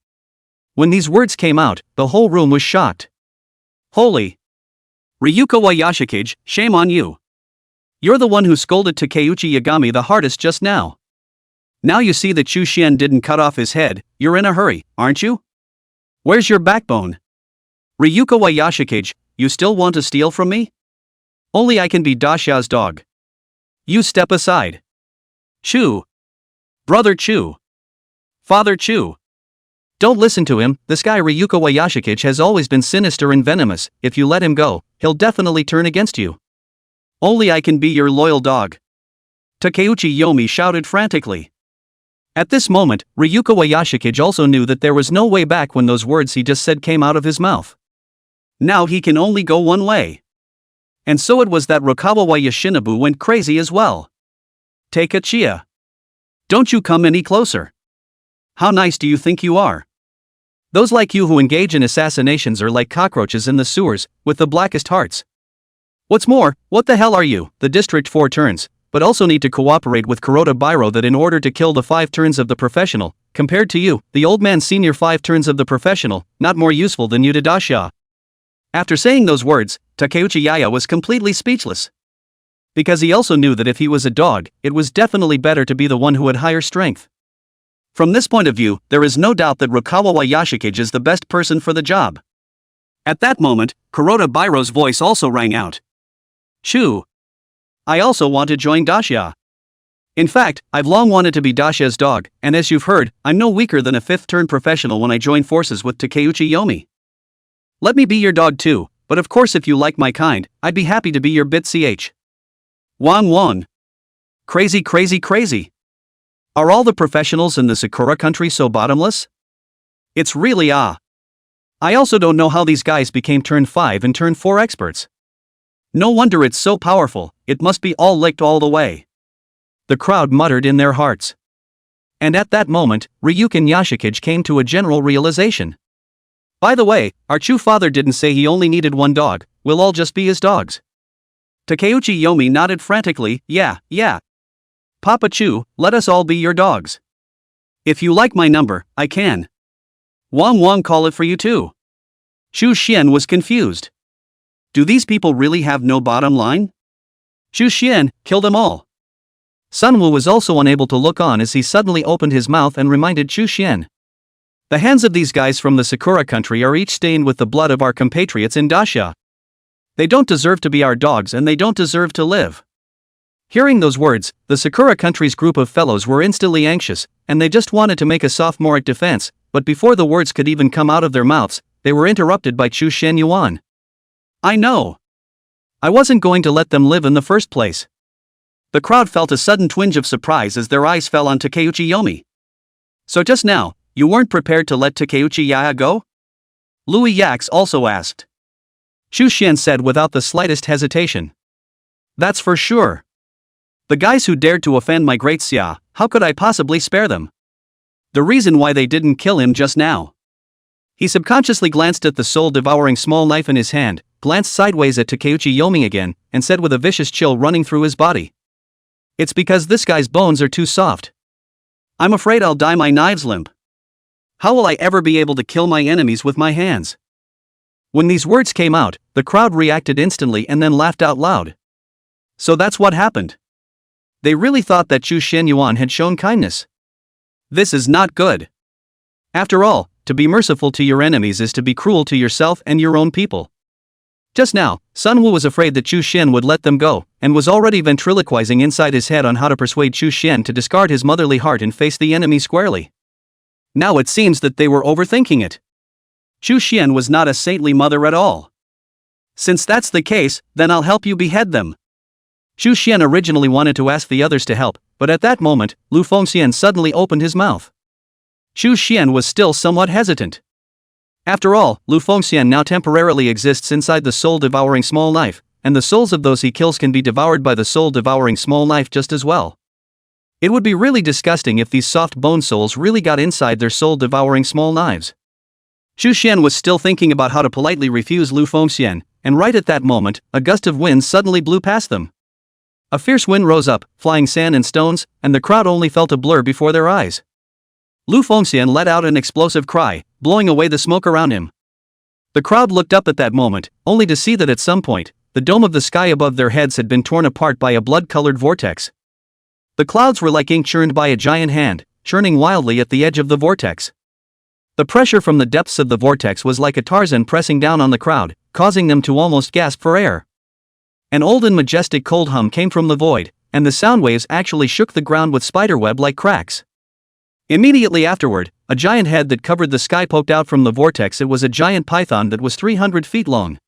When these words came out, the whole room was shocked. Holy! Ryukawa Yashikage, shame on you. You're the one who scolded Takeuchi Yagami the hardest just now. Now you see that Chu Xian didn't cut off his head, you're in a hurry, aren't you? Where's your backbone? Ryukawa Yashikage, you still want to steal from me? Only I can be Daxia's dog. You step aside. Chu. Brother Chu. Father Chu. Don't listen to him, this guy Ryukawa Yashikage has always been sinister and venomous, if you let him go, he'll definitely turn against you. Only I can be your loyal dog. Takeuchi Yomi shouted frantically. At this moment, Ryukawa Yashikage also knew that there was no way back when those words he just said came out of his mouth. Now he can only go one way. And so it was that Rokawa Yoshinobu went crazy as well. Take a chia. Don't you come any closer. How nice do you think you are? Those like you who engage in assassinations are like cockroaches in the sewers, with the blackest hearts. What's more, what the hell are you, the District 4 turns, but also need to cooperate with Kuroda Bairo that in order to kill the 5 turns of the professional, compared to you, the old man senior 5 turns of the professional, not more useful than you to Daxia. After saying those words, Takeuchi Yaya was completely speechless. Because he also knew that if he was a dog, it was definitely better to be the one who had higher strength. From this point of view, there is no doubt that Rokawa Yashikage is the best person for the job. At that moment, Kuroda Bairo's voice also rang out. Chu. I also want to join Daxia. In fact, I've long wanted to be Daxia's dog, and as you've heard, I'm no weaker than a 5th turn professional when I join forces with Takeuchi Yomi. Let me be your dog too, but of course if you like my kind, I'd be happy to be your bit ch. Wang Wang. Crazy crazy crazy. Are all the professionals in the Sakura country so bottomless? It's really I also don't know how these guys became turn 5 and turn 4 experts. No wonder it's so powerful, it must be all licked all the way. The crowd muttered in their hearts. And at that moment, Ryukin Yashikage came to a general realization. By the way, our Chu father didn't say he only needed one dog, we'll all just be his dogs. Takeuchi Yomi nodded frantically, yeah. Papa Chu, let us all be your dogs. If you like my number, I can. Wang Wang call it for you too. Chu Xian was confused. Do these people really have no bottom line? Chu Xian, kill them all. Sunwoo was also unable to look on as he suddenly opened his mouth and reminded Chu Xian. The hands of these guys from the Sakura country are each stained with the blood of our compatriots in Daxia. They don't deserve to be our dogs and they don't deserve to live. Hearing those words, the Sakura country's group of fellows were instantly anxious, and they just wanted to make a sophomoric defense, but before the words could even come out of their mouths, they were interrupted by Chu Shen Yuan. I know. I wasn't going to let them live in the first place. The crowd felt a sudden twinge of surprise as their eyes fell on Takeuchi Yomi. So just now, you weren't prepared to let Takeuchi Yaya go? Louis Yax also asked. Chu Xian said without the slightest hesitation. That's for sure. The guys who dared to offend my great Xia, how could I possibly spare them? The reason why they didn't kill him just now. He subconsciously glanced at the soul-devouring small knife in his hand, glanced sideways at Takeuchi Yomi again, and said with a vicious chill running through his body. It's because this guy's bones are too soft. I'm afraid I'll die my knives limp. How will I ever be able to kill my enemies with my hands? When these words came out, the crowd reacted instantly and then laughed out loud. So that's what happened. They really thought that Chu Shenyuan had shown kindness. This is not good. After all, to be merciful to your enemies is to be cruel to yourself and your own people. Just now, Sunwoo was afraid that Chu Shen would let them go, and was already ventriloquizing inside his head on how to persuade Chu Shen to discard his motherly heart and face the enemy squarely. Now it seems that they were overthinking it. Chu Shen was not a saintly mother at all. Since that's the case, then I'll help you behead them. Xu Xian originally wanted to ask the others to help, but at that moment, Lu Fengxian suddenly opened his mouth. Xu Xian was still somewhat hesitant. After all, Lu Fengxian now temporarily exists inside the soul-devouring small knife, and the souls of those he kills can be devoured by the soul-devouring small knife just as well. It would be really disgusting if these soft bone souls really got inside their soul-devouring small knives. Xu Xian was still thinking about how to politely refuse Lu Fengxian, and right at that moment, a gust of wind suddenly blew past them. A fierce wind rose up, flying sand and stones, and the crowd only felt a blur before their eyes. Lu Fengxian let out an explosive cry, blowing away the smoke around him. The crowd looked up at that moment, only to see that at some point, the dome of the sky above their heads had been torn apart by a blood-colored vortex. The clouds were like ink churned by a giant hand, churning wildly at the edge of the vortex. The pressure from the depths of the vortex was like a Tarzan pressing down on the crowd, causing them to almost gasp for air. An old and majestic cold hum came from the void, and the sound waves actually shook the ground with spiderweb like cracks. Immediately afterward, a giant head that covered the sky poked out from the vortex. It was a giant python that was 300 feet long.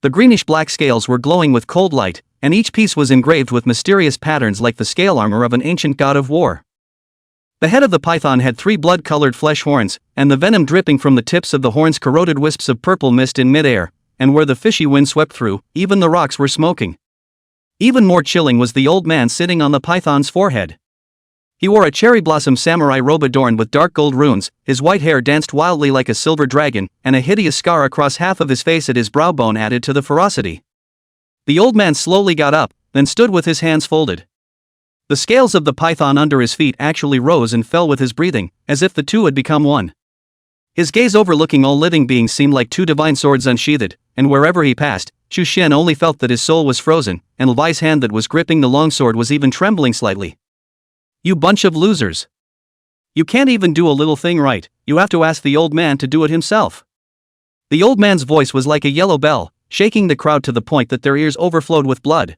The greenish-black scales were glowing with cold light, and each piece was engraved with mysterious patterns like the scale armor of an ancient god of war. The head of the python had 3 blood-colored flesh horns, and the venom dripping from the tips of the horns corroded wisps of purple mist in mid-air, and where the fishy wind swept through, even the rocks were smoking. Even more chilling was the old man sitting on the python's forehead. He wore a cherry-blossom samurai robe adorned with dark gold runes, his white hair danced wildly like a silver dragon, and a hideous scar across half of his face at his brow bone added to the ferocity. The old man slowly got up, then stood with his hands folded. The scales of the python under his feet actually rose and fell with his breathing, as if the two had become one. His gaze overlooking all living beings seemed like 2 divine swords unsheathed, and wherever he passed, Xu Xian only felt that his soul was frozen, and Levi's hand that was gripping the longsword was even trembling slightly. You bunch of losers. You can't even do a little thing right, you have to ask the old man to do it himself. The old man's voice was like a yellow bell, shaking the crowd to the point that their ears overflowed with blood.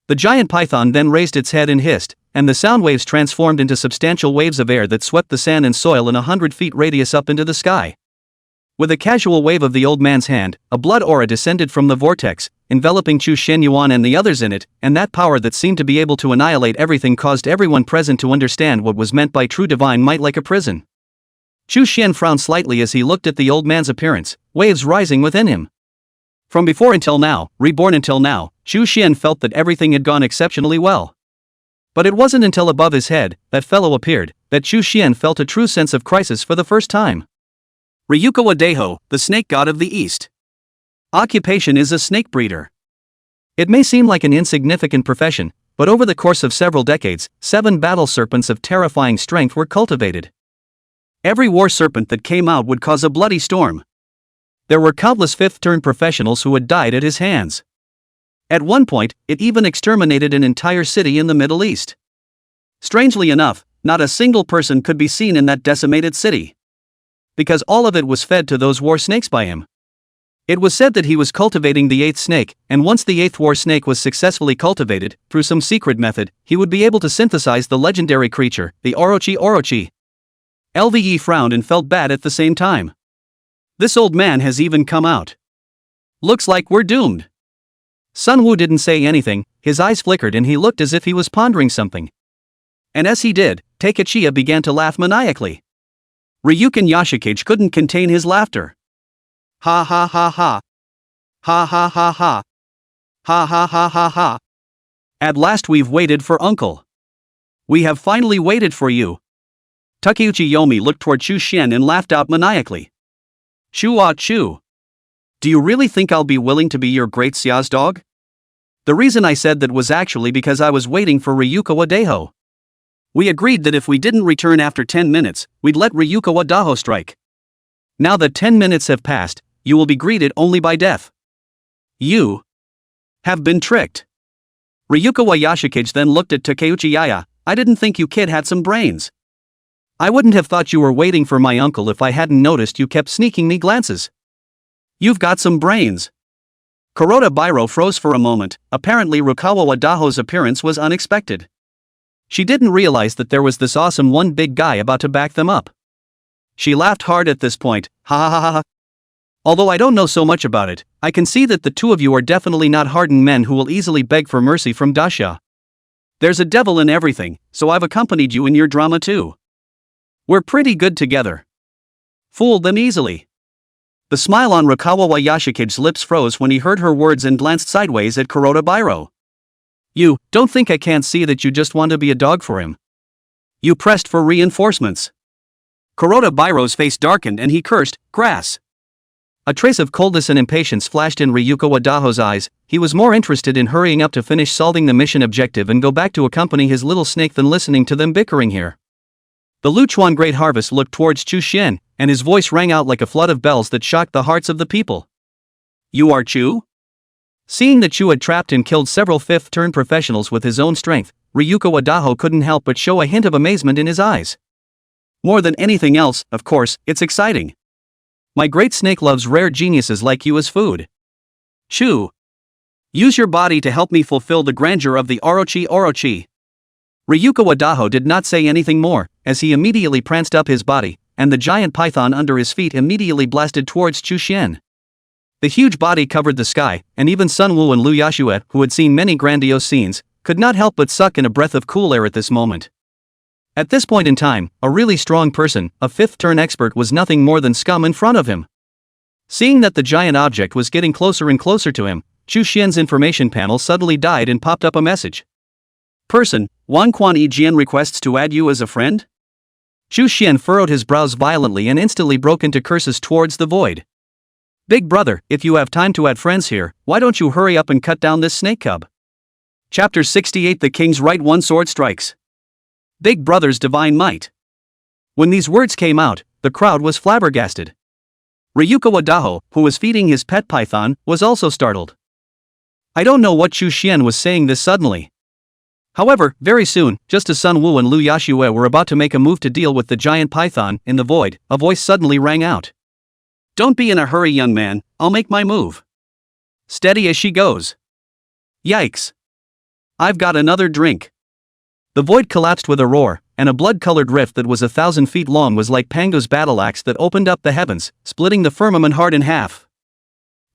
The giant python then raised its head and hissed, and the sound waves transformed into substantial waves of air that swept the sand and soil in 100 feet radius up into the sky. With a casual wave of the old man's hand, a blood aura descended from the vortex, enveloping Chu Shenyuan and the others in it, and that power that seemed to be able to annihilate everything caused everyone present to understand what was meant by true divine might like a prison. Chu Xian frowned slightly as he looked at the old man's appearance, waves rising within him. From before until now, reborn until now, Chu Xian felt that everything had gone exceptionally well. But it wasn't until above his head, that fellow appeared, that Chu Xian felt a true sense of crisis for the first time. Ryukawa Deho, the snake god of the East. Occupation is a snake breeder. It may seem like an insignificant profession, but over the course of several decades, 7 battle serpents of terrifying strength were cultivated. Every war serpent that came out would cause a bloody storm. There were countless fifth-turn professionals who had died at his hands. At one point, it even exterminated an entire city in the Middle East. Strangely enough, not a single person could be seen in that decimated city. Because all of it was fed to those war snakes by him. It was said that he was cultivating the 8th snake, and once the 8th war snake was successfully cultivated, through some secret method, he would be able to synthesize the legendary creature, the Orochi Orochi. LVE frowned and felt bad at the same time. This old man has even come out. Looks like we're doomed. Sun Wu didn't say anything, his eyes flickered and he looked as if he was pondering something. And as he did, Takechiya began to laugh maniacally. Ryukin Yashikage couldn't contain his laughter. Ha ha ha ha. Ha ha ha ha. Ha ha ha ha ha. At last we've waited for Uncle. We have finally waited for you. Takeuchi Yomi looked toward Chu Xian and laughed out maniacally. Chu-ah Chu. Do you really think I'll be willing to be your great Xia's dog? The reason I said that was actually because I was waiting for Ryukawa Deho. We agreed that if we didn't return after 10 minutes, we'd let Ryukawa Daho strike. Now that 10 minutes have passed, you will be greeted only by death. You have been tricked. Ryukawa Yashikage then looked at Takeuchi Yaya. I didn't think you kid had some brains. I wouldn't have thought you were waiting for my uncle if I hadn't noticed you kept sneaking me glances. You've got some brains. Kuroda Bairo froze for a moment. Apparently Rukawa Daho's appearance was unexpected. She didn't realize that there was this awesome one big guy about to back them up. She laughed hard at this point. Ha ha ha ha. Although I don't know so much about it, I can see that the two of you are definitely not hardened men who will easily beg for mercy from Dasha. There's a devil in everything, so I've accompanied you in your drama too. We're pretty good together. Fooled them easily. The smile on Rakawa Yashiki's lips froze when he heard her words and glanced sideways at Kuroda Bairo. You don't think I can't see that you just want to be a dog for him? You pressed for reinforcements. Kuroda Bairo's face darkened and he cursed, grass. A trace of coldness and impatience flashed in Ryuko Wadaho's eyes. He was more interested in hurrying up to finish solving the mission objective and go back to accompany his little snake than listening to them bickering here. The Luchuan Great Harvest looked towards Chu Xian, and his voice rang out like a flood of bells that shocked the hearts of the people. You are Chu? Seeing that Chu had trapped and killed several fifth-turn professionals with his own strength, Ryuko Wadaho couldn't help but show a hint of amazement in his eyes. More than anything else, of course, it's exciting. My great snake loves rare geniuses like you as food. Chu. Use your body to help me fulfill the grandeur of the Orochi Orochi. Ryuko Wadaho did not say anything more, as he immediately pranced up his body, and the giant python under his feet immediately blasted towards Chu Xian. The huge body covered the sky, and even Sun Wu and Lu Yashue, who had seen many grandiose scenes, could not help but suck in a breath of cool air at this moment. At this point in time, a really strong person, a fifth-turn expert, was nothing more than scum in front of him. Seeing that the giant object was getting closer and closer to him, Chu Xian's information panel suddenly died and popped up a message. Person, Wang Quan Jian requests to add you as a friend? Chu Xian furrowed his brows violently and instantly broke into curses towards the void. Big brother, if you have time to add friends here, why don't you hurry up and cut down this snake cub? Chapter 68 The King's Right One Sword Strikes. Big brother's divine might. When these words came out, the crowd was flabbergasted. Ryuko Wadaho, who was feeding his pet python, was also startled. I don't know what Chu Xian was saying this suddenly. However, very soon, just as Sun Wu and Lu Yashue were about to make a move to deal with the giant python in the void, a voice suddenly rang out. Don't be in a hurry, young man, I'll make my move. Steady as she goes. Yikes. I've got another drink. The void collapsed with a roar, and a blood-colored rift that was 1,000 feet long was like Pango's battle axe that opened up the heavens, splitting the firmament hard in half.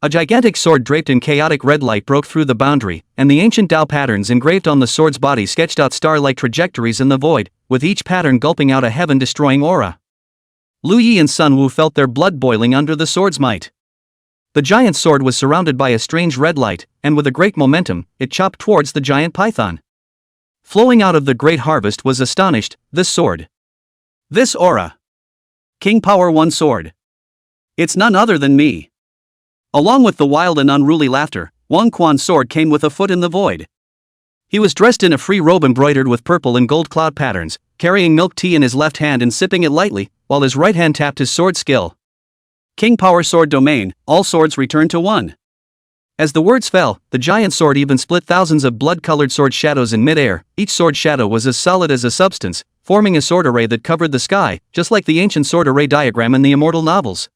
A gigantic sword draped in chaotic red light broke through the boundary, and the ancient Tao patterns engraved on the sword's body sketched out star-like trajectories in the void, with each pattern gulping out a heaven-destroying aura. Lu Yi and Sun Wu felt their blood boiling under the sword's might. The giant sword was surrounded by a strange red light, and with a great momentum, it chopped towards the giant python. Flowing out of the great harvest was astonished, this sword. This aura. King Power One Sword. It's none other than me. Along with the wild and unruly laughter, Wang Quan's sword came with a foot in the void. He was dressed in a free robe embroidered with purple and gold cloud patterns, carrying milk tea in his left hand and sipping it lightly, while his right hand tapped his sword skill. King Power Sword Domain, all swords return to one. As the words fell, the giant sword even split thousands of blood-colored sword shadows in mid-air. Each sword shadow was as solid as a substance, forming a sword array that covered the sky, just like the ancient sword array diagram in the immortal novels.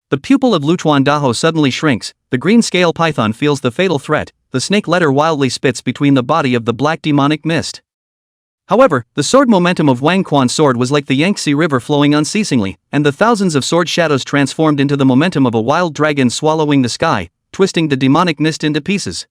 The pupil of Luchuan Daho suddenly shrinks, the green scale python feels the fatal threat, the snake letter wildly spits between the body of the black demonic mist. However, the sword momentum of Wang Quan's sword was like the Yangtze River flowing unceasingly, and the thousands of sword shadows transformed into the momentum of a wild dragon swallowing the sky, twisting the demonic mist into pieces.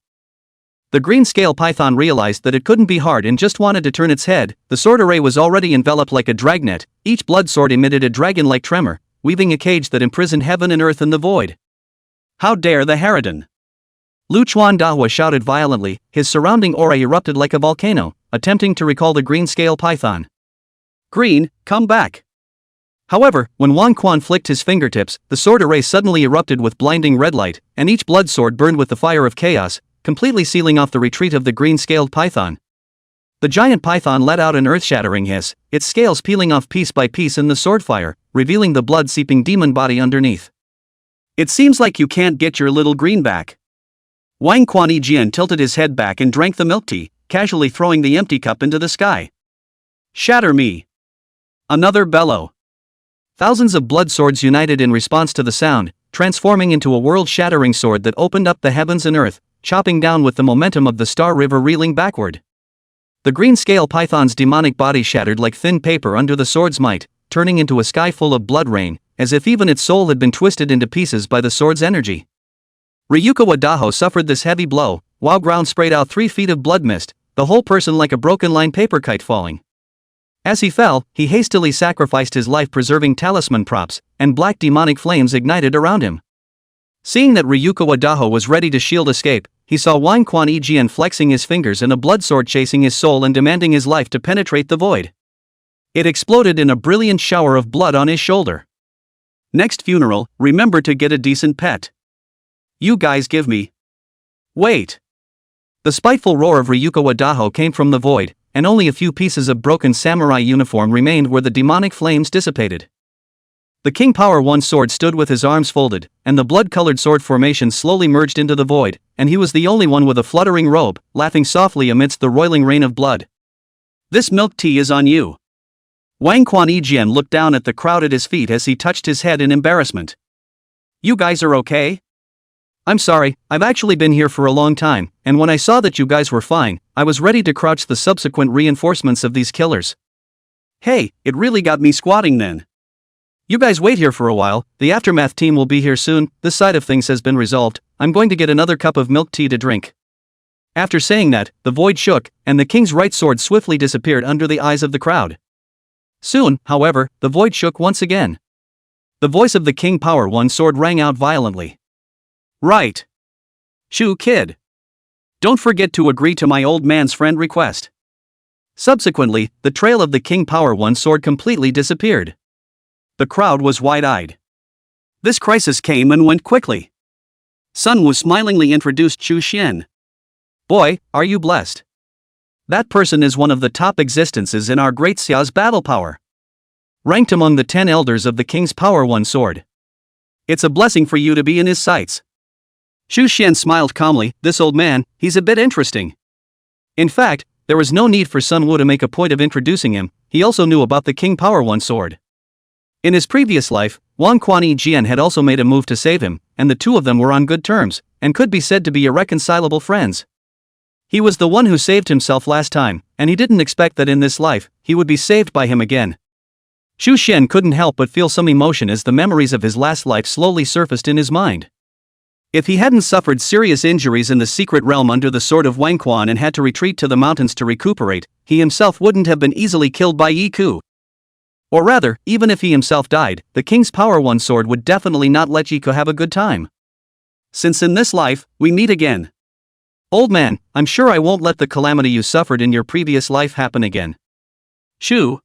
The green scale python realized that it couldn't be hard and just wanted to turn its head. The sword array was already enveloped like a dragnet, each blood sword emitted a dragon-like tremor, weaving a cage that imprisoned heaven and earth in the void. How dare the harridan! Luchuan Dahua shouted violently, his surrounding aura erupted like a volcano, attempting to recall the green scale python. Green, come back! However, when Wang Quan flicked his fingertips, the sword array suddenly erupted with blinding red light, and each blood sword burned with the fire of chaos, completely sealing off the retreat of the green-scaled python. The giant python let out an earth-shattering hiss, its scales peeling off piece by piece in the sword fire, revealing the blood-seeping demon body underneath. It seems like you can't get your little green back. Wang Quan Jian tilted his head back and drank the milk tea, casually throwing the empty cup into the sky. Shatter me! Another bellow. Thousands of blood swords united in response to the sound, transforming into a world-shattering sword that opened up the heavens and earth, chopping down with the momentum of the Star River reeling backward. The green-scale python's demonic body shattered like thin paper under the sword's might, turning into a sky full of blood rain, as if even its soul had been twisted into pieces by the sword's energy. Ryuko Wadaho suffered this heavy blow, while ground sprayed out 3 feet of blood mist, the whole person like a broken line paper kite falling. As he fell, he hastily sacrificed his life-preserving talisman props, and black demonic flames ignited around him. Seeing that Ryuko Wadaho was ready to shield escape, he saw Wang Quan Ejian flexing his fingers and a blood sword chasing his soul and demanding his life to penetrate the void. It exploded in a brilliant shower of blood on his shoulder. Next funeral, remember to get a decent pet. You guys give me. Wait. The spiteful roar of Ryuko Wadaho came from the void, and only a few pieces of broken samurai uniform remained where the demonic flames dissipated. The King Power 1 sword stood with his arms folded, and the blood-colored sword formation slowly merged into the void, and he was the only one with a fluttering robe, laughing softly amidst the roiling rain of blood. This milk tea is on you. Wang Quan Ejian looked down at the crowd at his feet as he touched his head in embarrassment. You guys are okay? I'm sorry, I've actually been here for a long time, and when I saw that you guys were fine, I was ready to crouch the subsequent reinforcements of these killers. Hey, it really got me squatting then. You guys wait here for a while, the aftermath team will be here soon, this side of things has been resolved, I'm going to get another cup of milk tea to drink. After saying that, the void shook, and the king's right sword swiftly disappeared under the eyes of the crowd. Soon, however, the void shook once again. The voice of the King Power 1 sword rang out violently. Right. Shu kid. Don't forget to agree to my old man's friend request. Subsequently, the trail of the King Power 1 sword completely disappeared. The crowd was wide-eyed. This crisis came and went quickly. Sun Wu smilingly introduced Chu Xian. Boy, are you blessed. That person is one of the top existences in our great Xia's battle power. Ranked among the 10 elders of the King's Power 1 sword. It's a blessing for you to be in his sights. Xu Xian smiled calmly, this old man, he's a bit interesting. In fact, there was no need for Sun Wu to make a point of introducing him, he also knew about the King Power 1 sword. In his previous life, Wang Quan Ejian had also made a move to save him, and the two of them were on good terms, and could be said to be irreconcilable friends. He was the one who saved himself last time, and he didn't expect that in this life, he would be saved by him again. Xu Xian couldn't help but feel some emotion as the memories of his last life slowly surfaced in his mind. If he hadn't suffered serious injuries in the secret realm under the sword of Wang Quan and had to retreat to the mountains to recuperate, he himself wouldn't have been easily killed by Yi Ku. Or rather, even if he himself died, the King's Power 1 sword would definitely not let Yi Ku have a good time. Since in this life, we meet again. Old man, I'm sure I won't let the calamity you suffered in your previous life happen again. Shu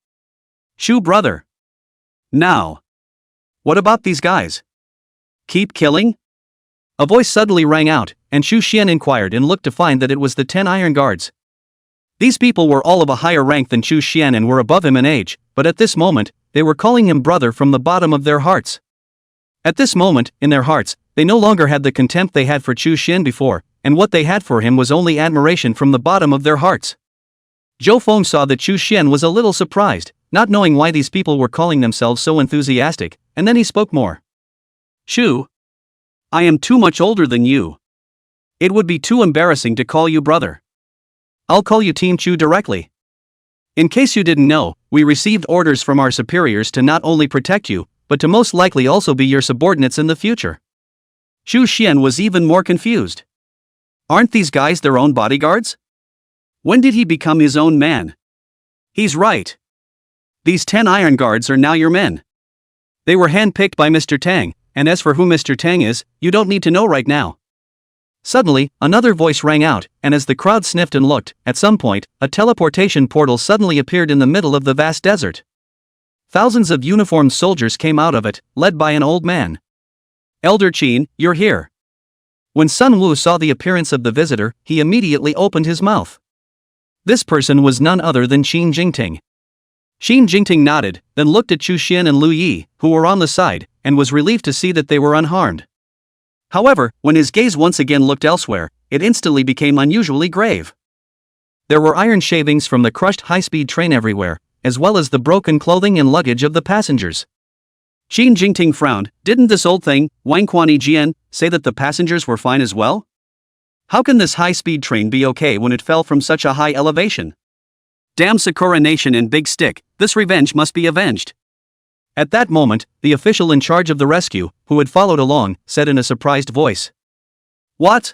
brother. Now. What about these guys? Keep killing? A voice suddenly rang out, and Xu Xian inquired and looked to find that it was the 10 iron guards. These people were all of a higher rank than Xu Xian and were above him in age, but at this moment, they were calling him brother from the bottom of their hearts. At this moment, in their hearts, they no longer had the contempt they had for Xu Xian before, and what they had for him was only admiration from the bottom of their hearts. Zhou Feng saw that Xu Xian was a little surprised, not knowing why these people were calling themselves so enthusiastic, and then he spoke more. Shu, I am too much older than you. It would be too embarrassing to call you brother. I'll call you Team Chu directly. In case you didn't know, we received orders from our superiors to not only protect you, but to most likely also be your subordinates in the future. Xu Xian was even more confused. Aren't these guys their own bodyguards? When did he become his own man? He's right. These 10 iron guards are now your men. They were handpicked by Mr. Tang, and as for who Mr. Tang is, you don't need to know right now. Suddenly, another voice rang out, and as the crowd sniffed and looked, at some point, a teleportation portal suddenly appeared in the middle of the vast desert. Thousands of uniformed soldiers came out of it, led by an old man. Elder Qin, you're here. When Sun Wu saw the appearance of the visitor, he immediately opened his mouth. This person was none other than Qin Jingting. Qin Jingting nodded, then looked at Chu Xian and Lu Yi, who were on the side, and was relieved to see that they were unharmed. However, when his gaze once again looked elsewhere, it instantly became unusually grave. There were iron shavings from the crushed high-speed train everywhere, as well as the broken clothing and luggage of the passengers. Qin Jingting frowned. Didn't this old thing, Wang Quan Ejian, say that the passengers were fine as well? How can this high-speed train be okay when it fell from such a high elevation? Damn Sakura Nation and Big Stick, this revenge must be avenged. At that moment, the official in charge of the rescue, who had followed along, said in a surprised voice. What?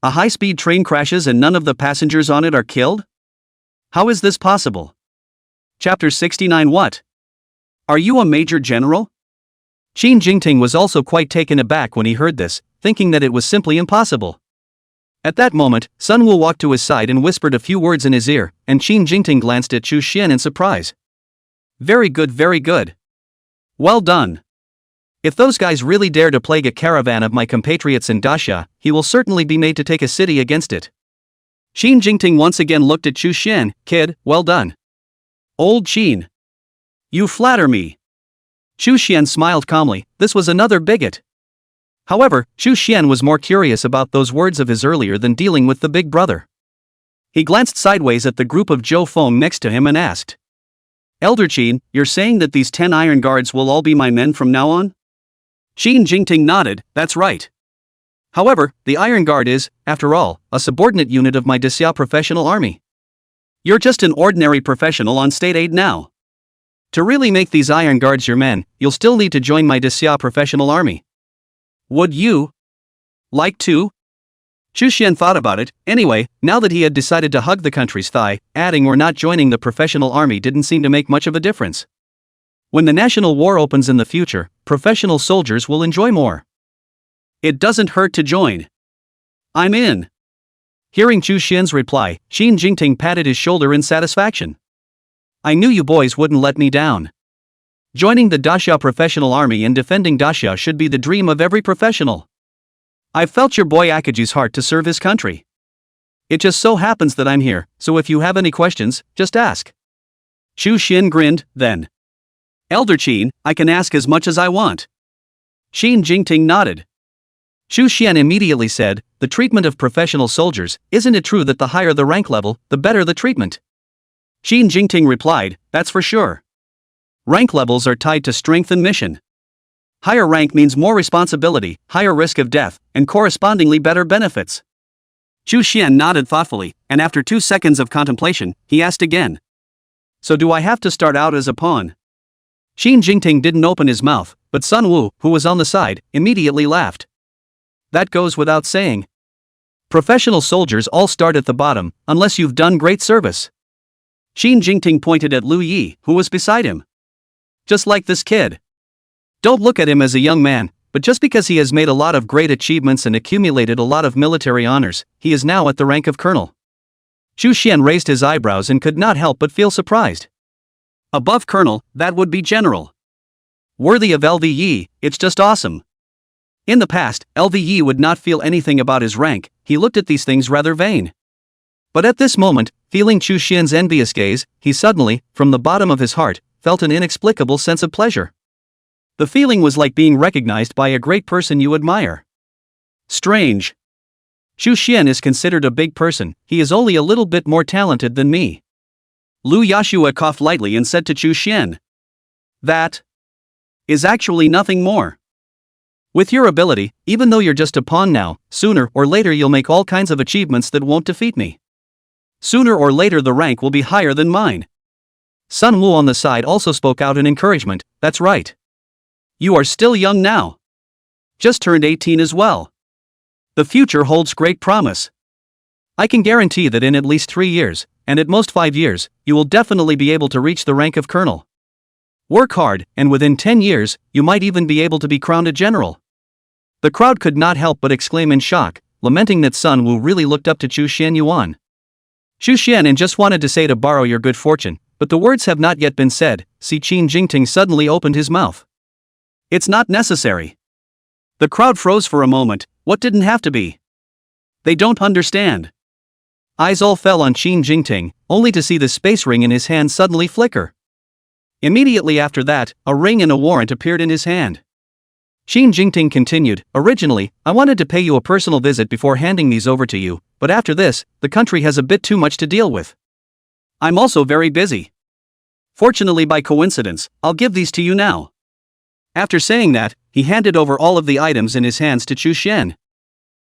A high-speed train crashes and none of the passengers on it are killed? How is this possible? Chapter 69. What? Are you a major general? Qin Jingting was also quite taken aback when he heard this, thinking that it was simply impossible. At that moment, Sun Wu walked to his side and whispered a few words in his ear, and Qin Jingting glanced at Chu Xian in surprise. Very good, very good. Well done. If those guys really dare to plague a caravan of my compatriots in Daxia, he will certainly be made to take a city against it. Qin Jingting once again looked at Chu Xian. Kid, well done. Old Qin. You flatter me. Chu Xian smiled calmly. This was another bigot. However, Chu Xian was more curious about those words of his earlier than dealing with the big brother. He glanced sideways at the group of Zhou Feng next to him and asked, Elder Qin, you're saying that these 10 iron guards will all be my men from now on? Qin Jingting nodded. That's right. However, the Iron Guard is, after all, a subordinate unit of my Daxia professional army. You're just an ordinary professional on state aid now. To really make these Iron Guards your men, you'll still need to join my Daxia professional army. Would you like to? Chu Xian thought about it. Anyway, now that he had decided to hug the country's thigh, adding or not joining the professional army didn't seem to make much of a difference. When the national war opens in the future, professional soldiers will enjoy more. It doesn't hurt to join. I'm in. Hearing Chu Xian's reply, Qin Jingting patted his shoulder in satisfaction. I knew you boys wouldn't let me down. Joining the Daxia professional army and defending Daxia should be the dream of every professional. I've felt your boy Akaji's heart to serve his country. It just so happens that I'm here, so if you have any questions, just ask. Chu Xian grinned, then. Elder Qin, I can ask as much as I want. Qin Jingting nodded. Chu Xian immediately said, the treatment of professional soldiers, isn't it true that the higher the rank level, the better the treatment? Qin Jingting replied, that's for sure. Rank levels are tied to strength and mission. Higher rank means more responsibility, higher risk of death, and correspondingly better benefits. Chu Xian nodded thoughtfully, and after 2 seconds of contemplation, he asked again. So do I have to start out as a pawn? Qin Jingting didn't open his mouth, but Sun Wu, who was on the side, immediately laughed. That goes without saying. Professional soldiers all start at the bottom, unless you've done great service. Qin Jingting pointed at Lu Yi, who was beside him. Just like this kid. Don't look at him as a young man, but just because he has made a lot of great achievements and accumulated a lot of military honors, he is now at the rank of colonel. Chu Xian raised his eyebrows and could not help but feel surprised. Above colonel, that would be general. Worthy of LVE, it's just awesome. In the past, LVE would not feel anything about his rank, he looked at these things rather vain. But at this moment, feeling Chu Xian's envious gaze, he suddenly, from the bottom of his heart, felt an inexplicable sense of pleasure. The feeling was like being recognized by a great person you admire. Strange. Chu Xian is considered a big person, he is only a little bit more talented than me. Lu Yashua coughed lightly and said to Chu Xian. That is actually nothing more. With your ability, even though you're just a pawn now, sooner or later you'll make all kinds of achievements that won't defeat me. Sooner or later the rank will be higher than mine. Sun Wu on the side also spoke out in encouragement, that's right. You are still young now. Just turned 18 as well. The future holds great promise. I can guarantee that in at least 3 years, and at most 5 years, you will definitely be able to reach the rank of colonel. Work hard, and within 10 years, you might even be able to be crowned a general. The crowd could not help but exclaim in shock, lamenting that Sun Wu really looked up to Chu Xian Yuan. Chu Xian just wanted to say to borrow your good fortune, but the words have not yet been said. See, Qin Jingting suddenly opened his mouth. It's not necessary. The crowd froze for a moment. What didn't have to be? They don't understand. Eyes all fell on Qin Jingting, only to see the space ring in his hand suddenly flicker. Immediately after that, a ring and a warrant appeared in his hand. Qin Jingting continued, originally, I wanted to pay you a personal visit before handing these over to you, but after this, the country has a bit too much to deal with. I'm also very busy. Fortunately, by coincidence, I'll give these to you now. After saying that, he handed over all of the items in his hands to Chu Xian.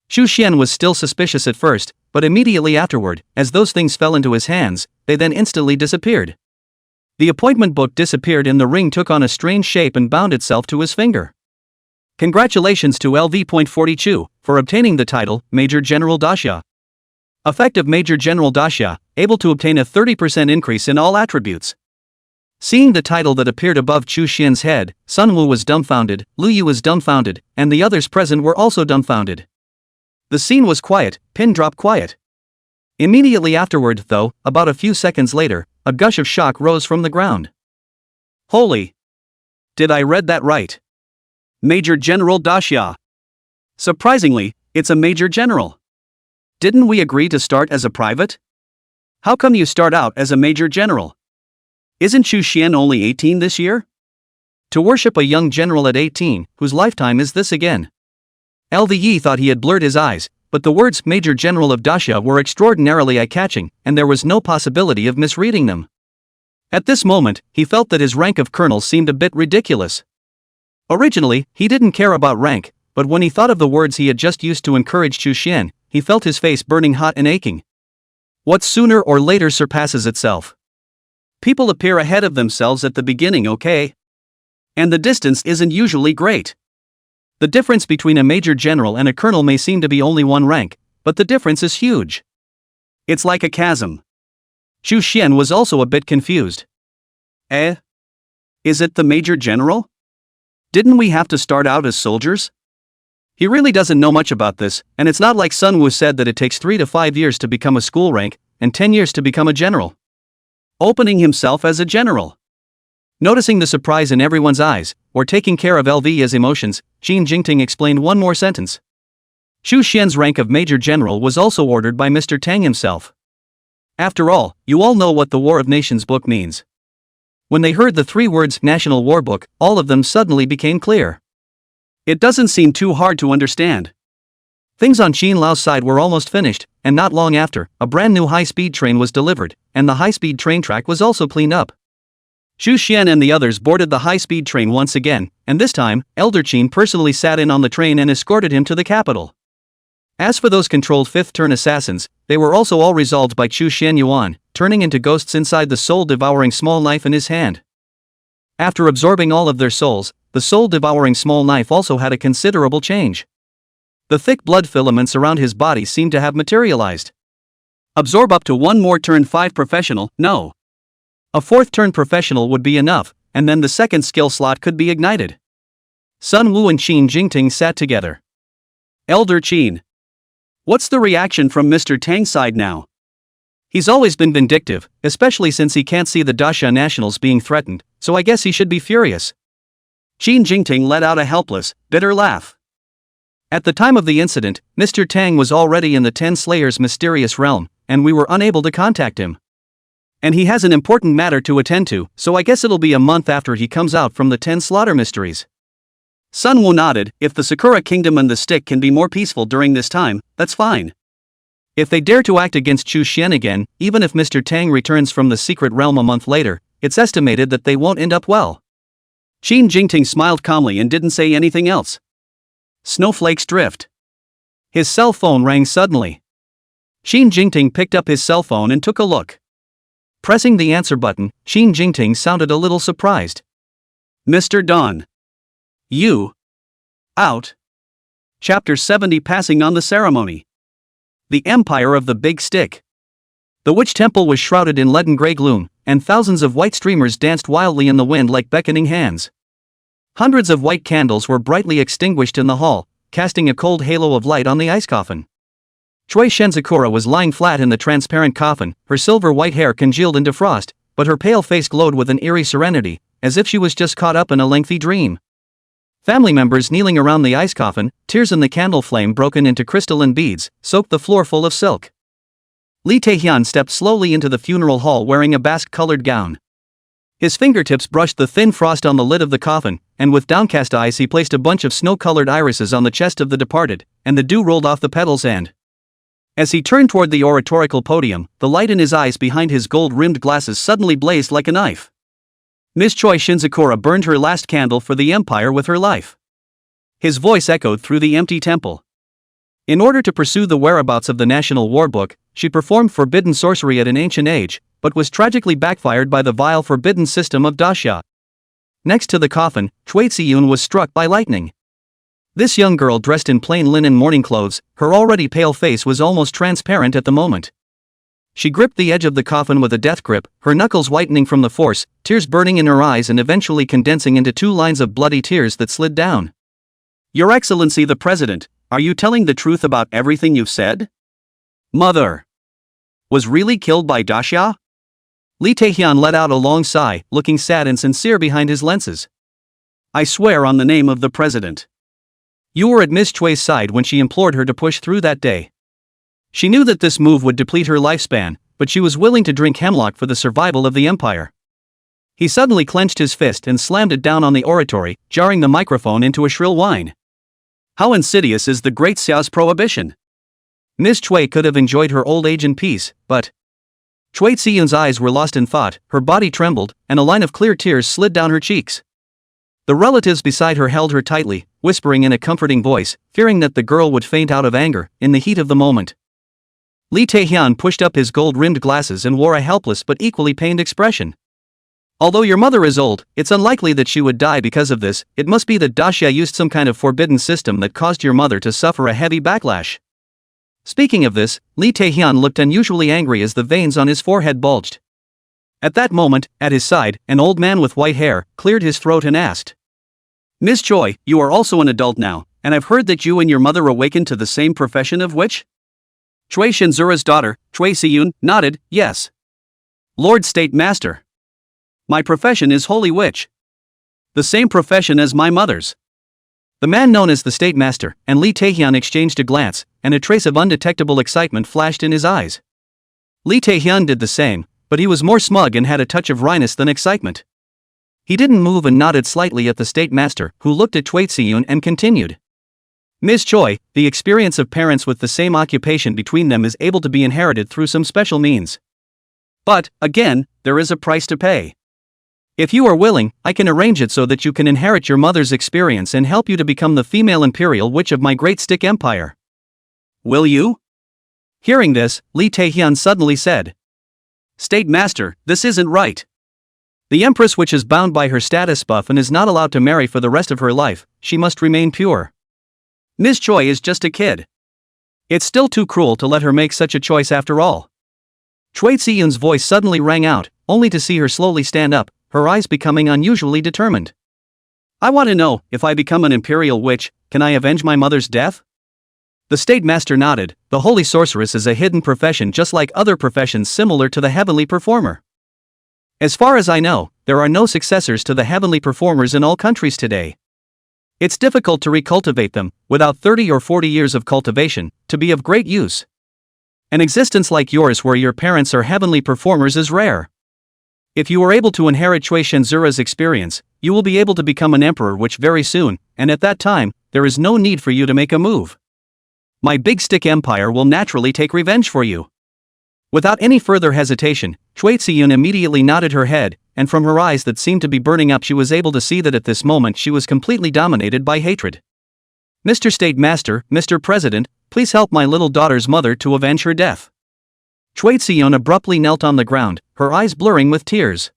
Chu Xian was still suspicious at first, but immediately afterward, as those things fell into his hands, they then instantly disappeared. The appointment book disappeared and the ring took on a strange shape and bound itself to his finger. Congratulations to LV.42, for obtaining the title Major General Dasha. Effective Major General Dasha, able to obtain a 30% increase in all attributes. Seeing the title that appeared above Chu Xian's head, Sun Wu was dumbfounded, Lu Yu was dumbfounded, and the others present were also dumbfounded. The scene was quiet, pin drop quiet. Immediately afterward, though, about a few seconds later, a gush of shock rose from the ground. Holy! Did I read that right? Major General Dasha. Surprisingly, it's a Major General. Didn't we agree to start as a private? How come you start out as a Major General? Isn't Chu Xian only 18 this year? To worship a young general at 18, whose lifetime is this again? LVE thought he had blurred his eyes, but the words Major General of Dasha were extraordinarily eye-catching, and there was no possibility of misreading them. At this moment, he felt that his rank of colonel seemed a bit ridiculous. Originally, he didn't care about rank, but when he thought of the words he had just used to encourage Chu Xian, he felt his face burning hot and aching. What sooner or later surpasses itself. People appear ahead of themselves at the beginning, okay? And the distance isn't usually great. The difference between a major general and a colonel may seem to be only one rank, but the difference is huge. It's like a chasm. Chu Xian was also a bit confused. Eh? Is it the Major General? Didn't we have to start out as soldiers? He really doesn't know much about this, and it's not like Sun Wu said that it takes 3 to 5 years to become a school rank, and 10 years to become a general. Opening himself as a general. Noticing the surprise in everyone's eyes, or taking care of LV's emotions, Qin Jingting explained one more sentence. Chu Xian's rank of Major General was also ordered by Mr. Tang himself. After all, you all know what the War of Nations book means. When they heard the 3 words National War Book, all of them suddenly became clear. It doesn't seem too hard to understand. Things on Qin Lao's side were almost finished, and not long after, a brand new high-speed train was delivered, and the high-speed train track was also cleaned up. Chu Xian and the others boarded the high-speed train once again, and this time, Elder Qin personally sat in on the train and escorted him to the capital. As for those controlled fifth-turn assassins, they were also all resolved by Chu Xian Yuan, turning into ghosts inside the soul-devouring small knife in his hand. After absorbing all of their souls, the soul-devouring small knife also had a considerable change. The thick blood filaments around his body seemed to have materialized. Absorb up to 1 more turn 5 professional, no. A 4th turn professional would be enough, and then the 2nd skill slot could be ignited. Sun Wu and Qin Jingting sat together. Elder Qin. What's the reaction from Mr. Tang's side now? He's always been vindictive, especially since he can't see the Dasha nationals being threatened, so I guess he should be furious. Qin Jingting let out a helpless, bitter laugh. At the time of the incident, Mr. Tang was already in the 10 Slayers' mysterious realm, and we were unable to contact him. And he has an important matter to attend to, so I guess it'll be a month after he comes out from the 10 Slaughter Mysteries. Sun Wu nodded. If the Sakura Kingdom and the stick can be more peaceful during this time, that's fine. If they dare to act against Chu Xian again, even if Mr. Tang returns from the secret realm a month later, it's estimated that they won't end up well. Qin Jingting smiled calmly and didn't say anything else. Snowflakes drift. His cell phone rang suddenly. Qin Jingting picked up his cell phone and took a look. Pressing the answer button, Qin Jingting sounded a little surprised. Mr. Don. You. Out. Chapter 70 Passing on the Ceremony. The Empire of the Big Stick. The witch temple was shrouded in leaden gray gloom, and thousands of white streamers danced wildly in the wind like beckoning hands. Hundreds of white candles were brightly extinguished in the hall, casting a cold halo of light on the ice coffin. Choi Shenzakura was lying flat in the transparent coffin, her silver white hair congealed into frost, but her pale face glowed with an eerie serenity, as if she was just caught up in a lengthy dream. Family members kneeling around the ice coffin, tears in the candle flame broken into crystalline beads, soaked the floor full of silk. Li Taehyun stepped slowly into the funeral hall wearing a basque-colored gown. His fingertips brushed the thin frost on the lid of the coffin, and with downcast eyes he placed a bunch of snow-colored irises on the chest of the departed, and the dew rolled off the petals and... As he turned toward the oratorical podium, the light in his eyes behind his gold-rimmed glasses suddenly blazed like a knife. Miss Choi Shinzakura burned her last candle for the Empire with her life. His voice echoed through the empty temple. In order to pursue the whereabouts of the National War Book, she performed forbidden sorcery at an ancient age, but was tragically backfired by the vile forbidden system of Dasha. Next to the coffin, Choi Tsiyun was struck by lightning. This young girl dressed in plain linen morning clothes, her already pale face was almost transparent at the moment. She gripped the edge of the coffin with a death grip, her knuckles whitening from the force, tears burning in her eyes and eventually condensing into 2 lines of bloody tears that slid down. Your Excellency the President, are you telling the truth about everything you've said? Mother was really killed by Daxia? Lee Taehyun let out a long sigh, looking sad and sincere behind his lenses. I swear on the name of the President. You were at Miss Chui's side when she implored her to push through that day. She knew that this move would deplete her lifespan, but she was willing to drink hemlock for the survival of the empire. He suddenly clenched his fist and slammed it down on the oratory, jarring the microphone into a shrill whine. How insidious is the Great Xiao's prohibition? Miss Chui could have enjoyed her old age in peace, but Chui Ziyun's eyes were lost in thought, her body trembled, and a line of clear tears slid down her cheeks. The relatives beside her held her tightly, whispering in a comforting voice, fearing that the girl would faint out of anger, in the heat of the moment. Lee Taehyun pushed up his gold-rimmed glasses and wore a helpless but equally pained expression. Although your mother is old, it's unlikely that she would die because of this. It must be that Daxia used some kind of forbidden system that caused your mother to suffer a heavy backlash. Speaking of this, Lee Taehyun looked unusually angry as the veins on his forehead bulged. At that moment, at his side, an old man with white hair cleared his throat and asked, Miss Choi, you are also an adult now, and I've heard that you and your mother awakened to the same profession of witch? Chui Shinzura's daughter, Chui Siyun, nodded, yes. Lord State Master. My profession is Holy Witch. The same profession as my mother's. The man known as the State Master and Lee Taehyun exchanged a glance, and a trace of undetectable excitement flashed in his eyes. Lee Taehyun did the same, but he was more smug and had a touch of wryness than excitement. He didn't move and nodded slightly at the State Master, who looked at Chui Siyun and continued. Miss Choi, the experience of parents with the same occupation between them is able to be inherited through some special means. But, again, there is a price to pay. If you are willing, I can arrange it so that you can inherit your mother's experience and help you to become the female imperial witch of my great stick empire. Will you? Hearing this, Lee Taehyun suddenly said, State Master, this isn't right. The Empress witch is bound by her status buff and is not allowed to marry for the rest of her life. She must remain pure. Miss Choi is just a kid. It's still too cruel to let her make such a choice after all. Chui Ziyun's voice suddenly rang out, only to see her slowly stand up, her eyes becoming unusually determined. I want to know, if I become an imperial witch, can I avenge my mother's death? The State Master nodded. The Holy Sorceress is a hidden profession just like other professions similar to the Heavenly Performer. As far as I know, there are no successors to the Heavenly Performers in all countries today. It's difficult to recultivate them, without 30 or 40 years of cultivation, to be of great use. An existence like yours where your parents are Heavenly Performers is rare. If you are able to inherit Chui Shenzura's experience, you will be able to become an emperor witch very soon, and at that time, there is no need for you to make a move. My big stick empire will naturally take revenge for you. Without any further hesitation, Chui Ziyun immediately nodded her head, and from her eyes that seemed to be burning up she was able to see that at this moment she was completely dominated by hatred. Mr. State Master, Mr. President, please help my little daughter's mother to avenge her death. Chui Ziyun abruptly knelt on the ground, her eyes blurring with tears.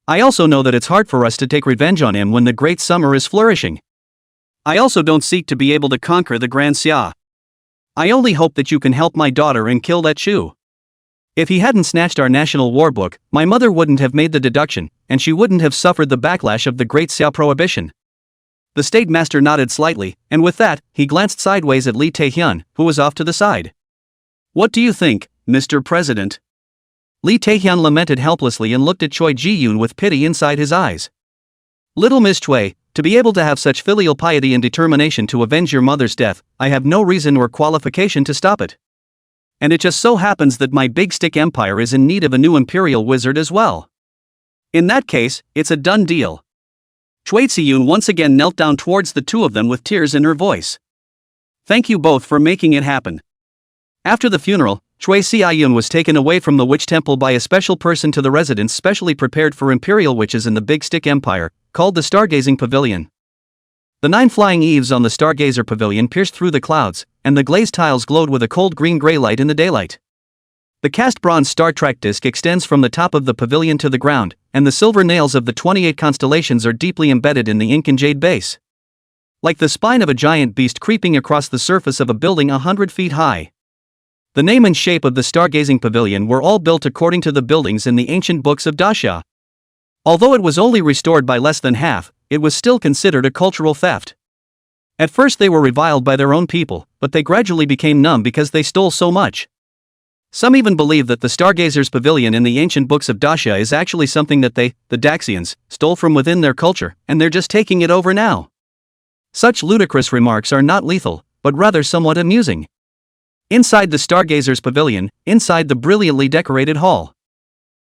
I also know that it's hard for us to take revenge on him when the great summer is flourishing. I also don't seek to be able to conquer the Grand Xia. I only hope that you can help my daughter and kill that Shu. If he hadn't snatched our national war book, my mother wouldn't have made the deduction, and she wouldn't have suffered the backlash of the Great Xia prohibition. The State Master nodded slightly, and with that, he glanced sideways at Lee Taehyun, who was off to the side. What do you think, Mr. President? Lee Taehyun lamented helplessly and looked at Chui Ji-yoon with pity inside his eyes. Little Miss Chui, to be able to have such filial piety and determination to avenge your mother's death, I have no reason or qualification to stop it. And it just so happens that my big stick empire is in need of a new imperial wizard as well. In that case, it's a done deal. Chui Ziyun once again knelt down towards the two of them with tears in her voice. Thank you both for making it happen. After the funeral, Chui Ziyun was taken away from the witch temple by a special person to the residence specially prepared for imperial witches in the Big Stick Empire, called the Stargazing Pavilion. The 9 flying eaves on the Stargazer Pavilion pierced through the clouds, and the glazed tiles glowed with a cold green-gray light in the daylight. The cast bronze Star Trek disc extends from the top of the pavilion to the ground, and the silver nails of the 28 constellations are deeply embedded in the ink and jade base. like the spine of a giant beast creeping across the surface of a building 100 feet high. The name and shape of the stargazing pavilion were all built according to the buildings in the ancient books of Daxia. Although it was only restored by less than half, it was still considered a cultural theft. At first they were reviled by their own people, but they gradually became numb because they stole so much. Some even believe that the Stargazers' Pavilion in the ancient books of Daxia is actually something that they, the Daxians, stole from within their culture, and they're just taking it over now. Such ludicrous remarks are not lethal, but rather somewhat amusing. Inside the Stargazers' Pavilion, inside the brilliantly decorated hall,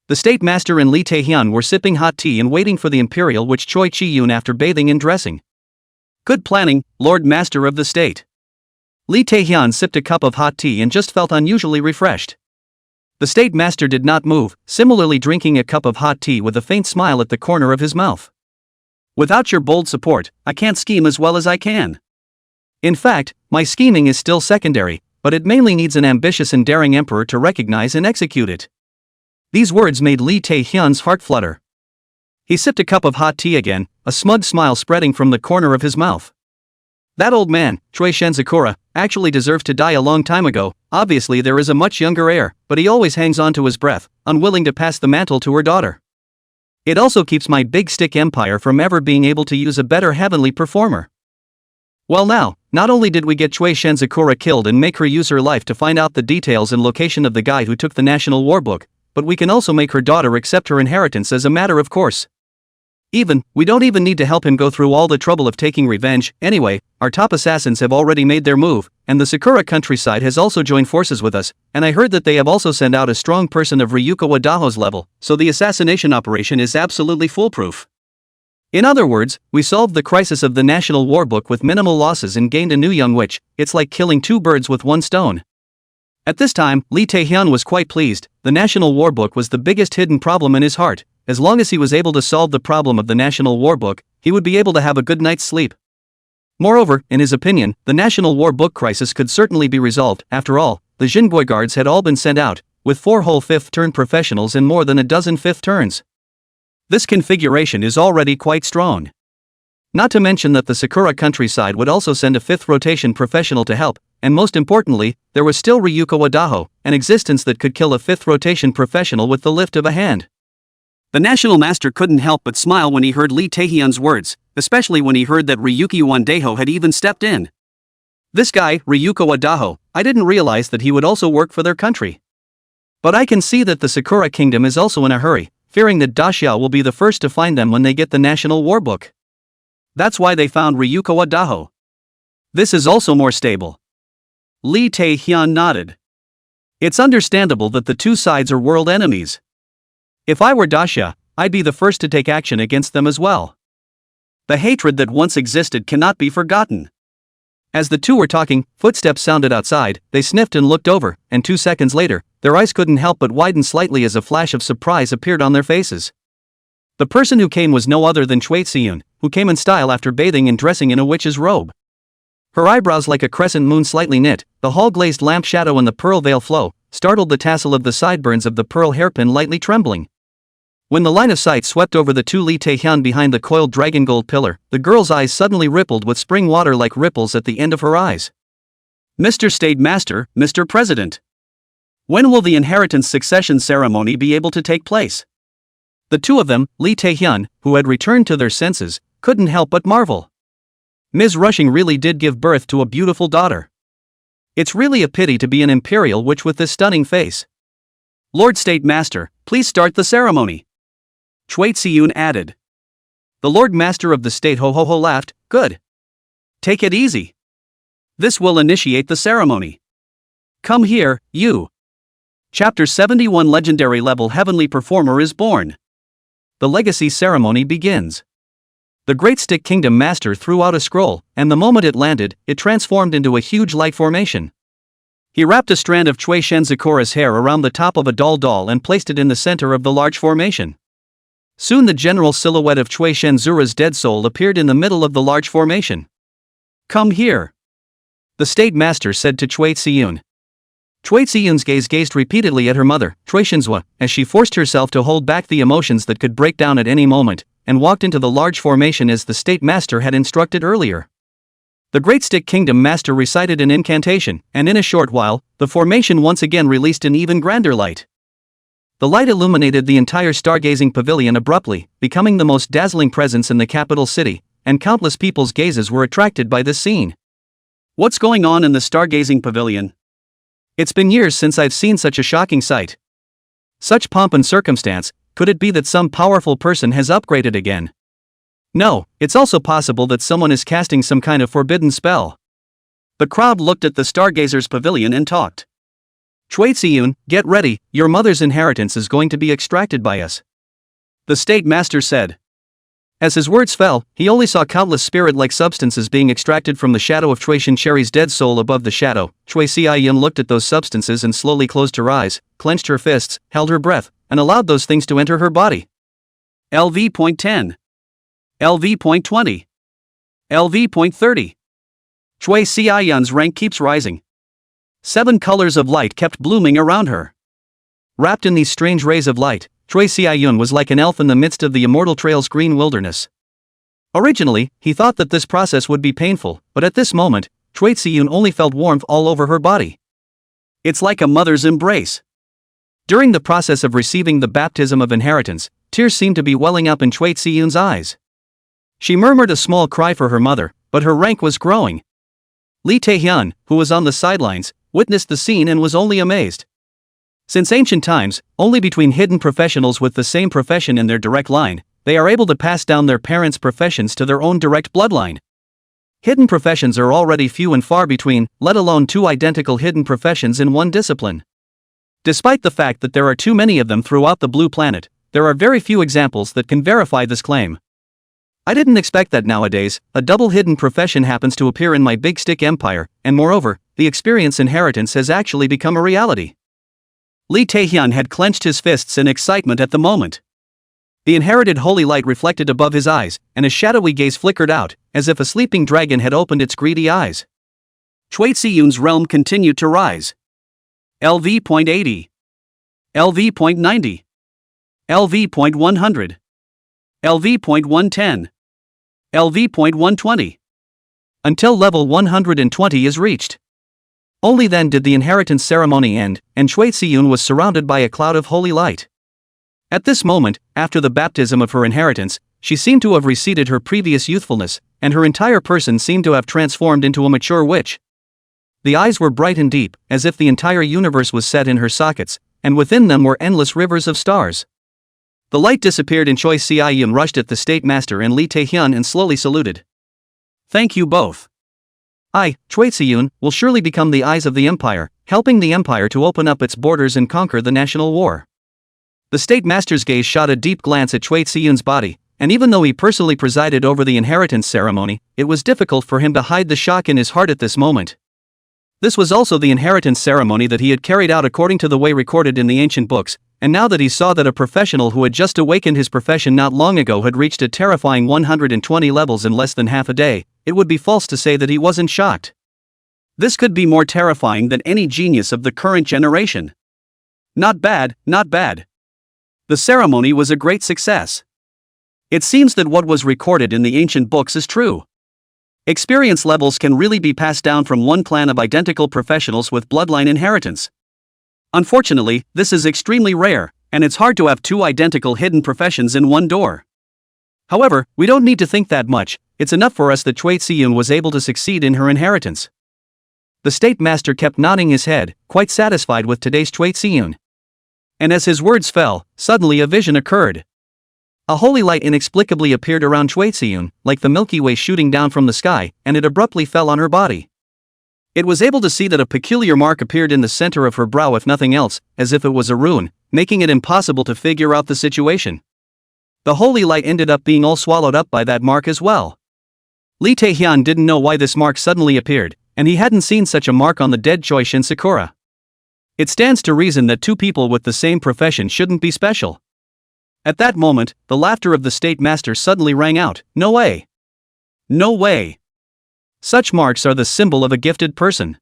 the State Master and Lee Taehyun were sipping hot tea and waiting for the Imperial Witch Choi Chi-yoon after bathing and dressing. Good planning, Lord Master of the State. Lee Taehyun sipped a cup of hot tea and just felt unusually refreshed. The State Master did not move, similarly drinking a cup of hot tea with a faint smile at the corner of his mouth. Without your bold support, I can't scheme as well as I can. In fact, my scheming is still secondary, but it mainly needs an ambitious and daring emperor to recognize and execute it. These words made Lee Taehyun's heart flutter. He sipped a cup of hot tea again, a smug smile spreading from the corner of his mouth. That old man, Choi Shenzakura, actually deserves to die a long time ago. Obviously there is a much younger heir, but he always hangs on to his breath, unwilling to pass the mantle to her daughter. It also keeps my big stick empire from ever being able to use a better heavenly performer. Well now, not only did we get Choi Shenzakura killed and make her use her life to find out the details and location of the guy who took the National War Book, but we can also make her daughter accept her inheritance as a matter of course. We don't even need to help him go through all the trouble of taking revenge. Anyway, our top assassins have already made their move, and the Sakura countryside has also joined forces with us, and I heard that they have also sent out a strong person of Ryuko Wadaho's level, so the assassination operation is absolutely foolproof. In other words, we solved the crisis of the National War Book with minimal losses and gained a new young witch. It's like killing two birds with one stone. At this time, Lee Taehyun was quite pleased. The National War Book was the biggest hidden problem in his heart. As long as he was able to solve the problem of the National War Book, he would be able to have a good night's sleep. Moreover, in his opinion, the National War Book crisis could certainly be resolved. After all, the Jin bodyguards had all been sent out, with 4 whole fifth-turn professionals and more than a dozen fifth turns. This configuration is already quite strong. Not to mention that the Sakura countryside would also send a 5th rotation professional to help, and most importantly, there was still Ryuko Wadaho, an existence that could kill a 5th rotation professional with the lift of a hand. The National Master couldn't help but smile when he heard Lee Taehyun's words, especially when he heard that Ryuki Wandaho had even stepped in. This guy, Ryuko Wadaho, I didn't realize that he would also work for their country. But I can see that the Sakura Kingdom is also in a hurry, fearing that Daxia will be the first to find them when they get the National War Book. That's why they found Ryuko Wadaho. This is also more stable. Lee Taehyun nodded. It's understandable that the two sides are world enemies. If I were Daxia, I'd be the first to take action against them as well. The hatred that once existed cannot be forgotten. As the two were talking, footsteps sounded outside. They sniffed and looked over, and 2 seconds later, their eyes couldn't help but widen slightly as a flash of surprise appeared on their faces. The person who came was no other than Choi Si-yoon, who came in style after bathing and dressing in a witch's robe. Her eyebrows like a crescent moon slightly knit, the hall-glazed lamp shadow and the pearl veil flow, startled the tassel of the sideburns of the pearl hairpin lightly trembling. When the line of sight swept over the two Lee Taehyun behind the coiled dragon gold pillar, the girl's eyes suddenly rippled with spring water like ripples at the end of her eyes. Mr. State Master, Mr. President. When will the inheritance succession ceremony be able to take place? The two of them, Lee Taehyun, who had returned to their senses, couldn't help but marvel. Ms. Rushing really did give birth to a beautiful daughter. It's really a pity to be an imperial witch with this stunning face. Lord State Master, please start the ceremony. Choi Si-yoon added. The Lord Master of the State ho laughed. Good. Take it easy. This will initiate the ceremony. Come here, you. Chapter 71 Legendary Level Heavenly Performer is born. The legacy ceremony begins. The Great Stick Kingdom Master threw out a scroll, and the moment it landed, it transformed into a huge light formation. He wrapped a strand of Choi Shenzakura's hair around the top of a doll and placed it in the center of the large formation. Soon the general silhouette of Choi Shenzura's dead soul appeared in the middle of the large formation. Come here. The State Master said to Choi Si-yoon. Choi Si-yoon's gaze gazed repeatedly at her mother, Choi Shinzwa, as she forced herself to hold back the emotions that could break down at any moment, and walked into the large formation as the State Master had instructed earlier. The Great Stick Kingdom Master recited an incantation, and in a short while, the formation once again released an even grander light. The light illuminated the entire stargazing pavilion abruptly, becoming the most dazzling presence in the capital city, and countless people's gazes were attracted by this scene. What's going on in the stargazing pavilion? It's been years since I've seen such a shocking sight. Such pomp and circumstance, could it be that some powerful person has upgraded again? No, it's also possible that someone is casting some kind of forbidden spell. The crowd looked at the stargazers' pavilion and talked. Chui Ziyun, get ready, your mother's inheritance is going to be extracted by us. The state master said. As his words fell, he only saw countless spirit-like substances being extracted from the shadow of Chui Shincheri's dead soul above the shadow. Chui Ziyun looked at those substances and slowly closed her eyes, clenched her fists, held her breath, and allowed those things to enter her body. LV.10. LV.20. LV.30. Chui Ziyun's rank keeps rising. 7 colors of light kept blooming around her. Wrapped in these strange rays of light, Chui Ziyun was like an elf in the midst of the immortal trail's green wilderness. Originally, he thought that this process would be painful, but at this moment, Chui Ziyun only felt warmth all over her body. It's like a mother's embrace. During the process of receiving the baptism of inheritance, tears seemed to be welling up in Chui Ziyun's eyes. She murmured a small cry for her mother, but her rank was growing. Li Taehyun, who was on the sidelines, witnessed the scene and was only amazed. Since ancient times, only between hidden professionals with the same profession in their direct line, they are able to pass down their parents' professions to their own direct bloodline. Hidden professions are already few and far between, let alone 2 identical hidden professions in one discipline. Despite the fact that there are too many of them throughout the blue planet, there are very few examples that can verify this claim. I didn't expect that nowadays, a double hidden profession happens to appear in my Big Stick Empire, and moreover, the experience inheritance has actually become a reality. Li Taehyun had clenched his fists in excitement at the moment. The inherited holy light reflected above his eyes, and a shadowy gaze flickered out, as if a sleeping dragon had opened its greedy eyes. Chui Ziyun's realm continued to rise. LV.80. LV.90. LV.100. LV.110. LV.120. Until level 120 is reached. Only then did the inheritance ceremony end, and Chui Ziyun was surrounded by a cloud of holy light. At this moment, after the baptism of her inheritance, she seemed to have receded her previous youthfulness, and her entire person seemed to have transformed into a mature witch. The eyes were bright and deep, as if the entire universe was set in her sockets, and within them were endless rivers of stars. The light disappeared and Chui Ziyun rushed at the state master and Li Taehyun and slowly saluted. Thank you both. I, Chui Ziyun, will surely become the eyes of the empire, helping the empire to open up its borders and conquer the national war. The state master's gaze shot a deep glance at Chui Ziyun's body, and even though he personally presided over the inheritance ceremony, it was difficult for him to hide the shock in his heart at this moment. This was also the inheritance ceremony that he had carried out according to the way recorded in the ancient books, and now that he saw that a professional who had just awakened his profession not long ago had reached a terrifying 120 levels in less than half a day, it would be false to say that he wasn't shocked. This could be more terrifying than any genius of the current generation. Not bad, not bad. The ceremony was a great success. It seems that what was recorded in the ancient books is true. Experience levels can really be passed down from one clan of identical professionals with bloodline inheritance. Unfortunately, this is extremely rare, and it's hard to have 2 identical hidden professions in one door. However, we don't need to think that much, it's enough for us that Chui Ziyun was able to succeed in her inheritance. The state master kept nodding his head, quite satisfied with today's Chui Ziyun. And as his words fell, suddenly a vision occurred. A holy light inexplicably appeared around Chui Ziyun, like the Milky Way shooting down from the sky, and it abruptly fell on her body. It was able to see that a peculiar mark appeared in the center of her brow, if nothing else, as if it was a rune, making it impossible to figure out the situation. The holy light ended up being all swallowed up by that mark as well. Li Taehyun didn't know why this mark suddenly appeared, and he hadn't seen such a mark on the dead Choi Shin Sakura. It stands to reason that 2 people with the same profession shouldn't be special. At that moment, the laughter of the state master suddenly rang out. No way! No way! Such marks are the symbol of a gifted person.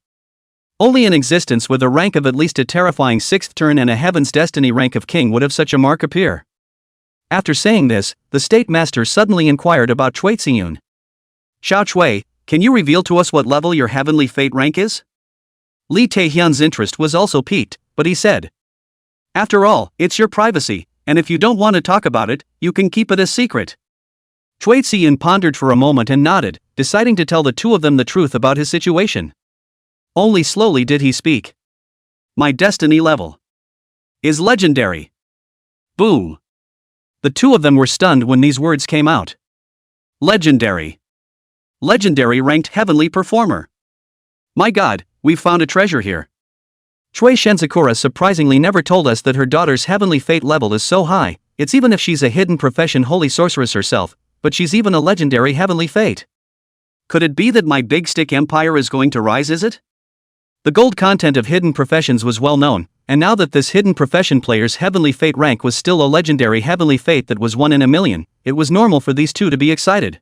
Only an existence with a rank of at least a terrifying 6th turn and a Heaven's Destiny rank of king would have such a mark appear. After saying this, the state master suddenly inquired about Chui Ziyun. Xiao Chui, can you reveal to us what level your heavenly fate rank is? Lee Taehyun's interest was also piqued, but he said, after all, it's your privacy, and if you don't want to talk about it, you can keep it a secret. Choi Si-yoon pondered for a moment and nodded, deciding to tell the two of them the truth about his situation. Only slowly did he speak. My destiny level is legendary. Boom. The two of them were stunned when these words came out. Legendary. Legendary ranked heavenly performer. My god, we've found a treasure here. Choi Shenzakura surprisingly never told us that her daughter's heavenly fate level is so high. It's even if she's a hidden profession holy sorceress herself, but she's even a legendary heavenly fate. Could it be that my big stick empire is going to rise, is it? The gold content of hidden professions was well known, and now that this hidden profession player's heavenly fate rank was still a legendary heavenly fate that was 1 in a million, it was normal for these two to be excited.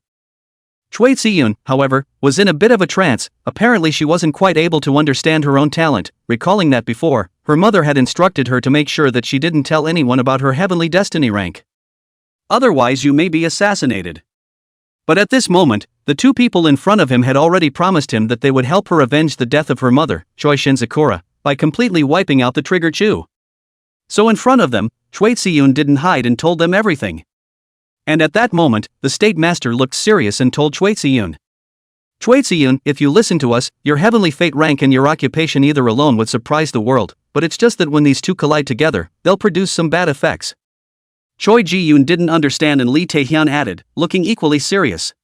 Choi Si-yoon, however, was in a bit of a trance. Apparently she wasn't quite able to understand her own talent, recalling that before, her mother had instructed her to make sure that she didn't tell anyone about her heavenly destiny rank. Otherwise you may be assassinated. But at this moment, the two people in front of him had already promised him that they would help her avenge the death of her mother, Choi Shinzakura, by completely wiping out the trigger Chu. So in front of them, Choi Si-yoon didn't hide and told them everything. And at that moment, the state master looked serious and told Choi Si-yoon. Choi Si-yoon, if you listen to us, your heavenly fate rank and your occupation either alone would surprise the world, but it's just that when these two collide together, they'll produce some bad effects. Choi Ji-yoon didn't understand and Lee Taehyun added, looking equally serious.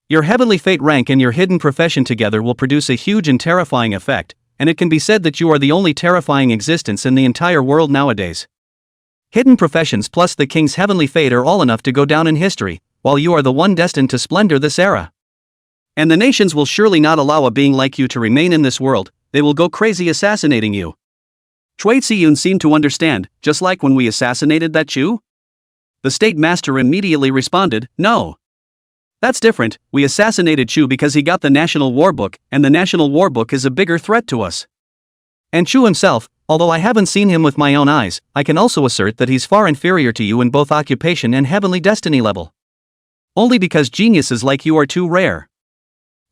Your heavenly fate rank and your hidden profession together will produce a huge and terrifying effect, and it can be said that you are the only terrifying existence in the entire world nowadays. Hidden professions plus the king's heavenly fate are all enough to go down in history, while you are the one destined to splendor this era. And the nations will surely not allow a being like you to remain in this world, they will go crazy assassinating you. Choi Si-yoon seemed to understand, just like when we assassinated that Chu? The state master immediately responded, no. That's different, we assassinated Chu because he got the National War Book, and the National War Book is a bigger threat to us. And Chu himself, although I haven't seen him with my own eyes, I can also assert that he's far inferior to you in both occupation and heavenly destiny level. Only because geniuses like you are too rare.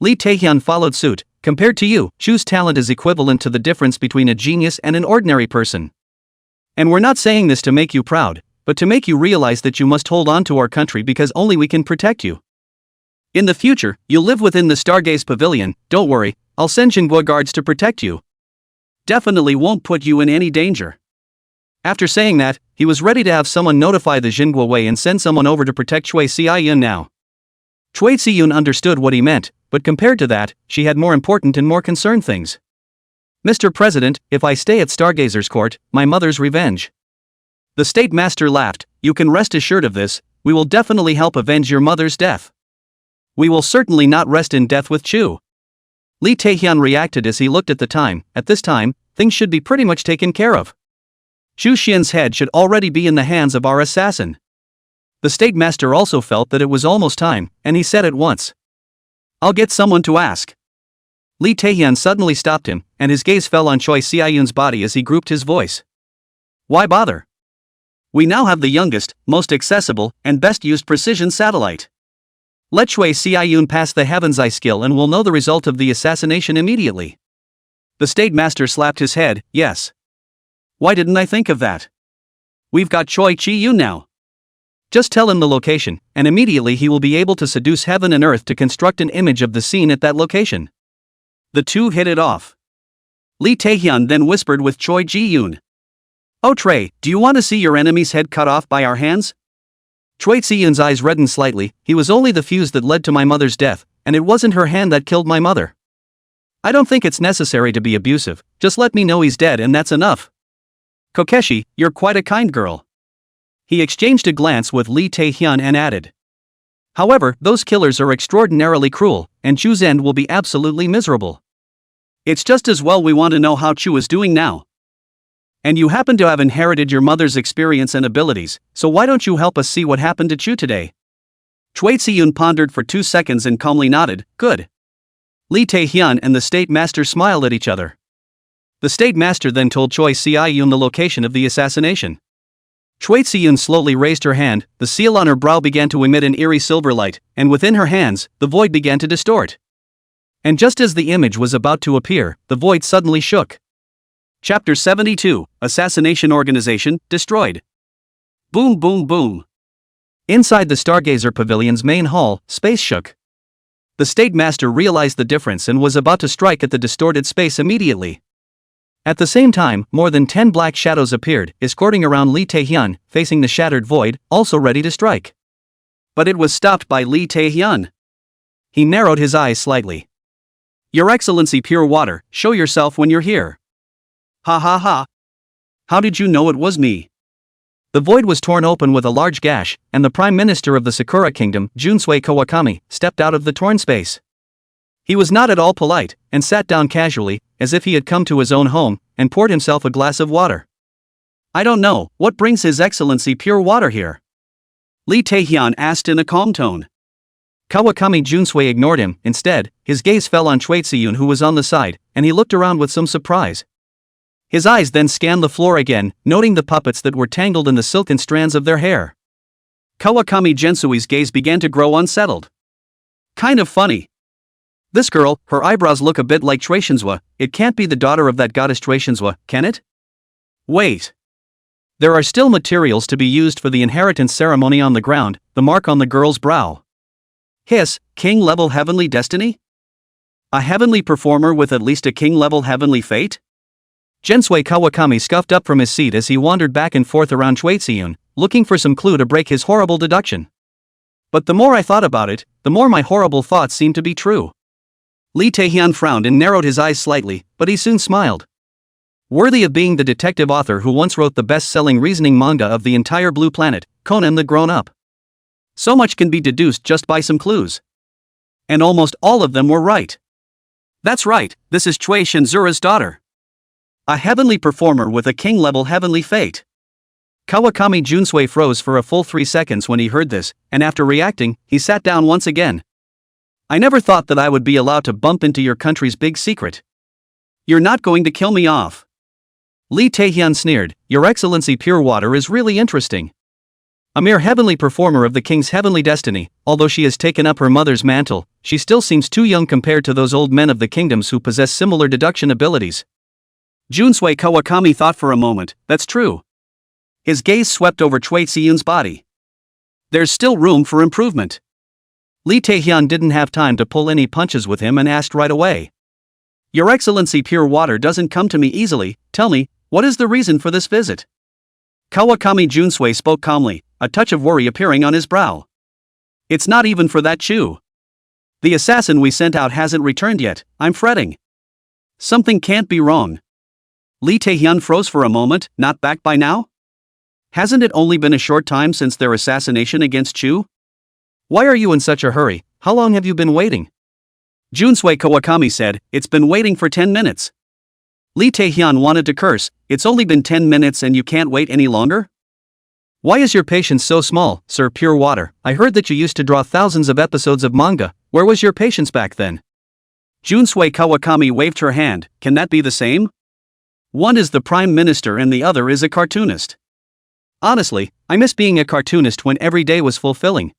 Lee Taehyun followed suit. Compared to you, Chu's talent is equivalent to the difference between a genius and an ordinary person. And we're not saying this to make you proud, but to make you realize that you must hold on to our country because only we can protect you. In the future, you'll live within the Stargaze Pavilion, don't worry, I'll send Jinwoo guards to protect you. Definitely won't put you in any danger. After saying that, he was ready to have someone notify the Jinwoo Wei and send someone over to protect Choi Si-yoon now. Choi Si-yoon understood what he meant, but compared to that, she had more important and more concerned things. Mr. President, if I stay at Stargazer's court, my mother's revenge. The state master laughed, you can rest assured of this, we will definitely help avenge your mother's death. We will certainly not rest in death with Chu. Lee Taehyun reacted as he looked at the time. At this time, things should be pretty much taken care of. Chu Xian's head should already be in the hands of our assassin. The state master also felt that it was almost time, and he said at once, I'll get someone to ask. Lee Taehyun suddenly stopped him, and his gaze fell on Choi Si-yoon's body as he grouped his voice. Why bother? We now have the youngest, most accessible, and best used precision satellite. Let Choi Si-yoon pass the Heaven's Eye skill and we'll know the result of the assassination immediately. The state master slapped his head, yes. Why didn't I think of that? We've got Choi Chi-yoon now. Just tell him the location, and immediately he will be able to seduce heaven and earth to construct an image of the scene at that location. The two hit it off. Lee Taehyun then whispered with Choi Ji-yoon. Oh Trey, do you want to see your enemy's head cut off by our hands? Choi Si-yoon's eyes reddened slightly. He was only the fuse that led to my mother's death, and it wasn't her hand that killed my mother. I don't think it's necessary to be abusive, just let me know he's dead and that's enough. Kokeshi, you're quite a kind girl. He exchanged a glance with Lee Taehyun and added. However, those killers are extraordinarily cruel, and Chu's end will be absolutely miserable. It's just as well we want to know how Chu is doing now. And you happen to have inherited your mother's experience and abilities, so why don't you help us see what happened to Chu today? Choi Si-yoon pondered for 2 seconds and calmly nodded, good. Lee Taehyun and the state master smiled at each other. The state master then told Choi Si-yoon the location of the assassination. Choi Si-yoon slowly raised her hand, the seal on her brow began to emit an eerie silver light, and within her hands, the void began to distort. And just as the image was about to appear, the void suddenly shook. Chapter 72, Assassination Organization, Destroyed. Boom boom boom. Inside the Stargazer Pavilion's main hall, space shook. The State Master realized the difference and was about to strike at the distorted space immediately. At the same time, more than 10 black shadows appeared, escorting around Lee Tae-hyun, facing the shattered void, also ready to strike. But it was stopped by Lee Tae-hyun. He narrowed his eyes slightly. Your Excellency Pure Water, show yourself when you're here. Ha ha ha. How did you know it was me? The void was torn open with a large gash, and the Prime Minister of the Sakura Kingdom, Junsui Kawakami, stepped out of the torn space. He was not at all polite, and sat down casually, as if he had come to his own home, and poured himself a glass of water. I don't know, what brings His Excellency Pure Water here? Lee Tae-hyun asked in a calm tone. Kawakami Junsui ignored him. Instead, his gaze fell on Choi Siyun, who was on the side, and he looked around with some surprise. His eyes then scanned the floor again, noting the puppets that were tangled in the silken strands of their hair. Kawakami Jinsui's gaze began to grow unsettled. Kind of funny. This girl, her eyebrows look a bit like Choi Shinswa. It can't be the daughter of that goddess Choi Shinswa, can it? Wait. There are still materials to be used for the inheritance ceremony on the ground, the mark on the girl's brow. Hiss, king-level heavenly destiny? A heavenly performer with at least a king-level heavenly fate? Jinsui Kawakami scuffed up from his seat as he wandered back and forth around Choi Siyun, looking for some clue to break his horrible deduction. But the more I thought about it, the more my horrible thoughts seemed to be true. Lee Tae-hyun frowned and narrowed his eyes slightly, but he soon smiled. Worthy of being the detective author who once wrote the best-selling reasoning manga of the entire blue planet, Conan the Grown-Up. So much can be deduced just by some clues. And almost all of them were right. That's right, this is Choi Shinzura's daughter. A heavenly performer with a king-level heavenly fate. Kawakami Junsui froze for a full 3 seconds when he heard this, and after reacting, he sat down once again. I never thought that I would be allowed to bump into your country's big secret. You're not going to kill me off. Lee Tae-hyun sneered, Your Excellency Pure Water is really interesting. A mere heavenly performer of the king's heavenly destiny, although she has taken up her mother's mantle, she still seems too young compared to those old men of the kingdoms who possess similar deduction abilities. Junsui Kawakami thought for a moment. That's true. His gaze swept over Choi Siyun's body. There's still room for improvement. Lee Tae-hyun didn't have time to pull any punches with him and asked right away. Your Excellency Pure Water doesn't come to me easily. Tell me, what is the reason for this visit? Kawakami Junsui spoke calmly, a touch of worry appearing on his brow. It's not even for that Chu. The assassin we sent out hasn't returned yet. I'm fretting. Something can't be wrong. Lee Tae-hyun froze for a moment. Not back by now? Hasn't it only been a short time since their assassination against Chu? Why are you in such a hurry? How long have you been waiting? Junsui Kawakami said, It's been waiting for 10 minutes. Lee Tae-hyun wanted to curse. It's only been 10 minutes and you can't wait any longer? Why is your patience so small, Sir Pure Water? I heard that you used to draw thousands of episodes of manga. Where was your patience back then? Junsui Kawakami waved her hand. Can that be the same? One is the Prime Minister and the other is a cartoonist. Honestly, I miss being a cartoonist when every day was fulfilling.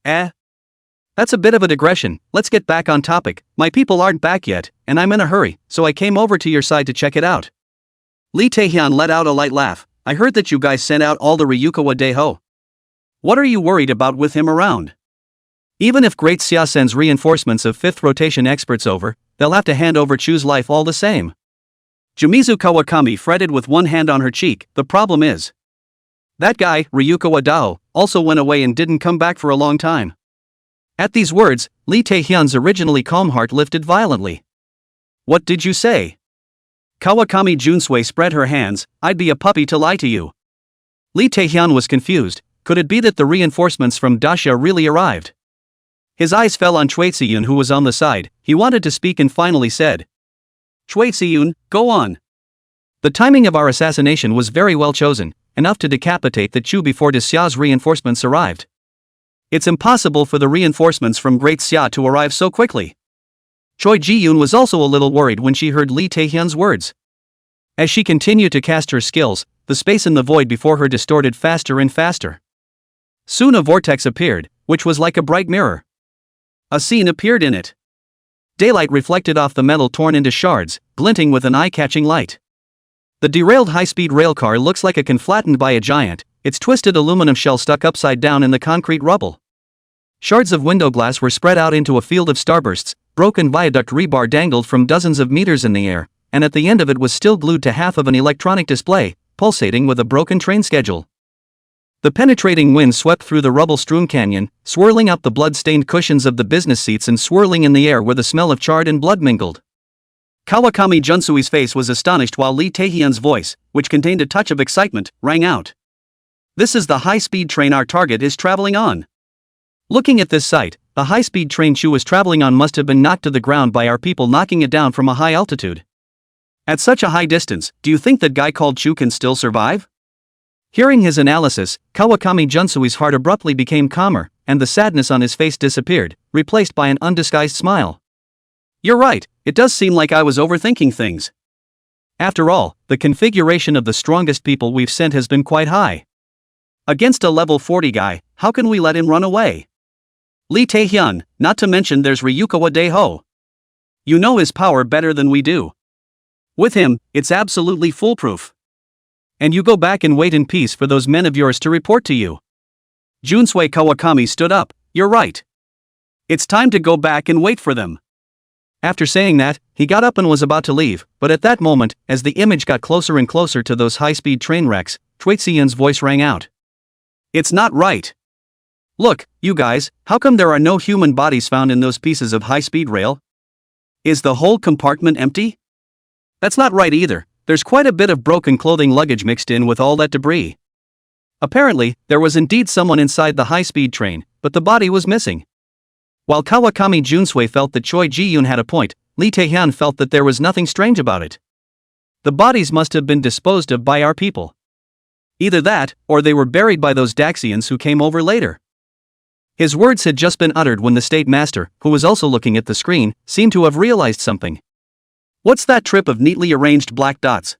That's a bit of a digression. Let's get back on topic. My people aren't back yet, and I'm in a hurry, so I came over to your side to check it out. Lee Tae-hyun let out a light laugh. I heard that you guys sent out all the Ryukawa Daeho. What are you worried about with him around? Even if Great Xia sends reinforcements of 5th rotation experts over, they'll have to hand over Chu's life all the same. Jumizu Kawakami fretted with one hand on her cheek. The problem is, that guy, Ryukawa Dao, also went away and didn't come back for a long time. At these words, Lee Tae-hyun's originally calm heart lifted violently. What did you say? Kawakami Junsui spread her hands. I'd be a puppy to lie to you. Lee Tae-hyun was confused. Could it be that the reinforcements from Dasha really arrived? His eyes fell on Choi Siyun, who was on the side. He wanted to speak and finally said, Choi Siyun, go on. The timing of our assassination was very well chosen, enough to decapitate the Chu before Xia's reinforcements arrived. It's impossible for the reinforcements from Great Xia to arrive so quickly. Choi Ji-yoon was also a little worried when she heard Lee Tae-hyun's words. As she continued to cast her skills, the space in the void before her distorted faster and faster. Soon a vortex appeared, which was like a bright mirror. A scene appeared in it. Daylight reflected off the metal torn into shards, glinting with an eye-catching light. The derailed high-speed railcar looks like a flattened by a giant, its twisted aluminum shell stuck upside down in the concrete rubble. Shards of window glass were spread out into a field of starbursts, broken viaduct rebar dangled from dozens of meters in the air, and at the end of it was still glued to half of an electronic display, pulsating with a broken train schedule. The penetrating wind swept through the rubble-strewn canyon, swirling up the blood-stained cushions of the business seats and swirling in the air where the smell of charred and blood mingled. Kawakami Junsui's face was astonished while Lee Taehyun's voice, which contained a touch of excitement, rang out. This is the high-speed train our target is traveling on. Looking at this sight, the high-speed train Chu was traveling on must have been knocked to the ground by our people knocking it down from a high altitude. At such a high distance, do you think that guy called Chu can still survive? Hearing his analysis, Kawakami Junsui's heart abruptly became calmer, and the sadness on his face disappeared, replaced by an undisguised smile. You're right, it does seem like I was overthinking things. After all, the configuration of the strongest people we've sent has been quite high. Against a level 40 guy, how can we let him run away? Lee Taehyun, not to mention there's Ryukawa Daeho. You know his power better than we do. With him, it's absolutely foolproof. And you go back and wait in peace for those men of yours to report to you. Junsui Kawakami stood up. You're right. It's time to go back and wait for them. After saying that, he got up and was about to leave, but at that moment, as the image got closer and closer to those high-speed train wrecks, Choi-Siyun's voice rang out. It's not right. Look, you guys, how come there are no human bodies found in those pieces of high-speed rail? Is the whole compartment empty? That's not right either. There's quite a bit of broken clothing luggage mixed in with all that debris. Apparently, there was indeed someone inside the high-speed train, but the body was missing. While Kawakami Junsui felt that Choi Ji-yoon had a point, Lee Taehyun felt that there was nothing strange about it. The bodies must have been disposed of by our people. Either that, or they were buried by those Daxians who came over later. His words had just been uttered when the State Master, who was also looking at the screen, seemed to have realized something. What's that trip of neatly arranged black dots?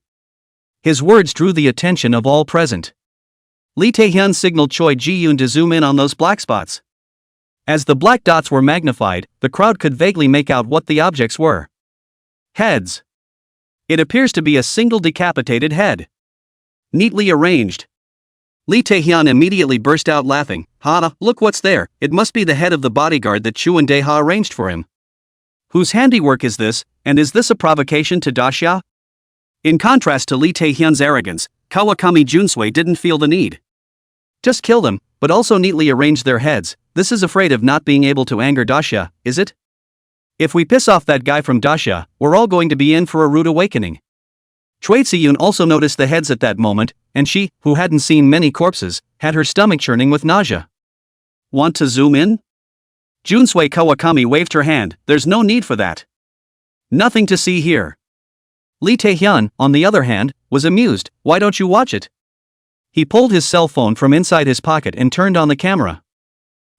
His words drew the attention of all present. Lee Taehyun signaled Choi Ji-yoon to zoom in on those black spots. As the black dots were magnified, the crowd could vaguely make out what the objects were. Heads. It appears to be a single decapitated head. Neatly arranged. Lee Taehyun immediately burst out laughing. Ha, look what's there, it must be the head of the bodyguard that Chu and Daeha arranged for him. Whose handiwork is this, and is this a provocation to Daxia? In contrast to Lee Taehyun's arrogance, Kawakami Junsui didn't feel the need. Just kill them, but also neatly arrange their heads. This is afraid of not being able to anger Daxia, is it? If we piss off that guy from Daxia, we're all going to be in for a rude awakening. Choi Si-yoon also noticed the heads at that moment, and she, who hadn't seen many corpses, had her stomach churning with nausea. Want to zoom in? Junsui Kawakami waved her hand. There's no need for that. Nothing to see here. Lee Taehyun, on the other hand, was amused. Why don't you watch it? He pulled his cell phone from inside his pocket and turned on the camera.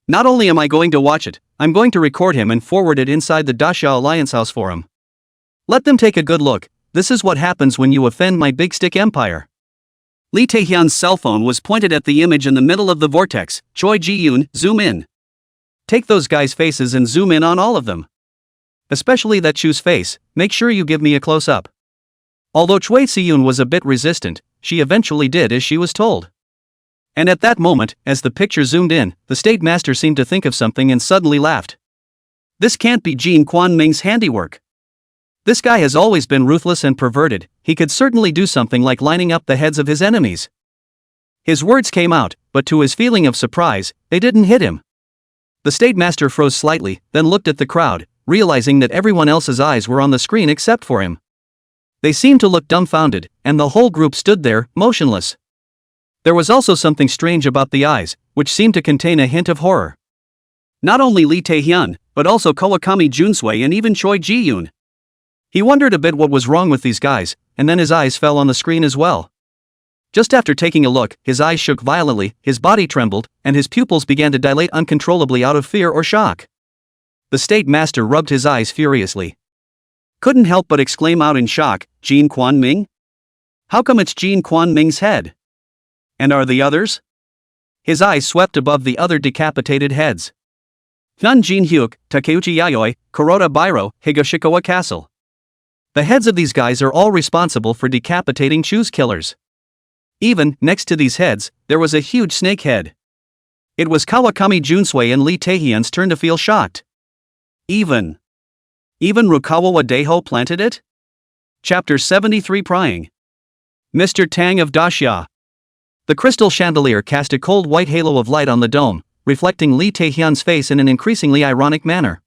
Not only am I going to watch it, I'm going to record him and forward it inside the Daxia Alliance house for him. Let them take a good look. This is what happens when you offend my big stick empire. Lee Taehyun's cell phone was pointed at the image in the middle of the vortex. Choi Ji-yoon, zoom in. Take those guys' faces and zoom in on all of them. Especially that Chu's face, make sure you give me a close-up. Although Choi Si-yoon was a bit resistant, she eventually did as she was told. And at that moment, as the picture zoomed in, the State Master seemed to think of something and suddenly laughed. This can't be Jin Kwan-ming's handiwork. This guy has always been ruthless and perverted. He could certainly do something like lining up the heads of his enemies. His words came out, but to his feeling of surprise, they didn't hit him. The State Master froze slightly, then looked at the crowd, realizing that everyone else's eyes were on the screen except for him. They seemed to look dumbfounded, and the whole group stood there, motionless. There was also something strange about the eyes, which seemed to contain a hint of horror. Not only Lee Taehyun, but also Kawakami Junsui and even Choi Ji-yoon. He wondered a bit what was wrong with these guys, and then his eyes fell on the screen as well. Just after taking a look, his eyes shook violently, his body trembled, and his pupils began to dilate uncontrollably out of fear or shock. The State Master rubbed his eyes furiously. Couldn't help but exclaim out in shock, Jin Kwan-ming? How come it's Jin Kwan-ming's head? And are the others? His eyes swept above the other decapitated heads. Hyun Jin Hyuk, Takeuchi Yayoi, Kuroda Bairo, Higashikawa Castle. The heads of these guys are all responsible for decapitating Chu's killers. Even, next to these heads, there was a huge snake head. It was Kawakami Junsui and Lee Taehyun's turn to feel shocked. Even Rukawa Wadeho planted it? Chapter 73 Prying. Mr. Tang of Daxia. The crystal chandelier cast a cold white halo of light on the dome, reflecting Lee Taehyun's face in an increasingly ironic manner.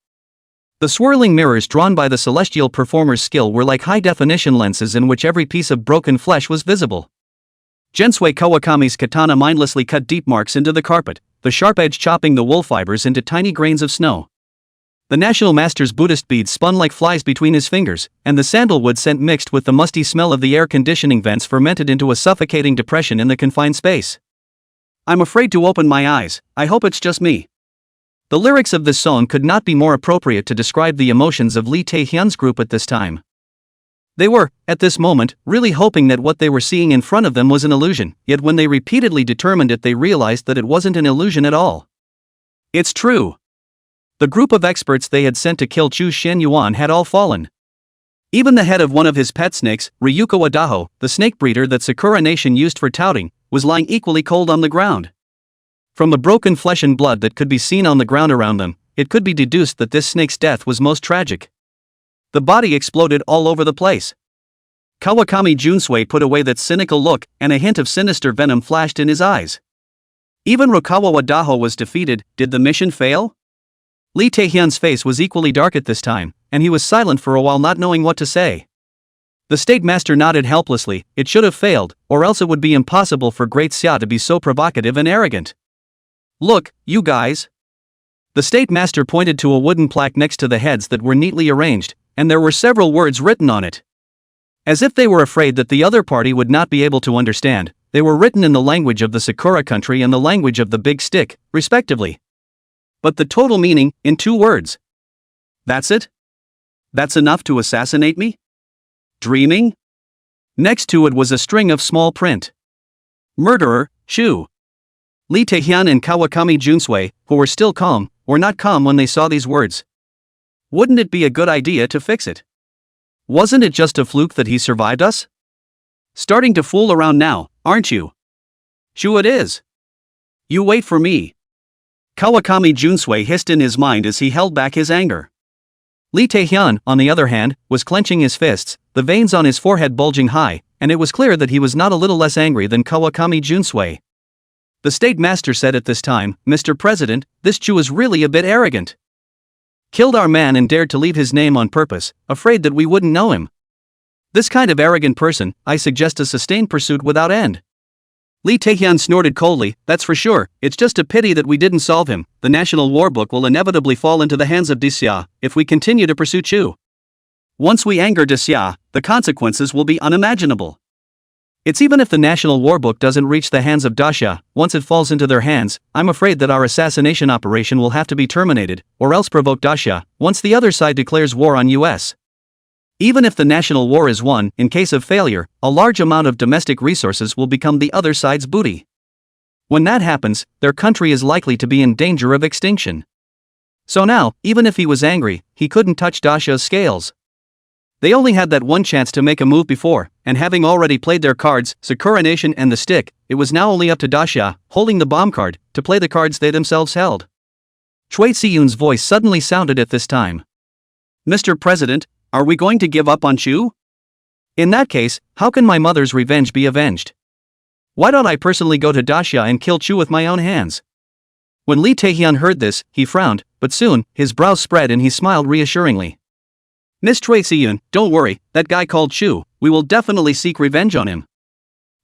The swirling mirrors drawn by the celestial performer's skill were like high-definition lenses in which every piece of broken flesh was visible. Jensui Kawakami's katana mindlessly cut deep marks into the carpet, the sharp edge chopping the wool fibers into tiny grains of snow. The National Master's Buddhist beads spun like flies between his fingers, and the sandalwood scent mixed with the musty smell of the air conditioning vents fermented into a suffocating depression in the confined space. I'm afraid to open my eyes, I hope it's just me. The lyrics of this song could not be more appropriate to describe the emotions of Lee Taehyun's group at this time. They were, at this moment, really hoping that what they were seeing in front of them was an illusion, yet when they repeatedly determined it they realized that it wasn't an illusion at all. It's true. The group of experts they had sent to kill Chu Shenyuan had all fallen. Even the head of one of his pet snakes, Ryuko Wadaho, the snake breeder that Sakura Nation used for touting, was lying equally cold on the ground. From the broken flesh and blood that could be seen on the ground around them, it could be deduced that this snake's death was most tragic. The body exploded all over the place. Kawakami Junsui put away that cynical look, and a hint of sinister venom flashed in his eyes. Even Rukawa Wadaho was defeated. Did the mission fail? Lee Taehyun's face was equally dark at this time, and he was silent for a while, not knowing what to say. The State Master nodded helplessly. It should have failed, or else it would be impossible for Great Xia to be so provocative and arrogant. Look, you guys. The State Master pointed to a wooden plaque next to the heads that were neatly arranged, and there were several words written on it. As if they were afraid that the other party would not be able to understand, they were written in the language of the Sakura country and the language of the Big Stick, respectively. But the total meaning, in 2 words. That's it? That's enough to assassinate me? Dreaming? Next to it was a string of small print. Murderer, Chu. Lee Taehyun and Kawakami Junsui, who were still calm, were not calm when they saw these words. Wouldn't it be a good idea to fix it? Wasn't it just a fluke that he survived us? Starting to fool around now, aren't you? Chu it is. You wait for me. Kawakami Junsui hissed in his mind as he held back his anger. Lee Taehyun, on the other hand, was clenching his fists, the veins on his forehead bulging high, and it was clear that he was not a little less angry than Kawakami Junsui. The State Master said at this time, Mr. President, this Chu is really a bit arrogant. Killed our man and dared to leave his name on purpose, afraid that we wouldn't know him. This kind of arrogant person, I suggest a sustained pursuit without end. Lee Taehyun snorted coldly, that's for sure, it's just a pity that we didn't solve him. The National War Book will inevitably fall into the hands of Daxia if we continue to pursue Chu. Once we anger Daxia, the consequences will be unimaginable. It's even if the National War Book doesn't reach the hands of Daxia, once it falls into their hands, I'm afraid that our assassination operation will have to be terminated, or else provoke Daxia, once the other side declares war on US. Even if the national war is won, in case of failure, a large amount of domestic resources will become the other side's booty. When that happens, their country is likely to be in danger of extinction. So now, even if he was angry, he couldn't touch Daxia's scales. They only had that one chance to make a move before, and having already played their cards, Sakura Nation and the stick, it was now only up to Daxia, holding the bomb card, to play the cards they themselves held. Choi Siyun's voice suddenly sounded at this time. Mr. President, are we going to give up on Chu? In that case, how can my mother's revenge be avenged? Why don't I personally go to Daxia and kill Chu with my own hands? When Lee Taehyun heard this, he frowned, but soon, his brows spread and he smiled reassuringly. Miss Choi Siyun, don't worry, that guy called Chu, we will definitely seek revenge on him.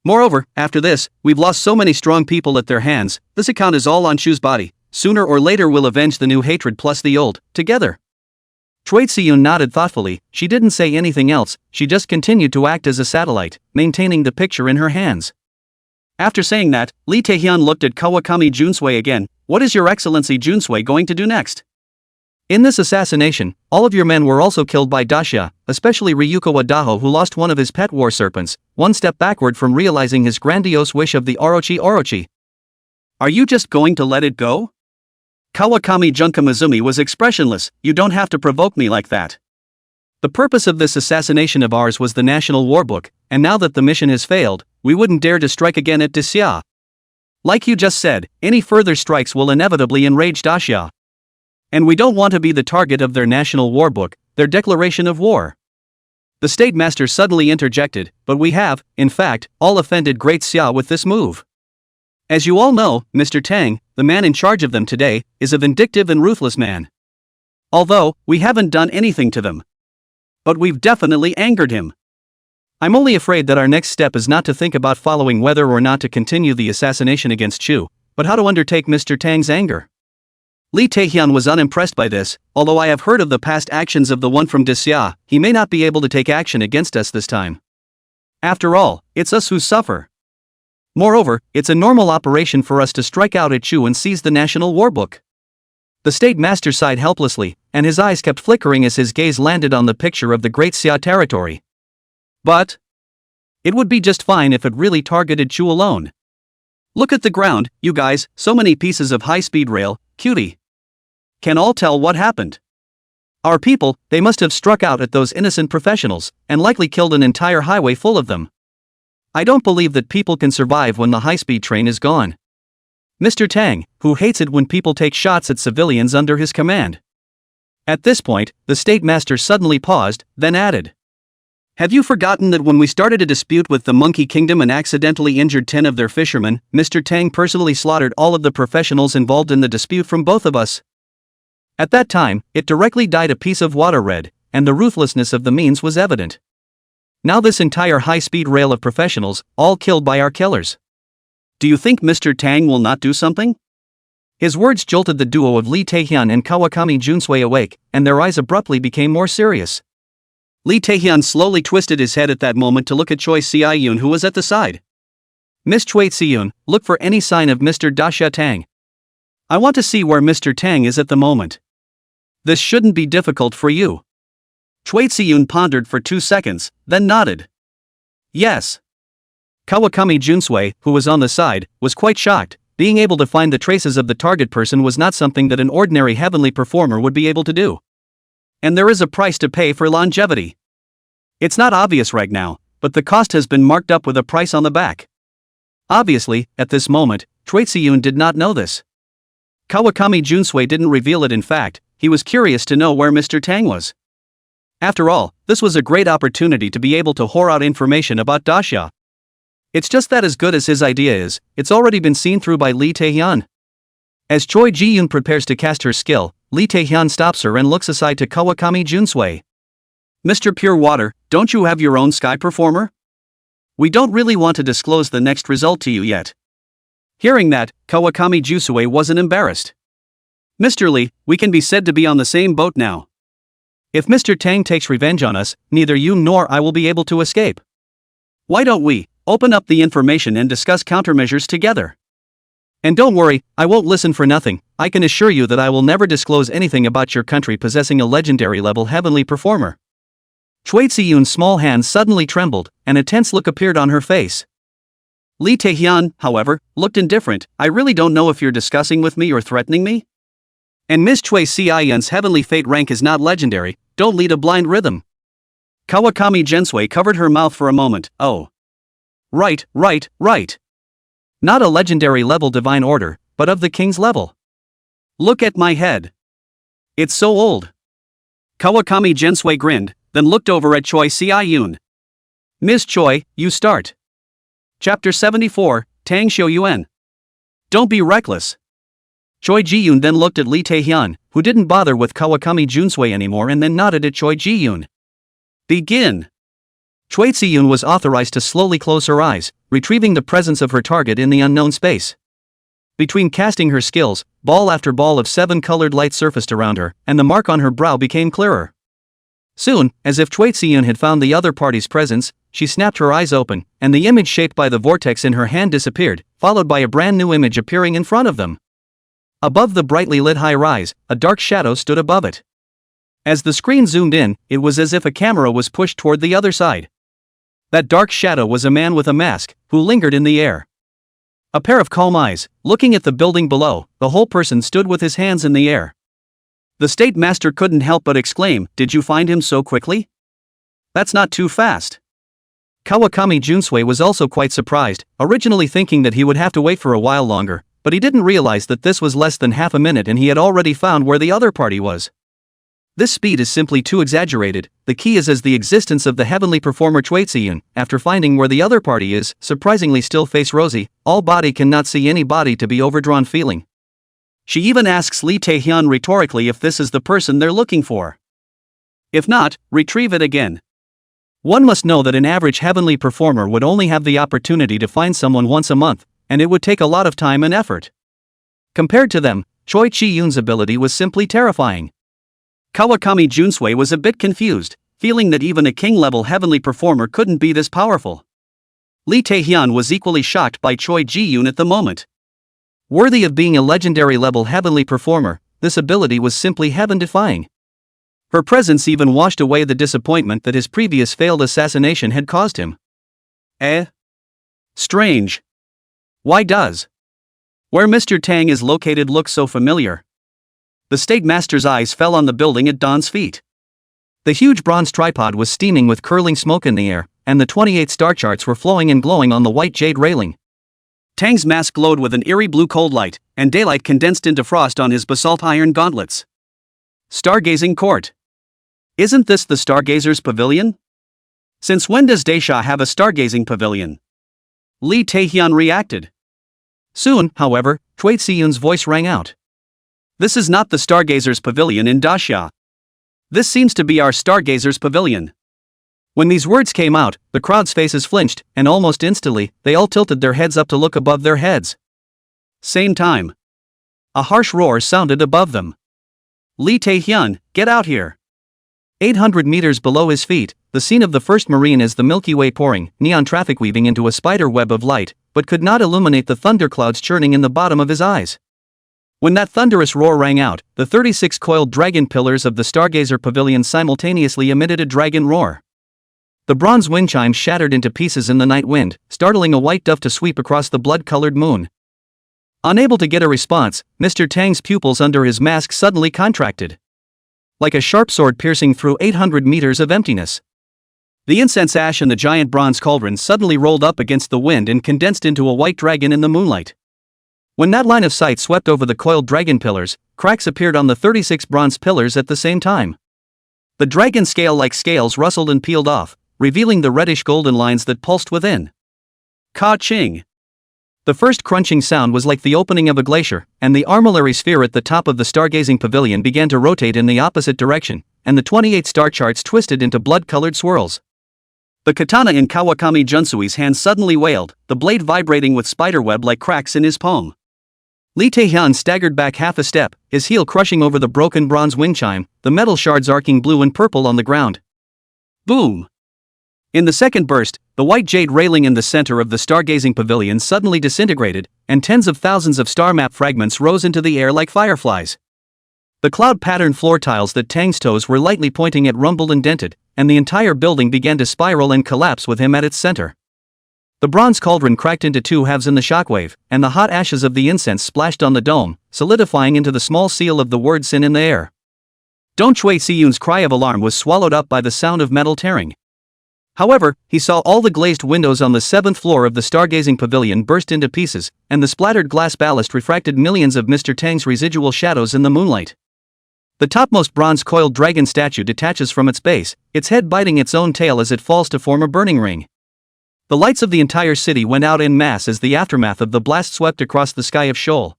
Moreover, after this, we've lost so many strong people at their hands, this account is all on Chu's body, sooner or later we'll avenge the new hatred plus the old, together. Choi Siyun nodded thoughtfully, she didn't say anything else, she just continued to act as a satellite, maintaining the picture in her hands. After saying that, Lee Taehyun looked at Kawakami Junsui again, what is Your Excellency Junsui going to do next? In this assassination, all of your men were also killed by Daxia, especially Ryuko Wadaho who lost one of his pet war serpents, one step backward from realizing his grandiose wish of the Orochi Orochi. Are you just going to let it go? Kawakami Junkamizumi was expressionless. You don't have to provoke me like that. The purpose of this assassination of ours was the National War Book, and now that the mission has failed, we wouldn't dare to strike again at Daxia. Like you just said, any further strikes will inevitably enrage Daxia. And we don't want to be the target of their National War Book, their declaration of war. The State Master suddenly interjected, but we have, in fact, all offended Great Xia with this move. As you all know, Mr. Tang, the man in charge of them today, is a vindictive and ruthless man. Although, we haven't done anything to them. But we've definitely angered him. I'm only afraid that our next step is not to think about following whether or not to continue the assassination against Chu, but how to undertake Mr. Tang's anger. Lee Taehyun was unimpressed by this. Although I have heard of the past actions of the one from Daxia, he may not be able to take action against us this time. After all, it's us who suffer. Moreover, it's a normal operation for us to strike out at Chu and seize the National War Book. The State Master sighed helplessly, and his eyes kept flickering as his gaze landed on the picture of the Great Xia territory. But it would be just fine if it really targeted Chu alone. Look at the ground, you guys, so many pieces of high-speed rail, cutie. Can all tell what happened? Our people, they must have struck out at those innocent professionals, and likely killed an entire highway full of them. I don't believe that people can survive when the high-speed train is gone. Mr. Tang, who hates it when people take shots at civilians under his command. At this point, the State Master suddenly paused, then added. Have you forgotten that when we started a dispute with the Monkey Kingdom and accidentally injured 10 of their fishermen, Mr. Tang personally slaughtered all of the professionals involved in the dispute from both of us? At that time, it directly dyed a piece of water red, and the ruthlessness of the means was evident. Now this entire high-speed rail of professionals, all killed by our killers. Do you think Mr. Tang will not do something? His words jolted the duo of Lee Taehyun and Kawakami Junsui awake, and their eyes abruptly became more serious. Lee Taehyun slowly twisted his head at that moment to look at Choi Si-yoon, who was at the side. Miss Choi Si-yoon, look for any sign of Mr. Daxia Tang. I want to see where Mr. Tang is at the moment. This shouldn't be difficult for you. Choi Si-yoon pondered for 2 seconds, then nodded. Yes. Kawakami Junsui, who was on the side, was quite shocked. Being able to find the traces of the target person was not something that an ordinary heavenly performer would be able to do. And there is a price to pay for longevity. It's not obvious right now, but the cost has been marked up with a price on the back. Obviously, at this moment, Choi Si-yoon did not know this. Kawakami Junsui didn't reveal it. In fact, he was curious to know where Mr. Tang was. After all, this was a great opportunity to be able to whore out information about Daxia. It's just that as good as his idea is, it's already been seen through by Lee Taehyun. As Choi Ji-yoon prepares to cast her skill, Lee Taehyun stops her and looks aside to Kawakami Junsui. Mr. Pure Water, don't you have your own sky performer? We don't really want to disclose the next result to you yet. Hearing that, Kawakami Junsui wasn't embarrassed. Mr. Lee, we can be said to be on the same boat now. If Mr. Tang takes revenge on us, neither you nor I will be able to escape. Why don't we open up the information and discuss countermeasures together? And don't worry, I won't listen for nothing. I can assure you that I will never disclose anything about your country possessing a legendary level heavenly performer. Choi Si-yoon's small hands suddenly trembled, and a tense look appeared on her face. Lee Taehyun, however, looked indifferent. I really don't know if you're discussing with me or threatening me. And Miss Choi Si-yoon's heavenly fate rank is not legendary. Don't lead a blind rhythm. Kawakami Junsui covered her mouth for a moment. Oh. Right. Not a legendary level divine order, but of the king's level. Look at my head. It's so old. Kawakami Junsui grinned, then looked over at Choi Si-yoon. Miss Choi, you start. Chapter 74, Tang Shouyuan. Don't be reckless. Choi Ji-yoon then looked at Lee Taehyun, who didn't bother with Kawakami Junsui anymore, and then nodded at Choi Ji-yoon. Begin. Choi Si-yoon was authorized to slowly close her eyes, retrieving the presence of her target in the unknown space. Between casting her skills, ball after ball of 7 colored light surfaced around her, and the mark on her brow became clearer. Soon, as if Choi Si-yoon had found the other party's presence, she snapped her eyes open, and the image shaped by the vortex in her hand disappeared, followed by a brand new image appearing in front of them. Above the brightly lit high-rise, a dark shadow stood above it. As the screen zoomed in, it was as if a camera was pushed toward the other side. That dark shadow was a man with a mask, who lingered in the air. A pair of calm eyes, looking at the building below, the whole person stood with his hands in the air. The state master couldn't help but exclaim, "Did you find him so quickly? That's not too fast." Kawakami Junsui was also quite surprised, originally thinking that he would have to wait for a while longer, but he didn't realize that this was less than half a minute and he had already found where the other party was. This speed is simply too exaggerated. The key is as the existence of the heavenly performer Choi-Siyun. After finding where the other party is, surprisingly still face rosy, all body cannot see any body to be overdrawn feeling. She even asks Lee Tae-hyun rhetorically if this is the person they're looking for. If not, retrieve it again. One must know that an average heavenly performer would only have the opportunity to find someone once a month, and it would take a lot of time and effort. Compared to them, Choi Chi-yoon's ability was simply terrifying. Kawakami Junsui was a bit confused, feeling that even a king-level heavenly performer couldn't be this powerful. Lee Tae-hyun was equally shocked by Choi Ji-yoon at the moment. Worthy of being a legendary-level heavenly performer, this ability was simply heaven-defying. Her presence even washed away the disappointment that his previous failed assassination had caused him. Strange. Why does where Mr. Tang is located look so familiar? The state master's eyes fell on the building at Don's feet. The huge bronze tripod was steaming with curling smoke in the air, and the 28 star charts were flowing and glowing on the white jade railing. Tang's mask glowed with an eerie blue cold light, and daylight condensed into frost on his basalt iron gauntlets. Stargazing Court. Isn't this the Stargazer's Pavilion? Since when does Daisha have a stargazing pavilion? Lee Tae-hyun reacted. Soon, however, Choi Si-yoon's voice rang out. This is not the Stargazer's Pavilion in Daisha. This seems to be our Stargazer's Pavilion. When these words came out, the crowd's faces flinched, and almost instantly, they all tilted their heads up to look above their heads. Same time. A harsh roar sounded above them. Lee Tae-hyun, get out here. 800 meters below his feet, the scene of the first marine is the Milky Way pouring, neon traffic weaving into a spider web of light, but could not illuminate the thunderclouds churning in the bottom of his eyes. When that thunderous roar rang out, the 36 coiled dragon pillars of the Stargazer Pavilion simultaneously emitted a dragon roar. The bronze wind chimes shattered into pieces in the night wind, startling a white dove to sweep across the blood-colored moon. Unable to get a response, Mr. Tang's pupils under his mask suddenly contracted. Like a sharp sword piercing through 800 meters of emptiness. The incense ash in the giant bronze cauldron suddenly rolled up against the wind and condensed into a white dragon in the moonlight. When that line of sight swept over the coiled dragon pillars, cracks appeared on the 36 bronze pillars at the same time. The dragon scale-like scales rustled and peeled off, revealing the reddish golden lines that pulsed within. Ka-ching! The first crunching sound was like the opening of a glacier, and the armillary sphere at the top of the stargazing pavilion began to rotate in the opposite direction, and the 28 star charts twisted into blood-colored swirls. The katana in Kawakami Junsui's hand suddenly wailed, the blade vibrating with spiderweb like cracks in his palm. Lee Tae-hyun staggered back half a step, his heel crushing over the broken bronze wind chime, the metal shards arcing blue and purple on the ground. Boom! In the second burst, the white jade railing in the center of the stargazing pavilion suddenly disintegrated, and tens of thousands of star map fragments rose into the air like fireflies. The cloud-patterned floor tiles that Tang's toes were lightly pointing at rumbled and dented, and the entire building began to spiral and collapse with him at its center. The bronze cauldron cracked into two halves in the shockwave, and the hot ashes of the incense splashed on the dome, solidifying into the small seal of the word sin in the air. Don Choi Si-yoon's cry of alarm was swallowed up by the sound of metal tearing. However, he saw all the glazed windows on the 7th floor of the stargazing pavilion burst into pieces, and the splattered glass ballast refracted millions of Mr. Tang's residual shadows in the moonlight. The topmost bronze coiled dragon statue detaches from its base, its head biting its own tail as it falls to form a burning ring. The lights of the entire city went out en masse as the aftermath of the blast swept across the sky of Seoul.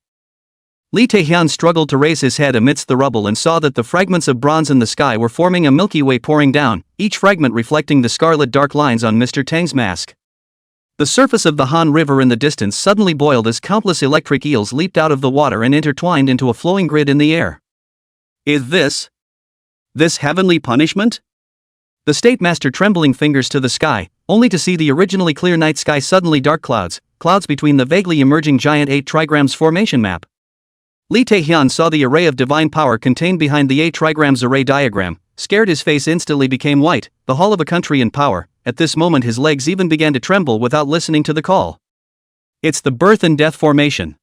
Lee Tae-hyun struggled to raise his head amidst the rubble and saw that the fragments of bronze in the sky were forming a Milky Way pouring down, each fragment reflecting the scarlet dark lines on Mr. Tang's mask. The surface of the Han River in the distance suddenly boiled as countless electric eels leaped out of the water and intertwined into a flowing grid in the air. Is this heavenly punishment? The state master trembling fingers to the sky, only to see the originally clear night sky suddenly dark clouds between the vaguely emerging giant 8 trigrams formation map. Lee Tae-hyun saw the array of divine power contained behind the 8 trigrams array diagram, scared his face instantly became white, the hall of a country in power. At this moment his legs even began to tremble without listening to the call. It's the birth and death formation.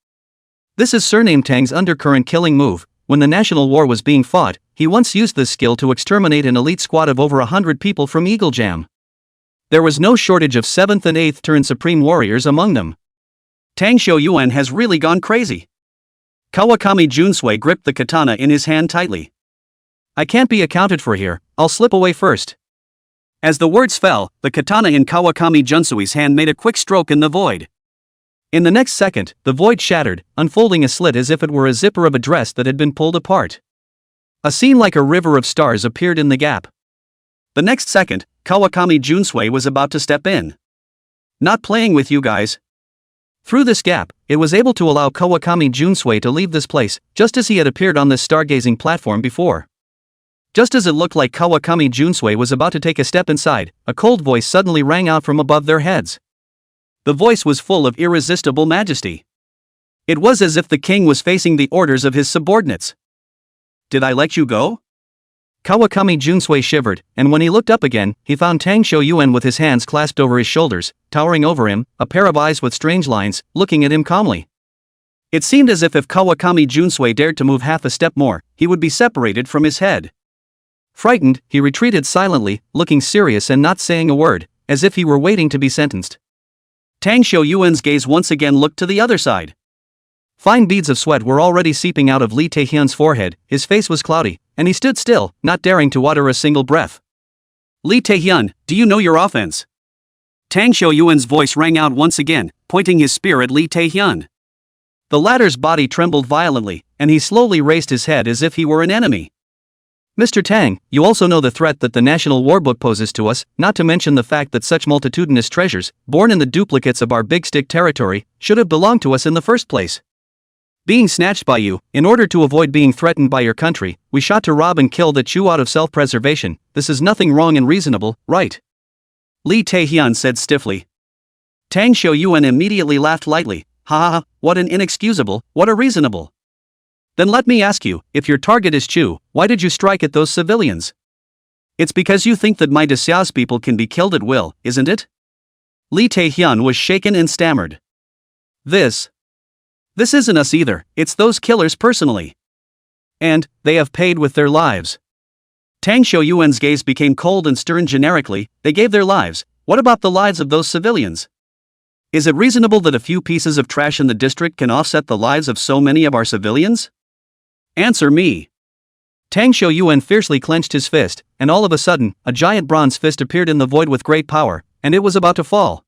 This is surnamed Tang's undercurrent killing move. When the national war was being fought, he once used this skill to exterminate an elite squad of over 100 people from Eagle Jam. There was no shortage of 7th and 8th turn Supreme Warriors among them. Tang Xiuyuan has really gone crazy. Kawakami Junsui gripped the katana in his hand tightly. I can't be accounted for here, I'll slip away first. As the words fell, the katana in Kawakami Junsui's hand made a quick stroke in the void. In the next second, the void shattered, unfolding a slit as if it were a zipper of a dress that had been pulled apart. A scene like a river of stars appeared in the gap. The next second, Kawakami Junsui was about to step in. Not playing with you guys. Through this gap, it was able to allow Kawakami Junsui to leave this place, just as he had appeared on this stargazing platform before. Just as it looked like Kawakami Junsui was about to take a step inside, a cold voice suddenly rang out from above their heads. The voice was full of irresistible majesty. It was as if the king was facing the orders of his subordinates. Did I let you go? Kawakami Junsui shivered, and when he looked up again, he found Tang Xiuyuan with his hands clasped over his shoulders, towering over him, a pair of eyes with strange lines, looking at him calmly. It seemed as if Kawakami Junsui dared to move half a step more, he would be separated from his head. Frightened, he retreated silently, looking serious and not saying a word, as if he were waiting to be sentenced. Tang Xiuyuan's gaze once again looked to the other side. Fine beads of sweat were already seeping out of Lee Taehyun's forehead, his face was cloudy, and he stood still, not daring to utter a single breath. Lee Taehyun, do you know your offense? Tang Xiuyuan's voice rang out once again, pointing his spear at Lee Taehyun. The latter's body trembled violently, and he slowly raised his head as if he were an enemy. Mr. Tang, you also know the threat that the National War Book poses to us, not to mention the fact that such multitudinous treasures, born in the duplicates of our Big Stick territory, should have belonged to us in the first place. Being snatched by you, in order to avoid being threatened by your country, we shot to rob and kill the Chu out of self-preservation. This is nothing wrong and reasonable, right? Lee Taehyun said stiffly. Tang Xiuyuan immediately laughed lightly. Ha ha ha, what an inexcusable, what a reasonable. Then let me ask you, if your target is Chu, why did you strike at those civilians? It's because you think that my Desia's people can be killed at will, isn't it? Lee Taehyun was shaken and stammered. This isn't us either, it's those killers personally. And, they have paid with their lives. Tang Xiuyuan's gaze became cold and stern generically, they gave their lives, what about the lives of those civilians? Is it reasonable that a few pieces of trash in the district can offset the lives of so many of our civilians? Answer me. Tang Xiuyuan fiercely clenched his fist, and all of a sudden, a giant bronze fist appeared in the void with great power, and it was about to fall.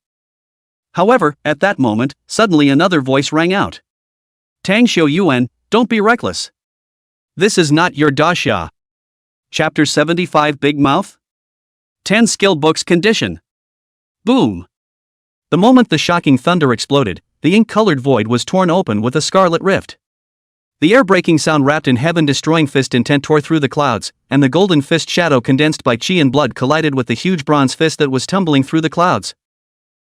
However, at that moment, suddenly another voice rang out. Tang Xiuyuan, don't be reckless. This is not your daxia. Chapter 75 Big Mouth? 10 Skill Books Condition. Boom. The moment the shocking thunder exploded, the ink-colored void was torn open with a scarlet rift. The air-breaking sound wrapped in heaven-destroying fist intent tore through the clouds, and the golden fist shadow condensed by chi and blood collided with the huge bronze fist that was tumbling through the clouds.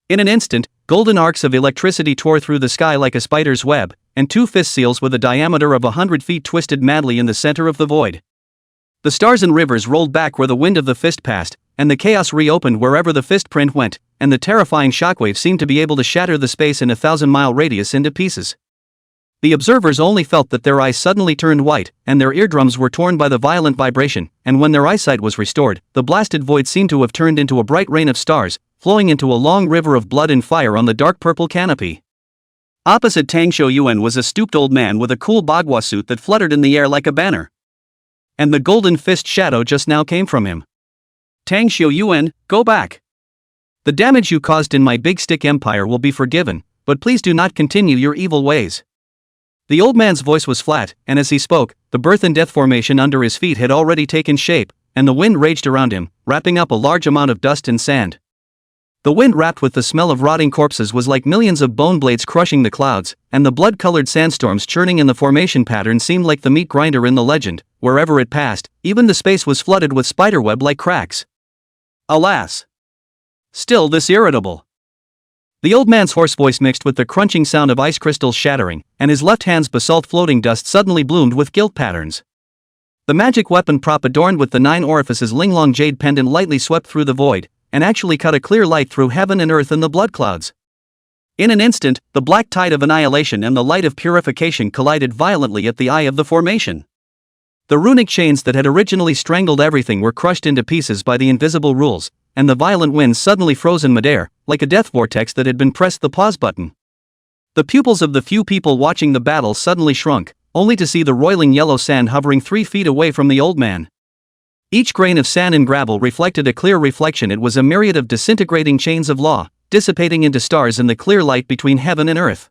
In an instant, golden arcs of electricity tore through the sky like a spider's web, and two fist seals with a diameter of 100 feet twisted madly in the center of the void. The stars and rivers rolled back where the wind of the fist passed, and the chaos reopened wherever the fist print went, and the terrifying shockwave seemed to be able to shatter the space in a 1,000-mile radius into pieces. The observers only felt that their eyes suddenly turned white, and their eardrums were torn by the violent vibration, and when their eyesight was restored, the blasted void seemed to have turned into a bright rain of stars, flowing into a long river of blood and fire on the dark purple canopy. Opposite Tang Xiuyuan was a stooped old man with a cool bagua suit that fluttered in the air like a banner. And the golden fist shadow just now came from him. Tang Xiuyuan, go back. The damage you caused in my Big Stick Empire will be forgiven, but please do not continue your evil ways. The old man's voice was flat, and as he spoke, the birth and death formation under his feet had already taken shape, and the wind raged around him, wrapping up a large amount of dust and sand. The wind wrapped with the smell of rotting corpses was like millions of bone blades crushing the clouds, and the blood-colored sandstorms churning in the formation pattern seemed like the meat grinder in the legend. Wherever it passed, even the space was flooded with spiderweb-like cracks. Alas! Still this irritable. The old man's hoarse voice mixed with the crunching sound of ice crystals shattering, and his left hand's basalt floating dust suddenly bloomed with gilt patterns. The magic weapon prop adorned with the 9 orifices Linglong jade pendant lightly swept through the void, and actually cut a clear light through heaven and earth and the blood clouds. In an instant, the black tide of annihilation and the light of purification collided violently at the eye of the formation. The runic chains that had originally strangled everything were crushed into pieces by the invisible rules, and the violent wind suddenly froze in midair, like a death vortex that had been pressed the pause button. The pupils of the few people watching the battle suddenly shrunk, only to see the roiling yellow sand hovering 3 feet away from the old man. Each grain of sand and gravel reflected a clear reflection. It was a myriad of disintegrating chains of law, dissipating into stars in the clear light between heaven and earth.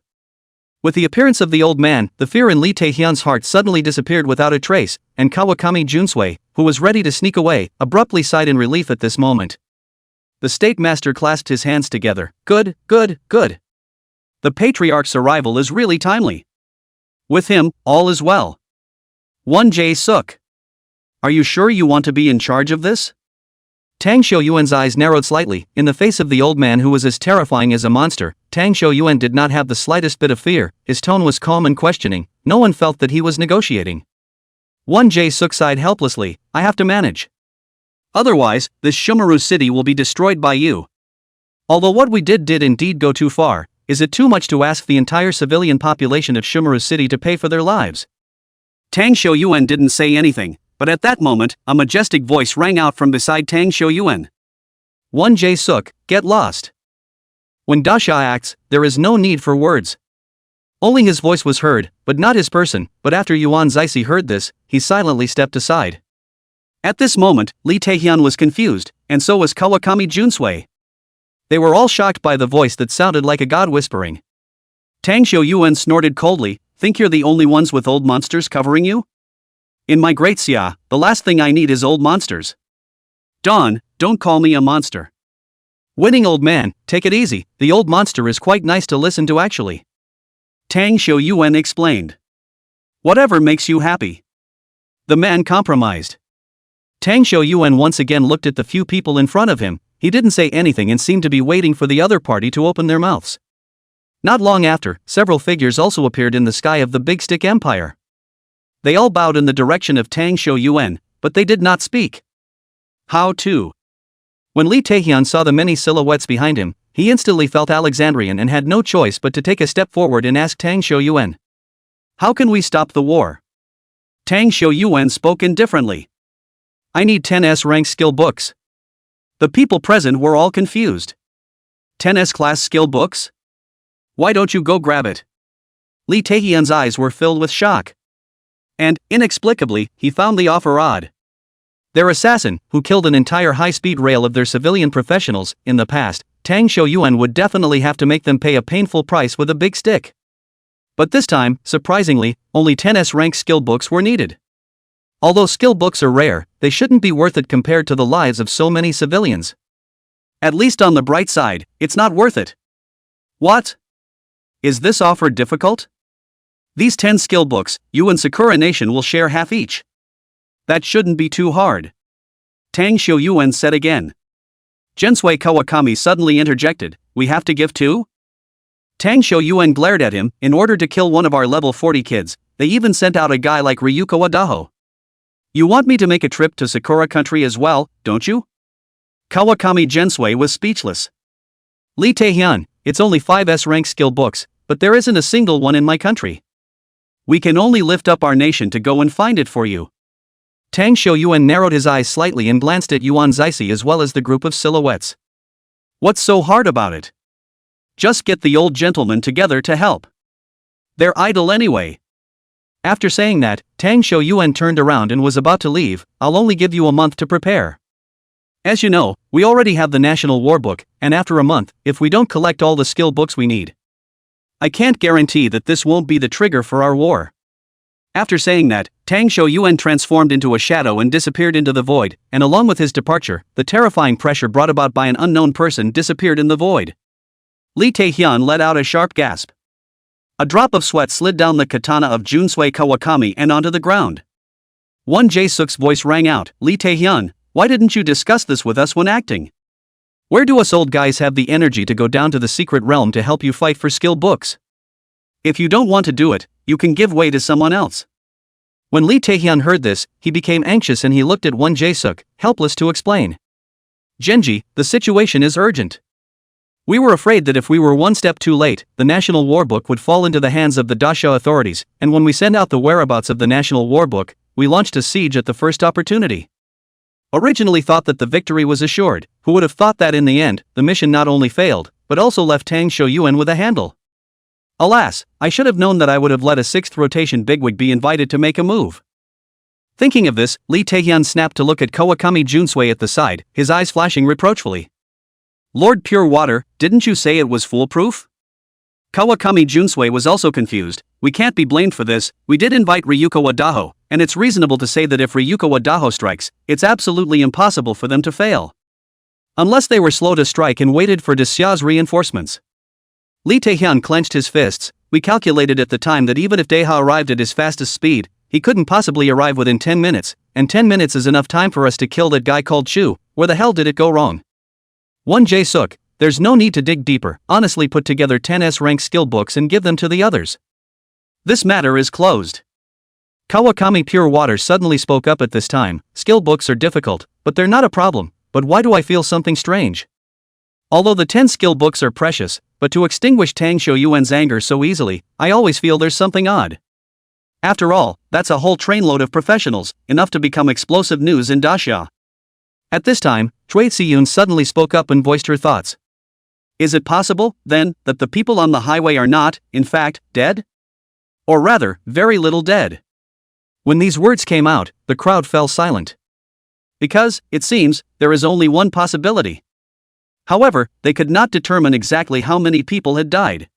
With the appearance of the old man, the fear in Lee Tae-hyun's heart suddenly disappeared without a trace, and Kawakami Junsui, who was ready to sneak away, abruptly sighed in relief at this moment. The State Master clasped his hands together. Good, good, good. The Patriarch's arrival is really timely. With him, all is well. 1J Suk. Are you sure you want to be in charge of this? Tang Shoyuan's eyes narrowed slightly. In the face of the old man who was as terrifying as a monster, Tang Shoyuan did not have the slightest bit of fear. His tone was calm and questioning. No one felt that he was negotiating. 1J Suk sighed helplessly. I have to manage. Otherwise, this Shumaru city will be destroyed by you. Although what we did indeed go too far, is it too much to ask the entire civilian population of Shumaru city to pay for their lives? Tang Shoyuan didn't say anything. But at that moment, a majestic voice rang out from beside Tang Shoyuan. 1J Suk, get lost. When Dasha acts, there is no need for words. Only his voice was heard, but not his person. But after Yuan Zixi heard this, he silently stepped aside. At this moment, Lee Tae-hyun was confused, and so was Kawakami Junsui. They were all shocked by the voice that sounded like a god whispering. Tang Shoyuan snorted coldly. Think you're the only ones with old monsters covering you? In my great Xia, the last thing I need is old monsters. Dawn, don't call me a monster. Winning old man, take it easy, the old monster is quite nice to listen to actually. Tang Shoyuan explained. Whatever makes you happy. The man compromised. Tang Shoyuan once again looked at the few people in front of him. He didn't say anything and seemed to be waiting for the other party to open their mouths. Not long after, several figures also appeared in the sky of the Big Stick Empire. They all bowed in the direction of Tang Shoyuan, but they did not speak. How to? When Lee Tae-hyun saw the many silhouettes behind him, he instantly felt Alexandrian and had no choice but to take a step forward and ask Tang Shoyuan. How can we stop the war? Tang Shoyuan spoke indifferently. I need 10S rank skill books. The people present were all confused. 10S class skill books? Why don't you go grab it? Lee Tae-hyun's eyes were filled with shock. And, inexplicably, he found the offer odd. Their assassin, who killed an entire high-speed rail of their civilian professionals, in the past, Tang Shoyuan would definitely have to make them pay a painful price with a big stick. But this time, surprisingly, only 10S rank skill books were needed. Although skill books are rare, they shouldn't be worth it compared to the lives of so many civilians. At least on the bright side, it's not worth it. What? Is this offer difficult? These 10 skill books, you and Sakura Nation will share half each. That shouldn't be too hard. Tang Shoyuan said again. Junsui Kawakami suddenly interjected, we have to give too? Tang Shoyuan glared at him, in order to kill one of our level 40 kids, they even sent out a guy like Ryuko Adaho. You want me to make a trip to Sakura country as well, don't you? Kawakami Junsui was speechless. Lee Tae-hyun, it's only 5S rank skill books, but there isn't a single one in my country. We can only lift up our nation to go and find it for you. Tang Shoyuan narrowed his eyes slightly and glanced at Yuan Zixi as well as the group of silhouettes. What's so hard about it? Just get the old gentleman together to help. They're idle anyway. After saying that, Tang Shoyuan turned around and was about to leave. I'll only give you a month to prepare. As you know, we already have the National War Book, and after a month, if we don't collect all the skill books we need, I can't guarantee that this won't be the trigger for our war. After saying that, Tang Shoyuan transformed into a shadow and disappeared into the void, and along with his departure, the terrifying pressure brought about by an unknown person disappeared in the void. Lee Tae-hyun let out a sharp gasp. A drop of sweat slid down the katana of Junsui Kawakami and onto the ground. 1J Suk's voice rang out, Lee Tae-hyun, why didn't you discuss this with us when acting? Where do us old guys have the energy to go down to the secret realm to help you fight for skill books? If you don't want to do it, you can give way to someone else. When Lee Tae-hyun heard this, he became anxious and he looked at 1J Suk, helpless to explain. Genji, the situation is urgent. We were afraid that if we were one step too late, the National War Book would fall into the hands of the Daxia authorities, and when we sent out the whereabouts of the National War Book, we launched a siege at the first opportunity. Originally thought that the victory was assured. Who would have thought that in the end, the mission not only failed, but also left Tang Shouyuan with a handle? Alas, I should have known that I would have let a 6th rotation bigwig be invited to make a move. Thinking of this, Lee Taehyun snapped to look at Kawakami Junsui at the side, his eyes flashing reproachfully. Lord Pure Water, didn't you say it was foolproof? Kawakami Junsui was also confused. We can't be blamed for this. We did invite Ryuko Wadaho, and it's reasonable to say that if Ryuko Wadaho strikes, it's absolutely impossible for them to fail. Unless they were slow to strike and waited for Daxia's reinforcements. Lee Taehyun clenched his fists. We calculated at the time that even if Daeha arrived at his fastest speed, he couldn't possibly arrive within 10 minutes, and 10 minutes is enough time for us to kill that guy called Chu. Where the hell did it go wrong? 1 Jae-suk, there's no need to dig deeper. Honestly, put together 10 S-rank skill books and give them to the others. This matter is closed. Kawakami Pure Water suddenly spoke up at this time. Skill books are difficult, but they're not a problem. But why do I feel something strange? Although the 10 skill books are precious, but to extinguish Tang Shouyuan's anger so easily, I always feel there's something odd. After all, that's a whole trainload of professionals, enough to become explosive news in Daxia. At this time, Choi Si-yoon suddenly spoke up and voiced her thoughts. Is it possible, then, that the people on the highway are not, in fact, dead? Or rather, very little dead? When these words came out, the crowd fell silent. Because, it seems, there is only one possibility. However, they could not determine exactly how many people had died.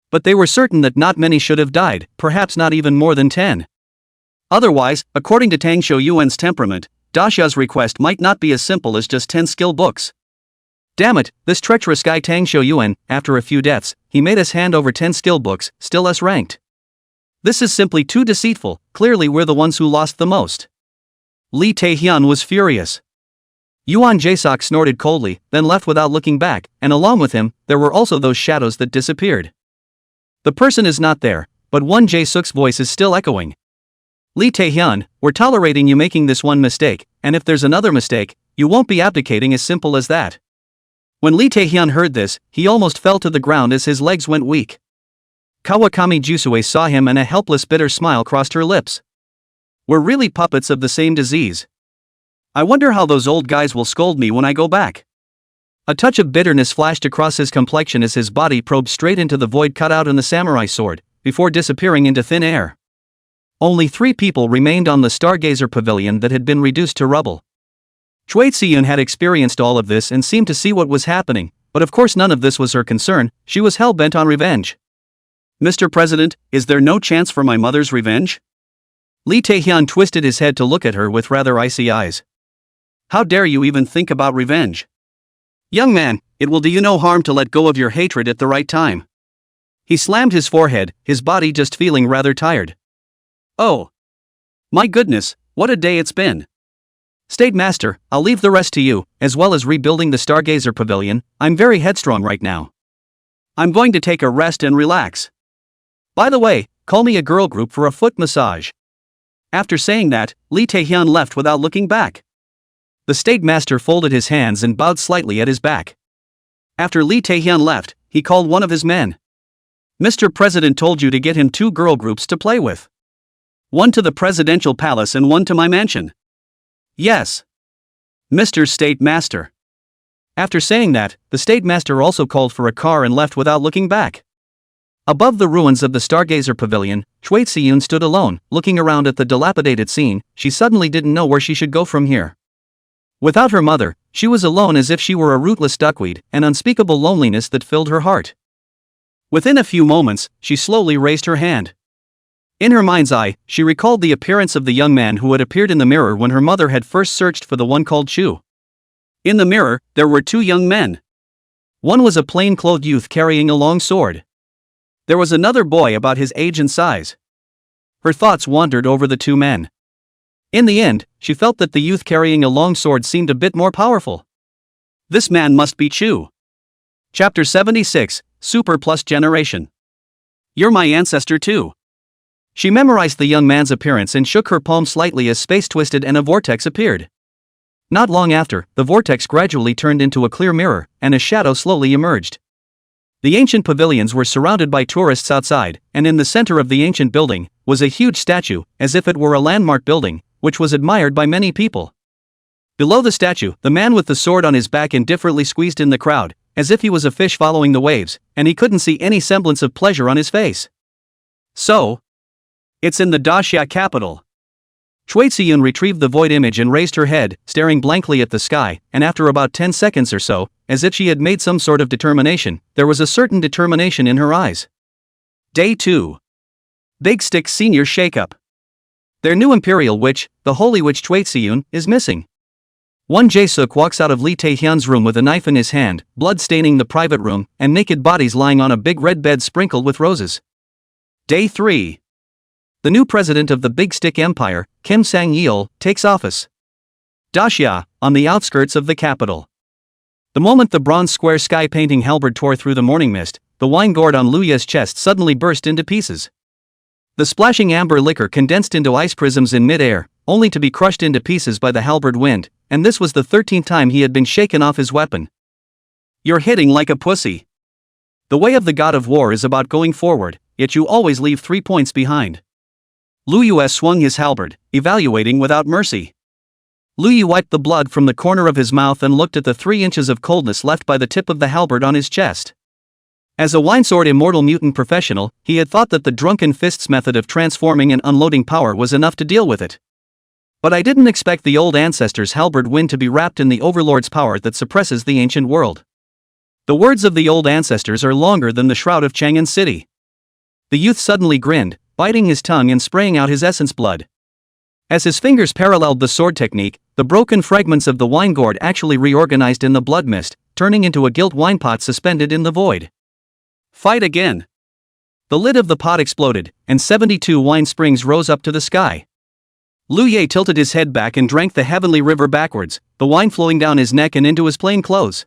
But they were certain that not many should have died, perhaps not even more than 10. Otherwise, according to Tang Shouyuan's temperament, Daxia's request might not be as simple as just 10 skill books. Damn it, this treacherous guy Tang Shouyuan, after a few deaths, he made us hand over 10 skill books, still S-ranked. This is simply too deceitful. Clearly we're the ones who lost the most. Lee Taehyun was furious. Yuan Jae-suk snorted coldly, then left without looking back, and along with him, there were also those shadows that disappeared. The person is not there, but 1 Jae-suk's voice is still echoing. Lee Taehyun, we're tolerating you making this one mistake, and if there's another mistake, you won't be abdicating as simple as that. When Lee Taehyun heard this, he almost fell to the ground as his legs went weak. Kawakami Jusui saw him and a helpless bitter smile crossed her lips. We're really puppets of the same disease. I wonder how those old guys will scold me when I go back. A touch of bitterness flashed across his complexion as his body probed straight into the void cut out in the samurai sword, before disappearing into thin air. Only 3 people remained on the Stargazer Pavilion that had been reduced to rubble. Choi Si-yoon had experienced all of this and seemed to see what was happening, but of course none of this was her concern. She was hell-bent on revenge. Mr. President, is there no chance for my mother's revenge? Lee Taehyun twisted his head to look at her with rather icy eyes. How dare you even think about revenge? Young man, it will do you no harm to let go of your hatred at the right time. He slammed his forehead, his body just feeling rather tired. Oh. My goodness, what a day it's been. State Master, I'll leave the rest to you, as well as rebuilding the Stargazer Pavilion. I'm very headstrong right now. I'm going to take a rest and relax. By the way, call me a girl group for a foot massage. After saying that, Lee Taehyun left without looking back. The State Master folded his hands and bowed slightly at his back. After Lee Taehyun left, he called one of his men. Mr. President told you to get him 2 girl groups to play with. One to the presidential palace and one to my mansion. Yes. Mr. State Master. After saying that, the State Master also called for a car and left without looking back. Above the ruins of the Stargazer Pavilion, Choi Si-yoon stood alone, looking around at the dilapidated scene. She suddenly didn't know where she should go from here. Without her mother, she was alone as if she were a rootless duckweed, an unspeakable loneliness that filled her heart. Within a few moments, she slowly raised her hand. In her mind's eye, she recalled the appearance of the young man who had appeared in the mirror when her mother had first searched for the one called Chu. In the mirror, there were 2 young men. One was a plain-clothed youth carrying a long sword. There was another boy about his age and size. Her thoughts wandered over the 2 men. In the end, she felt that the youth carrying a long sword seemed a bit more powerful. This man must be Chu. Chapter 76, Super Plus Generation. You're my ancestor too. She memorized the young man's appearance and shook her palm slightly as space twisted and a vortex appeared. Not long after, the vortex gradually turned into a clear mirror, and a shadow slowly emerged. The ancient pavilions were surrounded by tourists outside, and in the center of the ancient building was a huge statue, as if it were a landmark building, which was admired by many people. Below the statue, the man with the sword on his back indifferently squeezed in the crowd, as if he was a fish following the waves, and he couldn't see any semblance of pleasure on his face. So, it's in the Daxia capital. Choi Siyun retrieved the void image and raised her head, staring blankly at the sky, and after about 10 seconds or so, as if she had made some sort of determination, there was a certain determination in her eyes. Day 2. Big Stick Senior Shakeup. Their new imperial witch, the holy witch Choi Siyun, is missing. One Jae-suk walks out of Lee Tae-hyun's room with a knife in his hand, blood staining the private room, and naked bodies lying on a big red bed sprinkled with roses. Day 3. The new president of the Big Stick Empire, Kim Sang-yeol, takes office. Daxia, on the outskirts of the capital. The moment the bronze square sky painting halberd tore through the morning mist, the wine gourd on Lu Ye's chest suddenly burst into pieces. The splashing amber liquor condensed into ice prisms in mid-air, only to be crushed into pieces by the halberd wind, and this was the 13th time he had been shaken off his weapon. You're hitting like a pussy. The way of the god of war is about going forward, yet you always leave 3 points behind. Lu Yue swung his halberd, evaluating without mercy. Lu Yue wiped the blood from the corner of his mouth and looked at the 3 inches of coldness left by the tip of the halberd on his chest. As a winesword immortal mutant professional, he had thought that the drunken fists method of transforming and unloading power was enough to deal with it. But I didn't expect the old ancestors' halberd wind to be wrapped in the overlord's power that suppresses the ancient world. The words of the old ancestors are longer than the shroud of Chang'an City. The youth suddenly grinned, biting his tongue and spraying out his essence blood. As his fingers paralleled the sword technique, the broken fragments of the wine gourd actually reorganized in the blood mist, turning into a gilt wine pot suspended in the void. Fight again! The lid of the pot exploded, and 72 wine springs rose up to the sky. Lu Ye tilted his head back and drank the heavenly river backwards, the wine flowing down his neck and into his plain clothes.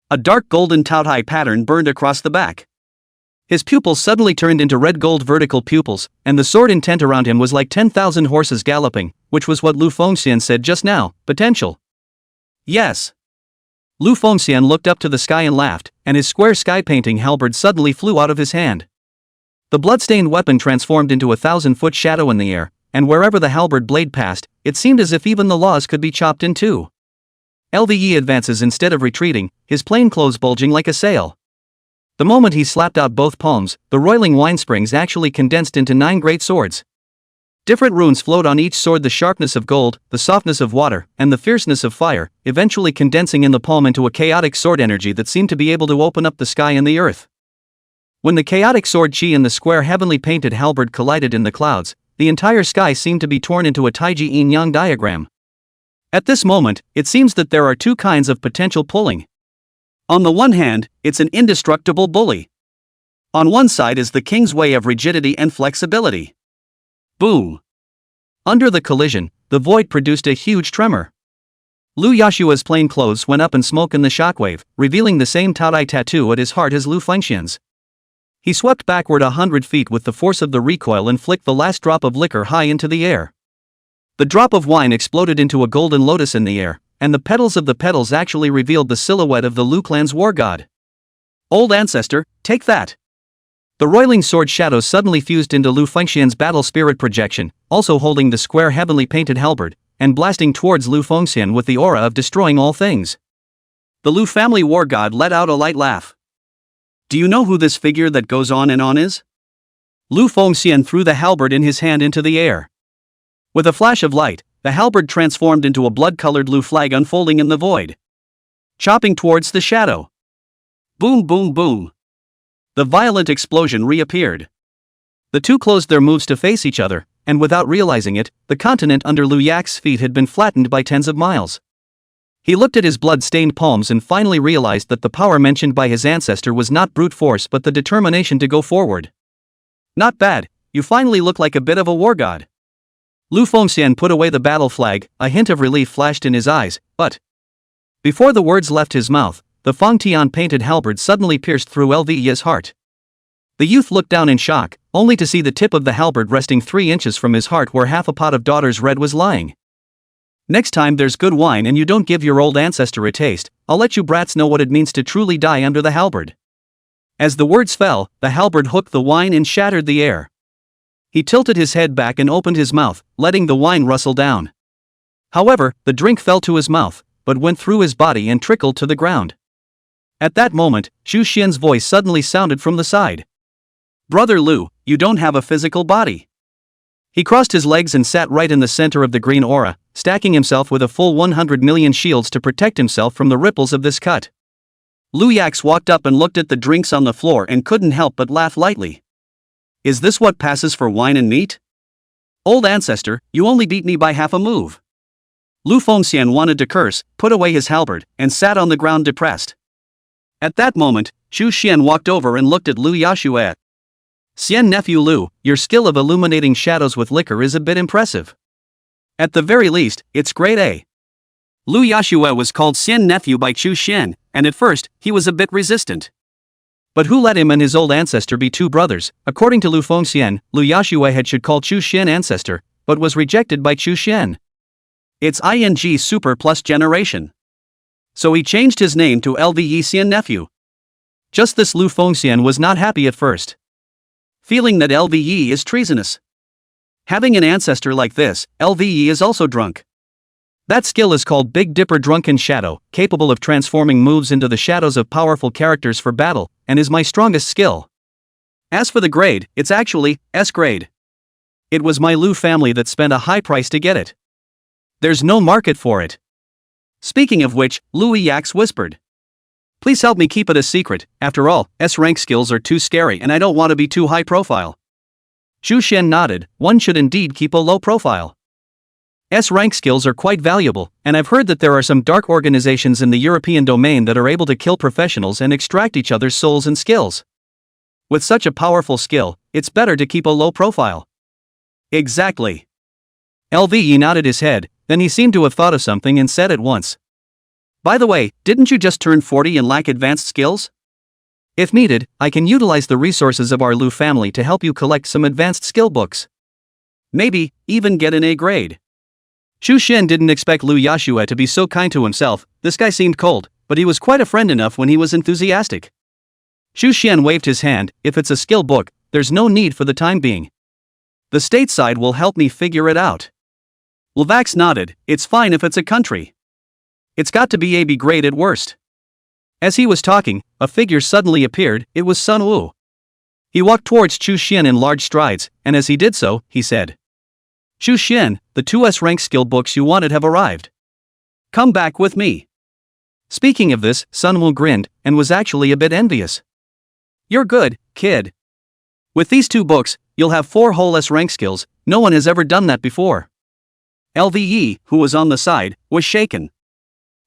A dark golden taotai pattern burned across the back. His pupils suddenly turned into red gold vertical pupils, and the sword intent around him was like 10,000 horses galloping, which was what Lu Fengxian said just now, potential. Yes. Lu Fengxian looked up to the sky and laughed, and his square sky painting halberd suddenly flew out of his hand. The blood-stained weapon transformed into a 1,000-foot shadow in the air, and wherever the halberd blade passed, it seemed as if even the laws could be chopped in two. LVE advances instead of retreating, his plain clothes bulging like a sail. The moment he slapped out both palms, the roiling wine springs actually condensed into 9 great swords. Different runes flowed on each sword, the sharpness of gold, the softness of water, and the fierceness of fire, eventually condensing in the palm into a chaotic sword energy that seemed to be able to open up the sky and the earth. When the chaotic sword chi and the square heavenly painted halberd collided in the clouds, the entire sky seemed to be torn into a Taiji yin-yang diagram. At this moment, it seems that there are 2 kinds of potential pulling. On the one hand, it's an indestructible bully. On one side is the king's way of rigidity and flexibility. Boom! Under the collision, the void produced a huge tremor. Lu Yashua's plain clothes went up in smoke in the shockwave, revealing the same Taodai tattoo at his heart as Lu Fengxian's. He swept backward 100 feet with the force of the recoil and flicked the last drop of liquor high into the air. The drop of wine exploded into a golden lotus in the air, and the petals of the petals actually revealed the silhouette of the Lu clan's war god. Old ancestor, take that! The roiling sword shadow suddenly fused into Lu Fengxian's battle spirit projection, also holding the square heavenly painted halberd, and blasting towards Lu Fengxian with the aura of destroying all things. The Lu family war god let out a light laugh. Do you know who this figure that goes on and on is? Lu Fengxian threw the halberd in his hand into the air. With a flash of light, the halberd transformed into a blood-colored Lu flag unfolding in the void, chopping towards the shadow. Boom, boom, boom. The violent explosion reappeared. The two closed their moves to face each other, and without realizing it, the continent under Lu Yak's feet had been flattened by tens of miles. He looked at his blood-stained palms and finally realized that the power mentioned by his ancestor was not brute force but the determination to go forward. Not bad, you finally look like a bit of a war god. Lu Fengxian put away the battle flag, a hint of relief flashed in his eyes, but before the words left his mouth, the Fang Tian painted halberd suddenly pierced through Lve's heart. The youth looked down in shock, only to see the tip of the halberd resting 3 inches from his heart where half a pot of daughter's red was lying. Next time there's good wine and you don't give your old ancestor a taste, I'll let you brats know what it means to truly die under the halberd. As the words fell, the halberd hooked the wine and shattered the air. He tilted his head back and opened his mouth, letting the wine rustle down. However, the drink fell to his mouth, but went through his body and trickled to the ground. At that moment, Xu Xian's voice suddenly sounded from the side. "Brother Lu, you don't have a physical body." He crossed his legs and sat right in the center of the green aura, stacking himself with a full 100 million shields to protect himself from the ripples of this cut. Lu Yax walked up and looked at the drinks on the floor and couldn't help but laugh lightly. "Is this what passes for wine and meat? Old ancestor, you only beat me by half a move." Lu Fengxian wanted to curse, put away his halberd, and sat on the ground depressed. At that moment, Xu Xian walked over and looked at Lu Yashue. "Xian nephew Lu, your skill of illuminating shadows with liquor is a bit impressive. At the very least, it's grade A." Lu Yashue was called Xian nephew by Xu Xian, and at first, he was a bit resistant. But who let him and his old ancestor be two brothers? According to Lu Fengxian, Lu Yashue should call Xu Xian ancestor, but was rejected by Xu Xian. It's ing super plus generation. So he changed his name to Lve Xian nephew. Just this Lu Fengxian was not happy at first, feeling that Lve is treasonous. Having an ancestor like this, Lve is also drunk. That skill is called Big Dipper Drunken Shadow, capable of transforming moves into the shadows of powerful characters for battle, and is my strongest skill. As for the grade, it's actually S grade. It was my Lu family that spent a high price to get it. There's no market for it. Speaking of which, Lu Yax whispered, "Please help me keep it a secret. After all, S-rank skills are too scary and I don't want to be too high profile." Xu Xian nodded. One should indeed keep a low profile. S-rank skills are quite valuable, and I've heard that there are some dark organizations in the European domain that are able to kill professionals and extract each other's souls and skills. With such a powerful skill, it's better to keep a low profile. Exactly. Lve nodded his head, then he seemed to have thought of something and said at once, "By the way, didn't you just turn 40 and lack advanced skills? If needed, I can utilize the resources of our Lu family to help you collect some advanced skill books. Maybe, even get an A grade." Xu Xian didn't expect Lu Yashue to be so kind to himself. This guy seemed cold, but he was quite a friend enough when he was enthusiastic. Xu Xian waved his hand. "If it's a skill book, there's no need for the time being. The stateside will help me figure it out." Lvax nodded. "It's fine if it's a country. It's got to be AB grade at worst." As he was talking, a figure suddenly appeared. It was Sun Wu. He walked towards Xu Xian in large strides, and as he did so, he said, "Xu Xian, the 2S rank skill books you wanted have arrived. Come back with me." Speaking of this, Sun Wu grinned, and was actually a bit envious. "You're good, kid. With these 2 books, you'll have 4 whole S rank skills. No one has ever done that before." Lve, who was on the side, was shaken.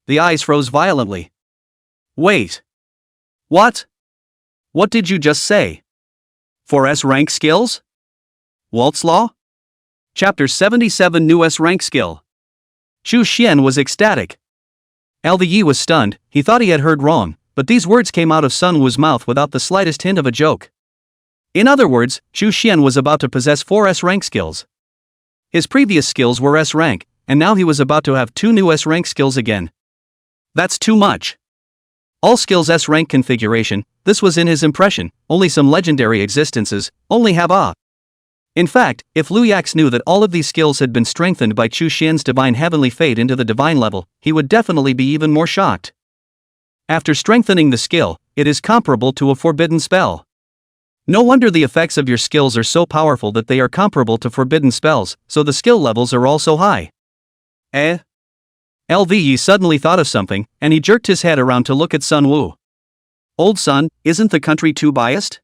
The eyes froze violently. "Wait. What? What did you just say? 4 S rank skills? Waltz Law? Chapter 77 New S rank skill." Xu Xian was ecstatic. Lve was stunned. He thought he had heard wrong, but these words came out of Sun Wu's mouth without the slightest hint of a joke. In other words, Xu Xian was about to possess 4 S rank skills. His previous skills were S rank, and now he was about to have 2 new S rank skills again. That's too much. All skills S rank configuration. This was in his impression. Only some legendary existences only have A. In fact, if Lu Yax knew that all of these skills had been strengthened by Xu Xian's divine heavenly fate into the divine level, he would definitely be even more shocked. After strengthening the skill, it is comparable to a forbidden spell. No wonder the effects of your skills are so powerful that they are comparable to forbidden spells, so the skill levels are also high. Lve suddenly thought of something, and he jerked his head around to look at Sun Wu. "Old Sun, isn't the country too biased?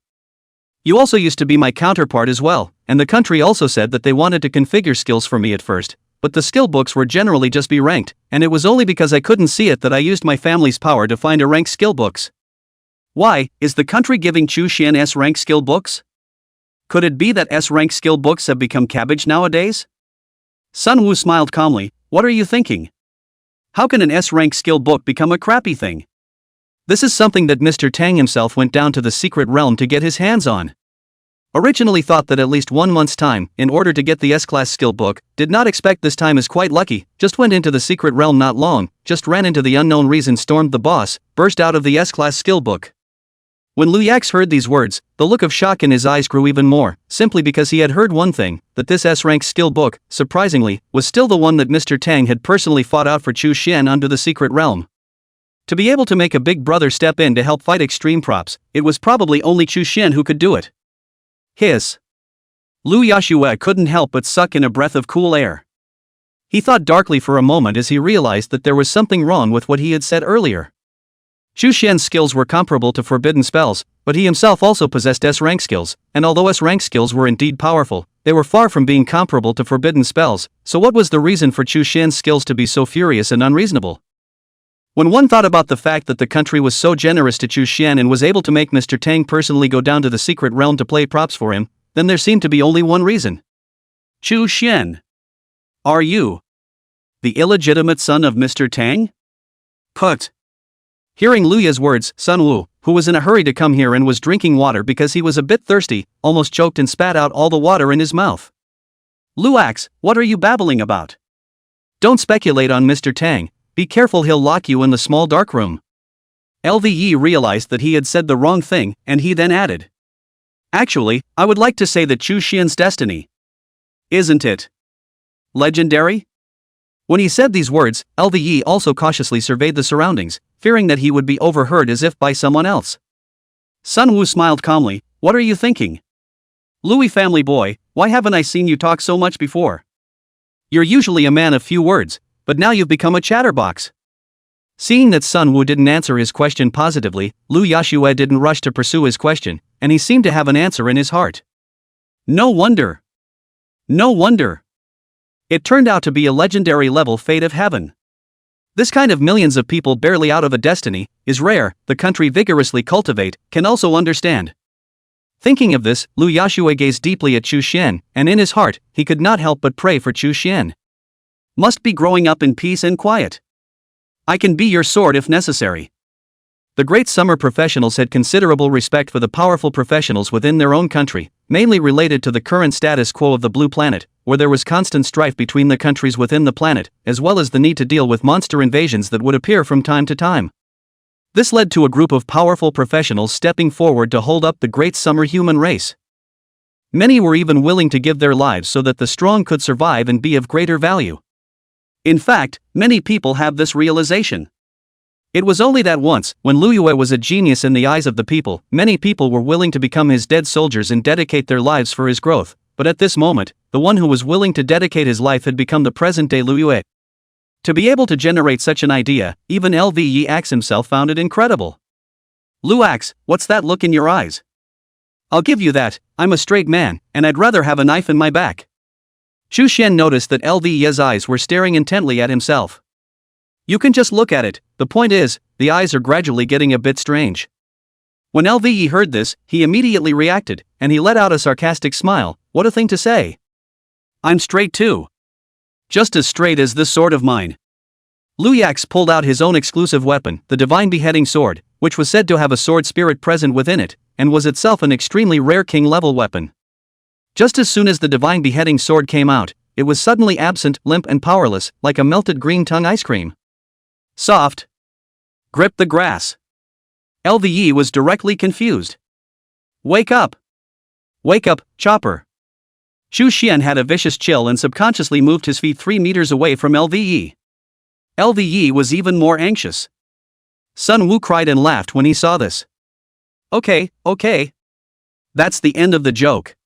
You also used to be my counterpart as well, and the country also said that they wanted to configure skills for me at first, but the skill books were generally just B ranked, and it was only because I couldn't see it that I used my family's power to find a ranked skill books. Why, is the country giving Xu Xian S rank skill books? Could it be that S rank skill books have become cabbage nowadays?" Sun Wu smiled calmly. "What are you thinking? How can an S rank skill book become a crappy thing? This is something that Mr. Tang himself went down to the secret realm to get his hands on. Originally thought that at least 1 month's time, in order to get the S-class skill book, did not expect this time is quite lucky, just went into the secret realm not long, just ran into the unknown reason stormed the boss, burst out of the S-class skill book. When Lu Yax heard these words, the look of shock in his eyes grew even more, simply because he had heard one thing, that this S-rank skill book, surprisingly, was still the one that Mr. Tang had personally fought out for Chu Xian under the secret realm. To be able to make a big brother step in to help fight extreme props, it was probably only Chu Xian who could do it. Hiss. Lu Yashue couldn't help but suck in a breath of cool air. He thought darkly for a moment as he realized that there was something wrong with what he had said earlier. Chu Xian's skills were comparable to forbidden spells, but he himself also possessed S-rank skills, and although S-rank skills were indeed powerful, they were far from being comparable to forbidden spells, so what was the reason for Chu Xian's skills to be so furious and unreasonable? When one thought about the fact that the country was so generous to Chu Xian and was able to make Mr. Tang personally go down to the secret realm to play props for him, then there seemed to be only one reason. Chu Xian. Are you the illegitimate son of Mr. Tang? Put. Hearing Lu Ya's words, Sun Wu, who was in a hurry to come here and was drinking water because he was a bit thirsty, almost choked and spat out all the water in his mouth. Luax, what are you babbling about? Don't speculate on Mr. Tang. Be careful, he'll lock you in the small dark room. LVE realized that he had said the wrong thing, and he then added. Actually, I would like to say that Chu Xian's destiny. Isn't it legendary? When he said these words, LVE also cautiously surveyed the surroundings, fearing that he would be overheard as if by someone else. Sun Wu smiled calmly. What are you thinking? Louis family boy, why haven't I seen you talk so much before? You're usually a man of few words, but now you've become a chatterbox. Seeing that Sun Wu didn't answer his question positively, Lu Yashue didn't rush to pursue his question, and he seemed to have an answer in his heart. No wonder. No wonder. It turned out to be a legendary level fate of heaven. This kind of millions of people barely out of a destiny is rare, the country vigorously cultivate, can also understand. Thinking of this, Lu Yashue gazed deeply at Chu Xian, and in his heart, he could not help but pray for Chu Xian. Must be growing up in peace and quiet. I can be your sword if necessary. The great summer professionals had considerable respect for the powerful professionals within their own country, mainly related to the current status quo of the Blue Planet, where there was constant strife between the countries within the planet, as well as the need to deal with monster invasions that would appear from time to time. This led to a group of powerful professionals stepping forward to hold up the great summer human race. Many were even willing to give their lives so that the strong could survive and be of greater value. In fact, many people have this realization. It was only that once, when Lu Yue was a genius in the eyes of the people, many people were willing to become his dead soldiers and dedicate their lives for his growth, but at this moment, the one who was willing to dedicate his life had become the present-day Lu Yue. To be able to generate such an idea, even LVE Axe himself found it incredible. Lu Axe, what's that look in your eyes? I'll give you that, I'm a straight man, and I'd rather have a knife in my back. Chu Xian noticed that LVE's eyes were staring intently at himself. You can just look at it, the point is, the eyes are gradually getting a bit strange. When LVE heard this, he immediately reacted, and he let out a sarcastic smile. What a thing to say. I'm straight too. Just as straight as this sword of mine. Lu Yax pulled out his own exclusive weapon, the Divine Beheading Sword, which was said to have a sword spirit present within it, and was itself an extremely rare king-level weapon. Just as soon as the Divine Beheading Sword came out, it was suddenly absent, limp and powerless, like a melted green tongue ice cream. Soft. Grip the grass. LVE was directly confused. Wake up. Wake up, Chopper. Chu Xian had a vicious chill and subconsciously moved his feet 3 meters away from LVE. LVE was even more anxious. Sun Wu cried and laughed when he saw this. Okay. That's the end of the joke.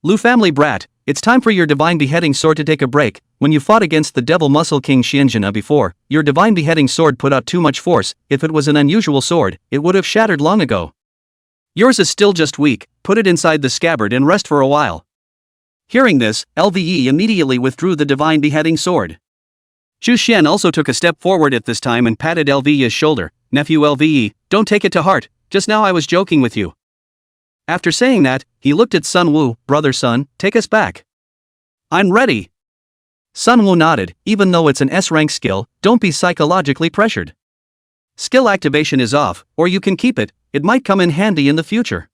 Lu family brat, it's time for your Divine Beheading Sword to take a break. When you fought against the Devil Muscle King Xianjina before, your Divine Beheading Sword put out too much force. If it was an unusual sword, it would have shattered long ago. Yours is still just weak, put it inside the scabbard and rest for a while. Hearing this, LVE immediately withdrew the Divine Beheading Sword. Chu Xian also took a step forward at this time and patted LVE's shoulder. Nephew LVE, don't take it to heart, just now I was joking with you. After saying that, he looked at Sun Wu. Brother Sun, take us back. I'm ready. Sun Wu nodded. Even though it's an S-rank skill, don't be psychologically pressured. Skill activation is off, or you can keep it, it might come in handy in the future.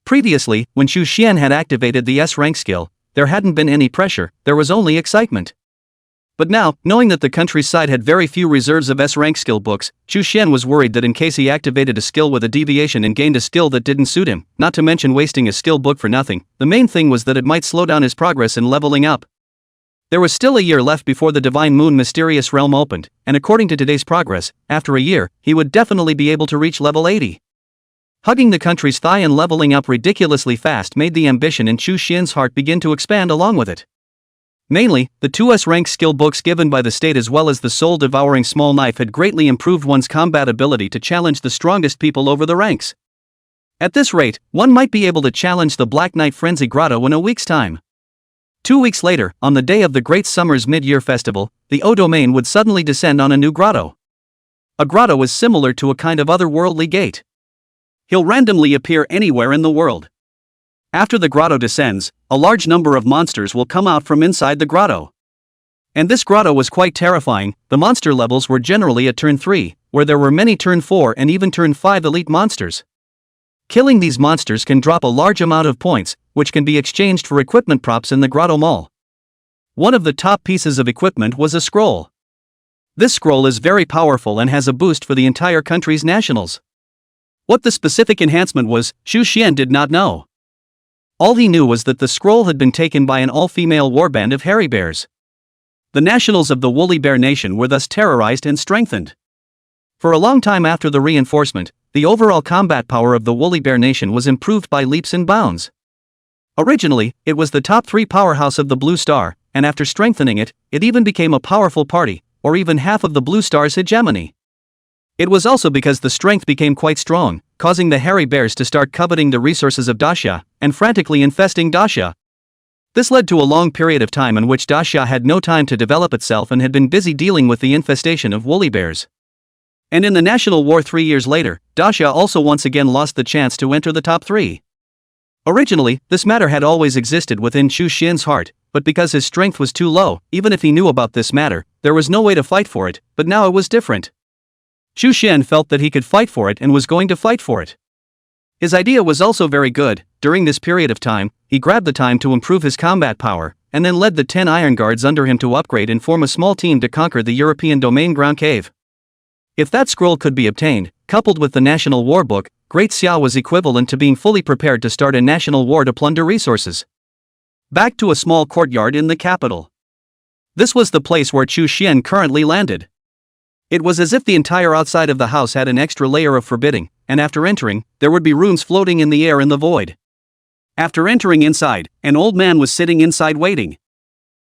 Previously, when Chu Xian had activated the S rank skill, there hadn't been any pressure, there was only excitement. But now, knowing that the countryside had very few reserves of S rank skill books, Chu Xian was worried that in case he activated a skill with a deviation and gained a skill that didn't suit him, not to mention wasting a skill book for nothing, the main thing was that it might slow down his progress in leveling up. There was still a year left before the Divine Moon Mysterious Realm opened, and according to today's progress, after a year, he would definitely be able to reach level 80. Hugging the country's thigh and leveling up ridiculously fast made the ambition in Chu Xian's heart begin to expand along with it. Mainly, the 2S rank skill books given by the state as well as the soul-devouring small knife had greatly improved one's combat ability to challenge the strongest people over the ranks. At this rate, one might be able to challenge the Black Knight Frenzy Grotto in a week's time. 2 weeks later, on the day of the Great Summer's Mid-Year Festival, the O domain would suddenly descend on a new grotto. A grotto is similar to a kind of otherworldly gate. He'll randomly appear anywhere in the world. After the grotto descends, a large number of monsters will come out from inside the grotto. And this grotto was quite terrifying. The monster levels were generally at turn 3, where there were many turn 4 and even turn 5 elite monsters. Killing these monsters can drop a large amount of points, which can be exchanged for equipment props in the grotto mall. One of the top pieces of equipment was a scroll. This scroll is very powerful and has a boost for the entire country's nationals. What the specific enhancement was, Chu Xian did not know. All he knew was that the scroll had been taken by an all-female warband of hairy bears. The nationals of the Woolly Bear Nation were thus terrorized and strengthened. For a long time after the reinforcement, the overall combat power of the Woolly Bear Nation was improved by leaps and bounds. Originally, it was the top 3 powerhouse of the Blue Star, and after strengthening it, it even became a powerful party, or even half of the Blue Star's hegemony. It was also because the strength became quite strong, causing the hairy bears to start coveting the resources of Daxia, and frantically infesting Daxia. This led to a long period of time in which Daxia had no time to develop itself and had been busy dealing with the infestation of woolly bears. And in the National War 3 years later, Daxia also once again lost the chance to enter the top 3. Originally, this matter had always existed within Chu Xian's heart, but because his strength was too low, even if he knew about this matter, there was no way to fight for it, but now it was different. Chu Xian felt that he could fight for it and was going to fight for it. His idea was also very good. During this period of time, he grabbed the time to improve his combat power, and then led the 10 Iron Guards under him to upgrade and form a small team to conquer the European Domain Ground Cave. If that scroll could be obtained, coupled with the National War Book, Great Xiao was equivalent to being fully prepared to start a national war to plunder resources. Back to a small courtyard in the capital. This was the place where Chu Xian currently landed. It was as if the entire outside of the house had an extra layer of forbidding, and after entering, there would be runes floating in the air in the void. After entering inside, an old man was sitting inside waiting.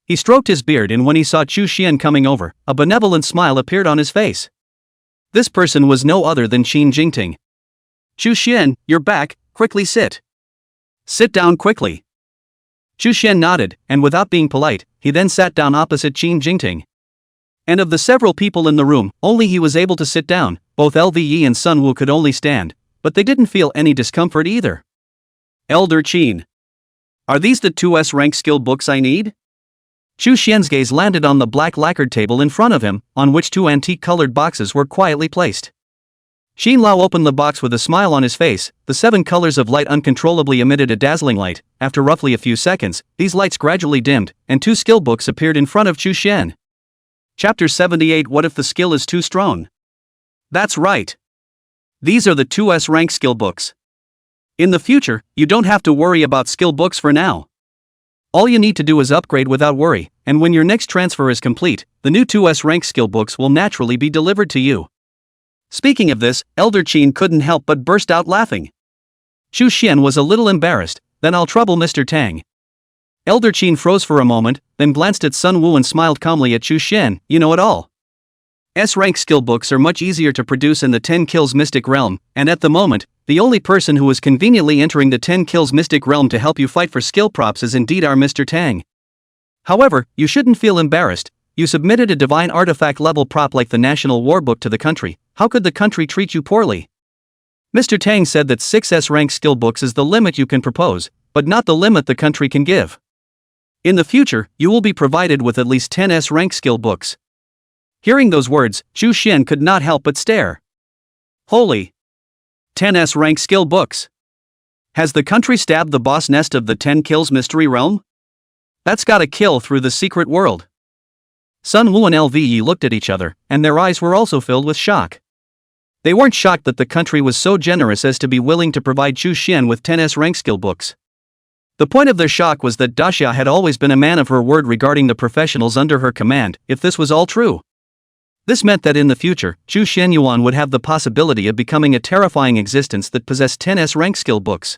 He stroked his beard, and when he saw Chu Xian coming over, a benevolent smile appeared on his face. This person was no other than Qin Jingting. Chu Xian, you're back, quickly sit. Sit down quickly. Chu Xian nodded, and without being polite, he then sat down opposite Qin Jingting. And of the several people in the room, only he was able to sit down. Both Lve and Sun Wu could only stand, but they didn't feel any discomfort either. Elder Qin. Are these the 2S rank skill books I need? Chu Xian's gaze landed on the black lacquered table in front of him, on which 2 antique-colored boxes were quietly placed. Xin Lao opened the box with a smile on his face. The 7 colors of light uncontrollably emitted a dazzling light. After roughly a few seconds, these lights gradually dimmed, and 2 skill books appeared in front of Chu Xian. Chapter 78. What if the skill is too strong? That's right. These are the 2S rank skill books. In the future, you don't have to worry about skill books for now. All you need to do is upgrade without worry, and when your next transfer is complete, the new 2S rank skill books will naturally be delivered to you. Speaking of this, Elder Qin couldn't help but burst out laughing. Chu Xian was a little embarrassed. Then I'll trouble Mr. Tang. Elder Qin froze for a moment, then glanced at Sun Wu and smiled calmly at Chu Xian. You know it all. S-rank skill books are much easier to produce in the 10 Kills Mystic Realm, and at the moment, the only person who is conveniently entering the 10 Kills Mystic Realm to help you fight for skill props is indeed our Mr. Tang. However, you shouldn't feel embarrassed. You submitted a divine artifact level prop like the National War Book to the country. How could the country treat you poorly? Mr. Tang said that 6S rank skill books is the limit you can propose, but not the limit the country can give. In the future, you will be provided with at least 10 S rank skill books. Hearing those words, Chu Xian could not help but stare. Holy! 10 S rank skill books. Has the country stabbed the boss nest of the 10 kills mystery realm? That's gotta kill through the secret world. Sun Woo and LVE looked at each other, and their eyes were also filled with shock. They weren't shocked that the country was so generous as to be willing to provide Chu Xian with 10S rank skill books. The point of their shock was that Daxia had always been a man of her word regarding the professionals under her command, if this was all true. This meant that in the future, Chu Xianyuan would have the possibility of becoming a terrifying existence that possessed 10S rank skill books.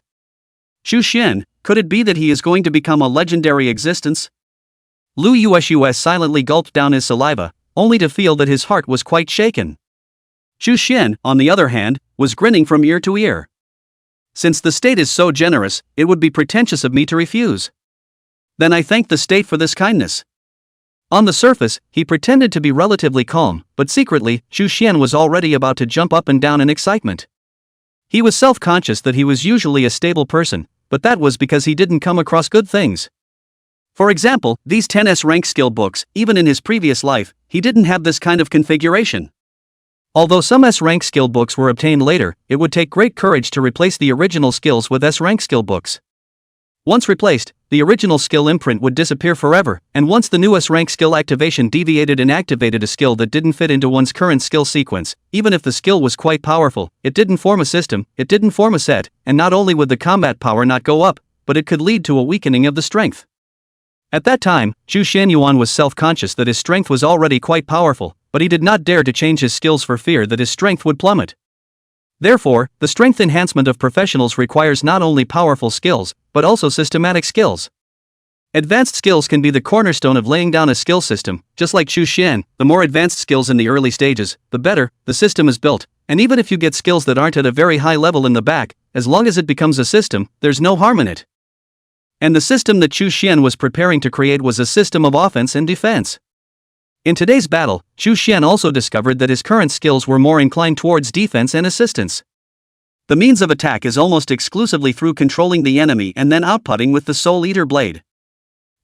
Chu Xian, could it be that he is going to become a legendary existence? Lu Yushus silently gulped down his saliva, only to feel that his heart was quite shaken. Chu Xian, on the other hand, was grinning from ear to ear. Since the state is so generous, it would be pretentious of me to refuse. Then I thank the state for this kindness. On the surface, he pretended to be relatively calm, but secretly, Chu Xian was already about to jump up and down in excitement. He was self-conscious that he was usually a stable person, but that was because he didn't come across good things. For example, these 10S rank skill books, even in his previous life, he didn't have this kind of configuration. Although some S rank skill books were obtained later, it would take great courage to replace the original skills with S rank skill books. Once replaced, the original skill imprint would disappear forever, and once the new S rank skill activation deviated and activated a skill that didn't fit into one's current skill sequence, even if the skill was quite powerful, it didn't form a system, it didn't form a set, and not only would the combat power not go up, but it could lead to a weakening of the strength. At that time, Chu Xianyuan was self-conscious that his strength was already quite powerful, but he did not dare to change his skills for fear that his strength would plummet. Therefore, the strength enhancement of professionals requires not only powerful skills, but also systematic skills. Advanced skills can be the cornerstone of laying down a skill system, just like Chu Xian. The more advanced skills in the early stages, the better the system is built, and even if you get skills that aren't at a very high level in the back, as long as it becomes a system, there's no harm in it. And the system that Chu Xian was preparing to create was a system of offense and defense. In today's battle, Chu Xian also discovered that his current skills were more inclined towards defense and assistance. The means of attack is almost exclusively through controlling the enemy and then outputting with the Soul Eater blade.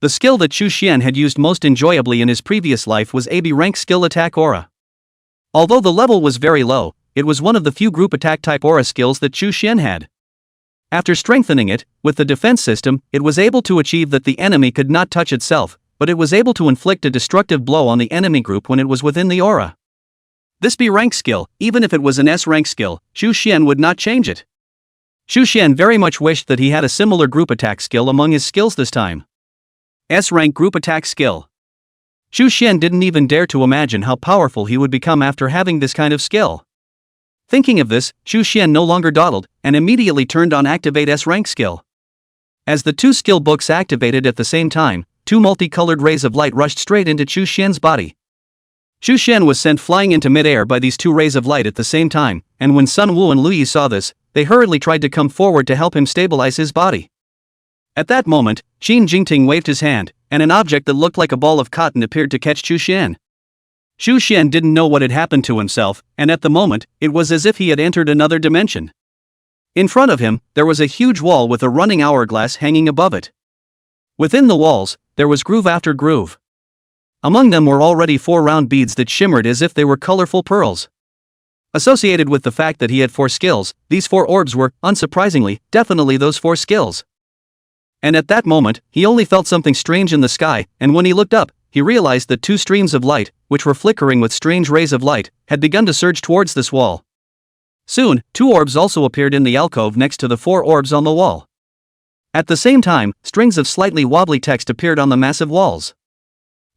The skill that Chu Xian had used most enjoyably in his previous life was AB rank skill attack aura. Although the level was very low, it was one of the few group attack type aura skills that Chu Xian had. After strengthening it, with the defense system, it was able to achieve that the enemy could not touch itself, but it was able to inflict a destructive blow on the enemy group when it was within the aura. This B rank skill, even if it was an S rank skill, Chu Xian would not change it. Chu Xian very much wished that he had a similar group attack skill among his skills this time. S rank group attack skill. Chu Xian didn't even dare to imagine how powerful he would become after having this kind of skill. Thinking of this, Chu Xian no longer dawdled, and immediately turned on Activate S rank skill. As the two skill books activated at the same time, two multicolored rays of light rushed straight into Chu Xian's body. Chu Xian was sent flying into midair by these two rays of light at the same time, and when Sun Wu and Lu Yi saw this, they hurriedly tried to come forward to help him stabilize his body. At that moment, Qin Jingting waved his hand, and an object that looked like a ball of cotton appeared to catch Chu Xian. Chu Xian didn't know what had happened to himself, and at the moment, it was as if he had entered another dimension. In front of him, there was a huge wall with a running hourglass hanging above it. Within the walls, there was groove after groove. Among them were already 4 round beads that shimmered as if they were colorful pearls. Associated with the fact that he had 4 skills, these 4 orbs were, unsurprisingly, definitely those 4 skills. And at that moment, he only felt something strange in the sky, and when he looked up, he realized that 2 streams of light, which were flickering with strange rays of light, had begun to surge towards this wall. Soon, 2 orbs also appeared in the alcove next to the 4 orbs on the wall. At the same time, strings of slightly wobbly text appeared on the massive walls.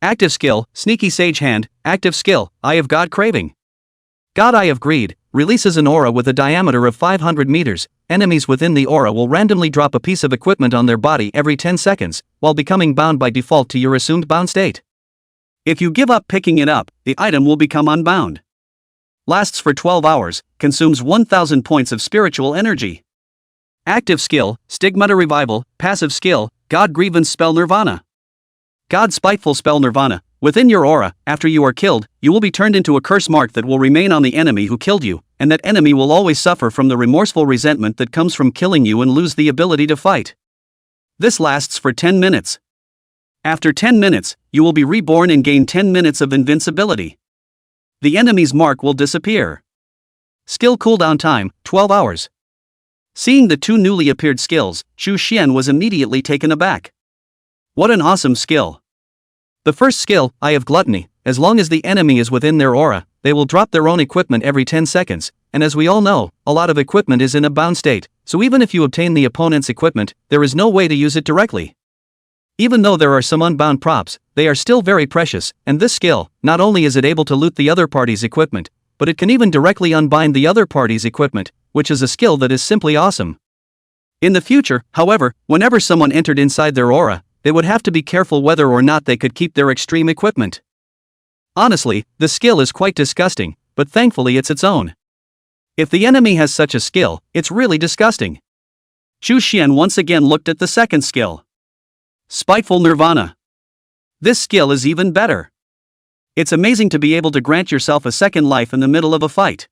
Active skill, Sneaky Sage Hand. Active skill, Eye of God Craving. God Eye of Greed, releases an aura with a diameter of 500 meters. Enemies within the aura will randomly drop a piece of equipment on their body every 10 seconds, while becoming bound by default to your assumed bound state. If you give up picking it up, the item will become unbound. Lasts for 12 hours, consumes 1000 points of spiritual energy. Active skill, Stigmata Revival. Passive skill, God Grievance Spell Nirvana. God Spiteful Spell Nirvana. Within your aura, after you are killed, you will be turned into a curse mark that will remain on the enemy who killed you, and that enemy will always suffer from the remorseful resentment that comes from killing you and lose the ability to fight. This lasts for 10 minutes. After 10 minutes, you will be reborn and gain 10 minutes of invincibility. The enemy's mark will disappear. Skill cooldown time, 12 hours. Seeing the two newly appeared skills, Chu Xian was immediately taken aback. What an awesome skill! The first skill, Eye of Gluttony, as long as the enemy is within their aura, they will drop their own equipment every 10 seconds, and as we all know, a lot of equipment is in a bound state, so even if you obtain the opponent's equipment, there is no way to use it directly. Even though there are some unbound props, they are still very precious, and this skill, not only is it able to loot the other party's equipment, but it can even directly unbind the other party's equipment, which is a skill that is simply awesome. In the future, however, whenever someone entered inside their aura, they would have to be careful whether or not they could keep their extreme equipment. Honestly, the skill is quite disgusting, but thankfully it's its own. If the enemy has such a skill, it's really disgusting. Chu Xian once again looked at the second skill. Spiteful Nirvana. This skill is even better. It's amazing to be able to grant yourself a second life in the middle of a fight.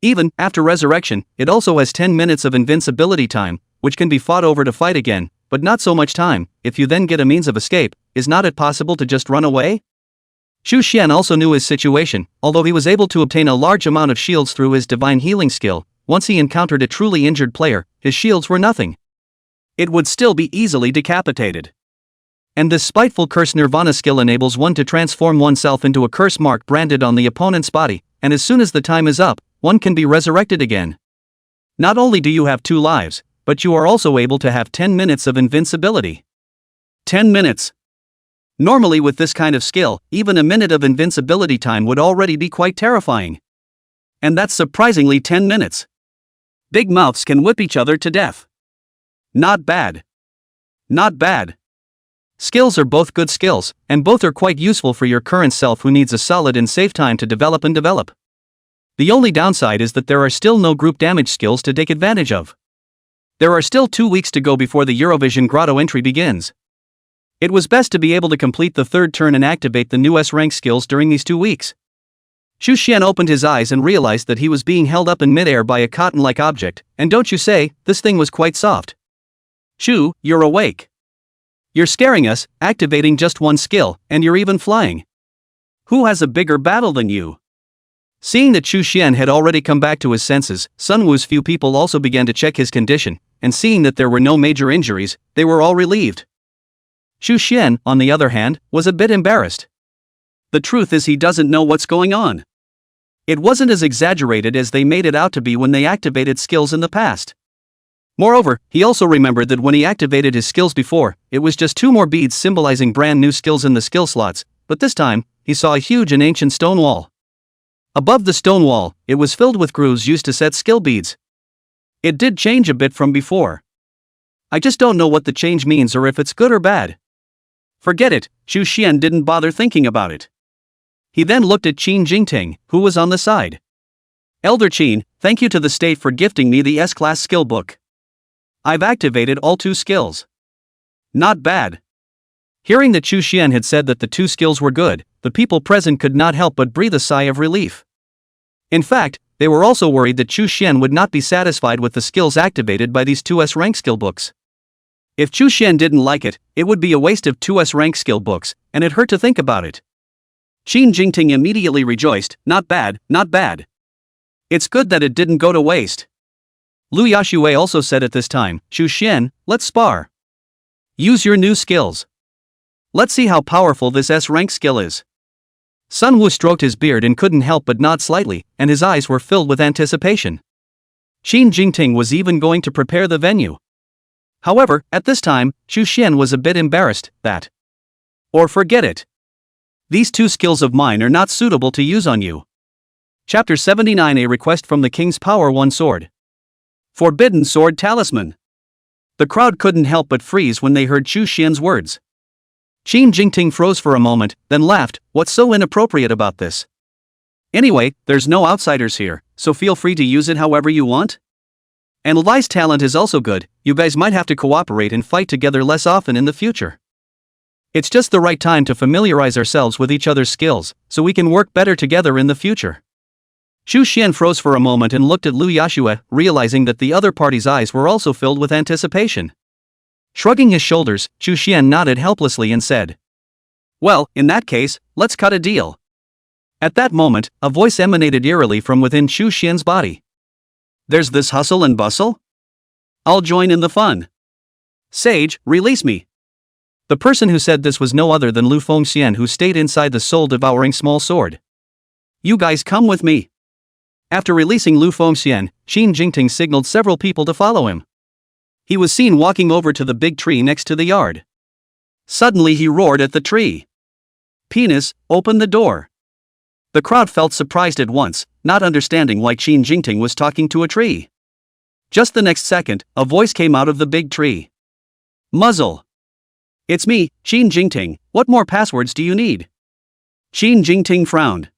Even after resurrection, it also has 10 minutes of invincibility time, which can be fought over to fight again, but not so much time. If you then get a means of escape, is not it possible to just run away? Chu Xian also knew his situation. Although he was able to obtain a large amount of shields through his divine healing skill, once he encountered a truly injured player, his shields were nothing. It would still be easily decapitated. And this spiteful curse Nirvana skill enables one to transform oneself into a curse mark branded on the opponent's body, and as soon as the time is up, one can be resurrected again. Not only do you have 2 lives, but you are also able to have 10 minutes of invincibility. 10 minutes. Normally with this kind of skill, even a minute of invincibility time would already be quite terrifying. And that's surprisingly 10 minutes. Big mouths can whip each other to death. Not bad. Not bad. Skills are both good skills, and both are quite useful for your current self who needs a solid and safe time to develop and develop. The only downside is that there are still no group damage skills to take advantage of. There are still 2 weeks to go before the Eurovision Grotto entry begins. It was best to be able to complete the third turn and activate the new S-rank skills during these 2 weeks. Chu Xian opened his eyes and realized that he was being held up in midair by a cotton-like object, and don't you say, this thing was quite soft. Chu, you're awake. You're scaring us, activating just one skill, and you're even flying. Who has a bigger battle than you? Seeing that Chu Xian had already come back to his senses, Sunwoo's few people also began to check his condition, and seeing that there were no major injuries, they were all relieved. Chu Xian, on the other hand, was a bit embarrassed. The truth is he doesn't know what's going on. It wasn't as exaggerated as they made it out to be when they activated skills in the past. Moreover, he also remembered that when he activated his skills before, it was just 2 more beads symbolizing brand new skills in the skill slots, but this time, he saw a huge and ancient stone wall. Above the stone wall, it was filled with grooves used to set skill beads. It did change a bit from before. I just don't know what the change means or if it's good or bad. Forget it, Chu Xian didn't bother thinking about it. He then looked at Qin Jingting, who was on the side. Elder Qin, thank you to the state for gifting me the S-class skill book. I've activated all 2 skills. Not bad. Hearing that Chu Xian had said that the 2 skills were good, the people present could not help but breathe a sigh of relief. In fact, they were also worried that Chu Xian would not be satisfied with the skills activated by these 2 S-rank skill books. If Chu Xian didn't like it, it would be a waste of 2 S-rank skill books, and it hurt to think about it. Qin Jingting immediately rejoiced, not bad, not bad. It's good that it didn't go to waste. Lu Yashue also said at this time, Chu Xian, let's spar. Use your new skills. Let's see how powerful this S-rank skill is. Sunwoo stroked his beard and couldn't help but nod slightly, and his eyes were filled with anticipation. Qin Jingting was even going to prepare the venue. However, at this time, Chu Xian was a bit embarrassed that. Or forget it. These 2 skills of mine are not suitable to use on you. Chapter 79, A Request from the King's Power 1 Sword. Forbidden Sword Talisman. The crowd couldn't help but freeze when they heard Chu Xian's words. Qin Jingting froze for a moment, then laughed, what's so inappropriate about this? Anyway, there's no outsiders here, so feel free to use it however you want. And Lai's talent is also good, you guys might have to cooperate and fight together less often in the future. It's just the right time to familiarize ourselves with each other's skills, so we can work better together in the future. Chu Xian froze for a moment and looked at Lu Yashue, realizing that the other party's eyes were also filled with anticipation. Shrugging his shoulders, Chu Xian nodded helplessly and said, well, in that case, let's cut a deal. At that moment, a voice emanated eerily from within Chu Xian's body. There's this hustle and bustle? I'll join in the fun. Sage, release me. The person who said this was no other than Lu Fengxian, who stayed inside the soul-devouring small sword. You guys come with me. After releasing Lu Fengxian, Qin Jingting signaled several people to follow him. He was seen walking over to the big tree next to the yard. Suddenly he roared at the tree. Penis, open the door. The crowd felt surprised at once, not understanding why Qin Jingting was talking to a tree. Just the next second, a voice came out of the big tree. Muzzle. It's me, Qin Jingting, what more passwords do you need? Qin Jingting frowned.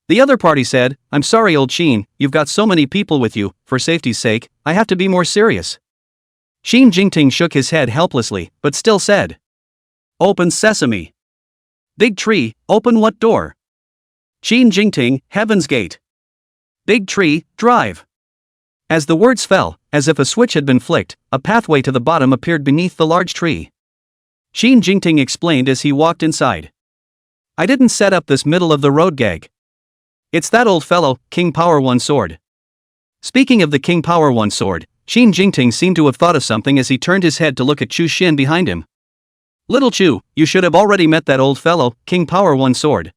The other party said, I'm sorry old Qin, you've got so many people with you, for safety's sake, I have to be more serious. Qin Jingting shook his head helplessly, but still said. Open sesame. Big tree, open what door? Qin Jingting, Heaven's Gate. Big tree, drive. As the words fell, as if a switch had been flicked, a pathway to the bottom appeared beneath the large tree. Qin Jingting explained as he walked inside. I didn't set up this middle-of-the-road gag. It's that old fellow, King Power One Sword. Speaking of the King Power One Sword, Qin Jingting seemed to have thought of something as he turned his head to look at Chu Xian behind him. Little Chu, you should have already met that old fellow, King Power One Sword.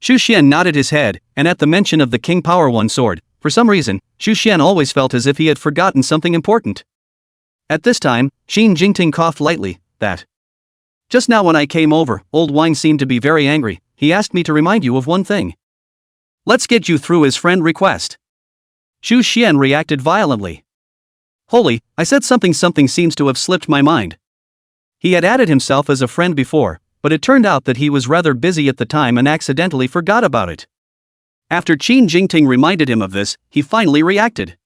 Chu Xian nodded his head, and at the mention of the King Power One Sword, for some reason, Chu Xian always felt as if he had forgotten something important. At this time, Qin Jingting coughed lightly, that. Just now when I came over, old Wang seemed to be very angry, he asked me to remind you of one thing. Let's get you through his friend request. Chu Xian reacted violently. Holy, I said something seems to have slipped my mind. He had added himself as a friend before, but it turned out that he was rather busy at the time and accidentally forgot about it. After Qin Jingting reminded him of this, he finally reacted.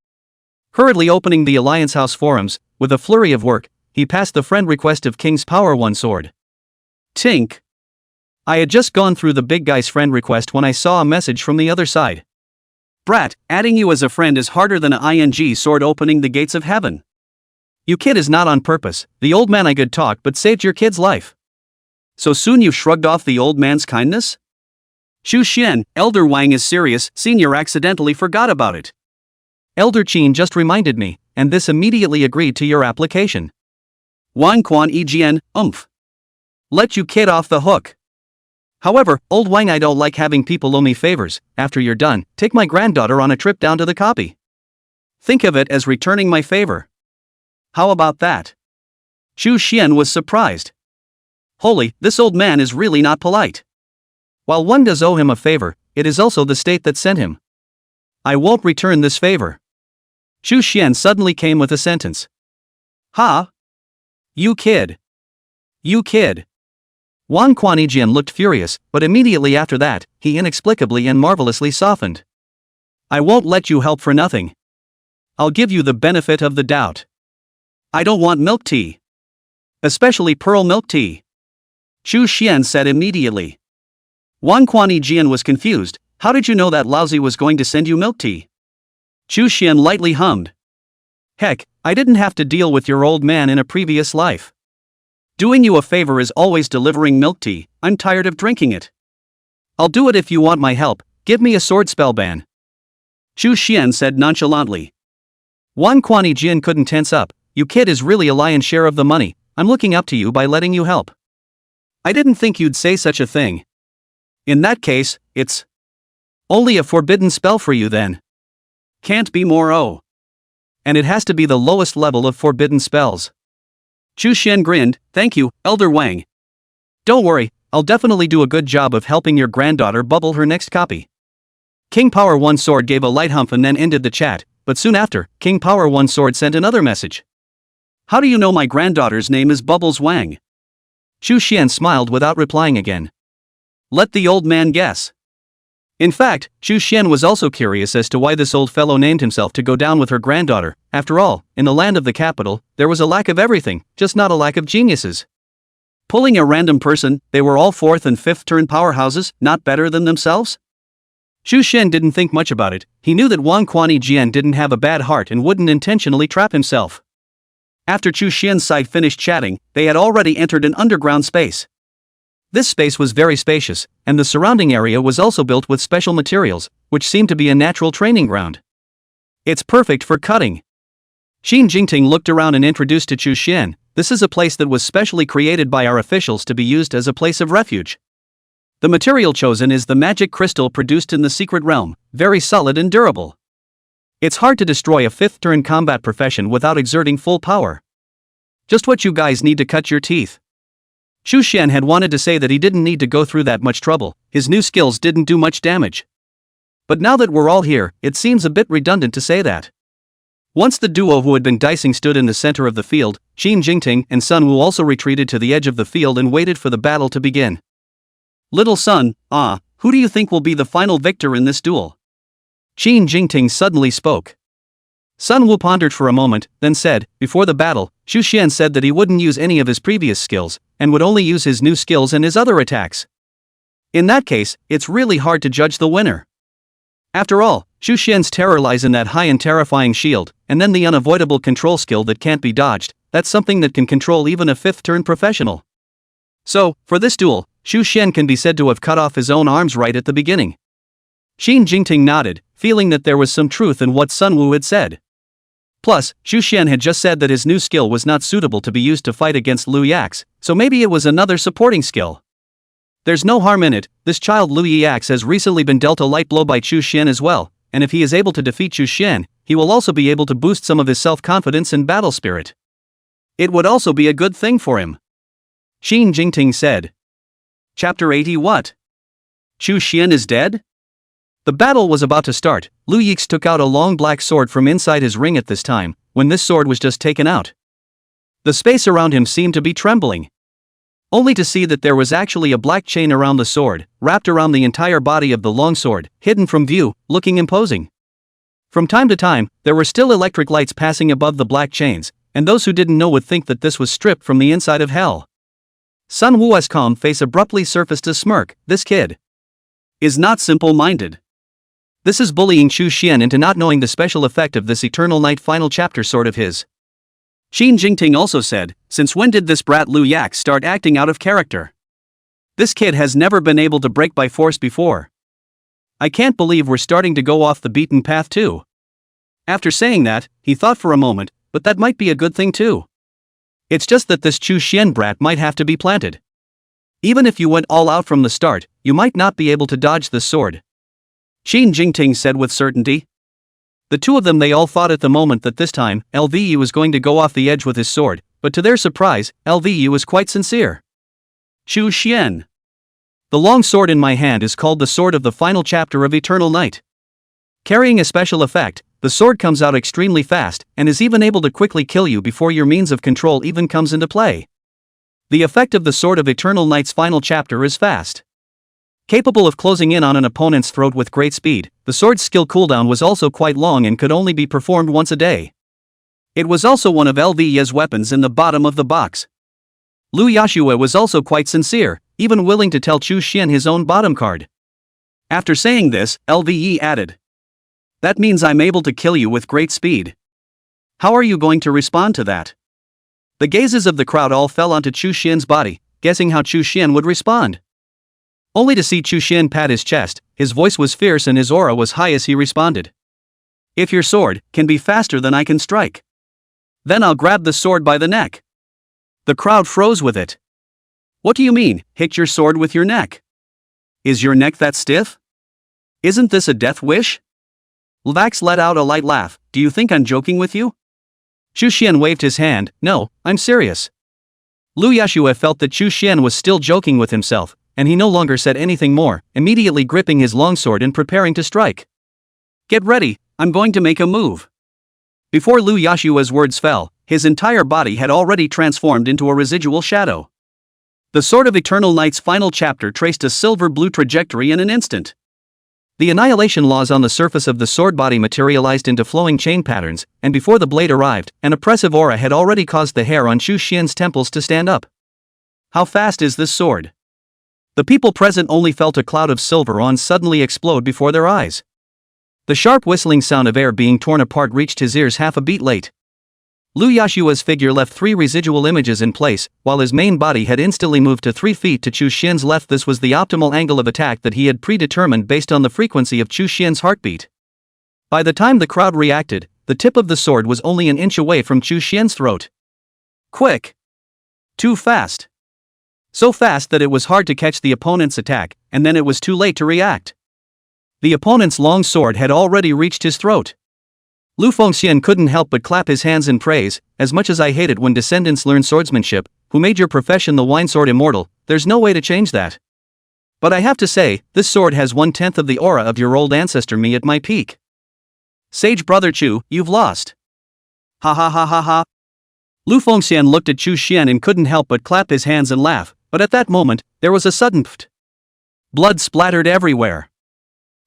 Hurriedly opening the Alliance House forums, with a flurry of work, he passed the friend request of King's Power One Sword. Tink. I had just gone through the big guy's friend request when I saw a message from the other side. Brat, adding you as a friend is harder than a ing sword opening the gates of heaven. You kid is not on purpose, the old man I good talk but saved your kid's life. So soon you've shrugged off the old man's kindness? Chu Xian, Elder Wang is serious, Senior accidentally forgot about it. Elder Qin just reminded me, and this immediately agreed to your application. Wang Quan Ejian, Let you kid off the hook. However, old Wang, I don't like having people owe me favors. After you're done, take my granddaughter on a trip down to the copy. Think of it as returning my favor. How about that? Chu Xian was surprised. Holy, this old man is really not polite. While one does owe him a favor, it is also the state that sent him. I won't return this favor. Chu Xian suddenly came with a sentence. Ha! You kid. You kid. Wang Quanijian looked furious, but immediately after that, he inexplicably and marvelously softened. I won't let you help for nothing. I'll give you the benefit of the doubt. I don't want milk tea. Especially pearl milk tea. Chu Xian said immediately. Wang Quanijian was confused. How did you know that lousy was going to send you milk tea? Chu Xian lightly hummed. Heck, I didn't have to deal with your old man in a previous life. Doing you a favor is always delivering milk tea, I'm tired of drinking it. I'll do it if you want my help, give me a sword spell ban. Chu Xian said nonchalantly. Wang Quanijian couldn't tense up, you kid is really a lion's share of the money, I'm looking up to you by letting you help. I didn't think you'd say such a thing. In that case, it's only a forbidden spell for you then. Can't be more and it has to be the lowest level of forbidden spells. Chu Xian grinned, thank you, Elder Wang. Don't worry, I'll definitely do a good job of helping your granddaughter bubble her next copy. King Power One Sword gave a light humph and then ended the chat, but soon after, King Power One Sword sent another message. How do you know my granddaughter's name is Bubbles Wang? Chu Xian smiled without replying again. Let the old man guess. In fact, Chu Xian was also curious as to why this old fellow named himself to go down with her granddaughter. After all, in the land of the capital, there was a lack of everything, just not a lack of geniuses. Pulling a random person, they were all 4th and 5th turn powerhouses, not better than themselves? Chu Xian didn't think much about it, he knew that Wang Quanijian didn't have a bad heart and wouldn't intentionally trap himself. After Chu Xian's side finished chatting, they had already entered an underground space. This space was very spacious, and the surrounding area was also built with special materials, which seemed to be a natural training ground. It's perfect for cutting. Xin Jingting looked around and introduced to Chu Xian, "This is a place that was specially created by our officials to be used as a place of refuge. The material chosen is the magic crystal produced in the secret realm, very solid and durable. It's hard to destroy a fifth-turn combat profession without exerting full power. Just what you guys need to cut your teeth." Chu Xian had wanted to say that he didn't need to go through that much trouble, his new skills didn't do much damage. But now that we're all here, it seems a bit redundant to say that. Once the duo who had been dicing stood in the center of the field, Xin Jingting and Sun Wu also retreated to the edge of the field and waited for the battle to begin. "Little Sun, who do you think will be the final victor in this duel?" Xin Jingting suddenly spoke. Sun Wu pondered for a moment, then said, "Before the battle, Chu Xian said that he wouldn't use any of his previous skills, and would only use his new skills and his other attacks. In that case, it's really hard to judge the winner. After all, Chu Xian's terror lies in that high and terrifying shield, and then the unavoidable control skill that can't be dodged, that's something that can control even a fifth-turn professional. So, for this duel, Chu Xian can be said to have cut off his own arms right at the beginning." Xin Jingting nodded, feeling that there was some truth in what Sun Wu had said. Plus, Chu Xian had just said that his new skill was not suitable to be used to fight against Liu Yax, so maybe it was another supporting skill. There's no harm in it, this child Liu Yax has recently been dealt a light blow by Chu Xian as well, and if he is able to defeat Chu Xian, he will also be able to boost some of his self-confidence and battle spirit. It would also be a good thing for him. Xin Jingting said. Chapter 80. What? Chu Xian is dead? The battle was about to start. Liu Yax took out a long black sword from inside his ring at this time, when this sword was just taken out. The space around him seemed to be trembling. Only to see that there was actually a black chain around the sword, wrapped around the entire body of the long sword, hidden from view, looking imposing. From time to time, there were still electric lights passing above the black chains, and those who didn't know would think that this was stripped from the inside of hell. Sun Wu's calm face abruptly surfaced a smirk. This kid is not simple-minded. This is bullying Chu Xian into not knowing the special effect of this Eternal Night final chapter sword of his. Xin Jingting also said, "Since when did this brat Liu Yax start acting out of character? This kid has never been able to break by force before. I can't believe we're starting to go off the beaten path too." After saying that, he thought for a moment, but that might be a good thing too. It's just that this Chu Xian brat might have to be planted. Even if you went all out from the start, you might not be able to dodge this sword. Xin Jingting said with certainty. The two of them, they all thought at the moment that this time, LVU was going to go off the edge with his sword, but to their surprise, LVU was quite sincere. Chu Xian. The long sword in my hand is called the sword of the final chapter of Eternal Night. Carrying a special effect, the sword comes out extremely fast, and is even able to quickly kill you before your means of control even comes into play. The effect of the sword of Eternal Night's final chapter is fast. Capable of closing in on an opponent's throat with great speed, the sword's skill cooldown was also quite long and could only be performed once a day. It was also one of LV's weapons in the bottom of the box. Liu Yashua was also quite sincere, even willing to tell Chu Xian his own bottom card. After saying this, LVE added, "That means I'm able to kill you with great speed. How are you going to respond to that?" The gazes of the crowd all fell onto Chu Xian's body, guessing how Chu Xian would respond. Only to see Chu Xian pat his chest, his voice was fierce and his aura was high as he responded. "If your sword can be faster than I can strike, then I'll grab the sword by the neck." The crowd froze with it. "What do you mean, hit your sword with your neck? Is your neck that stiff? Isn't this a death wish?" Lvax let out a light laugh. "Do you think I'm joking with you?" Chu Xian waved his hand. "No, I'm serious." Liu Yashua felt that Chu Xian was still joking with himself, and he no longer said anything more, immediately gripping his longsword and preparing to strike. "Get ready, I'm going to make a move." Before Liu Yashua's words fell, his entire body had already transformed into a residual shadow. The Sword of Eternal Night's final chapter traced a silver-blue trajectory in an instant. The annihilation laws on the surface of the sword body materialized into flowing chain patterns, and before the blade arrived, an oppressive aura had already caused the hair on Chu Xian's temples to stand up. How fast is this sword? The people present only felt a cloud of silver on suddenly explode before their eyes. The sharp whistling sound of air being torn apart reached his ears half a beat late. Liu Yashua's figure left 3 residual images in place, while his main body had instantly moved to 3 feet to Chu Xian's left. This was the optimal angle of attack that he had predetermined based on the frequency of Chu Xian's heartbeat. By the time the crowd reacted, the tip of the sword was only an inch away from Chu Xian's throat. Quick! Too fast. So fast that it was hard to catch the opponent's attack, and then it was too late to react. The opponent's long sword had already reached his throat. Lu Fengxian couldn't help but clap his hands in praise. As much as I hate it when descendants learn swordsmanship, who made your profession the wine sword immortal, there's no way to change that. But I have to say, this sword has 1/10 of the aura of your old ancestor me at my peak. Sage brother Chu, you've lost. Ha ha ha ha ha. Lu Fengxian looked at Chu Xian and couldn't help but clap his hands and laugh, but at that moment, there was a sudden pft. Blood splattered everywhere.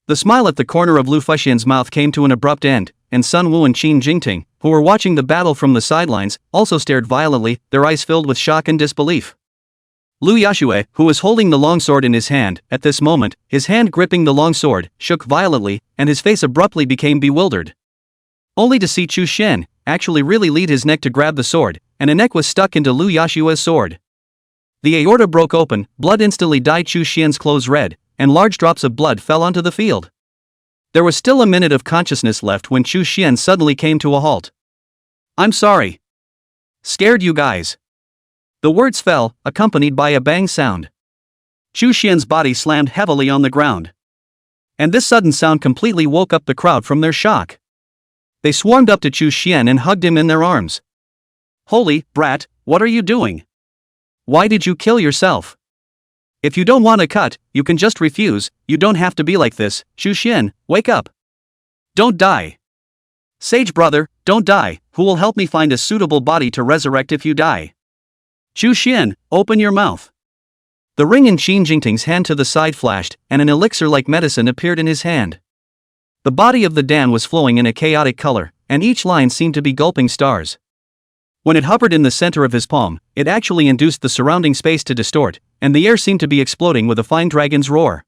The smile at the corner of Lu Fengxian's mouth came to an abrupt end, and Sun Wu and Qin Jingting, who were watching the battle from the sidelines, also stared violently, their eyes filled with shock and disbelief. Lu Yashue, who was holding the longsword in his hand, at this moment, his hand gripping the longsword, shook violently, and his face abruptly became bewildered. Only to see Chu Xian actually really lead his neck to grab the sword, and a neck was stuck into Lu Yashue's sword. The aorta broke open, blood instantly dyed Chu Xian's clothes red, and large drops of blood fell onto the field. There was still a minute of consciousness left when Chu Xian suddenly came to a halt. I'm sorry. Scared you guys. The words fell, accompanied by a bang sound. Chu Xian's body slammed heavily on the ground. And this sudden sound completely woke up the crowd from their shock. They swarmed up to Chu Xian and hugged him in their arms. Holy brat, what are you doing? Why did you kill yourself? If you don't want a cut, you can just refuse. You don't have to be like this. Chu Xian, wake up. Don't die. Sage brother, don't die. Who will help me find a suitable body to resurrect if you die? Chu Xian, open your mouth. The ring in Qin Jingting's hand to the side flashed, and an elixir-like medicine appeared in his hand. The body of the Dan was flowing in a chaotic color, and each line seemed to be gulping stars. When it hovered in the center of his palm, it actually induced the surrounding space to distort, and the air seemed to be exploding with a fine dragon's roar.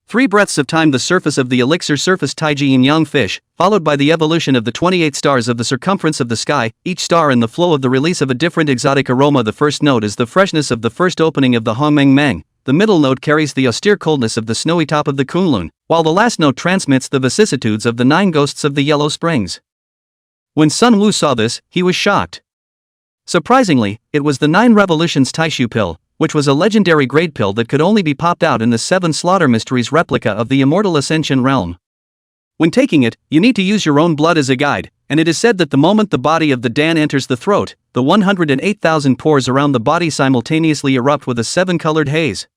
3 breaths of time the surface of the elixir surfaced Taiji yin-yang fish, followed by the evolution of the 28 stars of the circumference of the sky, each star in the flow of the release of a different exotic aroma. The first note is the freshness of the first opening of the Hongmeng-meng, the middle note carries the austere coldness of the snowy top of the Kunlun, while the last note transmits the vicissitudes of the 9 ghosts of the Yellow Springs. When Sun Wu saw this, he was shocked. Surprisingly, it was the 9 Revolutions Taishu pill, which was a legendary grade pill that could only be popped out in the 7 Slaughter Mysteries replica of the immortal Ascension realm. When taking it, you need to use your own blood as a guide, and it is said that the moment the body of the Dan enters the throat, the 108,000 pores around the body simultaneously erupt with a 7-colored haze.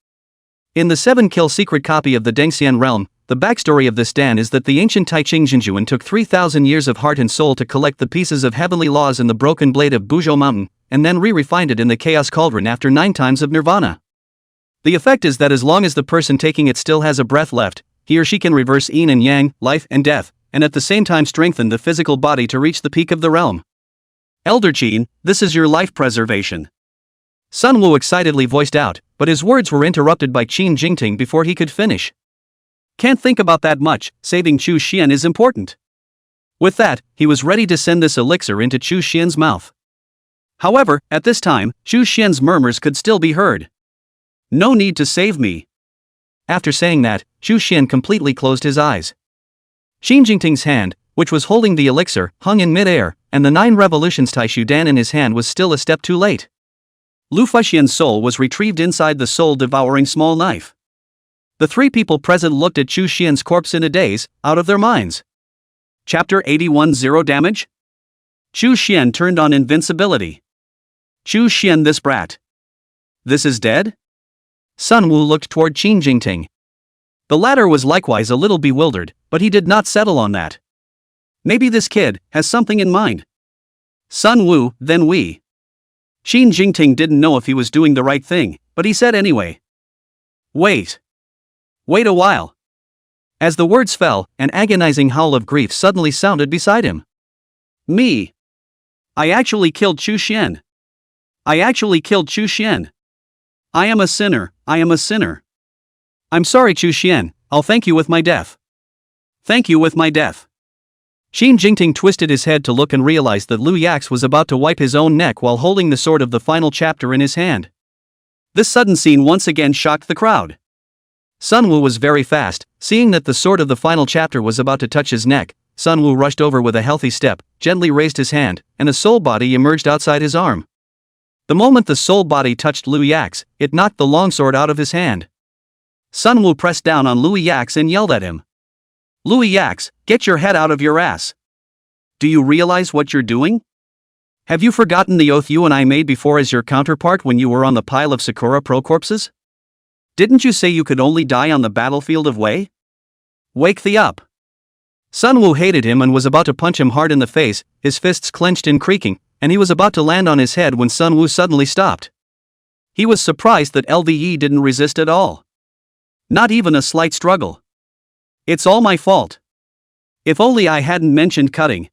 In the 7-kill secret copy of the Dengxian realm, the backstory of this Dan is that the ancient Taiching Jinjuan took 3,000 years of heart and soul to collect the pieces of heavenly laws in the broken blade of Buzhou Mountain, and then re-refined it in the Chaos Cauldron after 9 times of Nirvana. The effect is that as long as the person taking it still has a breath left, he or she can reverse yin and yang, life and death, and at the same time strengthen the physical body to reach the peak of the realm. Elder Qin, this is your life preservation. Sun Wu excitedly voiced out, but his words were interrupted by Qin Jingting before he could finish. Can't think about that much, saving Chu Xian is important. With that, he was ready to send this elixir into Chu Xian's mouth. However, at this time, Chu Xian's murmurs could still be heard. No need to save me. After saying that, Chu Xian completely closed his eyes. Qin Jingting's hand, which was holding the elixir, hung in mid-air, and the 9 Revolutions Taishu Dan in his hand was still a step too late. Lu Fengxian's soul was retrieved inside the soul-devouring small knife. The 3 people present looked at Chu Xian's corpse in a daze, out of their minds. Chapter 81 Zero Damage? Chu Xian turned on invincibility. Chu Xian, this brat. This is dead? Sun Wu looked toward Qin Jingting. The latter was likewise a little bewildered, but he did not settle on that. Maybe this kid has something in mind. Sun Wu, then we. Qin Jingting didn't know if he was doing the right thing, but he said anyway. Wait. Wait a while. As the words fell, an agonizing howl of grief suddenly sounded beside him. Me. I actually killed Chu Xian. I actually killed Chu Xian. I am a sinner, I am a sinner. I'm sorry Chu Xian, I'll thank you with my death. Thank you with my death. Qin Jingting twisted his head to look and realized that Lu Yax was about to wipe his own neck while holding the sword of the final chapter in his hand. This sudden scene once again shocked the crowd. Sun Wu was very fast, seeing that the sword of the final chapter was about to touch his neck, Sunwoo rushed over with a healthy step, gently raised his hand, and a soul body emerged outside his arm. The moment the soul body touched Liu Yax, it knocked the longsword out of his hand. Sunwoo pressed down on Liu Yax and yelled at him. Liu Yax, get your head out of your ass. Do you realize what you're doing? Have you forgotten the oath you and I made before as your counterpart when you were on the pile of Sakura Pro corpses? Didn't you say you could only die on the battlefield of Wei? Wake thee up. Sunwoo hated him and was about to punch him hard in the face, his fists clenched and creaking, and he was about to land on his head when Sunwoo suddenly stopped. He was surprised that LVE didn't resist at all. Not even a slight struggle. It's all my fault. If only I hadn't mentioned cutting.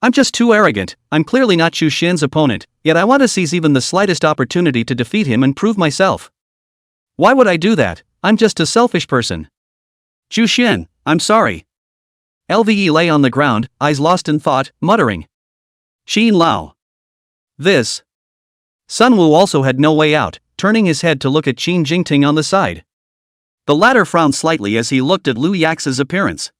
I'm just too arrogant. I'm clearly not Chu Xian's opponent, yet I want to seize even the slightest opportunity to defeat him and prove myself. Why would I do that? I'm just a selfish person. Chu Xian, I'm sorry. LVE lay on the ground, eyes lost in thought, muttering. Xin Lao. This. Sunwoo also had no way out, turning his head to look at Qin Jingting on the side. The latter frowned slightly as he looked at Liu Yax's appearance.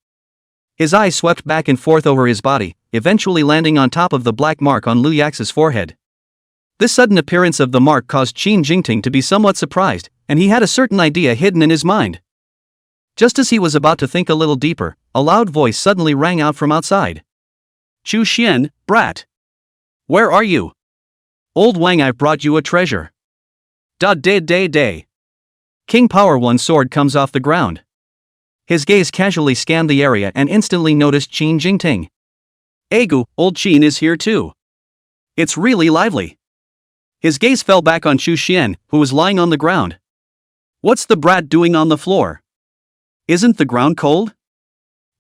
His eyes swept back and forth over his body, eventually landing on top of the black mark on Liu Yax's forehead. This sudden appearance of the mark caused Qin Jingting to be somewhat surprised, and he had a certain idea hidden in his mind. Just as he was about to think a little deeper, a loud voice suddenly rang out from outside. Chu Xian, brat. Where are you? Old Wang, I've brought you a treasure. Day. King Power One's sword comes off the ground. His gaze casually scanned the area and instantly noticed Qin Jingting. Egu, old Qin is here too. It's really lively. His gaze fell back on Chu Xian, who was lying on the ground. What's the brat doing on the floor? Isn't the ground cold?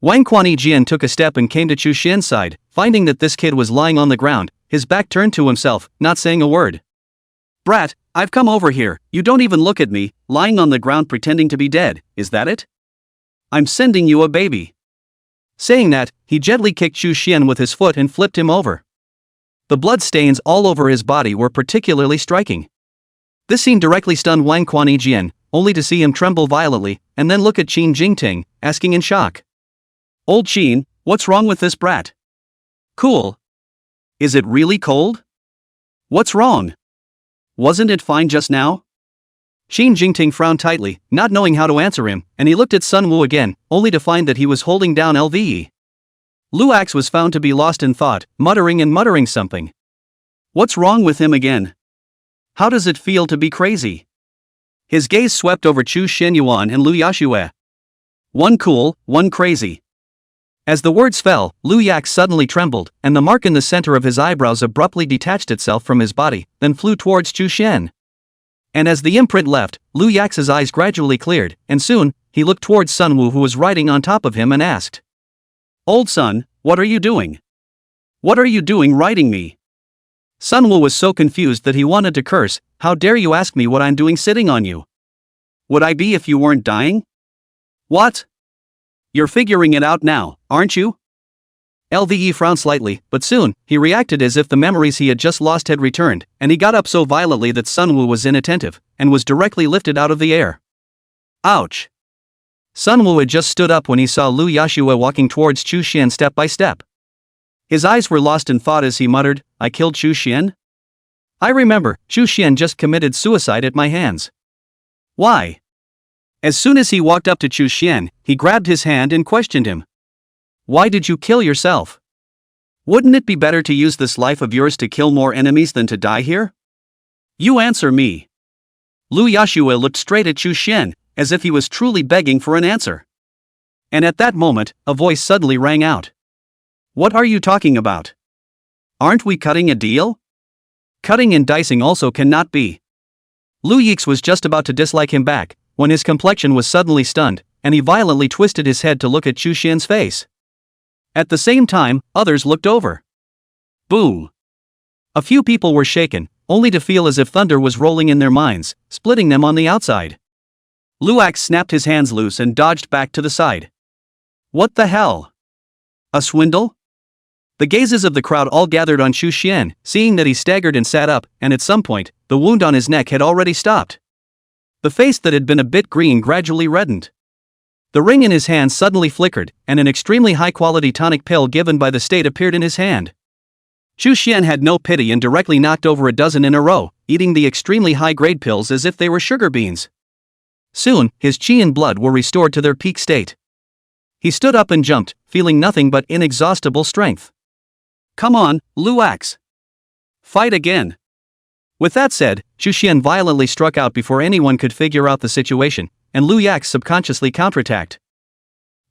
Wang Quanyijian took a step and came to Chu Xian's side, finding that this kid was lying on the ground, his back turned to himself, not saying a word. Brat, I've come over here, you don't even look at me, lying on the ground pretending to be dead, is that it? I'm sending you a baby. Saying that, he gently kicked Chu Xian with his foot and flipped him over. The blood stains all over his body were particularly striking. This scene directly stunned Wang Quanyijian, only to see him tremble violently, and then look at Qin Jingting, asking in shock. Old Qin, what's wrong with this brat? Cool. Is it really cold? What's wrong? Wasn't it fine just now? Qin Jingting frowned tightly, not knowing how to answer him, and he looked at Sunwoo again, only to find that he was holding down LVE. Liu Yax was found to be lost in thought, muttering something. What's wrong with him again? How does it feel to be crazy? His gaze swept over Chu Xianyuan and Liu Yashue. One cool, one crazy. As the words fell, Liu Yax suddenly trembled, and the mark in the center of his eyebrows abruptly detached itself from his body, then flew towards Chu Xian. And as the imprint left, Liu Yax's eyes gradually cleared, and soon, he looked towards Sunwoo, who was riding on top of him, and asked. Old son, what are you doing? What are you doing riding me? Sunwoo was so confused that he wanted to curse. How dare you ask me what I'm doing sitting on you? Would I be if you weren't dying? What? You're figuring it out now, aren't you? LVE frowned slightly, but soon, he reacted as if the memories he had just lost had returned, and he got up so violently that Sunwoo was inattentive, and was directly lifted out of the air. Ouch! Sunwoo had just stood up when he saw Liu Yashue walking towards Chu Xian step by step. His eyes were lost in thought as he muttered, I killed Chu Xian? I remember, Chu Xian just committed suicide at my hands. Why? As soon as he walked up to Chu Xian, he grabbed his hand and questioned him. Why did you kill yourself? Wouldn't it be better to use this life of yours to kill more enemies than to die here? You answer me. Liu Yashue looked straight at Chu Xian, as if he was truly begging for an answer. And at that moment, a voice suddenly rang out. What are you talking about? Aren't we cutting a deal? Cutting and dicing also cannot be. Liu Yax was just about to dislike him back, when his complexion was suddenly stunned, and he violently twisted his head to look at Chu Xian's face. At the same time, others looked over. Boom! A few people were shaken, only to feel as if thunder was rolling in their minds, splitting them on the outside. Liu Yax snapped his hands loose and dodged back to the side. What the hell? A swindle? The gazes of the crowd all gathered on Chu Xian, seeing that he staggered and sat up, and at some point, the wound on his neck had already stopped. The face that had been a bit green gradually reddened. The ring in his hand suddenly flickered, and an extremely high-quality tonic pill given by the state appeared in his hand. Chu Xian had no pity and directly knocked over a dozen in a row, eating the extremely high-grade pills as if they were sugar beans. Soon, his qi and blood were restored to their peak state. He stood up and jumped, feeling nothing but inexhaustible strength. Come on, Lu Axe. Fight again. With that said, Chu Xian violently struck out before anyone could figure out the situation, and Lu Yak's subconsciously counterattacked.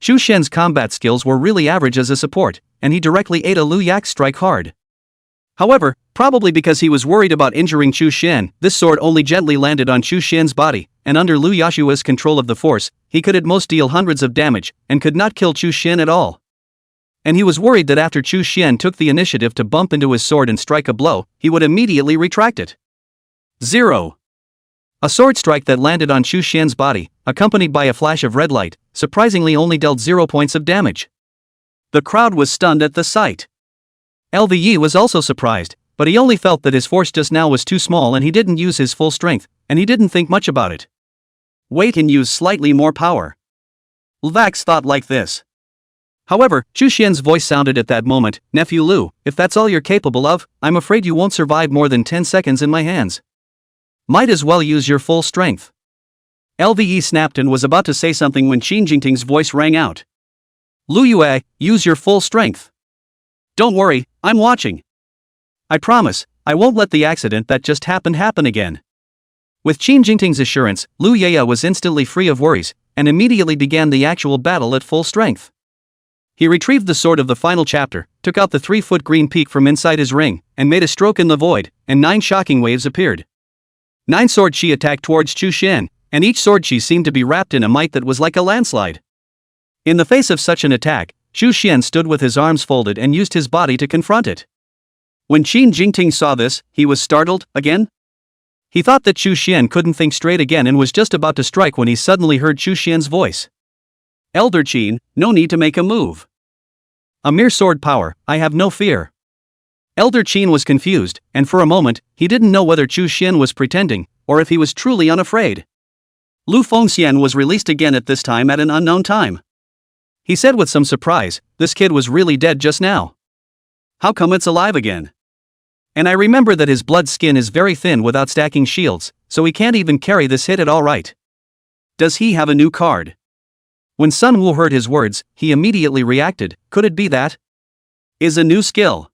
Chu Xian's combat skills were really average as a support, and he directly ate a Lu Yak strike hard. However, probably because he was worried about injuring Chu Xian, this sword only gently landed on Chu Xian's body, and under Lu Yashua's control of the force, he could at most deal hundreds of damage, and could not kill Chu Xian at all. And he was worried that after Chu Xian took the initiative to bump into his sword and strike a blow, he would immediately retract it. 0. A sword strike that landed on Chu Xian's body, accompanied by a flash of red light, surprisingly only dealt 0 points of damage. The crowd was stunned at the sight. LVE was also surprised, but he only felt that his force just now was too small and he didn't use his full strength, and he didn't think much about it. Wait and use slightly more power. Lvax thought like this. However, Chu Xian's voice sounded at that moment, Nephew Lu, if that's all you're capable of, I'm afraid you won't survive more than 10 seconds in my hands. Might as well use your full strength. LVE snapped and was about to say something when Qin Jingting's voice rang out. Lu Yue, use your full strength. Don't worry, I'm watching. I promise, I won't let the accident that just happened happen again. With Qin Jingting's assurance, Lu Yaya was instantly free of worries, and immediately began the actual battle at full strength. He retrieved the sword of the final chapter, took out the 3-foot green peak from inside his ring, and made a stroke in the void, and 9 shocking waves appeared. 9 sword chi attacked towards Chu Xian, and each sword chi seemed to be wrapped in a might that was like a landslide. In the face of such an attack, Chu Xian stood with his arms folded and used his body to confront it. When Qin Jingting saw this, he was startled, again? He thought that Chu Xian couldn't think straight again and was just about to strike when he suddenly heard Chu Xian's voice. Elder Qin, no need to make a move. A mere sword power, I have no fear. Elder Qin was confused, and for a moment, he didn't know whether Chu Xian was pretending, or if he was truly unafraid. Lu Fengxian was released again at this time at an unknown time. He said with some surprise, this kid was really dead just now. How come it's alive again? And I remember that his blood skin is very thin without stacking shields, so he can't even carry this hit at all right. Does he have a new card? When Sun Wu heard his words, he immediately reacted, could it be that? Is a new skill.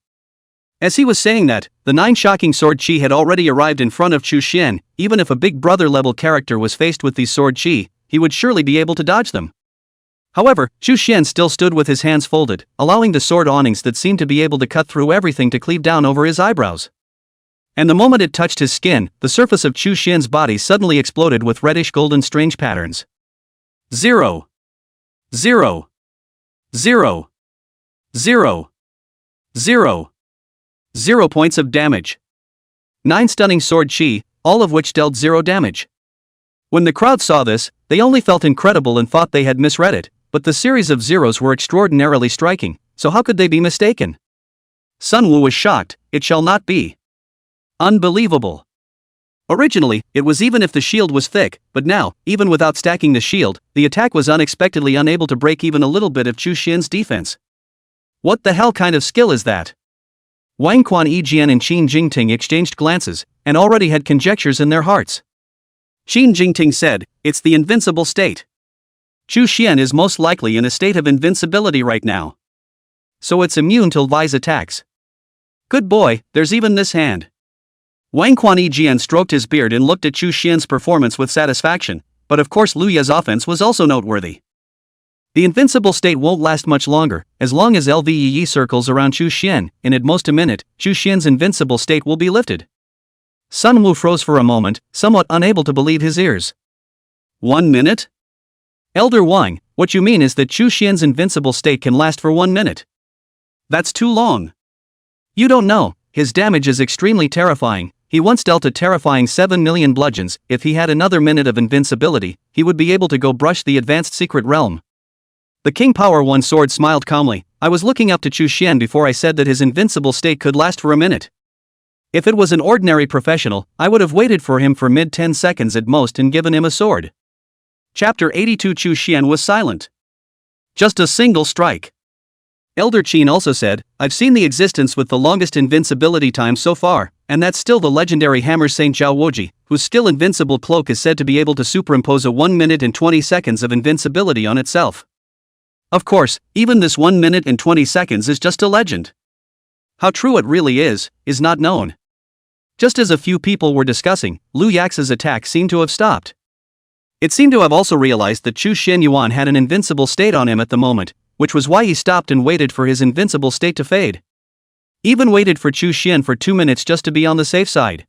As he was saying that, the 9 shocking sword chi had already arrived in front of Chu Xian. Even if a big brother level character was faced with these sword chi, he would surely be able to dodge them. However, Chu Xian still stood with his hands folded, allowing the sword awnings that seemed to be able to cut through everything to cleave down over his eyebrows. And the moment it touched his skin, the surface of Chu Xian's body suddenly exploded with reddish golden strange patterns. 0. 0. 0. 0. 0. 0 points of damage. 9 stunning sword chi, all of which dealt 0 damage. When the crowd saw this, they only felt incredible and thought they had misread it, but the series of zeros were extraordinarily striking, so how could they be mistaken? Sun Wu was shocked, it shall not be. Unbelievable. Originally, it was even if the shield was thick, but now, even without stacking the shield, the attack was unexpectedly unable to break even a little bit of Chu Xian's defense. What the hell kind of skill is that? Wang Quan Yijian and Qin Jingting exchanged glances, and already had conjectures in their hearts. Qin Jingting said, it's the invincible state. Chu Xian is most likely in a state of invincibility right now. So it's immune to Vi's attacks. Good boy, there's even this hand. Wang Quan Yijian stroked his beard and looked at Chu Xian's performance with satisfaction, but of course Lu Ye's offense was also noteworthy. The invincible state won't last much longer, as long as LVEE circles around Chu Xian, in at most a minute, Chu Xian's invincible state will be lifted. Sun Wu froze for a moment, somewhat unable to believe his ears. 1 minute? Elder Wang, what you mean is that Chu Xian's invincible state can last for 1 minute. That's too long. You don't know, his damage is extremely terrifying. He once dealt a terrifying 7 million bludgeons. If he had another minute of invincibility, he would be able to go brush the advanced secret realm. The King Power One Sword smiled calmly. I was looking up to Chu Xian before I said that his invincible state could last for a minute. If it was an ordinary professional, I would have waited for him for mid 10 seconds at most and given him a sword. Chapter 82. Chu Xian was silent. Just a single strike. Elder Qin also said, I've seen the existence with the longest invincibility time so far, and that's still the legendary hammer Saint Zhao Woji, whose still invincible cloak is said to be able to superimpose a 1 minute and 20 seconds of invincibility on itself. Of course, even this 1 minute and 20 seconds is just a legend. How true it really is not known. Just as a few people were discussing, Lu Yax's attack seemed to have stopped. It seemed to have also realized that Chu Xianyuan had an invincible state on him at the moment, which was why he stopped and waited for his invincible state to fade. Even waited for Chu Xian for 2 minutes just to be on the safe side.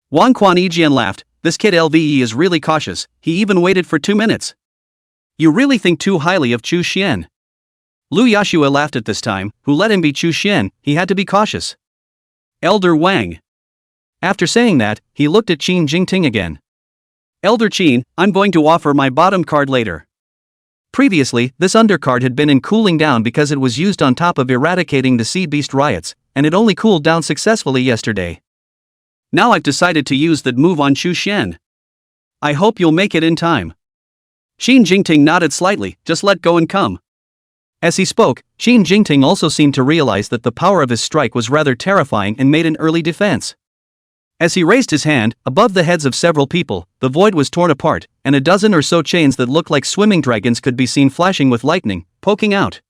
Wang Quan Yijian laughed, this kid LVE is really cautious, he even waited for 2 minutes. You really think too highly of Chu Xian. Lu Yashua laughed at this time, who let him be Chu Xian, he had to be cautious. Elder Wang. After saying that, he looked at Qin Jingting again. Elder Qin, I'm going to offer my bottom card later. Previously, this undercard had been in cooling down because it was used on top of eradicating the Sea Beast riots, and it only cooled down successfully yesterday. Now I've decided to use that move on Chu Xian. I hope you'll make it in time. Qin Jingting nodded slightly, just let go and come. As he spoke, Qin Jingting also seemed to realize that the power of his strike was rather terrifying and made an early defense. As he raised his hand, above the heads of several people, the void was torn apart, and a dozen or so chains that looked like swimming dragons could be seen flashing with lightning, poking out.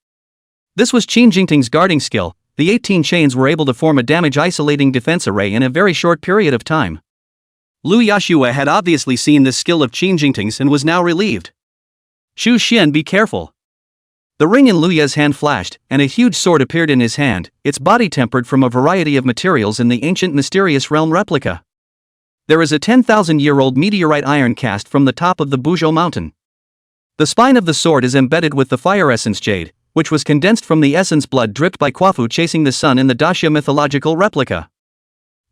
This was Qin Jingting's guarding skill. The 18 chains were able to form a damage-isolating defense array in a very short period of time. Lu Yashua had obviously seen this skill of Qin Jingting's and was now relieved. Chu Xian, be careful. The ring in Lu Ye's hand flashed, and a huge sword appeared in his hand, its body tempered from a variety of materials in the ancient mysterious realm replica. There is a 10,000-year-old meteorite iron cast from the top of the Buzhou mountain. The spine of the sword is embedded with the fire essence jade, which was condensed from the essence blood dripped by Quafu chasing the sun in the Daxia mythological replica.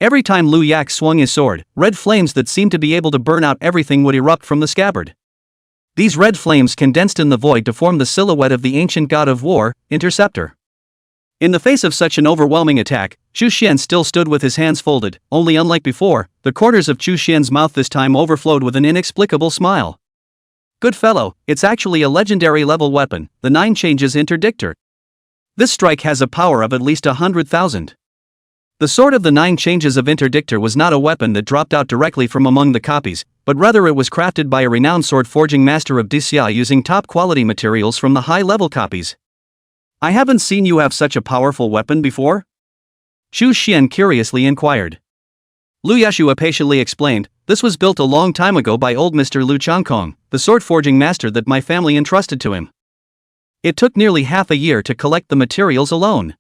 Every time Lu Yak swung his sword, red flames that seemed to be able to burn out everything would erupt from the scabbard. These red flames condensed in the void to form the silhouette of the ancient god of war, Interceptor. In the face of such an overwhelming attack, Chu Xian still stood with his hands folded, only unlike before, the corners of Chu Xian's mouth this time overflowed with an inexplicable smile. Good fellow, it's actually a legendary level weapon, the 9 Changes Interdictor. This strike has a power of at least 100,000. The sword of the 9 Changes of Interdictor was not a weapon that dropped out directly from among the copies, but rather it was crafted by a renowned sword-forging master of Dixia using top-quality materials from the high-level copies. I haven't seen you have such a powerful weapon before? Chu Xian curiously inquired. Lu Yashua patiently explained, this was built a long time ago by old Mr. Lu Changkong, the sword-forging master that my family entrusted to him. It took nearly half a year to collect the materials alone.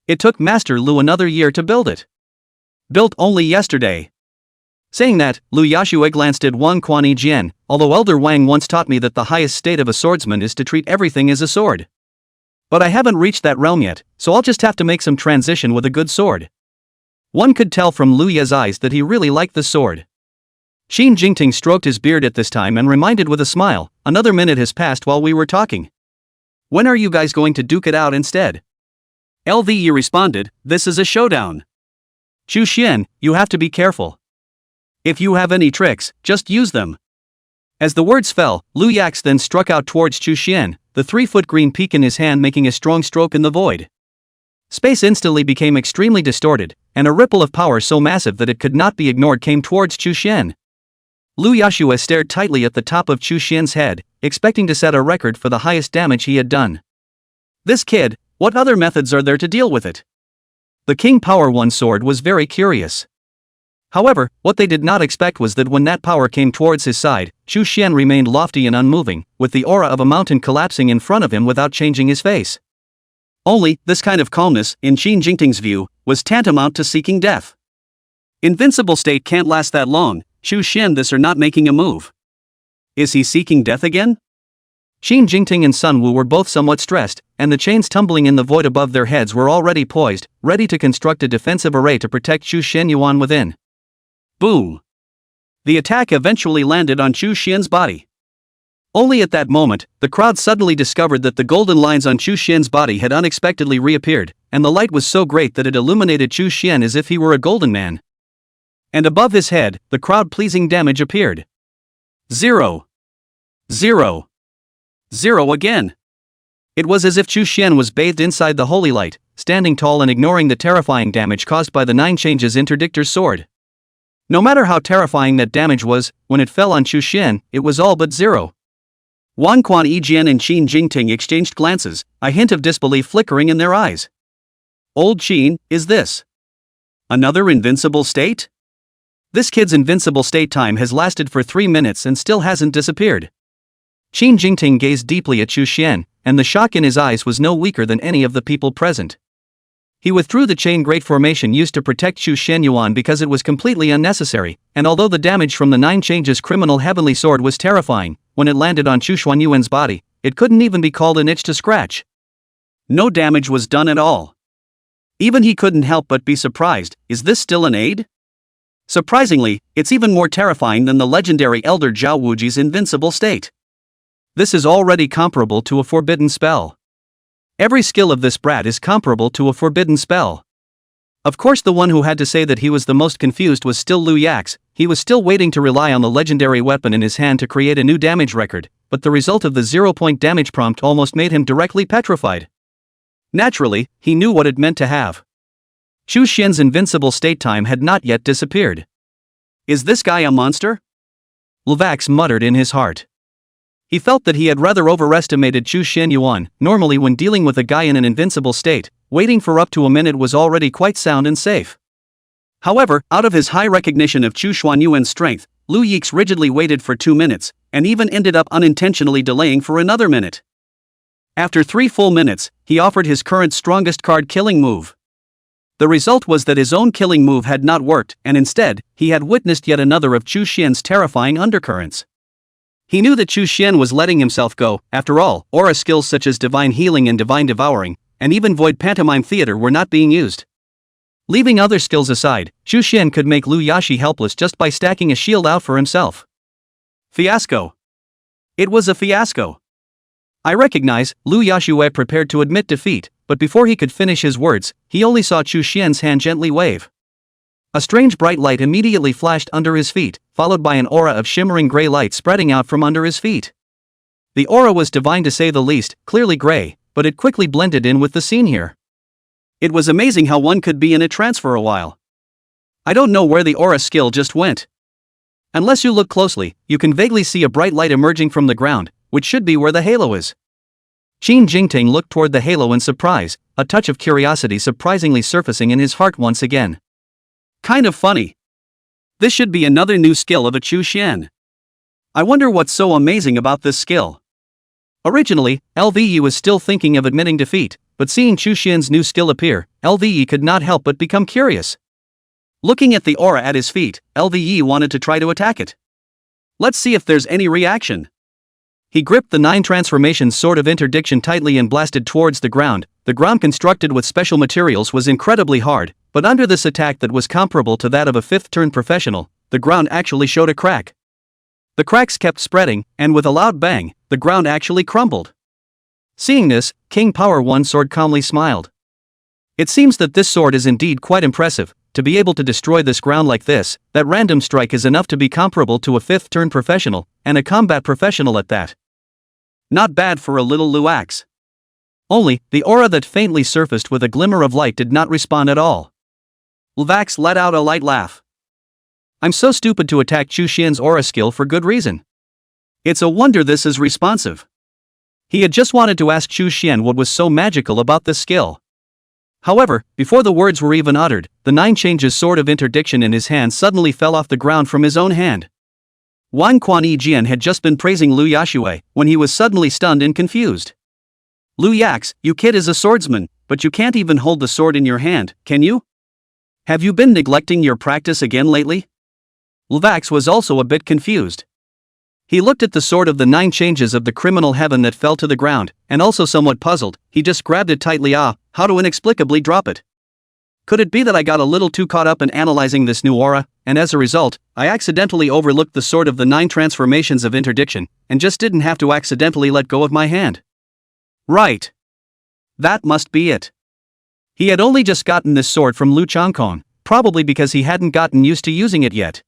It took Master Lu another year to build it. Built only yesterday. Saying that, Lu Yashua glanced at Wang Quan Yijian, although Elder Wang once taught me that the highest state of a swordsman is to treat everything as a sword. But I haven't reached that realm yet, so I'll just have to make some transition with a good sword. One could tell from Lu Ye's eyes that he really liked the sword. Qin Jingting stroked his beard at this time and reminded with a smile, another minute has passed while we were talking. When are you guys going to duke it out instead? LVE responded, this is a showdown. Chu Xian, you have to be careful. If you have any tricks, just use them. As the words fell, Lu Yax then struck out towards Chu Xian, the 3-foot green peak in his hand making a strong stroke in the void. Space instantly became extremely distorted, and a ripple of power so massive that it could not be ignored came towards Chu Xian. Lu Yashua stared tightly at the top of Chu Xian's head, expecting to set a record for the highest damage he had done. This kid, what other methods are there to deal with it? The King Power 1 sword was very curious. However, what they did not expect was that when that power came towards his side, Chu Xian remained lofty and unmoving, with the aura of a mountain collapsing in front of him without changing his face. Only, this kind of calmness, in Qin Jingting's view, was tantamount to seeking death. Invincible state can't last that long, Chu Xian this are not making a move. Is he seeking death again? Qin Jingting and Sun Wu were both somewhat stressed, and the chains tumbling in the void above their heads were already poised, ready to construct a defensive array to protect Chu Xianyuan within. Boom! The attack eventually landed on Chu Xian's body. Only at that moment, the crowd suddenly discovered that the golden lines on Chu Xian's body had unexpectedly reappeared, and the light was so great that it illuminated Chu Xian as if he were a golden man. And above his head, the crowd-pleasing damage appeared. 0. 0. 0 again. It was as if Chu Xian was bathed inside the holy light, standing tall and ignoring the terrifying damage caused by the 9 changes interdictor's sword. No matter how terrifying that damage was, when it fell on Chu Xian, it was all but 0. Wang Quan Yijian and Qin Jingting exchanged glances, a hint of disbelief flickering in their eyes. Old Qin, is this another invincible state? This kid's invincible state time has lasted for 3 minutes and still hasn't disappeared. Qin Jingting gazed deeply at Chu Xian, and the shock in his eyes was no weaker than any of the people present. He withdrew the chain great formation used to protect Chu Shenyuan because it was completely unnecessary, and although the damage from the 9 changes criminal heavenly sword was terrifying, when it landed on Chu Xuanyuan's body, it couldn't even be called an itch to scratch. No damage was done at all. Even he couldn't help but be surprised. Is this still an aid? Surprisingly, it's even more terrifying than the legendary Elder Zhao Wuji's invincible state. This is already comparable to a forbidden spell. Every skill of this brat is comparable to a forbidden spell. Of course, the one who had to say that he was the most confused was still Lu Yax. He was still waiting to rely on the legendary weapon in his hand to create a new damage record, but the result of the 0-point damage prompt almost made him directly petrified. Naturally, he knew what it meant to have. Chu Xian's invincible state time had not yet disappeared. Is this guy a monster? Luvax muttered in his heart. He felt that he had rather overestimated Chu Shenyuan. Normally, when dealing with a guy in an invincible state, waiting for up to a minute was already quite sound and safe. However, out of his high recognition of Chu Xuanyuan's strength, Lu Yix rigidly waited for 2 minutes, and even ended up unintentionally delaying for another minute. After 3 full minutes, he offered his current strongest card killing move. The result was that his own killing move had not worked, and instead, he had witnessed yet another of Chu Xian's terrifying undercurrents. He knew that Chu Xian was letting himself go. After all, aura skills such as Divine Healing and Divine Devouring, and even Void Pantomime Theater were not being used. Leaving other skills aside, Chu Xian could make Lu Yashi helpless just by stacking a shield out for himself. Fiasco. It was a fiasco. I recognize, Lu Yashue prepared to admit defeat, but before he could finish his words, he only saw Chu Xian's hand gently wave. A strange bright light immediately flashed under his feet, followed by an aura of shimmering gray light spreading out from under his feet. The aura was divine to say the least, clearly gray, but it quickly blended in with the scene here. It was amazing how one could be in a trance for a while. I don't know where the aura skill just went. Unless you look closely, you can vaguely see a bright light emerging from the ground, which should be where the halo is. Qin Jingting looked toward the halo in surprise, a touch of curiosity surprisingly surfacing in his heart once again. Kind of funny. This should be another new skill of a Chu Xian. I wonder what's so amazing about this skill. Originally, LVE was still thinking of admitting defeat, but seeing Chu Xian's new skill appear, LVE could not help but become curious. Looking at the aura at his feet, LVE wanted to try to attack it. Let's see if there's any reaction. He gripped the 9 transformations sword of interdiction tightly and blasted towards the ground. The ground constructed with special materials was incredibly hard, but under this attack that was comparable to that of a 5th-turn professional, the ground actually showed a crack. The cracks kept spreading, and with a loud bang, the ground actually crumbled. Seeing this, King Power One Sword calmly smiled. It seems that this sword is indeed quite impressive. To be able to destroy this ground like this, that random strike is enough to be comparable to a 5th-turn professional, and a combat professional at that. Not bad for a little Luax. Only, the aura that faintly surfaced with a glimmer of light did not respond at all. Luvax let out a light laugh. I'm so stupid to attack Chu Xian's aura skill for good reason. It's a wonder this is responsive. He had just wanted to ask Chu Xian what was so magical about this skill. However, before the words were even uttered, the 9 changes sword of interdiction in his hand suddenly fell off the ground from his own hand. Wang Quan Yijian had just been praising Lu Yashue, when he was suddenly stunned and confused. Lu Yax, you kid is a swordsman, but you can't even hold the sword in your hand, can you? Have you been neglecting your practice again lately? Luvax was also a bit confused. He looked at the sword of the 9 changes of the criminal heaven that fell to the ground, and also somewhat puzzled, he just grabbed it tightly. How to inexplicably drop it? Could it be that I got a little too caught up in analyzing this new aura, and as a result, I accidentally overlooked the sword of the 9 transformations of interdiction, and just didn't have to accidentally let go of my hand? Right. That must be it. He had only just gotten this sword from Lu Changkong, probably because he hadn't gotten used to using it yet.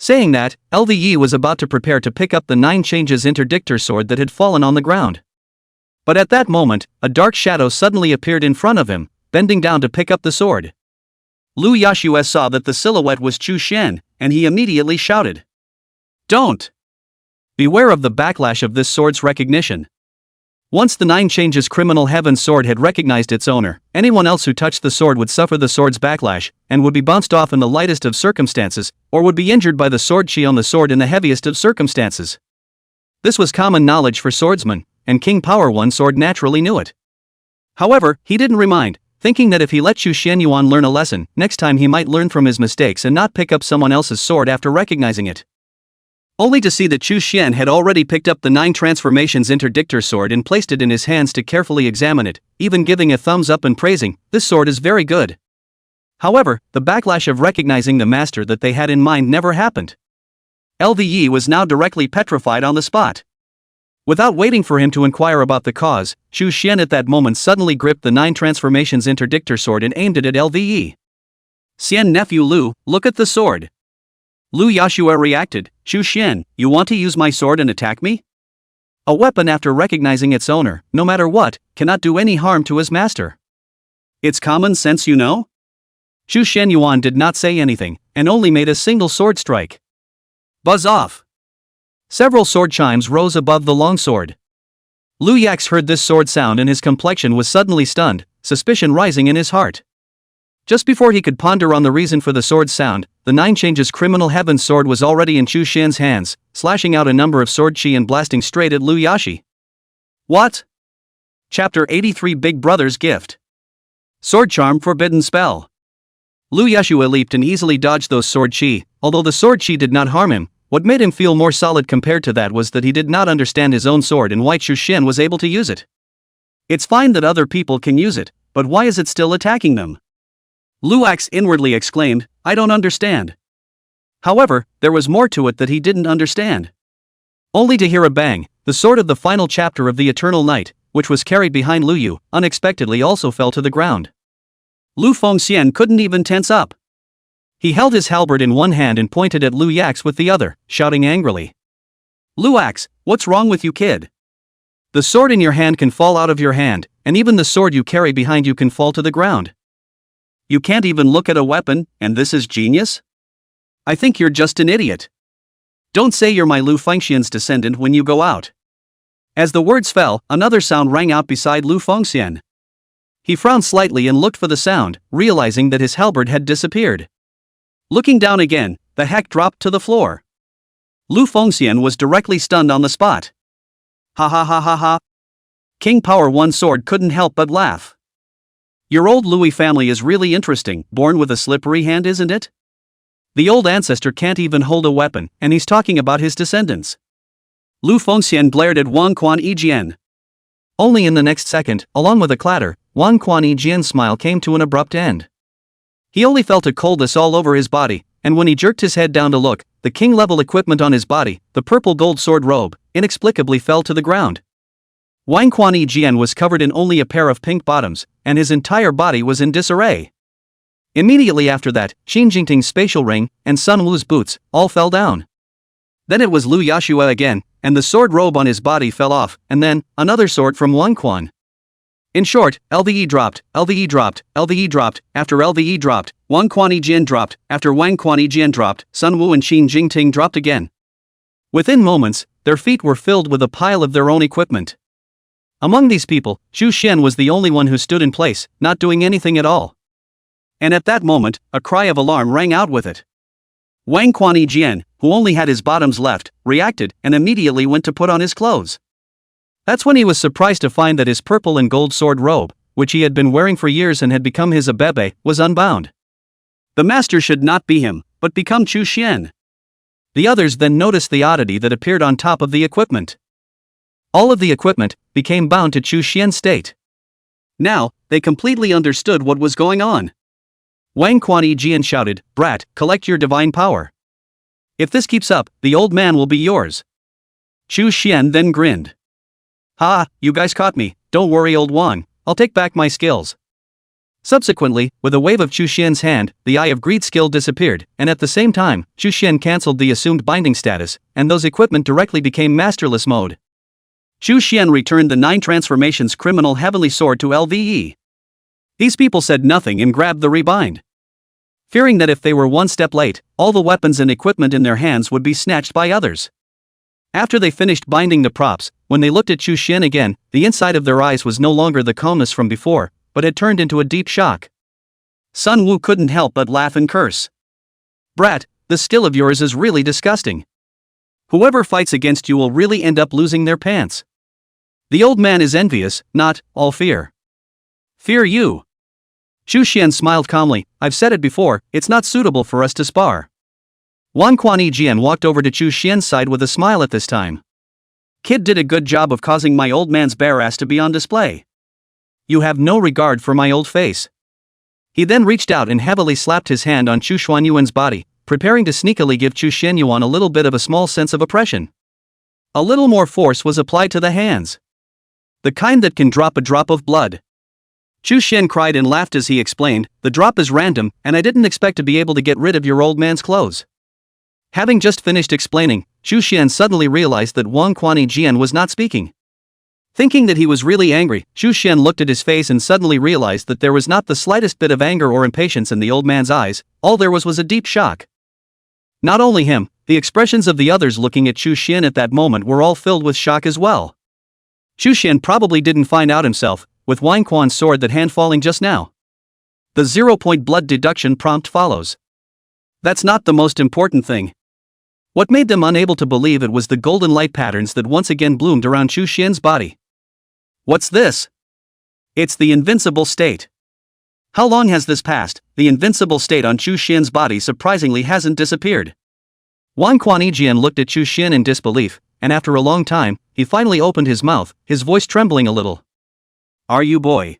Saying that, LVE was about to prepare to pick up the 9 changes interdictor sword that had fallen on the ground. But at that moment, a dark shadow suddenly appeared in front of him, bending down to pick up the sword. Lu Yashue saw that the silhouette was Chu Xian, and he immediately shouted, "Don't!" Beware of the backlash of this sword's recognition. Once the 9 changes criminal heaven sword had recognized its owner, anyone else who touched the sword would suffer the sword's backlash, and would be bounced off in the lightest of circumstances, or would be injured by the sword chi on the sword in the heaviest of circumstances. This was common knowledge for swordsmen, and King Power One Sword naturally knew it. However, he didn't remind, thinking that if he let Chu Xianyuan learn a lesson, next time he might learn from his mistakes and not pick up someone else's sword after recognizing it. Only to see that Chu Xian had already picked up the 9 transformations interdictor sword and placed it in his hands to carefully examine it, even giving a thumbs up and praising, "This sword is very good." However, the backlash of recognizing the master that they had in mind never happened. LVE was now directly petrified on the spot. Without waiting for him to inquire about the cause, Chu Xian at that moment suddenly gripped the 9 transformations interdictor sword and aimed it at LVE. "Xian nephew Lu, look at the sword." Lu Yashue reacted, "Chu Xian, you want to use my sword and attack me?" A weapon after recognizing its owner, no matter what, cannot do any harm to his master. It's common sense, you know? Chu Xianyuan did not say anything, and only made a single sword strike. Buzz off! Several sword chimes rose above the longsword. Lu Yax heard this sword sound and his complexion was suddenly stunned, suspicion rising in his heart. Just before he could ponder on the reason for the sword's sound, the 9 changes criminal heaven sword was already in Chu Xian's hands, slashing out a number of sword chi and blasting straight at Lu Yashi. What? Chapter 83 Big Brother's Gift. Sword Charm Forbidden Spell. Lu Yashue leaped and easily dodged those sword chi. Although the sword chi did not harm him, what made him feel more solid compared to that was that he did not understand his own sword and why Chu Xian was able to use it. It's fine that other people can use it, but why is it still attacking them? Luax inwardly exclaimed, "I don't understand." However, there was more to it that he didn't understand. Only to hear a bang, the sword of the final chapter of the Eternal Night, which was carried behind Lu Yu, unexpectedly also fell to the ground. Lu Fengxian couldn't even tense up. He held his halberd in one hand and pointed at Lu Yax with the other, shouting angrily, "Luax, what's wrong with you, kid? The sword in your hand can fall out of your hand, and even the sword you carry behind you can fall to the ground. You can't even look at a weapon, and this is genius? I think you're just an idiot. Don't say you're my Lu Fengxian's descendant when you go out." As the words fell, another sound rang out beside Lu Fengxian. He frowned slightly and looked for the sound, realizing that his halberd had disappeared. Looking down again, the hack dropped to the floor. Lu Fengxian was directly stunned on the spot. "Ha ha ha ha ha." King Power One Sword couldn't help but laugh. "Your old Louis family is really interesting, born with a slippery hand, isn't it? The old ancestor can't even hold a weapon, and he's talking about his descendants." Lu Fengxian glared at Wang Quan Yijian. Only in the next second, along with a clatter, Wang Quan Yijian's smile came to an abrupt end. He only felt a coldness all over his body, and when he jerked his head down to look, the king-level equipment on his body, the purple gold sword robe, inexplicably fell to the ground. Wang Quan Yijian was covered in only a pair of pink bottoms, and his entire body was in disarray. Immediately after that, Qin Jingting's spatial ring, and Sun Wu's boots, all fell down. Then it was Lu Yashue again, and the sword robe on his body fell off, and then, another sword from Wang Quan. In short, LVE dropped, LVE dropped, LVE dropped, after LVE dropped, Wang Quan Yijian dropped, after Wang Quan Yijian dropped, Sun Wu and Qin Jingting dropped again. Within moments, their feet were filled with a pile of their own equipment. Among these people, Chu Xian was the only one who stood in place, not doing anything at all. And at that moment, a cry of alarm rang out with it. Wang Quan Yijian, who only had his bottoms left, reacted and immediately went to put on his clothes. That's when he was surprised to find that his purple and gold sword robe, which he had been wearing for years and had become his abebe, was unbound. The master should not be him, but become Chu Xian. The others then noticed the oddity that appeared on top of the equipment. All of the equipment became bound to Chu Xian's state. Now, they completely understood what was going on. Wang Quan Yijian shouted, "Brat, collect your divine power. If this keeps up, the old man will be yours." Chu Xian then grinned. "Ha, you guys caught me, don't worry old Wang, I'll take back my skills." Subsequently, with a wave of Chu Xian's hand, the Eye of Greed skill disappeared, and at the same time, Chu Xian cancelled the assumed binding status, and those equipment directly became masterless mode. Chu Xian returned the 9 transformations criminal heavenly sword to LVE. These people said nothing and grabbed the rebind. Fearing that if they were one step late, all the weapons and equipment in their hands would be snatched by others. After they finished binding the props, when they looked at Chu Xian again, the inside of their eyes was no longer the calmness from before, but had turned into a deep shock. Sun Wu couldn't help but laugh and curse. "Brat, this skill of yours is really disgusting. Whoever fights against you will really end up losing their pants." The old man is envious, not all fear. "Fear you." Chu Xian smiled calmly. "I've said it before, it's not suitable for us to spar." Wang Quanyi walked over to Chu Xian's side with a smile at this time. "Kid did a good job of causing my old man's bare ass to be on display. You have no regard for my old face." He then reached out and heavily slapped his hand on Chu Xuanyuan's body, preparing to sneakily give Chu Xianyuan a little bit of a small sense of oppression. A little more force was applied to the hands. The kind that can drop a drop of blood. Chu Xian cried and laughed as he explained, "The drop is random, and I didn't expect to be able to get rid of your old man's clothes." Having just finished explaining, Chu Xian suddenly realized that Wang Quanyi was not speaking. Thinking that he was really angry, Chu Xian looked at his face and suddenly realized that there was not the slightest bit of anger or impatience in the old man's eyes, all there was a deep shock. Not only him, the expressions of the others looking at Chu Xian at that moment were all filled with shock as well. Chu Xian probably didn't find out himself, with Wang Quan's sword that hand falling just now. The 0-point blood deduction prompt follows. That's not the most important thing. What made them unable to believe it was the golden light patterns that once again bloomed around Chu Xian's body. What's this? It's the invincible state. How long has this passed? The invincible state on Chu Xian's body surprisingly hasn't disappeared. Wang Quanyi looked at Chu Xian in disbelief, and after a long time, he finally opened his mouth, his voice trembling a little. "Are you boy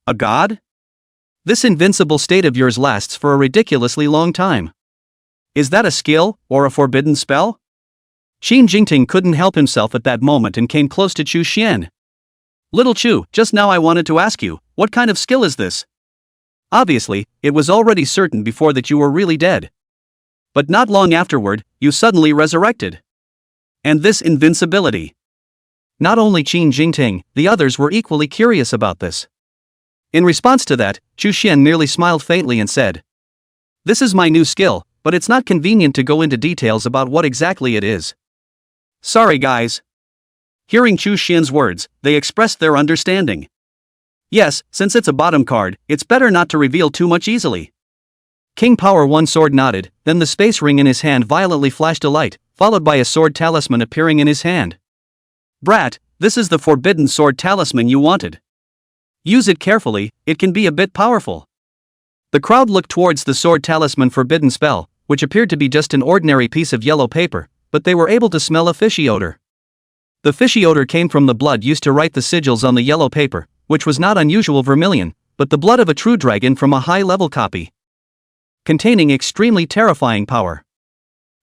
a god? This invincible state of yours lasts for a ridiculously long time. Is that a skill, or a forbidden spell?" Qin Jingting couldn't help himself at that moment and came close to Chu Xian. "Little Chu, just now I wanted to ask you, what kind of skill is this? Obviously, it was already certain before that you were really dead. But not long afterward, you suddenly resurrected. And this invincibility." Not only Qin Jingting, the others were equally curious about this. In response to that, Chu Xian merely smiled faintly and said, "This is my new skill, but it's not convenient to go into details about what exactly it is. Sorry guys." Hearing Chu Xian's words, they expressed their understanding. "Yes, since it's a bottom card, it's better not to reveal too much easily." King Power One Sword nodded, then the space ring in his hand violently flashed a light, followed by a sword talisman appearing in his hand. "Brat, this is the forbidden sword talisman you wanted. Use it carefully, it can be a bit powerful." The crowd looked towards the sword talisman forbidden spell, which appeared to be just an ordinary piece of yellow paper, but they were able to smell a fishy odor. The fishy odor came from the blood used to write the sigils on the yellow paper, which was not unusual vermilion, but the blood of a true dragon from a high-level copy, containing extremely terrifying power.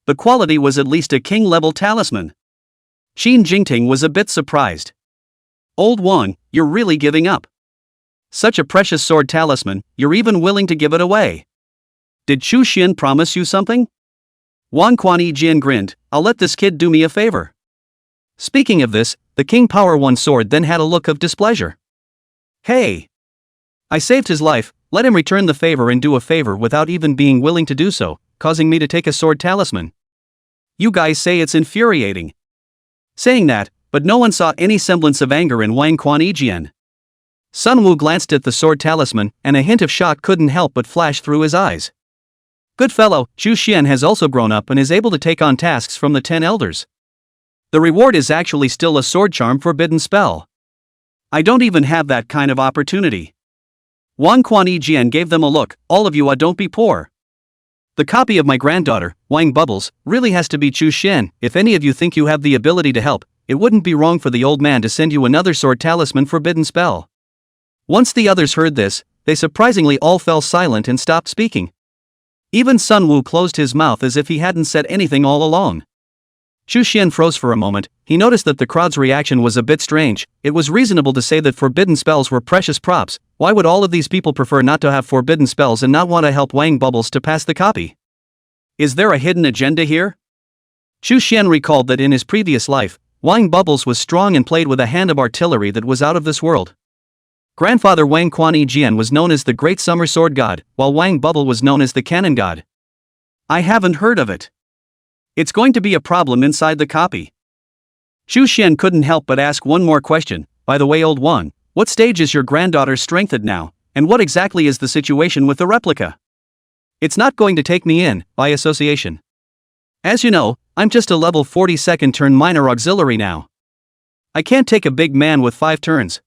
The quality was at least a king-level talisman. Qin Jingting was a bit surprised. "Old Wang, you're really giving up. Such a precious sword talisman, you're even willing to give it away. Did Chu Xian promise you something?" Wang Quanyi grinned, "I'll let this kid do me a favor." Speaking of this, the King Power One Sword then had a look of displeasure. "Hey! I saved his life, let him return the favor and do a favor without even being willing to do so, causing me to take a sword talisman. You guys say it's infuriating." Saying that, but no one saw any semblance of anger in Wang Quanyi. Sun Wu glanced at the sword talisman, and a hint of shock couldn't help but flash through his eyes. Good fellow, Chu Xian has also grown up and is able to take on tasks from the 10 elders. The reward is actually still a sword charm forbidden spell. I don't even have that kind of opportunity. Wang Quanyi gave them a look, "All of you don't be poor. The copy of my granddaughter, Wang Bubbles, really has to be Chu Xian. If any of you think you have the ability to help, it wouldn't be wrong for the old man to send you another sword talisman forbidden spell." Once the others heard this, they surprisingly all fell silent and stopped speaking. Even Sun Wu closed his mouth as if he hadn't said anything all along. Chu Xian froze for a moment. He noticed that the crowd's reaction was a bit strange. It was reasonable to say that forbidden spells were precious props. Why would all of these people prefer not to have forbidden spells and not want to help Wang Bubbles to pass the copy? Is there a hidden agenda here? Chu Xian recalled that in his previous life, Wang Bubbles was strong and played with a hand of artillery that was out of this world. Grandfather Wang Quan Jian was known as the Great Summer Sword God, while Wang Bubble was known as the Cannon God. I haven't heard of it. It's going to be a problem inside the copy. Chu Xian couldn't help but ask one more question. By the way, old one, what stage is your granddaughter strength at now, and what exactly is the situation with the replica? It's not going to take me in, by association. As you know, I'm just a level 42nd turn minor auxiliary now. I can't take a big man with 5 turns.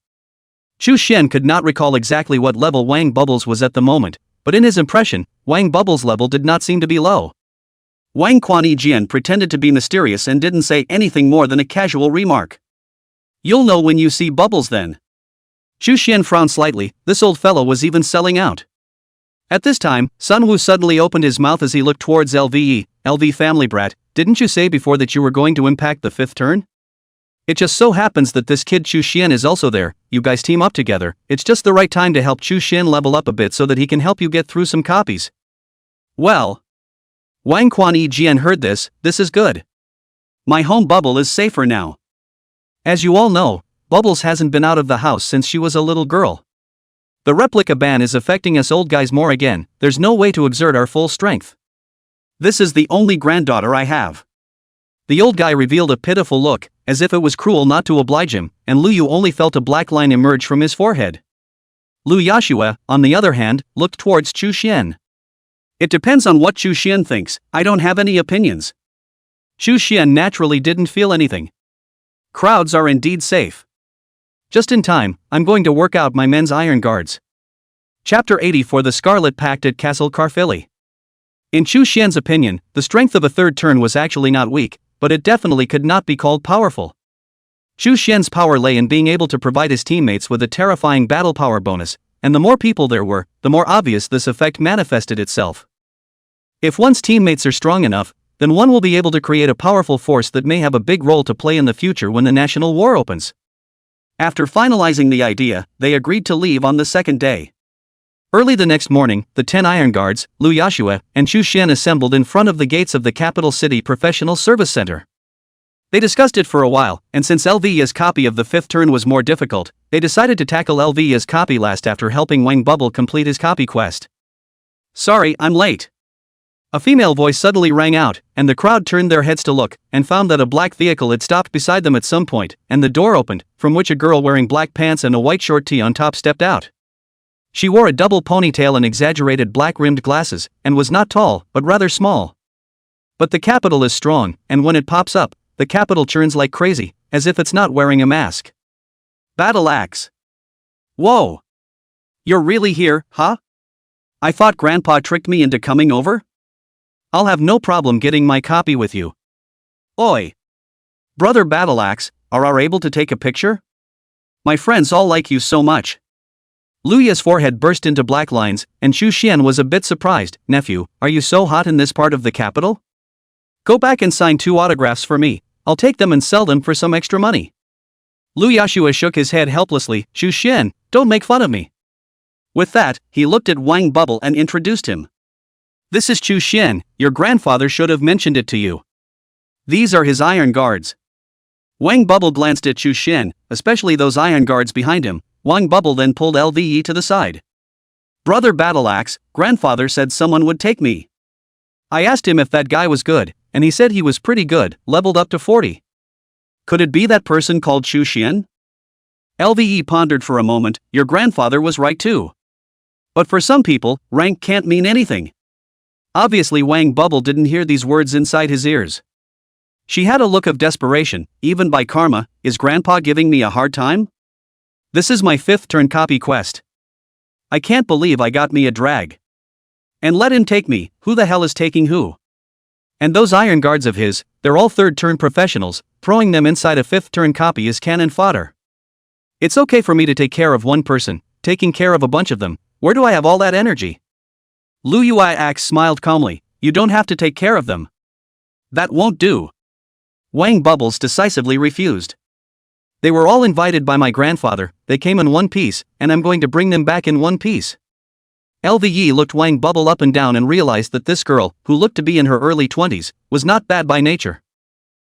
Chu Xian could not recall exactly what level Wang Bubbles was at the moment, but in his impression, Wang Bubbles' level did not seem to be low. Wang Jian pretended to be mysterious and didn't say anything more than a casual remark. You'll know when you see Bubbles then. Chu Xian frowned slightly. This old fellow was even selling out. At this time, Sun Wu suddenly opened his mouth as he looked towards LV family brat, didn't you say before that you were going to impact the 5th turn? It just so happens that this kid Chu Xian is also there. You guys team up together. It's just the right time to help Chu Xian level up a bit so that he can help you get through some copies. Well, Wang Quan Jian heard this. This is good. My home Bubble is safer now. As you all know, Bubbles hasn't been out of the house since she was a little girl. The replica ban is affecting us old guys more again. There's no way to exert our full strength. This is the only granddaughter I have. The old guy revealed a pitiful look, as if it was cruel not to oblige him, and Lu Yu only felt a black line emerge from his forehead. Lu Yashua, on the other hand, looked towards Chu Xian. It depends on what Chu Xian thinks. I don't have any opinions. Chu Xian naturally didn't feel anything. Crowds are indeed safe. Just in time, I'm going to work out my men's iron guards. Chapter 80 for the Scarlet Pact at Castle Carfilly. In Chu Xian's opinion, the strength of a 3rd turn was actually not weak, but it definitely could not be called powerful. Chu Xian's power lay in being able to provide his teammates with a terrifying battle power bonus, and the more people there were, the more obvious this effect manifested itself. If one's teammates are strong enough, then one will be able to create a powerful force that may have a big role to play in the future when the national war opens. After finalizing the idea, they agreed to leave on the 2nd day. Early the next morning, the 10 Iron Guards, Lu Yashua, and Chu Xian assembled in front of the gates of the capital city professional service center. They discussed it for a while, and since LV's copy of the 5th turn was more difficult, they decided to tackle LV's copy last after helping Wang Bubble complete his copy quest. Sorry, I'm late. A female voice suddenly rang out, and the crowd turned their heads to look, and found that a black vehicle had stopped beside them at some point, and the door opened, from which a girl wearing black pants and a white short tee on top stepped out. She wore a double ponytail and exaggerated black-rimmed glasses, and was not tall, but rather small. But the capital is strong, and when it pops up, the capital churns like crazy, as if it's not wearing a mask. Battle Axe. Whoa! You're really here, huh? I thought Grandpa tricked me into coming over? I'll have no problem getting my copy with you. Oi! Brother Battle Axe, are able to take a picture? My friends all like you so much. Lu Ya's forehead burst into black lines, and Chu Xian was a bit surprised. Nephew, are you so hot in this part of the capital? Go back and sign 2 autographs for me. I'll take them and sell them for some extra money. Lu Yashua shook his head helplessly. Chu Xian, don't make fun of me. With that, he looked at Wang Bubble and introduced him. This is Chu Xian, your grandfather should have mentioned it to you. These are his iron guards. Wang Bubble glanced at Chu Xian, especially those iron guards behind him. Wang Bubble then pulled LVE to the side. Brother Battle Axe, grandfather said someone would take me. I asked him if that guy was good, and he said he was pretty good, leveled up to 40. Could it be that person called Chu Xian? LVE pondered for a moment. Your grandfather was right too. But for some people, rank can't mean anything. Obviously Wang Bubble didn't hear these words inside his ears. She had a look of desperation. Even by karma, is Grandpa giving me a hard time? This is my 5th turn copy quest. I can't believe I got me a drag. And let him take me. Who the hell is taking who? And those iron guards of his, they're all 3rd turn professionals. Throwing them inside a 5th turn copy is cannon fodder. It's okay for me to take care of one person. Taking care of a bunch of them, where do I have all that energy? Lu Yui Axe smiled calmly. You don't have to take care of them. That won't do. Wang Bubbles decisively refused. They were all invited by my grandfather, they came in one piece, and I'm going to bring them back in one piece. LVE looked Wang Bubble up and down and realized that this girl, who looked to be in her early 20s, was not bad by nature.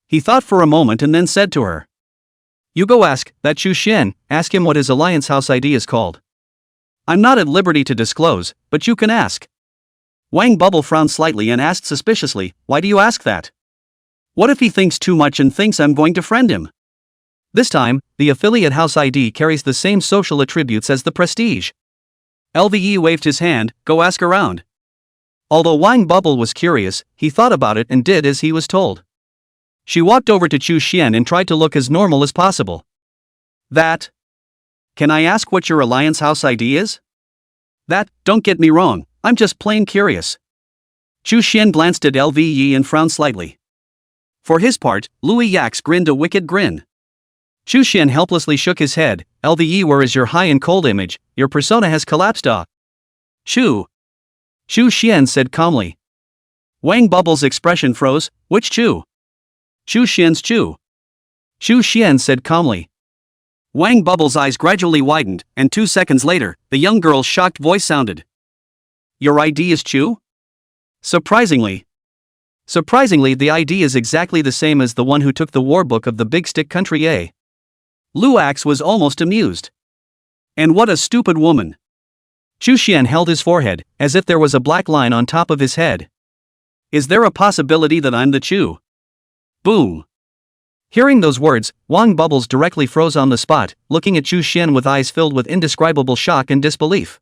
He thought for a moment and then said to her, "You go ask that Chu Xian, ask him what his Alliance House ID is called. I'm not at liberty to disclose, but you can ask." Wang Bubble frowned slightly and asked suspiciously, "Why do you ask that? What if he thinks too much and thinks I'm going to friend him?" This time, the affiliate house ID carries the same social attributes as the prestige. LVE waved his hand, "Go ask around." Although Wang Bubble was curious, he thought about it and did as he was told. She walked over to Chu Xian and tried to look as normal as possible. "That? Can I ask what your Alliance House ID is?" "That, don't get me wrong, I'm just plain curious." Chu Xian glanced at LVE and frowned slightly. For his part, Louis Yax grinned a wicked grin. Chu Xian helplessly shook his head. "LVE, where is your high and cold image? Your persona has collapsed. Chu Xian said calmly. Wang Bubble's expression froze. "Which Chu?" "Chu Xian's Chu." Chu Xian said calmly. Wang Bubble's eyes gradually widened, and 2 seconds later, the young girl's shocked voice sounded. "Your ID is Chu?" Surprisingly, the ID is exactly the same as the one who took the war book of the Big Stick Country A. Luax was almost amused. "And what a stupid woman." Chu Xian held his forehead, as if there was a black line on top of his head. "Is there a possibility that I'm the Chu?" Boom. Hearing those words, Wang Bubbles directly froze on the spot, looking at Chu Xian with eyes filled with indescribable shock and disbelief.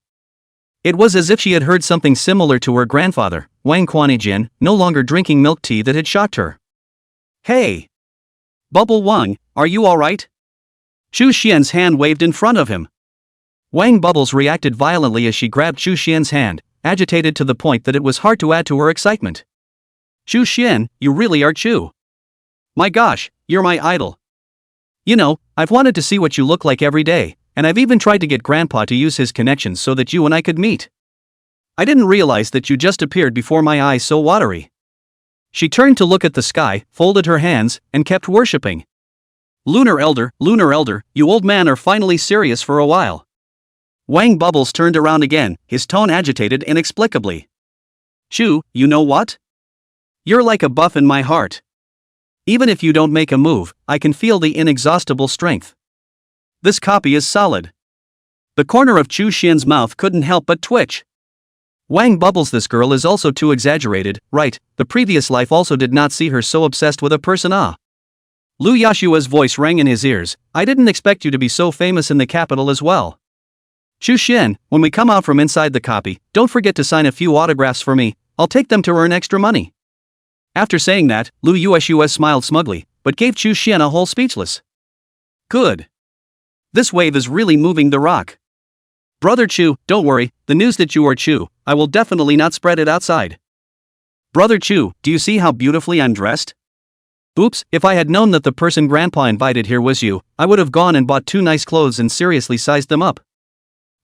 It was as if she had heard something similar to her grandfather, Wang Quanijin, no longer drinking milk tea, that had shocked her. "Hey! Bubble Wang, are you alright?" Chu Xian's hand waved in front of him. Wang Bubbles reacted violently as she grabbed Chu Xian's hand, agitated to the point that it was hard to add to her excitement. "Chu Xian, you really are Chu. My gosh, you're my idol. You know, I've wanted to see what you look like every day, and I've even tried to get Grandpa to use his connections so that you and I could meet. I didn't realize that you just appeared before my eyes so watery." She turned to look at the sky, folded her hands, and kept worshipping. Lunar Elder, you old man are finally serious for a while." Wang Bubbles turned around again, his tone agitated inexplicably. "Chu, you know what? You're like a buff in my heart. Even if you don't make a move, I can feel the inexhaustible strength. This copy is solid." The corner of Chu Xian's mouth couldn't help but twitch. Wang Bubbles, this girl is also too exaggerated, right? The previous life also did not see her so obsessed with a person. Lu Yashua's voice rang in his ears. "I didn't expect you to be so famous in the capital as well. Chu Xian, when we come out from inside the copy, don't forget to sign a few autographs for me, I'll take them to earn extra money." After saying that, Lu Yashua smiled smugly, but gave Chu Xian a whole speechless. "Good. This wave is really moving the rock. Brother Chu, don't worry, the news that you are Chu, I will definitely not spread it outside. Brother Chu, do you see how beautifully I'm dressed? Oops, if I had known that the person Grandpa invited here was you, I would have gone and bought 2 nice clothes and seriously sized them up.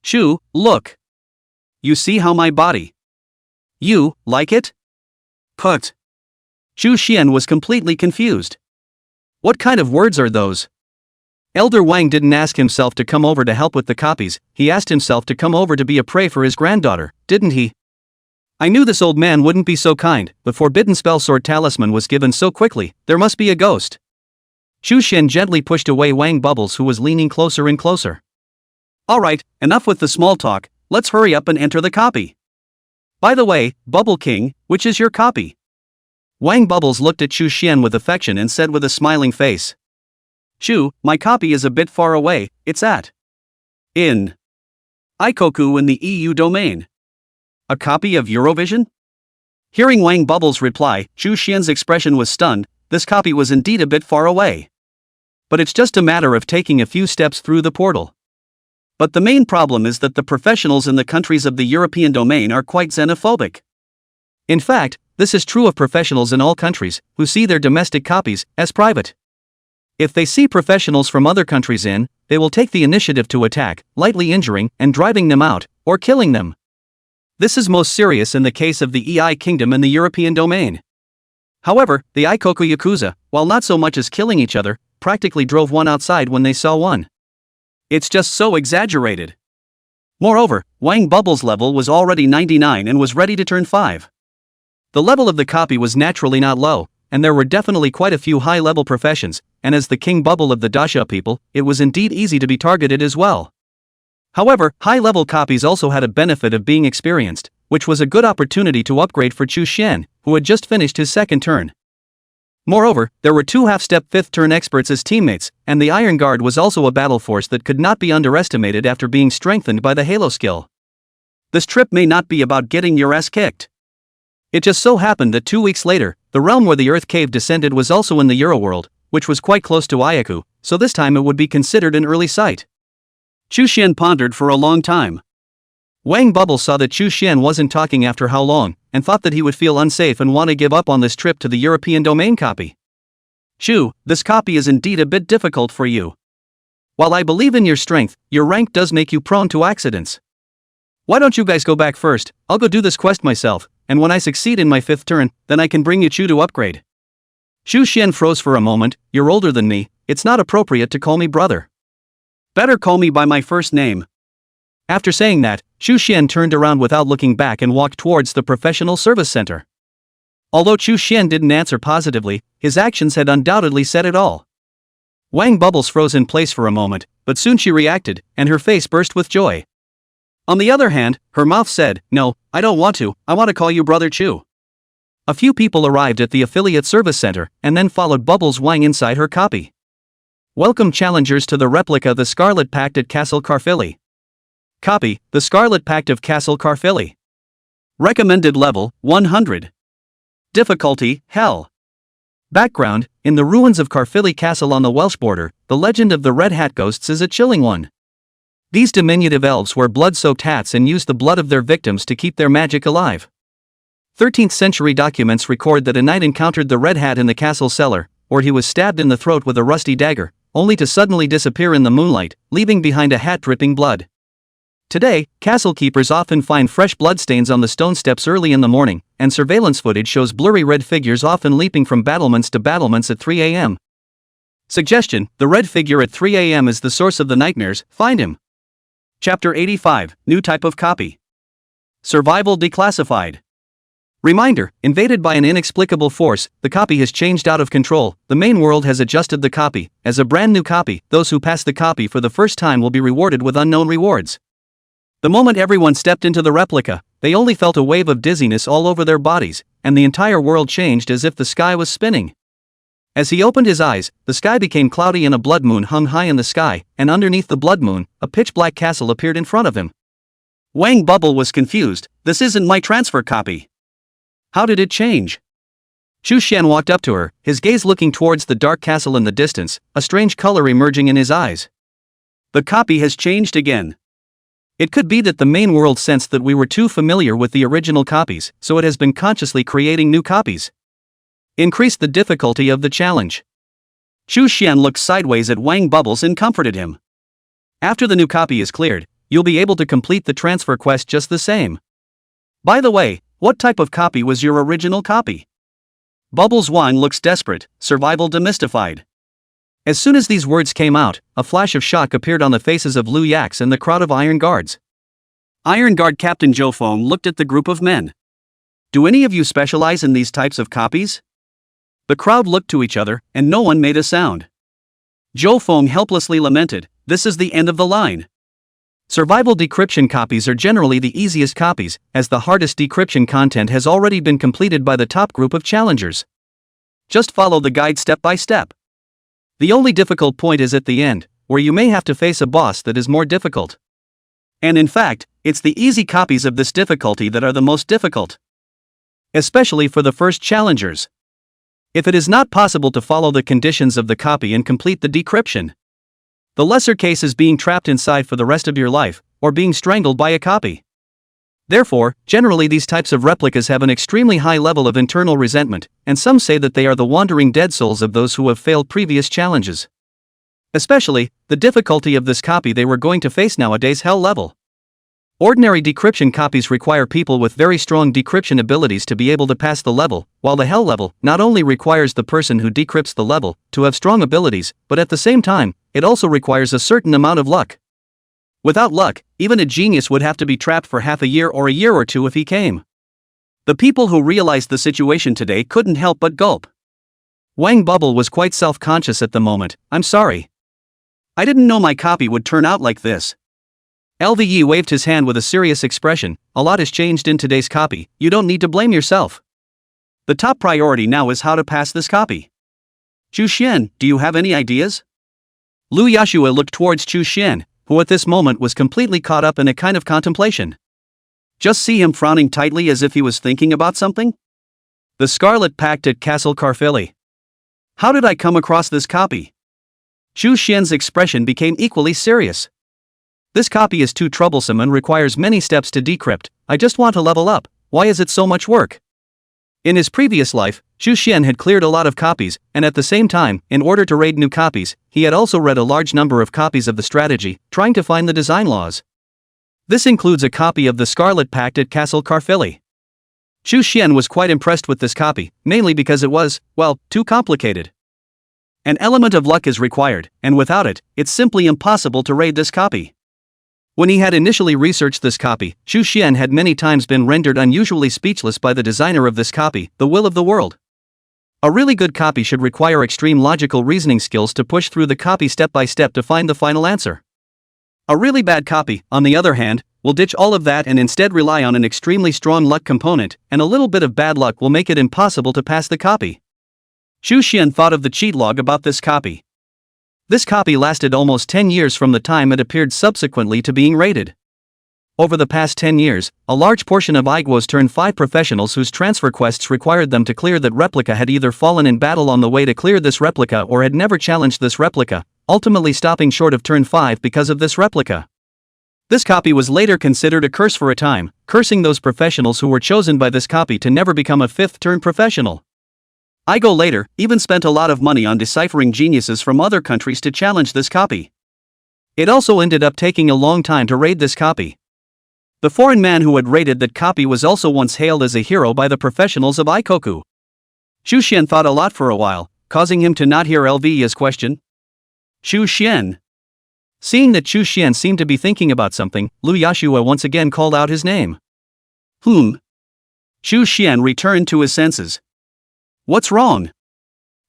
Chu, look. You see how my body. You like it? Put." Chu Xian was completely confused. What kind of words are those? Elder Wang didn't ask himself to come over to help with the copies, he asked himself to come over to be a prey for his granddaughter, didn't he? I knew this old man wouldn't be so kind. The forbidden spell sword talisman was given so quickly, there must be a ghost. Chu Xian gently pushed away Wang Bubbles, who was leaning closer and closer. "Alright, enough with the small talk, let's hurry up and enter the copy. By the way, Bubble King, which is your copy?" Wang Bubbles looked at Chu Xian with affection and said with a smiling face. "Chu, my copy is a bit far away, it's in Ikoku in the EU domain." "A copy of Eurovision?" Hearing Wang Bubbles' reply, Chu Xian's expression was stunned. This copy was indeed a bit far away. But it's just a matter of taking a few steps through the portal. But the main problem is that the professionals in the countries of the European domain are quite xenophobic. In fact, this is true of professionals in all countries, who see their domestic copies as private. If they see professionals from other countries in, they will take the initiative to attack, lightly injuring and driving them out, or killing them. This is most serious in the case of the EI Kingdom and the European domain. However, the Ikoku Yakuza, while not so much as killing each other, practically drove one outside when they saw one. It's just so exaggerated. Moreover, Wang Bubble's level was already 99 and was ready to turn 5. The level of the copy was naturally not low, and there were definitely quite a few high-level professions, and as the king bubble of the Dasha people, it was indeed easy to be targeted as well. However, high-level copies also had a benefit of being experienced, which was a good opportunity to upgrade for Chu Xian, who had just finished his second turn. Moreover, there were 2 half-step 5th turn experts as teammates, and the Iron Guard was also a battle force that could not be underestimated after being strengthened by the Halo skill. This trip may not be about getting your ass kicked. It just so happened that 2 weeks later, the realm where the Earth Cave descended was also in the Euroworld, which was quite close to Ayaku, so this time it would be considered an early sight. Chu Xian pondered for a long time. Wang Bubble saw that Chu Xian wasn't talking after how long, and thought that he would feel unsafe and want to give up on this trip to the European domain copy. Chu, this copy is indeed a bit difficult for you. While I believe in your strength, your rank does make you prone to accidents. Why don't you guys go back first? I'll go do this quest myself, and when I succeed in my 5th turn, then I can bring you Chu to upgrade. Chu Xian froze for a moment. You're older than me, it's not appropriate to call me brother. Better call me by my first name. After saying that, Chu Xian turned around without looking back and walked towards the professional service center. Although Chu Xian didn't answer positively, his actions had undoubtedly said it all. Wang Bubbles froze in place for a moment, but soon she reacted, and her face burst with joy. On the other hand, her mouth said, "No, I don't want to, I want to call you Brother Chu." A few people arrived at the affiliate service center, and then followed Bubbles Wang inside her copy. Welcome challengers to the replica The Scarlet Pact at Castle Carfilly. Copy, The Scarlet Pact of Castle Carfilly. Recommended level, 100. Difficulty, Hell. Background, in the ruins of Carfilly Castle on the Welsh border, the legend of the Red Hat Ghosts is a chilling one. These diminutive elves wear blood-soaked hats and use the blood of their victims to keep their magic alive. 13th century documents record that a knight encountered the Red Hat in the castle cellar, where he was stabbed in the throat with a rusty dagger, only to suddenly disappear in the moonlight, leaving behind a hat dripping blood. Today, castle keepers often find fresh bloodstains on the stone steps early in the morning, and surveillance footage shows blurry red figures often leaping from battlements to battlements at 3 a.m. Suggestion: the red figure at 3 a.m. is the source of the nightmares, find him. Chapter 85, New Type of Copy. Survival Declassified. Reminder, invaded by an inexplicable force, the copy has changed out of control, the main world has adjusted the copy. As a brand new copy, those who pass the copy for the first time will be rewarded with unknown rewards. The moment everyone stepped into the replica, they only felt a wave of dizziness all over their bodies, and the entire world changed as if the sky was spinning. As he opened his eyes, the sky became cloudy and a blood moon hung high in the sky, and underneath the blood moon, a pitch-black castle appeared in front of him. Wang Bubble was confused. This isn't my transfer copy. How did it change? Chu Xian walked up to her, his gaze looking towards the dark castle in the distance, a strange color emerging in his eyes. The copy has changed again. It could be that the main world sensed that we were too familiar with the original copies, so it has been consciously creating new copies. Increase the difficulty of the challenge. Chu Xian looked sideways at Wang Bubbles and comforted him. After the new copy is cleared, you'll be able to complete the transfer quest just the same. By the way, what type of copy was your original copy? Bubbles Wang looks desperate, survival demystified. As soon as these words came out, a flash of shock appeared on the faces of Liu Yax and the crowd of Iron Guards. Iron Guard Captain Zhou Feng looked at the group of men. Do any of you specialize in these types of copies? The crowd looked to each other, and no one made a sound. Zhou Feng helplessly lamented, "This is the end of the line." Survival decryption copies are generally the easiest copies, as the hardest decryption content has already been completed by the top group of challengers. Just follow the guide step by step. The only difficult point is at the end, where you may have to face a boss that is more difficult. And in fact, it's the easy copies of this difficulty that are the most difficult. Especially for the first challengers. If it is not possible to follow the conditions of the copy and complete the decryption, the lesser case is being trapped inside for the rest of your life, or being strangled by a copy. Therefore, generally these types of replicas have an extremely high level of internal resentment, and some say that they are the wandering dead souls of those who have failed previous challenges. Especially, the difficulty of this copy they were going to face nowadays, hell level. Ordinary decryption copies require people with very strong decryption abilities to be able to pass the level, while the hell level not only requires the person who decrypts the level to have strong abilities, but at the same time, it also requires a certain amount of luck. Without luck, even a genius would have to be trapped for half a year or a year or two if he came. The people who realized the situation today couldn't help but gulp. Wang Bubble was quite self-conscious at the moment. I'm sorry. I didn't know my copy would turn out like this. LVE waved his hand with a serious expression. A lot has changed in today's copy, you don't need to blame yourself. The top priority now is how to pass this copy. Chu Xian, do you have any ideas? Lu Yashua looked towards Chu Xian, who at this moment was completely caught up in a kind of contemplation. Just see him frowning tightly as if he was thinking about something? The Scarlet Pact at Castle Carfilli. How did I come across this copy? Chu Xian's expression became equally serious. This copy is too troublesome and requires many steps to decrypt. I just want to level up. Why is it so much work? In his previous life, Chu Xian had cleared a lot of copies, and at the same time, in order to raid new copies, he had also read a large number of copies of the strategy, trying to find the design laws. This includes a copy of the Scarlet Pact at Castle Carfilli. Chu Xian was quite impressed with this copy, mainly because it was, well, too complicated. An element of luck is required, and without it, it's simply impossible to raid this copy. When he had initially researched this copy, Chu Xian had many times been rendered unusually speechless by the designer of this copy, the will of the world. A really good copy should require extreme logical reasoning skills to push through the copy step by step to find the final answer. A really bad copy, on the other hand, will ditch all of that and instead rely on an extremely strong luck component, and a little bit of bad luck will make it impossible to pass the copy. Chu Xian thought of the cheat log about this copy. This copy lasted almost 10 years from the time it appeared subsequently to being rated. Over the past 10 years, a large portion of Aiguos turned 5 professionals whose transfer quests required them to clear that replica had either fallen in battle on the way to clear this replica or had never challenged this replica, ultimately stopping short of turn 5 because of this replica. This copy was later considered a curse for a time, cursing those professionals who were chosen by this copy to never become a 5th turn professional. Aigo later even spent a lot of money on deciphering geniuses from other countries to challenge this copy. It also ended up taking a long time to raid this copy. The foreign man who had raided that copy was also once hailed as a hero by the professionals of Ikoku. Chu Xian thought a lot for a while, causing him to not hear LV's question. Chu Xian. Seeing that Chu Xian seemed to be thinking about something, Lu Yashua once again called out his name. Chu Xian returned to his senses. What's wrong?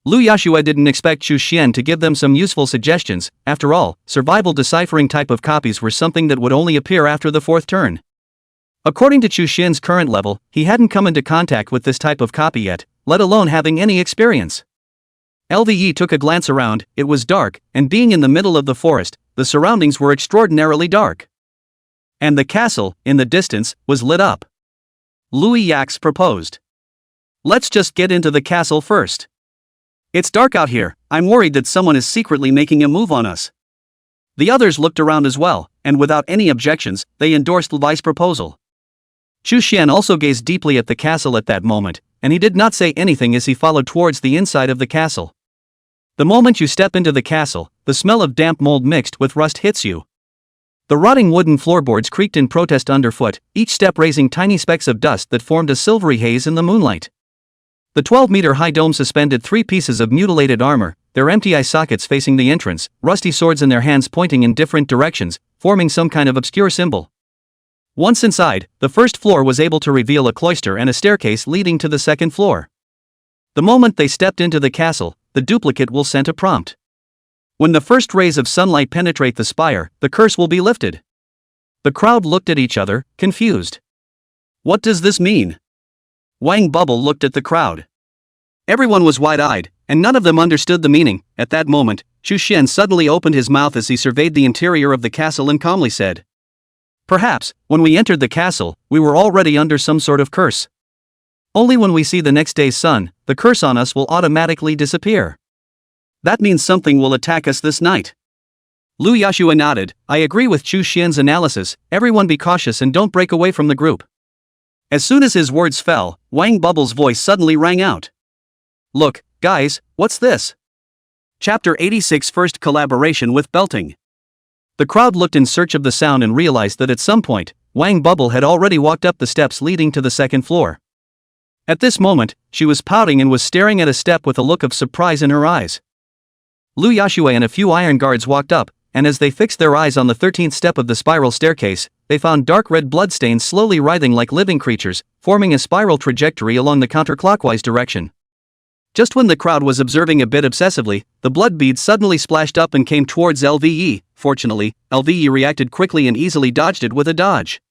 Lu Yashua didn't expect Chu Xian to give them some useful suggestions. After all, survival deciphering type of copies were something that would only appear after the 4th turn. According to Chu Xian's current level, he hadn't come into contact with this type of copy yet, let alone having any experience. LVE took a glance around. It was dark, and being in the middle of the forest, the surroundings were extraordinarily dark. And the castle, in the distance, was lit up. Louis Yax proposed. Let's just get into the castle first. It's dark out here, I'm worried that someone is secretly making a move on us. The others looked around as well, and without any objections, they endorsed Levi's proposal. Chu Xian also gazed deeply at the castle at that moment, and he did not say anything as he followed towards the inside of the castle. The moment you step into the castle, the smell of damp mold mixed with rust hits you. The rotting wooden floorboards creaked in protest underfoot, each step raising tiny specks of dust that formed a silvery haze in the moonlight. The 12-meter-high dome suspended 3 pieces of mutilated armor, their empty eye sockets facing the entrance, rusty swords in their hands pointing in different directions, forming some kind of obscure symbol. Once inside, the first floor was able to reveal a cloister and a staircase leading to the second floor. The moment they stepped into the castle, the duplicate will send a prompt. When the first rays of sunlight penetrate the spire, the curse will be lifted. The crowd looked at each other, confused. What does this mean? Wang Bubble looked at the crowd. Everyone was wide-eyed, and none of them understood the meaning. At that moment, Chu Xian suddenly opened his mouth as he surveyed the interior of the castle and calmly said, "Perhaps, when we entered the castle, we were already under some sort of curse. Only when we see the next day's sun, the curse on us will automatically disappear. That means something will attack us this night." Lu Yashua nodded. I agree with Chu Xian's analysis, everyone be cautious and don't break away from the group. As soon as his words fell, Wang Bubble's voice suddenly rang out. Look, guys, what's this? Chapter 86 First Collaboration with Belting. The crowd looked in search of the sound and realized that at some point, Wang Bubble had already walked up the steps leading to the second floor. At this moment, she was pouting and was staring at a step with a look of surprise in her eyes. Lu Yashue and a few iron guards walked up, and as they fixed their eyes on the 13th step of the spiral staircase, they found dark red bloodstains slowly writhing like living creatures, forming a spiral trajectory along the counterclockwise direction. Just when the crowd was observing a bit obsessively, the blood beads suddenly splashed up and came towards LVE. Fortunately, LVE reacted quickly and easily dodged it with a dodge.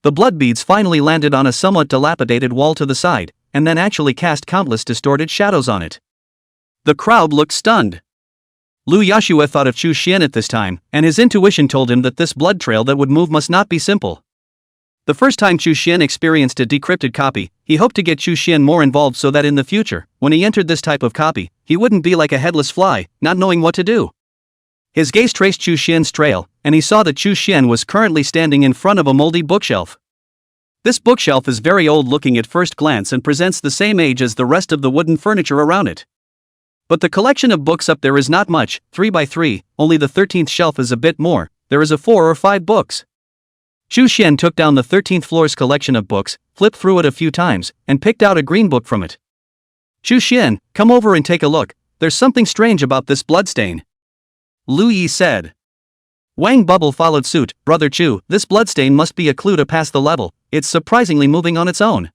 The blood beads finally landed on a somewhat dilapidated wall to the side, and then actually cast countless distorted shadows on it. The crowd looked stunned. Lu Yashue thought of Chu Xian at this time, and his intuition told him that this blood trail that would move must not be simple. The first time Chu Xian experienced a decrypted copy, he hoped to get Chu Xian more involved so that in the future, when he entered this type of copy, he wouldn't be like a headless fly, not knowing what to do. His gaze traced Chu Xian's trail, and he saw that Chu Xian was currently standing in front of a moldy bookshelf. This bookshelf is very old looking at first glance and presents the same age as the rest of the wooden furniture around it. But the collection of books up there is not much, 3 by 3, only the 13th shelf is a bit more, there is a 4 or 5 books. Chu Xian took down the 13th floor's collection of books, flipped through it a few times, and picked out a green book from it. Chu Xian, come over and take a look, there's something strange about this bloodstain. Lu Yi said. Wang Bubble followed suit, Brother Chu, this bloodstain must be a clue to pass the level, it's surprisingly moving on its own.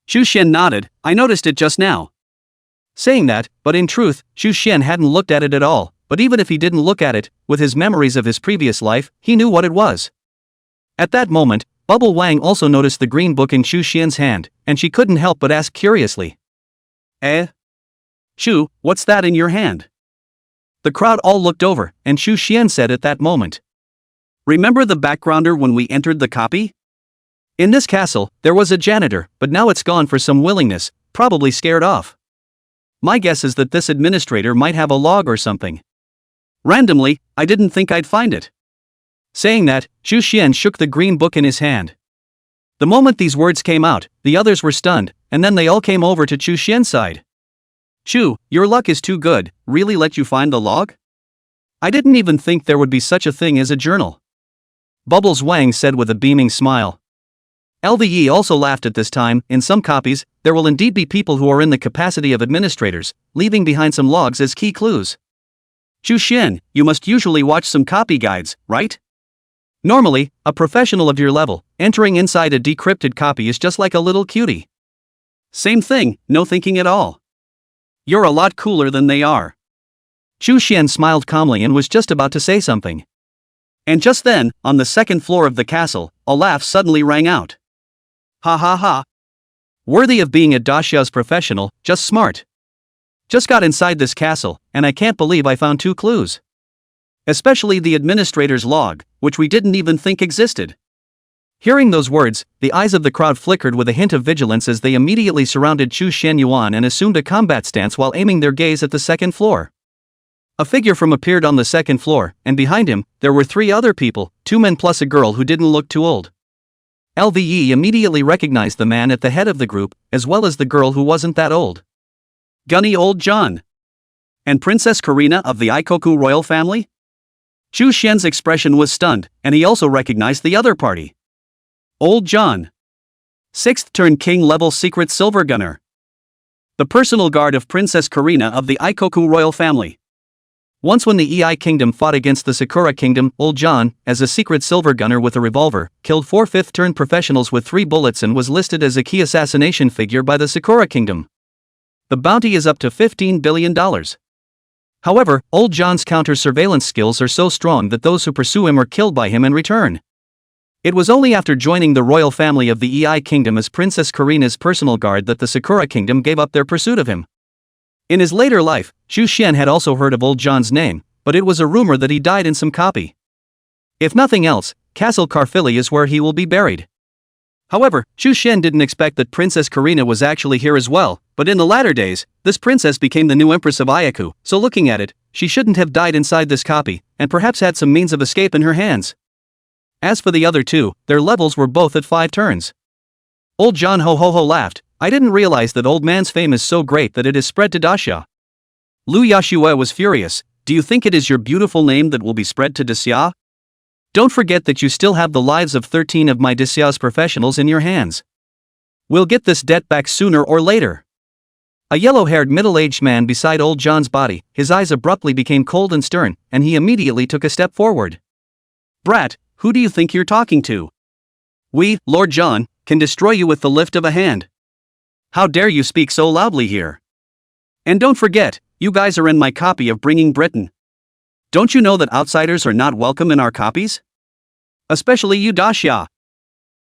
Chu Xian nodded, I noticed it just now. Saying that, but in truth, Chu Xian hadn't looked at it at all, but even if he didn't look at it, with his memories of his previous life, he knew what it was. At that moment, Bubble Wang also noticed the green book in Chu Xian's hand, and she couldn't help but ask curiously. Chu, what's that in your hand? The crowd all looked over, and Chu Xian said at that moment. Remember the backgrounder when we entered the copy? In this castle, there was a janitor, but now it's gone for some willingness, probably scared off. My guess is that this administrator might have a log or something. Randomly, I didn't think I'd find it. Saying that, Chu Xian shook the green book in his hand. The moment these words came out, the others were stunned, and then they all came over to Chu Xian's side. Chu, your luck is too good, really let you find the log? I didn't even think there would be such a thing as a journal. Bubbles Wang said with a beaming smile. LVE also laughed at this time, in some copies, there will indeed be people who are in the capacity of administrators, leaving behind some logs as key clues. Chu Xian, you must usually watch some copy guides, right? Normally, a professional of your level, entering inside a decrypted copy is just like a little cutie. Same thing, no thinking at all. You're a lot cooler than they are. Chu Xian smiled calmly and was just about to say something. And just then, on the second floor of the castle, a laugh suddenly rang out. Ha ha ha. Worthy of being a Daxia's professional, just smart. Just got inside this castle, and I can't believe I found 2 clues. Especially the administrator's log, which we didn't even think existed. Hearing those words, the eyes of the crowd flickered with a hint of vigilance as they immediately surrounded Chu Xian Yuan and assumed a combat stance while aiming their gaze at the second floor. A figure from appeared on the second floor, and behind him, there were 3 other people, 2 men plus a girl who didn't look too old. LVE immediately recognized the man at the head of the group, as well as the girl who wasn't that old. Gunny old John. And Princess Karina of the Ikoku royal family? Chu Xian's expression was stunned, and he also recognized the other party. Old John. 6th turn king level secret silver gunner. The personal guard of Princess Karina of the Ikoku royal family. Once when the EI Kingdom fought against the Sakura Kingdom, Old John, as a secret silver gunner with a revolver, killed 4 5th-turn professionals with 3 bullets and was listed as a key assassination figure by the Sakura Kingdom. The bounty is up to $15 billion. However, Old John's counter-surveillance skills are so strong that those who pursue him are killed by him in return. It was only after joining the royal family of the EI Kingdom as Princess Karina's personal guard that the Sakura Kingdom gave up their pursuit of him. In his later life, Chu Xian had also heard of Old John's name, but it was a rumor that he died in some copy. If nothing else, Castle Carfili is where he will be buried. However, Chu Xian didn't expect that Princess Karina was actually here as well, but in the latter days, this princess became the new empress of Ayaku, so looking at it, she shouldn't have died inside this copy, and perhaps had some means of escape in her hands. As for the other 2, their levels were both at 5 turns. Old John ho ho ho laughed, I didn't realize that old man's fame is so great that it is spread to Daxia. Lu Yashue was furious, do you think it is your beautiful name that will be spread to Daxia? Don't forget that you still have the lives of 13 of my disguised professionals in your hands. We'll get this debt back sooner or later. A yellow-haired middle-aged man beside old John's body, his eyes abruptly became cold and stern, and he immediately took a step forward. Brat, who do you think you're talking to? We, Lord John, can destroy you with the lift of a hand. How dare you speak so loudly here? And don't forget, you guys are in my copy of Bringing Britain. Don't you know that outsiders are not welcome in our copies? Especially you, Dasha.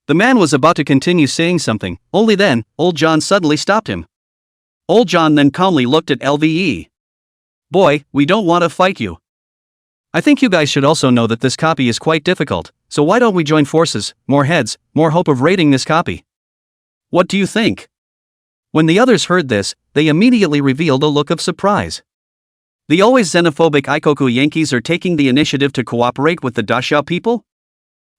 The man was about to continue saying something, only then, old John suddenly stopped him. Old John then calmly looked at LVE. Boy, we don't want to fight you. I think you guys should also know that this copy is quite difficult, so why don't we join forces, more heads, more hope of rating this copy. What do you think? When the others heard this, they immediately revealed a look of surprise. The always xenophobic Ikoku Yankees are taking the initiative to cooperate with the Dasha people?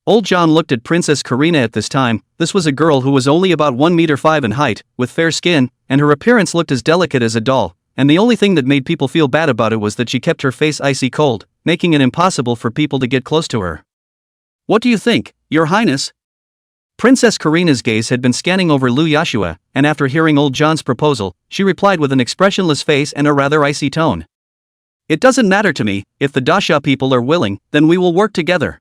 Old John looked at Princess Karina at this time. This was a girl who was only about 1 meter 5 in height, with fair skin, and her appearance looked as delicate as a doll, and the only thing that made people feel bad about it was that she kept her face icy cold, making it impossible for people to get close to her. What do you think, Your Highness? Princess Karina's gaze had been scanning over Lu Yashua, and after hearing old John's proposal, she replied with an expressionless face and a rather icy tone. It doesn't matter to me, if the Dasha people are willing, then we will work together.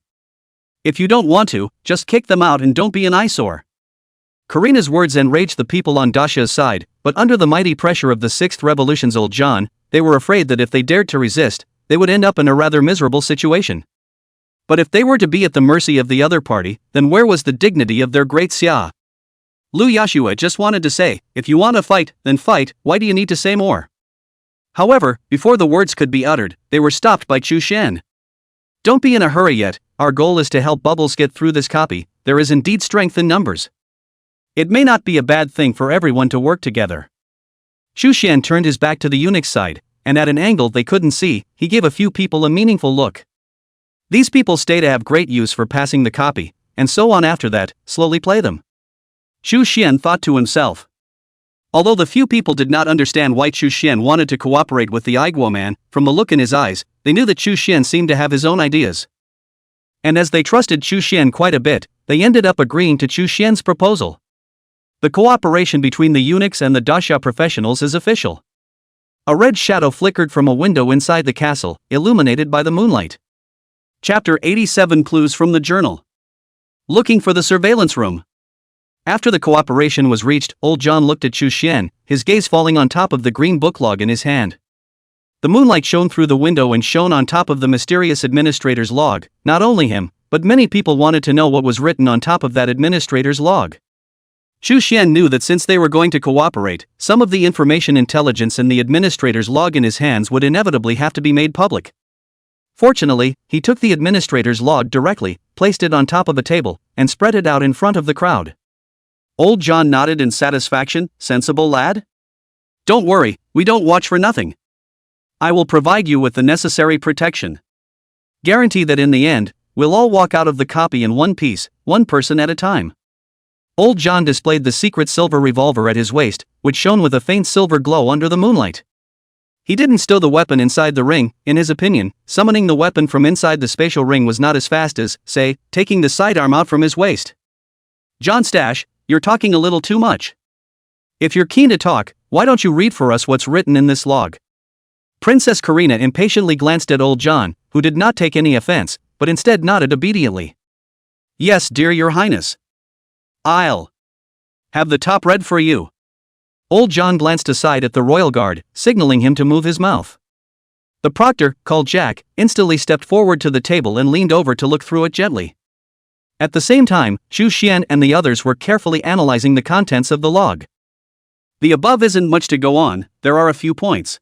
If you don't want to, just kick them out and don't be an eyesore. Karina's words enraged the people on Dasha's side, but under the mighty pressure of the 6th Revolution's old John, they were afraid that if they dared to resist, they would end up in a rather miserable situation. But if they were to be at the mercy of the other party, then where was the dignity of their great Xia? Lu Yashua just wanted to say, if you want to fight, then fight, why do you need to say more? However, before the words could be uttered, they were stopped by Chu Shen. Don't be in a hurry yet, our goal is to help Bubbles get through this copy, there is indeed strength in numbers. It may not be a bad thing for everyone to work together. Chu Shen turned his back to the eunuch's side, and at an angle they couldn't see, he gave a few people a meaningful look. These people stay to have great use for passing the copy, and so on after that, slowly play them. Chu Shen thought to himself. Although the few people did not understand why Chu Shen wanted to cooperate with the Aiguo man, from the look in his eyes, they knew that Chu Shen seemed to have his own ideas. And as they trusted Chu Shen quite a bit, they ended up agreeing to Chu Shen's proposal. The cooperation between the eunuchs and the Dasha professionals is official. A red shadow flickered from a window inside the castle, illuminated by the moonlight. Chapter 87 Clues from the Journal. Looking for the surveillance room. After the cooperation was reached, old John looked at Chu Shen, his gaze falling on top of the green book log in his hand. The moonlight shone through the window and shone on top of the mysterious administrator's log. Not only him, but many people wanted to know what was written on top of that administrator's log. Chu Shen knew that since they were going to cooperate, some of the information intelligence in the administrator's log in his hands would inevitably have to be made public. Fortunately, he took the administrator's log directly, placed it on top of a table, and spread it out in front of the crowd. Old John nodded in satisfaction. Sensible lad? Don't worry, we don't watch for nothing. I will provide you with the necessary protection. Guarantee that in the end, we'll all walk out of the copy in one piece, one person at a time. Old John displayed the secret silver revolver at his waist, which shone with a faint silver glow under the moonlight. He didn't stow the weapon inside the ring. In his opinion, summoning the weapon from inside the spatial ring was not as fast as, say, taking the sidearm out from his waist. John Stash, you're talking a little too much. If you're keen to talk, why don't you read for us what's written in this log? Princess Karina impatiently glanced at old John, who did not take any offense, but instead nodded obediently. Yes, dear Your Highness. I'll have the top read for you. Old John glanced aside at the royal guard, signaling him to move his mouth. The proctor, called Jack, instantly stepped forward to the table and leaned over to look through it gently. At the same time, Chu Shen and the others were carefully analyzing the contents of the log. The above isn't much to go on, there are a few points.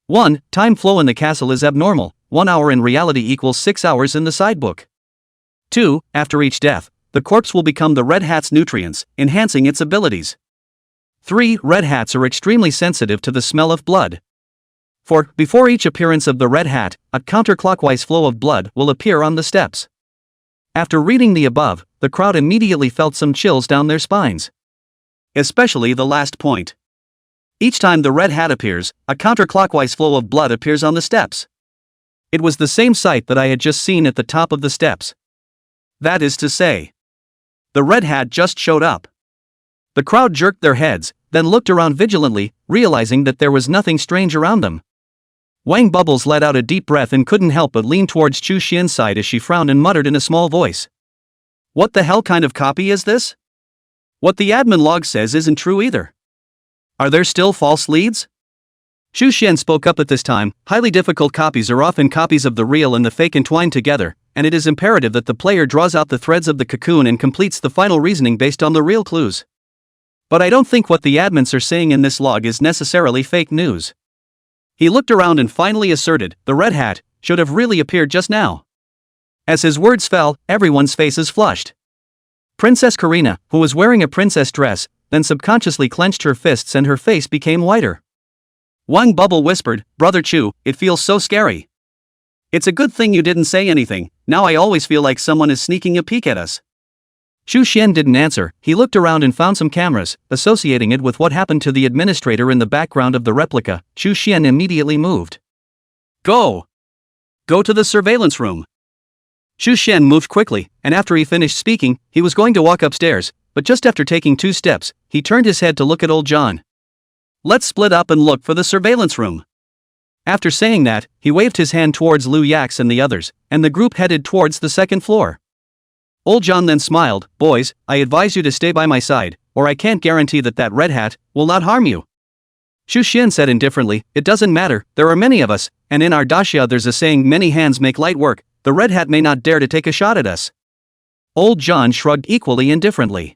1. Time flow in the castle is abnormal, 1 hour in reality equals 6 hours in the sidebook. 2. After each death, the corpse will become the Red Hat's nutrients, enhancing its abilities. 3. Red Hats are extremely sensitive to the smell of blood. 4. Before each appearance of the Red Hat, a counterclockwise flow of blood will appear on the steps. After reading the above, the crowd immediately felt some chills down their spines. Especially the last point. Each time the Red Hat appears, a counterclockwise flow of blood appears on the steps. It was the same sight that I had just seen at the top of the steps. That is to say, the Red Hat just showed up. The crowd jerked their heads, then looked around vigilantly, realizing that there was nothing strange around them. Wang Bubbles let out a deep breath and couldn't help but lean towards Chu Xian's side as she frowned and muttered in a small voice. What the hell kind of copy is this? What the admin log says isn't true either. Are there still false leads? Chu Xian spoke up at this time. Highly difficult copies are often copies of the real and the fake entwined together, and it is imperative that the player draws out the threads of the cocoon and completes the final reasoning based on the real clues. But I don't think what the admins are saying in this log is necessarily fake news. He looked around and finally asserted, the Red Hat should have really appeared just now. As his words fell, everyone's faces flushed. Princess Karina, who was wearing a princess dress, then subconsciously clenched her fists and her face became whiter. Wang Bubble whispered, Brother Chu, it feels so scary. It's a good thing you didn't say anything, now I always feel like someone is sneaking a peek at us. Chu Xian didn't answer. He looked around and found some cameras, associating it with what happened to the administrator in the background of the replica. Chu Xian immediately moved. Go to the surveillance room. Chu Xian moved quickly, and after he finished speaking, he was going to walk upstairs, but just after taking 2 steps, he turned his head to look at old John. Let's split up and look for the surveillance room. After saying that, he waved his hand towards Liu Yax and the others, and the group headed towards the 2nd floor. Old John then smiled, Boys, I advise you to stay by my side, or I can't guarantee that that Red Hat will not harm you. Chu Xian said indifferently, It doesn't matter, there are many of us, and in our daxia there's a saying many hands make light work, the Red Hat may not dare to take a shot at us. Old John shrugged equally indifferently.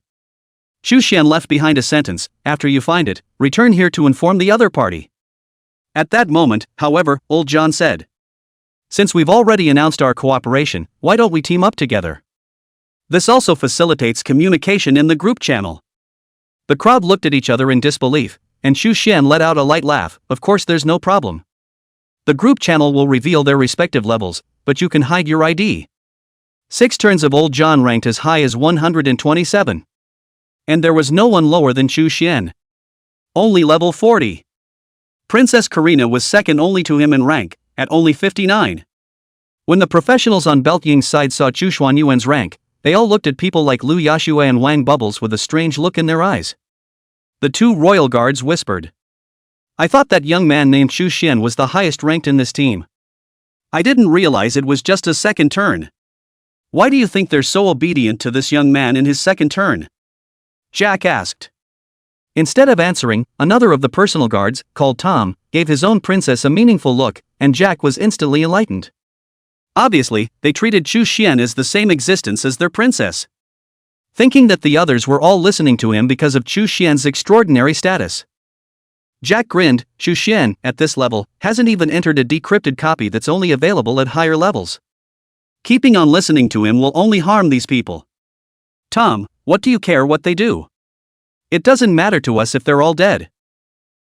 Chu Xian left behind a sentence, After you find it, return here to inform the other party. At that moment, however, Old John said, Since we've already announced our cooperation, why don't we team up together? This also facilitates communication in the group channel. The crowd looked at each other in disbelief, and Chu Xian let out a light laugh. Of course there's no problem. The group channel will reveal their respective levels, but you can hide your ID. 6 turns of Old John ranked as high as 127. And there was no one lower than Chu Xian. Only level 40. Princess Karina was second only to him in rank, at only 59. When the professionals on Belt Ying's side saw Chu Xuanyuan's rank, they all looked at people like Liu Yashue and Wang Bubbles with a strange look in their eyes. The 2 royal guards whispered. I thought that young man named Chu Xian was the highest ranked in this team. I didn't realize it was just a 2nd turn. Why do you think they're so obedient to this young man in his 2nd turn? Jack asked. Instead of answering, another of the personal guards, called Tom, gave his own princess a meaningful look, and Jack was instantly enlightened. Obviously, they treated Chu Xian as the same existence as their princess. Thinking that the others were all listening to him because of Chu Xian's extraordinary status. Jack grinned, Chu Xian, at this level, hasn't even entered a decrypted copy that's only available at higher levels. Keeping on listening to him will only harm these people. Tom, what do you care what they do? It doesn't matter to us if they're all dead.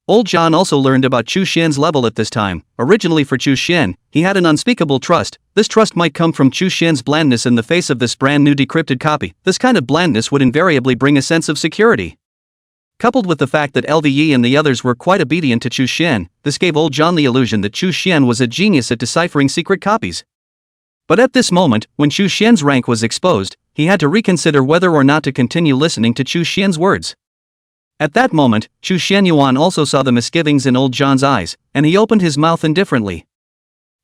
Old John also learned about Chu Xian's level at this time. Originally for Chu Xian, he had an unspeakable trust. This trust might come from Chu Xian's blandness in the face of this brand new decrypted copy. This kind of blandness would invariably bring a sense of security. Coupled with the fact that LVE and the others were quite obedient to Chu Xian, this gave Old John the illusion that Chu Xian was a genius at deciphering secret copies. But at this moment, when Chu Xian's rank was exposed, he had to reconsider whether or not to continue listening to Chu Xian's words. At that moment, Chu Xianyuan also saw the misgivings in Old John's eyes, and he opened his mouth indifferently.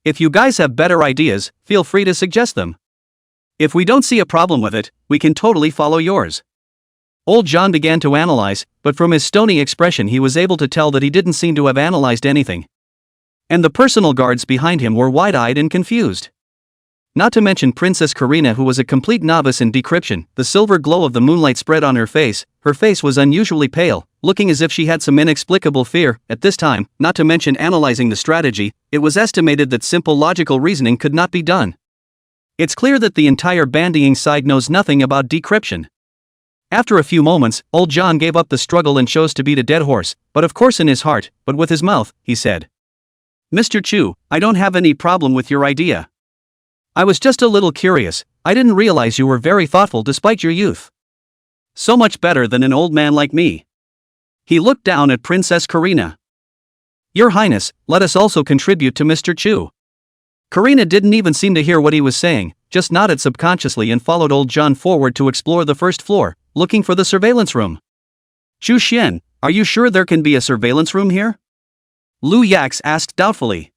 If you guys have better ideas, feel free to suggest them. If we don't see a problem with it, we can totally follow yours. Old John began to analyze, but from his stony expression he was able to tell that he didn't seem to have analyzed anything. And the personal guards behind him were wide-eyed and confused. Not to mention Princess Karina, who was a complete novice in decryption. The silver glow of the moonlight spread on her face. Her face was unusually pale, looking as if she had some inexplicable fear. At this time, not to mention analyzing the strategy, it was estimated that simple logical reasoning could not be done. It's clear that the entire bandying side knows nothing about decryption. After a few moments, Old John gave up the struggle and chose to beat a dead horse, but of course in his heart, but with his mouth, he said, Mr. Chu, I don't have any problem with your idea. I was just a little curious. I didn't realize you were very thoughtful despite your youth. So much better than an old man like me. He looked down at Princess Karina. Your Highness, let us also contribute to Mr. Chu. Karina didn't even seem to hear what he was saying. just nodded subconsciously and followed old John forward to explore the first floor, looking for the surveillance room. Chu Xian, are you sure there can be a surveillance room here? Lu Yax asked doubtfully.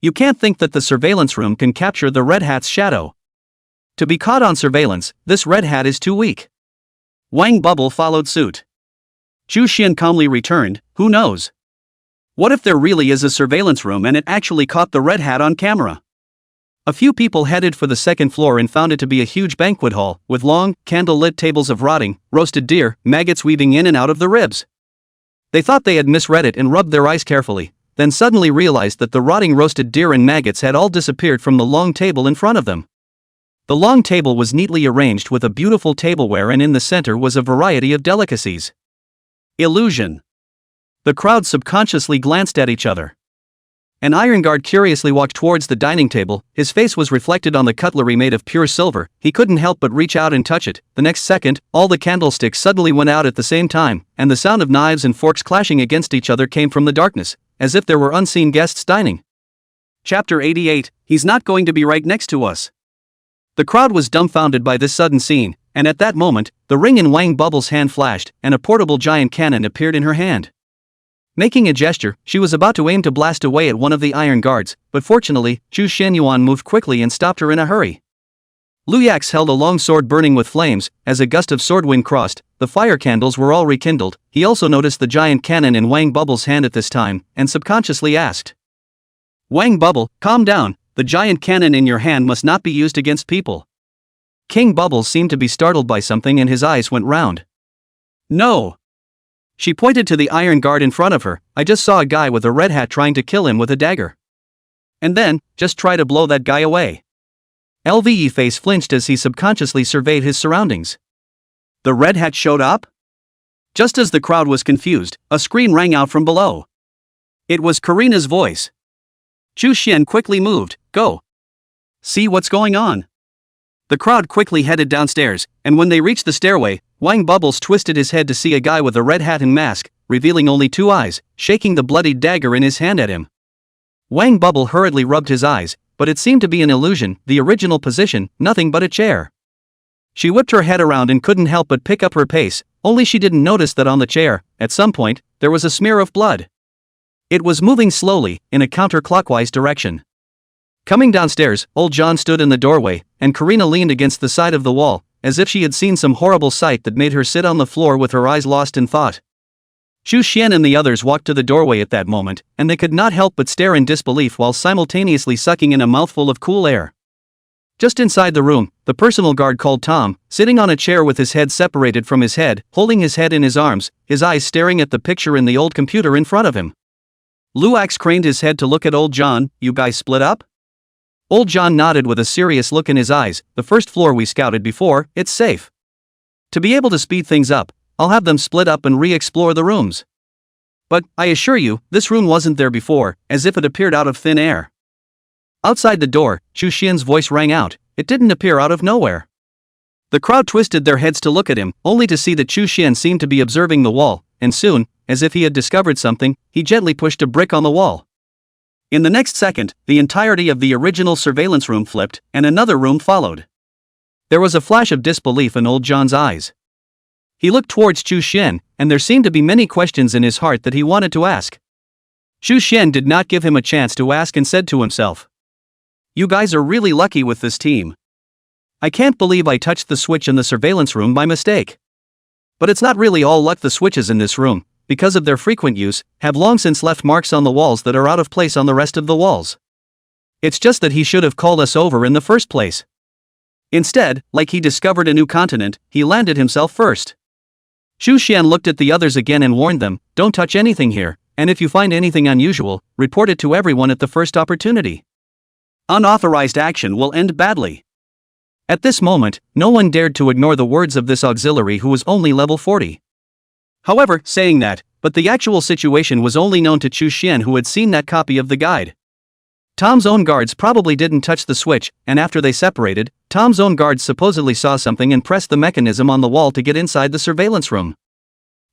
You can't think that the surveillance room can capture the Red Hat's shadow. To be caught on surveillance, this Red Hat is too weak. Wang Bubble followed suit. Chu Xian calmly returned, who knows? What if there really is a surveillance room and it actually caught the Red Hat on camera? A few people headed for the second floor and found it to be a huge banquet hall, with long, candle-lit tables of rotting, roasted deer, maggots weaving in and out of the ribs. They thought they had misread it and rubbed their eyes carefully, then suddenly realized that the rotting roasted deer and maggots had all disappeared from the long table in front of them. The long table was neatly arranged with a beautiful tableware, and in the center was a variety of delicacies. Illusion. The crowd subconsciously glanced at each other. An iron guard curiously walked towards the dining table. His face was reflected on the cutlery made of pure silver. He couldn't help but reach out and touch it. The next second, all the candlesticks suddenly went out at the same time, and the sound of knives and forks clashing against each other came from the darkness, as if there were unseen guests dining. Chapter 88, He's not going to be right next to us. The crowd was dumbfounded by this sudden scene, and at that moment, the ring in Wang Bubble's hand flashed, and a portable giant cannon appeared in her hand. Making a gesture, she was about to aim to blast away at one of the iron guards, but fortunately, Chu Shenyuan moved quickly and stopped her in a hurry. Lu Yax held a long sword burning with flames. As a gust of sword wind crossed, the fire candles were all rekindled. He also noticed the giant cannon in Wang Bubble's hand at this time, and subconsciously asked, Wang Bubble, calm down, the giant cannon in your hand must not be used against people. King Bubbles seemed to be startled by something and his eyes went round. No. She pointed to the iron guard in front of her. I just saw a guy with a red hat trying to kill him with a dagger. And then, just try to blow that guy away. LVE face flinched as he subconsciously surveyed his surroundings. The red hat showed up? Just as the crowd was confused, a scream rang out from below. It was Karina's voice. Chu Xian quickly moved, go. See what's going on. The crowd quickly headed downstairs, and when they reached the stairway, Wang Bubbles twisted his head to see a guy with a red hat and mask, revealing only 2 eyes, shaking the bloodied dagger in his hand at him. Wang Bubble hurriedly rubbed his eyes, but it seemed to be an illusion, the original position, nothing but a chair. She whipped her head around and couldn't help but pick up her pace, only she didn't notice that on the chair, at some point, there was a smear of blood. It was moving slowly, in a counterclockwise direction. Coming downstairs, old John stood in the doorway, and Karina leaned against the side of the wall, as if she had seen some horrible sight that made her sit on the floor with her eyes lost in thought. Chu Xian and the others walked to the doorway at that moment, and they could not help but stare in disbelief while simultaneously sucking in a mouthful of cool air. Just inside the room, the personal guard called Tom, sitting on a chair with his head separated from his head, holding his head in his arms, his eyes staring at the picture in the old computer in front of him. Luax craned his head to look at old John. You guys split up? Old John nodded with a serious look in his eyes. The first floor we scouted before, it's safe. To be able to speed things up, I'll have them split up and re-explore the rooms. But, I assure you, this room wasn't there before, as if it appeared out of thin air. Outside the door, Chu Xian's voice rang out. It didn't appear out of nowhere. The crowd twisted their heads to look at him, only to see that Chu Xian seemed to be observing the wall, and soon, as if he had discovered something, he gently pushed a brick on the wall. In the next second, the entirety of the original surveillance room flipped, and another room followed. There was a flash of disbelief in old John's eyes. He looked towards Chu Xian, and there seemed to be many questions in his heart that he wanted to ask. Chu Xian did not give him a chance to ask and said to himself, You guys are really lucky with this team. I can't believe I touched the switch in the surveillance room by mistake. But it's not really all luck. The switches in this room, because of their frequent use, have long since left marks on the walls that are out of place on the rest of the walls. It's just that he should have called us over in the first place. Instead, like he discovered a new continent, he landed himself first. Chu Xian looked at the others again and warned them, Don't touch anything here, and if you find anything unusual, report it to everyone at the first opportunity. Unauthorized action will end badly. At this moment, no one dared to ignore the words of this auxiliary who was only level 40. However, saying that, but the actual situation was only known to Chu Xian, who had seen that copy of the guide. Tom's own guards probably didn't touch the switch, and after they separated, Tom's own guards supposedly saw something and pressed the mechanism on the wall to get inside the surveillance room.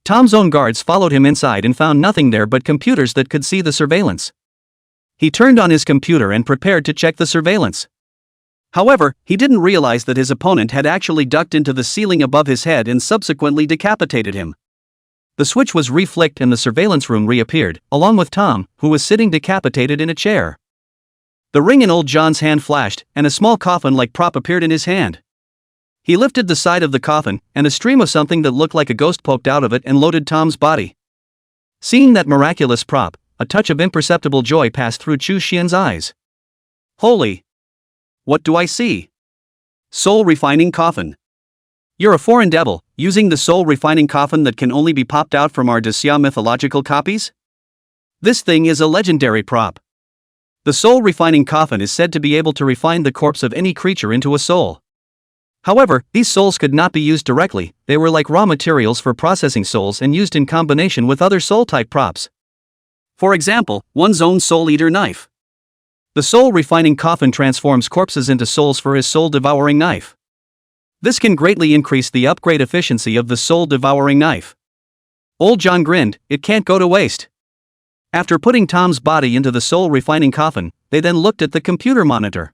Tom's own guards followed him inside and found nothing there but computers that could see the surveillance. He turned on his computer and prepared to check the surveillance. However, he didn't realize that his opponent had actually ducked into the ceiling above his head and subsequently decapitated him. The switch was reflicked and the surveillance room reappeared, along with Tom, who was sitting decapitated in a chair. The ring in old John's hand flashed, and a small coffin-like prop appeared in his hand. He lifted the side of the coffin, and a stream of something that looked like a ghost poked out of it and loaded Tom's body. Seeing that miraculous prop, a touch of imperceptible joy passed through Chu Xian's eyes. Holy! What do I see? Soul refining coffin. You're a foreign devil, using the soul refining coffin that can only be popped out from our Daxia mythological copies? This thing is a legendary prop. The soul refining coffin is said to be able to refine the corpse of any creature into a soul. However, these souls could not be used directly, they were like raw materials for processing souls and used in combination with other soul-type props. For example, one's own soul-eater knife. The soul refining coffin transforms corpses into souls for his soul-devouring knife. This can greatly increase the upgrade efficiency of the soul-devouring knife. Old John grinned, it can't go to waste. After putting Tom's body into the soul refining coffin, they then looked at the computer monitor.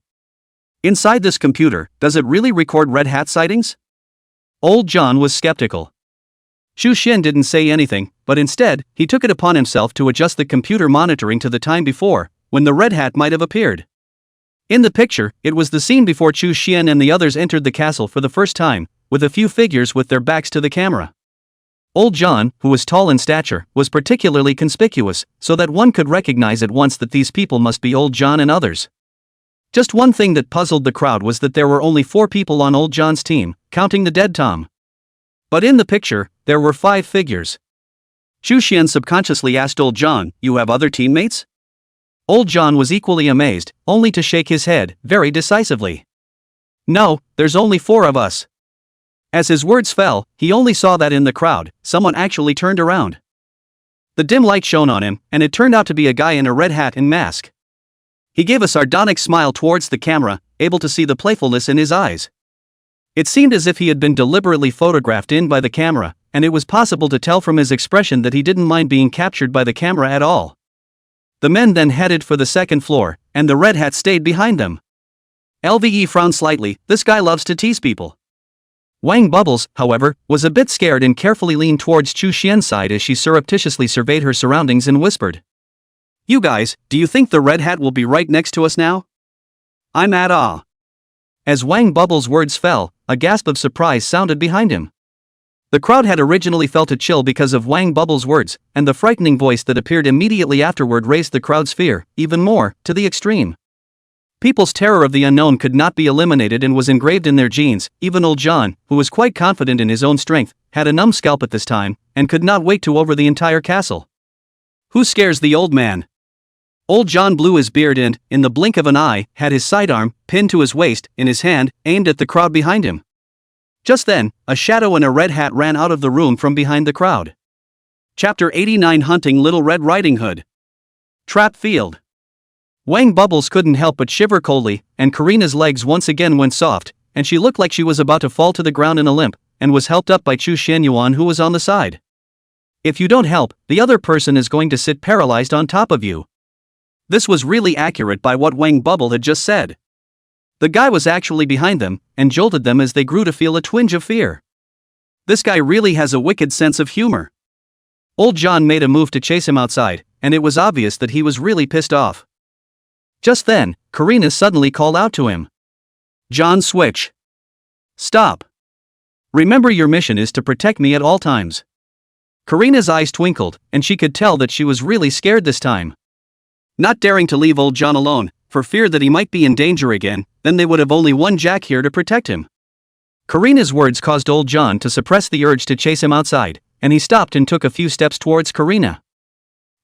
Inside this computer, does it really record Red Hat sightings? Old John was skeptical. Chu Xian didn't say anything, but instead, he took it upon himself to adjust the computer monitoring to the time before, when the Red Hat might have appeared. In the picture, it was the scene before Chu Xian and the others entered the castle for the first time, with a few figures with their backs to the camera. Old John, who was tall in stature, was particularly conspicuous, so that one could recognize at once that these people must be Old John and others. Just one thing that puzzled the crowd was that there were only 4 people on Old John's team, counting the dead Tom. But in the picture, there were 5 figures. Chu Xian subconsciously asked Old John, "You have other teammates?" Old John was equally amazed, only to shake his head, very decisively. "No, there's only 4 of us." As his words fell, he only saw that in the crowd, someone actually turned around. The dim light shone on him, and it turned out to be a guy in a red hat and mask. He gave a sardonic smile towards the camera, able to see the playfulness in his eyes. It seemed as if he had been deliberately photographed in by the camera, and it was possible to tell from his expression that he didn't mind being captured by the camera at all. The men then headed for the second floor, and the red hat stayed behind them. LVE frowned slightly, this guy loves to tease people. Wang Bubbles, however, was a bit scared and carefully leaned towards Chu Xian's side as she surreptitiously surveyed her surroundings and whispered. "You guys, do you think the red hat will be right next to us now?" "I'm at awe." As Wang Bubbles' words fell, a gasp of surprise sounded behind him. The crowd had originally felt a chill because of Wang Bubbles' words, and the frightening voice that appeared immediately afterward raised the crowd's fear, even more, to the extreme. People's terror of the unknown could not be eliminated and was engraved in their genes. Even Old John, who was quite confident in his own strength, had a numb scalp at this time, and could not wait to over the entire castle. Who scares the old man? Old John blew his beard and, in the blink of an eye, had his sidearm, pinned to his waist, in his hand, aimed at the crowd behind him. Just then, a shadow in a red hat ran out of the room from behind the crowd. Chapter 89 Hunting Little Red Riding Hood. Trap Field. Wang Bubbles couldn't help but shiver coldly, and Karina's legs once again went soft, and she looked like she was about to fall to the ground in a limp, and was helped up by Chu Xianyuan, who was on the side. "If you don't help, the other person is going to sit paralyzed on top of you." This was really accurate by what Wang Bubble had just said. The guy was actually behind them, and jolted them as they grew to feel a twinge of fear. This guy really has a wicked sense of humor. Old John made a move to chase him outside, and it was obvious that he was really pissed off. Just then, Karina suddenly called out to him. "John, switch. Stop. Remember, your mission is to protect me at all times." Karina's eyes twinkled, and she could tell that she was really scared this time. Not daring to leave Old John alone, for fear that he might be in danger again, then they would have only one Jack here to protect him. Karina's words caused Old John to suppress the urge to chase him outside, and he stopped and took a few steps towards Karina.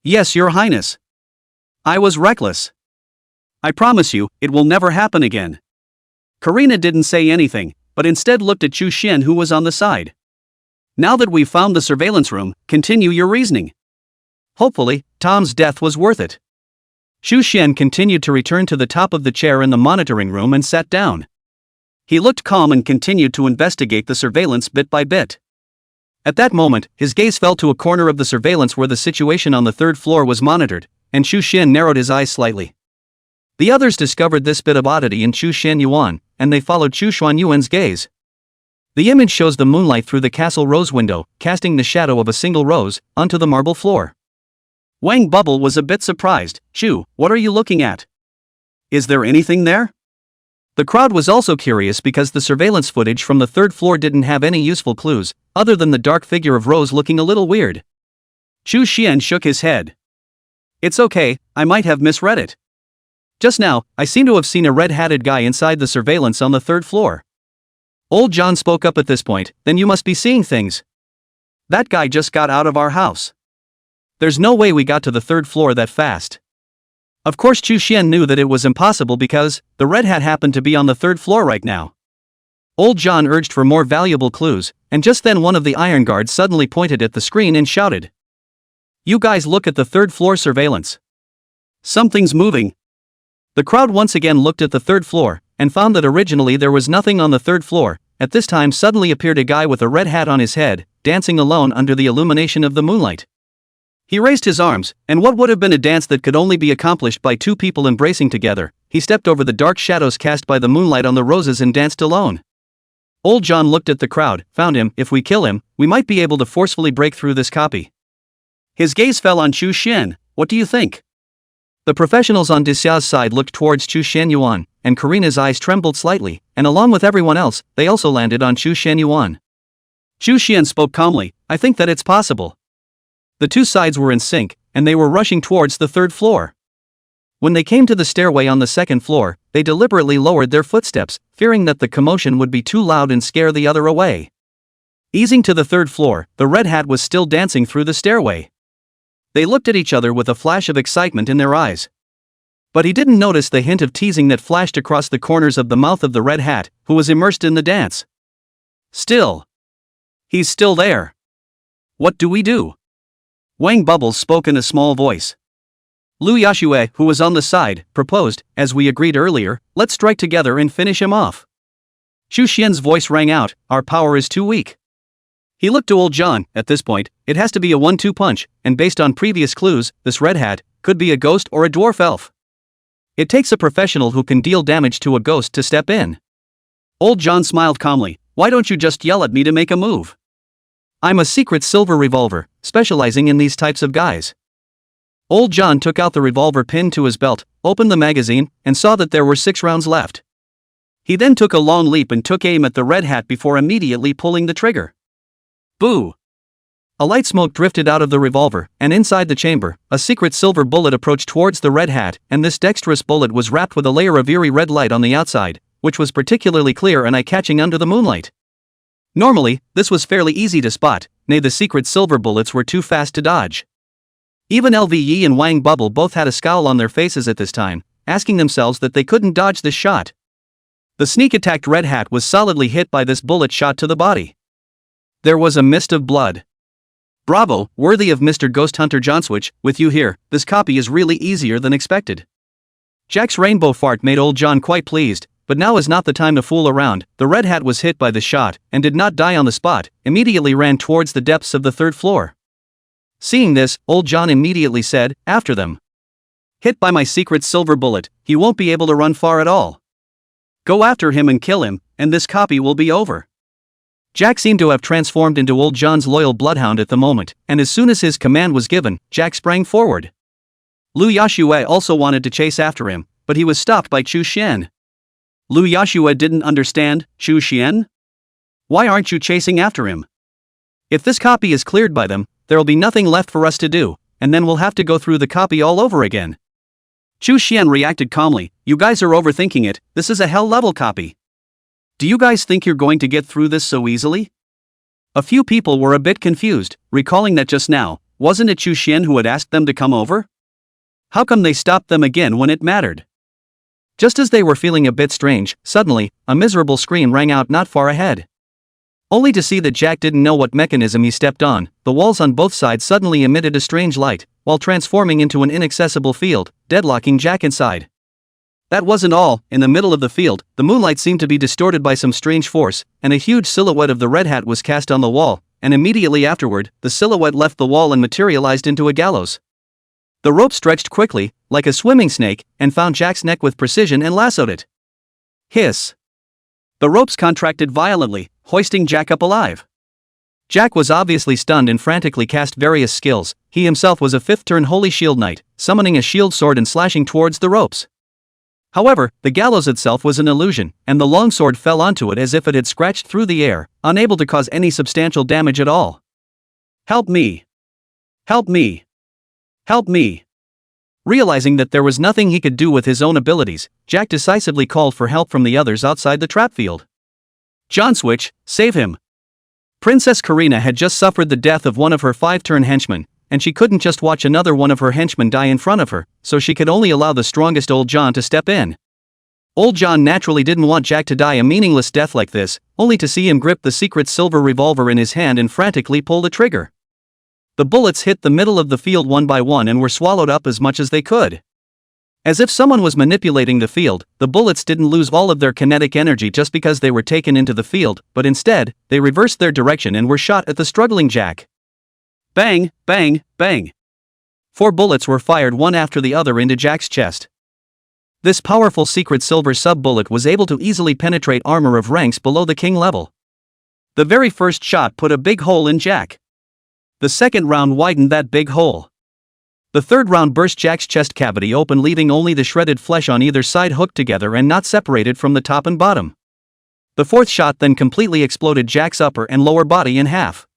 "Yes, Your Highness. I was reckless. I promise you, it will never happen again." Karina didn't say anything, but instead looked at Chu Xian, who was on the side. "Now that we've found the surveillance room, continue your reasoning. Hopefully, Tom's death was worth it." Chu Xian continued to return to the top of the chair in the monitoring room and sat down. He looked calm and continued to investigate the surveillance bit by bit. At that moment, his gaze fell to a corner of the surveillance where the situation on the 3rd floor was monitored, and Chu Xian narrowed his eyes slightly. The others discovered this bit of oddity in Chu Xianyuan, and they followed Chu Xuanyuan's gaze. The image shows the moonlight through the castle rose window, casting the shadow of a single rose onto the marble floor. Wang Bubble was a bit surprised. Chu, what are you looking at? Is there anything there? The crowd was also curious because the surveillance footage from the third floor didn't have any useful clues, other than the dark figure of Rose looking a little weird. Chu Xian shook his head. It's okay, I might have misread it. Just now, I seem to have seen a red-hatted guy inside the surveillance on the third floor. Old John spoke up at this point. Then you must be seeing things. That guy just got out of our house. There's no way we got to the third floor that fast. Of course Chu Xian knew that it was impossible because the red hat happened to be on the third floor right now. Old John urged for more valuable clues, and just then one of the iron guards suddenly pointed at the screen and shouted, "You guys look at the third floor surveillance. Something's moving." The crowd once again looked at the third floor, and found that originally there was nothing on the third floor. At this time suddenly appeared a guy with a red hat on his head, dancing alone under the illumination of the moonlight. He raised his arms, and what would have been a dance that could only be accomplished by two people embracing together, he stepped over the dark shadows cast by the moonlight on the roses and danced alone. Old John looked at the crowd, found him. If we kill him, we might be able to forcefully break through this copy. His gaze fell on Chu Xian. What do you think? The professionals on Dixia's side looked towards Chu Xianyuan, and Karina's eyes trembled slightly, and along with everyone else, they also landed on Chu Xianyuan. Chu Xian spoke calmly, I think that it's possible. The two sides were in sync, and they were rushing towards the third floor. When they came to the stairway on the second floor, they deliberately lowered their footsteps, fearing that the commotion would be too loud and scare the other away. Easing to the third floor, the red hat was still dancing through the stairway. They looked at each other with a flash of excitement in their eyes. But he didn't notice the hint of teasing that flashed across the corners of the mouth of the red hat, who was immersed in the dance. Still. He's still there. What do we do? Wang Bubbles spoke in a small voice. Lu Yashue, who was on the side, proposed, as we agreed earlier, let's strike together and finish him off. Chu Xian's voice rang out, our power is too weak. He looked to old John. At this point, it has to be a 1-2 punch, and based on previous clues, this red hat could be a ghost or a dwarf elf. It takes a professional who can deal damage to a ghost to step in. Old John smiled calmly. Why don't you just yell at me to make a move? I'm a secret silver revolver, specializing in these types of guys. Old John took out the revolver pinned to his belt, opened the magazine, and saw that there were 6 rounds left. He then took a long leap and took aim at the red hat before immediately pulling the trigger. Boo! A light smoke drifted out of the revolver, and inside the chamber, a secret silver bullet approached towards the red hat, and this dexterous bullet was wrapped with a layer of eerie red light on the outside, which was particularly clear and eye-catching under the moonlight. Normally, this was fairly easy to spot, nay the secret silver bullets were too fast to dodge. Even LVE and Wang Bubble both had a scowl on their faces at this time, asking themselves that they couldn't dodge this shot. The sneak-attacked red hat was solidly hit by this bullet shot to the body. There was a mist of blood. Bravo, worthy of Mr. Ghost Hunter Johnswitch, with you here, this copy is really easier than expected. Jack's rainbow fart made old John quite pleased, but now is not the time to fool around. The red hat was hit by the shot, and did not die on the spot, immediately ran towards the depths of the third floor. Seeing this, old John immediately said, after them. Hit by my secret silver bullet, he won't be able to run far at all. Go after him and kill him, and this copy will be over. Jack seemed to have transformed into old John's loyal bloodhound at the moment, and as soon as his command was given, Jack sprang forward. Lu Yashue also wanted to chase after him, but he was stopped by Chu Xian. Lu Yashue didn't understand. Chu Xian? Why aren't you chasing after him? If this copy is cleared by them, there'll be nothing left for us to do, and then we'll have to go through the copy all over again. Chu Xian reacted calmly, you guys are overthinking it, this is a hell-level copy. Do you guys think you're going to get through this so easily? A few people were a bit confused, recalling that just now, wasn't it Chu Xian who had asked them to come over? How come they stopped them again when it mattered? Just as they were feeling a bit strange, suddenly, a miserable scream rang out not far ahead. Only to see that Jack didn't know what mechanism he stepped on, the walls on both sides suddenly emitted a strange light, while transforming into an inaccessible field, deadlocking Jack inside. That wasn't all. In the middle of the field, the moonlight seemed to be distorted by some strange force, and a huge silhouette of the red hat was cast on the wall, and immediately afterward, the silhouette left the wall and materialized into a gallows. The rope stretched quickly, like a swimming snake, and found Jack's neck with precision and lassoed it. Hiss. The ropes contracted violently, hoisting Jack up alive. Jack was obviously stunned and frantically cast various skills. He himself was a 5th turn Holy Shield Knight, summoning a shield sword and slashing towards the ropes. However, the gallows itself was an illusion, and the longsword fell onto it as if it had scratched through the air, unable to cause any substantial damage at all. Help me! Help me! Help me! Realizing that there was nothing he could do with his own abilities, Jack decisively called for help from the others outside the trap field. John Switch, save him! Princess Karina had just suffered the death of one of her 5-turn henchmen, and she couldn't just watch another one of her henchmen die in front of her, so she could only allow the strongest Old John to step in. Old John naturally didn't want Jack to die a meaningless death like this, only to see him grip the secret silver revolver in his hand and frantically pull the trigger. The bullets hit the middle of the field one by one and were swallowed up as much as they could. As if someone was manipulating the field, the bullets didn't lose all of their kinetic energy just because they were taken into the field, but instead, they reversed their direction and were shot at the struggling Jack. Bang, bang, bang. 4 bullets were fired one after the other into Jack's chest. This powerful secret silver sub-bullet was able to easily penetrate armor of ranks below the king level. The very first shot put a big hole in Jack. The second round widened that big hole. The third round burst Jack's chest cavity open, leaving only the shredded flesh on either side hooked together and not separated from the top and bottom. The fourth shot then completely exploded Jack's upper and lower body in half.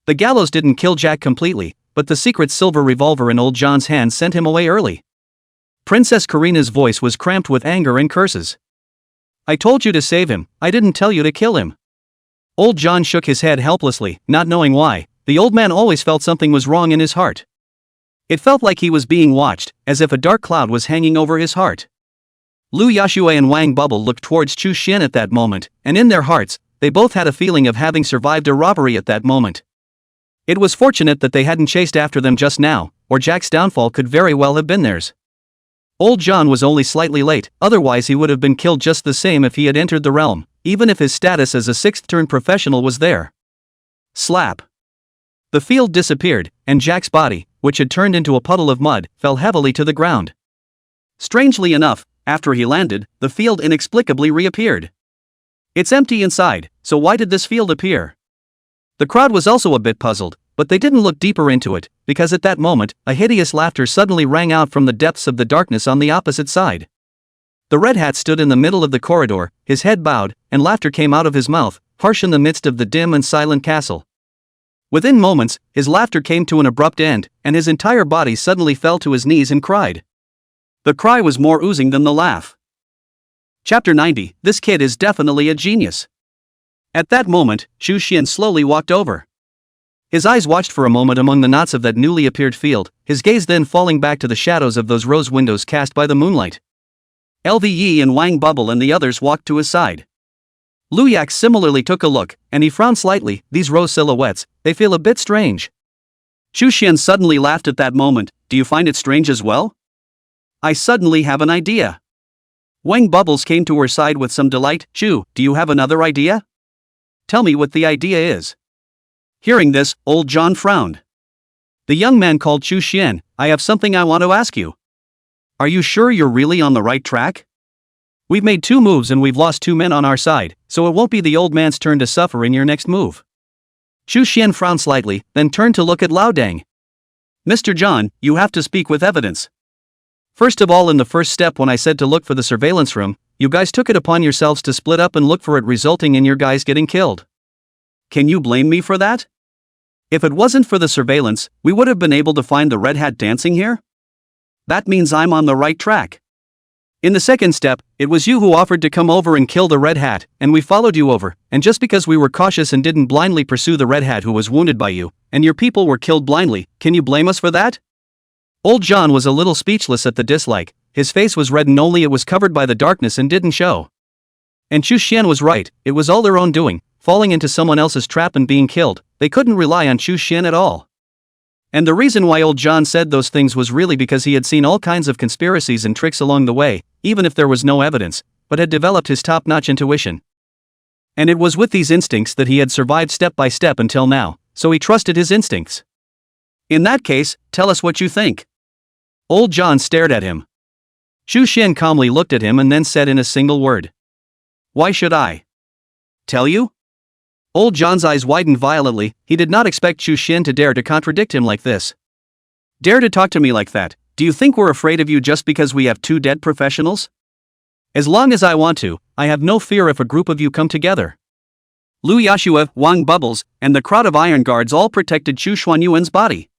The gallows didn't kill Jack completely, but the secret silver revolver in Old John's hand sent him away early. Princess Karina's voice was cramped with anger and curses. I told you to save him, I didn't tell you to kill him. Old John shook his head helplessly, not knowing why. The old man always felt something was wrong in his heart. It felt like he was being watched, as if a dark cloud was hanging over his heart. Lu Yashue and Wang Bubble looked towards Chu Xian at that moment, and in their hearts, they both had a feeling of having survived a robbery at that moment. It was fortunate that they hadn't chased after them just now, or Jack's downfall could very well have been theirs. Old John was only slightly late, otherwise he would have been killed just the same if he had entered the realm, even if his status as a 6th-turn professional was there. Slap. The field disappeared, and Jack's body, which had turned into a puddle of mud, fell heavily to the ground. Strangely enough, after he landed, the field inexplicably reappeared. It's empty inside, so why did this field appear? The crowd was also a bit puzzled, but they didn't look deeper into it, because at that moment, a hideous laughter suddenly rang out from the depths of the darkness on the opposite side. The Red Hat stood in the middle of the corridor, his head bowed, and laughter came out of his mouth, harsh in the midst of the dim and silent castle. Within moments, his laughter came to an abrupt end, and his entire body suddenly fell to his knees and cried. The cry was more oozing than the laugh. Chapter 90, This kid is definitely a genius. At that moment, Chu Xian slowly walked over. His eyes watched for a moment among the knots of that newly appeared field, his gaze then falling back to the shadows of those rose windows cast by the moonlight. LVE and Wang Bubble and the others walked to his side. Lu Yak similarly took a look, and he frowned slightly. These rose silhouettes, they feel a bit strange. Chu Xian suddenly laughed at that moment. Do you find it strange as well? I suddenly have an idea. Wang Bubbles came to her side with some delight. Chu, do you have another idea? Tell me what the idea is. Hearing this, Old John frowned. The young man called Chu Xian. I have something I want to ask you. Are you sure you're really on the right track? We've made 2 moves and we've lost 2 men on our side, so it won't be the old man's turn to suffer in your next move. Chu Xian frowned slightly, then turned to look at Lao Dang. Mr. John, you have to speak with evidence. First of all, in the first step when I said to look for the surveillance room, you guys took it upon yourselves to split up and look for it, resulting in your guys getting killed. Can you blame me for that? If it wasn't for the surveillance, we would have been able to find the Red Hat dancing here? That means I'm on the right track. In the second step, it was you who offered to come over and kill the Red Hat, and we followed you over, and just because we were cautious and didn't blindly pursue the Red Hat who was wounded by you, and your people were killed blindly, can you blame us for that? Old John was a little speechless at the dislike. His face was reddened, only it was covered by the darkness and didn't show. And Chu Xian was right, it was all their own doing, falling into someone else's trap and being killed. They couldn't rely on Chu Xian at all. And the reason why Old John said those things was really because he had seen all kinds of conspiracies and tricks along the way, even if there was no evidence, but had developed his top-notch intuition. And it was with these instincts that he had survived step by step until now, so he trusted his instincts. In that case, tell us what you think. Old John stared at him. Chu Xian calmly looked at him and then said in a single word. Why should I tell you? Old John's eyes widened violently. He did not expect Chu Xian to dare to contradict him like this. Dare to talk to me like that? Do you think we're afraid of you just because we have two dead professionals? As long as I want to, I have no fear if a group of you come together. Lu Yashua, Wang Bubbles, and the crowd of iron guards all protected Chu Xuanyuan's body.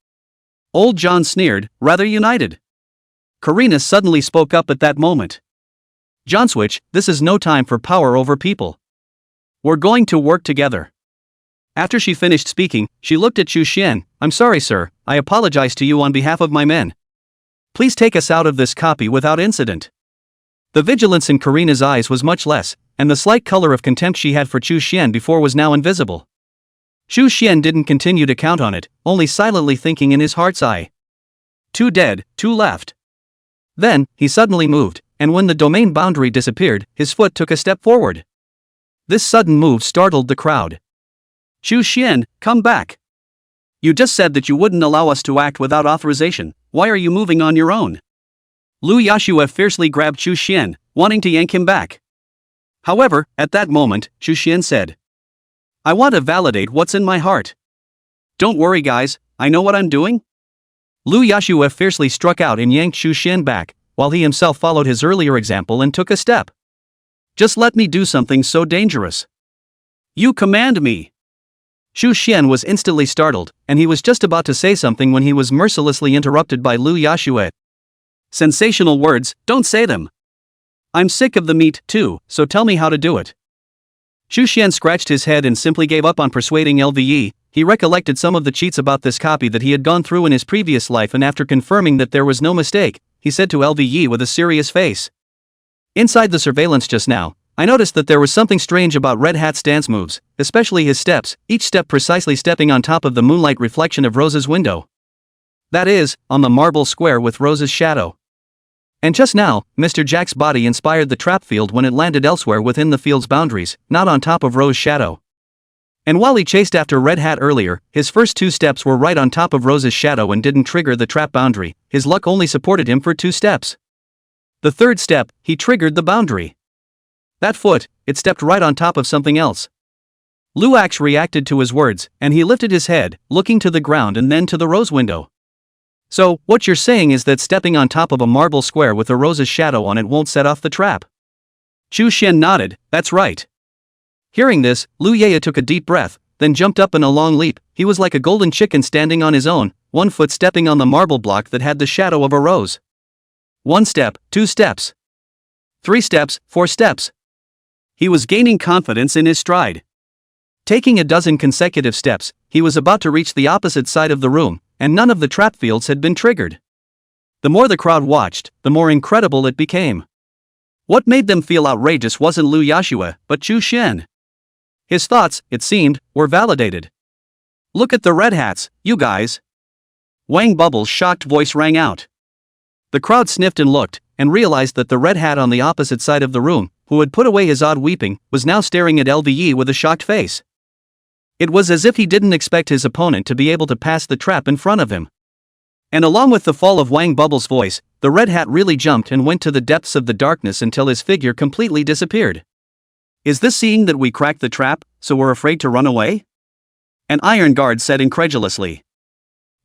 Old John sneered, rather united. Karina suddenly spoke up at that moment. John Switch, this is no time for power over people. We're going to work together. After she finished speaking, she looked at Chu Xian. I'm sorry, sir, I apologize to you on behalf of my men. Please take us out of this copy without incident. The vigilance in Karina's eyes was much less, and the slight color of contempt she had for Chu Xian before was now invisible. Chu Xian didn't continue to count on it, only silently thinking in his heart's eye. Two dead, two left. Then, he suddenly moved, and when the domain boundary disappeared, his foot took a step forward. This sudden move startled the crowd. Chu Xian, come back. You just said that you wouldn't allow us to act without authorization. Why are you moving on your own? Lu Yashua fiercely grabbed Chu Xian, wanting to yank him back. However, at that moment, Chu Xian said, I want to validate what's in my heart. Don't worry guys, I know what I'm doing. Lu Yashua fiercely struck out and yanked Chu Xian back, while he himself followed his earlier example and took a step. Just let me do something so dangerous. You command me. Chu Xian was instantly startled, and he was just about to say something when he was mercilessly interrupted by Lu Yashua. Sensational words, don't say them. I'm sick of the meat, too, so tell me how to do it. Chu Xian scratched his head and simply gave up on persuading LVE. He recollected some of the cheats about this copy that he had gone through in his previous life, and after confirming that there was no mistake, he said to LVE with a serious face. Inside the surveillance just now, I noticed that there was something strange about Red Hat's dance moves, especially his steps, each step precisely stepping on top of the moonlight reflection of Rose's window. That is, on the marble square with Rose's shadow. And just now, Mr. Jack's body inspired the trap field when it landed elsewhere within the field's boundaries, not on top of Rose's shadow. And while he chased after Red Hat earlier, his first two steps were right on top of Rose's shadow and didn't trigger the trap boundary. His luck only supported him for 2 steps. The third step, he triggered the boundary. That foot, it stepped right on top of something else. Luax reacted to his words, and he lifted his head, looking to the ground and then to the rose window. So, what you're saying is that stepping on top of a marble square with a rose's shadow on it won't set off the trap? Chu Xian nodded, that's right. Hearing this, Lu Yaya took a deep breath, then jumped up in a long leap. He was like a golden chicken standing on his own, one foot stepping on the marble block that had the shadow of a rose. 1 step, 2 steps. 3 steps, 4 steps. He was gaining confidence in his stride. Taking a dozen consecutive steps, he was about to reach the opposite side of the room, and none of the trap fields had been triggered. The more the crowd watched, the more incredible it became. What made them feel outrageous wasn't Lu Yashua, but Chu Xian. His thoughts, it seemed, were validated. Look at the red hats, you guys. Wang Bubble's shocked voice rang out. The crowd sniffed and looked, and realized that the red hat on the opposite side of the room, who had put away his odd weeping, was now staring at LVE with a shocked face. It was as if he didn't expect his opponent to be able to pass the trap in front of him. And along with the fall of Wang Bubble's voice, the red hat really jumped and went to the depths of the darkness until his figure completely disappeared. Is this seeing that we cracked the trap, so we're afraid to run away? An iron guard said incredulously.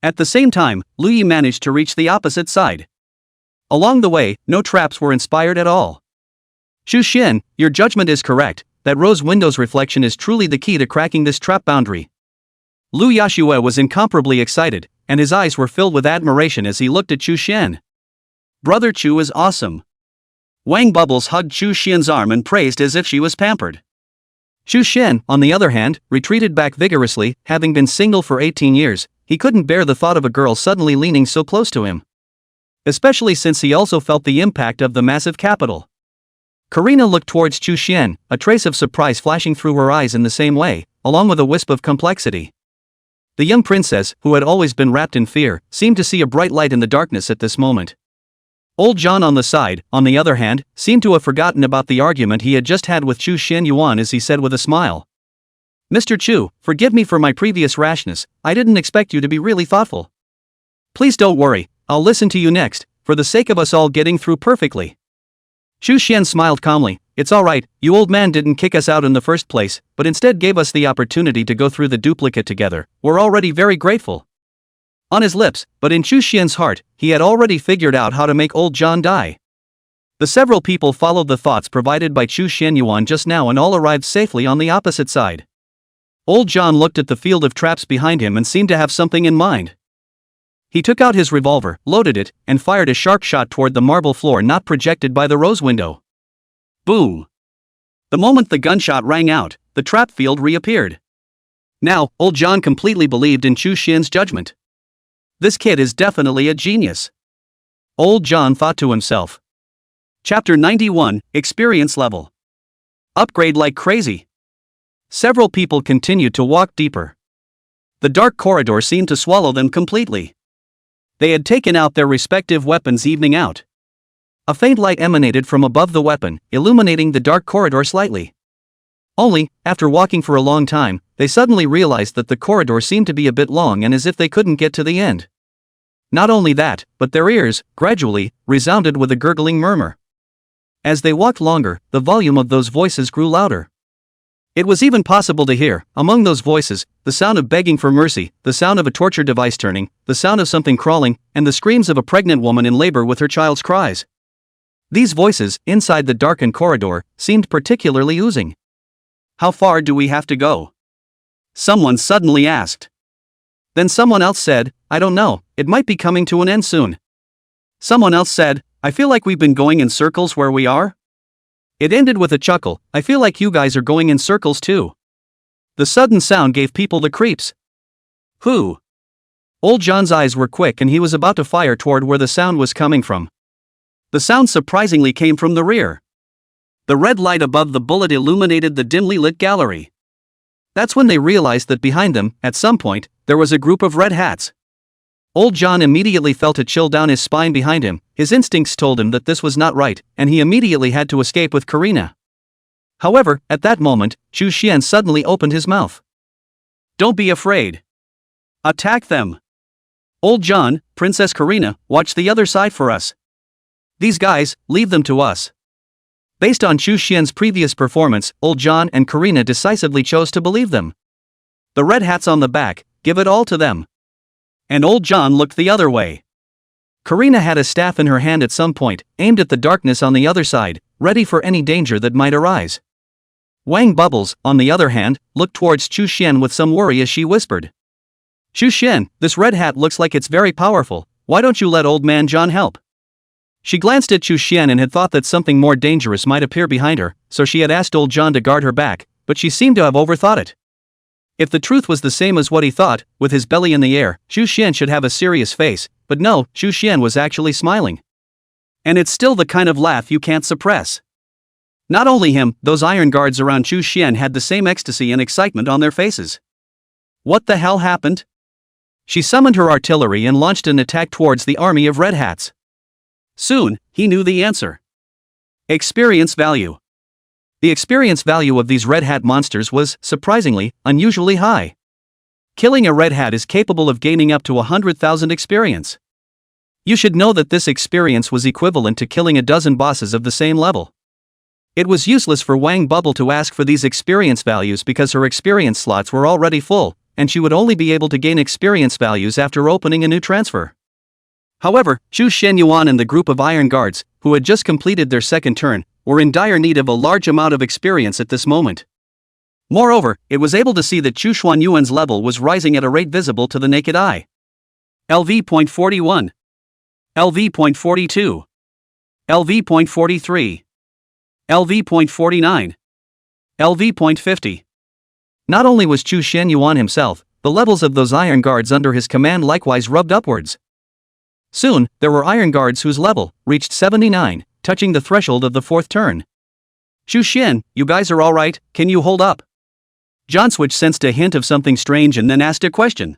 At the same time, Lu Yi managed to reach the opposite side. Along the way, no traps were inspired at all. Chu Xian, your judgment is correct, that rose window's reflection is truly the key to cracking this trap boundary. Lu Yashua was incomparably excited, and his eyes were filled with admiration as he looked at Chu Xian. Brother Chu is awesome. Wang Bubbles hugged Chu Xian's arm and praised as if she was pampered. Chu Xian, on the other hand, retreated back vigorously. Having been single for 18 years, he couldn't bear the thought of a girl suddenly leaning so close to him. Especially since he also felt the impact of the massive capital. Karina looked towards Chu Xian, a trace of surprise flashing through her eyes in the same way, along with a wisp of complexity. The young princess, who had always been wrapped in fear, seemed to see a bright light in the darkness at this moment. Old John on the side, on the other hand, seemed to have forgotten about the argument he had just had with Chu Xian Yuan as he said with a smile. Mr. Chu, forgive me for my previous rashness, I didn't expect you to be really thoughtful. Please don't worry, I'll listen to you next, for the sake of us all getting through perfectly. Chu Xian smiled calmly. It's alright, you old man didn't kick us out in the first place, but instead gave us the opportunity to go through the duplicate together. We're already very grateful. On his lips, but in Chu Xian's heart, he had already figured out how to make old John die. The several people followed the thoughts provided by Chu Xianyuan just now and all arrived safely on the opposite side. Old John looked at the field of traps behind him and seemed to have something in mind. He took out his revolver, loaded it, and fired a sharp shot toward the marble floor not projected by the rose window. Boom! The moment the gunshot rang out, the trap field reappeared. Now, old John completely believed in Chu Xian's judgment. This kid is definitely a genius. Old John thought to himself. Chapter 91, Experience Level. Upgrade like crazy. Several people continued to walk deeper. The dark corridor seemed to swallow them completely. They had taken out their respective weapons, evening out. A faint light emanated from above the weapon, illuminating the dark corridor slightly. Only, after walking for a long time, they suddenly realized that the corridor seemed to be a bit long and as if they couldn't get to the end. Not only that, but their ears, gradually, resounded with a gurgling murmur. As they walked longer, the volume of those voices grew louder. It was even possible to hear, among those voices, the sound of begging for mercy, the sound of a torture device turning, the sound of something crawling, and the screams of a pregnant woman in labor with her child's cries. These voices, inside the darkened corridor, seemed particularly oozing. How far do we have to go? Someone suddenly asked. Then someone else said, I don't know, it might be coming to an end soon. Someone else said, I feel like we've been going in circles where we are. It ended with a chuckle, I feel like you guys are going in circles too. The sudden sound gave people the creeps. Who? Old John's eyes were quick and he was about to fire toward where the sound was coming from. The sound surprisingly came from the rear. The red light above the bullet illuminated the dimly lit gallery. That's when they realized that behind them, at some point, there was a group of red hats. Old John immediately felt a chill down his spine behind him. His instincts told him that this was not right, and he immediately had to escape with Karina. However, at that moment, Chu Xian suddenly opened his mouth. Don't be afraid. Attack them. Old John, Princess Karina, watch the other side for us. These guys, leave them to us. Based on Chu Xian's previous performance, Old John and Karina decisively chose to believe them. The red hats on the back, give it all to them. And Old John looked the other way. Karina had a staff in her hand at some point, aimed at the darkness on the other side, ready for any danger that might arise. Wang Bubbles, on the other hand, looked towards Chu Xian with some worry as she whispered. Chu Xian, this red hat looks like it's very powerful, why don't you let old man John help? She glanced at Chu Xian and had thought that something more dangerous might appear behind her, so she had asked old John to guard her back, but she seemed to have overthought it. If the truth was the same as what he thought, with his belly in the air, Chu Xian should have a serious face, but no, Chu Xian was actually smiling. And it's still the kind of laugh you can't suppress. Not only him, those iron guards around Chu Xian had the same ecstasy and excitement on their faces. What the hell happened? She summoned her artillery and launched an attack towards the army of red hats. Soon, he knew the answer. Experience value. The experience value of these red hat monsters was, surprisingly, unusually high. Killing a red hat is capable of gaining up to 100,000 experience. You should know that this experience was equivalent to killing a dozen bosses of the same level. It was useless for Wang Bubble to ask for these experience values because her experience slots were already full, and she would only be able to gain experience values after opening a new transfer. However, Chu Xianyuan and the group of iron guards, who had just completed their second turn, were in dire need of a large amount of experience at this moment. Moreover, it was able to see that Chu Xianyuan's level was rising at a rate visible to the naked eye. LV.41. LV.42. LV.43. LV.49. LV.50. Not only was Chu Xianyuan himself, the levels of those iron guards under his command likewise rubbed upwards. Soon, there were iron guards whose level reached 79, touching the threshold of the fourth turn. Chu Xian, you guys are alright, can you hold up? John Switch sensed a hint of something strange and then asked a question.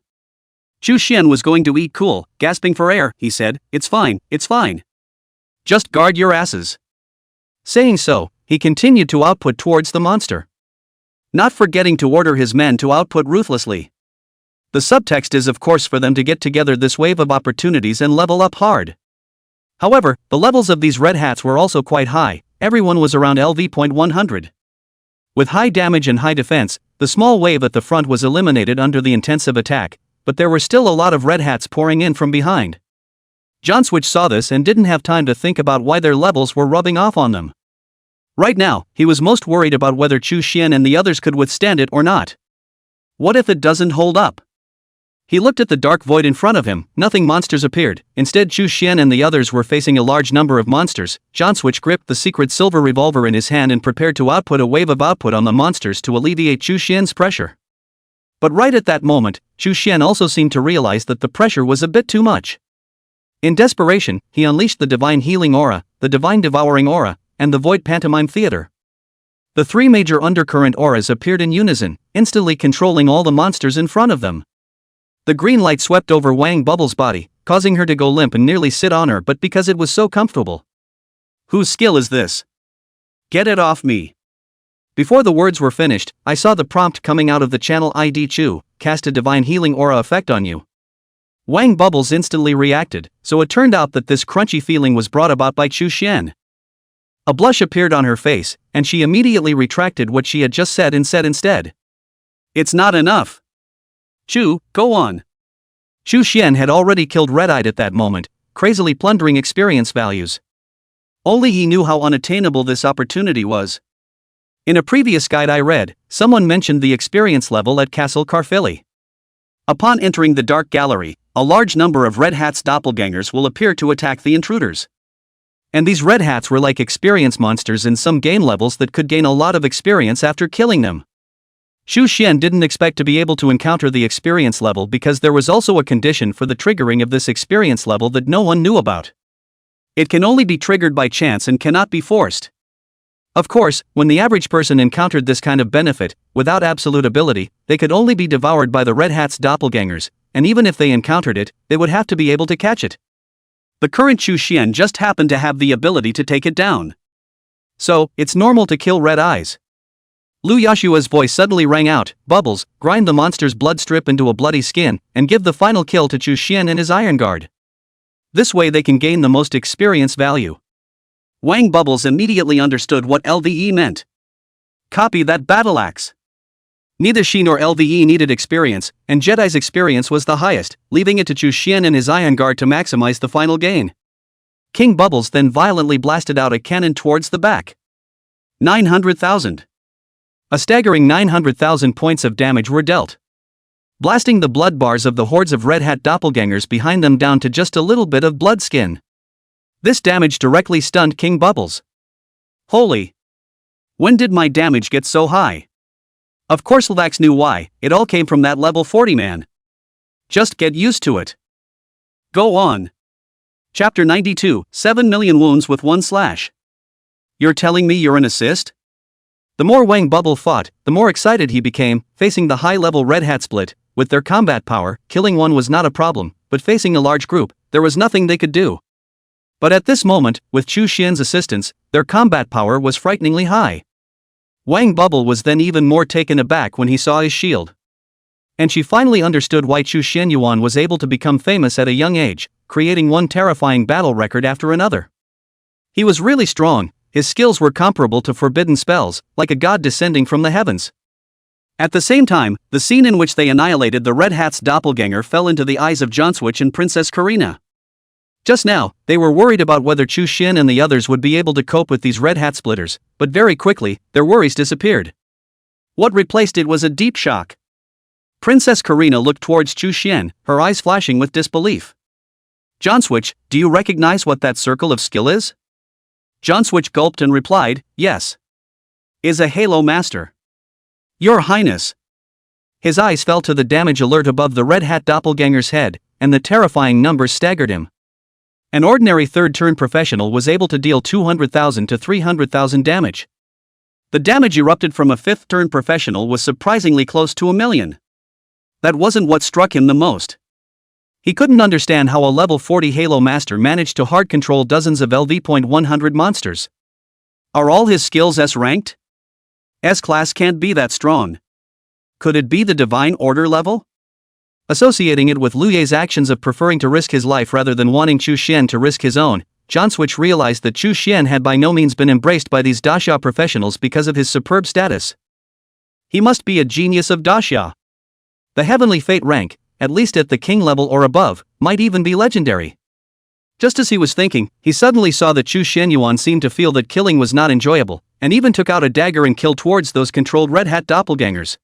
Chu Xian was going to eat cool, gasping for air, he said, it's fine, it's fine. Just guard your asses. Saying so, he continued to output towards the monster. Not forgetting to order his men to output ruthlessly. The subtext is of course for them to get together this wave of opportunities and level up hard. However, the levels of these red hats were also quite high, everyone was around LV.100. With high damage and high defense, the small wave at the front was eliminated under the intensive attack, but there were still a lot of red hats pouring in from behind. John Switch saw this and didn't have time to think about why their levels were rubbing off on them. Right now, he was most worried about whether Chu Xian and the others could withstand it or not. What if it doesn't hold up? He looked at the dark void in front of him, nothing monsters appeared, instead Chu Xian and the others were facing a large number of monsters. John Switch gripped the secret silver revolver in his hand and prepared to output a wave of output on the monsters to alleviate Chu Xian's pressure. But right at that moment, Chu Xian also seemed to realize that the pressure was a bit too much. In desperation, he unleashed the Divine Healing Aura, the Divine Devouring Aura, and the Void Pantomime Theater. The three major undercurrent auras appeared in unison, instantly controlling all the monsters in front of them. The green light swept over Wang Bubble's body, causing her to go limp and nearly sit on her, but because it was so comfortable. Whose skill is this? Get it off me. Before the words were finished, I saw the prompt coming out of the channel ID Chu, cast a Divine Healing Aura effect on you. Wang Bubbles instantly reacted, so it turned out that this crunchy feeling was brought about by Chu Xian. A blush appeared on her face, and she immediately retracted what she had just said and said instead. It's not enough. Chu, go on. Chu Xian had already killed Red-Eyed at that moment, crazily plundering experience values. Only he knew how unattainable this opportunity was. In a previous guide I read, someone mentioned the experience level at Castle Carfilly. Upon entering the Dark Gallery, a large number of Red Hat's doppelgangers will appear to attack the intruders. And these Red Hats were like experience monsters in some game levels that could gain a lot of experience after killing them. Chu Xian didn't expect to be able to encounter the experience level because there was also a condition for the triggering of this experience level that no one knew about. It can only be triggered by chance and cannot be forced. Of course, when the average person encountered this kind of benefit, without absolute ability, they could only be devoured by the Red Hat's doppelgangers, and even if they encountered it, they would have to be able to catch it. The current Chu Xian just happened to have the ability to take it down. So, it's normal to kill Red Eyes. Lu Yashua's voice suddenly rang out, Bubbles, grind the monster's blood strip into a bloody skin, and give the final kill to Chu Xian and his Iron Guard. This way they can gain the most experience value. Wang Bubbles immediately understood what LVE meant. Copy that battle axe. Neither she nor LVE needed experience, and Jedi's experience was the highest, leaving it to Chu Xian and his Iron Guard to maximize the final gain. King Bubbles then violently blasted out a cannon towards the back. 900,000. A staggering 900,000 points of damage were dealt, blasting the blood bars of the hordes of Red Hat doppelgangers behind them down to just a little bit of blood skin. This damage directly stunned King Bubbles. Holy! When did my damage get so high? Of course Lvax knew why, it all came from that level 40 man. Just get used to it. Go on. Chapter 92, 7 million wounds with 1 slash. You're telling me you're an assist? The more Wang Bubble fought, the more excited he became, facing the high-level Red Hat split. With their combat power, killing one was not a problem, but facing a large group, there was nothing they could do. But at this moment, with Chu Xian's assistance, their combat power was frighteningly high. Wang Bubble was then even more taken aback when he saw his shield. And she finally understood why Chu Xianyuan was able to become famous at a young age, creating one terrifying battle record after another. He was really strong. His skills were comparable to forbidden spells, like a god descending from the heavens. At the same time, the scene in which they annihilated the Red Hat's doppelganger fell into the eyes of John Switch and Princess Karina. Just now, they were worried about whether Chu Xian and the others would be able to cope with these Red Hat splitters, but very quickly, their worries disappeared. What replaced it was a deep shock. Princess Karina looked towards Chu Xian, her eyes flashing with disbelief. John Switch, do you recognize what that circle of skill is? John Switch gulped and replied, yes. Is a Halo Master. Your Highness. His eyes fell to the damage alert above the Red Hat doppelganger's head, and the terrifying numbers staggered him. An ordinary third-turn professional was able to deal 200,000 to 300,000 damage. The damage erupted from a fifth-turn professional was surprisingly close to 1 million. That wasn't what struck him the most. He couldn't understand how a level 40 Halo Master managed to hard control dozens of LV.100 monsters. Are all his skills S-ranked? S-class can't be that strong. Could it be the Divine Order level? Associating it with Lu Ye's actions of preferring to risk his life rather than wanting Chu Xian to risk his own, John Switch realized that Chu Xian had by no means been embraced by these Daxia professionals because of his superb status. He must be a genius of Daxia. The heavenly fate rank, at least at the king level or above, might even be legendary. Just as he was thinking, he suddenly saw that Chu Xianyuan seemed to feel that killing was not enjoyable, and even took out a dagger and killed towards those controlled Red Hat doppelgangers.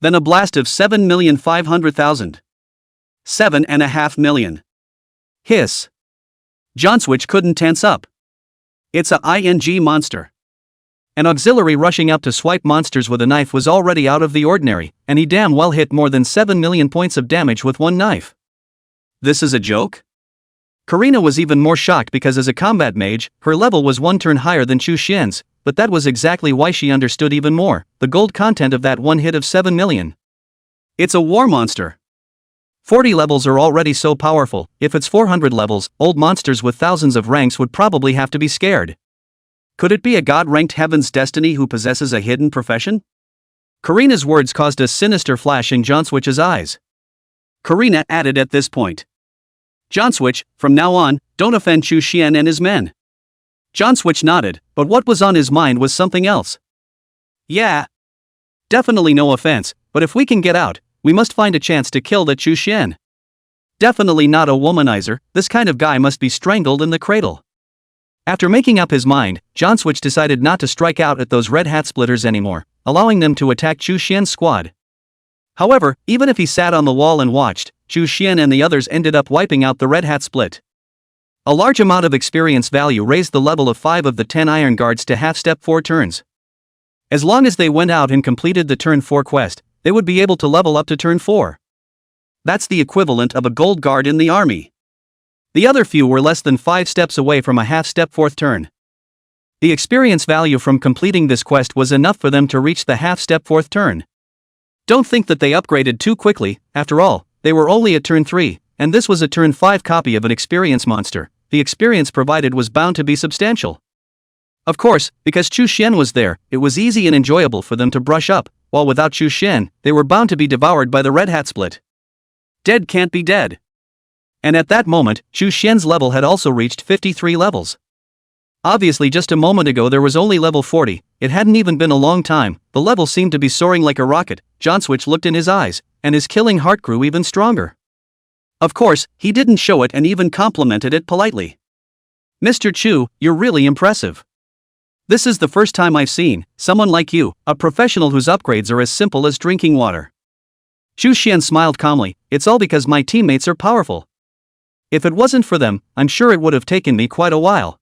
Then a blast of 7,500,000. 7.5 million. Hiss. John Switch couldn't tense up. It's a ING monster. An auxiliary rushing out to swipe monsters with a knife was already out of the ordinary, and he damn well hit more than 7 million points of damage with one knife. This is a joke? Karina was even more shocked because as a combat mage, her level was one turn higher than Chu Xian's, but that was exactly why she understood even more, the gold content of that one hit of 7 million. It's a war monster. 40 levels are already so powerful, if it's 400 levels, old monsters with thousands of ranks would probably have to be scared. Could it be a god-ranked Heaven's Destiny who possesses a hidden profession? Karina's words caused a sinister flash in John Switch's eyes. Karina added at this point. John Switch, from now on, don't offend Chu Xian and his men. John Switch nodded, but what was on his mind was something else. Yeah. Definitely no offense, but if we can get out, we must find a chance to kill that Chu Xian. Definitely not a womanizer, this kind of guy must be strangled in the cradle. After making up his mind, John Switch decided not to strike out at those Red Hat splitters anymore, allowing them to attack Chu Xian's squad. However, even if he sat on the wall and watched, Chu Xian and the others ended up wiping out the Red Hat split. A large amount of experience value raised the level of 5 of the 10 Iron Guards to half-step 4 turns. As long as they went out and completed the turn 4 quest, they would be able to level up to turn 4. That's the equivalent of a gold guard in the army. The other few were less than 5 steps away from a half-step 4th turn. The experience value from completing this quest was enough for them to reach the half-step 4th turn. Don't think that they upgraded too quickly, after all, they were only at turn 3, and this was a turn 5 copy of an experience monster. The experience provided was bound to be substantial. Of course, because Chu Xian was there, it was easy and enjoyable for them to brush up, while without Chu Xian, they were bound to be devoured by the Red Hat split. Dead can't be dead. And at that moment, Chu Xian's level had also reached 53 levels. Obviously just a moment ago there was only level 40, it hadn't even been a long time, the level seemed to be soaring like a rocket. John Switch looked in his eyes, and his killing heart grew even stronger. Of course, he didn't show it and even complimented it politely. Mr. Chu, you're really impressive. This is the first time I've seen someone like you, a professional whose upgrades are as simple as drinking water. Chu Xian smiled calmly, it's all because my teammates are powerful. If it wasn't for them, I'm sure it would have taken me quite a while.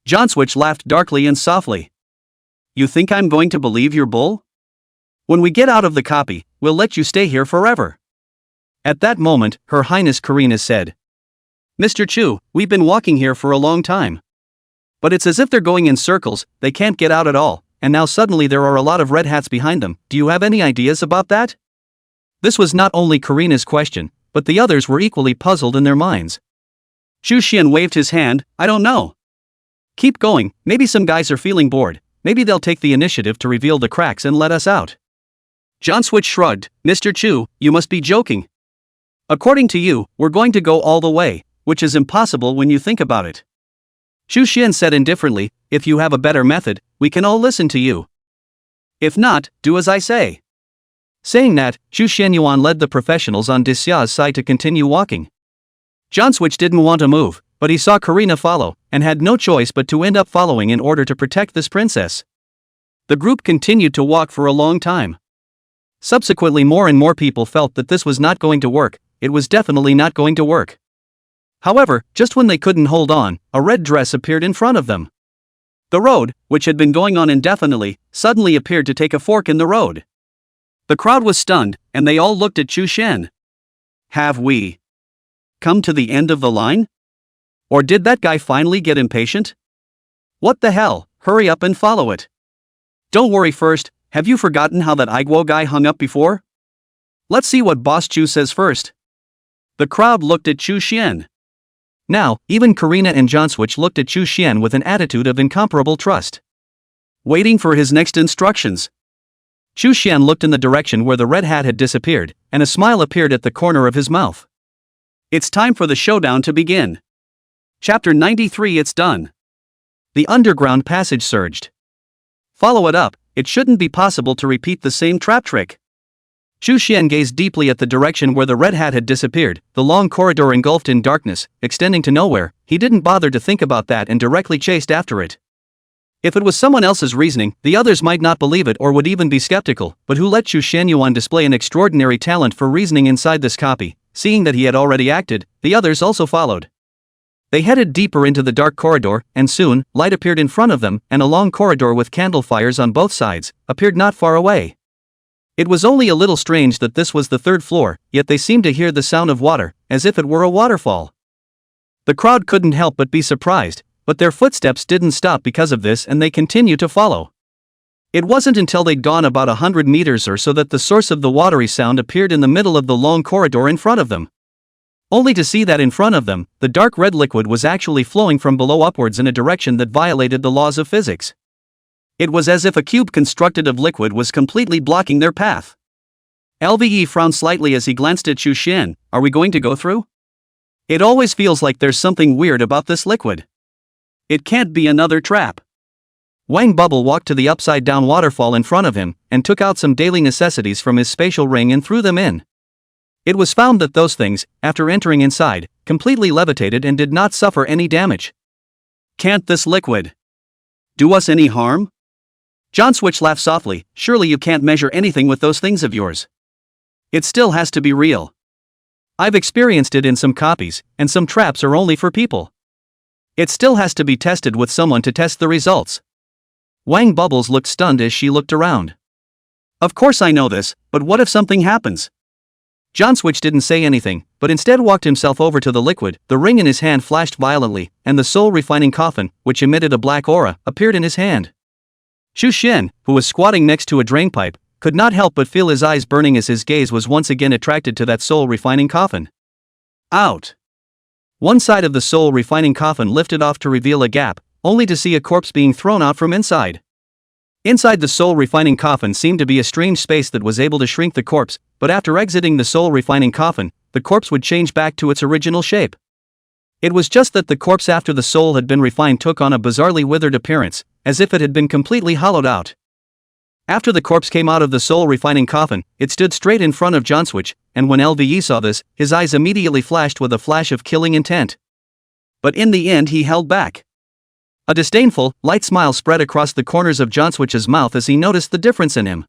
John Switch laughed darkly and softly. You think I'm going to believe your bull? When we get out of the copy, we'll let you stay here forever. At that moment, Her Highness Karina said. Mr. Chu, we've been walking here for a long time. But it's as if they're going in circles, they can't get out at all, and now suddenly there are a lot of red hats behind them. Do you have any ideas about that? This was not only Karina's question, but the others were equally puzzled in their minds. Chu Xian waved his hand, I don't know. Keep going, maybe some guys are feeling bored, maybe they'll take the initiative to reveal the cracks and let us out. John Switch shrugged, Mr. Chu, you must be joking. According to you, we're going to go all the way, which is impossible when you think about it. Chu Xian said indifferently, if you have a better method, we can all listen to you. If not, do as I say. Saying that, Chu Xianyuan led the professionals on Disya's side to continue walking. John Switch didn't want to move, but he saw Karina follow, and had no choice but to end up following in order to protect this princess. The group continued to walk for a long time. Subsequently, more and more people felt that this was not going to work, it was definitely not going to work. However, just when they couldn't hold on, a red dress appeared in front of them. The road, which had been going on indefinitely, suddenly appeared to take a fork in the road. The crowd was stunned, and they all looked at Chu Xian. Have we come to the end of the line? Or did that guy finally get impatient? What the hell, hurry up and follow it. Don't worry first, have you forgotten how that Aiguo guy hung up before? Let's see what Boss Chu says first. The crowd looked at Chu Xian. Now, even Karina and John Switch looked at Chu Xian with an attitude of incomparable trust. Waiting for his next instructions. Chu Xian looked in the direction where the red hat had disappeared, and a smile appeared at the corner of his mouth. It's time for the showdown to begin. Chapter 93 It's done. The underground passage surged. Follow it up, it shouldn't be possible to repeat the same trap trick. Xu Xian gazed deeply at the direction where the red hat had disappeared, the long corridor engulfed in darkness, extending to nowhere. He didn't bother to think about that and directly chased after it. If it was someone else's reasoning, the others might not believe it or would even be skeptical, but who let Xu Xianyuan display an extraordinary talent for reasoning inside this copy? Seeing that he had already acted, the others also followed. They headed deeper into the dark corridor, and soon, light appeared in front of them, and a long corridor with candle fires on both sides appeared not far away. It was only a little strange that this was the third floor, yet they seemed to hear the sound of water, as if it were a waterfall. The crowd couldn't help but be surprised, but their footsteps didn't stop because of this and they continued to follow. It wasn't until they'd gone about 100 meters or so that the source of the watery sound appeared in the middle of the long corridor in front of them. Only to see that in front of them, the dark red liquid was actually flowing from below upwards in a direction that violated the laws of physics. It was as if a cube constructed of liquid was completely blocking their path. LVE frowned slightly as he glanced at Xu Xian. Are we going to go through? It always feels like there's something weird about this liquid. It can't be another trap. Wang Bubble walked to the upside-down waterfall in front of him, and took out some daily necessities from his spatial ring and threw them in. It was found that those things, after entering inside, completely levitated and did not suffer any damage. Can't this liquid do us any harm? John Switch laughed softly. Surely you can't measure anything with those things of yours. It still has to be real. I've experienced it in some copies, and some traps are only for people. It still has to be tested with someone to test the results. Wang Bubbles looked stunned as she looked around. Of course I know this, but what if something happens? John Switch didn't say anything, but instead walked himself over to the liquid. The ring in his hand flashed violently, and the soul-refining coffin, which emitted a black aura, appeared in his hand. Xu Xian, who was squatting next to a drainpipe, could not help but feel his eyes burning as his gaze was once again attracted to that soul-refining coffin. Out! One side of the soul-refining coffin lifted off to reveal a gap, only to see a corpse being thrown out from inside. Inside the soul-refining coffin seemed to be a strange space that was able to shrink the corpse, but after exiting the soul-refining coffin, the corpse would change back to its original shape. It was just that the corpse after the soul had been refined took on a bizarrely withered appearance, as if it had been completely hollowed out. After the corpse came out of the soul-refining coffin, it stood straight in front of John Switch, and when LVE saw this, his eyes immediately flashed with a flash of killing intent. But in the end he held back. A disdainful, light smile spread across the corners of John Switch's mouth as he noticed the difference in him.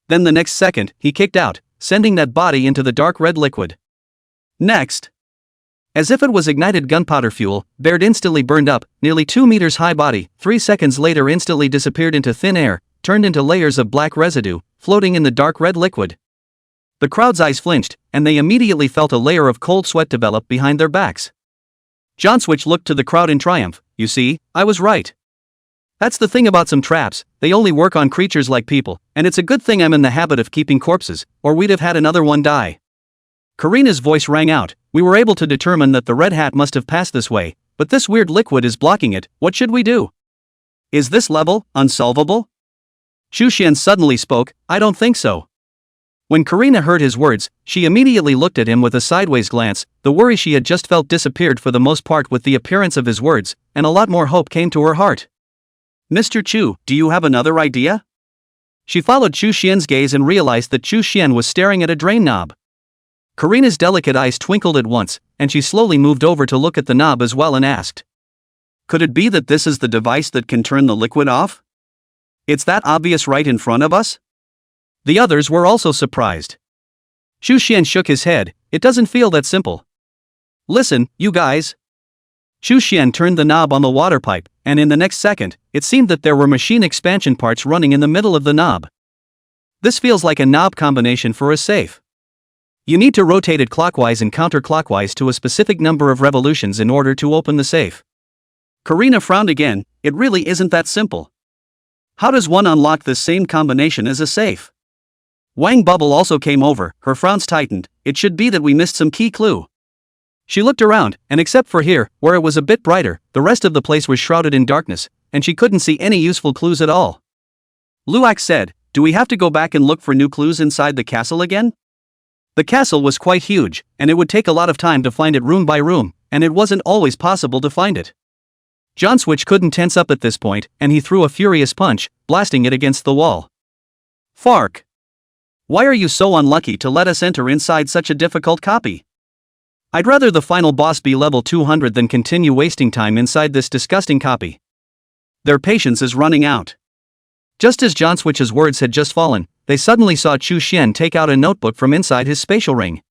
Then the next second, he kicked out, sending that body into the dark red liquid. Next, as if it was ignited gunpowder fuel, Baird instantly burned up. Nearly 2 meters high body, 3 seconds later instantly disappeared into thin air, turned into layers of black residue, floating in the dark red liquid. The crowd's eyes flinched, and they immediately felt a layer of cold sweat develop behind their backs. John Switch looked to the crowd in triumph. You see, I was right. That's the thing about some traps, they only work on creatures like people, and it's a good thing I'm in the habit of keeping corpses, or we'd have had another one die. Karina's voice rang out. We were able to determine that the red hat must have passed this way, but this weird liquid is blocking it. What should we do? Is this level unsolvable? Xu Xian suddenly spoke. I don't think so. When Karina heard his words, she immediately looked at him with a sideways glance. The worry she had just felt disappeared for the most part with the appearance of his words, and a lot more hope came to her heart. Mr. Chu, do you have another idea? She followed Xu Xian's gaze and realized that Xu Xian was staring at a drain knob. Karina's delicate eyes twinkled at once, and she slowly moved over to look at the knob as well and asked. Could it be that this is the device that can turn the liquid off? It's that obvious right in front of us? The others were also surprised. Xu Xian shook his head. It doesn't feel that simple. Listen, you guys. Xu Xian turned the knob on the water pipe, and in the next second, it seemed that there were machine expansion parts running in the middle of the knob. This feels like a knob combination for a safe. You need to rotate it clockwise and counterclockwise to a specific number of revolutions in order to open the safe. Karina frowned again. It really isn't that simple. How does one unlock this same combination as a safe? Wang Bubble also came over, her frowns tightened. It should be that we missed some key clue. She looked around, and except for here, where it was a bit brighter, the rest of the place was shrouded in darkness, and she couldn't see any useful clues at all. Luak said, do we have to go back and look for new clues inside the castle again? The castle was quite huge, and it would take a lot of time to find it room by room, and it wasn't always possible to find it. John Switch couldn't tense up at this point, and he threw a furious punch, blasting it against the wall. Fark! Why are you so unlucky to let us enter inside such a difficult copy? I'd rather the final boss be level 200 than continue wasting time inside this disgusting copy. Their patience is running out. Just as John Switch's words had just fallen, they suddenly saw Chu Xian take out a notebook from inside his spatial ring.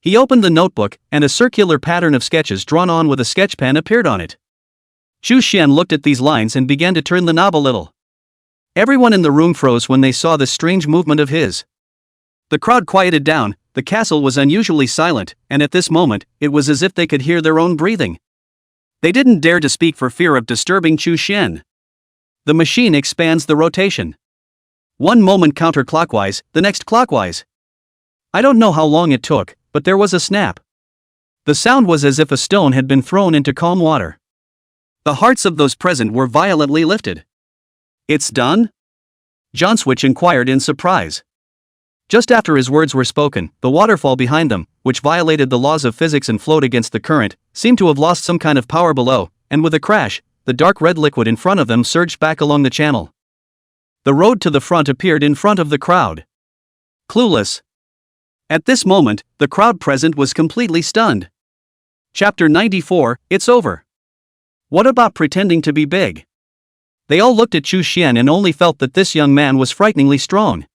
He opened the notebook, and a circular pattern of sketches drawn on with a sketch pen appeared on it. Chu Xian looked at these lines and began to turn the knob a little. Everyone in the room froze when they saw this strange movement of his. The crowd quieted down, the castle was unusually silent, and at this moment, it was as if they could hear their own breathing. They didn't dare to speak for fear of disturbing Chu Xian. The machine expands the rotation. One moment counterclockwise, the next clockwise. I don't know how long it took, but there was a snap. The sound was as if a stone had been thrown into calm water. The hearts of those present were violently lifted. It's done? John Switch inquired in surprise. Just after his words were spoken, the waterfall behind them, which violated the laws of physics and flowed against the current, seemed to have lost some kind of power below, and with a crash, the dark red liquid in front of them surged back along the channel. The road to the front appeared in front of the crowd. Clueless. At this moment, the crowd present was completely stunned. Chapter 94, It's over. What about pretending to be big? They all looked at Chu Xian and only felt that this young man was frighteningly strong.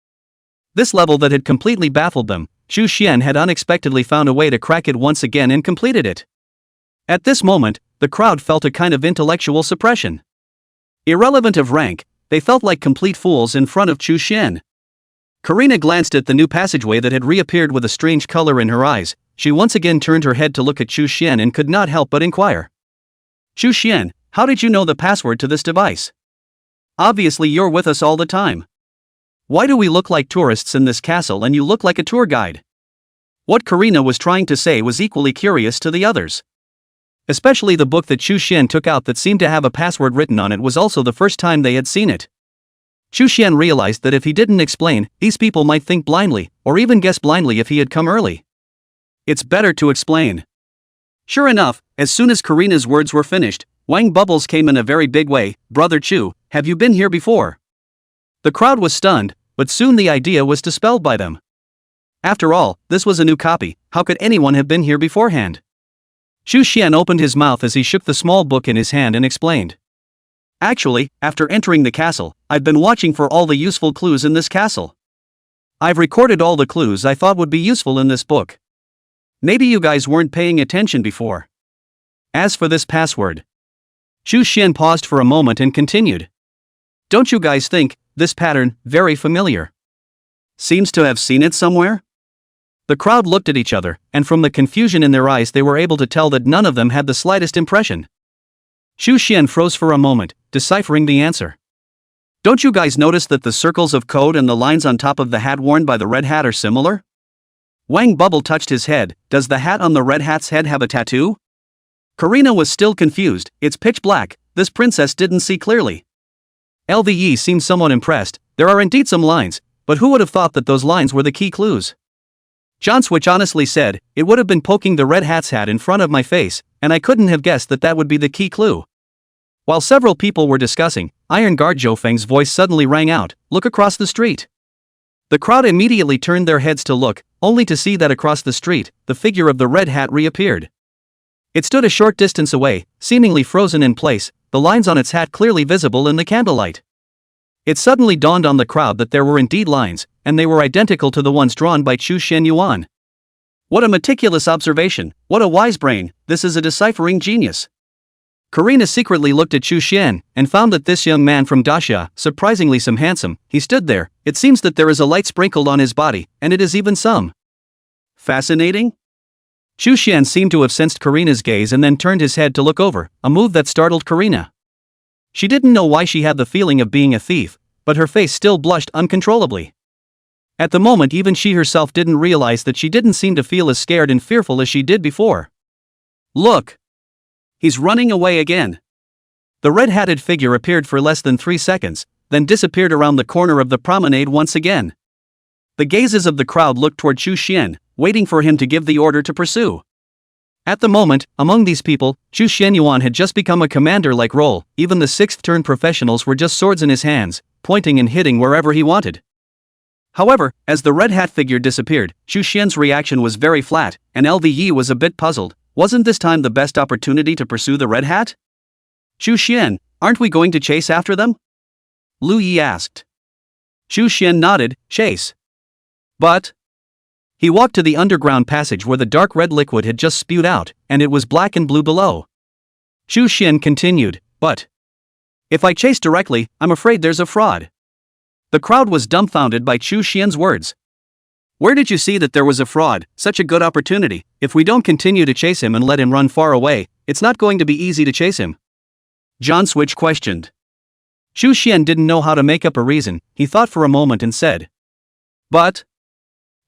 This level that had completely baffled them, Chu Xian had unexpectedly found a way to crack it once again and completed it. At this moment, the crowd felt a kind of intellectual suppression. Irrelevant of rank, they felt like complete fools in front of Chu Xian. Karina glanced at the new passageway that had reappeared with a strange color in her eyes. She once again turned her head to look at Chu Xian and could not help but inquire. Chu Xian, how did you know the password to this device? Obviously you're with us all the time. Why do we look like tourists in this castle and you look like a tour guide? What Karina was trying to say was equally curious to the others. Especially the book that Chu Xian took out that seemed to have a password written on it was also the first time they had seen it. Chu Xian realized that if he didn't explain, these people might think blindly, or even guess blindly if he had come early. It's better to explain. Sure enough, as soon as Karina's words were finished, Wang Bubbles came in a very big way. Brother Chu, have you been here before? The crowd was stunned, but soon the idea was dispelled by them. After all, this was a new copy, how could anyone have been here beforehand? Chu Xian opened his mouth as he shook the small book in his hand and explained. Actually, after entering the castle, I've been watching for all the useful clues in this castle. I've recorded all the clues I thought would be useful in this book. Maybe you guys weren't paying attention before. As for this password. Chu Xian paused for a moment and continued. Don't you guys think this pattern very familiar? Seems to have seen it somewhere? The crowd looked at each other, and from the confusion in their eyes they were able to tell that none of them had the slightest impression. Chu Xian froze for a moment, deciphering the answer. Don't you guys notice that the circles of code and the lines on top of the hat worn by the red hat are similar? Wang Bubble touched his head. Does the hat on the red hat's head have a tattoo? Karina was still confused. It's pitch black, this princess didn't see clearly. LVE seemed somewhat impressed. There are indeed some lines, but who would have thought that those lines were the key clues? John Switch honestly said, it would have been poking the red hat's hat in front of my face, and I couldn't have guessed that that would be the key clue. While several people were discussing, Iron Guard Zhou Feng's voice suddenly rang out, look across the street. The crowd immediately turned their heads to look, only to see that across the street, the figure of the red hat reappeared. It stood a short distance away, seemingly frozen in place, the lines on its hat clearly visible in the candlelight. It suddenly dawned on the crowd that there were indeed lines, and they were identical to the ones drawn by Chu Xian Yuan. What a meticulous observation, what a wise brain, this is a deciphering genius. Karina secretly looked at Chu Xian, and found that this young man from Daxia, surprisingly some handsome, he stood there, it seems that there is a light sprinkled on his body, and it is even some. Fascinating? Chu Xian seemed to have sensed Karina's gaze and then turned his head to look over, a move that startled Karina. She didn't know why she had the feeling of being a thief, but her face still blushed uncontrollably. At the moment even she herself didn't realize that she didn't seem to feel as scared and fearful as she did before. Look! He's running away again. The red-hatted figure appeared for less than 3 seconds, then disappeared around the corner of the promenade once again. The gazes of the crowd looked toward Chu Xian, waiting for him to give the order to pursue. At the moment, among these people, Chu Xianyuan had just become a commander-like role. Even the 6th turn professionals were just swords in his hands, pointing and hitting wherever he wanted. However, as the red hat figure disappeared, Chu Xian's reaction was very flat, and LVE was a bit puzzled. Wasn't this time the best opportunity to pursue the red hat? Chu Xian, aren't we going to chase after them? Lu Yi asked. Chu Xian nodded, chase. But he walked to the underground passage where the dark red liquid had just spewed out, and it was black and blue below. Chu Xian continued, but if I chase directly, I'm afraid there's a fraud. The crowd was dumbfounded by Chu Xian's words. Where did you see that there was a fraud? Such a good opportunity. If we don't continue to chase him and let him run far away, it's not going to be easy to chase him. John Switch questioned. Chu Xian didn't know how to make up a reason. He thought for a moment and said, but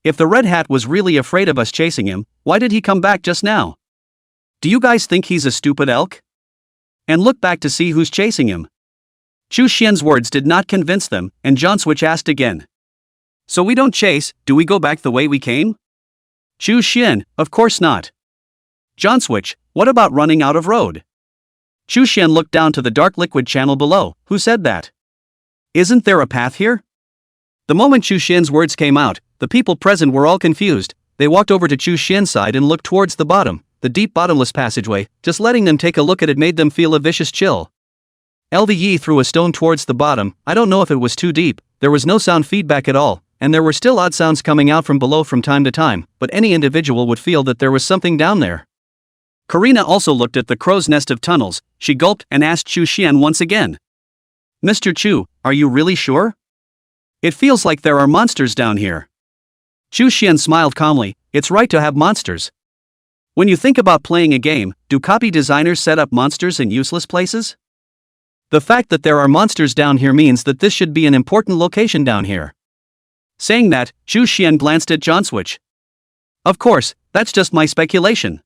if the red hat was really afraid of us chasing him, why did he come back just now? Do you guys think he's a stupid elk? And look back to see who's chasing him. Chu Xian's words did not convince them, and John Switch asked again. So we don't chase, do we go back the way we came? Chu Xian, of course not. John Switch, what about running out of road? Chu Xian looked down to the dark liquid channel below. Who said that? Isn't there a path here? The moment Chu Xian's words came out, the people present were all confused. They walked over to Chu Xian's side and looked towards the bottom, the deep bottomless passageway. Just letting them take a look at it made them feel a vicious chill. LVE threw a stone towards the bottom. I don't know if it was too deep. There was no sound feedback at all, and there were still odd sounds coming out from below from time to time, but any individual would feel that there was something down there. Karina also looked at the crow's nest of tunnels. She gulped and asked Chu Xian once again. Mr. Chu, are you really sure? It feels like there are monsters down here. Chu Xian smiled calmly. It's right to have monsters. When you think about playing a game, do copy designers set up monsters in useless places? The fact that there are monsters down here means that this should be an important location down here. Saying that, Chu Xian glanced at John Switch. Of course, that's just my speculation.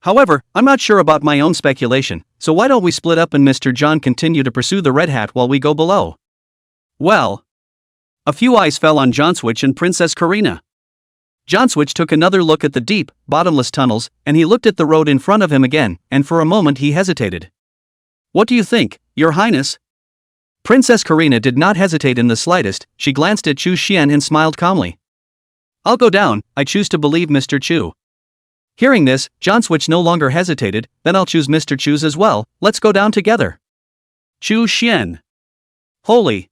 However, I'm not sure about my own speculation, so why don't we split up and Mr. John continue to pursue the red hat while we go below? Well, a few eyes fell on John Switch and Princess Karina. John Switch took another look at the deep, bottomless tunnels, and he looked at the road in front of him again, and for a moment he hesitated. What do you think, Your Highness? Princess Karina did not hesitate in the slightest. She glanced at Chu Xian and smiled calmly. I'll go down, I choose to believe Mr. Chu. Hearing this, John Switch no longer hesitated. Then I'll choose Mr. Chu's as well. Let's go down together. Chu Xian. Holy.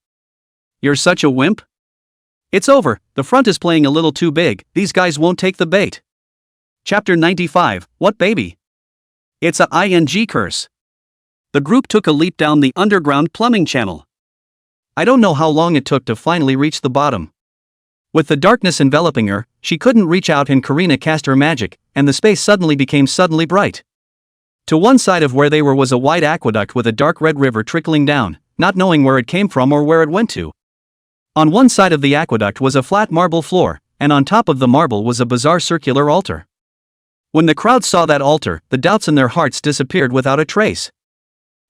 You're such a wimp? It's over, the front is playing a little too big, these guys won't take the bait. Chapter 95, What Baby? It's a ING curse. The group took a leap down the underground plumbing channel. I don't know how long it took to finally reach the bottom. With the darkness enveloping her, she couldn't reach out and Karina cast her magic, and the space suddenly became suddenly bright. To one side of where they were was a wide aqueduct with a dark red river trickling down, not knowing where it came from or where it went to. On one side of the aqueduct was a flat marble floor, and on top of the marble was a bizarre circular altar. When the crowd saw that altar, the doubts in their hearts disappeared without a trace.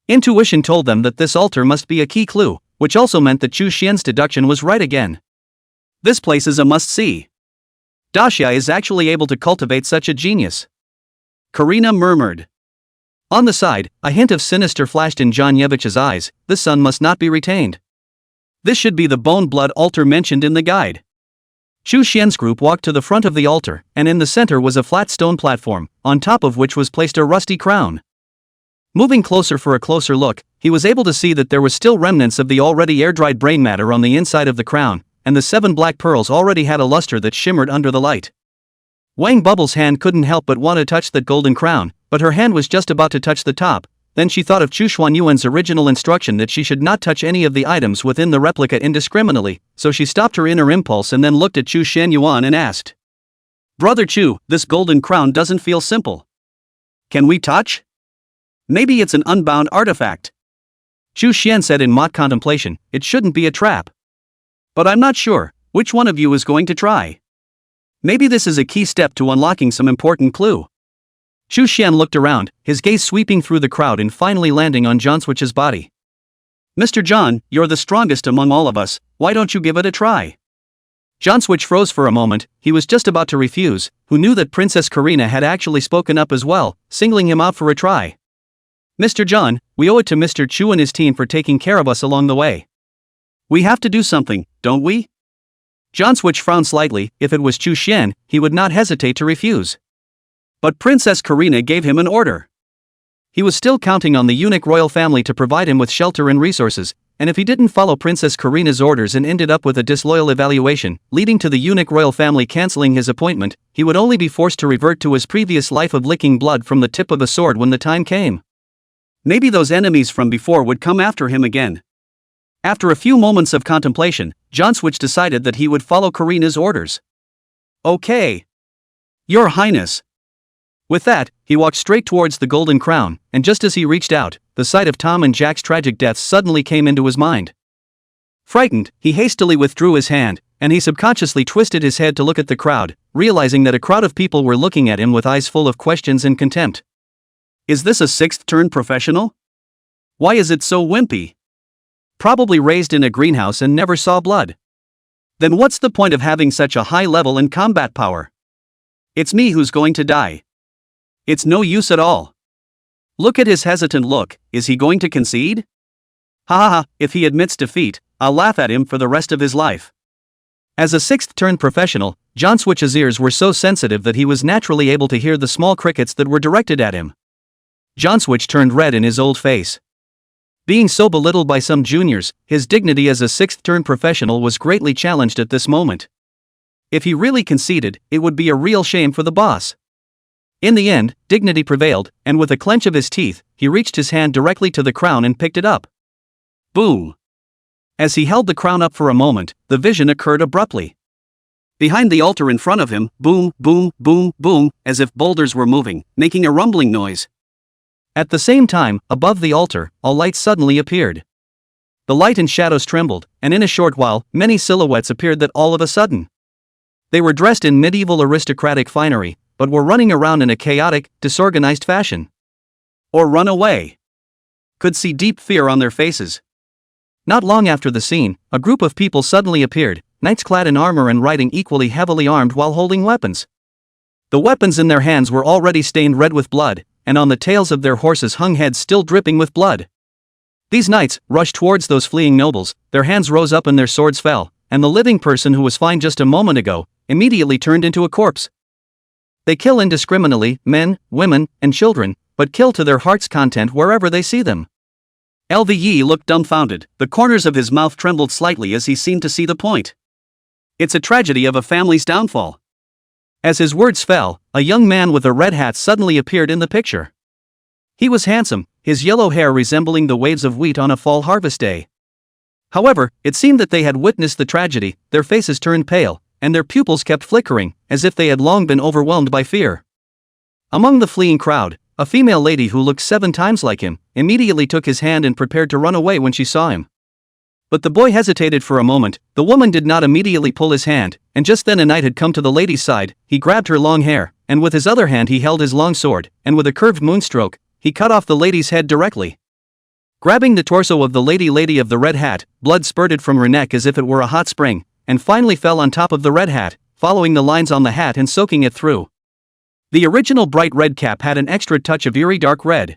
Intuition told them that this altar must be a key clue, which also meant that Chu Xian's deduction was right again. This place is a must-see. Daxia is actually able to cultivate such a genius. Karina murmured. On the side, a hint of sinister flashed in John Yevich's eyes. This son must not be retained. This should be the bone blood altar mentioned in the guide. Chu Xian's group walked to the front of the altar, and in the center was a flat stone platform, on top of which was placed a rusty crown. Moving closer for a closer look, he was able to see that there was still remnants of the already air-dried brain matter on the inside of the crown, and the 7 black pearls already had a luster that shimmered under the light. Wang Bubble's hand couldn't help but want to touch that golden crown, but her hand was just about to touch the top. Then she thought of Chu Xuanyuan's original instruction that she should not touch any of the items within the replica indiscriminately, so she stopped her inner impulse and then looked at Chu Xianyuan and asked. Brother Chu, this golden crown doesn't feel simple. Can we touch? Maybe it's an unbound artifact. Chu Xian said in mock contemplation, it shouldn't be a trap. But I'm not sure, which one of you is going to try? Maybe this is a key step to unlocking some important clue. Chu Xian looked around, his gaze sweeping through the crowd and finally landing on John Switch's body. Mr. John, you're the strongest among all of us, why don't you give it a try? John Switch froze for a moment. He was just about to refuse, who knew that Princess Karina had actually spoken up as well, singling him out for a try. Mr. John, we owe it to Mr. Chu and his team for taking care of us along the way. We have to do something, don't we? John Switch frowned slightly. If it was Chu Xian, he would not hesitate to refuse. But Princess Karina gave him an order. He was still counting on the eunuch royal family to provide him with shelter and resources, and if he didn't follow Princess Karina's orders and ended up with a disloyal evaluation, leading to the eunuch royal family cancelling his appointment, he would only be forced to revert to his previous life of licking blood from the tip of a sword when the time came. Maybe those enemies from before would come after him again. After a few moments of contemplation, John Switch decided that he would follow Karina's orders. Okay. Your Highness. With that, he walked straight towards the Golden Crown, and just as he reached out, the sight of Tom and Jack's tragic deaths suddenly came into his mind. Frightened, he hastily withdrew his hand, and he subconsciously twisted his head to look at the crowd, realizing that a crowd of people were looking at him with eyes full of questions and contempt. Is this a sixth-turn professional? Why is it so wimpy? Probably raised in a greenhouse and never saw blood. Then what's the point of having such a high level and combat power? It's me who's going to die. It's no use at all. Look at his hesitant look. Is he going to concede? Ha ha ha, if he admits defeat, I'll laugh at him for the rest of his life. As a sixth-turn professional, John Switch's ears were so sensitive that he was naturally able to hear the small crickets that were directed at him. John Switch turned red in his old face. Being so belittled by some juniors, his dignity as a sixth-turn professional was greatly challenged at this moment. If he really conceded, it would be a real shame for the boss. In the end, dignity prevailed, and with a clench of his teeth, he reached his hand directly to the crown and picked it up. Boom! As he held the crown up for a moment, the vision occurred abruptly. Behind the altar in front of him, boom, boom, boom, boom, as if boulders were moving, making a rumbling noise. At the same time, above the altar, a light suddenly appeared. The light and shadows trembled, and in a short while, many silhouettes appeared that all of a sudden. They were dressed in medieval aristocratic finery, but were running around in a chaotic, disorganized fashion. Or run away. Could see deep fear on their faces. Not long after the scene, a group of people suddenly appeared, knights clad in armor and riding equally heavily armed while holding weapons. The weapons in their hands were already stained red with blood, and on the tails of their horses hung heads still dripping with blood. These knights rushed towards those fleeing nobles, their hands rose up and their swords fell, and the living person who was fine just a moment ago, immediately turned into a corpse. They kill indiscriminately, men, women, and children, but kill to their heart's content wherever they see them. LVE looked dumbfounded, the corners of his mouth trembled slightly as he seemed to see the point. It's a tragedy of a family's downfall. As his words fell, a young man with a red hat suddenly appeared in the picture. He was handsome, his yellow hair resembling the waves of wheat on a fall harvest day. However, it seemed that they had witnessed the tragedy, their faces turned pale, and their pupils kept flickering, as if they had long been overwhelmed by fear. Among the fleeing crowd, a female lady who looked 7 times like him, immediately took his hand and prepared to run away when she saw him. But the boy hesitated for a moment. The woman did not immediately pull his hand, and just then a knight had come to the lady's side. He grabbed her long hair, and with his other hand he held his long sword, and with a curved moonstroke, he cut off the lady's head directly. Grabbing the torso of the lady of the red hat, blood spurted from her neck as if it were a hot spring, and finally fell on top of the red hat, following the lines on the hat and soaking it through. The original bright red cap had an extra touch of eerie dark red.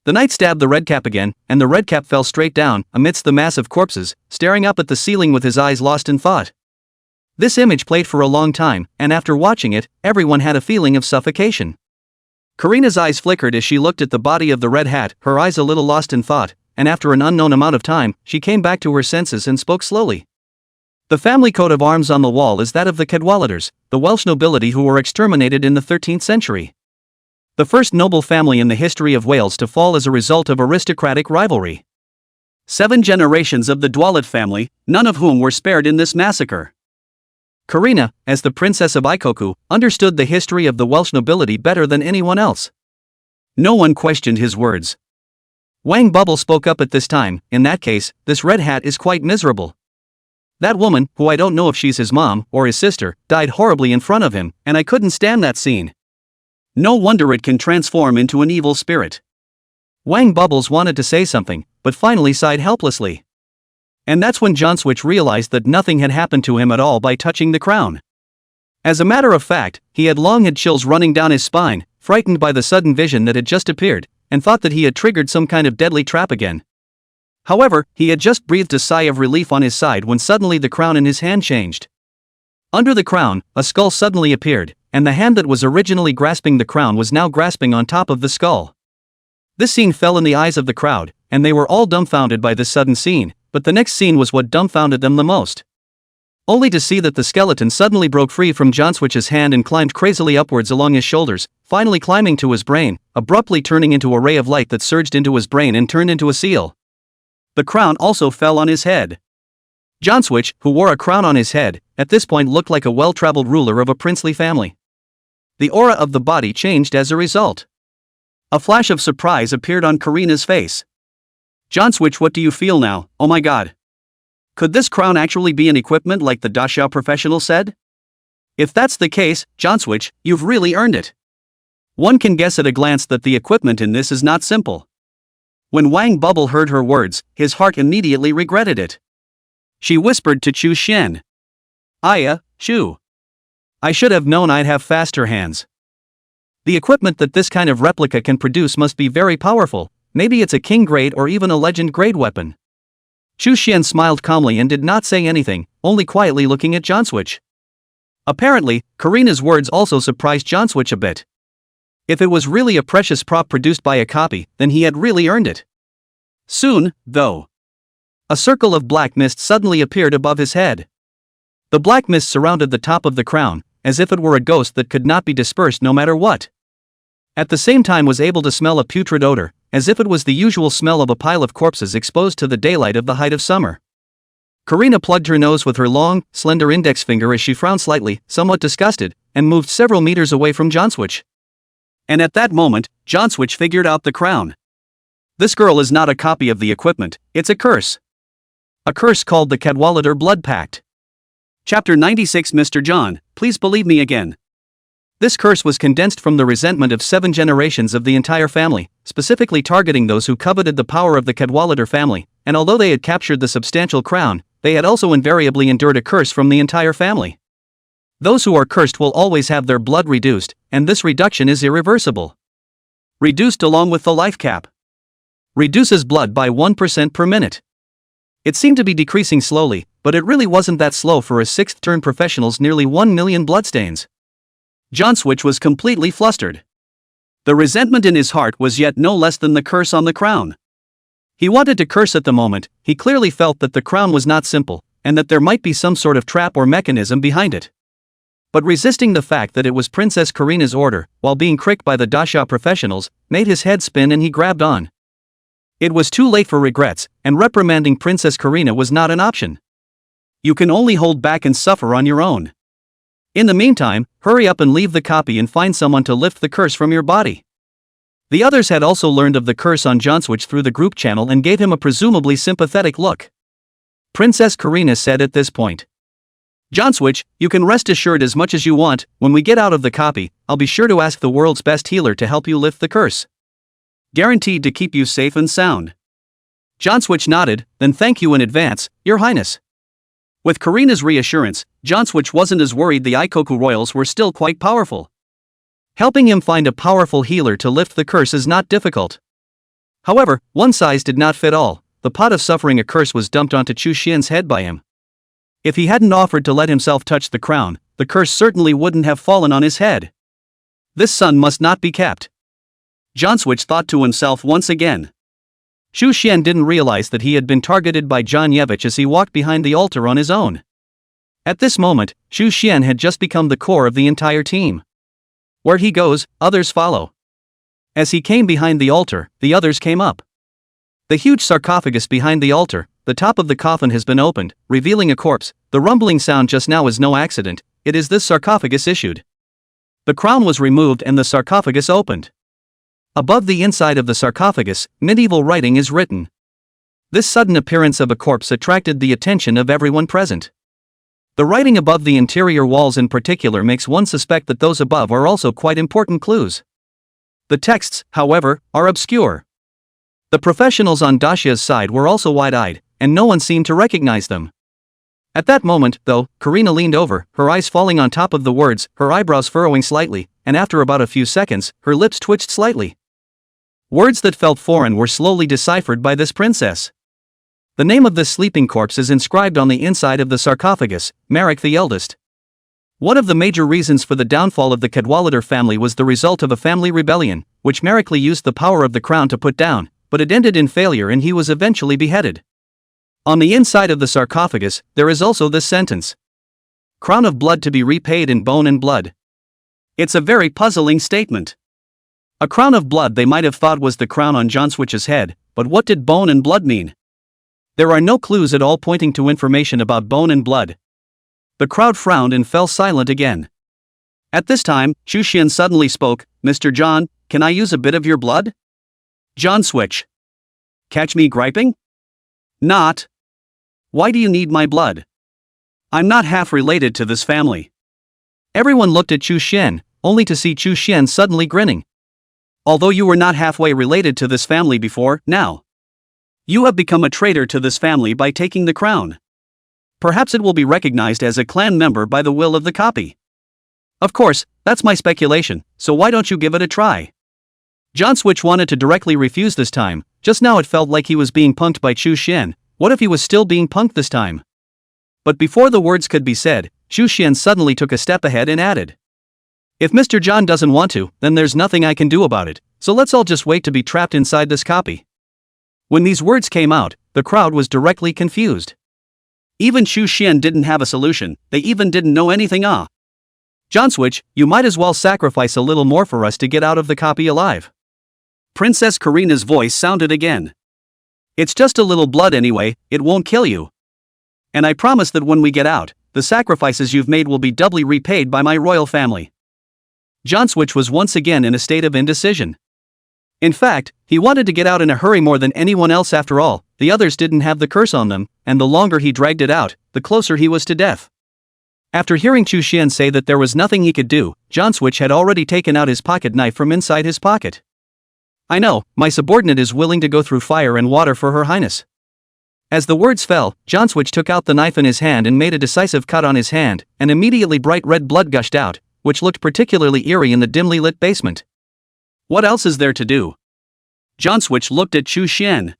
The knight stabbed the red cap again, and the red cap fell straight down, amidst the mass of corpses, staring up at the ceiling with his eyes lost in thought. This image played for a long time, and after watching it, everyone had a feeling of suffocation. Karina's eyes flickered as she looked at the body of the red hat, her eyes a little lost in thought, and after an unknown amount of time, she came back to her senses and spoke slowly. The family coat of arms on the wall is that of the Cadwaladers, the Welsh nobility who were exterminated in the 13th century. The first noble family in the history of Wales to fall as a result of aristocratic rivalry. 7 generations of the Dwalat family, none of whom were spared in this massacre. Karina, as the Princess of Ikoku, understood the history of the Welsh nobility better than anyone else. No one questioned his words. Wang Bubble spoke up at this time. In that case, this red hat is quite miserable. That woman, who I don't know if she's his mom or his sister, died horribly in front of him, and I couldn't stand that scene. No wonder it can transform into an evil spirit. Wang Bubbles wanted to say something, but finally sighed helplessly. And that's when Johnswitch realized that nothing had happened to him at all by touching the crown. As a matter of fact, he had long had chills running down his spine, frightened by the sudden vision that had just appeared, and thought that he had triggered some kind of deadly trap again. However, he had just breathed a sigh of relief on his side when suddenly the crown in his hand changed. Under the crown, a skull suddenly appeared, and the hand that was originally grasping the crown was now grasping on top of the skull. This scene fell in the eyes of the crowd, and they were all dumbfounded by this sudden scene, but the next scene was what dumbfounded them the most. Only to see that the skeleton suddenly broke free from Johnswitch's hand and climbed crazily upwards along his shoulders, finally climbing to his brain, abruptly turning into a ray of light that surged into his brain and turned into a seal. The crown also fell on his head. Johnswitch, who wore a crown on his head, at this point looked like a well-traveled ruler of a princely family. The aura of the body changed as a result. A flash of surprise appeared on Karina's face. "Johnswitch, what do you feel now? Oh my god. Could this crown actually be an equipment like the Dashao professional said? If that's the case, Johnswitch, you've really earned it. One can guess at a glance that the equipment in this is not simple." When Wang Bubble heard her words, his heart immediately regretted it. She whispered to Chu Xian. "Aya, Chu. I should have known I'd have faster hands. The equipment that this kind of replica can produce must be very powerful, maybe it's a king grade or even a legend grade weapon." Chu Xian smiled calmly and did not say anything, only quietly looking at Johnswitch. Apparently, Karina's words also surprised Johnswitch a bit. If it was really a precious prop produced by a copy, then he had really earned it. Soon, though, a circle of black mist suddenly appeared above his head. The black mist surrounded the top of the crown, as if it were a ghost that could not be dispersed no matter what. At the same time was able to smell a putrid odor, as if it was the usual smell of a pile of corpses exposed to the daylight of the height of summer. Karina plugged her nose with her long, slender index finger as she frowned slightly, somewhat disgusted, and moved several meters away from Johnswitch. And at that moment, Johnswitch figured out the crown. This girl is not a copy of the equipment, it's a curse. A curse called the Cadwallader Blood Pact. Chapter 96. Mr. John, please believe me again. This curse was condensed from the resentment of 7 generations of the entire family, specifically targeting those who coveted the power of the Cadwallader family, and although they had captured the substantial crown, they had also invariably endured a curse from the entire family. Those who are cursed will always have their blood reduced, and this reduction is irreversible. Reduced along with the life cap. Reduces blood by 1% per minute. It seemed to be decreasing slowly, but it really wasn't that slow for a 6th turn professional's nearly 1 million bloodstains. Johnswitch was completely flustered. The resentment in his heart was yet no less than the curse on the crown. He wanted to curse at the moment, he clearly felt that the crown was not simple, and that there might be some sort of trap or mechanism behind it. But resisting the fact that it was Princess Karina's order, while being cricked by the Dashao professionals, made his head spin and he grabbed on. It was too late for regrets, and reprimanding Princess Karina was not an option. You can only hold back and suffer on your own. In the meantime, hurry up and leave the copy and find someone to lift the curse from your body. The others had also learned of the curse on Johnswitch through the group channel and gave him a presumably sympathetic look. Princess Karina said at this point, "Johnswitch, you can rest assured as much as you want, when we get out of the copy, I'll be sure to ask the world's best healer to help you lift the curse. Guaranteed to keep you safe and sound." Johnswitch nodded, "Then thank you in advance, Your Highness." With Karina's reassurance, Johnswitch wasn't as worried. The Ikoku royals were still quite powerful. Helping him find a powerful healer to lift the curse is not difficult. However, one size did not fit all. The pot of suffering a curse was dumped onto Chu Xian's head by him. If he hadn't offered to let himself touch the crown, the curse certainly wouldn't have fallen on his head. This son must not be kept. Johnswitch thought to himself once again. Chu Xian didn't realize that he had been targeted by John Yevich as he walked behind the altar on his own. At this moment, Chu Xian had just become the core of the entire team. Where he goes, others follow. As he came behind the altar, the others came up. The huge sarcophagus behind the altar, the top of the coffin has been opened, revealing a corpse. The rumbling sound just now is no accident, it is this sarcophagus issued. The crown was removed and the sarcophagus opened. Above the inside of the sarcophagus, medieval writing is written. This sudden appearance of a corpse attracted the attention of everyone present. The writing above the interior walls in particular makes one suspect that those above are also quite important clues. The texts, however, are obscure. The professionals on Dashia's side were also wide-eyed, and no one seemed to recognize them. At that moment, though, Karina leaned over, her eyes falling on top of the words, her eyebrows furrowing slightly, and after about a few seconds, her lips twitched slightly. Words that felt foreign were slowly deciphered by this princess. The name of this sleeping corpse is inscribed on the inside of the sarcophagus, Marek the eldest. One of the major reasons for the downfall of the Cadwallader family was the result of a family rebellion, which Marek used the power of the crown to put down, but it ended in failure and he was eventually beheaded. On the inside of the sarcophagus, there is also this sentence: "Crown of blood to be repaid in bone and blood." It's a very puzzling statement. A crown of blood they might have thought was the crown on John Switch's head, but what did bone and blood mean? There are no clues at all pointing to information about bone and blood. The crowd frowned and fell silent again. At this time, Chu Xian suddenly spoke, "Mr. John, can I use a bit of your blood?" John Switch. Catch me griping? Not. Why do you need my blood? I'm not half related to this family. Everyone looked at Chu Xian, only to see Chu Xian suddenly grinning. Although you were not halfway related to this family before, now you have become a traitor to this family by taking the crown. Perhaps it will be recognized as a clan member by the will of the copy. Of course, that's my speculation, so why don't you give it a try? John Switch wanted to directly refuse this time. Just now it felt like he was being punked by Chu Xian. What if he was still being punked this time? But before the words could be said, Chu Xian suddenly took a step ahead and added, "If Mr. John doesn't want to, then there's nothing I can do about it, so let's all just wait to be trapped inside this copy." When these words came out, the crowd was directly confused. Even Chu Xian didn't have a solution, they even didn't know anything. John Switch, you might as well sacrifice a little more for us to get out of the copy alive. Princess Karina's voice sounded again. It's just a little blood anyway, it won't kill you. And I promise that when we get out, the sacrifices you've made will be doubly repaid by my royal family. John Switch was once again in a state of indecision. In fact, he wanted to get out in a hurry more than anyone else. After all, the others didn't have the curse on them, and the longer he dragged it out, the closer he was to death. After hearing Chu Xian say that there was nothing he could do, John Switch had already taken out his pocket knife from inside his pocket. "I know, my subordinate is willing to go through fire and water for Her Highness." As the words fell, John Switch took out the knife in his hand and made a decisive cut on his hand, and immediately bright red blood gushed out, which looked particularly eerie in the dimly lit basement. What else is there to do? John Switch looked at Chu Xian.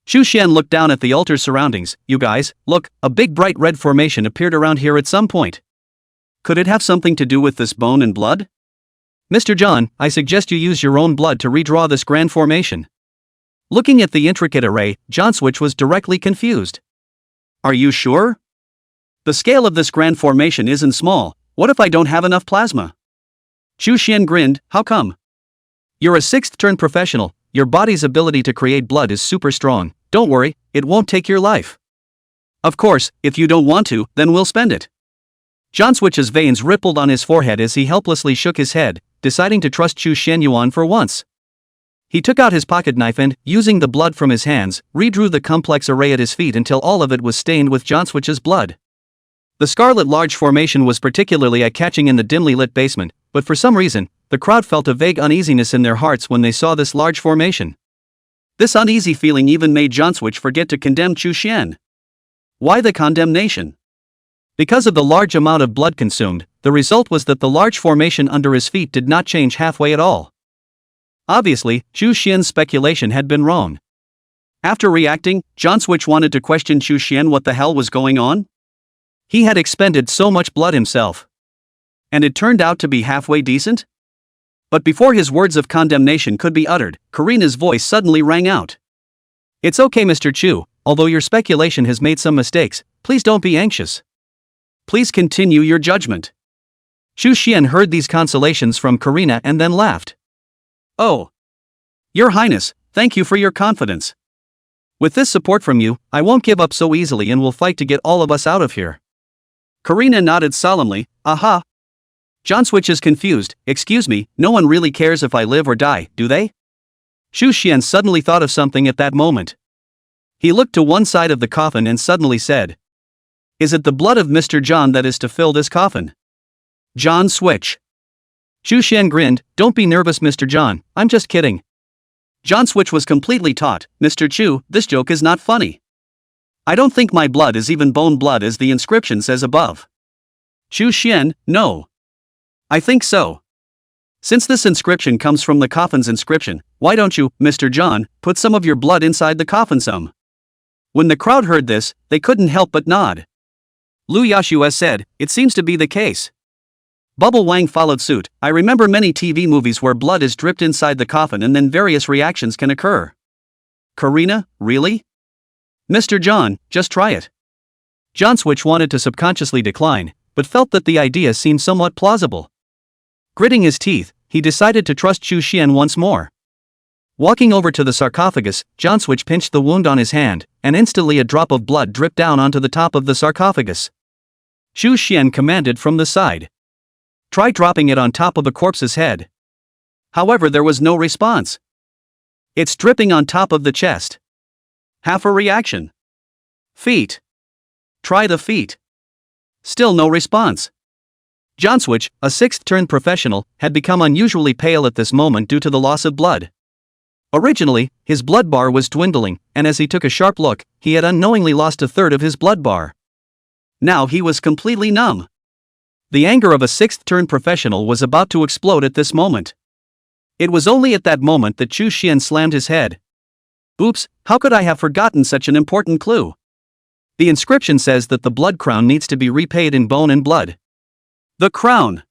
Chu Xian looked down at the altar's surroundings. "You guys, look, a big bright red formation appeared around here at some point. Could it have something to do with this bone and blood? Mr. John, I suggest you use your own blood to redraw this grand formation." Looking at the intricate array, John Switch was directly confused. "Are you sure? The scale of this grand formation isn't small. What if I don't have enough plasma?" Chu Xian grinned. "How come? You're a 6th turn professional, your body's ability to create blood is super strong, don't worry, it won't take your life. Of course, if you don't want to, then we'll spend it." John Switch's veins rippled on his forehead as he helplessly shook his head, deciding to trust Chu Xianyuan for once. He took out his pocket knife and, using the blood from his hands, redrew the complex array at his feet until all of it was stained with John Switch's blood. The scarlet large formation was particularly eye-catching in the dimly lit basement, but for some reason, the crowd felt a vague uneasiness in their hearts when they saw this large formation. This uneasy feeling even made John Switch forget to condemn Chu Xian. Why the condemnation? Because of the large amount of blood consumed, the result was that the large formation under his feet did not change halfway at all. Obviously, Chu Xian's speculation had been wrong. After reacting, John Switch wanted to question Chu Xian what the hell was going on. He had expended so much blood himself. And it turned out to be halfway decent? But before his words of condemnation could be uttered, Karina's voice suddenly rang out. "It's okay, Mr. Chu, although your speculation has made some mistakes, please don't be anxious. Please continue your judgment." Chu Xian heard these consolations from Karina and then laughed. "Oh. Your Highness, thank you for your confidence. With this support from you, I won't give up so easily and will fight to get all of us out of here." Karina nodded solemnly. "Aha." John Switch is confused. "Excuse me, no one really cares if I live or die, do they?" Chu Xian suddenly thought of something at that moment. He looked to one side of the coffin and suddenly said, "Is it the blood of Mr. John that is to fill this coffin?" John Switch. Chu Xian grinned. "Don't be nervous, Mr. John, I'm just kidding." John Switch was completely taut. "Mr. Chu, this joke is not funny. I don't think my blood is even bone blood as the inscription says above. Chu Xian, no. I think so. Since this inscription comes from the coffin's inscription, why don't you, Mr. John, put some of your blood inside the coffin some? When the crowd heard this, they couldn't help but nod. Lu Yashue said, it seems to be the case. Bubble Wang followed suit, I remember many TV movies where blood is dripped inside the coffin and then various reactions can occur. Karina, really? Mr. John, just try it. John Switch wanted to subconsciously decline, but felt that the idea seemed somewhat plausible. Gritting his teeth, he decided to trust Chu Xian once more. Walking over to the sarcophagus, John Switch pinched the wound on his hand, and instantly a drop of blood dripped down onto the top of the sarcophagus. Chu Xian commanded from the side. Try dropping it on top of a corpse's head. However, there was no response. It's dripping on top of the chest. Half a reaction. Feet. Try the feet. Still no response. John Switch, a sixth-turn professional, had become unusually pale at this moment due to the loss of blood. Originally, his blood bar was dwindling, and as he took a sharp look, he had unknowingly lost a third of his blood bar. Now he was completely numb. The anger of a sixth-turn professional was about to explode at this moment. It was only at that moment that Chu Xian slammed his head. Oops, how could I have forgotten such an important clue? The inscription says that the blood crown needs to be repaid in bone and blood. The crown.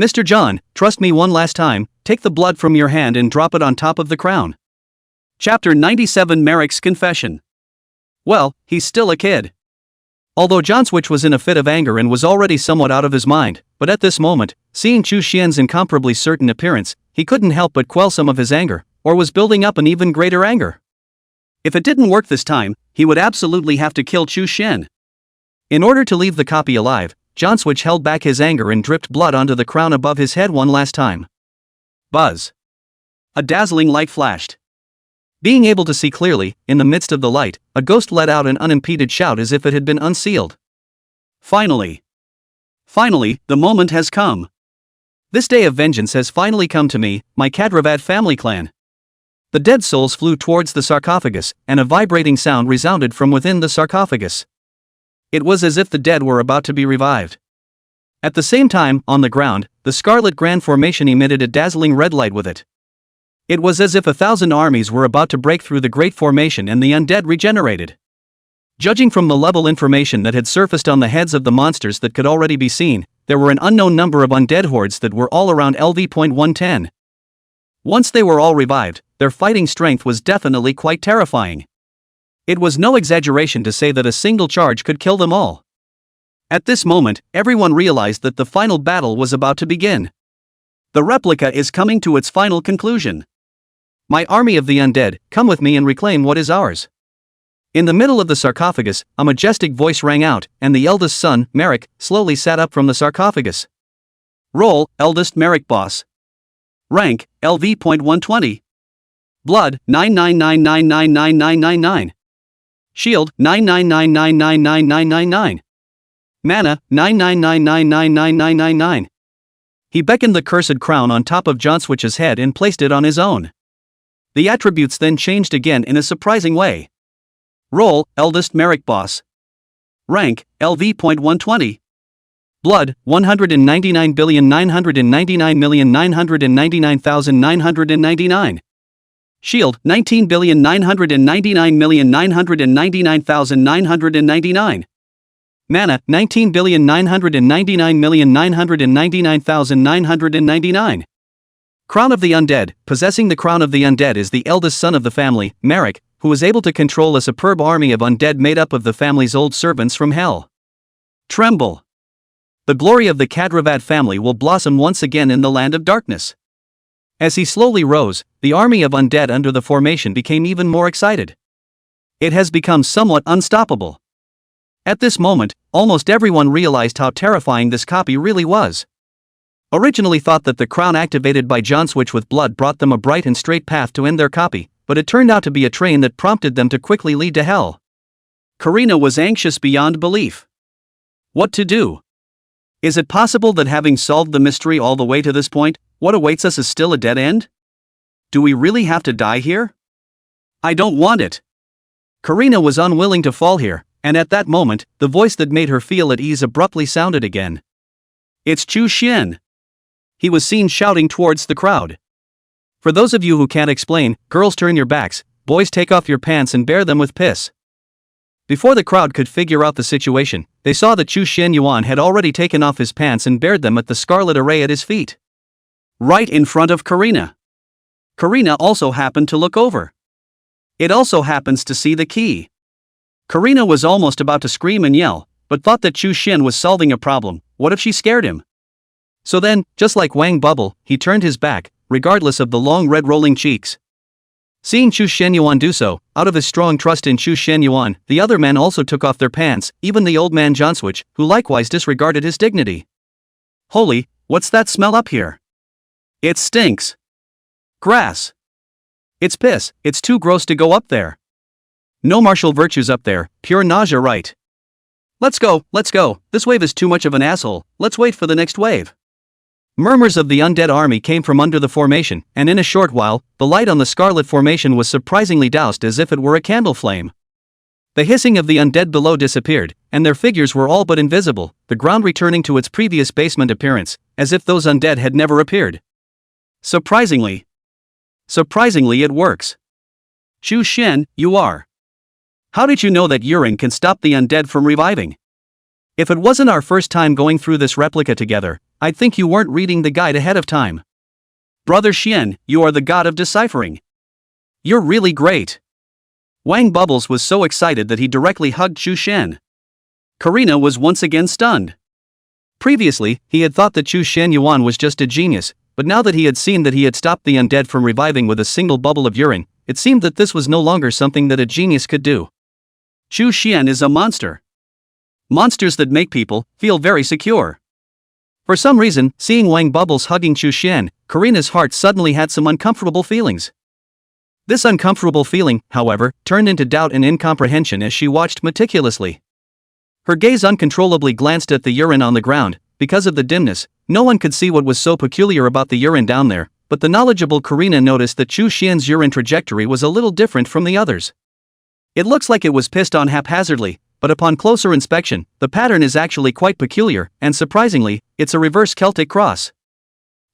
Mr. John, trust me one last time, take the blood from your hand and drop it on top of the crown. Chapter 97 Merrick's Confession. Well, he's still a kid. Although John Switch was in a fit of anger and was already somewhat out of his mind, but at this moment, seeing Chu Xian's incomparably certain appearance, he couldn't help but quell some of his anger, or was building up an even greater anger. If it didn't work this time, he would absolutely have to kill Chu Xian. In order to leave the copy alive, John Switch held back his anger and dripped blood onto the crown above his head one last time. Buzz. A dazzling light flashed. Being able to see clearly, in the midst of the light, a ghost let out an unimpeded shout as if it had been unsealed. Finally. Finally, the moment has come. This day of vengeance has finally come to me, my Kadravad family clan. The dead souls flew towards the sarcophagus, and a vibrating sound resounded from within the sarcophagus. It was as if the dead were about to be revived. At the same time, on the ground, the Scarlet Grand Formation emitted a dazzling red light with it. It was as if 1,000 armies were about to break through the Great Formation and the undead regenerated. Judging from the level information that had surfaced on the heads of the monsters that could already be seen, there were an unknown number of undead hordes that were all around LV.110. Once they were all revived, their fighting strength was definitely quite terrifying. It was no exaggeration to say that a single charge could kill them all. At this moment, everyone realized that the final battle was about to begin. The replica is coming to its final conclusion. My army of the undead, come with me and reclaim what is ours. In the middle of the sarcophagus, a majestic voice rang out, and the eldest son, Merrick, slowly sat up from the sarcophagus. Roll, eldest Merrick boss. Rank, LV.120. Blood, 999999999. Shield, 999999999. Mana, 999999999. He beckoned the cursed crown on top of John Switch's head and placed it on his own. The attributes then changed again in a surprising way. Roll, eldest Merrick boss. Rank, LV.120. Blood, 199,999,999,999. Shield, 19,999,999,999. Mana, 19,999,999,999. Crown of the Undead. Possessing the Crown of the Undead is the eldest son of the family, Merrick, who was able to control a superb army of undead made up of the family's old servants from hell. Tremble. The glory of the Kadravad family will blossom once again in the land of darkness. As he slowly rose, the army of undead under the formation became even more excited. It has become somewhat unstoppable. At this moment, almost everyone realized how terrifying this copy really was. Originally thought that the crown activated by John Switch with blood brought them a bright and straight path to end their copy, but it turned out to be a train that prompted them to quickly lead to hell. Karina was anxious beyond belief. What to do? Is it possible that having solved the mystery all the way to this point, what awaits us is still a dead end? Do we really have to die here? I don't want it. Karina was unwilling to fall here, and at that moment, the voice that made her feel at ease abruptly sounded again. It's Chu Xian. He was seen shouting towards the crowd. For those of you who can't explain, girls turn your backs, boys take off your pants and bear them with piss. Before the crowd could figure out the situation, they saw that Chu Xianyuan had already taken off his pants and bared them at the scarlet array at his feet. Right in front of Karina. Karina also happened to look over. It also happens to see the key. Karina was almost about to scream and yell, but thought that Chu Xian was solving a problem. What if she scared him? So then, just like Wang Bubble, he turned his back, regardless of the long red rolling cheeks. Seeing Chu Xianyuan do so, out of his strong trust in Chu Xianyuan, the other men also took off their pants, even the old man Johnswich, who likewise disregarded his dignity. Holy, what's that smell up here? It stinks. Grass. It's piss, it's too gross to go up there. No martial virtues up there, pure nausea, right? Let's go, this wave is too much of an asshole, let's wait for the next wave. Murmurs of the undead army came from under the formation, and in a short while, the light on the scarlet formation was surprisingly doused as if it were a candle flame. The hissing of the undead below disappeared, and their figures were all but invisible, the ground returning to its previous basement appearance, as if those undead had never appeared. Surprisingly, it works. Chu Xian, you are. How did you know that urine can stop the undead from reviving? If it wasn't our first time going through this replica together, I'd think you weren't reading the guide ahead of time. Brother Xian, you are the god of deciphering. You're really great. Wang Bubbles was so excited that he directly hugged Chu Xian. Karina was once again stunned. Previously, he had thought that Chu Xianyuan was just a genius, but now that he had seen that he had stopped the undead from reviving with a single bubble of urine, it seemed that this was no longer something that a genius could do. Chu Xian is a monster. Monsters that make people feel very secure. For some reason, seeing Wang Bubbles hugging Chu Xian, Karina's heart suddenly had some uncomfortable feelings. This uncomfortable feeling, however, turned into doubt and incomprehension as she watched meticulously. Her gaze uncontrollably glanced at the urine on the ground. Because of the dimness, no one could see what was so peculiar about the urine down there, but the knowledgeable Karina noticed that Chu Xian's urine trajectory was a little different from the others. It looks like it was pissed on haphazardly, but upon closer inspection, the pattern is actually quite peculiar, and surprisingly, it's a reverse Celtic cross.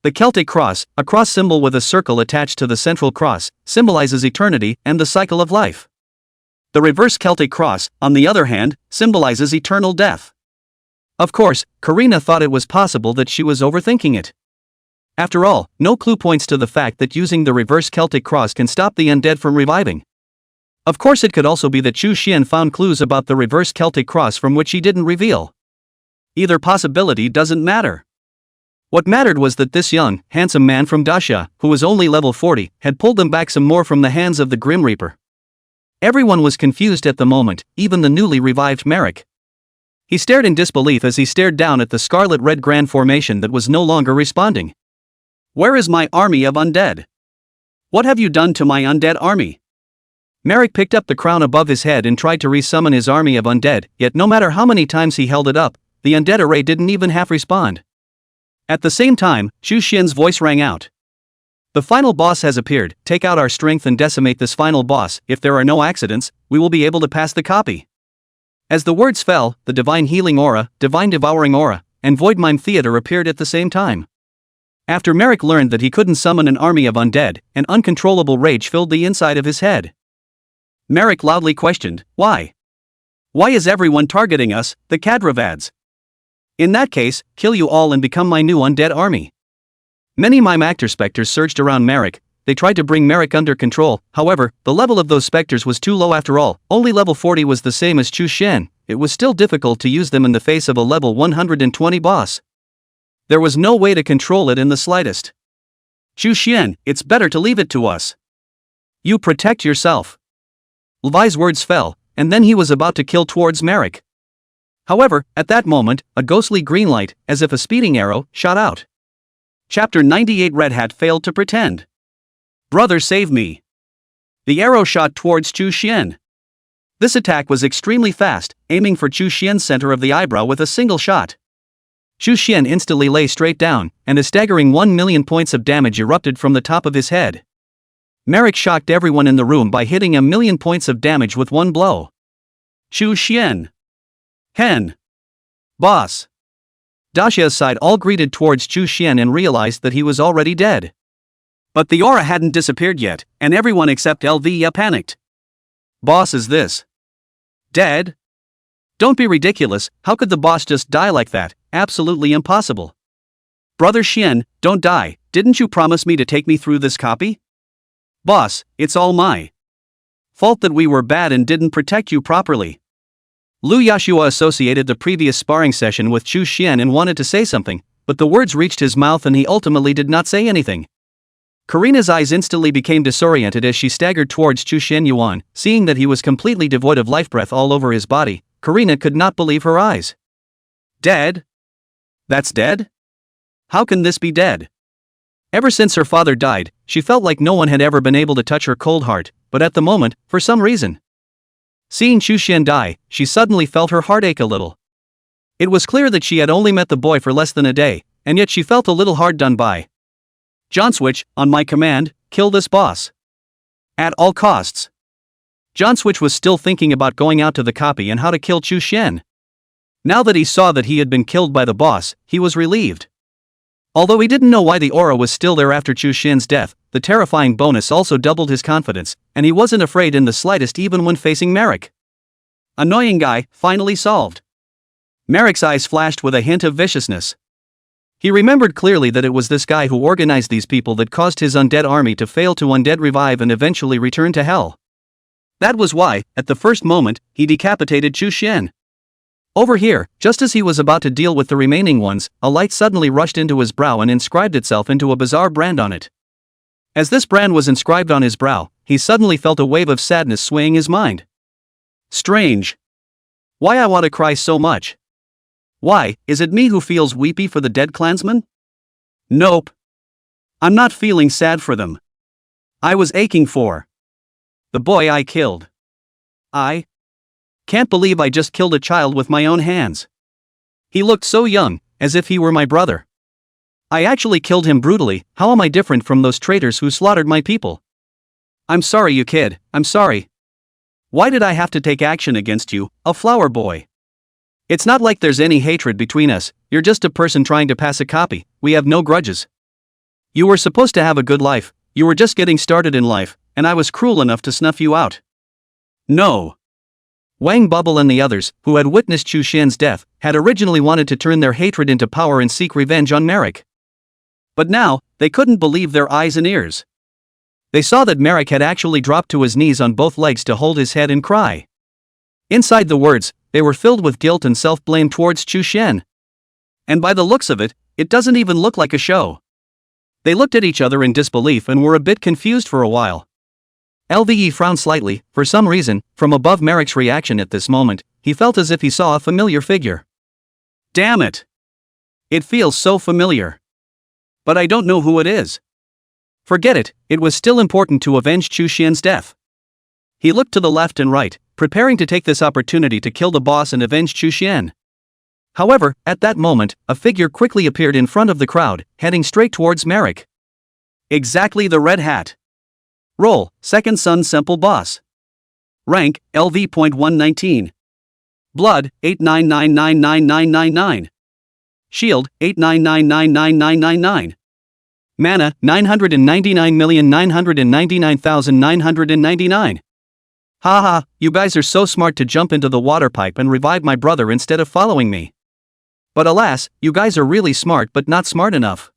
The Celtic cross, a cross symbol with a circle attached to the central cross, symbolizes eternity and the cycle of life. The reverse Celtic cross, on the other hand, symbolizes eternal death. Of course, Karina thought it was possible that she was overthinking it. After all, no clue points to the fact that using the reverse Celtic cross can stop the undead from reviving. Of course, it could also be that Chu Xian found clues about the reverse Celtic cross from which he didn't reveal. Either possibility doesn't matter. What mattered was that this young, handsome man from Dasha, who was only level 40, had pulled them back some more from the hands of the Grim Reaper. Everyone was confused at the moment, even the newly revived Merrick. He stared in disbelief as he stared down at the scarlet-red grand formation that was no longer responding. Where is my army of undead? What have you done to my undead army? Merrick picked up the crown above his head and tried to resummon his army of undead, yet no matter how many times he held it up, the undead array didn't even half respond. At the same time, Chu Xian's voice rang out. The final boss has appeared, take out our strength and decimate this final boss. If there are no accidents, we will be able to pass the copy. As the words fell, the divine healing aura, divine devouring aura, and void mime theater appeared at the same time. After Merrick learned that he couldn't summon an army of undead, an uncontrollable rage filled the inside of his head. Merrick loudly questioned, why? Why is everyone targeting us, the Kadravads? In that case, kill you all and become my new undead army. Many mime actor specters surged around Merrick. They tried to bring Merrick under control, however, the level of those specters was too low after all, only level 40 was the same as Chu Xian, it was still difficult to use them in the face of a level 120 boss. There was no way to control it in the slightest. Chu Xian, it's better to leave it to us. You protect yourself. Levi's words fell, and then he was about to kill towards Merrick. However, at that moment, a ghostly green light, as if a speeding arrow, shot out. Chapter 98 Red Hat failed to pretend. Brother, save me. The arrow shot towards Chu Xian. This attack was extremely fast, aiming for Chu Xian's center of the eyebrow with a single shot. Chu Xian instantly lay straight down, and a staggering 1 million points of damage erupted from the top of his head. Merrick shocked everyone in the room by hitting 1,000,000 points of damage with one blow. Chu Xian. Hen. Boss. Daxia's side all greeted towards Chu Xian and realized that he was already dead. But the aura hadn't disappeared yet, and everyone except LVA panicked. Boss, is this dead? Don't be ridiculous, how could the boss just die like that? Absolutely impossible. Brother Xian, don't die, didn't you promise me to take me through this copy? Boss, it's all my fault that we were bad and didn't protect you properly. Lu Yashua associated the previous sparring session with Chu Xian and wanted to say something, but the words reached his mouth and he ultimately did not say anything. Karina's eyes instantly became disoriented as she staggered towards Chu Xian Yuan, seeing that he was completely devoid of life breath all over his body. Karina could not believe her eyes. Dead? That's dead? How can this be dead? Ever since her father died, she felt like no one had ever been able to touch her cold heart, but at the moment, for some reason, seeing Chu Xian die, she suddenly felt her heart ache a little. It was clear that she had only met the boy for less than a day, and yet she felt a little hard done by. John Switch, on my command, kill this boss. At all costs. John Switch was still thinking about going out to the copy and how to kill Chu Xian. Now that he saw that he had been killed by the boss, he was relieved. Although he didn't know why the aura was still there after Chu Xian's death, the terrifying bonus also doubled his confidence, and he wasn't afraid in the slightest even when facing Merrick. Annoying guy, finally solved. Merrick's eyes flashed with a hint of viciousness. He remembered clearly that it was this guy who organized these people that caused his undead army to fail to undead revive and eventually return to hell. That was why, at the first moment, he decapitated Chu Xian. Over here, just as he was about to deal with the remaining ones, a light suddenly rushed into his brow and inscribed itself into a bizarre brand on it. As this brand was inscribed on his brow, he suddenly felt a wave of sadness swaying his mind. Strange. Why I want to cry so much? Why, is it me who feels weepy for the dead clansmen? Nope. I'm not feeling sad for them. I was aching for the boy I killed. I can't believe I just killed a child with my own hands. He looked so young, as if he were my brother. I actually killed him brutally. How am I different from those traitors who slaughtered my people? I'm sorry, you kid, I'm sorry. Why did I have to take action against you, a flower boy? It's not like there's any hatred between us, you're just a person trying to pass a copy, we have no grudges. You were supposed to have a good life, you were just getting started in life, and I was cruel enough to snuff you out. No. Wang Bubble and the others, who had witnessed Chu Xian's death, had originally wanted to turn their hatred into power and seek revenge on Merrick. But now, they couldn't believe their eyes and ears. They saw that Merrick had actually dropped to his knees on both legs to hold his head and cry. Inside the words, they were filled with guilt and self-blame towards Chu Xian. And by the looks of it, it doesn't even look like a show. They looked at each other in disbelief and were a bit confused for a while. LVE frowned slightly, for some reason, from above Merrick's reaction at this moment, he felt as if he saw a familiar figure. Damn it! It feels so familiar. But I don't know who it is. Forget it, it was still important to avenge Chu Xian's death. He looked to the left and right, preparing to take this opportunity to kill the boss and avenge Chu Xian. However, at that moment, a figure quickly appeared in front of the crowd, heading straight towards Merrick. Exactly, the red hat. Role, Second Son Simple Boss. Rank, LV.119. Blood, 899999999. Shield, 899999999. Mana, 999,999,999. Haha, you guys are so smart to jump into the water pipe and revive my brother instead of following me. But alas, you guys are really smart but not smart enough.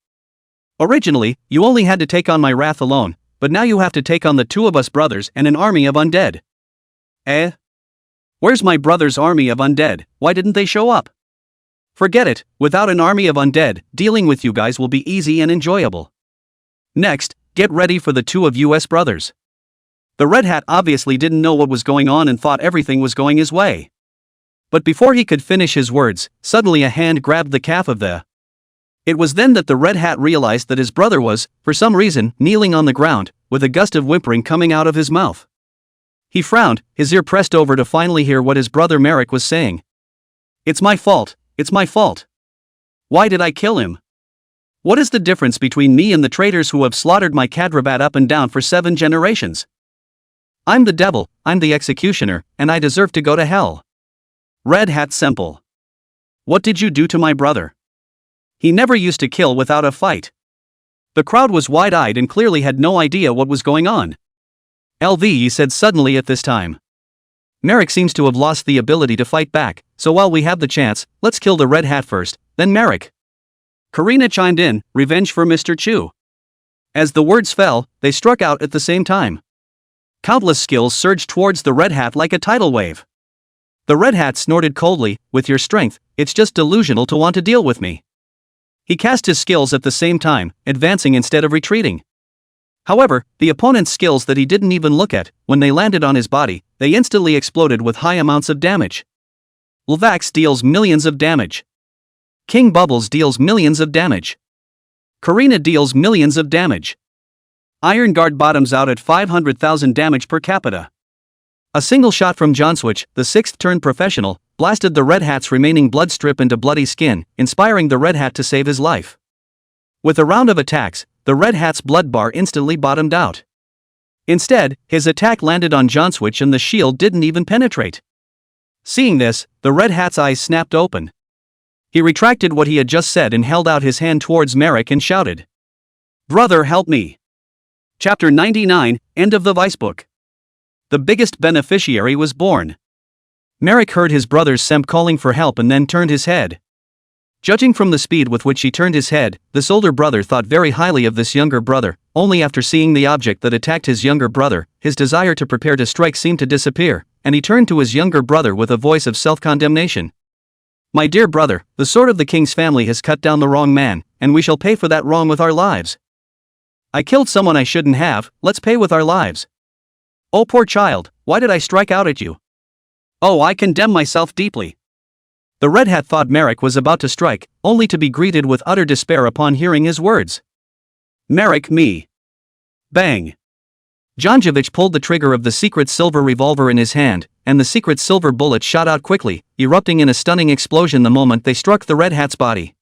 Originally, you only had to take on my wrath alone, but now you have to take on the two of us brothers and an army of undead. Eh? Where's my brother's army of undead? Why didn't they show up? Forget it, without an army of undead, dealing with you guys will be easy and enjoyable. Next, get ready for the two of US brothers. The Red Hat obviously didn't know what was going on and thought everything was going his way. But before he could finish his words, suddenly a hand grabbed the calf of the. It was then that the Red Hat realized that his brother was, for some reason, kneeling on the ground, with a gust of whimpering coming out of his mouth. He frowned, his ear pressed over to finally hear what his brother Merrick was saying. It's my fault, it's my fault. Why did I kill him? What is the difference between me and the traitors who have slaughtered my Kadrabat up and down for 7 generations? I'm the devil, I'm the executioner, and I deserve to go to hell. Red Hat Simple. What did you do to my brother? He never used to kill without a fight. The crowd was wide-eyed and clearly had no idea what was going on. LV said suddenly at this time. Merrick seems to have lost the ability to fight back, so while we have the chance, let's kill the Red Hat first, then Merrick. Karina chimed in, revenge for Mr. Chu. As the words fell, they struck out at the same time. Countless skills surged towards the Red Hat like a tidal wave. The Red Hat snorted coldly, with your strength, it's just delusional to want to deal with me. He cast his skills at the same time, advancing instead of retreating. However, the opponent's skills that he didn't even look at, when they landed on his body, they instantly exploded with high amounts of damage. Lvax deals millions of damage. King Bubbles deals millions of damage. Karina deals millions of damage. Iron Guard bottoms out at 500,000 damage per capita. A single shot from Johnswitch, the 6th turn professional, blasted the Red Hat's remaining blood strip into bloody skin, inspiring the Red Hat to save his life. With a round of attacks, the Red Hat's blood bar instantly bottomed out. Instead, his attack landed on Johnswitch and the shield didn't even penetrate. Seeing this, the Red Hat's eyes snapped open. He retracted what he had just said and held out his hand towards Merrick and shouted. Brother, help me. Chapter 99, End of the Vicebook. The biggest beneficiary was born. Merrick heard his brother's Semp calling for help and then turned his head. Judging from the speed with which he turned his head, this older brother thought very highly of this younger brother. Only after seeing the object that attacked his younger brother, his desire to prepare to strike seemed to disappear, and he turned to his younger brother with a voice of self-condemnation. My dear brother, the sword of the king's family has cut down the wrong man, and we shall pay for that wrong with our lives. I killed someone I shouldn't have, let's pay with our lives. Oh poor child, why did I strike out at you? Oh, I condemn myself deeply. The Red Hat thought Merrick was about to strike, only to be greeted with utter despair upon hearing his words. Merrick, me. Bang. Janjevich pulled the trigger of the secret silver revolver in his hand, and the secret silver bullet shot out quickly, erupting in a stunning explosion the moment they struck the Red Hat's body.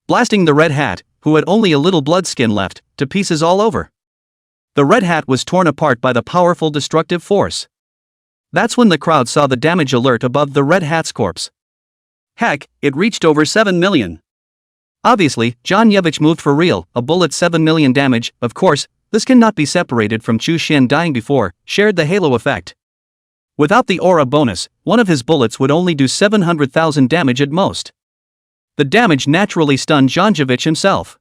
Blasting the Red Hat, who had only a little blood skin left, to pieces all over. The Red Hat was torn apart by the powerful destructive force. That's when the crowd saw the damage alert above the Red Hat's corpse. Heck, it reached over 7 million. Obviously, John Yevich moved for real, a bullet 7 million damage, of course, this cannot be separated from Chu Xin dying before, shared the halo effect. Without the aura bonus, one of his bullets would only do 700,000 damage at most. The damage naturally stunned Janjevich himself.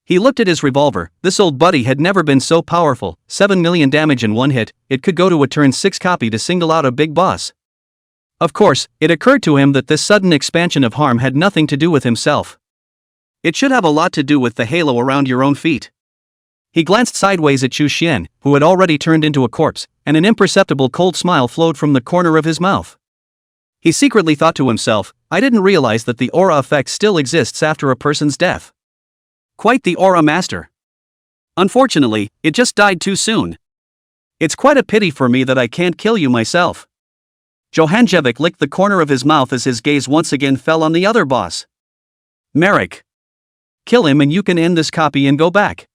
He looked at his revolver, this old buddy had never been so powerful, 7 million damage in one hit, it could go to a turn 6 copy to single out a big boss. Of course, it occurred to him that this sudden expansion of harm had nothing to do with himself. It should have a lot to do with the halo around your own feet. He glanced sideways at Chu Xian, who had already turned into a corpse, and an imperceptible cold smile flowed from the corner of his mouth. He secretly thought to himself, I didn't realize that the aura effect still exists after a person's death. Quite the aura master. Unfortunately, it just died too soon. It's quite a pity for me that I can't kill you myself. Johanjevic licked the corner of his mouth as his gaze once again fell on the other boss. Merrick. Kill him and you can end this copy and go back.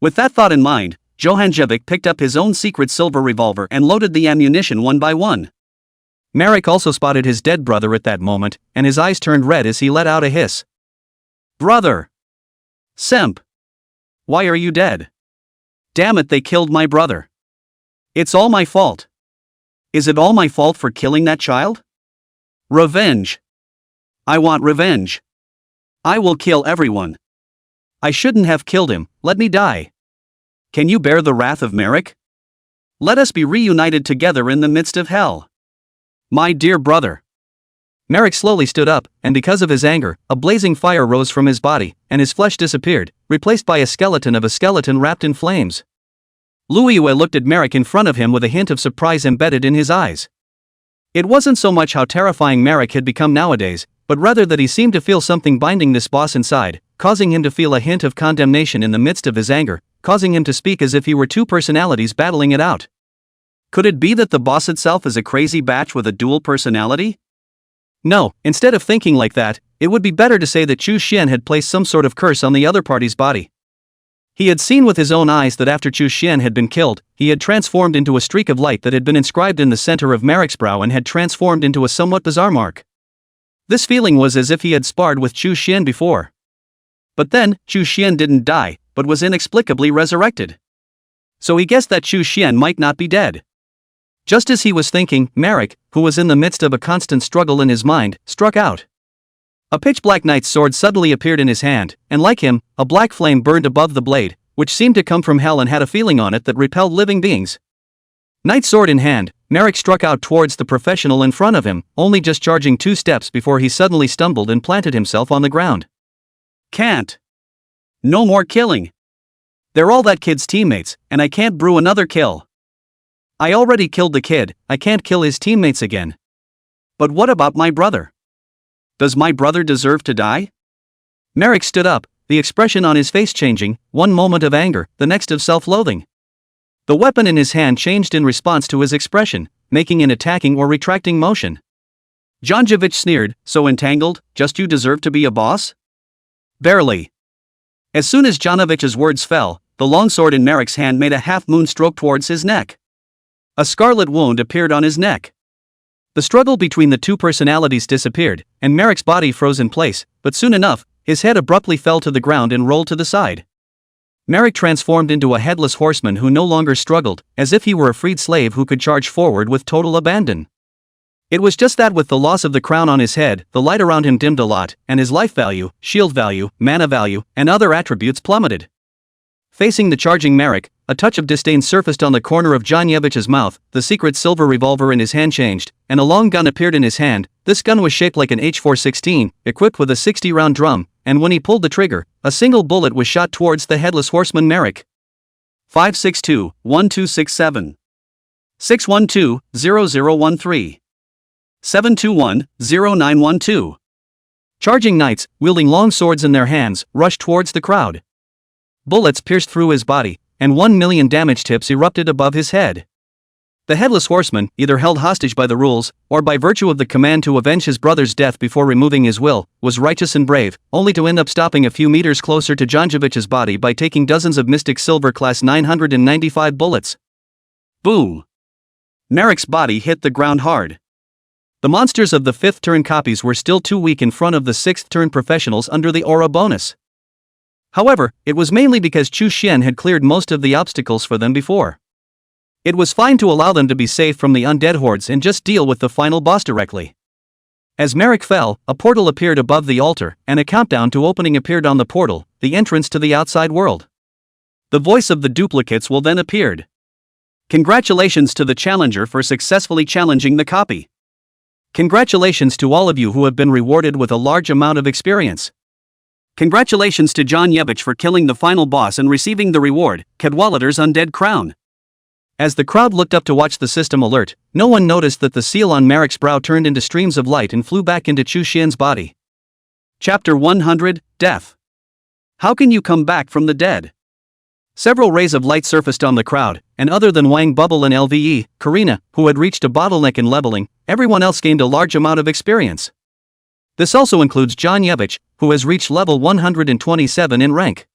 With that thought in mind, Johanjevic picked up his own secret silver revolver and loaded the ammunition one by one. Merrick also spotted his dead brother at that moment, and his eyes turned red as he let out a hiss. Brother! Semp! Why are you dead? Damn it, they killed my brother. It's all my fault. Is it all my fault for killing that child? Revenge. I want revenge. I will kill everyone. I shouldn't have killed him, let me die. Can you bear the wrath of Merrick? Let us be reunited together in the midst of hell. My dear brother. Merrick slowly stood up, and because of his anger, a blazing fire rose from his body, and his flesh disappeared, replaced by a skeleton of a skeleton wrapped in flames. Luiyue looked at Merrick in front of him with a hint of surprise embedded in his eyes. It wasn't so much how terrifying Merrick had become nowadays, but rather that he seemed to feel something binding this boss inside, causing him to feel a hint of condemnation in the midst of his anger, causing him to speak as if he were two personalities battling it out. Could it be that the boss itself is a crazy batch with a dual personality? No, instead of thinking like that, it would be better to say that Chu Xian had placed some sort of curse on the other party's body. He had seen with his own eyes that after Chu Xian had been killed, he had transformed into a streak of light that had been inscribed in the center of Merrick's brow and had transformed into a somewhat bizarre mark. This feeling was as if he had sparred with Chu Xian before. But then, Chu Xian didn't die, but was inexplicably resurrected. So he guessed that Chu Xian might not be dead. Just as he was thinking, Merrick, who was in the midst of a constant struggle in his mind, struck out. A pitch-black knight's sword suddenly appeared in his hand, and like him, a black flame burned above the blade, which seemed to come from hell and had a feeling on it that repelled living beings. Knight sword in hand, Merrick struck out towards the professional in front of him, only just charging 2 steps before he suddenly stumbled and planted himself on the ground. Can't. No more killing. They're all that kid's teammates, and I can't brew another kill. I already killed the kid, I can't kill his teammates again. But what about my brother? Does my brother deserve to die? Merrick stood up, the expression on his face changing, one moment of anger, the next of self-loathing. The weapon in his hand changed in response to his expression, making an attacking or retracting motion. Janjevich sneered, so entangled, just you deserve to be a boss? Barely. As soon as Janovich's words fell, the longsword in Merrick's hand made a half-moon stroke towards his neck. A scarlet wound appeared on his neck. The struggle between the two personalities disappeared, and Merrick's body froze in place, but soon enough, his head abruptly fell to the ground and rolled to the side. Merrick transformed into a headless horseman who no longer struggled, as if he were a freed slave who could charge forward with total abandon. It was just that with the loss of the crown on his head, the light around him dimmed a lot, and his life value, shield value, mana value, and other attributes plummeted. Facing the charging Merrick, a touch of disdain surfaced on the corner of Janjevich's mouth, the secret silver revolver in his hand changed, and a long gun appeared in his hand. This gun was shaped like an H416, equipped with a 60-round drum, and when he pulled the trigger, a single bullet was shot towards the headless horseman Merrick. 562-1267 612-0013 721-0912 Charging knights, wielding long swords in their hands, rushed towards the crowd. Bullets pierced through his body, and 1 million damage tips erupted above his head. The headless horseman, either held hostage by the rules, or by virtue of the command to avenge his brother's death before removing his will, was righteous and brave, only to end up stopping a few meters closer to Janjevich's body by taking dozens of Mystic Silver Class 995 bullets. Boom! Merrick's body hit the ground hard. The monsters of the 5th turn copies were still too weak in front of the 6th turn professionals under the aura bonus. However, it was mainly because Chu Xian had cleared most of the obstacles for them before. It was fine to allow them to be safe from the undead hordes and just deal with the final boss directly. As Merrick fell, a portal appeared above the altar, and a countdown to opening appeared on the portal, the entrance to the outside world. The voice of the duplicates will then appeared. Congratulations to the challenger for successfully challenging the copy. Congratulations to all of you who have been rewarded with a large amount of experience. Congratulations to Janjevich for killing the final boss and receiving the reward, Cadwallader's undead crown. As the crowd looked up to watch the system alert, no one noticed that the seal on Merrick's brow turned into streams of light and flew back into Chu Xian's body. Chapter 100, Death. How can you come back from the dead? Several rays of light surfaced on the crowd, and other than Wang Bubble and LVE, Karina, who had reached a bottleneck in leveling, everyone else gained a large amount of experience. This also includes Janjevich, who has reached level 127 in rank.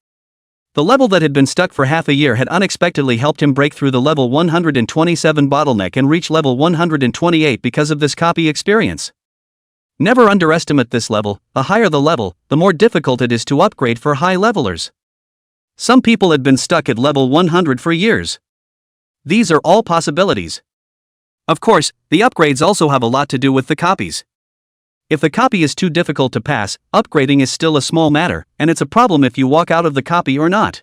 The level that had been stuck for half a year had unexpectedly helped him break through the level 127 bottleneck and reach level 128 because of this copy experience. Never underestimate this level. The higher the level, the more difficult it is to upgrade for high levelers. Some people had been stuck at level 100 for years. These are all possibilities. Of course, the upgrades also have a lot to do with the copies. If the copy is too difficult to pass, upgrading is still a small matter, and it's a problem if you walk out of the copy or not.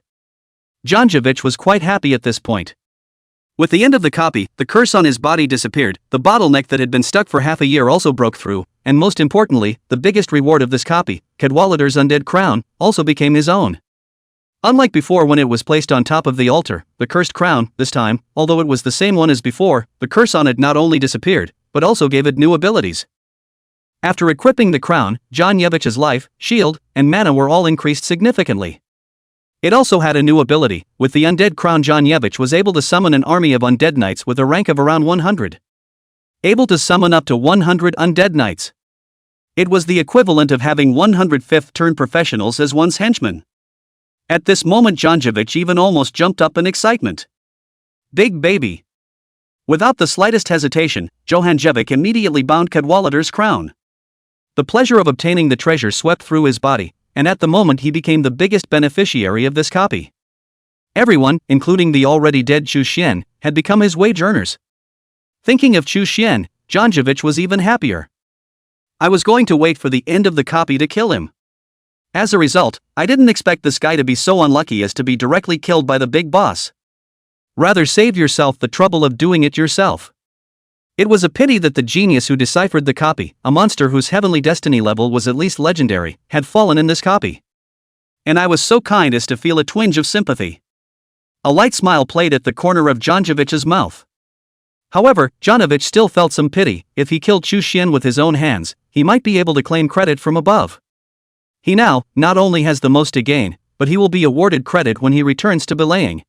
Janjevich was quite happy at this point. With the end of the copy, the curse on his body disappeared, the bottleneck that had been stuck for half a year also broke through, and most importantly, the biggest reward of this copy, Cadwallader's undead crown, also became his own. Unlike before when it was placed on top of the altar, the cursed crown, this time, although it was the same one as before, the curse on it not only disappeared, but also gave it new abilities. After equipping the crown, Janjevich's life, shield, and mana were all increased significantly. It also had a new ability. With the undead crown, Janjevich was able to summon an army of undead knights with a rank of around 100. Able to summon up to 100 undead knights. It was the equivalent of having 105th turn professionals as one's henchmen. At this moment Janjevich even almost jumped up in excitement. Big baby! Without the slightest hesitation, Johanjevic immediately bound Cadwallader's crown. The pleasure of obtaining the treasure swept through his body, and at the moment he became the biggest beneficiary of this copy. Everyone, including the already dead Chu Xian, had become his wage earners. Thinking of Chu Xian, Janjevich was even happier. I was going to wait for the end of the copy to kill him. As a result, I didn't expect this guy to be so unlucky as to be directly killed by the big boss. Rather save yourself the trouble of doing it yourself. It was a pity that the genius who deciphered the copy, a monster whose heavenly destiny level was at least legendary, had fallen in this copy. And I was so kind as to feel a twinge of sympathy. A light smile played at the corner of Janjevich's mouth. However, Janjevich still felt some pity. If he killed Chu Xian with his own hands, he might be able to claim credit from above. He now, not only has the most to gain, but he will be awarded credit when he returns to belaying.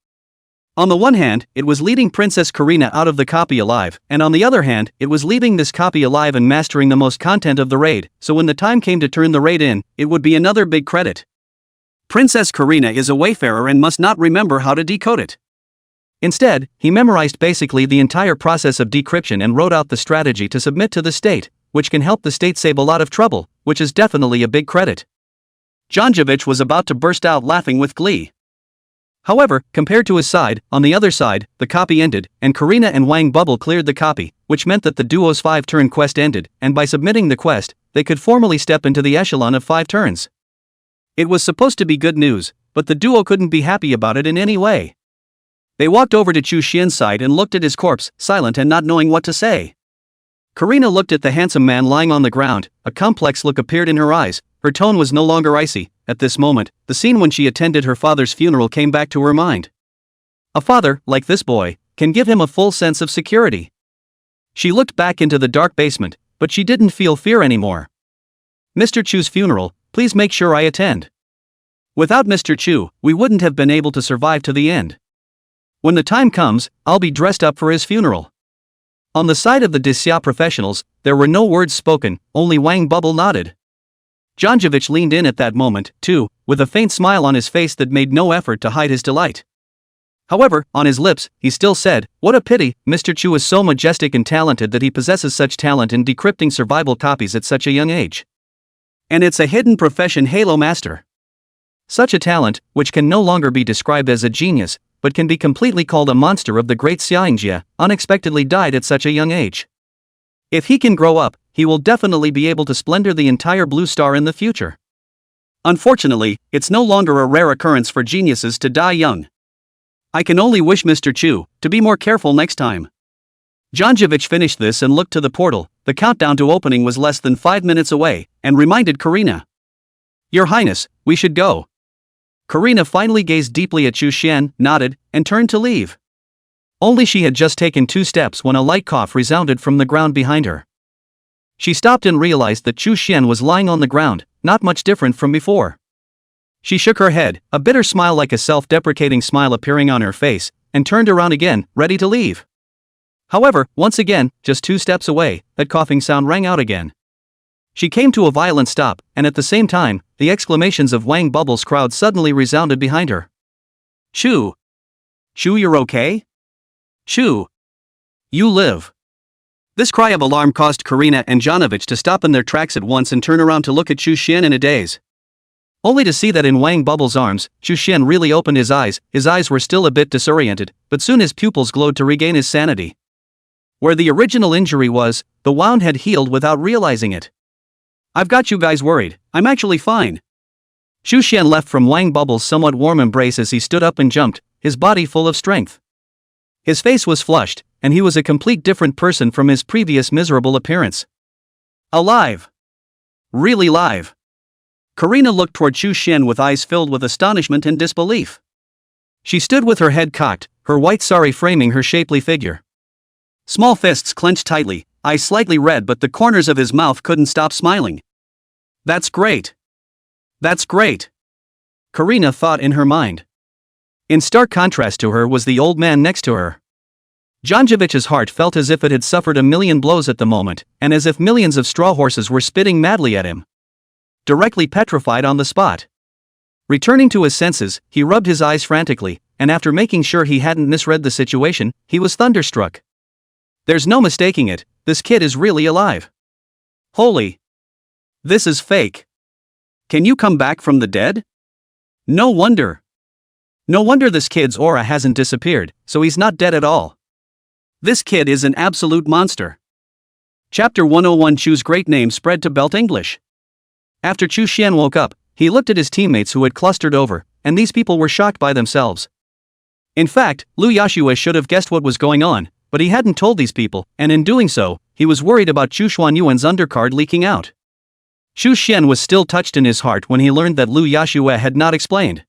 On the one hand, it was leading Princess Karina out of the copy alive, and on the other hand, it was leaving this copy alive and mastering the most content of the raid, so when the time came to turn the raid in, it would be another big credit. Princess Karina is a wayfarer and must not remember how to decode it. Instead, he memorized basically the entire process of decryption and wrote out the strategy to submit to the state, which can help the state save a lot of trouble, which is definitely a big credit. Janjevich was about to burst out laughing with glee. However, compared to his side, on the other side, the copy ended, and Karina and Wang Bubble cleared the copy, which meant that the duo's 5-turn quest ended, and by submitting the quest, they could formally step into the echelon of 5 turns. It was supposed to be good news, but the duo couldn't be happy about it in any way. They walked over to Chu Xian's side and looked at his corpse, silent and not knowing what to say. Karina looked at the handsome man lying on the ground, a complex look appeared in her eyes, her tone was no longer icy. At this moment, the scene when she attended her father's funeral came back to her mind. A father, like this boy, can give him a full sense of security. She looked back into the dark basement, but she didn't feel fear anymore. Mr. Chu's funeral, please make sure I attend. Without Mr. Chu, we wouldn't have been able to survive to the end. When the time comes, I'll be dressed up for his funeral. On the side of the Disya professionals, there were no words spoken, only Wang Bubble nodded. Janjevich leaned in at that moment, too, with a faint smile on his face that made no effort to hide his delight. However, on his lips, he still said, "What a pity, Mr. Chu is so majestic and talented that he possesses such talent in decrypting survival copies at such a young age. And it's a hidden profession, Halo Master. Such a talent, which can no longer be described as a genius, but can be completely called a monster of the great Xiangjia, unexpectedly died at such a young age. If he can grow up, he will definitely be able to splendor the entire Blue Star in the future. Unfortunately, it's no longer a rare occurrence for geniuses to die young. I can only wish Mr. Chu to be more careful next time." Janjevich finished this and looked to the portal. The countdown to opening was less than 5 minutes away, and reminded Karina. "Your Highness, we should go." Karina finally gazed deeply at Chu Xian, nodded, and turned to leave. Only she had just taken 2 steps when a light cough resounded from the ground behind her. She stopped and realized that Chu Xian was lying on the ground, not much different from before. She shook her head, a bitter smile like a self-deprecating smile appearing on her face, and turned around again, ready to leave. However, once again, just 2 steps away, that coughing sound rang out again. She came to a violent stop, and at the same time, the exclamations of Wang Bubble's crowd suddenly resounded behind her. "Chu! Chu, you're okay? Chu! You live!" This cry of alarm caused Karina and Janjevich to stop in their tracks at once and turn around to look at Chu Xian in a daze. Only to see that in Wang Bubble's arms, Chu Xian really opened his eyes were still a bit disoriented, but soon his pupils glowed to regain his sanity. Where the original injury was, the wound had healed without realizing it. "I've got you guys worried, I'm actually fine." Chu Xian left from Wang Bubble's somewhat warm embrace as he stood up and jumped, his body full of strength. His face was flushed, and he was a complete different person from his previous miserable appearance. Alive! Really live! Karina looked toward Chu Xian with eyes filled with astonishment and disbelief. She stood with her head cocked, her white sari framing her shapely figure. Small fists clenched tightly, eyes slightly red, but the corners of his mouth couldn't stop smiling. "That's great! That's great!" Karina thought in her mind. In stark contrast to her was the old man next to her. Janjevic's heart felt as if it had suffered a million blows at the moment, and as if millions of straw horses were spitting madly at him. Directly petrified on the spot. Returning to his senses, he rubbed his eyes frantically, and after making sure he hadn't misread the situation, he was thunderstruck. There's no mistaking it, this kid is really alive. Holy! This is fake. Can you come back from the dead? No wonder. No wonder this kid's aura hasn't disappeared, so he's not dead at all. This kid is an absolute monster. Chapter 101 Chu's great name spread to Belt English. After Chu Xian woke up, he looked at his teammates who had clustered over, and these people were shocked by themselves. In fact, Lu Yashue should have guessed what was going on, but he hadn't told these people, and in doing so, he was worried about Chu Xuanyuan's undercard leaking out. Chu Xian was still touched in his heart when he learned that Lu Yashue had not explained.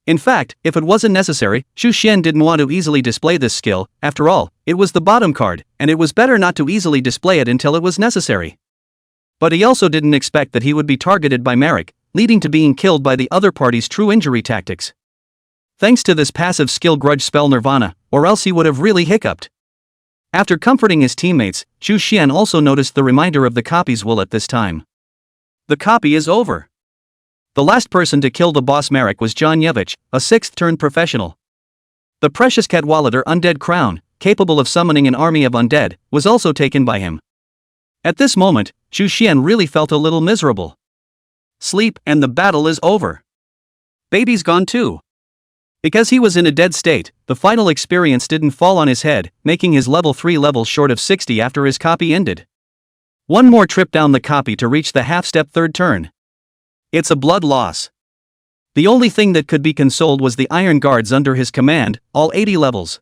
In fact, if it wasn't necessary, Chu Xian didn't want to easily display this skill. After all, it was the bottom card, and it was better not to easily display it until it was necessary. But he also didn't expect that he would be targeted by Merrick, leading to being killed by the other party's true injury tactics. Thanks to this passive skill grudge spell Nirvana, or else he would have really hiccuped. After comforting his teammates, Chu Xian also noticed the reminder of the copy's will at this time. The copy is over. The last person to kill the boss Merrick was John Yevich, a 6th-turn professional. The precious Cadwallader undead crown, capable of summoning an army of undead, was also taken by him. At this moment, Chu Xian really felt a little miserable. Sleep and the battle is over. Baby's gone too. Because he was in a dead state, the final experience didn't fall on his head, making his level 3 levels short of 60 after his copy ended. One more trip down the copy to reach the half-step 3rd turn. It's a blood loss. The only thing that could be consoled was the iron guards under his command, all 80 levels.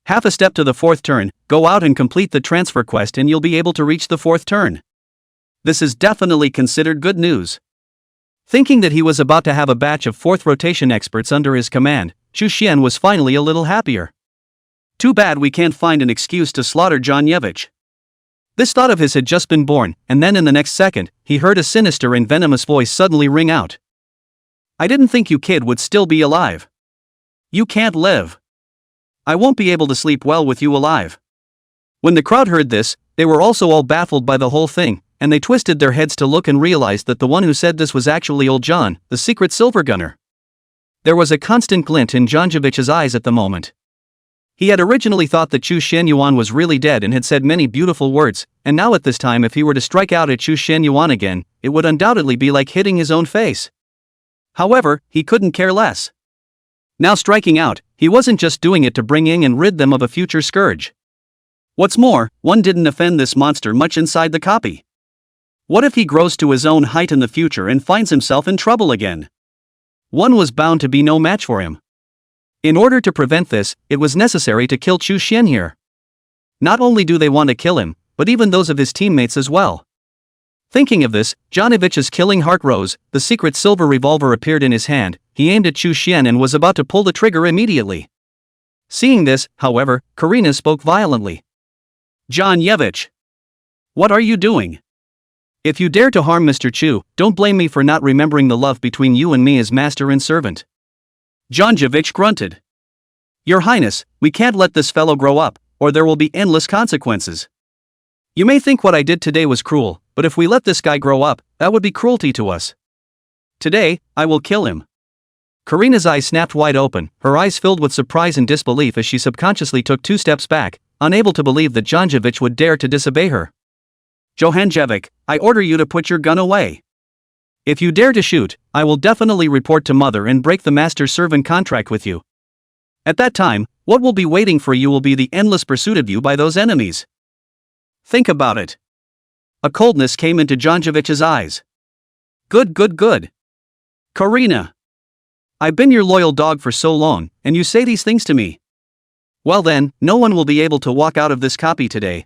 Half a step to the 4th turn, go out and complete the transfer quest and you'll be able to reach the 4th turn. This is definitely considered good news. Thinking that he was about to have a batch of 4th rotation experts under his command, Chu Xian was finally a little happier. Too bad we can't find an excuse to slaughter John Yevich. This thought of his had just been born, and then in the next second, he heard a sinister and venomous voice suddenly ring out. I didn't think you kid would still be alive. You can't live. I won't be able to sleep well with you alive. When the crowd heard this, they were also all baffled by the whole thing, and they twisted their heads to look and realized that the one who said this was actually old John, the secret silver gunner. There was a constant glint in Janjevich's eyes at the moment. He had originally thought that Chu Xianyuan was really dead and had said many beautiful words, and now at this time if he were to strike out at Chu Xianyuan again, it would undoubtedly be like hitting his own face. However, he couldn't care less. Now striking out, he wasn't just doing it to bring in and rid them of a future scourge. What's more, one didn't offend this monster much inside the copy. What if he grows to his own height in the future and finds himself in trouble again? One was bound to be no match for him. In order to prevent this, it was necessary to kill Chu Xian here. Not only do they want to kill him, but even those of his teammates as well. Thinking of this, Janovich's killing heart rose, the secret silver revolver appeared in his hand, he aimed at Chu Xian and was about to pull the trigger immediately. Seeing this, however, Karina spoke violently. John Yevich! What are you doing? If you dare to harm Mr. Chu, don't blame me for not remembering the love between you and me as master and servant. Janjevich grunted. Your Highness, we can't let this fellow grow up, or there will be endless consequences. You may think what I did today was cruel, but if we let this guy grow up, that would be cruelty to us. Today, I will kill him. Karina's eyes snapped wide open, her eyes filled with surprise and disbelief as she subconsciously took 2 steps back, unable to believe that Janjevich would dare to disobey her. Johanjevic, I order you to put your gun away. If you dare to shoot, I will definitely report to Mother and break the master-servant contract with you. At that time, what will be waiting for you will be the endless pursuit of you by those enemies. Think about it. A coldness came into Janjevich's eyes. Good. Karina. I've been your loyal dog for so long, and you say these things to me. Well then, no one will be able to walk out of this copy today.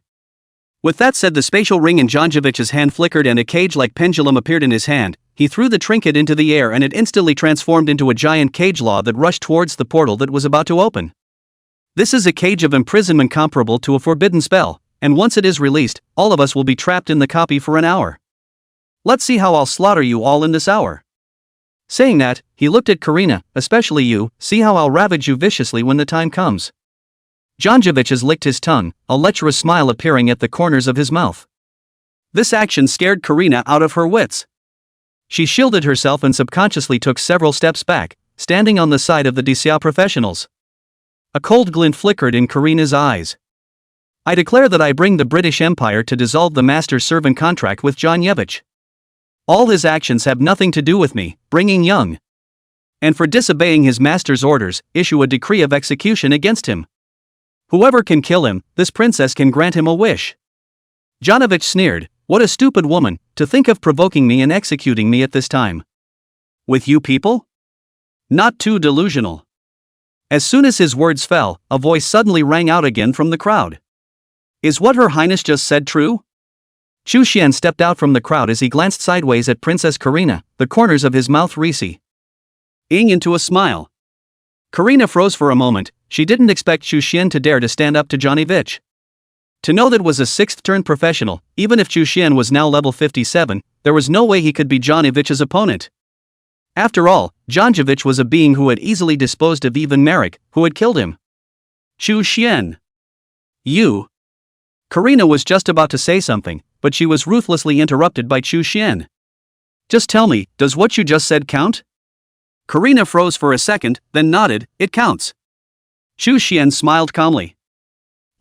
With that said, the spatial ring in Janjevich's hand flickered and a cage-like pendulum appeared in his hand. He threw the trinket into the air and it instantly transformed into a giant cage law that rushed towards the portal that was about to open. This is a cage of imprisonment comparable to a forbidden spell, and once it is released, all of us will be trapped in the copy for an hour. Let's see how I'll slaughter you all in this hour. Saying that, he looked at Karina, especially you, see how I'll ravage you viciously when the time comes. Janjovic has licked his tongue, a lecherous smile appearing at the corners of his mouth. This action scared Karina out of her wits. She shielded herself and subconsciously took several steps back, standing on the side of the DCA professionals. A cold glint flickered in Karina's eyes. I declare that I bring the British Empire to dissolve the master-servant contract with Janjovic. All his actions have nothing to do with me, bringing Young. And for disobeying his master's orders, issue a decree of execution against him. Whoever can kill him, this princess can grant him a wish. Janjovic sneered, what a stupid woman, to think of provoking me and executing me at this time. With you people? Not too delusional. As soon as his words fell, a voice suddenly rang out again from the crowd. Is what Her Highness just said true? Chu Xian stepped out from the crowd as he glanced sideways at Princess Karina, the corners of his mouth greasy. Ing into a smile. Karina froze for a moment. She didn't expect Chu Xian to dare to stand up to Janjovic. To know that was a 6th turn professional, even if Chu Xian was now level 57, there was no way he could be Janjovic's opponent. After all, Janjovic was a being who had easily disposed of even Merrick, who had killed him. Chu Xian. You. Karina was just about to say something, but she was ruthlessly interrupted by Chu Xian. Just tell me, does what you just said count? Karina froze for a second, then nodded, it counts. Chu Xian smiled calmly.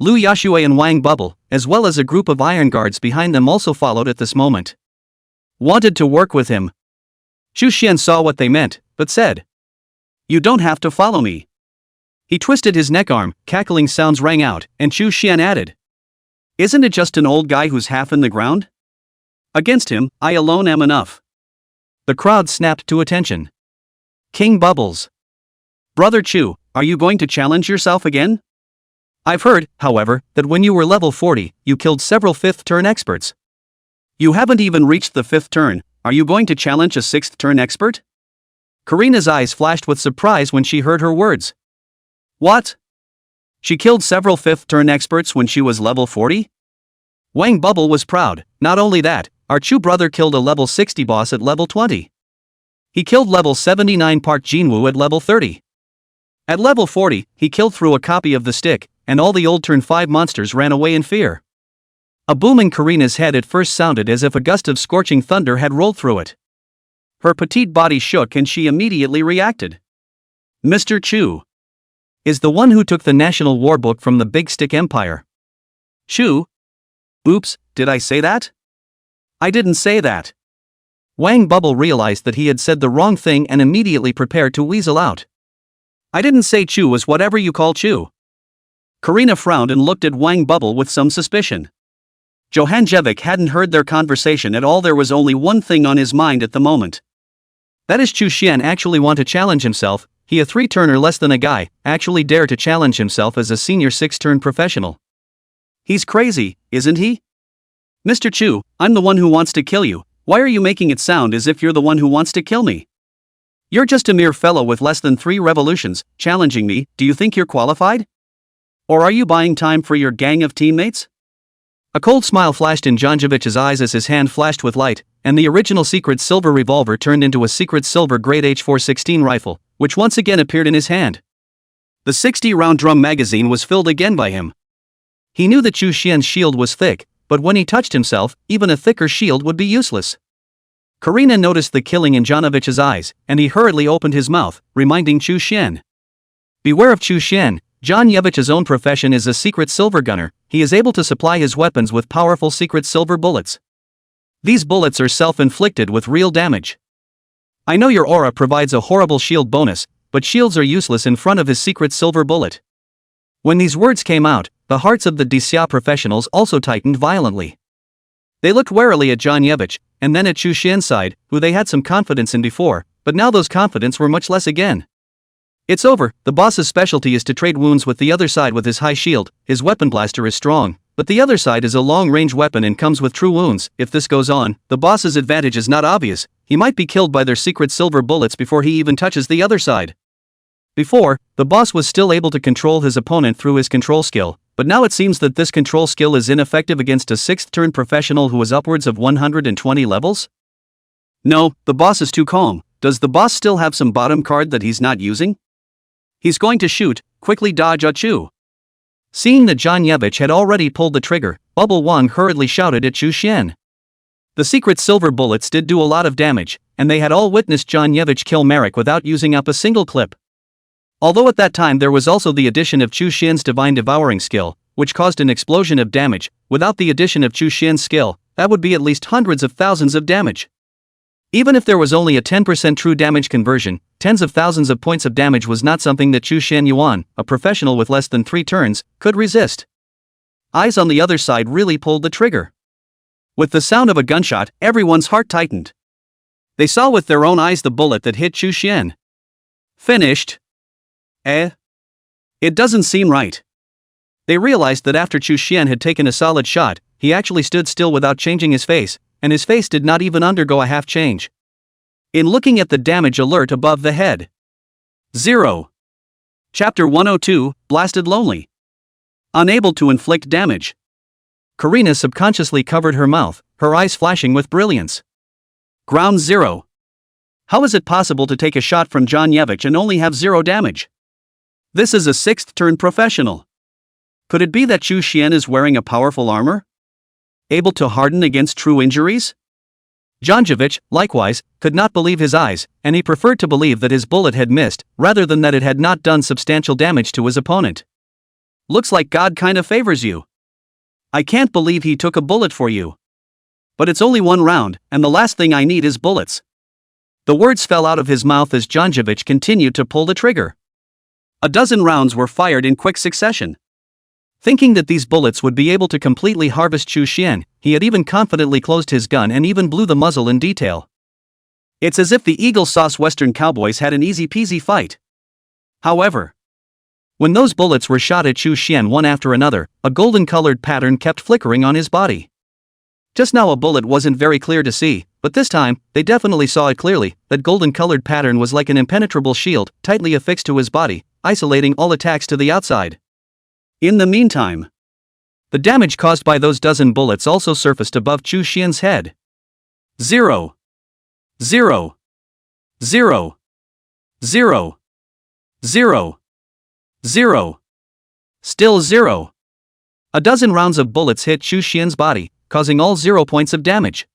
Lu Yashui and Wang Bubble, as well as a group of iron guards behind them, also followed at this moment. Wanted to work with him. Chu Xian saw what they meant, but said, you don't have to follow me. He twisted his neck arm, cackling sounds rang out, and Chu Xian added, isn't it just an old guy who's half in the ground? Against him, I alone am enough. The crowd snapped to attention. King Bubbles. Brother Chu, are you going to challenge yourself again? I've heard, however, that when you were level 40, you killed several 5th turn experts. You haven't even reached the 5th turn, are you going to challenge a 6th turn expert? Karina's eyes flashed with surprise when she heard her words. What? She killed several 5th turn experts when she was level 40? Wang Bubble was proud. Not only that, our Chu brother killed a level 60 boss at level 20. He killed level 79 Park Jinwoo at level 30. At level 40, he killed through a copy of the stick, and all the old turn 5 monsters ran away in fear. A boom in Karina's head at first sounded as if a gust of scorching thunder had rolled through it. Her petite body shook and she immediately reacted. Mr. Chu is the one who took the National War Book from the Big Stick Empire. Chu? Oops, did I say that? I didn't say that. Wang Bubble realized that he had said the wrong thing and immediately prepared to weasel out. I didn't say Chu was whatever you call Chu. Karina frowned and looked at Wang Bubble with some suspicion. Janjovic hadn't heard their conversation at all. There was only one thing on his mind at the moment. That is, Chu Xian actually want to challenge himself. He, a 3-turner less than a guy, actually dare to challenge himself as a senior 6-turn professional. He's crazy, isn't he? Mr. Chu, I'm the one who wants to kill you. Why are you making it sound as if you're the one who wants to kill me? You're just a mere fellow with less than 3 revolutions, challenging me. Do you think you're qualified? Or are you buying time for your gang of teammates? A cold smile flashed in Janjovic's eyes as his hand flashed with light, and the original secret silver revolver turned into a secret silver grade H416 rifle, which once again appeared in his hand. The 60-round drum magazine was filled again by him. He knew that Chu Xian's shield was thick, but when he touched himself, even a thicker shield would be useless. Karina noticed the killing in Janjovic's eyes, and he hurriedly opened his mouth, reminding Chu Xian. Beware of Chu Xian. Janjovic's own profession is a secret silver gunner. He is able to supply his weapons with powerful secret silver bullets. These bullets are self-inflicted with real damage. I know your aura provides a horrible shield bonus, but shields are useless in front of his secret silver bullet. When these words came out, the hearts of the DCA professionals also tightened violently. They looked warily at Janjovic, and then at Chu Xian's side, who they had some confidence in before, but now those confidence were much less again. It's over. The boss's specialty is to trade wounds with the other side with his high shield. His weapon blaster is strong, but the other side is a long-range weapon and comes with true wounds. If this goes on, the boss's advantage is not obvious. He might be killed by their secret silver bullets before he even touches the other side. Before, the boss was still able to control his opponent through his control skill, but now it seems that this control skill is ineffective against a 6th-turn professional who is upwards of 120 levels? No, the boss is too calm. Does the boss still have some bottom card that he's not using? He's going to shoot. Quickly dodge a Chu. Seeing that Janjevich had already pulled the trigger, Bubble Wang hurriedly shouted at Chu Xian. The secret silver bullets did do a lot of damage, and they had all witnessed Janjevich kill Marek without using up a single clip. Although at that time there was also the addition of Chu Xian's divine devouring skill, which caused an explosion of damage, without the addition of Chu Xian's skill, that would be at least hundreds of thousands of damage. Even if there was only a 10% true damage conversion, tens of thousands of points of damage was not something that Chu Xian Yuan, a professional with less than 3 turns, could resist. Eyes on the other side really pulled the trigger. With the sound of a gunshot, everyone's heart tightened. They saw with their own eyes the bullet that hit Chu Xian. Finished. It doesn't seem right. They realized that after Chu Xian had taken a solid shot, he actually stood still without changing his face, and his face did not even undergo a half change. In looking at the damage alert above the head. 0. Chapter 102, Blasted Lonely. Unable to inflict damage. Karina subconsciously covered her mouth, her eyes flashing with brilliance. Ground 0. How is it possible to take a shot from Janjevich and only have 0 damage? This is a 6th turn professional. Could it be that Chu Xian is wearing a powerful armor? Able to harden against true injuries? Janjevich, likewise, could not believe his eyes, and he preferred to believe that his bullet had missed, rather than that it had not done substantial damage to his opponent. Looks like God kinda favors you. I can't believe he took a bullet for you. But it's only 1 round, and the last thing I need is bullets. The words fell out of his mouth as Janjevich continued to pull the trigger. A dozen rounds were fired in quick succession. Thinking that these bullets would be able to completely harvest Chu Xian, he had even confidently closed his gun and even blew the muzzle in detail. It's as if the Eagle Sauce Western Cowboys had an easy-peasy fight. However, when those bullets were shot at Chu Xian one after another, a golden-colored pattern kept flickering on his body. Just now a bullet wasn't very clear to see, but this time, they definitely saw it clearly. That golden-colored pattern was like an impenetrable shield, tightly affixed to his body, isolating all attacks to the outside. In the meantime, the damage caused by those dozen bullets also surfaced above Chu Xian's head. 0. 0. 0. 0. 0. 0. Still 0. A dozen rounds of bullets hit Chu Xian's body, causing all 0 points of damage.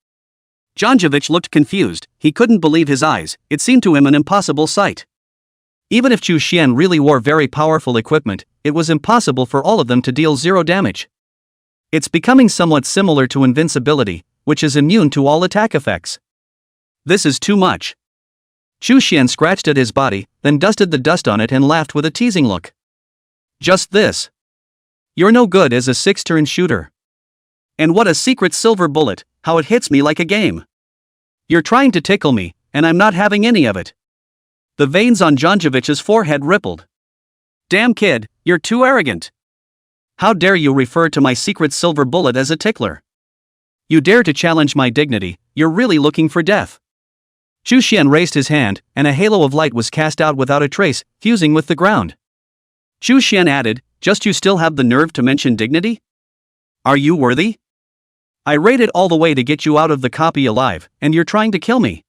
Janjevich looked confused, he couldn't believe his eyes, it seemed to him an impossible sight. Even if Chu Xian really wore very powerful equipment, it was impossible for all of them to deal 0 damage. It's becoming somewhat similar to invincibility, which is immune to all attack effects. This is too much. Chu Xian scratched at his body, then dusted the dust on it and laughed with a teasing look. Just this. You're no good as a 6-turn shooter. And what a secret silver bullet, how it hits me like a game. You're trying to tickle me, and I'm not having any of it. The veins on Janjevich's forehead rippled. Damn kid, you're too arrogant. How dare you refer to my secret silver bullet as a tickler? You dare to challenge my dignity, you're really looking for death. Chu Xian raised his hand, and a halo of light was cast out without a trace, fusing with the ground. Chu Xian added, just you still have the nerve to mention dignity? Are you worthy? I raided all the way to get you out of the copy alive, and you're trying to kill me.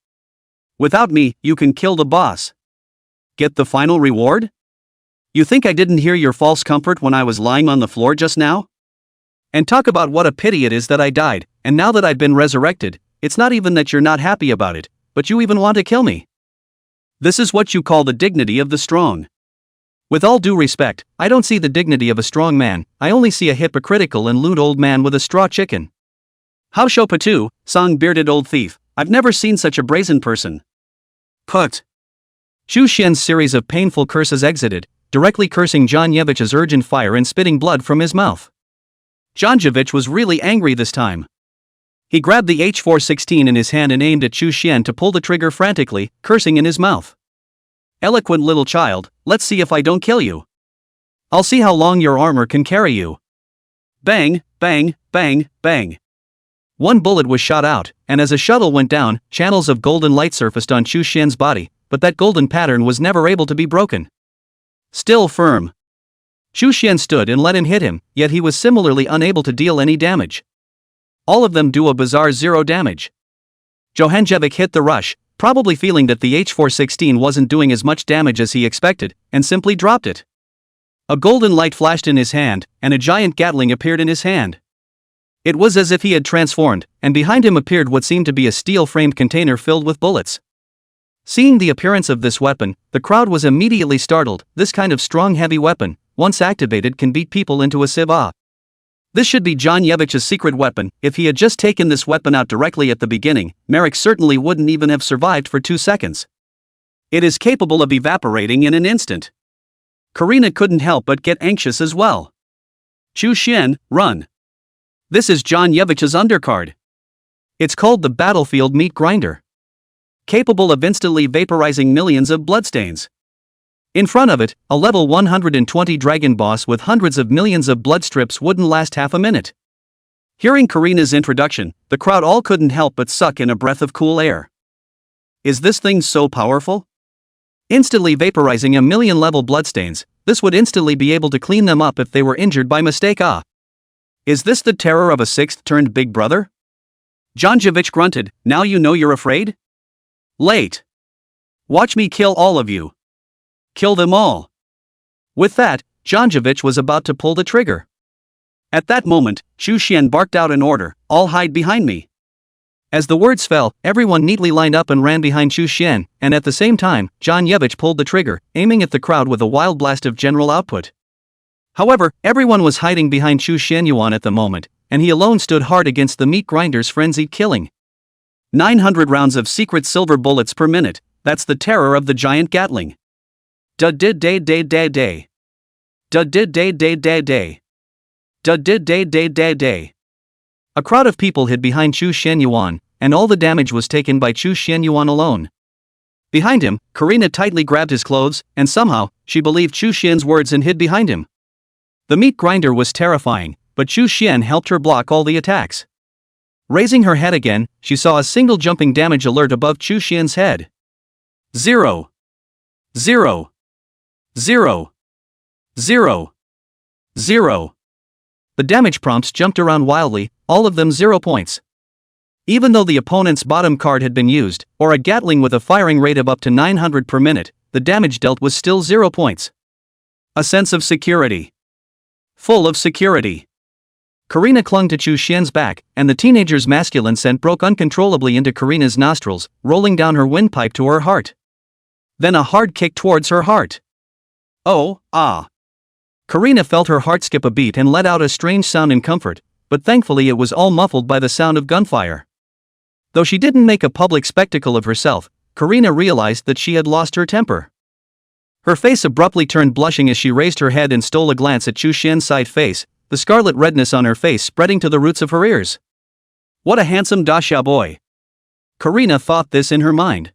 Without me, you can kill the boss. Get the final reward? You think I didn't hear your false comfort when I was lying on the floor just now? And talk about what a pity it is that I died, and now that I've been resurrected, it's not even that you're not happy about it, but you even want to kill me. This is what you call the dignity of the strong. With all due respect, I don't see the dignity of a strong man, I only see a hypocritical and lewd old man with a straw chicken. How Shopatu, song-bearded old thief, I've never seen such a brazen person. Put. Chu Xian's series of painful curses exited, directly cursing Janjevich's urgent fire and spitting blood from his mouth. Janjevich was really angry this time. He grabbed the H416 in his hand and aimed at Chu Xian to pull the trigger frantically, cursing in his mouth. Eloquent little child, let's see if I don't kill you. I'll see how long your armor can carry you. Bang, bang, bang, bang. One bullet was shot out, and as a shuttle went down, channels of golden light surfaced on Chu Xian's body, but that golden pattern was never able to be broken. Still firm. Chu Xian stood and let him hit him, yet he was similarly unable to deal any damage. All of them do a bizarre 0 damage. Johanjevic hit the rush, probably feeling that the H416 wasn't doing as much damage as he expected, and simply dropped it. A golden light flashed in his hand, and a giant Gatling appeared in his hand. It was as if he had transformed, and behind him appeared what seemed to be a steel-framed container filled with bullets. Seeing the appearance of this weapon, the crowd was immediately startled. This kind of strong heavy weapon, once activated, can beat people into a sieve. This should be John Yevich's secret weapon. If he had just taken this weapon out directly at the beginning, Merrick certainly wouldn't even have survived for 2 seconds. It is capable of evaporating in an instant. Karina couldn't help but get anxious as well. Chu Xian, run. This is John Yevich's undercard. It's called the Battlefield Meat Grinder. Capable of instantly vaporizing millions of bloodstains. In front of it, a level 120 dragon boss with hundreds of millions of blood strips wouldn't last half a minute. Hearing Karina's introduction, the crowd all couldn't help but suck in a breath of cool air. Is this thing so powerful? Instantly vaporizing a million level bloodstains, this would instantly be able to clean them up if they were injured by mistake. Is this the terror of a sixth-turned big brother? John Yevich grunted, now you know you're afraid? Late. Watch me kill all of you. Kill them all. With that, John Yevich was about to pull the trigger. At that moment, Chu Xian barked out an order, all hide behind me. As the words fell, everyone neatly lined up and ran behind Chu Xian, and at the same time, John Yevich pulled the trigger, aiming at the crowd with a wild blast of general output. However, everyone was hiding behind Chu Xianyuan at the moment, and he alone stood hard against the meat grinder's frenzied killing. 900 rounds of secret silver bullets per minute, that's the terror of the giant Gatling. Da-did-day-day-day-day. Da-did-day-day-day-day. Da-did-day-day-day-day. A crowd of people hid behind Chu Xianyuan, and all the damage was taken by Chu Xianyuan alone. Behind him, Karina tightly grabbed his clothes, and somehow, she believed Chu Xian's words and hid behind him. The meat grinder was terrifying, but Chu Xian helped her block all the attacks. Raising her head again, she saw a single jumping damage alert above Chu Xian's head. 0. 0. 0. 0. 0. The damage prompts jumped around wildly, all of them 0 points. Even though the opponent's bottom card had been used, or a Gatling with a firing rate of up to 900 per minute, the damage dealt was still 0 points. A sense of security. Full of security. Karina clung to Chu Xian's back, and the teenager's masculine scent broke uncontrollably into Karina's nostrils, rolling down her windpipe to her heart. Then a hard kick towards her heart. Oh, ah. Karina felt her heart skip a beat and let out a strange sound in comfort, but thankfully it was all muffled by the sound of gunfire. Though she didn't make a public spectacle of herself, Karina realized that she had lost her temper. Her face abruptly turned blushing as she raised her head and stole a glance at Chu Xian's side face, the scarlet redness on her face spreading to the roots of her ears. What a handsome Dasha boy. Karina thought this in her mind.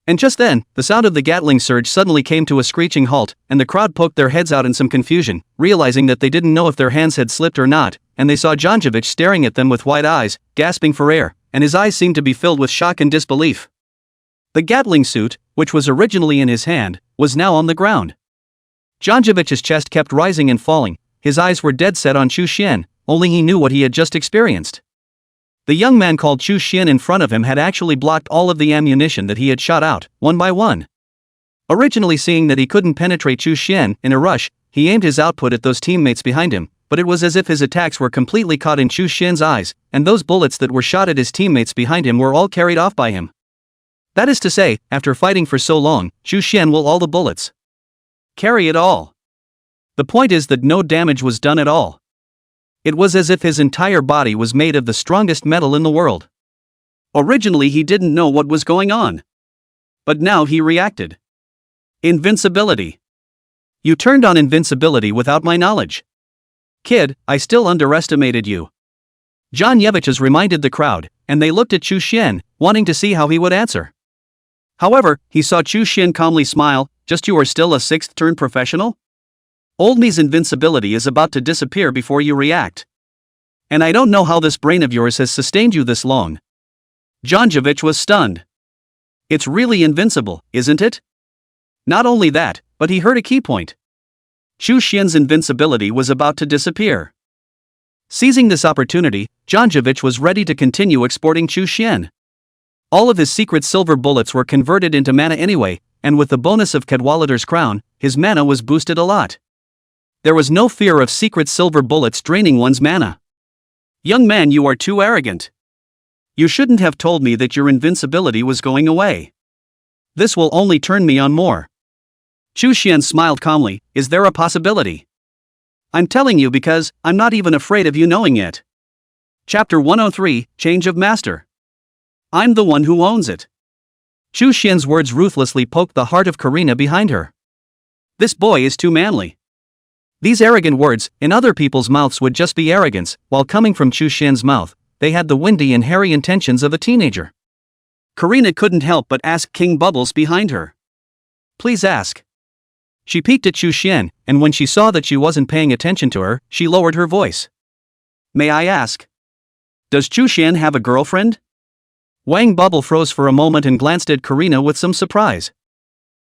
And just then, the sound of the Gatling surge suddenly came to a screeching halt, and the crowd poked their heads out in some confusion, realizing that they didn't know if their hands had slipped or not, and they saw John Yevich staring at them with wide eyes, gasping for air, and his eyes seemed to be filled with shock and disbelief. The Gatling suit, which was originally in his hand, was now on the ground. John Yevich's chest kept rising and falling, his eyes were dead set on Chu Xian, only he knew what he had just experienced. The young man called Chu Xian in front of him had actually blocked all of the ammunition that he had shot out, one by one. Originally seeing that he couldn't penetrate Chu Xian, in a rush, he aimed his output at those teammates behind him, but it was as if his attacks were completely caught in Chu Xian's eyes, and those bullets that were shot at his teammates behind him were all carried off by him. That is to say, after fighting for so long, Chu Xian will all the bullets carry it all. The point is that no damage was done at all. It was as if his entire body was made of the strongest metal in the world. Originally he didn't know what was going on. But now he reacted. Invincibility. You turned on invincibility without my knowledge. Kid, I still underestimated you. John Yevich's reminded the crowd, and they looked at Chu Xian, wanting to see how he would answer. However, he saw Chu Xian calmly smile, just you are still a sixth-turn professional? Old me's invincibility is about to disappear before you react. And I don't know how this brain of yours has sustained you this long. John Yevich was stunned. It's really invincible, isn't it? Not only that, but he heard a key point. Chu Xian's invincibility was about to disappear. Seizing this opportunity, John Yevich was ready to continue exporting Chu Xian. All of his secret silver bullets were converted into mana anyway, and with the bonus of Cadwallader's crown, his mana was boosted a lot. There was no fear of secret silver bullets draining one's mana. Young man, you are too arrogant. You shouldn't have told me that your invincibility was going away. This will only turn me on more. Chu Xian smiled calmly. Is there a possibility? I'm telling you because I'm not even afraid of you knowing it. Chapter 103, Change of Master. I'm the one who owns it. Chu Xian's words ruthlessly poked the heart of Karina behind her. This boy is too manly. These arrogant words, in other people's mouths would just be arrogance, while coming from Chu Xian's mouth, they had the windy and hairy intentions of a teenager. Karina couldn't help but ask King Bubbles behind her. Please ask. She peeked at Chu Xian, and when she saw that she wasn't paying attention to her, she lowered her voice. May I ask? Does Chu Xian have a girlfriend? Wang Bubble froze for a moment and glanced at Karina with some surprise.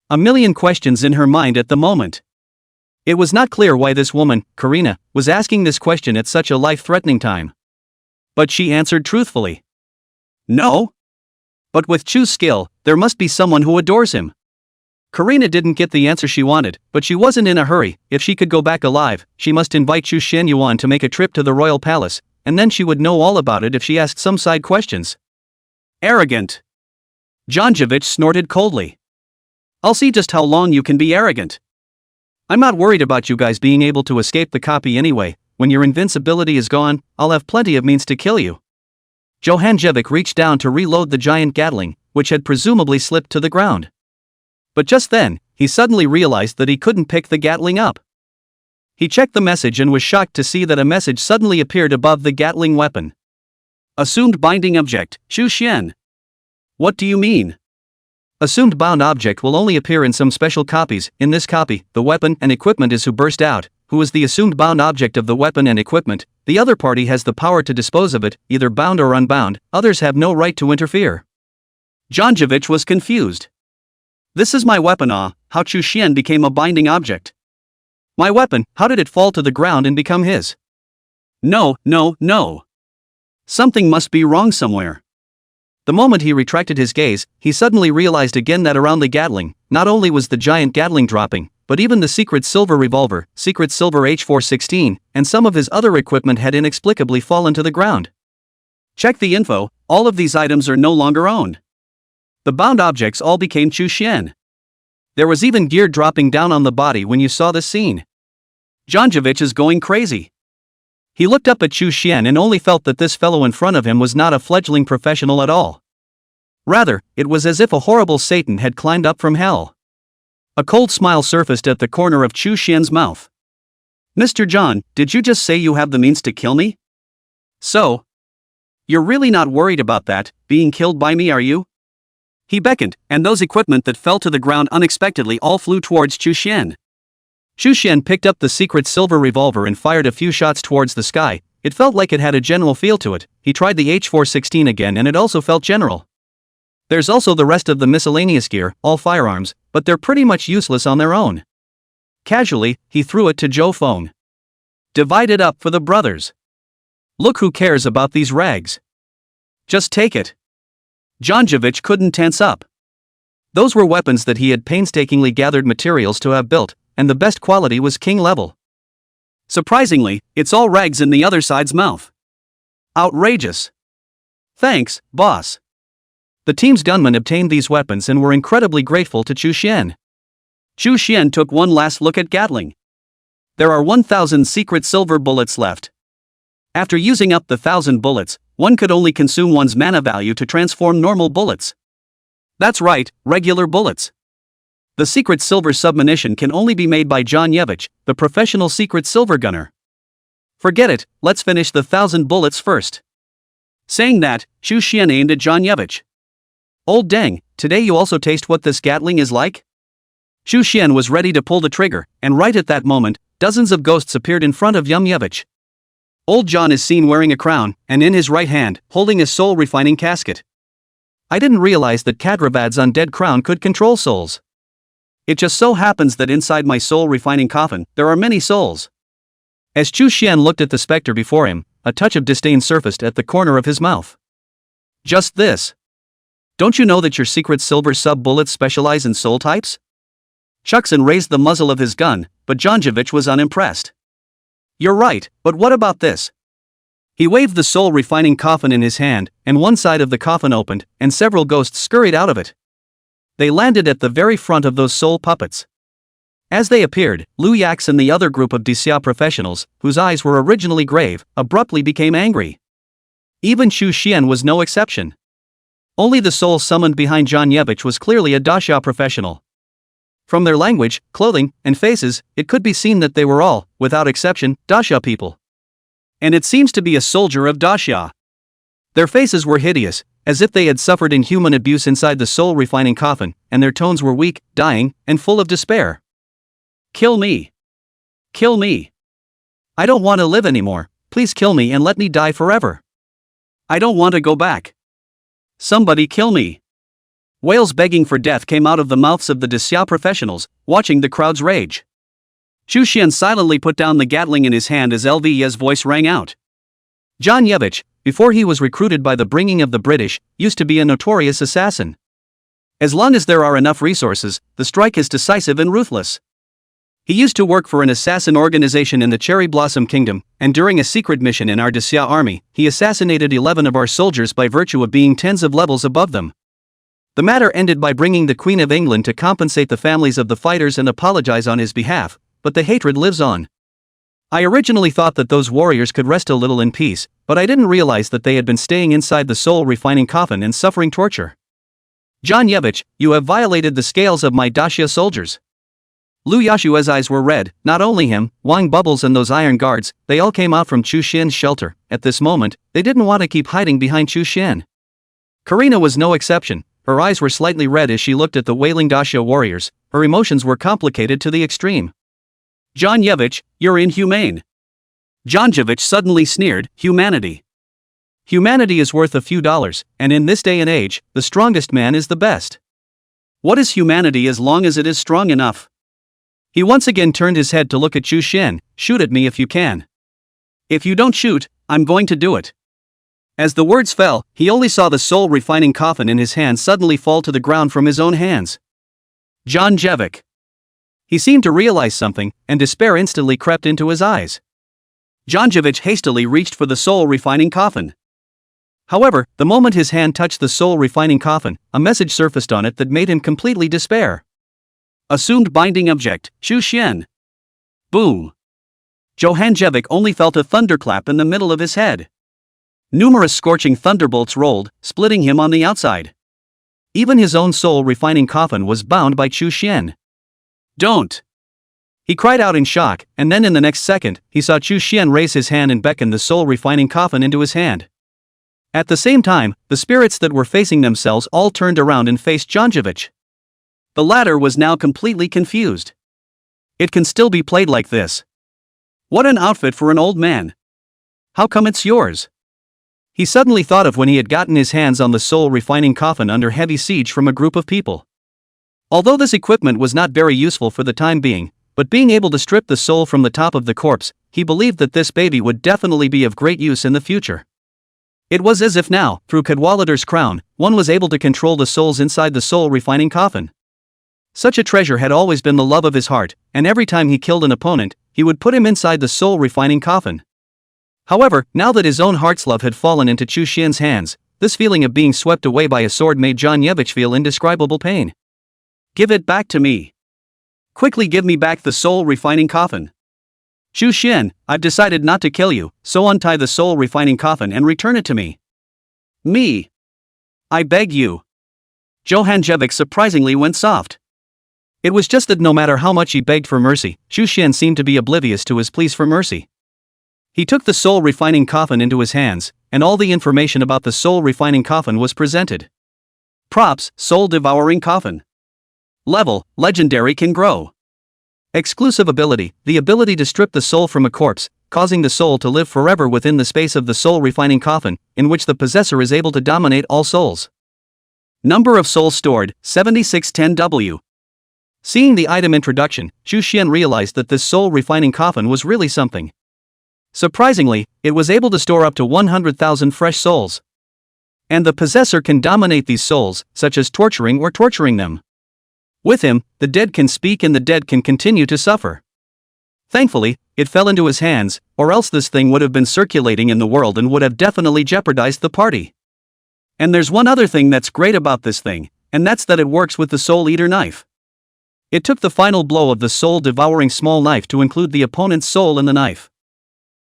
A million questions in her mind at the moment. It was not clear why this woman, Karina, was asking this question at such a life-threatening time. But she answered truthfully. No. But with Chu's skill, there must be someone who adores him. Karina didn't get the answer she wanted, but she wasn't in a hurry. If she could go back alive, she must invite Chu Xianyuan to make a trip to the royal palace, and then she would know all about it if she asked some side questions. Arrogant. Janjevich snorted coldly. I'll see just how long you can be arrogant. I'm not worried about you guys being able to escape the copy anyway. When your invincibility is gone, I'll have plenty of means to kill you. Johanjevic reached down to reload the giant Gatling, which had presumably slipped to the ground. But just then, he suddenly realized that he couldn't pick the Gatling up. He checked the message and was shocked to see that a message suddenly appeared above the Gatling weapon. Assumed binding object, Chu Xian. What do you mean? Assumed bound object will only appear in some special copies. In this copy, the weapon and equipment is who burst out, who is the assumed bound object of the weapon and equipment. The other party has the power to dispose of it, either bound or unbound. Others have no right to interfere. Janjevich was confused. This is my weapon, how Chu Xian became a binding object. My weapon, how did it fall to the ground and become his? No. Something must be wrong somewhere. The moment he retracted his gaze, he suddenly realized again that around the Gatling, not only was the giant Gatling dropping, but even the secret silver revolver, secret silver H416, and some of his other equipment had inexplicably fallen to the ground. Check the info, all of these items are no longer owned. The bound objects all became Chu Xian. There was even gear dropping down on the body when you saw this scene. Janjevich is going crazy. He looked up at Chu Xian and only felt that this fellow in front of him was not a fledgling professional at all. Rather, it was as if a horrible Satan had climbed up from hell. A cold smile surfaced at the corner of Chu Xian's mouth. Mr. John, did you just say you have the means to kill me? So? You're really not worried about that, being killed by me, are you? He beckoned, and those equipment that fell to the ground unexpectedly all flew towards Chu Xian. Chu Xian picked up the secret silver revolver and fired a few shots towards the sky. It felt like it had a general feel to it. He tried the H416 again and it also felt general. There's also the rest of the miscellaneous gear, all firearms, but they're pretty much useless on their own. Casually, he threw it to Zhou Feng. Divide it up for the brothers. Look who cares about these rags. Just take it. Janjevich couldn't tense up. Those were weapons that he had painstakingly gathered materials to have built, and the best quality was king level. Surprisingly, it's all rags in the other side's mouth. Outrageous. Thanks, boss. The team's gunmen obtained these weapons and were incredibly grateful to Chu Xian. Chu Xian took one last look at Gatling. There are 1,000 secret silver bullets left. After using up the 1,000 bullets, one could only consume one's mana value to transform normal bullets. That's right, regular bullets. The secret silver submunition can only be made by Janjevich, the professional secret silver gunner. Forget it, let's finish the 1,000 bullets first. Saying that, Chu Xian aimed at Janjevich. Old dang, today you also taste what this Gatling is like? Chu Xian was ready to pull the trigger, and right at that moment, dozens of ghosts appeared in front of Janjevich. Old John is seen wearing a crown, and in his right hand, holding a soul-refining casket. I didn't realize that Kadravad's undead crown could control souls. It just so happens that inside my soul-refining coffin, there are many souls. As Chu Xian looked at the specter before him, a touch of disdain surfaced at the corner of his mouth. Just this. Don't you know that your secret silver sub-bullets specialize in soul types? Chuksan raised the muzzle of his gun, but Janjevich was unimpressed. "You're right, but what about this?" He waved the soul-refining coffin in his hand, and one side of the coffin opened, and several ghosts scurried out of it. They landed at the very front of those soul puppets. As they appeared, Liu Yax and the other group of Dixia professionals, whose eyes were originally grave, abruptly became angry. Even Xu Xian was no exception. Only the soul summoned behind Janjevich was clearly a Daxia professional. From their language, clothing, and faces, it could be seen that they were all, without exception, Daxia people. And it seems to be a soldier of Daxia. Their faces were hideous, as if they had suffered inhuman abuse inside the soul-refining coffin, and their tones were weak, dying, and full of despair. "Kill me! Kill me! I don't want to live anymore, please kill me and let me die forever. I don't want to go back. Somebody kill me!" Wails begging for death came out of the mouths of the Dixia professionals, watching the crowd's rage. Xu Xian silently put down the Gatling in his hand as Lva's voice rang out. Janjevich, before he was recruited by the bringing of the British, used to be a notorious assassin. As long as there are enough resources, the strike is decisive and ruthless. He used to work for an assassin organization in the Cherry Blossom Kingdom, and during a secret mission in our Dixia army, he assassinated 11 of our soldiers by virtue of being tens of levels above them. The matter ended by bringing the Queen of England to compensate the families of the fighters and apologize on his behalf, but the hatred lives on. I originally thought that those warriors could rest a little in peace, but I didn't realize that they had been staying inside the soul-refining coffin and suffering torture. Janjevich, you have violated the scales of my Daxia soldiers. Liu Yashua's eyes were red. Not only him, Wang Bubbles and those iron guards, they all came out from Xu Xian's shelter. At this moment, they didn't want to keep hiding behind Xu Xian. Karina was no exception. Her eyes were slightly red as she looked at the wailing Daxia warriors. Her emotions were complicated to the extreme. "Janjevich, you're inhumane." Janjevich suddenly sneered, "Humanity. Humanity is worth a few dollars, and in this day and age, the strongest man is the best. What is humanity as long as it is strong enough?" He once again turned his head to look at Xu Xian. "Shoot at me if you can. If you don't shoot, I'm going to do it." As the words fell, he only saw the soul-refining coffin in his hand suddenly fall to the ground from his own hands. Janjevich. He seemed to realize something, and despair instantly crept into his eyes. Janjevich hastily reached for the soul-refining coffin. However, the moment his hand touched the soul-refining coffin, a message surfaced on it that made him completely despair. Assumed binding object, Xu Xian. Boom. Janjevich only felt a thunderclap in the middle of his head. Numerous scorching thunderbolts rolled, splitting him on the outside. Even his own soul-refining coffin was bound by Xu Xian. "Don't!" He cried out in shock, and then in the next second, he saw Xu Xian raise his hand and beckon the soul-refining coffin into his hand. At the same time, the spirits that were facing themselves all turned around and faced Janjevich. The latter was now completely confused. It can still be played like this. What an outfit for an old man. How come it's yours? He suddenly thought of when he had gotten his hands on the soul-refining coffin under heavy siege from a group of people. Although this equipment was not very useful for the time being, but being able to strip the soul from the top of the corpse, he believed that this baby would definitely be of great use in the future. It was as if now, through Cadwallader's crown, one was able to control the souls inside the soul-refining coffin. Such a treasure had always been the love of his heart, and every time he killed an opponent, he would put him inside the soul-refining coffin. However, now that his own heart's love had fallen into Xu Xian's hands, this feeling of being swept away by a sword made Janjevich feel indescribable pain. "Give it back to me. Quickly give me back the soul-refining coffin. Xu Xian, I've decided not to kill you, so untie the soul-refining coffin and return it to me. Me. I beg you." Janjevich surprisingly went soft. It was just that no matter how much he begged for mercy, Xu Xian seemed to be oblivious to his pleas for mercy. He took the soul-refining coffin into his hands, and all the information about the soul-refining coffin was presented. Props, soul-devouring coffin. Level, legendary can grow. Exclusive ability, the ability to strip the soul from a corpse, causing the soul to live forever within the space of the soul-refining coffin, in which the possessor is able to dominate all souls. Number of souls stored, 7610W. Seeing the item introduction, Xu Xian realized that this soul-refining coffin was really something. Surprisingly, it was able to store up to 100,000 fresh souls. And the possessor can dominate these souls, such as torturing or torturing them. With him, the dead can speak and the dead can continue to suffer. Thankfully, it fell into his hands, or else this thing would have been circulating in the world and would have definitely jeopardized the party. And there's one other thing that's great about this thing, and that's that it works with the Soul Eater knife. It took the final blow of the soul-devouring small knife to include the opponent's soul in the knife.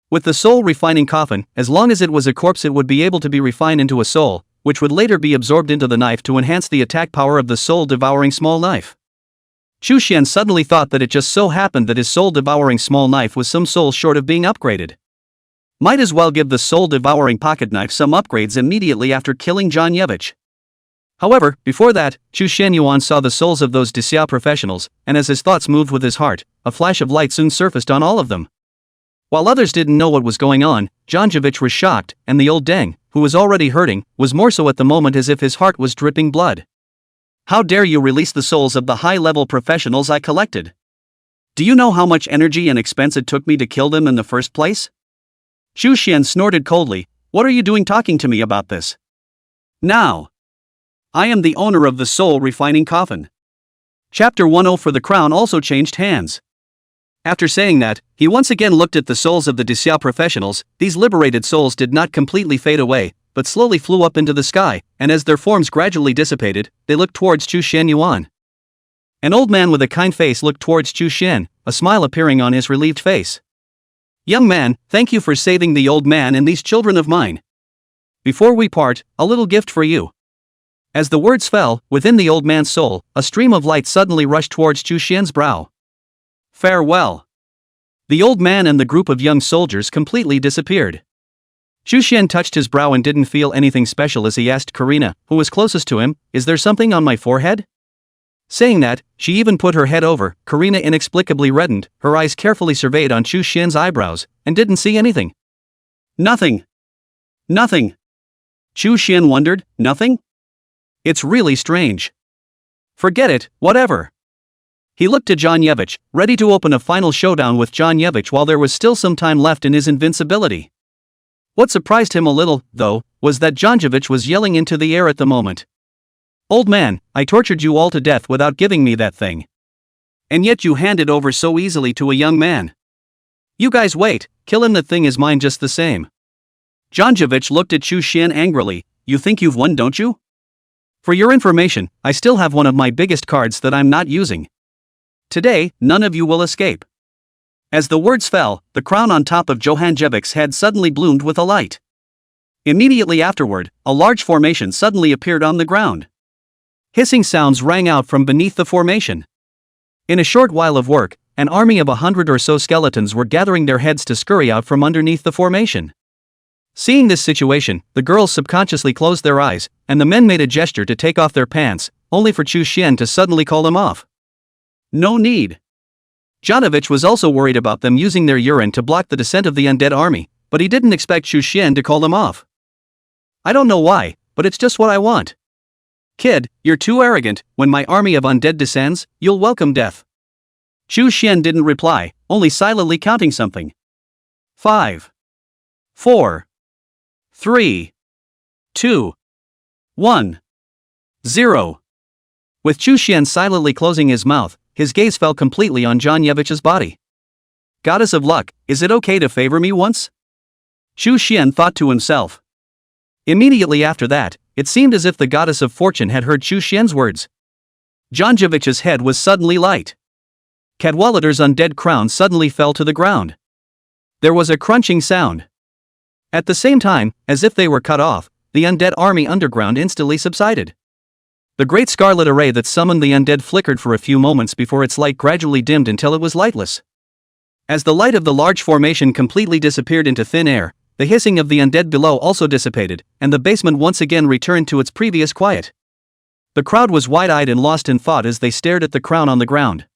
With the soul-refining coffin, as long as it was a corpse it would be able to be refined into a soul, which would later be absorbed into the knife to enhance the attack power of the soul-devouring small knife. Chu Xian suddenly thought that it just so happened that his soul-devouring small knife was some soul short of being upgraded. Might as well give the soul-devouring pocket knife some upgrades immediately after killing John Yevich. However, before that, Chu Xianyuan saw the souls of those Dixia professionals, and as his thoughts moved with his heart, a flash of light soon surfaced on all of them. While others didn't know what was going on, John Yevich was shocked, and the old Deng, who was already hurting, was more so at the moment as if his heart was dripping blood. How dare you release the souls of the high-level professionals I collected? Do you know how much energy and expense it took me to kill them in the first place? Chu Xian snorted coldly. What are you doing talking to me about this? Now! I am the owner of the soul-refining coffin. Chapter 10 for the crown also changed hands. After saying that, he once again looked at the souls of the Dixia professionals. These liberated souls did not completely fade away, but slowly flew up into the sky, and as their forms gradually dissipated, they looked towards Chu Xianyuan. An old man with a kind face looked towards Chu Xian, a smile appearing on his relieved face. Young man, thank you for saving the old man and these children of mine. Before we part, a little gift for you. As the words fell, within the old man's soul, a stream of light suddenly rushed towards Chu Xian's brow. Farewell. The old man and the group of young soldiers completely disappeared. Chu Xian touched his brow and didn't feel anything special as he asked Karina, who was closest to him, is there something on my forehead? Saying that, she even put her head over. Karina inexplicably reddened, her eyes carefully surveyed on Chu Xian's eyebrows, and didn't see anything. Nothing. Nothing. Chu Xian wondered, nothing? It's really strange. Forget it, whatever. He looked to John Yevich, ready to open a final showdown with John Yevich while there was still some time left in his invincibility. What surprised him a little, though, was that John Yevich was yelling into the air at the moment. Old man, I tortured you all to death without giving me that thing. And yet you hand it over so easily to a young man. You guys wait, kill him, the thing is mine just the same. John Yevich looked at Chu Xian angrily, you think you've won, don't you? For your information, I still have one of my biggest cards that I'm not using. Today, none of you will escape. As the words fell, the crown on top of Johann Jevich's head suddenly bloomed with a light. Immediately afterward, a large formation suddenly appeared on the ground. Hissing sounds rang out from beneath the formation. In a short while of work, an army of 100 or so skeletons were gathering their heads to scurry out from underneath the formation. Seeing this situation, the girls subconsciously closed their eyes, and the men made a gesture to take off their pants, only for Chu Xian to suddenly call them off. No need. Janovich was also worried about them using their urine to block the descent of the undead army, but he didn't expect Chu Xian to call them off. I don't know why, but it's just what I want. Kid, you're too arrogant. When my army of undead descends, you'll welcome death. Chu Xian didn't reply, only silently counting something. 5, 4, 3, 2, 1, 0. With Chu Xian silently closing his mouth, his gaze fell completely on John Yevich's body. Goddess of luck, is it okay to favor me once? Chu Xian thought to himself. Immediately after that, it seemed as if the goddess of fortune had heard Chu Xian's words. John Yevich's head was suddenly light. Cadwallader's undead crown suddenly fell to the ground. There was a crunching sound. At the same time, as if they were cut off, the undead army underground instantly subsided. The great scarlet array that summoned the undead flickered for a few moments before its light gradually dimmed until it was lightless. As the light of the large formation completely disappeared into thin air, the hissing of the undead below also dissipated, and the basement once again returned to its previous quiet. The crowd was wide-eyed and lost in thought as they stared at the crown on the ground.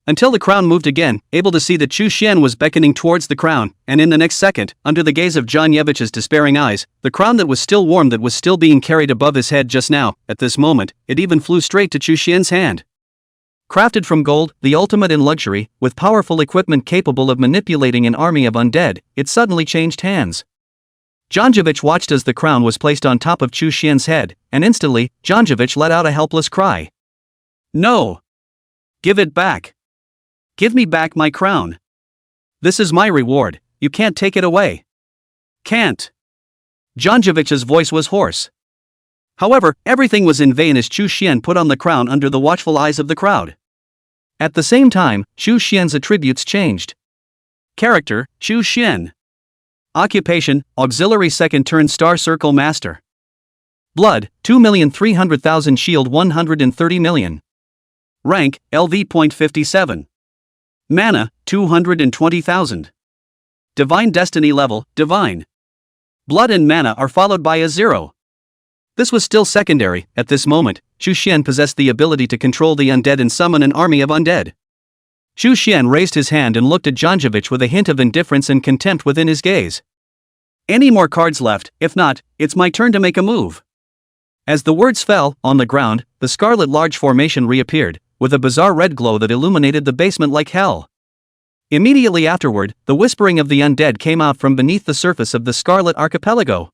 Until the crown moved again, able to see that Chu Xian was beckoning towards the crown, and in the next second, under the gaze of John Yevich's despairing eyes, the crown that was still warm that was still being carried above his head just now, at this moment, it even flew straight to Chu Xian's hand. Crafted from gold, the ultimate in luxury, with powerful equipment capable of manipulating an army of undead, it suddenly changed hands. John Yevich watched as the crown was placed on top of Chu Xian's head, and instantly, John Yevich let out a helpless cry. No! Give it back. Give me back my crown. This is my reward, you can't take it away. Can't. Janjevic's voice was hoarse. However, everything was in vain as Chu Xian put on the crown under the watchful eyes of the crowd. At the same time, Chu Xian's attributes changed. Character, Chu Xian. Occupation, Auxiliary Second Turn Star Circle Master. Blood, 2,300,000 Shield 130 million. Rank, LV.57. Mana, 220,000. Divine Destiny Level, Divine. Blood and mana are followed by a 0. This was still secondary. At this moment, Chu Xian possessed the ability to control the undead and summon an army of undead. Chu Xian raised his hand and looked at Janjevich with a hint of indifference and contempt within his gaze. Any more cards left? If not, it's my turn to make a move. As the words fell, on the ground, the scarlet large formation reappeared, with a bizarre red glow that illuminated the basement like hell. Immediately afterward, the whispering of the undead came out from beneath the surface of the Scarlet Archipelago.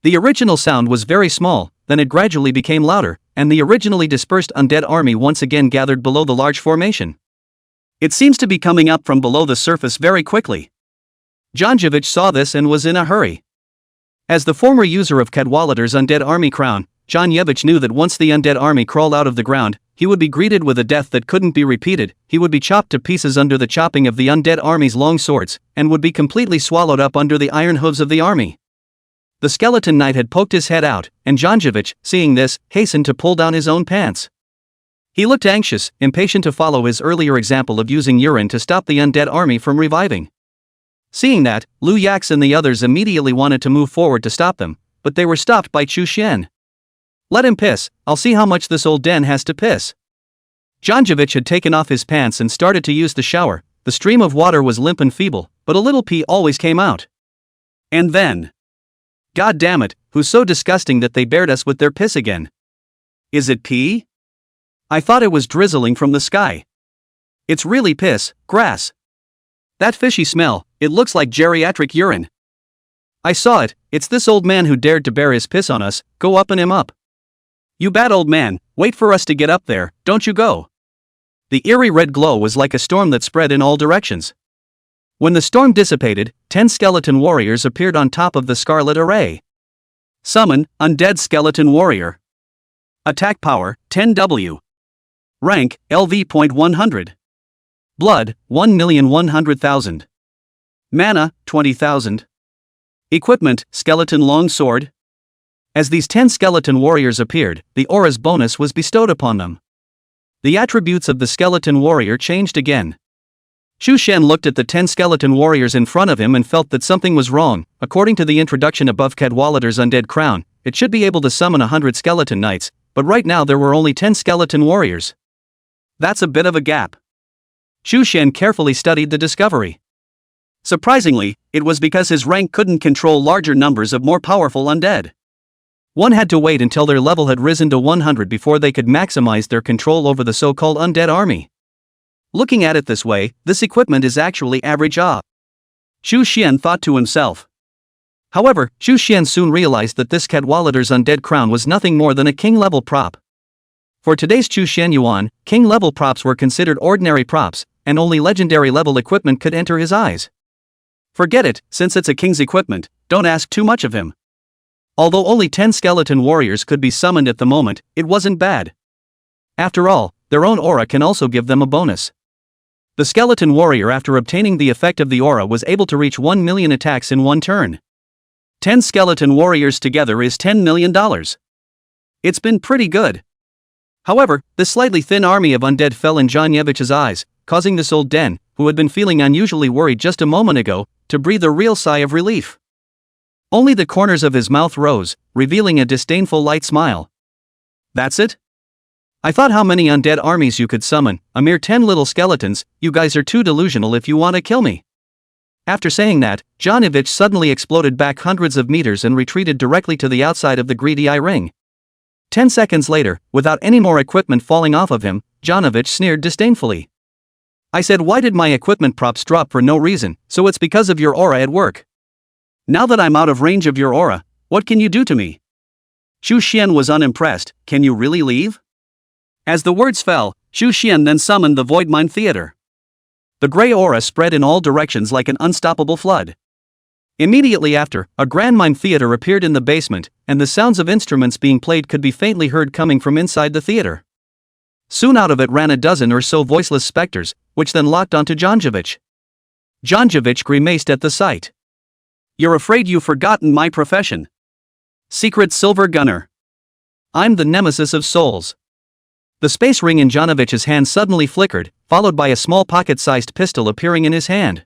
The original sound was very small, then it gradually became louder, and the originally dispersed undead army once again gathered below the large formation. It seems to be coming up from below the surface very quickly. Janjevich saw this and was in a hurry. As the former user of Cadwallader's undead army crown, Janjevich knew that once the undead army crawled out of the ground, he would be greeted with a death that couldn't be repeated. He would be chopped to pieces under the chopping of the undead army's long swords, and would be completely swallowed up under the iron hooves of the army. The skeleton knight had poked his head out, and Janjevich, seeing this, hastened to pull down his own pants. He looked anxious, impatient to follow his earlier example of using urine to stop the undead army from reviving. Seeing that, Lu Yax and the others immediately wanted to move forward to stop them, but they were stopped by Chu Xian. Let him piss, I'll see how much this old den has to piss. Janjevich had taken off his pants and started to use the shower. The stream of water was limp and feeble, but a little pee always came out. And then... God damn it, who's so disgusting that they bared us with their piss again? Is it pee? I thought it was drizzling from the sky. It's really piss, grass. That fishy smell, it looks like geriatric urine. I saw it, it's this old man who dared to bear his piss on us, go up and him up. You bad old man, wait for us to get up there, don't you go. The eerie red glow was like a storm that spread in all directions. When the storm dissipated, 10 skeleton warriors appeared on top of the scarlet array. Summon, Undead Skeleton Warrior. Attack power, 10W. Rank, LV.100. Blood, 1,100,000. Mana, 20,000. Equipment, Skeleton Long Sword. As these 10 skeleton warriors appeared, the aura's bonus was bestowed upon them. The attributes of the skeleton warrior changed again. Chu Xian looked at the 10 skeleton warriors in front of him and felt that something was wrong. According to the introduction above Cadwallader's undead crown, it should be able to summon 100 skeleton knights, but right now there were only 10 skeleton warriors. That's a bit of a gap. Chu Xian carefully studied the discovery. Surprisingly, it was because his rank couldn't control larger numbers of more powerful undead. One had to wait until their level had risen to 100 before they could maximize their control over the so-called undead army. Looking at it this way, this equipment is actually average Ah. Chu Xian thought to himself. However, Chu Xian soon realized that this Cadwallader's undead crown was nothing more than a king-level prop. For today's Chu Xian Yuan, king-level props were considered ordinary props, and only legendary-level equipment could enter his eyes. Forget it, since it's a king's equipment, don't ask too much of him. Although only 10 skeleton warriors could be summoned at the moment, it wasn't bad. After all, their own aura can also give them a bonus. The skeleton warrior, after obtaining the effect of the aura, was able to reach 1 million attacks in one turn. 10 skeleton warriors together is $10 million. It's been pretty good. However, the slightly thin army of undead fell in Janjevich's eyes, causing this old den, who had been feeling unusually worried just a moment ago, to breathe a real sigh of relief. Only the corners of his mouth rose, revealing a disdainful light smile. That's it? I thought how many undead armies you could summon, a mere 10 little skeletons. You guys are too delusional if you want to kill me. After saying that, Janjevich suddenly exploded back hundreds of meters and retreated directly to the outside of the greedy eye ring. 10 seconds later, without any more equipment falling off of him, Janjevich sneered disdainfully. I said, why did my equipment props drop for no reason? So it's because of your aura at work. Now that I'm out of range of your aura, what can you do to me? Chu Xian was unimpressed. Can you really leave? As the words fell, Xu Xian then summoned the Void Mind Theater. The gray aura spread in all directions like an unstoppable flood. Immediately after, a grand mime theater appeared in the basement, and the sounds of instruments being played could be faintly heard coming from inside the theater. Soon out of it ran a dozen or so voiceless specters, which then locked onto Janjevich. Janjevich grimaced at the sight. "You're afraid you've forgotten my profession. Secret Silver Gunner. I'm the nemesis of souls." The space ring in Janovich's hand suddenly flickered, followed by a small pocket-sized pistol appearing in his hand.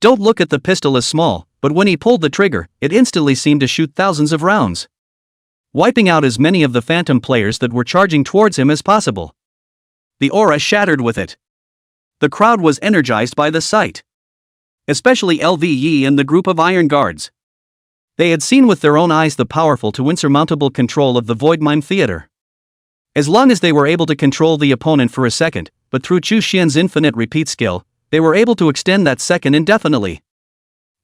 Don't look at the pistol as small, but when he pulled the trigger, it instantly seemed to shoot thousands of rounds, wiping out as many of the phantom players that were charging towards him as possible. The aura shattered with it. The crowd was energized by the sight, especially LVE and the group of Iron Guards. They had seen with their own eyes the powerful to insurmountable control of the Void Mime Theater. As long as they were able to control the opponent for a second, but through Xu Xian's infinite repeat skill, they were able to extend that second indefinitely.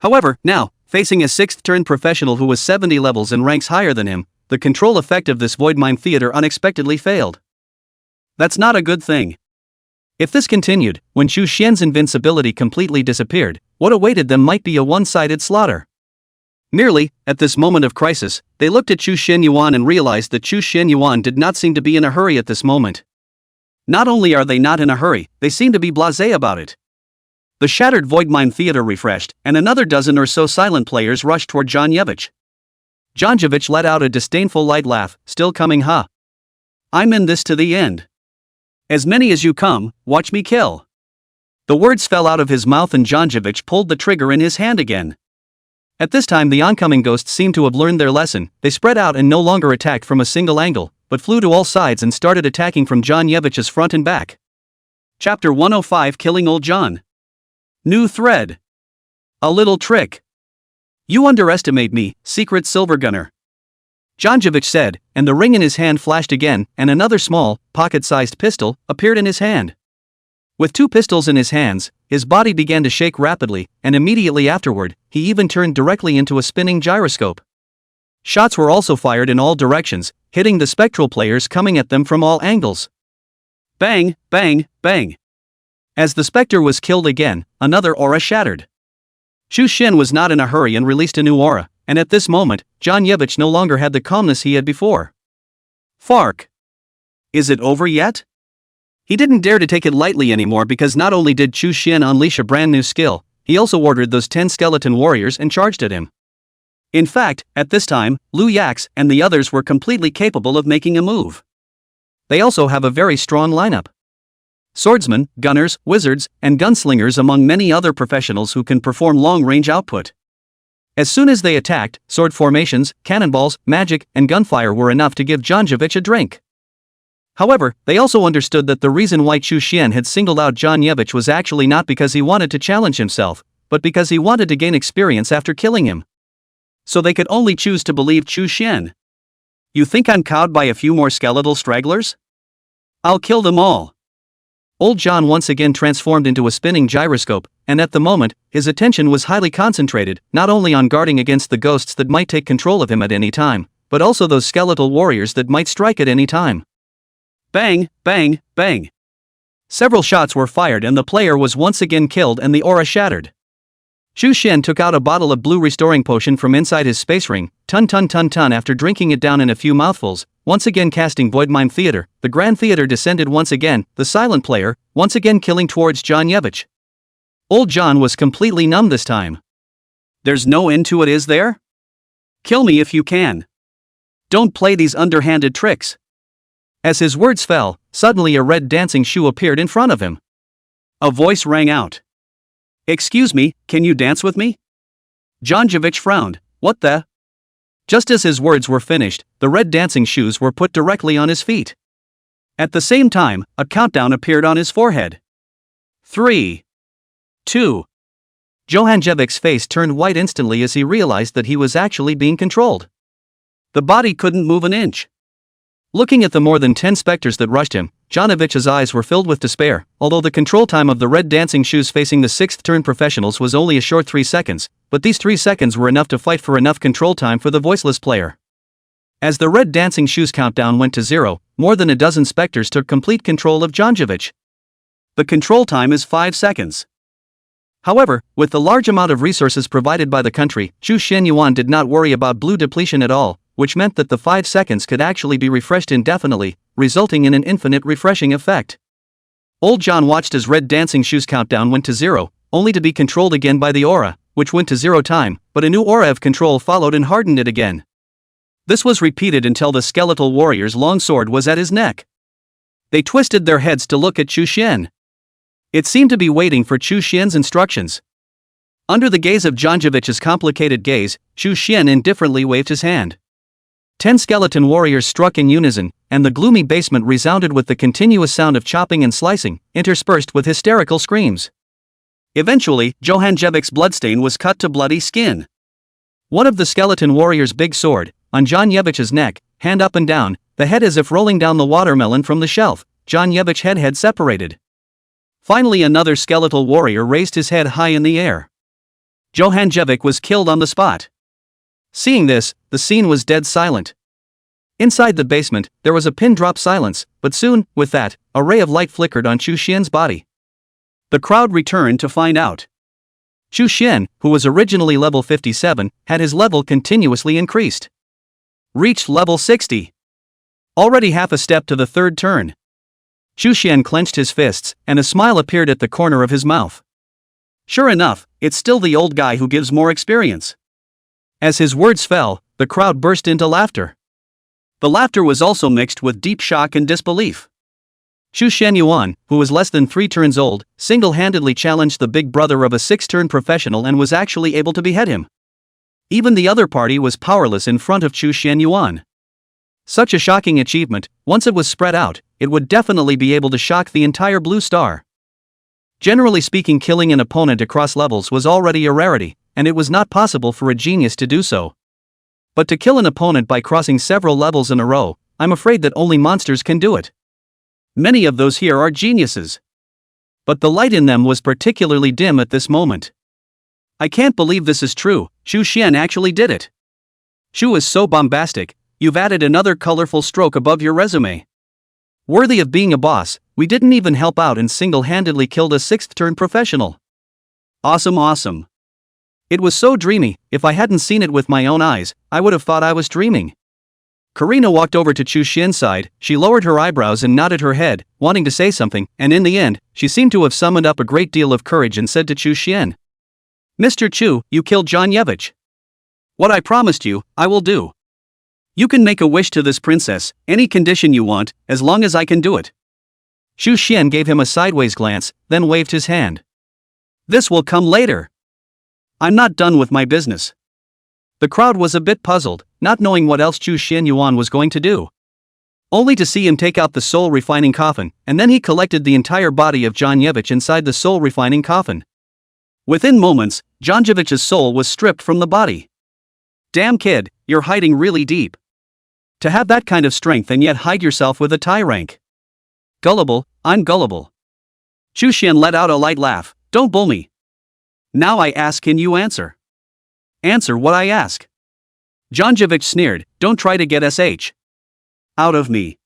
However, now, facing a 6th turn professional who was 70 levels and ranks higher than him, the control effect of this Void Mime Theater unexpectedly failed. That's not a good thing. If this continued, when Xu Xian's invincibility completely disappeared, what awaited them might be a one-sided slaughter. Merely, at this moment of crisis, they looked at Xu Xianyuan and realized that Xu Xianyuan did not seem to be in a hurry at this moment. Not only are they not in a hurry, they seem to be blasé about it. The shattered Void Mime Theater refreshed, and another dozen or so silent players rushed toward Janjevich. Janjevich let out a disdainful light laugh, still coming, "Huh. I'm in this to the end. As many as you come, watch me kill." The words fell out of his mouth and Janjevich pulled the trigger in his hand again. At this time the oncoming ghosts seemed to have learned their lesson. They spread out and no longer attacked from a single angle, but flew to all sides and started attacking from Janjevich's front and back. Chapter 105, Killing Old John. New thread. A little trick. "You underestimate me, Secret Silver Gunner," Janjevich said, and the ring in his hand flashed again, and another small, pocket-sized pistol appeared in his hand. With 2 pistols in his hands, his body began to shake rapidly, and immediately afterward, he even turned directly into a spinning gyroscope. Shots were also fired in all directions, hitting the spectral players coming at them from all angles. Bang, bang, bang. As the specter was killed again, another aura shattered. Xu Xian was not in a hurry and released a new aura, and at this moment, Janjevich no longer had the calmness he had before. Fark. Is it over yet? He didn't dare to take it lightly anymore because not only did Xu Xian unleash a brand new skill, he also ordered those 10 skeleton warriors and charged at him. In fact, at this time, Liu Yax and the others were completely capable of making a move. They also have a very strong lineup. Swordsmen, gunners, wizards, and gunslingers among many other professionals who can perform long-range output. As soon as they attacked, sword formations, cannonballs, magic, and gunfire were enough to give Janjevich a drink. However, they also understood that the reason why Xu Xian had singled out Janjevich was actually not because he wanted to challenge himself, but because he wanted to gain experience after killing him. So they could only choose to believe Xu Xian. You think I'm cowed by a few more skeletal stragglers? I'll kill them all. Old John once again transformed into a spinning gyroscope, and at the moment, his attention was highly concentrated, not only on guarding against the ghosts that might take control of him at any time, but also those skeletal warriors that might strike at any time. Bang, bang, bang. Several shots were fired and the player was once again killed and the aura shattered. Xu Xian took out a bottle of blue restoring potion from inside his space ring, ton after drinking it down in a few mouthfuls, once again casting Void Mime Theater. The Grand Theater descended once again, the silent player, once again killing towards Janjevich. Old John was completely numb this time. There's no end to it, is there? Kill me if you can. Don't play these underhanded tricks. As his words fell, suddenly a red dancing shoe appeared in front of him. A voice rang out. Excuse me, can you dance with me? Janjevich frowned. What the? Just as his words were finished, the red dancing shoes were put directly on his feet. At the same time, a countdown appeared on his forehead. 3, 2. Johanjevich's face turned white instantly as he realized that he was actually being controlled. The body couldn't move an inch. Looking at the more than 10 specters that rushed him, Janovich's eyes were filled with despair. Although the control time of the red dancing shoes facing the 6th turn professionals was only a short 3 seconds, but these 3 seconds were enough to fight for enough control time for the voiceless player. As the red dancing shoes countdown went to 0, more than a dozen specters took complete control of Janjevich. The control time is 5 seconds. However, with the large amount of resources provided by the country, Chu Xianyuan did not worry about blue depletion at all, which meant that the 5 seconds could actually be refreshed indefinitely, resulting in an infinite refreshing effect. Old John watched as red dancing shoes countdown went to 0, only to be controlled again by the aura, which went to 0 time, but a new aura of control followed and hardened it again. This was repeated until the skeletal warrior's long sword was at his neck. They twisted their heads to look at Chu Xian. It seemed to be waiting for Chu Xian's instructions. Under the gaze of Janjevich's complicated gaze, Chu Xian indifferently waved his hand. 10 skeleton warriors struck in unison, and the gloomy basement resounded with the continuous sound of chopping and slicing, interspersed with hysterical screams. Eventually, Johanjevich's bloodstain was cut to bloody skin. One of the skeleton warrior's big sword, on Janjevich's neck, hand up and down, the head as if rolling down the watermelon from the shelf, Janjevich's head had separated. Finally another skeletal warrior raised his head high in the air. Johanjevich was killed on the spot. Seeing this, the scene was dead silent. Inside the basement, there was a pin-drop silence, but soon, with that, a ray of light flickered on Chu Xian's body. The crowd returned to find out. Chu Xian, who was originally level 57, had his level continuously increased. Reached level 60. Already half a step to the third turn. Chu Xian clenched his fists, and a smile appeared at the corner of his mouth. Sure enough, it's still the old guy who gives more experience. As his words fell, the crowd burst into laughter. The laughter was also mixed with deep shock and disbelief. Chu Xianyuan, who was less than 3 turns old, single-handedly challenged the big brother of a 6-turn professional and was actually able to behead him. Even the other party was powerless in front of Chu Xianyuan. Such a shocking achievement, once it was spread out, it would definitely be able to shock the entire Blue Star. Generally speaking, killing an opponent across levels was already a rarity, and it was not possible for a genius to do so. But to kill an opponent by crossing several levels in a row, I'm afraid that only monsters can do it. Many of those here are geniuses. But the light in them was particularly dim at this moment. I can't believe this is true, Chu Xian actually did it. Chu is so bombastic, you've added another colorful stroke above your resume. Worthy of being a boss, we didn't even help out and single-handedly killed a 6th-turn professional. Awesome, awesome. It was so dreamy, if I hadn't seen it with my own eyes, I would have thought I was dreaming. Karina walked over to Chu Xian's side, she lowered her eyebrows and nodded her head, wanting to say something, and in the end, she seemed to have summoned up a great deal of courage and said to Chu Xian, "Mr. Chu, you killed Janjevich. What I promised you, I will do. You can make a wish to this princess, any condition you want, as long as I can do it." Chu Xian gave him a sideways glance, then waved his hand. "This will come later. I'm not done with my business." The crowd was a bit puzzled, not knowing what else Chu Xianyuan was going to do. Only to see him take out the soul refining coffin, and then he collected the entire body of Janjevich inside the soul refining coffin. Within moments, Janjevich's soul was stripped from the body. Damn kid, you're hiding really deep. To have that kind of strength and yet hide yourself with a tie rank. Gullible, I'm gullible. Chu Xian let out a light laugh, don't bull me. Now I ask, can you answer? Answer what I ask. Janjevich sneered, don't try to get SH out of me.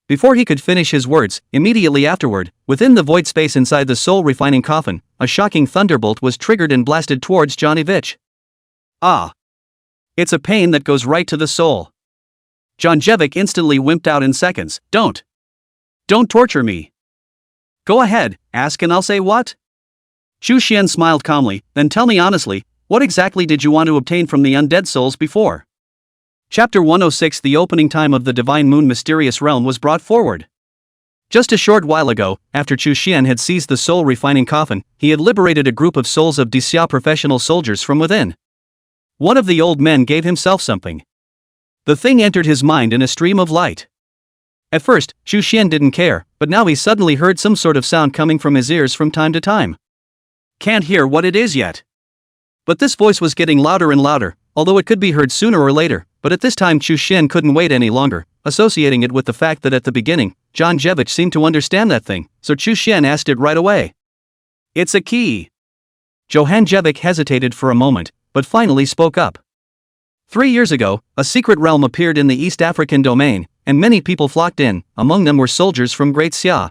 Before he could finish his words, immediately afterward, within the void space inside the soul refining coffin, a shocking thunderbolt was triggered and blasted towards Janjevich. Ah. It's a pain that goes right to the soul. Janjevich instantly wimped out in seconds, don't torture me. Go ahead, ask and I'll say what? Chu Xian smiled calmly, then tell me honestly, what exactly did you want to obtain from the undead souls before? Chapter 106. The opening time of the Divine Moon mysterious realm was brought forward. Just a short while ago, after Chu Xian had seized the soul refining coffin, he had liberated a group of souls of Dixia professional soldiers from within. One of the old men gave himself something. The thing entered his mind in a stream of light. At first, Chu Xian didn't care, but now he suddenly heard some sort of sound coming from his ears from time to time. Can't hear what it is yet. But this voice was getting louder and louder, although it could be heard sooner or later, but at this time Chu Xian couldn't wait any longer, associating it with the fact that at the beginning, Janjevich seemed to understand that thing, so Chu Xian asked it right away. It's a key. Johanjevich hesitated for a moment, but finally spoke up. 3 years ago, a secret realm appeared in the East African domain, and many people flocked in, among them were soldiers from Great Xia.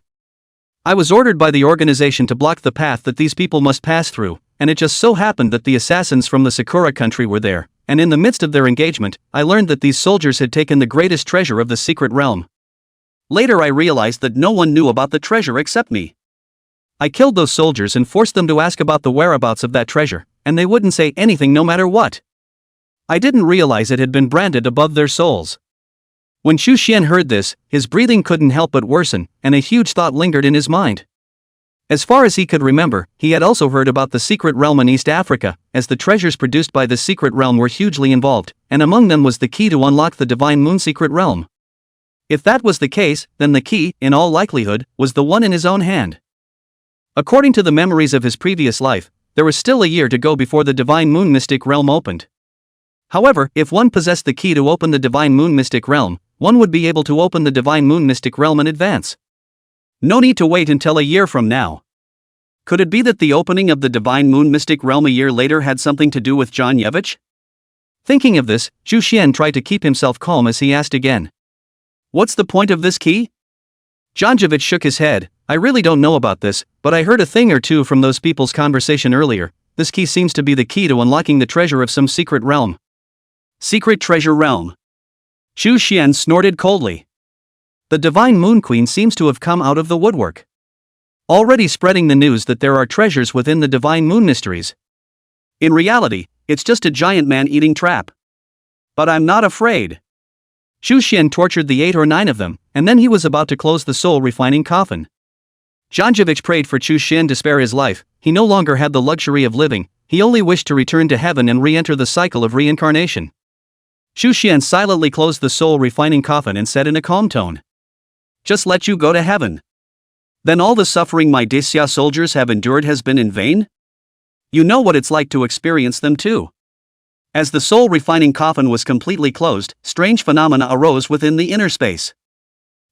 I was ordered by the organization to block the path that these people must pass through, and it just so happened that the assassins from the Sakura country were there, and in the midst of their engagement, I learned that these soldiers had taken the greatest treasure of the secret realm. Later I realized that no one knew about the treasure except me. I killed those soldiers and forced them to ask about the whereabouts of that treasure, and they wouldn't say anything no matter what. I didn't realize it had been branded above their souls. When Xu Xian heard this, his breathing couldn't help but worsen, and a huge thought lingered in his mind. As far as he could remember, he had also heard about the secret realm in East Africa, as the treasures produced by the secret realm were hugely involved, and among them was the key to unlock the Divine Moon secret realm. If that was the case, then the key, in all likelihood, was the one in his own hand. According to the memories of his previous life, there was still a year to go before the Divine Moon mystic realm opened. However, if one possessed the key to open the Divine Moon mystic realm, one would be able to open the Divine Moon mystic realm in advance. No need to wait until a year from now. Could it be that the opening of the Divine Moon mystic realm a year later had something to do with John Yevich? Thinking of this, Xu Xian tried to keep himself calm as he asked again. What's the point of this key? Janjevich shook his head. I really don't know about this, but I heard a thing or two from those people's conversation earlier. This key seems to be the key to unlocking the treasure of some secret realm. Secret treasure realm. Xu Xian snorted coldly. The Divine Moon Queen seems to have come out of the woodwork, already spreading the news that there are treasures within the Divine Moon mysteries. In reality, it's just a giant man-eating trap. But I'm not afraid. Xu Xian tortured the 8 or 9 of them, and then he was about to close the soul-refining coffin. Janjevich prayed for Xu Xian to spare his life. He no longer had the luxury of living, he only wished to return to heaven and re-enter the cycle of reincarnation. Xu Xian silently closed the soul-refining coffin and said in a calm tone, "Just let you go to heaven. Then all the suffering my Daxia soldiers have endured has been in vain? You know what it's like to experience them too." As the soul-refining coffin was completely closed, strange phenomena arose within the inner space.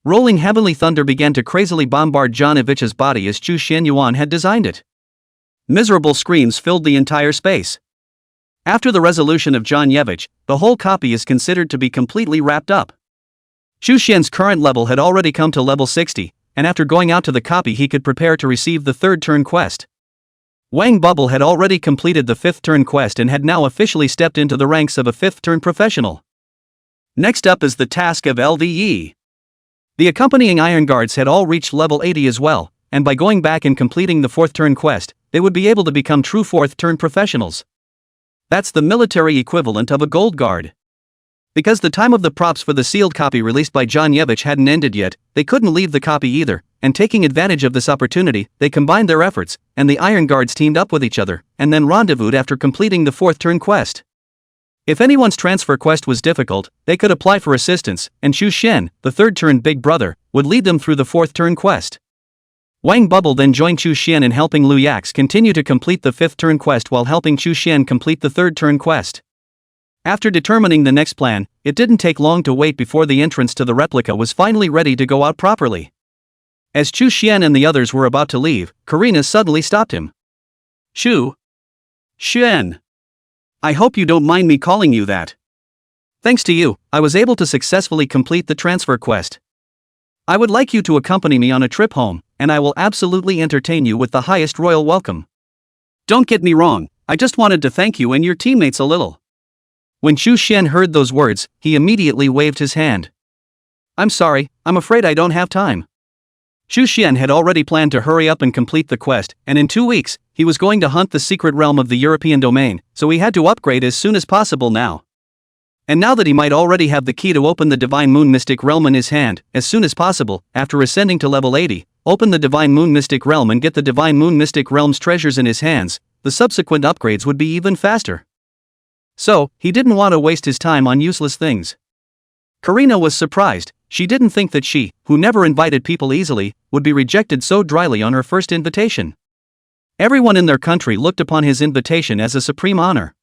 Rolling heavenly thunder began to crazily bombard John Yevich's body as Xu Xianyuan had designed it. Miserable screams filled the entire space. After the resolution of John Yevich, the whole copy is considered to be completely wrapped up. Xu Xian's current level had already come to level 60, and after going out to the copy he could prepare to receive the 3rd turn quest. Wang Bubble had already completed the 5th turn quest and had now officially stepped into the ranks of a 5th turn professional. Next up is the task of LVE. The accompanying Iron Guards had all reached level 80 as well, and by going back and completing the 4th turn quest, they would be able to become true 4th turn professionals. That's the military equivalent of a gold guard. Because the time of the props for the sealed copy released by John Yevich hadn't ended yet, they couldn't leave the copy either, and taking advantage of this opportunity, they combined their efforts, and the Iron Guards teamed up with each other, and then rendezvoused after completing the 4th turn quest. If anyone's transfer quest was difficult, they could apply for assistance, and Xu Xian, the 3rd turn big brother, would lead them through the 4th turn quest. Wang Bubble then joined Xu Xian in helping Liu Yax continue to complete the 5th turn quest while helping Xu Xian complete the 3rd turn quest. After determining the next plan, it didn't take long to wait before the entrance to the replica was finally ready to go out properly. As Xu Xian and the others were about to leave, Karina suddenly stopped him. "Xu Xian, I hope you don't mind me calling you that. Thanks to you, I was able to successfully complete the transfer quest. I would like you to accompany me on a trip home, and I will absolutely entertain you with the highest royal welcome. Don't get me wrong, I just wanted to thank you and your teammates a little." When Xu Xian heard those words, he immediately waved his hand. "I'm sorry, I'm afraid I don't have time." Xu Xian had already planned to hurry up and complete the quest, and in 2 weeks, he was going to hunt the secret realm of the European domain, so he had to upgrade as soon as possible now. And now that he might already have the key to open the Divine Moon Mystic Realm in his hand, as soon as possible, after ascending to level 80, open the Divine Moon Mystic Realm and get the Divine Moon Mystic Realm's treasures in his hands, the subsequent upgrades would be even faster. So, he didn't want to waste his time on useless things. Karina was surprised. She didn't think that she, who never invited people easily, would be rejected so dryly on her first invitation. Everyone in their country looked upon his invitation as a supreme honor.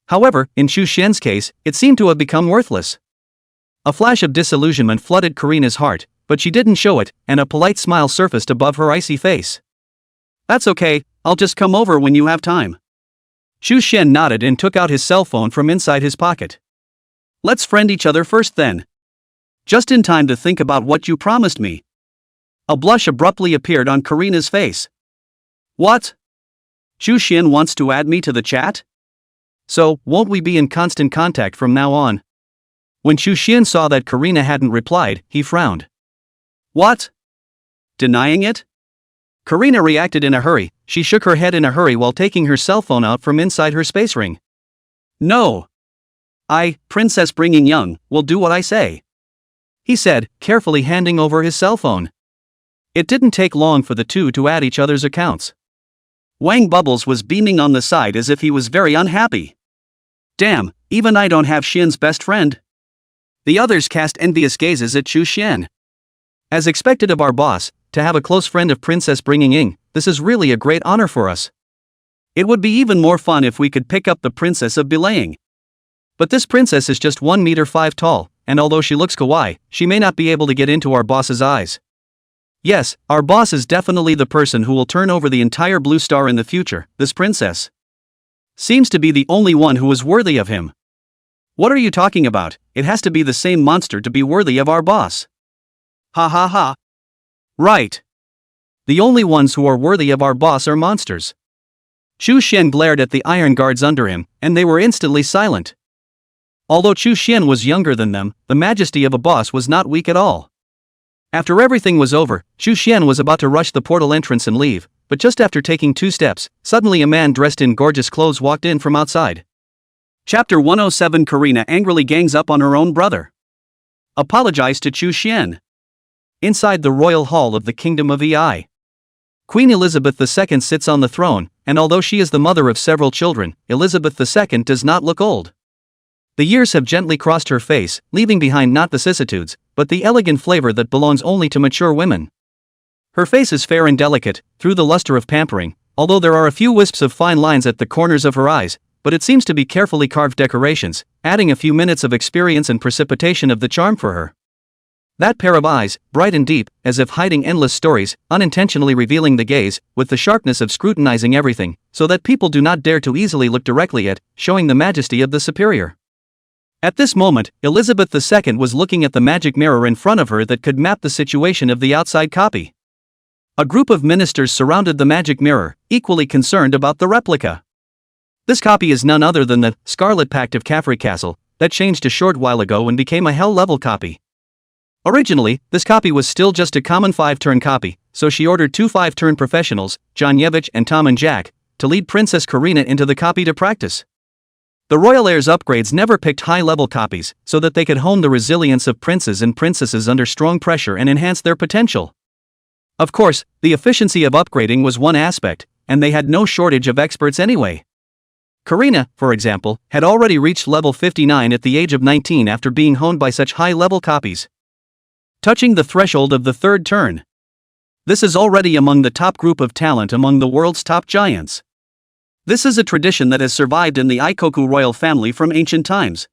However, in Xu Xian's case, it seemed to have become worthless. A flash of disillusionment flooded Karina's heart, but she didn't show it, and a polite smile surfaced above her icy face. "That's okay, I'll just come over when you have time." Xu Xian nodded and took out his cell phone from inside his pocket. "Let's friend each other first then." Just in time to think about what you promised me. A blush abruptly appeared on Karina's face. What? Chu Xin wants to add me to the chat? So, won't we be in constant contact from now on? When Chu Xin saw that Karina hadn't replied, he frowned. What? Denying it? Karina reacted in a hurry. She shook her head in a hurry while taking her cell phone out from inside her space ring. No. Princess Bringing Young, will do what I say, he said, carefully handing over his cell phone. It didn't take long for the two to add each other's accounts. Wang Bubbles was beaming on the side as if he was very unhappy. Damn, even I don't have Xian's best friend. The others cast envious gazes at Chu Xian. As expected of our boss, to have a close friend of Princess Bringing Ying, this is really a great honor for us. It would be even more fun if we could pick up the Princess of Belaying. But this princess is just 1 meter 5 tall, and although she looks kawaii, she may not be able to get into our boss's eyes. Yes, our boss is definitely the person who will turn over the entire Blue Star in the future. This princess seems to be the only one who is worthy of him. What are you talking about? It has to be the same monster to be worthy of our boss. Ha ha ha. Right. The only ones who are worthy of our boss are monsters. Chu Xian glared at the iron guards under him, and they were instantly silent. Although Chu Xian was younger than them, the majesty of a boss was not weak at all. After everything was over, Chu Xian was about to rush the portal entrance and leave, but just after taking 2 steps, suddenly a man dressed in gorgeous clothes walked in from outside. Chapter 107. Karina angrily gangs up on her own brother. Apologized to Chu Xian. Inside the royal hall of the Kingdom of Ei, Queen Elizabeth II sits on the throne, and although she is the mother of several children, Elizabeth II does not look old. The years have gently crossed her face, leaving behind not vicissitudes, but the elegant flavor that belongs only to mature women. Her face is fair and delicate, through the luster of pampering, although there are a few wisps of fine lines at the corners of her eyes, but it seems to be carefully carved decorations, adding a few minutes of experience and precipitation of the charm for her. That pair of eyes, bright and deep, as if hiding endless stories, unintentionally revealing the gaze, with the sharpness of scrutinizing everything, so that people do not dare to easily look directly at, showing the majesty of the superior. At this moment, Elizabeth II was looking at the magic mirror in front of her that could map the situation of the outside copy. A group of ministers surrounded the magic mirror, equally concerned about the replica. This copy is none other than the Scarlet Pact of Caffrey Castle, that changed a short while ago and became a hell-level copy. Originally, this copy was still just a common 5-turn copy, so she ordered 2 5-turn professionals, John Yevich and Tom and Jack, to lead Princess Karina into the copy to practice. The royal heirs' upgrades never picked high-level copies, so that they could hone the resilience of princes and princesses under strong pressure and enhance their potential. Of course, the efficiency of upgrading was one aspect, and they had no shortage of experts anyway. Karina, for example, had already reached level 59 at the age of 19 after being honed by such high-level copies. Touching the threshold of the 3rd turn. This is already among the top group of talent among the world's top giants. This is a tradition that has survived in the Ikoku royal family from ancient times.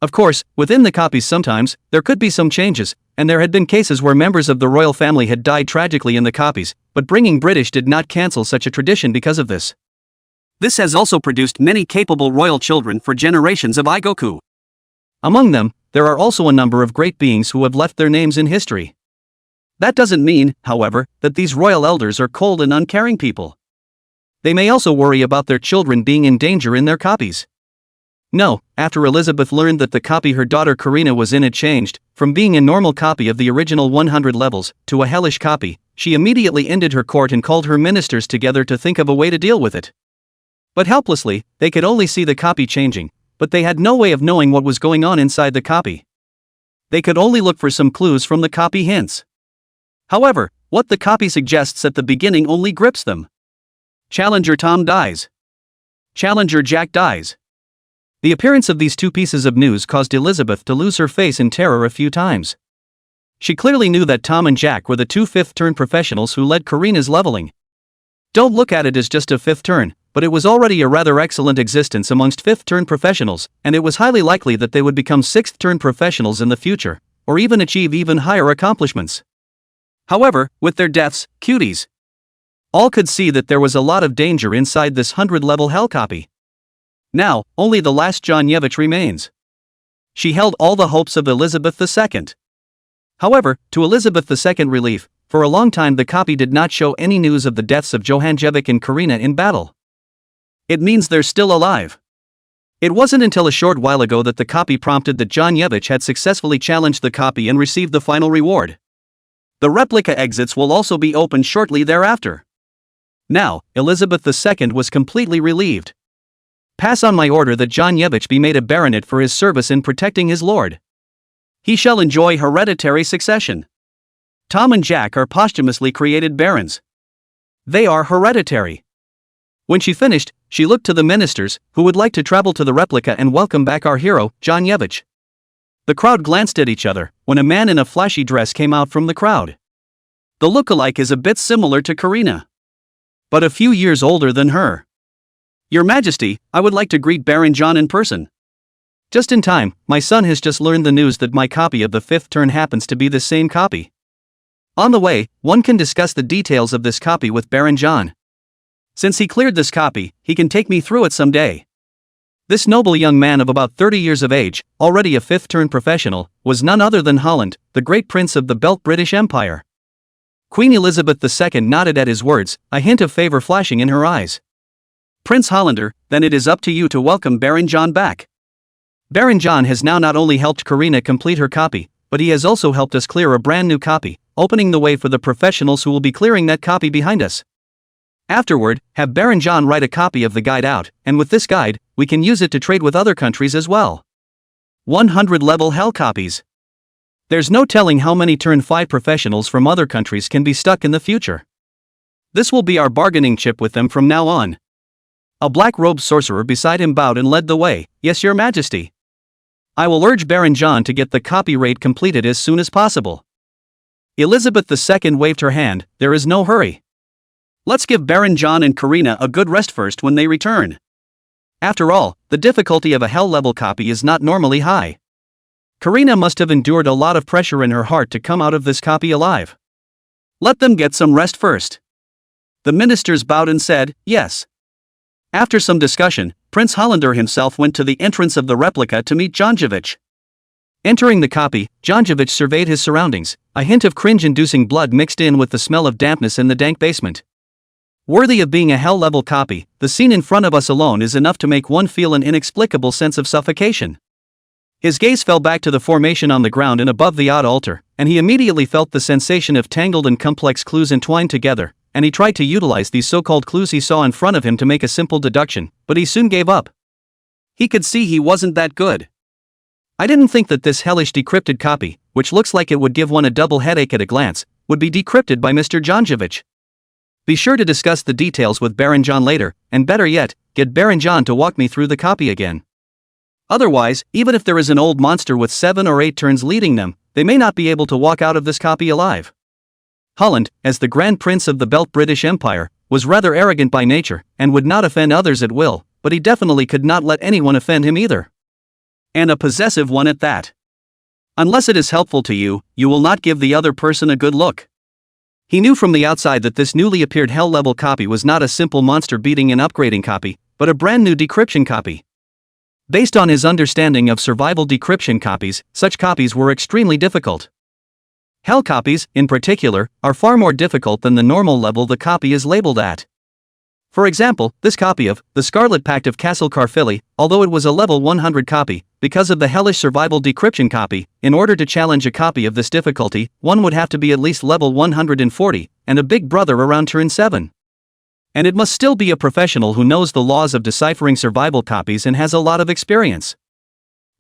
Of course, within the copies sometimes, there could be some changes, and there had been cases where members of the royal family had died tragically in the copies, but bringing British did not cancel such a tradition because of this. This has also produced many capable royal children for generations of Ikoku. Among them, there are also a number of great beings who have left their names in history. That doesn't mean, however, that these royal elders are cold and uncaring people. They may also worry about their children being in danger in their copies. No, after Elizabeth learned that the copy her daughter Karina was in had changed, from being a normal copy of the original 100 levels, to a hellish copy, she immediately ended her court and called her ministers together to think of a way to deal with it. But helplessly, they could only see the copy changing, but they had no way of knowing what was going on inside the copy. They could only look for some clues from the copy hints. However, what the copy suggests at the beginning only grips them. Challenger Tom dies. Challenger Jack dies. The appearance of these 2 pieces of news caused Elizabeth to lose her face in terror a few times. She clearly knew that Tom and Jack were the 2 5th-turn professionals who led Karina's leveling. Don't look at it as just a 5th turn, but it was already a rather excellent existence amongst 5th-turn professionals, and it was highly likely that they would become 6th-turn professionals in the future, or even achieve even higher accomplishments. However, with their deaths, cuties, all could see that there was a lot of danger inside this 100-level hell copy. Now, only the last John Yevich remains. She held all the hopes of Elizabeth II. However, to Elizabeth II's relief, for a long time the copy did not show any news of the deaths of Johanjevic and Karina in battle. It means they're still alive. It wasn't until a short while ago that the copy prompted that Janjevich had successfully challenged the copy and received the final reward. The replica exits will also be opened shortly thereafter. Now, Elizabeth II was completely relieved. Pass on my order that Janjevich be made a baronet for his service in protecting his lord. He shall enjoy hereditary succession. Tom and Jack are posthumously created barons. They are hereditary. When she finished, she looked to the ministers, who would like to travel to the replica and welcome back our hero, Janjevich. The crowd glanced at each other, when a man in a flashy dress came out from the crowd. The look-alike is a bit similar to Karina, but a few years older than her. Your Majesty, I would like to greet Baron John in person. Just in time, my son has just learned the news that my copy of the fifth turn happens to be the same copy. On the way, one can discuss the details of this copy with Baron John. Since he cleared this copy, he can take me through it someday. This noble young man of about 30 years of age, already a fifth-turn professional, was none other than Holland, the great prince of the Belt British Empire. Queen Elizabeth II nodded at his words, a hint of favor flashing in her eyes. Prince Hollander, then it is up to you to welcome Baron John back. Baron John has now not only helped Karina complete her copy, but he has also helped us clear a brand new copy, opening the way for the professionals who will be clearing that copy behind us. Afterward, have Baron John write a copy of the guide out, and with this guide, we can use it to trade with other countries as well. 100 level hell copies. There's no telling how many turn 5 professionals from other countries can be stuck in the future. This will be our bargaining chip with them from now on. A black-robed sorcerer beside him bowed and led the way. Yes, Your Majesty. I will urge Baron John to get the copy raid completed as soon as possible. Elizabeth II waved her hand. There is no hurry. Let's give Baron John and Karina a good rest first when they return. After all, the difficulty of a hell-level copy is not normally high. Karina must have endured a lot of pressure in her heart to come out of this copy alive. Let them get some rest first. The ministers bowed and said, yes. After some discussion, Prince Hollander himself went to the entrance of the replica to meet Janjevich. Entering the copy, Janjevich surveyed his surroundings, a hint of cringe-inducing blood mixed in with the smell of dampness in the dank basement. Worthy of being a hell-level copy, the scene in front of us alone is enough to make one feel an inexplicable sense of suffocation. His gaze fell back to the formation on the ground and above the odd altar, and he immediately felt the sensation of tangled and complex clues entwined together, and he tried to utilize these so-called clues he saw in front of him to make a simple deduction, but he soon gave up. He could see he wasn't that good. I didn't think that this hellish decrypted copy, which looks like it would give one a double headache at a glance, would be decrypted by Mr. Janjevich. Be sure to discuss the details with Baron John later, and better yet, get Baron John to walk me through the copy again. Otherwise, even if there is an old monster with 7 or 8 turns leading them, they may not be able to walk out of this copy alive. Holland, as the Grand Prince of the Belt British Empire, was rather arrogant by nature, and would not offend others at will, but he definitely could not let anyone offend him either. And a possessive one at that. Unless it is helpful to you, you will not give the other person a good look. He knew from the outside that this newly appeared hell-level copy was not a simple monster-beating and upgrading copy, but a brand new decryption copy. Based on his understanding of survival decryption copies, such copies were extremely difficult. Hell copies, in particular, are far more difficult than the normal level the copy is labeled at. For example, this copy of The Scarlet Pact of Castle Carfilly, although it was a level 100 copy, because of the hellish survival decryption copy, in order to challenge a copy of this difficulty, one would have to be at least level 140, and a big brother around turn 7. And it must still be a professional who knows the laws of deciphering survival copies and has a lot of experience.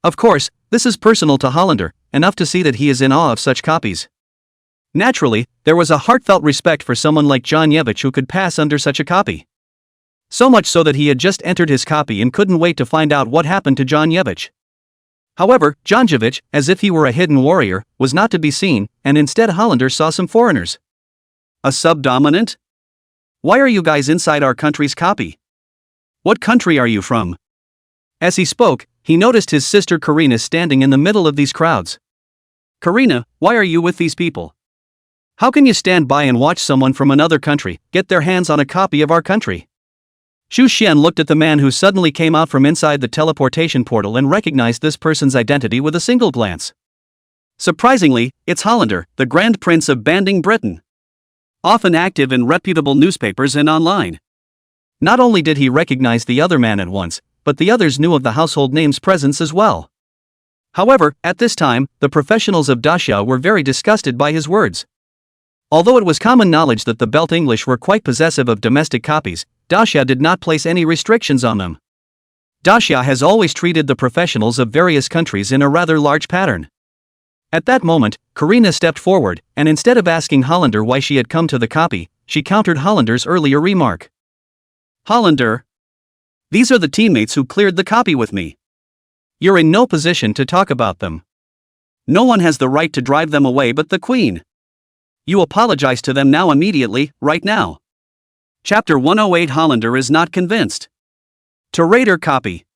Of course, this is personal to Hollander, enough to see that he is in awe of such copies. Naturally, there was a heartfelt respect for someone like Janjevich who could pass under such a copy. So much so that he had just entered his copy and couldn't wait to find out what happened to Janjevich. However, Janjevich, as if he were a hidden warrior, was not to be seen, and instead Hollander saw some foreigners. A subdominant? Why are you guys inside our country's copy? What country are you from? As he spoke, he noticed his sister Karina standing in the middle of these crowds. Karina, why are you with these people? How can you stand by and watch someone from another country get their hands on a copy of our country? Xu Xian looked at the man who suddenly came out from inside the teleportation portal and recognized this person's identity with a single glance. Surprisingly, it's Hollander, the Grand Prince of Banding Britain. Often active in reputable newspapers and online. Not only did he recognize the other man at once, but the others knew of the household name's presence as well. However, at this time, the professionals of Daxia were very disgusted by his words. Although it was common knowledge that the Belt English were quite possessive of domestic copies, Daxia did not place any restrictions on them. Daxia has always treated the professionals of various countries in a rather large pattern. At that moment, Karina stepped forward, and instead of asking Hollander why she had come to the copy, she countered Hollander's earlier remark. Hollander, these are the teammates who cleared the copy with me. You're in no position to talk about them. No one has the right to drive them away but the Queen. You apologize to them now immediately, right now. Chapter 108. Hollander is not convinced. To rate her copy.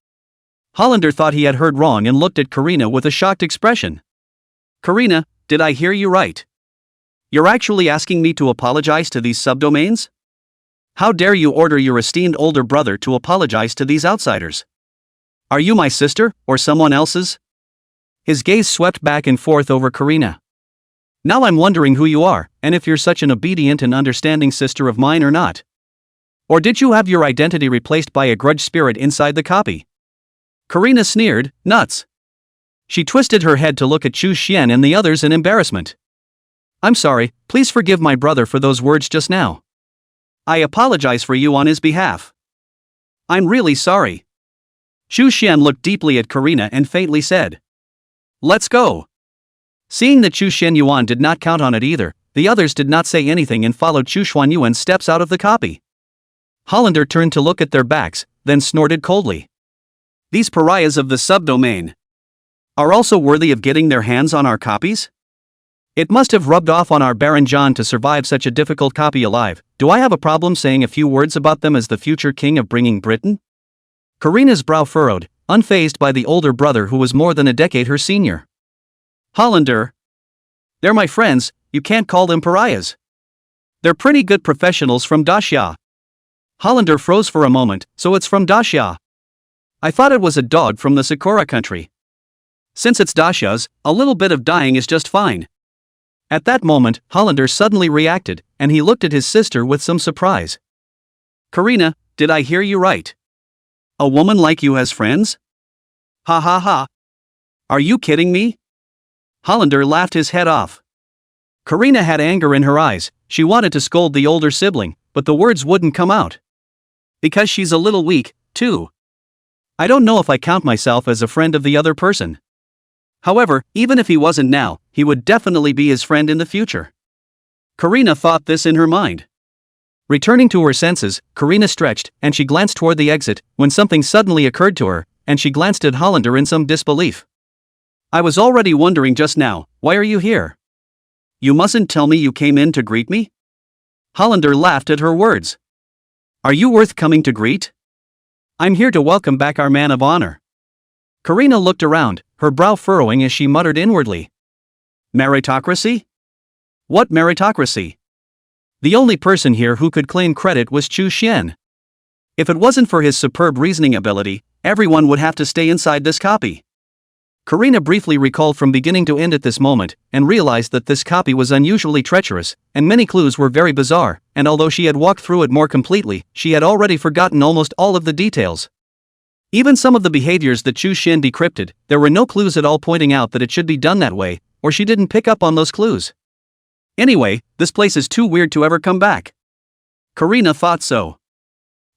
Hollander thought he had heard wrong and looked at Karina with a shocked expression. Karina, did I hear you right? You're actually asking me to apologize to these subdomains? How dare you order your esteemed older brother to apologize to these outsiders? Are you my sister, or someone else's? His gaze swept back and forth over Karina. Now I'm wondering who you are, and if you're such an obedient and understanding sister of mine or not. Or did you have your identity replaced by a grudge spirit inside the copy? Karina sneered, nuts. She twisted her head to look at Chu Xian and the others in embarrassment. I'm sorry, please forgive my brother for those words just now. I apologize for you on his behalf. I'm really sorry. Chu Xian looked deeply at Karina and faintly said, let's go. Seeing that Chu Xianyuan did not count on it either, the others did not say anything and followed Chu Xuanyuan's steps out of the copy. Hollander turned to look at their backs, then snorted coldly. These pariahs of the subdomain are also worthy of getting their hands on our copies? It must have rubbed off on our Baron John to survive such a difficult copy alive. Do I have a problem saying a few words about them as the future king of bringing Britain? Karina's brow furrowed, unfazed by the older brother who was more than a decade her senior. Hollander. They're my friends, you can't call them pariahs. They're pretty good professionals from Daxia. Hollander froze for a moment, so it's from Daxia. I thought it was a dog from the Sakura country. Since it's Daxia's, a little bit of dying is just fine. At that moment, Hollander suddenly reacted, and he looked at his sister with some surprise. Karina, did I hear you right? A woman like you has friends? Ha ha ha. Are you kidding me? Hollander laughed his head off. Karina had anger in her eyes. She wanted to scold the older sibling, but the words wouldn't come out. Because she's a little weak, too. I don't know if I count myself as a friend of the other person. However, even if he wasn't now, he would definitely be his friend in the future. Karina thought this in her mind. Returning to her senses, Karina stretched, and she glanced toward the exit, when something suddenly occurred to her, and she glanced at Hollander in some disbelief. I was already wondering just now, why are you here? You mustn't tell me you came in to greet me? Hollander laughed at her words. Are you worth coming to greet? I'm here to welcome back our man of honor. Karina looked around, her brow furrowing as she muttered inwardly. Meritocracy? What meritocracy? The only person here who could claim credit was Chu Xian. If it wasn't for his superb reasoning ability, everyone would have to stay inside this copy. Karina briefly recalled from beginning to end at this moment, and realized that this copy was unusually treacherous, and many clues were very bizarre, and although she had walked through it more completely, she had already forgotten almost all of the details. Even some of the behaviors that Chu Xian decrypted, there were no clues at all pointing out that it should be done that way, or she didn't pick up on those clues. Anyway, this place is too weird to ever come back. Karina thought so.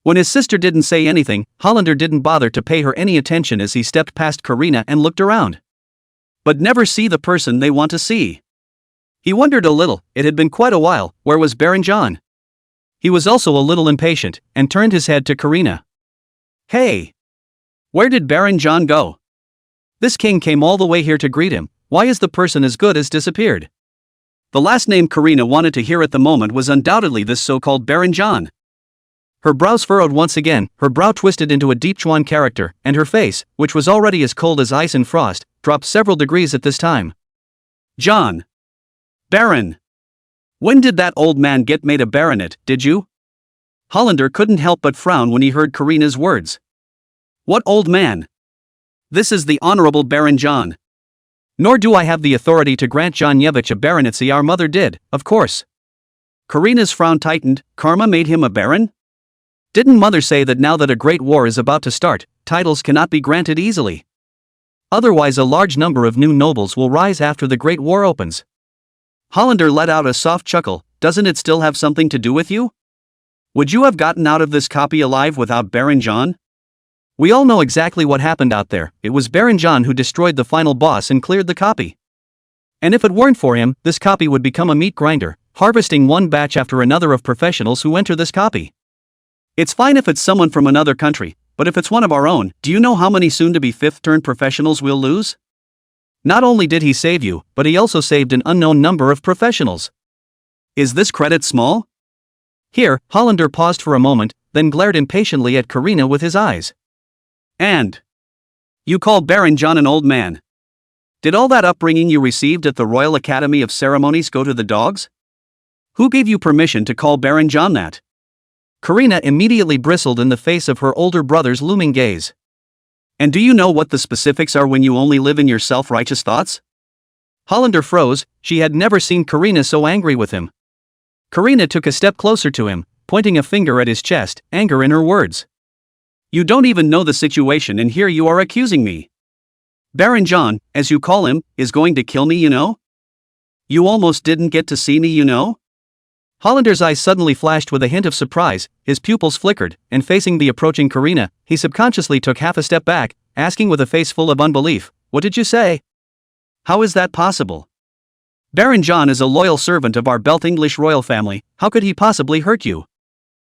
When his sister didn't say anything, Hollander didn't bother to pay her any attention as he stepped past Karina and looked around. But never see the person they want to see. He wondered a little, it had been quite a while, where was Baron John? He was also a little impatient, and turned his head to Karina. Hey! Where did Baron John go? This king came all the way here to greet him, why is the person as good as disappeared? The last name Karina wanted to hear at the moment was undoubtedly this so-called Baron John. Her brows furrowed once again, her brow twisted into a deep Chuan character, and her face, which was already as cold as ice and frost, dropped several degrees at this time. John. Baron. When did that old man get made a baronet, did you? Hollander couldn't help but frown when he heard Karina's words. What old man? This is the Honorable Baron John. Nor do I have the authority to grant Janevich a baronetcy. Our mother did, of course. Karina's frown tightened. Karma made him a baron? Didn't mother say that now that a great war is about to start, titles cannot be granted easily? Otherwise a large number of new nobles will rise after the great war opens. Hollander let out a soft chuckle. Doesn't it still have something to do with you? Would you have gotten out of this copy alive without Baron John? We all know exactly what happened out there. It was Baron John who destroyed the final boss and cleared the copy. And if it weren't for him, this copy would become a meat grinder, harvesting one batch after another of professionals who enter this copy. It's fine if it's someone from another country, but if it's one of our own, do you know how many soon-to-be fifth-turn professionals we'll lose? Not only did he save you, but he also saved an unknown number of professionals. Is this credit small? Here, Hollander paused for a moment, then glared impatiently at Karina with his eyes. And you call Baron John an old man? Did all that upbringing you received at the Royal Academy of Ceremonies go to the dogs? Who gave you permission to call Baron John that? Karina immediately bristled in the face of her older brother's looming gaze. And do you know what the specifics are when you only live in your self-righteous thoughts? Hollander froze. She had never seen Karina so angry with him. Karina took a step closer to him, pointing a finger at his chest, anger in her words. You don't even know the situation and here you are accusing me. Baron John, as you call him, is going to kill me, you know? You almost didn't get to see me, you know? Hollander's eyes suddenly flashed with a hint of surprise, his pupils flickered, and facing the approaching Karina, he subconsciously took half a step back, asking with a face full of unbelief, "What did you say? How is that possible? Baron John is a loyal servant of our Belt English royal family, how could he possibly hurt you?"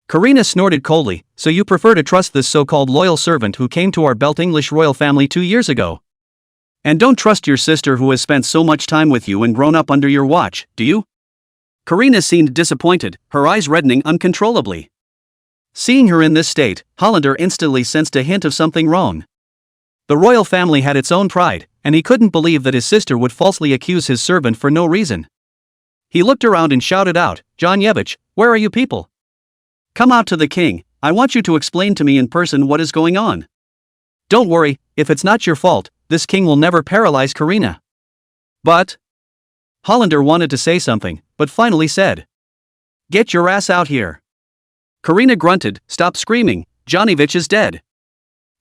Karina snorted coldly. "So you prefer to trust this so-called loyal servant who came to our Belt English royal family 2 years ago? And don't trust your sister who has spent so much time with you and grown up under your watch, do you?" Karina seemed disappointed, her eyes reddening uncontrollably. Seeing her in this state, Hollander instantly sensed a hint of something wrong. The royal family had its own pride, and he couldn't believe that his sister would falsely accuse his servant for no reason. He looked around and shouted out, "Janevich, where are you people? Come out to the king, I want you to explain to me in person what is going on." "Don't worry, if it's not your fault, this king will never paralyze Karina." "But..." Hollander wanted to say something, but finally said, "Get your ass out here." Karina grunted, "Stop screaming, Janevich is dead."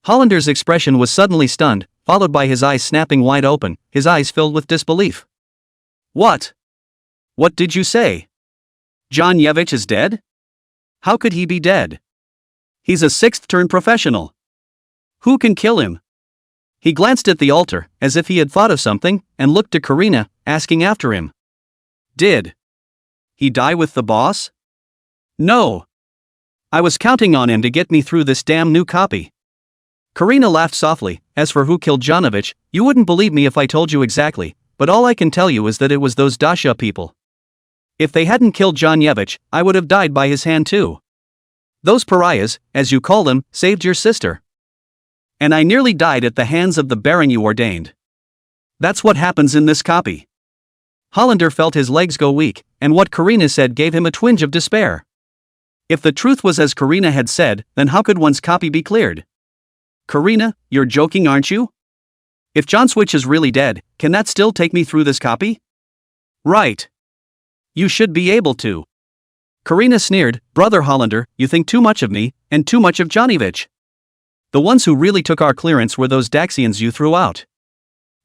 Hollander's expression was suddenly stunned, followed by his eyes snapping wide open, his eyes filled with disbelief. "What? What did you say? Janevich is dead? How could he be dead? He's a sixth-turn professional. Who can kill him?" He glanced at the altar, as if he had thought of something, and looked to Karina, asking after him. "Did he die with the boss?" "No. I was counting on him to get me through this damn new copy." Karina laughed softly. "As for who killed Janevich, you wouldn't believe me if I told you exactly, but all I can tell you is that it was those Dasha people. If they hadn't killed Janevich, I would have died by his hand too. Those pariahs, as you call them, saved your sister. And I nearly died at the hands of the Baron you ordained. That's what happens in this copy." Hollander felt his legs go weak, and what Karina said gave him a twinge of despair. If the truth was as Karina had said, then how could one's copy be cleared? "Karina, you're joking, aren't you? If John Switch is really dead, can that still take me through this copy?" "Right. You should be able to." Karina sneered, "Brother Hollander, you think too much of me, and too much of Janevich. The ones who really took our clearance were those Daxians you threw out.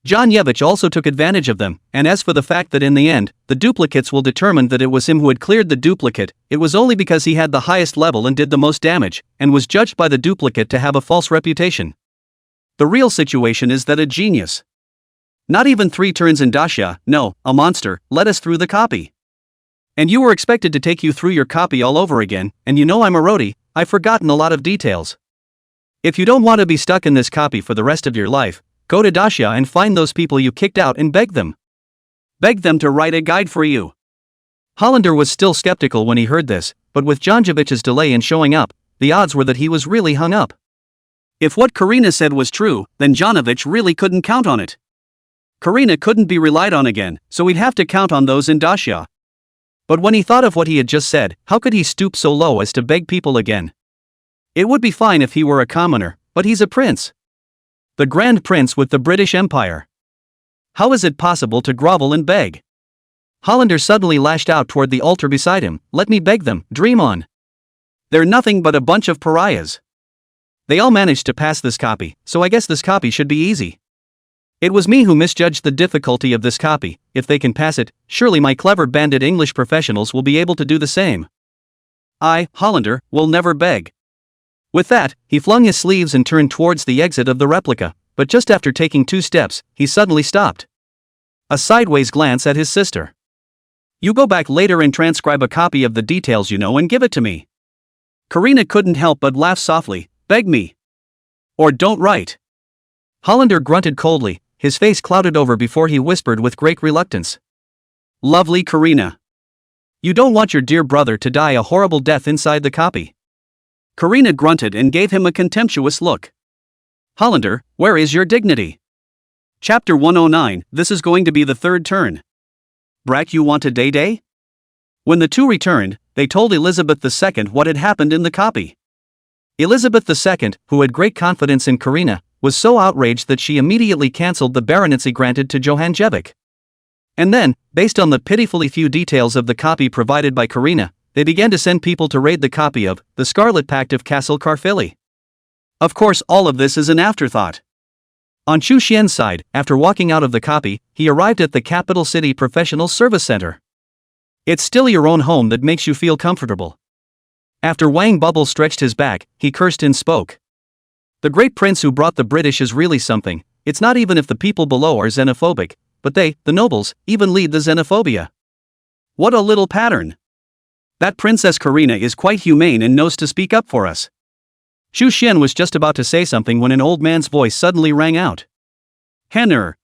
Janevich also took advantage of them, and as for the fact that in the end, the duplicates will determine that it was him who had cleared the duplicate, it was only because he had the highest level and did the most damage, and was judged by the duplicate to have a false reputation. The real situation is that a genius, not even 3 turns in Dasha, no, a monster, led us through the copy. And you were expected to take you through your copy all over again, and you know I'm a roadie, I've forgotten a lot of details. If you don't want to be stuck in this copy for the rest of your life, go to Dasha and find those people you kicked out and beg them. Beg them to write a guide for you." Hollander was still skeptical when he heard this, but with Janjevich's delay in showing up, the odds were that he was really hung up. If what Karina said was true, then Janevich really couldn't count on it. Karina couldn't be relied on again, so he'd have to count on those in Dasha. But when he thought of what he had just said, how could he stoop so low as to beg people again? It would be fine if he were a commoner, but he's a prince. The Grand Prince with the British Empire. How is it possible to grovel and beg? Hollander suddenly lashed out toward the altar beside him. Let me beg them, dream on. They're nothing but a bunch of pariahs. They all managed to pass this copy, so I guess this copy should be easy. It was me who misjudged the difficulty of this copy. If they can pass it, surely my clever bandit English professionals will be able to do the same. I, Hollander, will never beg. With that, he flung his sleeves and turned towards the exit of the replica, but just after taking 2 steps, he suddenly stopped. A sideways glance at his sister. You go back later and transcribe a copy of the details you know and give it to me. Karina couldn't help but laugh softly. Beg me. Or don't write. Hollander grunted coldly, his face clouded over before he whispered with great reluctance. Lovely Karina. You don't want your dear brother to die a horrible death inside the copy. Karina grunted and gave him a contemptuous look. Hollander, where is your dignity? Chapter 109, this is going to be the 3rd turn. Brat, you want a day? When the two returned, they told Elizabeth II what had happened in the copy. Elizabeth II, who had great confidence in Karina, was so outraged that she immediately cancelled the baronetcy granted to Johann Jevic. And then, based on the pitifully few details of the copy provided by Karina, they began to send people to raid the copy of The Scarlet Pact of Castle Carfilli. Of course, all of this is an afterthought. On Chu Xian's side, after walking out of the copy, he arrived at the Capital City Professional Service Center. It's still your own home that makes you feel comfortable. After Wang Bubble stretched his back, he cursed and spoke. The great prince who brought the British is really something. It's not even if the people below are xenophobic, but they, the nobles, even lead the xenophobia. What a little pattern. That Princess Karina is quite humane and knows to speak up for us. Chu Xian was just about to say something when an old man's voice suddenly rang out. Henner.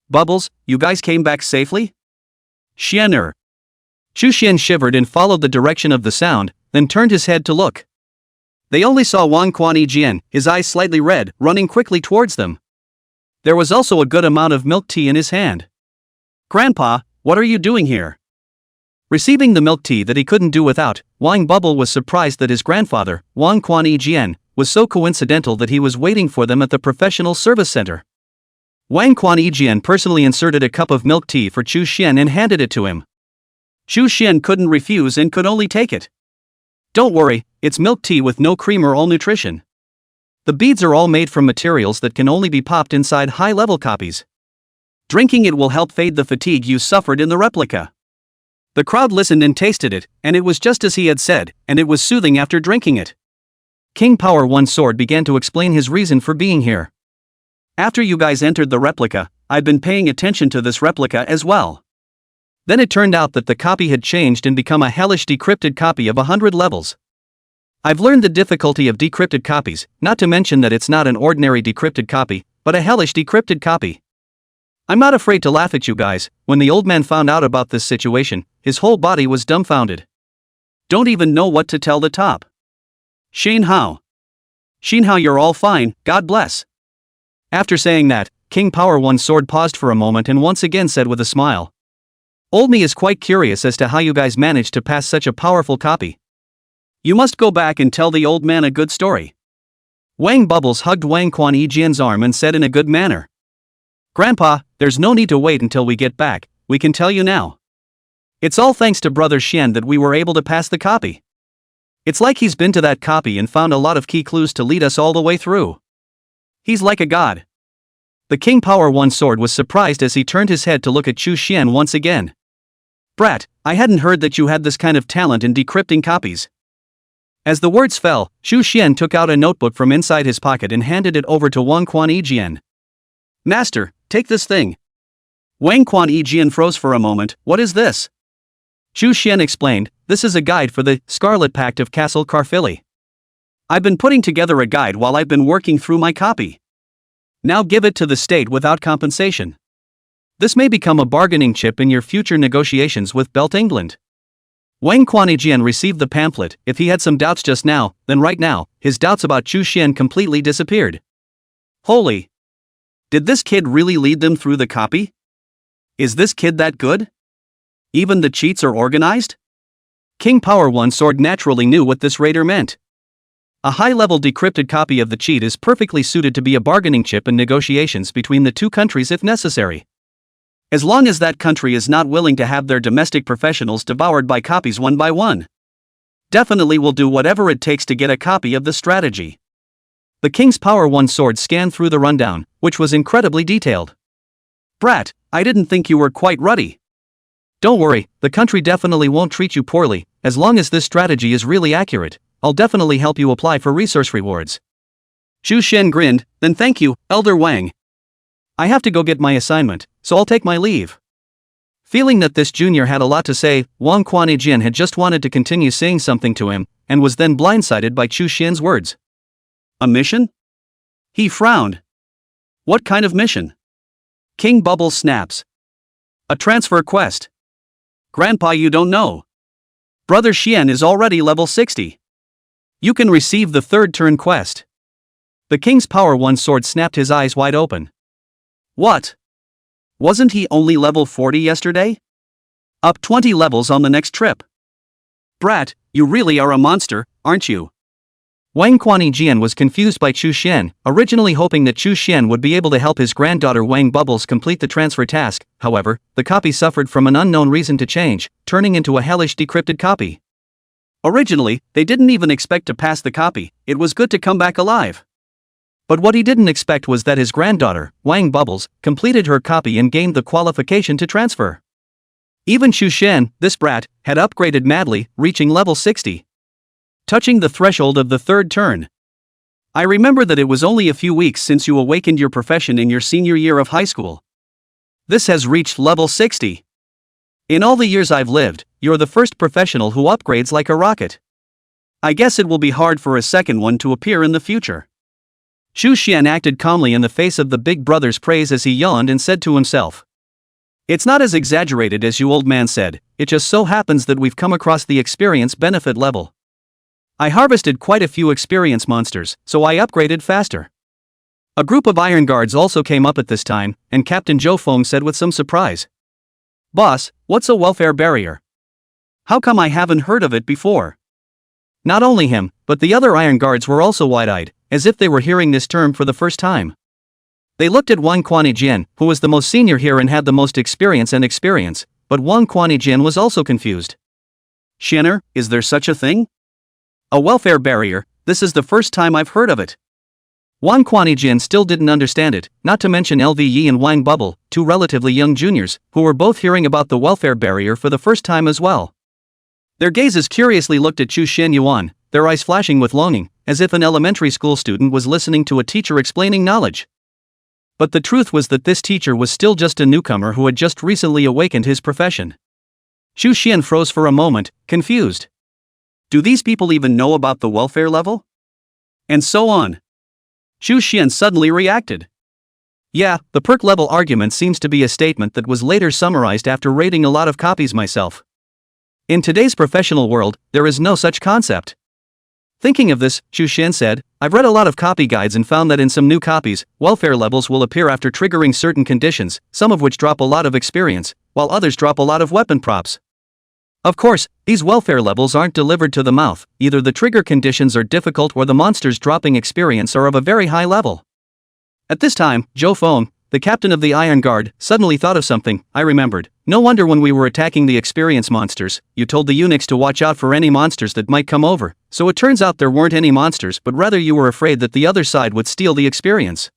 Bubbles, you guys came back safely? Xianer. Chu Xian shivered and followed the direction of the sound, then turned his head to look. They only saw Wang Quanyijian, his eyes slightly red, running quickly towards them. There was also a good amount of milk tea in his hand. Grandpa, what are you doing here? Receiving the milk tea that he couldn't do without, Wang Bubble was surprised that his grandfather, Wang Quanyijian, was so coincidental that he was waiting for them at the professional service center. Wang Quanyijian personally inserted a cup of milk tea for Chu Xian and handed it to him. Chu Xian couldn't refuse and could only take it. Don't worry, it's milk tea with no cream or all nutrition. The beads are all made from materials that can only be popped inside high-level copies. Drinking it will help fade the fatigue you suffered in the replica. The crowd listened and tasted it, and it was just as he had said, and it was soothing after drinking it. King Power One Sword began to explain his reason for being here. After you guys entered the replica, I'd been paying attention to this replica as well. Then it turned out that the copy had changed and become a hellish decrypted copy of 100 levels. I've learned the difficulty of decrypted copies, not to mention that it's not an ordinary decrypted copy, but a hellish decrypted copy. I'm not afraid to laugh at you guys. When the old man found out about this situation, his whole body was dumbfounded. Don't even know what to tell the top. Shane Hao. You're all fine, God bless. After saying that, King Power One Sword paused for a moment and once again said with a smile. Old me is quite curious as to how you guys managed to pass such a powerful copy. You must go back and tell the old man a good story. Wang Bubbles hugged Wang Quanyijian's arm and said in a good manner. Grandpa, there's no need to wait until we get back, we can tell you now. It's all thanks to Brother Xian that we were able to pass the copy. It's like he's been to that copy and found a lot of key clues to lead us all the way through. He's like a god. The King Power One Sword was surprised as he turned his head to look at Chu Xian once again. Brat, I hadn't heard that you had this kind of talent in decrypting copies. As the words fell, Chu Xian took out a notebook from inside his pocket and handed it over to Wang Quanyijian. Master, take this thing. Wang Quanyijian froze for a moment. What is this? Chu Xian explained, this is a guide for the Scarlet Pact of Castle Carfilli. I've been putting together a guide while I've been working through my copy. Now give it to the state without compensation. This may become a bargaining chip in your future negotiations with Belt England. Wang Quanyijian received the pamphlet. If he had some doubts just now, then right now, his doubts about Chu Xian completely disappeared. Holy! Did this kid really lead them through the copy? Is this kid that good? Even the cheats are organized? King Power One Sword naturally knew what this raider meant. A high-level decrypted copy of the cheat is perfectly suited to be a bargaining chip in negotiations between the two countries if necessary. As long as that country is not willing to have their domestic professionals devoured by copies one by one. Definitely will do whatever it takes to get a copy of the strategy. The King's Power 1 sword scanned through the rundown, which was incredibly detailed. Brat, I didn't think you were quite ruddy. Don't worry, the country definitely won't treat you poorly, as long as this strategy is really accurate. I'll definitely help you apply for resource rewards. Xu Shen grinned, then thank you, Elder Wang. I have to go get my assignment, so I'll take my leave. Feeling that this junior had a lot to say, Wang Quanjian had just wanted to continue saying something to him, and was then blindsided by Xu Shen's words. A mission? He frowned. What kind of mission? King Bubbles snaps. A transfer quest. Grandpa, you don't know. Brother Xian is already level 60. You can receive the third turn quest. The King's Power 1 sword snapped his eyes wide open. What? Wasn't he only level 40 yesterday? Up 20 levels on the next trip. Brat, you really are a monster, aren't you? Wang Quanjian was confused by Xu Shen, originally hoping that Xu Shen would be able to help his granddaughter Wang Bubbles complete the transfer task. However, the copy suffered from an unknown reason to change, turning into a hellish decrypted copy. Originally, they didn't even expect to pass the copy. It was good to come back alive. But what he didn't expect was that his granddaughter, Wang Bubbles, completed her copy and gained the qualification to transfer. Even Xu Shen, this brat, had upgraded madly, reaching level 60. Touching the threshold of the third turn. I remember that it was only a few weeks since you awakened your profession in your senior year of high school. This has reached level 60. In all the years I've lived, you're the first professional who upgrades like a rocket. I guess it will be hard for a second one to appear in the future. Xu Xian acted calmly in the face of the big brother's praise as he yawned and said to himself. It's not as exaggerated as you old man said, it just so happens that we've come across the experience benefit level. I harvested quite a few experience monsters, so I upgraded faster. A group of Iron Guards also came up at this time, and Captain Zhou Feng said with some surprise. Boss, what's a welfare barrier? How come I haven't heard of it before? Not only him, but the other Iron Guards were also wide-eyed, as if they were hearing this term for the first time. They looked at Wang Quanjian, who was the most senior here and had the most experience, but Wang Quanjian was also confused. Shenner, is there such a thing? A welfare barrier, this is the first time I've heard of it. Wang Quanjian still didn't understand it, not to mention LVE and Wang Bubble, two relatively young juniors, who were both hearing about the welfare barrier for the first time as well. Their gazes curiously looked at Xu Shen Yuan, their eyes flashing with longing, as if an elementary school student was listening to a teacher explaining knowledge. But the truth was that this teacher was still just a newcomer who had just recently awakened his profession. Xu Shen froze for a moment, confused. Do these people even know about the welfare level? And so on. Xu Xian suddenly reacted. Yeah, the perk level argument seems to be a statement that was later summarized after rating a lot of copies myself. In today's professional world, there is no such concept. Thinking of this, Xu Xian said, I've read a lot of copy guides and found that in some new copies, welfare levels will appear after triggering certain conditions, some of which drop a lot of experience, while others drop a lot of weapon props. Of course, these welfare levels aren't delivered to the mouth, either the trigger conditions are difficult or the monsters dropping experience are of a very high level. At this time, Zhou Feng, the captain of the Iron Guard, suddenly thought of something. I remembered. No wonder when we were attacking the experience monsters, you told the eunuchs to watch out for any monsters that might come over, so it turns out there weren't any monsters but rather you were afraid that the other side would steal the experience.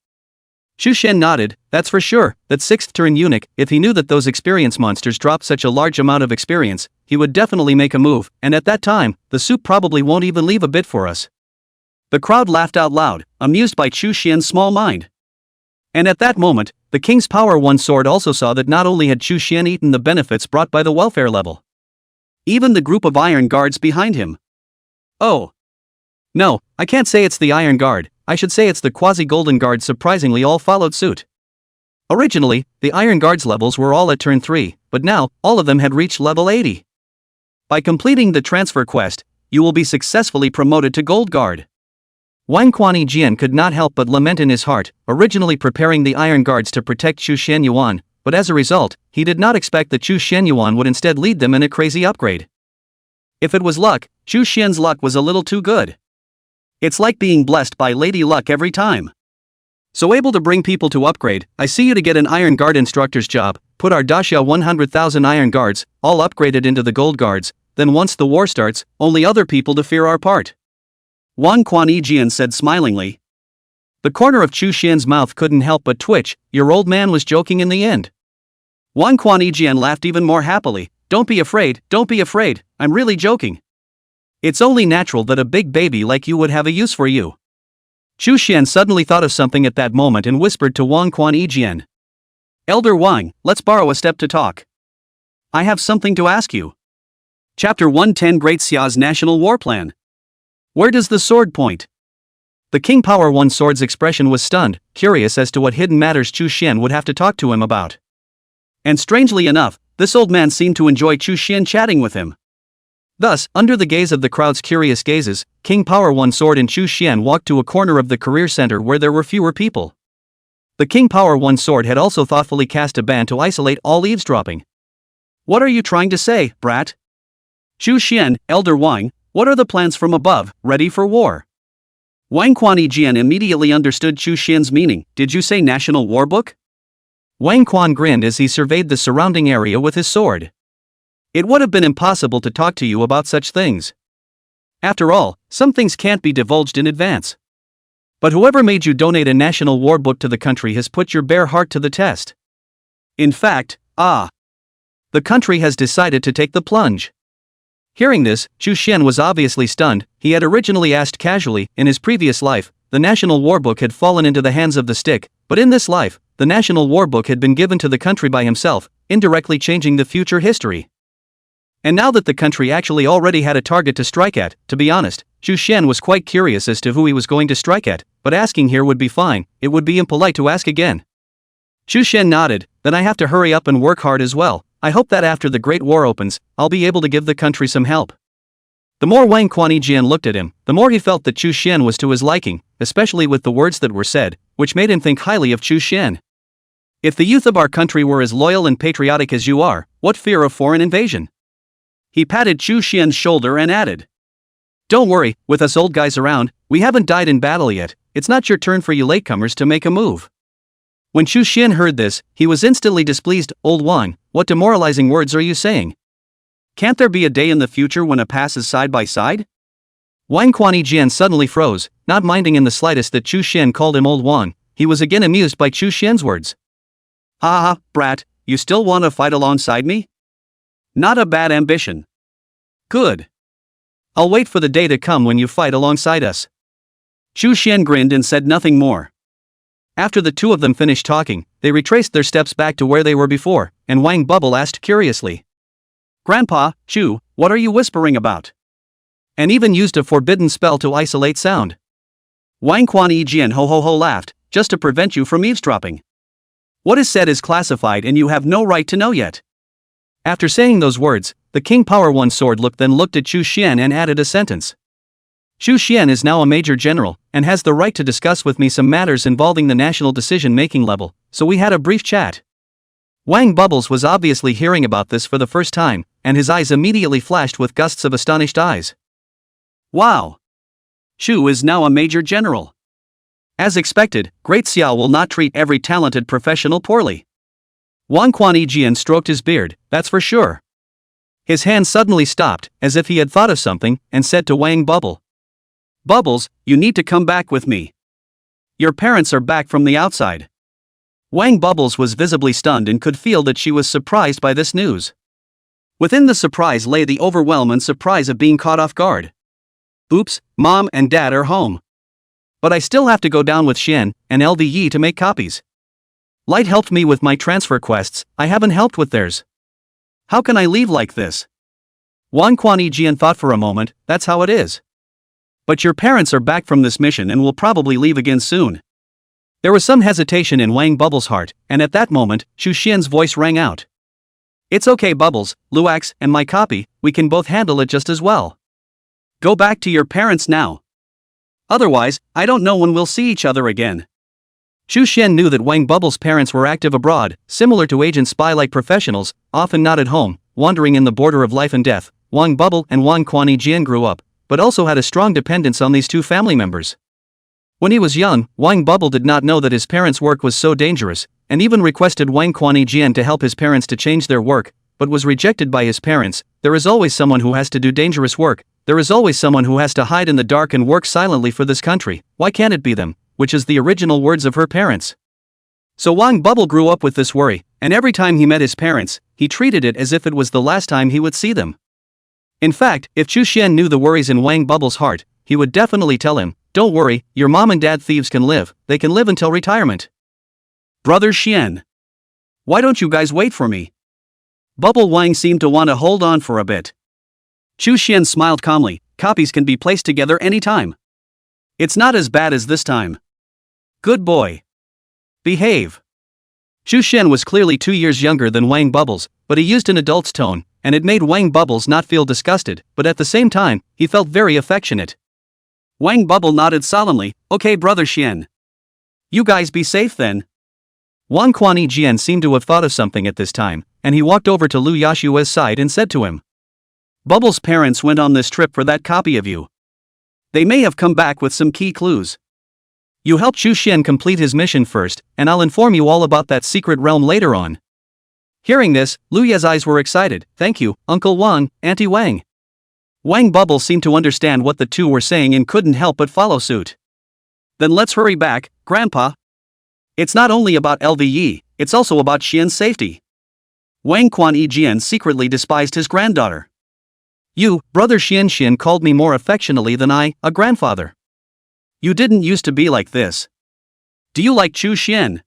Xu Shen nodded, that's for sure, that 6th turn eunuch, if he knew that those experience monsters dropped such a large amount of experience, he would definitely make a move, and at that time, the soup probably won't even leave a bit for us. The crowd laughed out loud, amused by Xu Xian's small mind. And at that moment, the King's Power 1 sword also saw that not only had Xu Xian eaten the benefits brought by the welfare level. Even the group of Iron Guards behind him. Oh. No, I can't say it's the Iron Guard, I should say it's the Quasi-Golden Guard surprisingly all followed suit. Originally, the Iron Guard's levels were all at turn 3, but now, all of them had reached level 80. By completing the transfer quest, you will be successfully promoted to Gold Guard. Wang Quanjian could not help but lament in his heart, originally preparing the Iron Guards to protect Xu Shen Yuan, but as a result, he did not expect that Xu Shen Yuan would instead lead them in a crazy upgrade. If it was luck, Xu Xian's luck was a little too good. It's like being blessed by Lady Luck every time. So able to bring people to upgrade. I see you to get an Iron Guard instructor's job, put our Dasha 100,000 Iron Guards, all upgraded into the Gold Guards, then once the war starts, only other people to fear our part. Wang Quanijian said smilingly. The corner of Chu Xian's mouth couldn't help but twitch. Your old man was joking in the end. Wang Quanijian laughed even more happily. Don't be afraid, I'm really joking. It's only natural that a big baby like you would have a use for you. Chu Xian suddenly thought of something at that moment and whispered to Wang Quanijian. Elder Wang, let's borrow a step to talk. I have something to ask you. Chapter 110 Great Xia's National War Plan. Where does the sword point? The King Power One Sword's expression was stunned, curious as to what hidden matters Chu Xian would have to talk to him about. And strangely enough, this old man seemed to enjoy Chu Xian chatting with him. Thus, under the gaze of the crowd's curious gazes, King Power One Sword and Chu Xian walked to a corner of the career center where there were fewer people. The King Power One Sword had also thoughtfully cast a ban to isolate all eavesdropping. What are you trying to say, brat? Chu Xian, Elder Wang, what are the plans from above, ready for war? Wang Quanijian immediately understood Chu Xian's meaning. Did you say National War Book? Wang Quan grinned as he surveyed the surrounding area with his sword. It would have been impossible to talk to you about such things. After all, some things can't be divulged in advance. But whoever made you donate a national war book to the country has put your bare heart to the test. In fact, the country has decided to take the plunge. Hearing this, Chu Xian was obviously stunned. He had originally asked casually, in his previous life, the National War Book had fallen into the hands of the stick, but in this life, the National War Book had been given to the country by himself, indirectly changing the future history. And now that the country actually already had a target to strike at, to be honest, Chu Xian was quite curious as to who he was going to strike at, but asking here would be fine, it would be impolite to ask again. Chu Xian nodded. Then I have to hurry up and work hard as well. I hope that after the Great War opens, I'll be able to give the country some help. The more Wang Quanijian looked at him, the more he felt that Chu Xian was to his liking, especially with the words that were said, which made him think highly of Chu Xian. If the youth of our country were as loyal and patriotic as you are, what fear of foreign invasion? He patted Chu Xian's shoulder and added. Don't worry, with us old guys around, we haven't died in battle yet. It's not your turn for you latecomers to make a move. When Chu Xian heard this, he was instantly displeased. Old Wang, what demoralizing words are you saying? Can't there be a day in the future when a passes side by side? Wang Quanijian suddenly froze, not minding in the slightest that Chu Xian called him Old Wang. He was again amused by Chu Xian's words. Ha, brat, you still want to fight alongside me? Not a bad ambition. Good. I'll wait for the day to come when you fight alongside us. Chu Xian grinned and said nothing more. After the two of them finished talking, they retraced their steps back to where they were before, and Wang Bubble asked curiously. Grandpa, Chu, what are you whispering about? And even used a forbidden spell to isolate sound. Wang Quanijian ho laughed, just to prevent you from eavesdropping. What is said is classified and you have no right to know yet. After saying those words, the King Power One Sword looked at Chu Xian and added a sentence. Chu Xian is now a major general, and has the right to discuss with me some matters involving the national decision-making level, so we had a brief chat. Wang Bubbles was obviously hearing about this for the first time, and his eyes immediately flashed with gusts of astonished eyes. Wow! Chu is now a major general. As expected, Great Xiao will not treat every talented professional poorly. Wang Quanijian stroked his beard, that's for sure. His hand suddenly stopped, as if he had thought of something, and said to Wang Bubble. Bubbles, you need to come back with me. Your parents are back from the outside. Wang Bubbles was visibly stunned and could feel that she was surprised by this news. Within the surprise lay the overwhelm and surprise of being caught off guard. Oops, Mom and Dad are home. But I still have to go down with Xian and LVE to make copies. Light helped me with my transfer quests, I haven't helped with theirs. How can I leave like this? Wang Quanijian thought for a moment, that's how it is. But your parents are back from this mission and will probably leave again soon. There was some hesitation in Wang Bubbles' heart, and at that moment, Chu Xian's voice rang out. It's okay Bubbles, Luax, and my copy, we can both handle it just as well. Go back to your parents now. Otherwise, I don't know when we'll see each other again. Chu Xian knew that Wang Bubbles' parents were active abroad, similar to agent spy-like professionals, often not at home, wandering in the border of life and death. Wang Bubble and Wang Quanijian grew up, but also had a strong dependence on these two family members. When he was young, Wang Bubble did not know that his parents' work was so dangerous, and even requested Wang Quanyi to help his parents to change their work, but was rejected by his parents. There is always someone who has to do dangerous work, there is always someone who has to hide in the dark and work silently for this country, why can't it be them, which is the original words of her parents. So Wang Bubble grew up with this worry, and every time he met his parents, he treated it as if it was the last time he would see them. In fact, if Chu Xian knew the worries in Wang Bubble's heart, he would definitely tell him, "Don't worry, your mom and dad thieves can live, they can live until retirement." Brother Xian. Why don't you guys wait for me? Bubble Wang seemed to want to hold on for a bit. Chu Xian smiled calmly, copies can be placed together anytime. It's not as bad as this time. Good boy. Behave. Chu Xian was clearly 2 years younger than Wang Bubbles, but he used an adult's tone, and it made Wang Bubbles not feel disgusted, but at the same time, he felt very affectionate. Wang Bubble nodded solemnly, "Okay Brother Xian. You guys be safe then." Wang Quanyi seemed to have thought of something at this time, and he walked over to Lu Yashua's side and said to him, "Bubbles' parents went on this trip for that copy of you. They may have come back with some key clues. You help Chu Xian complete his mission first, and I'll inform you all about that secret realm later on." Hearing this, Lu Ya's eyes were excited. "Thank you, Uncle Wang, Auntie Wang." Wang Bubble seemed to understand what the two were saying and couldn't help but follow suit. "Then let's hurry back, Grandpa. It's not only about LVE, it's also about Xian's safety." Wang Quanyi secretly despised his granddaughter. "You, Brother Xian, called me more affectionately than a grandfather." "You didn't used to be like this. Do you like Chu Xian?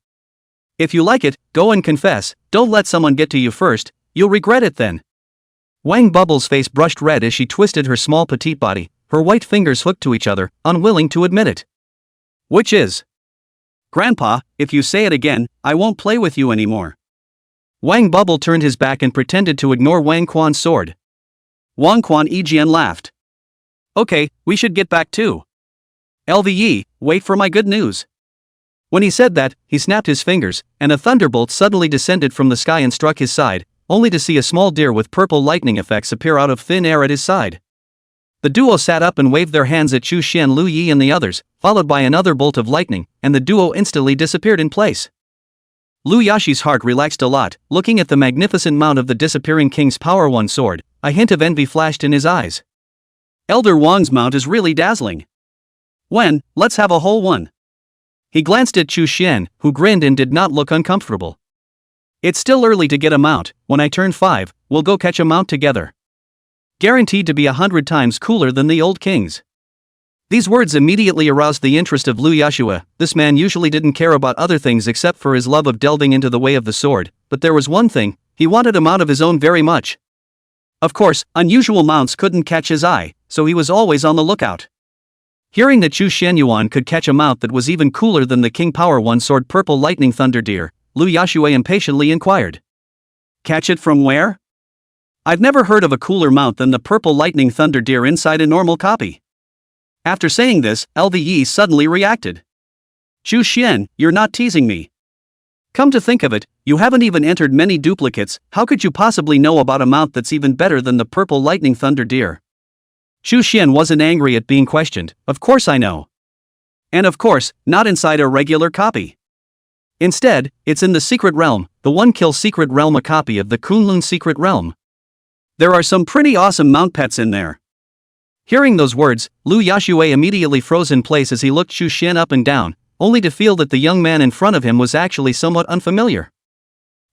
If you like it, go and confess, don't let someone get to you first, you'll regret it then." Wang Bubble's face brushed red as she twisted her small petite body, her white fingers hooked to each other, unwilling to admit it. "Which is? Grandpa, if you say it again, I won't play with you anymore." Wang Bubble turned his back and pretended to ignore Wang Quan's sword. Wang Quanyi laughed. "Okay, we should get back too. LVE, wait for my good news." When he said that, he snapped his fingers, and a thunderbolt suddenly descended from the sky and struck his side, only to see a small deer with purple lightning effects appear out of thin air at his side. The duo sat up and waved their hands at Chu Xian, Lu Yi and the others, followed by another bolt of lightning, and the duo instantly disappeared in place. Lu Yashi's heart relaxed a lot, looking at the magnificent mount of the disappearing king's Power One sword. A hint of envy flashed in his eyes. Elder Wang's mount is really dazzling. Let's have a whole one. He glanced at Chu Xian, who grinned and did not look uncomfortable. "It's still early to get a mount, when I turn 5, we'll go catch a mount together. Guaranteed to be 100 times cooler than the old king's." These words immediately aroused the interest of Lu Yashua. This man usually didn't care about other things except for his love of delving into the way of the sword, but there was one thing, he wanted a mount of his own very much. Of course, unusual mounts couldn't catch his eye, so he was always on the lookout. Hearing that Chu Xianyuan could catch a mount that was even cooler than the King Power One sword Purple Lightning Thunder Deer, Lu Yashua impatiently inquired. "Catch it from where? I've never heard of a cooler mount than the Purple Lightning Thunder Deer inside a normal copy." After saying this, LVE suddenly reacted. "Chu Xian, you're not teasing me. Come to think of it, you haven't even entered many duplicates, how could you possibly know about a mount that's even better than the Purple Lightning Thunder Deer?" Chu Xian wasn't angry at being questioned. "Of course I know. And of course, not inside a regular copy. Instead, it's in the secret realm, the one-kill secret realm, a copy of the Kunlun secret realm. There are some pretty awesome mount pets in there." Hearing those words, Lu Yashue immediately froze in place as he looked Chu Xian up and down, only to feel that the young man in front of him was actually somewhat unfamiliar.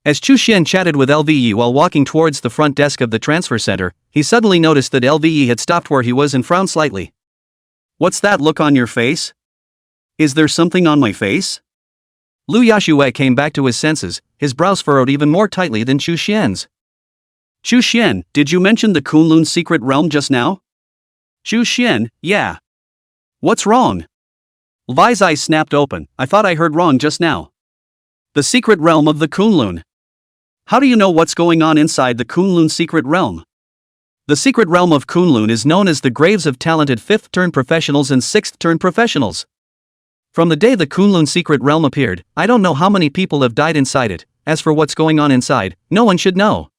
As Chu Xian chatted with LVE while walking towards the front desk of the transfer center, he suddenly noticed that LVE had stopped where he was and frowned slightly. "What's that look on your face? Is there something on my face?" Lu Yashue came back to his senses, his brows furrowed even more tightly than Chu Xian's. "Chu Xian, did you mention the Kunlun secret realm just now?" "Chu Xian, yeah. What's wrong?" Levi's eyes snapped open. "I thought I heard wrong just now. The secret realm of the Kunlun. How do you know what's going on inside the Kunlun secret realm?" The secret realm of Kunlun is known as the graves of talented 5th-turn professionals and 6th-turn professionals. From the day the Kunlun secret realm appeared, I don't know how many people have died inside it. As for what's going on inside, no one should know.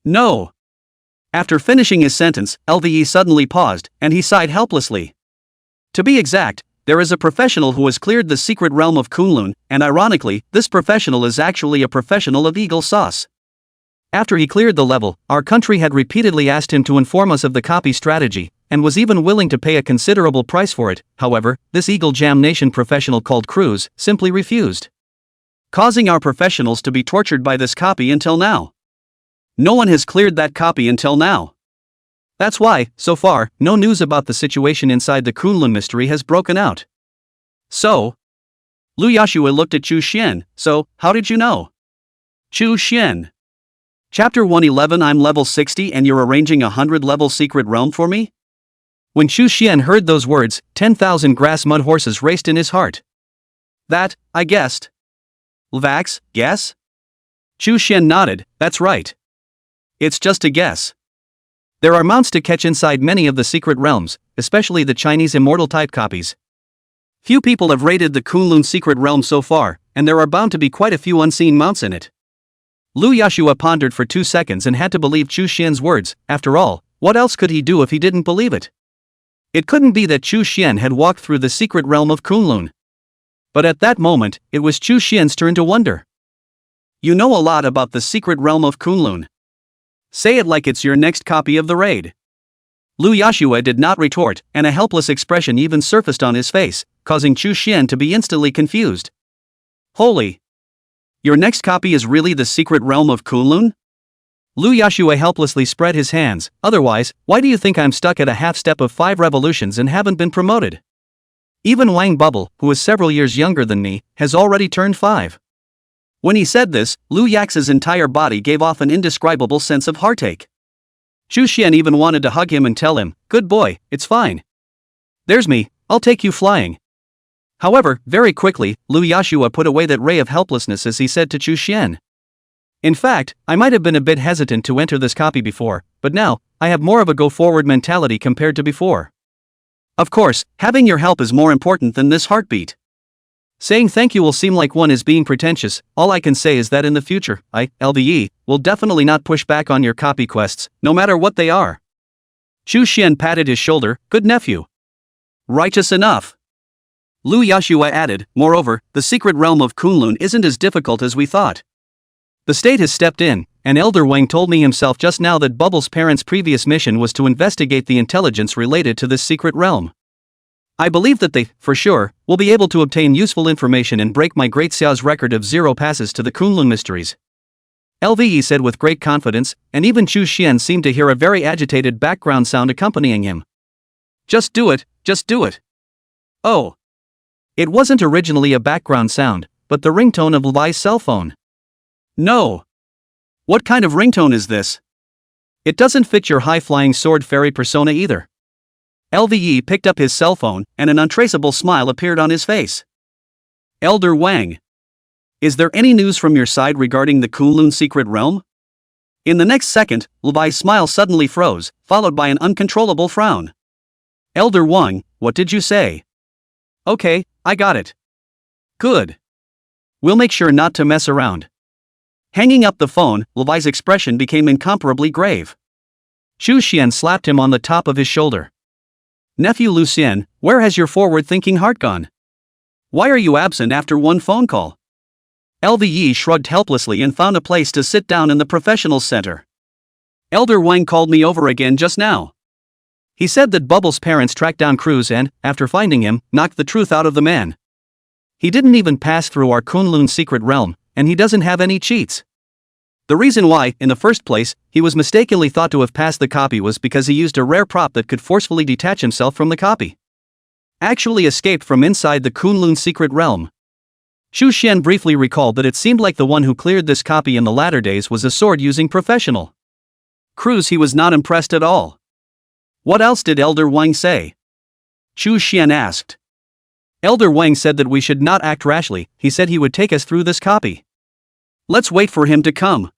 "No." After finishing his sentence, LVE suddenly paused, and he sighed helplessly. To be exact, There is a professional who has cleared the secret realm of Kunlun, and ironically, this professional is actually a professional of eagle sauce. After he cleared the level, our country had repeatedly asked him to inform us of the copy strategy, and was even willing to pay a considerable price for it. However, this Eagle Jam Nation professional called Cruz simply refused, causing our professionals to be tortured by this copy until now. No one has cleared that copy until now. That's why, so far, no news about the situation inside the Kunlun mystery has broken out. So, Lu Yashua looked at Chu Xian. So, how did you know? Chu Xian. Chapter 111. I'm level 60 and you're arranging a 100-level secret realm for me? When Chu Xian heard those words, 10,000 grass mud horses raced in his heart. That, I guessed. Vax, guess? Chu Xian nodded. That's right. It's just a guess. There are mounts to catch inside many of the secret realms, especially the Chinese immortal type copies. Few people have raided the Kunlun secret realm so far, and there are bound to be quite a few unseen mounts in it. Lu Yashua pondered for 2 seconds and had to believe Chu Xian's words. After all, what else could he do if he didn't believe it? It couldn't be that Chu Xian had walked through the secret realm of Kunlun. But at that moment, it was Chu Xian's turn to wonder. You know a lot about the secret realm of Kunlun. Say it like it's your next copy of the raid. Lu Yashua did not retort, and a helpless expression even surfaced on his face, causing Chu Xian to be instantly confused. Holy! Your next copy is really the secret realm of Kunlun? Lu Yashua helplessly spread his hands. Otherwise, why do you think I'm stuck at a half step of 5 revolutions and haven't been promoted? Even Wang Bubble, who is several years younger than me, has already turned 5. When he said this, Lu Yax's entire body gave off an indescribable sense of heartache. Chu Xian even wanted to hug him and tell him, "Good boy, it's fine. There's me, I'll take you flying." However, very quickly, Lu Yashua put away that ray of helplessness as he said to Chu Xian. In fact, I might have been a bit hesitant to enter this copy before, but now, I have more of a go-forward mentality compared to before. Of course, having your help is more important than this heartbeat. Saying thank you will seem like one is being pretentious. All I can say is that in the future, LVE, will definitely not push back on your copy quests, no matter what they are. Chu Xian patted his shoulder. Good nephew. Righteous enough. Lu Yashua added, moreover, the secret realm of Kunlun isn't as difficult as we thought. The state has stepped in, and Elder Wang told me himself just now that Bubble's parents' previous mission was to investigate the intelligence related to this secret realm. I believe that they, for sure, will be able to obtain useful information and break my Great Xiao's record of 0 passes to the Kunlun mysteries. LVE said with great confidence, and even Chu Xian seemed to hear a very agitated background sound accompanying him. Just do it, just do it. Oh. It wasn't originally a background sound, but the ringtone of Levi's cell phone. No. What kind of ringtone is this? It doesn't fit your high-flying sword fairy persona either. LVE picked up his cell phone, and an untraceable smile appeared on his face. Elder Wang. Is there any news from your side regarding the Kunlun secret realm? In the next second, Levi's smile suddenly froze, followed by an uncontrollable frown. Elder Wang, what did you say? Okay, I got it. Good. We'll make sure not to mess around. Hanging up the phone, Levi's expression became incomparably grave. Chu Xian slapped him on the top of his shoulder. Nephew Lucien, where has your forward-thinking heart gone? Why are you absent after one phone call? LVE shrugged helplessly and found a place to sit down in the professionals center. Elder Wang called me over again just now. He said that Bubble's parents tracked down Cruz and, after finding him, knocked the truth out of the man. He didn't even pass through our Kunlun secret realm, and he doesn't have any cheats. The reason why, in the first place, he was mistakenly thought to have passed the copy was because he used a rare prop that could forcefully detach himself from the copy. Actually escaped from inside the Kunlun secret realm. Chu Xian briefly recalled that it seemed like the one who cleared this copy in the latter days was a sword-using professional. Cruz he was not impressed at all. What else did Elder Wang say? Chu Xian asked. Elder Wang said that we should not act rashly. He said he would take us through this copy. Let's wait for him to come.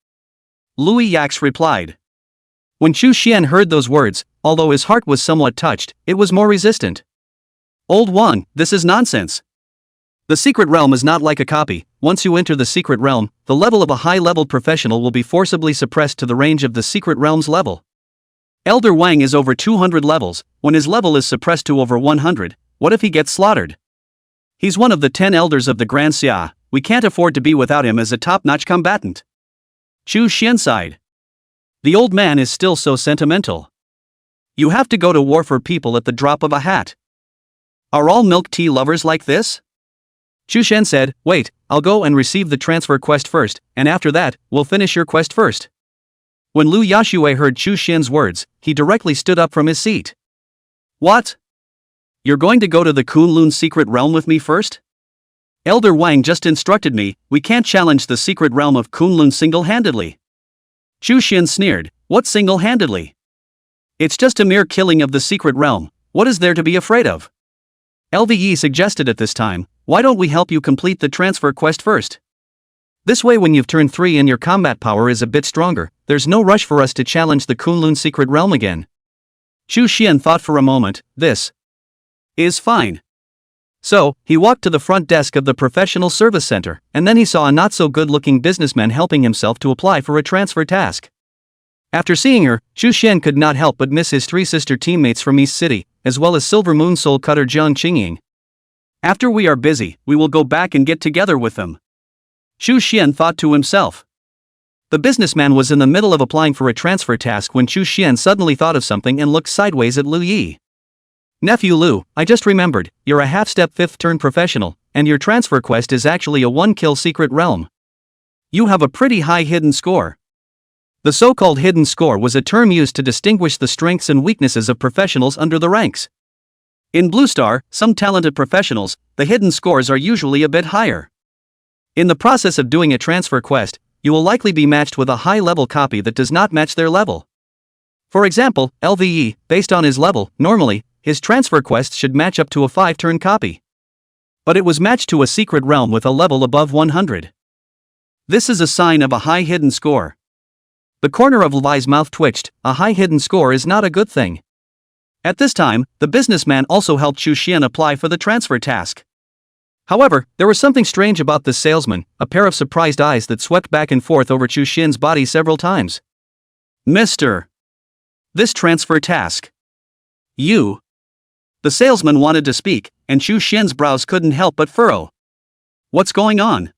Louis Yax replied. When Chu Xian heard those words, although his heart was somewhat touched, it was more resistant. Old Wang, this is nonsense. The secret realm is not like a copy. Once you enter the secret realm, the level of a high-leveled professional will be forcibly suppressed to the range of the secret realm's level. Elder Wang is over 200 levels. When his level is suppressed to over 100, what if he gets slaughtered? He's one of the 10 elders of the Grand Xia, we can't afford to be without him as a top-notch combatant. Chu Xian sighed. The old man is still so sentimental. You have to go to war for people at the drop of a hat. Are all milk tea lovers like this? Chu Xian said, wait, I'll go and receive the transfer quest first, and after that, we'll finish your quest first. When Lu Yashue heard Chu Xian's words, he directly stood up from his seat. What? You're going to go to the Kunlun secret realm with me first? Elder Wang just instructed me, we can't challenge the secret realm of Kunlun single-handedly. Chu Xian sneered, what single-handedly? It's just a mere killing of the secret realm, what is there to be afraid of? LVE suggested at this time, why don't we help you complete the transfer quest first? This way when you've turned 3 and your combat power is a bit stronger, there's no rush for us to challenge the Kunlun secret realm again. Chu Xian thought for a moment, this is fine. So, he walked to the front desk of the professional service center, and then he saw a not-so-good-looking businessman helping himself to apply for a transfer task. After seeing her, Chu Xian could not help but miss his 3 sister teammates from East City, as well as Silver Moon Soul Cutter Jiang Qingying. After we are busy, we will go back and get together with them. Chu Xian thought to himself. The businessman was in the middle of applying for a transfer task when Chu Xian suddenly thought of something and looked sideways at Lu Yi. Nephew Lu, I just remembered, you're a half-step 5th turn professional, and your transfer quest is actually a 1-kill secret realm. You have a pretty high hidden score. The so-called hidden score was a term used to distinguish the strengths and weaknesses of professionals under the ranks. In Blue Star, some talented professionals, the hidden scores are usually a bit higher. In the process of doing a transfer quest, you will likely be matched with a high-level copy that does not match their level. For example, LVE, based on his level, normally, his transfer quest should match up to a 5-turn copy. But it was matched to a secret realm with a level above 100. This is a sign of a high hidden score. The corner of Levi's mouth twitched, a high hidden score is not a good thing. At this time, the businessman also helped Chu Xian apply for the transfer task. However, there was something strange about this salesman, a pair of surprised eyes that swept back and forth over Chu Xian's body several times. Mr. This transfer task. You. The salesman wanted to speak, and Chu Xian's brows couldn't help but furrow. What's going on?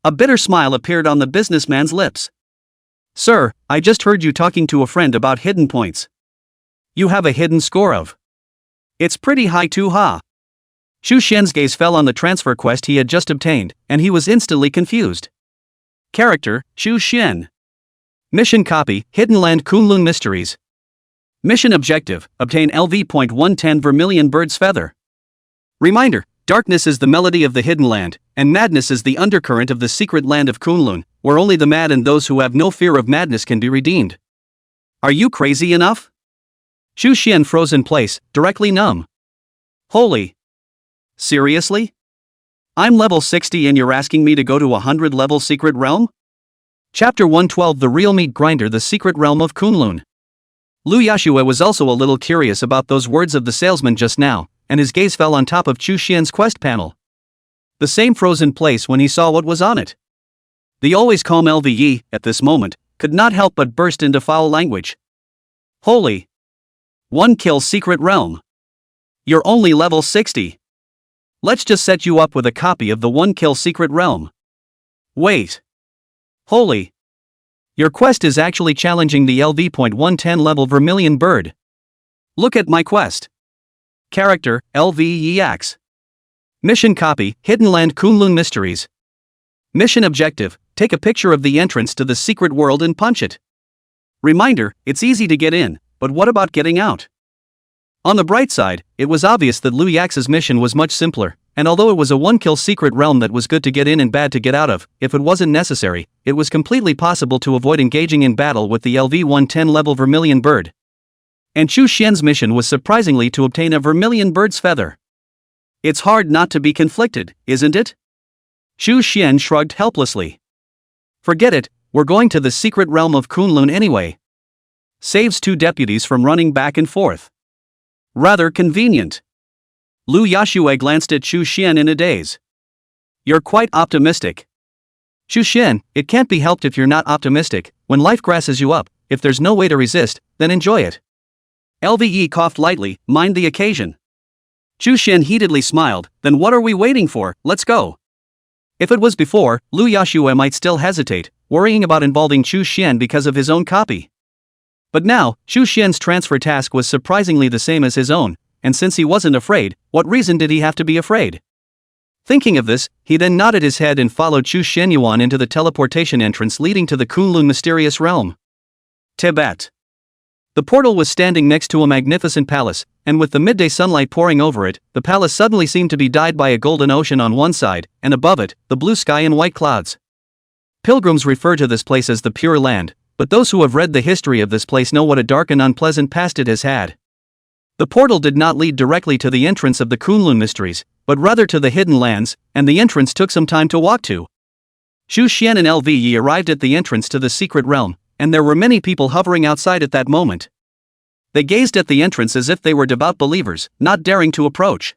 A bitter smile appeared on the businessman's lips. Sir, I just heard you talking to a friend about hidden points. You have a hidden score of. It's pretty high too, huh? Chu Xian's gaze fell on the transfer quest he had just obtained, and he was instantly confused. Character, Chu Xian. Mission copy, Hidden Land Kunlun Mysteries. Mission objective, obtain LV.110 Vermilion Bird's Feather. Reminder, darkness is the melody of the hidden land, and madness is the undercurrent of the secret land of Kunlun, where only the mad and those who have no fear of madness can be redeemed. Are you crazy enough? Chu Xian froze in place, directly numb. Holy. Seriously? I'm level 60 and you're asking me to go to a 100-level secret realm? Chapter 112 The Real Meat Grinder The Secret Realm of Kunlun. Lu Yashue was also a little curious about those words of the salesman just now, and his gaze fell on top of Chu Xian's quest panel. The same froze in place when he saw what was on it. The always calm LVE, at this moment, could not help but burst into foul language. Holy. 1-kill secret realm. You're only level 60. Let's just set you up with a copy of the 1-kill secret realm. Wait. Holy. Your quest is actually challenging the LV.110 level Vermilion Bird. Look at my quest. Character, LVEX. Mission copy, Hidden Land Kunlun Mysteries. Mission objective, take a picture of the entrance to the secret world and punch it. Reminder, it's easy to get in, but what about getting out? On the bright side, it was obvious that Lu Yax's mission was much simpler, and although it was a 1-kill secret realm that was good to get in and bad to get out of, if it wasn't necessary, it was completely possible to avoid engaging in battle with the LV-110 level Vermilion Bird. And Chu Xian's mission was surprisingly to obtain a Vermilion Bird's Feather. It's hard not to be conflicted, isn't it? Chu Xian shrugged helplessly. Forget it, we're going to the secret realm of Kunlun anyway. Saves 2 deputies from running back and forth. Rather convenient. Lu Yashue glanced at Chu Xian in a daze. You're quite optimistic. Chu Xian, it can't be helped if you're not optimistic. When life grasses you up, if there's no way to resist, then enjoy it. LVE coughed lightly, mind the occasion. Chu Xian heatedly smiled, then what are we waiting for, let's go. If it was before, Lu Yashue might still hesitate, worrying about involving Chu Xian because of his own copy. But now, Chu Xian's transfer task was surprisingly the same as his own, and since he wasn't afraid, what reason did he have to be afraid? Thinking of this, he then nodded his head and followed Chu Xianyuan into the teleportation entrance leading to the Kunlun mysterious realm. Tibet. The portal was standing next to a magnificent palace, and with the midday sunlight pouring over it, the palace suddenly seemed to be dyed by a golden ocean on one side, and above it, the blue sky and white clouds. Pilgrims refer to this place as the Pure Land, but those who have read the history of this place know what a dark and unpleasant past it has had. The portal did not lead directly to the entrance of the Kunlun mysteries, but rather to the hidden lands, and the entrance took some time to walk to. Chu Xian and Lve arrived at the entrance to the secret realm, and there were many people hovering outside at that moment. They gazed at the entrance as if they were devout believers, not daring to approach.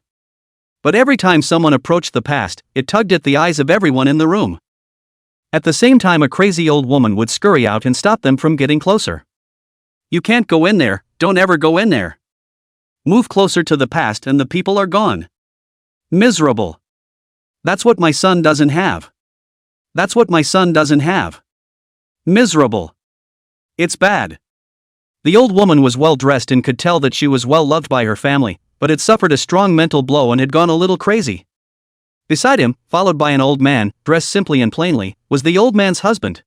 But every time someone approached the past, it tugged at the eyes of everyone in the room. At the same time, a crazy old woman would scurry out and stop them from getting closer. You can't go in there, don't ever go in there. Move closer to the past and the people are gone. Miserable. That's what my son doesn't have. That's what my son doesn't have. Miserable. It's bad. The old woman was well dressed and could tell that she was well loved by her family, but had suffered a strong mental blow and had gone a little crazy. Beside him, followed by an old man, dressed simply and plainly, was the old man's husband.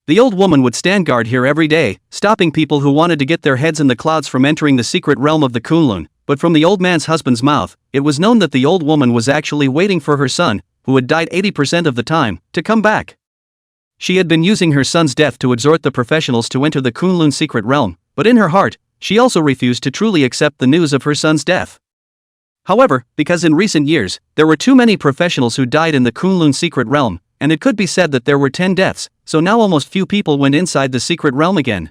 The old woman would stand guard here every day, stopping people who wanted to get their heads in the clouds from entering the secret realm of the Kunlun, but from the old man's husband's mouth, it was known that the old woman was actually waiting for her son, who had died 80% of the time, to come back. She had been using her son's death to exhort the professionals to enter the Kunlun secret realm, but in her heart, she also refused to truly accept the news of her son's death. However, because in recent years, there were too many professionals who died in the Kunlun secret realm, and it could be said that there were 10 deaths, so now almost few people went inside the secret realm again.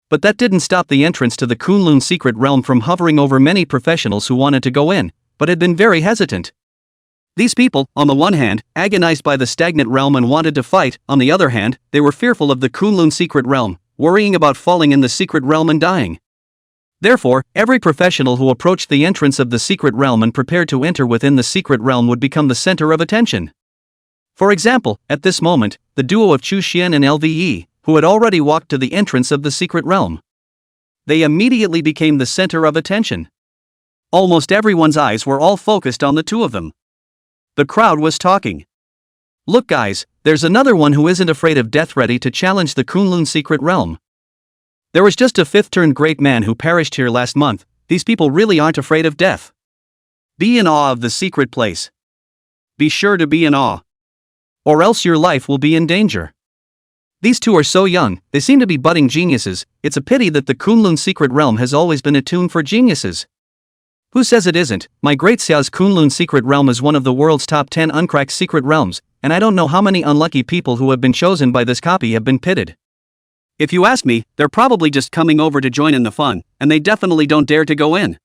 But that didn't stop the entrance to the Kunlun secret realm from hovering over many professionals who wanted to go in, but had been very hesitant. These people, on the one hand, agonized by the stagnant realm and wanted to fight, on the other hand, they were fearful of the Kunlun secret realm, worrying about falling in the secret realm and dying. Therefore, every professional who approached the entrance of the secret realm and prepared to enter within the secret realm would become the center of attention. For example, at this moment, the duo of Chu Xian and Lve, who had already walked to the entrance of the secret realm. They immediately became the center of attention. Almost everyone's eyes were all focused on the two of them. The crowd was talking. Look guys, there's another one who isn't afraid of death, ready to challenge the Kunlun secret realm. There was just a fifth-turned great man who perished here last month. These people really aren't afraid of death. Be in awe of the secret place. Be sure to be in awe. Or else your life will be in danger. These two are so young, they seem to be budding geniuses. It's a pity that the Kunlun secret realm has always been attuned for geniuses. Who says it isn't? My great Xiao's Kunlun secret realm is one of the world's top 10 uncracked secret realms, and I don't know how many unlucky people who have been chosen by this copy have been pitted. If you ask me, they're probably just coming over to join in the fun, and they definitely don't dare to go in.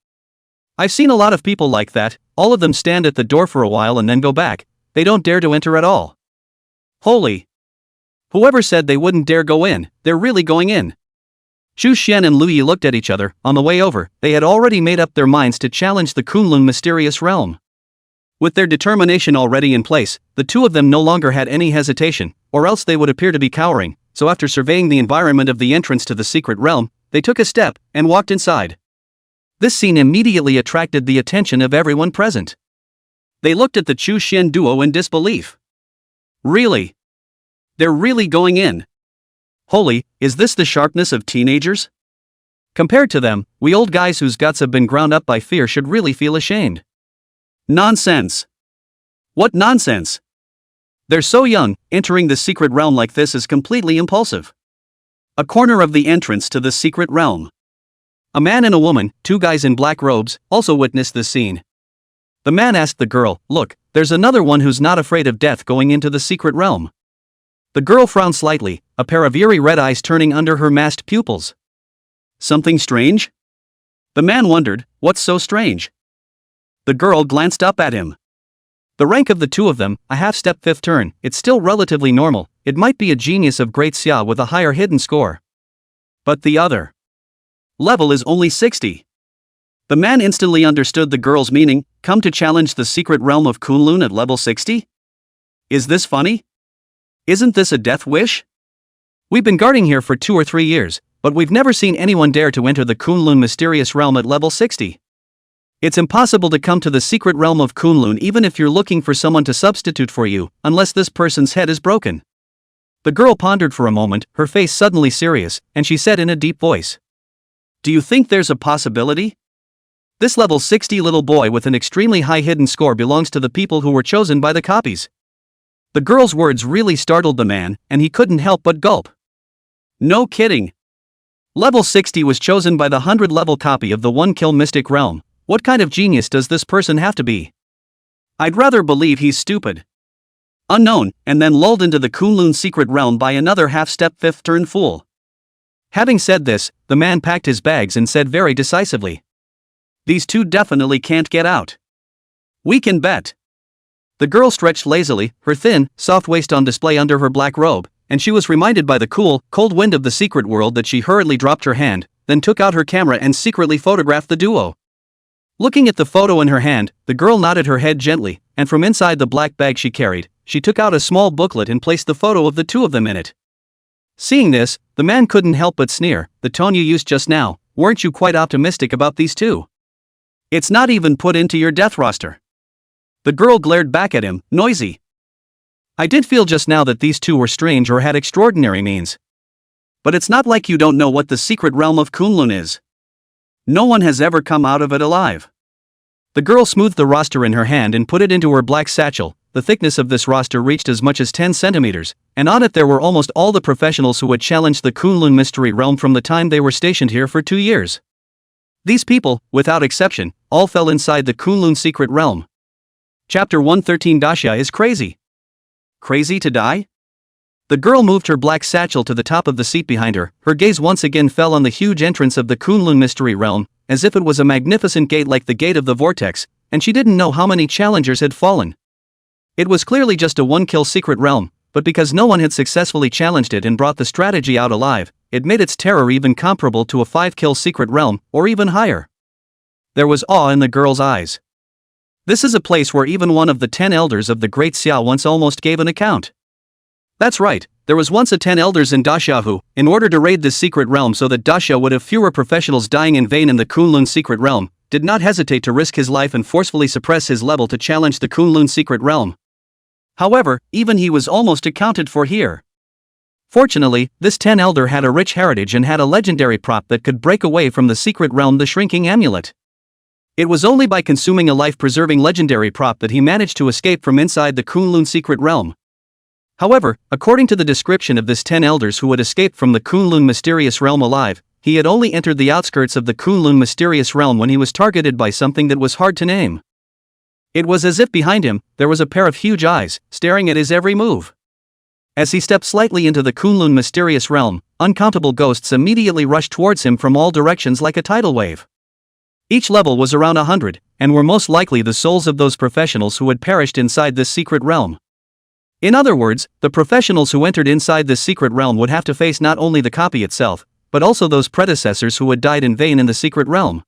I've seen a lot of people like that, all of them stand at the door for a while and then go back. They don't dare to enter at all. Holy! Whoever said they wouldn't dare go in, they're really going in. Chu Xian and Lu Yi looked at each other. On the way over, they had already made up their minds to challenge the Kunlun mysterious realm. With their determination already in place, the two of them no longer had any hesitation, or else they would appear to be cowering. So after surveying the environment of the entrance to the secret realm, they took a step and walked inside. This scene immediately attracted the attention of everyone present. They looked at the Chu Xian duo in disbelief. Really? They're really going in? Holy, is this the sharpness of teenagers? Compared to them, we old guys whose guts have been ground up by fear should really feel ashamed. Nonsense. What nonsense? They're so young, entering the secret realm like this is completely impulsive. A corner of the entrance to the secret realm. A man and a woman, two guys in black robes, also witnessed this scene. The man asked the girl, "Look, there's another one who's not afraid of death going into the secret realm." The girl frowned slightly, a pair of eerie red eyes turning under her masked pupils. Something strange? The man wondered, what's so strange? The girl glanced up at him. The rank of the two of them, a half-step fifth turn, it's still relatively normal. It might be a genius of great Xia with a higher hidden score. But the other level is only 60. The man instantly understood the girl's meaning. Come to challenge the secret realm of Kunlun at level 60? Is this funny? Isn't this a death wish? We've been guarding here for 2 or 3 years, but we've never seen anyone dare to enter the Kunlun mysterious realm at level 60. It's impossible to come to the secret realm of Kunlun even if you're looking for someone to substitute for you, unless this person's head is broken. The girl pondered for a moment, her face suddenly serious, and she said in a deep voice. Do you think there's a possibility? This level 60 little boy with an extremely high hidden score belongs to the people who were chosen by the copies. The girl's words really startled the man, and he couldn't help but gulp. No kidding. Level 60 was chosen by the 100 level copy of the one-kill mystic realm. What kind of genius does this person have to be? I'd rather believe he's stupid. Unknown, and then lulled into the Kunlun secret realm by another half-step fifth-turn fool. Having said this, the man packed his bags and said very decisively. These two definitely can't get out. We can bet. The girl stretched lazily, her thin, soft waist on display under her black robe, and she was reminded by the cool, cold wind of the secret world that she hurriedly dropped her hand, then took out her camera and secretly photographed the duo. Looking at the photo in her hand, the girl nodded her head gently, and from inside the black bag she carried, she took out a small booklet and placed the photo of the two of them in it. Seeing this, the man couldn't help but sneer. The tone you used just now, weren't you quite optimistic about these two? It's not even put into your death roster. The girl glared back at him, noisy. I did feel just now that these two were strange or had extraordinary means. But it's not like you don't know what the secret realm of Kunlun is. No one has ever come out of it alive. The girl smoothed the roster in her hand and put it into her black satchel. The thickness of this roster reached as much as 10 centimeters, and on it there were almost all the professionals who had challenged the Kunlun mystery realm from the time they were stationed here for 2 years. These people, without exception, all fell inside the Kunlun secret realm. Chapter 113. Dasha is crazy. Crazy to die? The girl moved her black satchel to the top of the seat behind her. Her gaze once again fell on the huge entrance of the Kunlun mystery realm, as if it was a magnificent gate like the gate of the vortex, and she didn't know how many challengers had fallen. It was clearly just a one-kill secret realm, but because no one had successfully challenged it and brought the strategy out alive, it made its terror even comparable to a 5-kill secret realm, or even higher. There was awe in the girl's eyes. This is a place where even one of the 10 elders of the Great Xiao once almost gave an account. That's right, there was once a 10 elders in Dasha who, in order to raid this secret realm so that Dasha would have fewer professionals dying in vain in the Kunlun secret realm, did not hesitate to risk his life and forcefully suppress his level to challenge the Kunlun secret realm. However, even he was almost accounted for here. Fortunately, this 10 elder had a rich heritage and had a legendary prop that could break away from the secret realm, the shrinking amulet. It was only by consuming a life-preserving legendary prop that he managed to escape from inside the Kunlun secret realm. However, according to the description of this 10 elders who had escaped from the Kunlun mysterious realm alive, he had only entered the outskirts of the Kunlun mysterious realm when he was targeted by something that was hard to name. It was as if behind him, there was a pair of huge eyes, staring at his every move. As he stepped slightly into the Kunlun mysterious realm, uncountable ghosts immediately rushed towards him from all directions like a tidal wave. Each level was around 100, and were most likely the souls of those professionals who had perished inside this secret realm. In other words, the professionals who entered inside this secret realm would have to face not only the copy itself, but also those predecessors who had died in vain in the secret realm.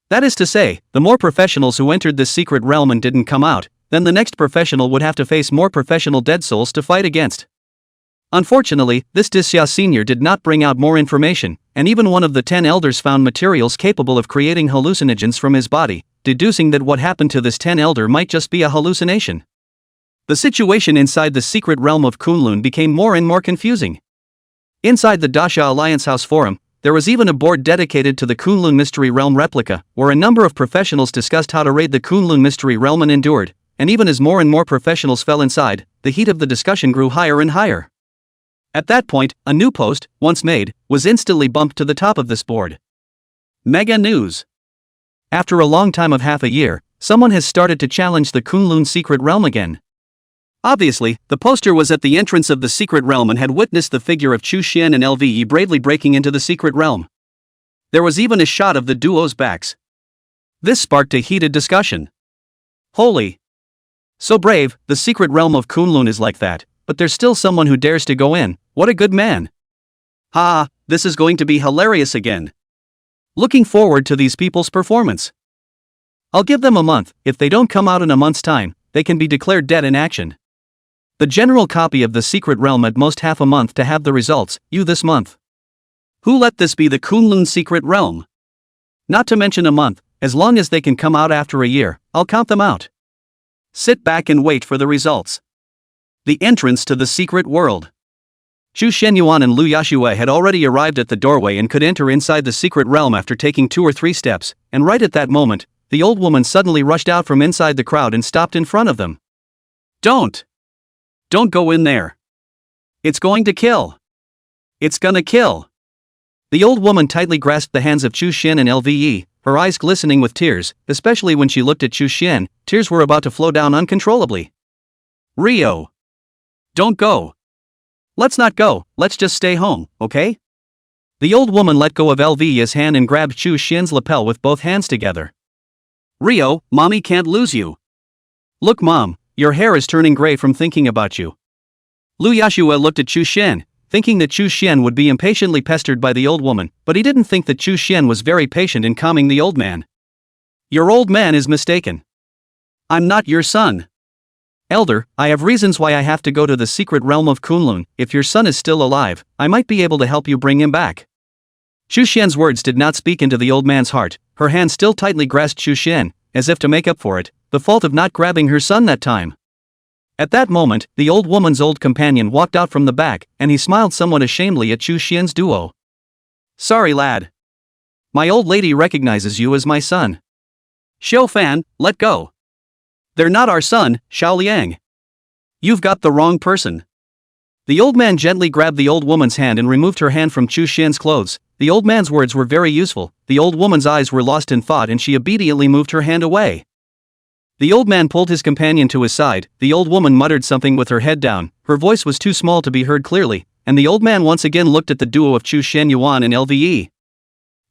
That is to say, the more professionals who entered this secret realm and didn't come out, then the next professional would have to face more professional dead souls to fight against. Unfortunately, this Disya Senior did not bring out more information, and even one of the 10 elders found materials capable of creating hallucinogens from his body, deducing that what happened to this 10 elder might just be a hallucination. The situation inside the secret realm of Kunlun became more and more confusing. Inside the Dasha Alliance House Forum, there was even a board dedicated to the Kunlun Mystery Realm replica, where a number of professionals discussed how to raid the Kunlun Mystery Realm and endured, and even as more and more professionals fell inside, the heat of the discussion grew higher and higher. At that point, a new post, once made, was instantly bumped to the top of this board. Mega News. After a long time of half a year, someone has started to challenge the Kunlun secret realm again. Obviously, the poster was at the entrance of the secret realm and had witnessed the figure of Chu Xian and Lve bravely breaking into the secret realm. There was even a shot of the duo's backs. This sparked a heated discussion. Holy! So brave, the secret realm of Kunlun is like that, but there's still someone who dares to go in. What a good man! Ha, this is going to be hilarious again. Looking forward to these people's performance. I'll give them a month. If they don't come out in a month's time, they can be declared dead in action. The general copy of the secret realm at most half a month to have the results, you this month. Who let this be the Kunlun secret realm? Not to mention a month, as long as they can come out after a year, I'll count them out. Sit back and wait for the results. The entrance to the secret world. Chu Shenyuan and Lu Yashue had already arrived at the doorway and could enter inside the secret realm after taking 2 or 3 steps, and right at that moment, the old woman suddenly rushed out from inside the crowd and stopped in front of them. Don't go in there. It's going to kill. It's gonna kill. The old woman tightly grasped the hands of Chu Xian and Lve, her eyes glistening with tears, especially when she looked at Chu Xian. Tears were about to flow down uncontrollably. Rio. Don't go. Let's not go, let's just stay home, okay? The old woman let go of Lve's hand and grabbed Chu Xian's lapel with both hands together. Rio, mommy can't lose you. Look mom, your hair is turning gray from thinking about you. Lu Yashue looked at Chu Xian, thinking that Chu Xian would be impatiently pestered by the old woman, but he didn't think that Chu Xian was very patient in calming the old man. Your old man is mistaken. I'm not your son. Elder, I have reasons why I have to go to the secret realm of Kunlun. If your son is still alive, I might be able to help you bring him back. Chu Xian's words did not speak into the old man's heart. Her hand still tightly grasped Chu Xian, as if to make up for it, the fault of not grabbing her son that time. At that moment, the old woman's old companion walked out from the back, and he smiled somewhat ashamedly at Chu Xian's duo. Sorry lad. My old lady recognizes you as my son. Xiao Fan, let go. They're not our son, Xiao Liang. You've got the wrong person. The old man gently grabbed the old woman's hand and removed her hand from Chu Xian's clothes. The old man's words were very useful. The old woman's eyes were lost in thought and she obediently moved her hand away. The old man pulled his companion to his side. The old woman muttered something with her head down. Her voice was too small to be heard clearly, and the old man once again looked at the duo of Chu Shenyuan and Lve.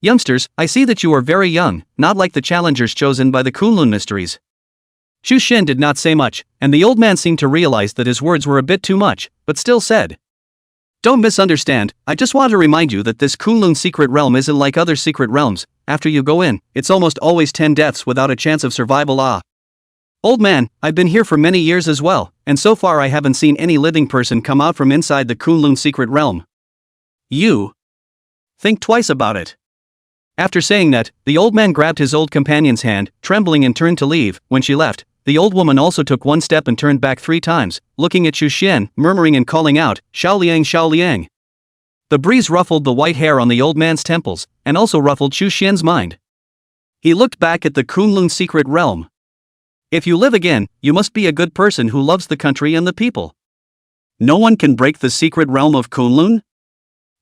Youngsters, I see that you are very young, not like the challengers chosen by the Kunlun mysteries. Chu Shen did not say much, and the old man seemed to realize that his words were a bit too much, but still said. Don't misunderstand, I just want to remind you that this Kunlun secret realm isn't like other secret realms. After you go in, it's almost always 10 deaths without a chance of survival. Old man, I've been here for many years as well, and so far I haven't seen any living person come out from inside the Kunlun secret realm. You think twice about it. After saying that, the old man grabbed his old companion's hand, trembling, and turned to leave. When she left, the old woman also took 1 step and turned back 3 times, looking at Chu Xian, murmuring and calling out, Xiao Liang, Xiao Liang. The breeze ruffled the white hair on the old man's temples, and also ruffled Chu Xian's mind. He looked back at the Kunlun secret realm. If you live again, you must be a good person who loves the country and the people. No one can break the secret realm of Kunlun?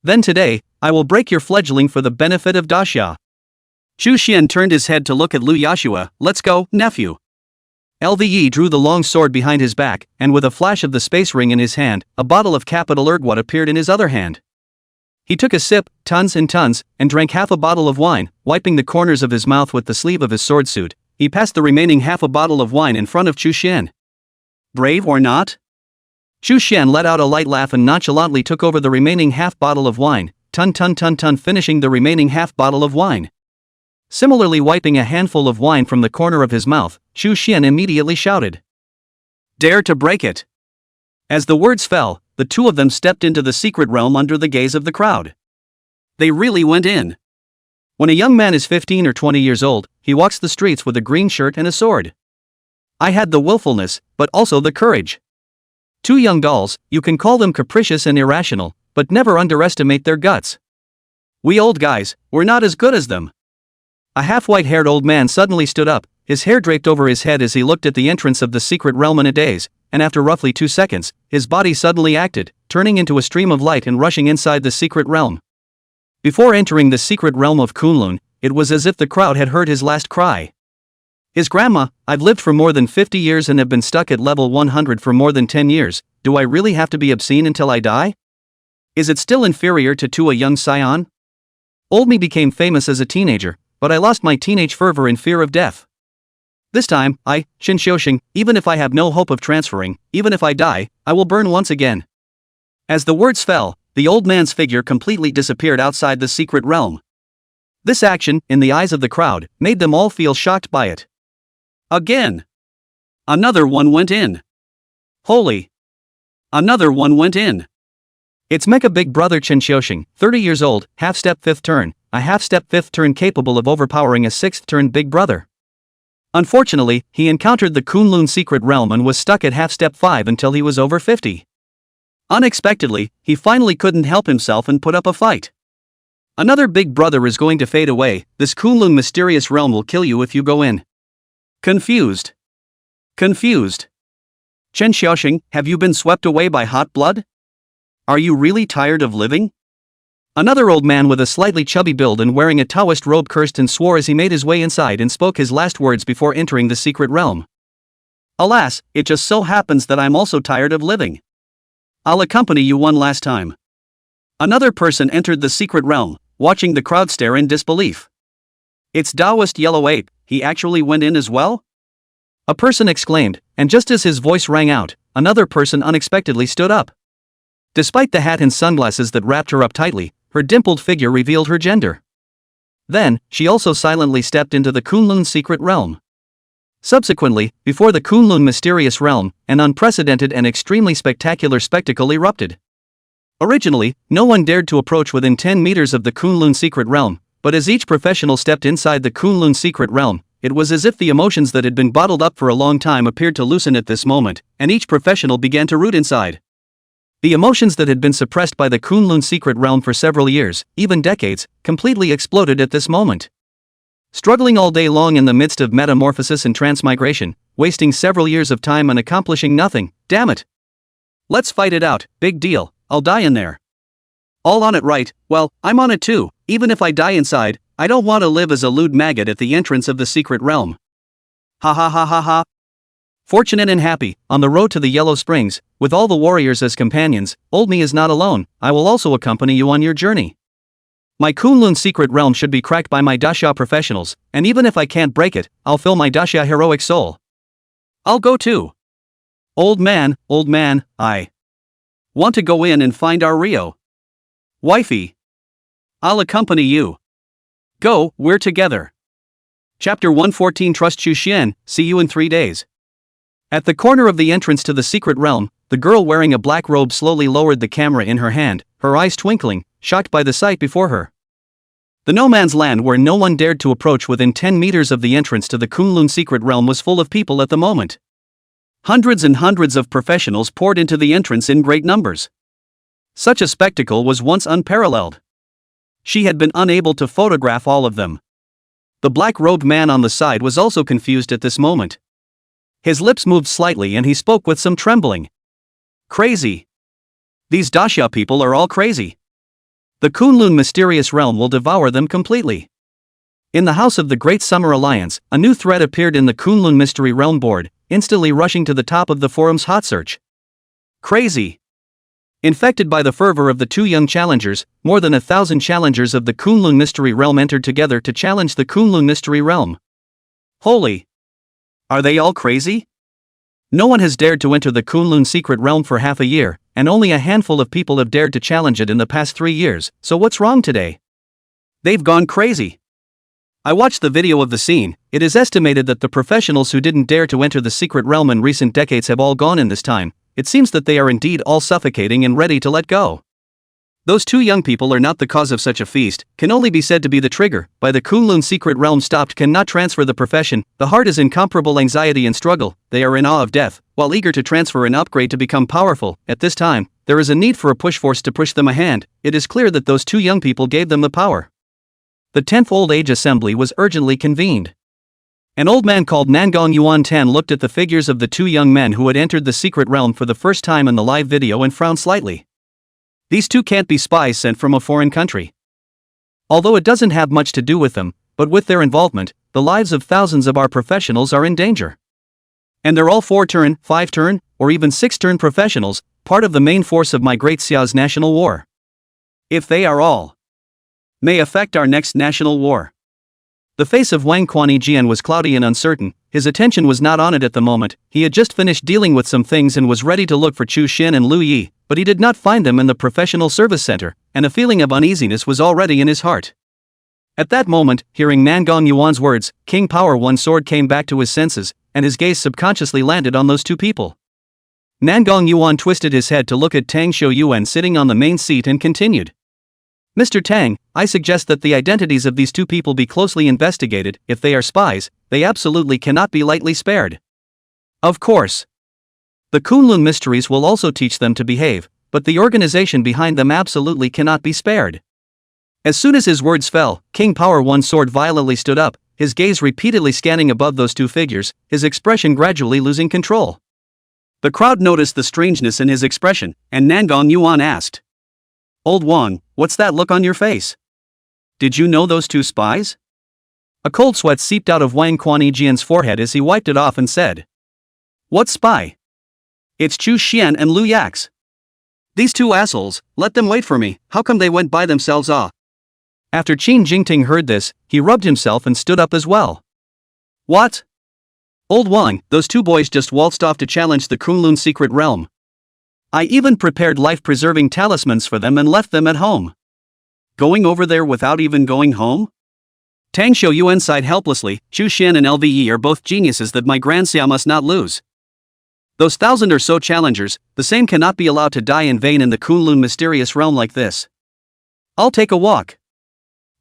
Then today, I will break your fledgling for the benefit of Daxia. Chu Xian turned his head to look at Lu Yashue. Let's go, nephew. Lve drew the long sword behind his back, and with a flash of the space ring in his hand, a bottle of capital ergwat appeared in his other hand. He took a sip, tons and tons, and drank half a bottle of wine, wiping the corners of his mouth with the sleeve of his sword suit. He passed the remaining half a bottle of wine in front of Chu Xian. Brave or not? Chu Xian let out a light laugh and nonchalantly took over the remaining half bottle of wine, finishing the remaining half bottle of wine. Similarly wiping a handful of wine from the corner of his mouth, Chu Xian immediately shouted. Dare to break it! As the words fell, the two of them stepped into the secret realm under the gaze of the crowd. They really went in. When a young man is 15 or 20 years old, he walks the streets with a green shirt and a sword. I had the willfulness, but also the courage. 2 young dolls, you can call them capricious and irrational, but never underestimate their guts. We old guys, we're not as good as them. A half-white-haired old man suddenly stood up, his hair draped over his head as he looked at the entrance of the secret realm in a daze, and after roughly 2 seconds, his body suddenly acted, turning into a stream of light and rushing inside the secret realm. Before entering the secret realm of Kunlun, it was as if the crowd had heard his last cry. His grandma, I've lived for more than 50 years and have been stuck at level 100 for more than 10 years, do I really have to be obscene until I die? Is it still inferior to a young scion? Old me became famous as a teenager, but I lost my teenage fervor in fear of death. This time, Shin Xiaoxing, even if I have no hope of transferring, even if I die, I will burn once again. As the words fell, the old man's figure completely disappeared outside the secret realm. This action, in the eyes of the crowd, made them all feel shocked by it. Again. Another one went in. Holy. Another one went in. It's Mecha Big Brother Chen Xiaoxing, 30 years old, half-step fifth turn, a half-step fifth turn capable of overpowering a sixth turn Big Brother. Unfortunately, he encountered the Kunlun secret realm and was stuck at half-step 5 until he was over 50. Unexpectedly, he finally couldn't help himself and put up a fight. Another Big Brother is going to fade away. This Kunlun mysterious realm will kill you if you go in. Confused. Confused. Chen Xiaoxing, have you been swept away by hot blood? Are you really tired of living? Another old man with a slightly chubby build and wearing a Taoist robe cursed and swore as he made his way inside and spoke his last words before entering the secret realm. Alas, it just so happens that I'm also tired of living. I'll accompany you one last time. Another person entered the secret realm, watching the crowd stare in disbelief. It's Taoist Yellow Ape, he actually went in as well? A person exclaimed, and just as his voice rang out, another person unexpectedly stood up. Despite the hat and sunglasses that wrapped her up tightly, her dimpled figure revealed her gender. Then, she also silently stepped into the Kunlun secret realm. Subsequently, before the Kunlun mysterious realm, an unprecedented and extremely spectacular spectacle erupted. Originally, no one dared to approach within 10 meters of the Kunlun secret realm, but as each professional stepped inside the Kunlun secret realm, it was as if the emotions that had been bottled up for a long time appeared to loosen at this moment, and each professional began to root inside. The emotions that had been suppressed by the Kunlun secret realm for several years, even decades, completely exploded at this moment. Struggling all day long in the midst of metamorphosis and transmigration, wasting several years of time and accomplishing nothing, damn it. Let's fight it out, big deal, I'll die in there. All on it, right? Well, I'm on it too. Even if I die inside, I don't want to live as a lewd maggot at the entrance of the secret realm. Ha ha ha ha ha. Fortunate and happy, on the road to the Yellow Springs, with all the warriors as companions, old me is not alone, I will also accompany you on your journey. My Kunlun secret realm should be cracked by my Daxia professionals, and even if I can't break it, I'll fill my Daxia heroic soul. I'll go too. Old man, I want to go in and find our Rio. Wifey. I'll accompany you. Go, we're together. Chapter 114 Trust Chu Xian, see you in 3 days. At the corner of the entrance to the secret realm, the girl wearing a black robe slowly lowered the camera in her hand, her eyes twinkling, shocked by the sight before her. The no man's land where no one dared to approach within 10 meters of the entrance to the Kunlun secret realm was full of people at the moment. Hundreds and hundreds of professionals poured into the entrance in great numbers. Such a spectacle was once unparalleled. She had been unable to photograph all of them. The black-robed man on the side was also confused at this moment. His lips moved slightly and he spoke with some trembling. Crazy. These Daxia people are all crazy. The Kunlun mysterious realm will devour them completely. In the House of the Great Summer Alliance, a new thread appeared in the Kunlun Mystery Realm board, instantly rushing to the top of the forum's hot search. Crazy. Infected by the fervor of the two young challengers, more than 1,000 challengers of the Kunlun Mystery Realm entered together to challenge the Kunlun Mystery Realm. Holy. Are they all crazy? No one has dared to enter the Kunlun secret realm for half a year, and only a handful of people have dared to challenge it in the past 3 years, so what's wrong today? They've gone crazy. I watched the video of the scene. It is estimated that the professionals who didn't dare to enter the secret realm in recent decades have all gone in this time. It seems that they are indeed all suffocating and ready to let go. Those two young people are not the cause of such a feast, can only be said to be the trigger. By the Kunlun secret realm stopped cannot transfer the profession, the heart is incomparable anxiety and struggle, they are in awe of death, while eager to transfer and upgrade to become powerful. At this time, there is a need for a push force to push them a hand. It is clear that those two young people gave them the power. The 10th Old Age Assembly was urgently convened. An old man called Nangong Yuan Tan looked at the figures of the two young men who had entered the secret realm for the first time in the live video and frowned slightly. These two can't be spies sent from a foreign country. Although it doesn't have much to do with them, but with their involvement, the lives of thousands of our professionals are in danger. And they're all 4-turn, 5-turn, or even 6-turn professionals, part of the main force of my great Xiao's national war. If they are all, may affect our next national war. The face of Wang Quanyijian was cloudy and uncertain, his attention was not on it at the moment. He had just finished dealing with some things and was ready to look for Chu Xin and Lu Yi, but he did not find them in the professional service center, and a feeling of uneasiness was already in his heart. At that moment, hearing Nangong Yuan's words, King Power One Sword came back to his senses, and his gaze subconsciously landed on those two people. Nangong Yuan twisted his head to look at Tang Shou Yuan sitting on the main seat and continued. Mr. Tang, I suggest that the identities of these two people be closely investigated. If they are spies, they absolutely cannot be lightly spared. Of course. The Kunlun mysteries will also teach them to behave, but the organization behind them absolutely cannot be spared. As soon as his words fell, King Power One Sword violently stood up, his gaze repeatedly scanning above those two figures, his expression gradually losing control. The crowd noticed the strangeness in his expression, and Nangong Yuan asked, Old Wang, what's that look on your face? Did you know those two spies? A cold sweat seeped out of Wang Quanyijian's forehead as he wiped it off and said, What spy? It's Chu Xian and Lu Yax. These two assholes, let them wait for me, how come they went by themselves? After Qin Jingting heard this, he rubbed himself and stood up as well. What? Old Wang, those two boys just waltzed off to challenge the Kunlun secret realm. I even prepared life-preserving talismans for them and left them at home. Going over there without even going home? Tang Shou Yuan sighed helplessly. Chu Xian and LVE are both geniuses that my grandsia must not lose. Those 1,000 or so challengers, the same cannot be allowed to die in vain in the Kunlun mysterious realm like this. I'll take a walk.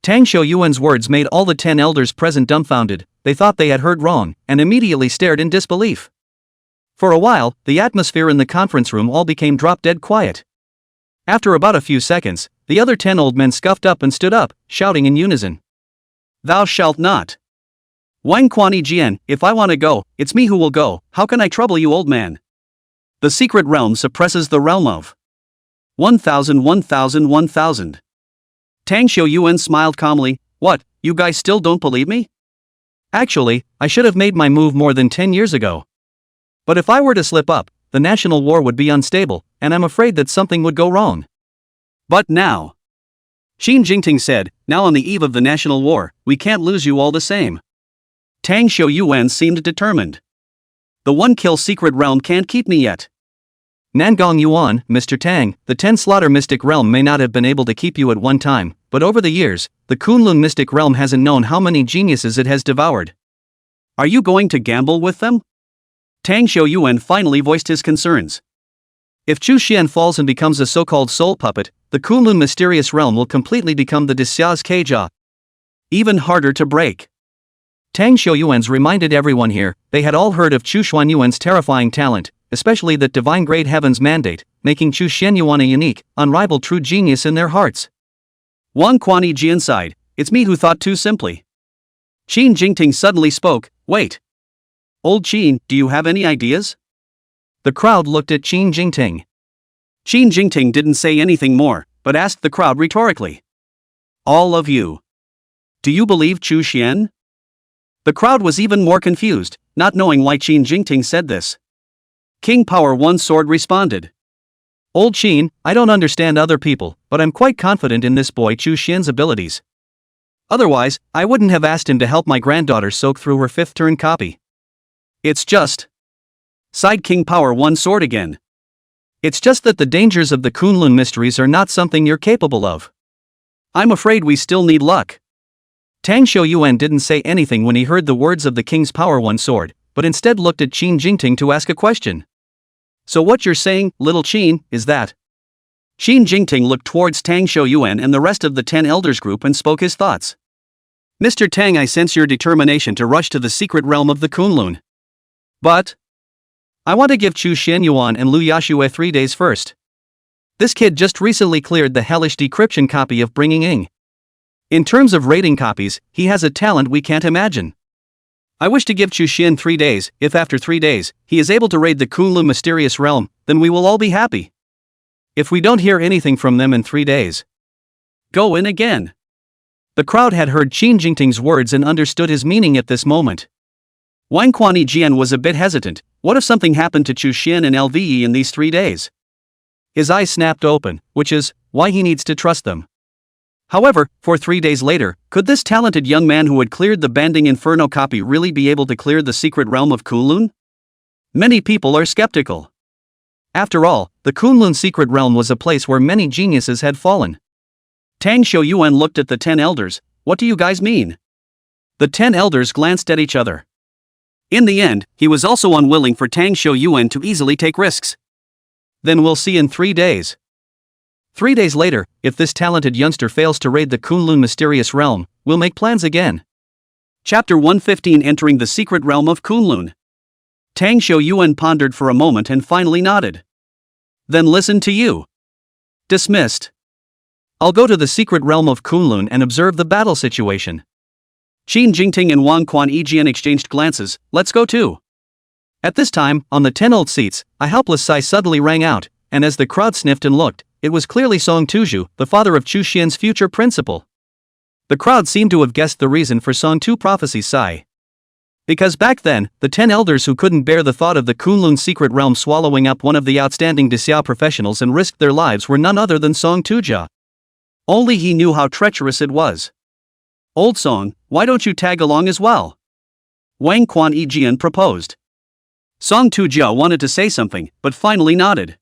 Tang Shou Yuan's words made all the 10 elders present dumbfounded. They thought they had heard wrong, and immediately stared in disbelief. For a while, the atmosphere in the conference room all became drop-dead quiet. After about a few seconds, the other 10 old men scuffed up and stood up, shouting in unison. Thou shalt not. Wang Quanyijian, if I want to go, it's me who will go, how can I trouble you, old man? The secret realm suppresses the realm of 1,000. Tang Shou Yuan smiled calmly. What, you guys still don't believe me? Actually, I should have made my move more than 10 years ago. But if I were to slip up, the national war would be unstable, and I'm afraid that something would go wrong. But now, Qin Jingting said, now on the eve of the national war, we can't lose you all the same. Tang Shou Yuan seemed determined. The one-kill secret realm can't keep me yet. Nangong Yuan, Mr. Tang, the 10 slaughter mystic realm may not have been able to keep you at one time, but over the years, the Kunlun mystic realm hasn't known how many geniuses it has devoured. Are you going to gamble with them? Tang Shou Yuan finally voiced his concerns. If Chu Xian falls and becomes a so-called soul puppet, the Kunlun mysterious realm will completely become the Dixia's Keja. Even harder to break. Tang Shou Yuan's reminded everyone here, they had all heard of Chu Xuanyuan's terrifying talent, especially that divine grade heaven's mandate, making Chu Xianyuan a unique, unrivaled true genius in their hearts. Wang Quanyijian sighed, it's me who thought too simply. Qin Jingting suddenly spoke, wait. Old Qin, do you have any ideas? The crowd looked at Qin Jingting. Qin Jingting didn't say anything more, but asked the crowd rhetorically. All of you. Do you believe Chu Xian? The crowd was even more confused, not knowing why Qin Jingting said this. King Power One Sword responded. Old Qin, I don't understand other people, but I'm quite confident in this boy Chu Xian's abilities. Otherwise, I wouldn't have asked him to help my granddaughter soak through her 5th turn copy. It's just, sighed King Power One Sword again. It's just that the dangers of the Kunlun mysteries are not something you're capable of. I'm afraid we still need luck. Tang Shou Yuan didn't say anything when he heard the words of the King's Power One Sword, but instead looked at Qin Jingting to ask a question. So what you're saying, little Qin, is that? Qin Jingting looked towards Tang Shou Yuan and the rest of the 10 elders group and spoke his thoughts. Mr. Tang, I sense your determination to rush to the secret realm of the Kunlun. But I want to give Chu Xianyuan and Lu Yashue 3 days first. This kid just recently cleared the hellish decryption copy of Bringing Ing. In terms of rating copies, he has a talent we can't imagine. I wish to give Chu Xian 3 days. If after 3 days, he is able to raid the Kunlun mysterious realm, then we will all be happy. If we don't hear anything from them in 3 days, go in again. The crowd had heard Qin Jingting's words and understood his meaning at this moment. Wang Quanyijian was a bit hesitant. What if something happened to Chu Xian and LVE in these 3 days? His eyes snapped open, which is why he needs to trust them. However, for 3 days later, could this talented young man who had cleared the Banding Inferno copy really be able to clear the secret realm of Kunlun? Many people are skeptical. After all, the Kunlun secret realm was a place where many geniuses had fallen. Tang Shou Yuan looked at the 10 elders. what do you guys mean? The 10 elders glanced at each other. In the end, he was also unwilling for Tang Shouyuan to easily take risks. Then we'll see in 3 days. 3 days later, if this talented youngster fails to raid the Kunlun mysterious realm, we'll make plans again. Chapter 115, Entering the Secret Realm of Kunlun. Tang Shouyuan pondered for a moment and finally nodded. Then listen to you. Dismissed. I'll go to the secret realm of Kunlun and observe the battle situation. Qin Jingting and Wang Quan Yijian exchanged glances. Let's go too. At this time, on the 10 old seats, a helpless sigh suddenly rang out, and as the crowd sniffed and looked, it was clearly Song Tuju, the father of Chu Xian's future principal. The crowd seemed to have guessed the reason for Song Tu Prophecy's sigh. Because back then, the 10 elders who couldn't bear the thought of the Kunlun secret realm swallowing up one of the outstanding Dixia professionals and risked their lives were none other than Song Tuja. Only he knew how treacherous it was. Old Song, why don't you tag along as well? Wang Quan Yijian proposed. Song Tuja wanted to say something, but finally nodded.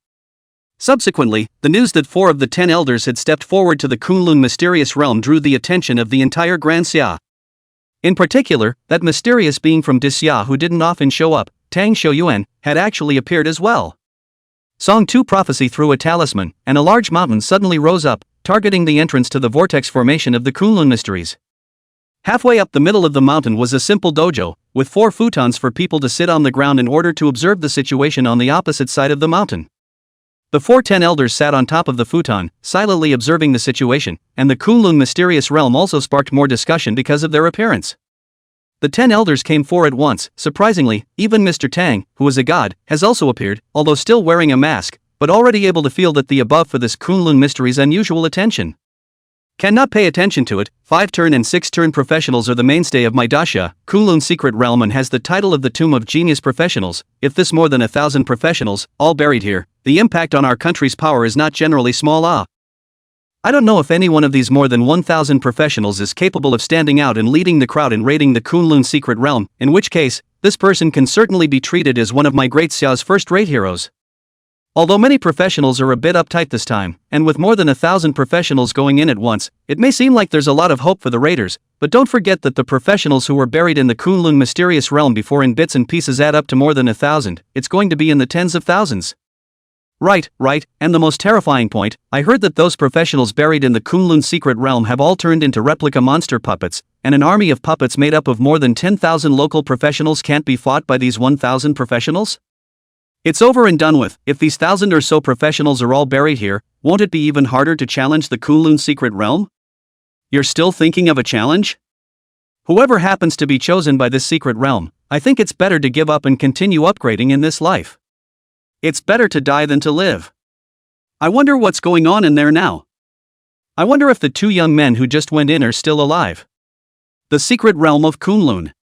Subsequently, the news that 4 of the 10 elders had stepped forward to the Kunlun mysterious realm drew the attention of the entire Grand Xia. In particular, that mysterious being from Dixia who didn't often show up, Tang Shouyuan, had actually appeared as well. Song Tu Prophecy threw a talisman, and a large mountain suddenly rose up, targeting the entrance to the vortex formation of the Kunlun mysteries. Halfway up the middle of the mountain was a simple dojo, with 4 futons for people to sit on the ground in order to observe the situation on the opposite side of the mountain. The 4 10 elders sat on top of the futon, silently observing the situation, and the Kunlun mysterious realm also sparked more discussion because of their appearance. The 10 elders came 4 at once. Surprisingly, even Mr. Tang, who is a god, has also appeared, although still wearing a mask, but already able to feel that the above for this Kunlun mystery's unusual attention. Cannot pay attention to it. 5-turn and 6-turn professionals are the mainstay of my dasha, Kunlun secret realm, and has the title of the Tomb of Genius professionals. If this more than 1,000 professionals, all buried here, the impact on our country's power is not generally small. I don't know if any one of these more than 1,000 professionals is capable of standing out and leading the crowd in raiding the Kunlun secret realm, in which case, this person can certainly be treated as one of my great Xia's first-rate heroes. Although many professionals are a bit uptight this time, and with more than 1,000 professionals going in at once, it may seem like there's a lot of hope for the raiders, but don't forget that the professionals who were buried in the Kunlun mysterious realm before in bits and pieces add up to more than 1,000, it's going to be in the tens of thousands. Right, and the most terrifying point, I heard that those professionals buried in the Kunlun secret realm have all turned into replica monster puppets, and an army of puppets made up of more than 10,000 local professionals can't be fought by these 1,000 professionals? It's over and done with. If these 1,000 or so professionals are all buried here, won't it be even harder to challenge the Kunlun secret realm? You're still thinking of a challenge? Whoever happens to be chosen by this secret realm, I think it's better to give up and continue upgrading in this life. It's better to die than to live. I wonder what's going on in there now. I wonder if the 2 young men who just went in are still alive. The secret realm of Kunlun.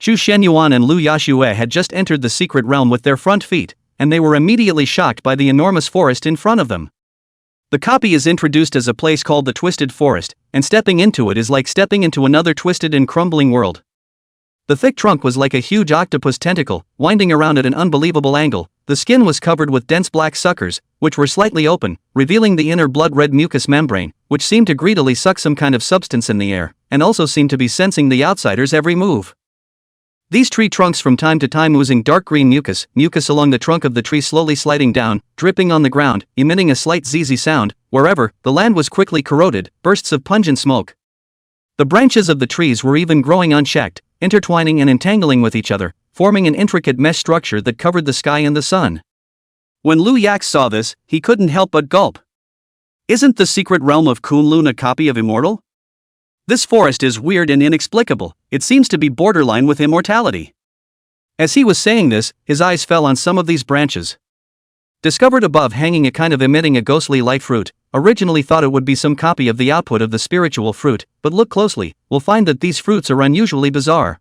Chu Shenyuan and Lu Yashue had just entered the secret realm with their front feet, and they were immediately shocked by the enormous forest in front of them. The copy is introduced as a place called the Twisted Forest, and stepping into it is like stepping into another twisted and crumbling world. The thick trunk was like a huge octopus tentacle, winding around at an unbelievable angle. The skin was covered with dense black suckers, which were slightly open, revealing the inner blood-red mucous membrane, which seemed to greedily suck some kind of substance in the air, and also seemed to be sensing the outsider's every move. These tree trunks from time to time oozing dark green mucus along the trunk of the tree slowly sliding down, dripping on the ground, emitting a slight zizzy sound. Wherever the land was quickly corroded, bursts of pungent smoke. The branches of the trees were even growing unchecked, intertwining and entangling with each other, forming an intricate mesh structure that covered the sky and the sun. When Lu Yax saw this, he couldn't help but gulp. Isn't the secret realm of Kunlun a copy of Immortal? This forest is weird and inexplicable. It seems to be borderline with immortality. As he was saying this, his eyes fell on some of these branches. Discovered above hanging a kind of emitting a ghostly light fruit, originally thought it would be some copy of the output of the spiritual fruit, but look closely, we'll find that these fruits are unusually bizarre.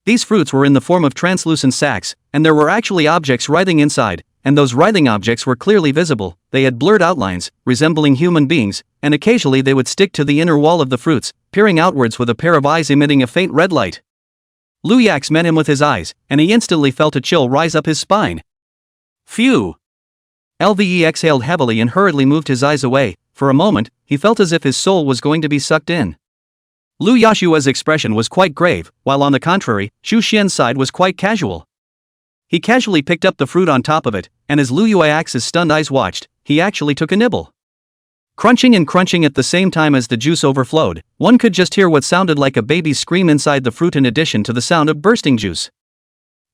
These fruits were in the form of translucent sacs, and there were actually objects writhing inside, and those writhing objects were clearly visible. They had blurred outlines, resembling human beings, and occasionally they would stick to the inner wall of the fruits, peering outwards with a pair of eyes emitting a faint red light. Lu Yax met him with his eyes, and he instantly felt a chill rise up his spine. Phew! Lve exhaled heavily and hurriedly moved his eyes away. For a moment, he felt as if his soul was going to be sucked in. Lu Yashua's expression was quite grave, while on the contrary, Xu Xian's side was quite casual. He casually picked up the fruit on top of it, and as Lu Yuax's stunned eyes watched, he actually took a nibble. Crunching and crunching at the same time as the juice overflowed, one could just hear what sounded like a baby's scream inside the fruit in addition to the sound of bursting juice.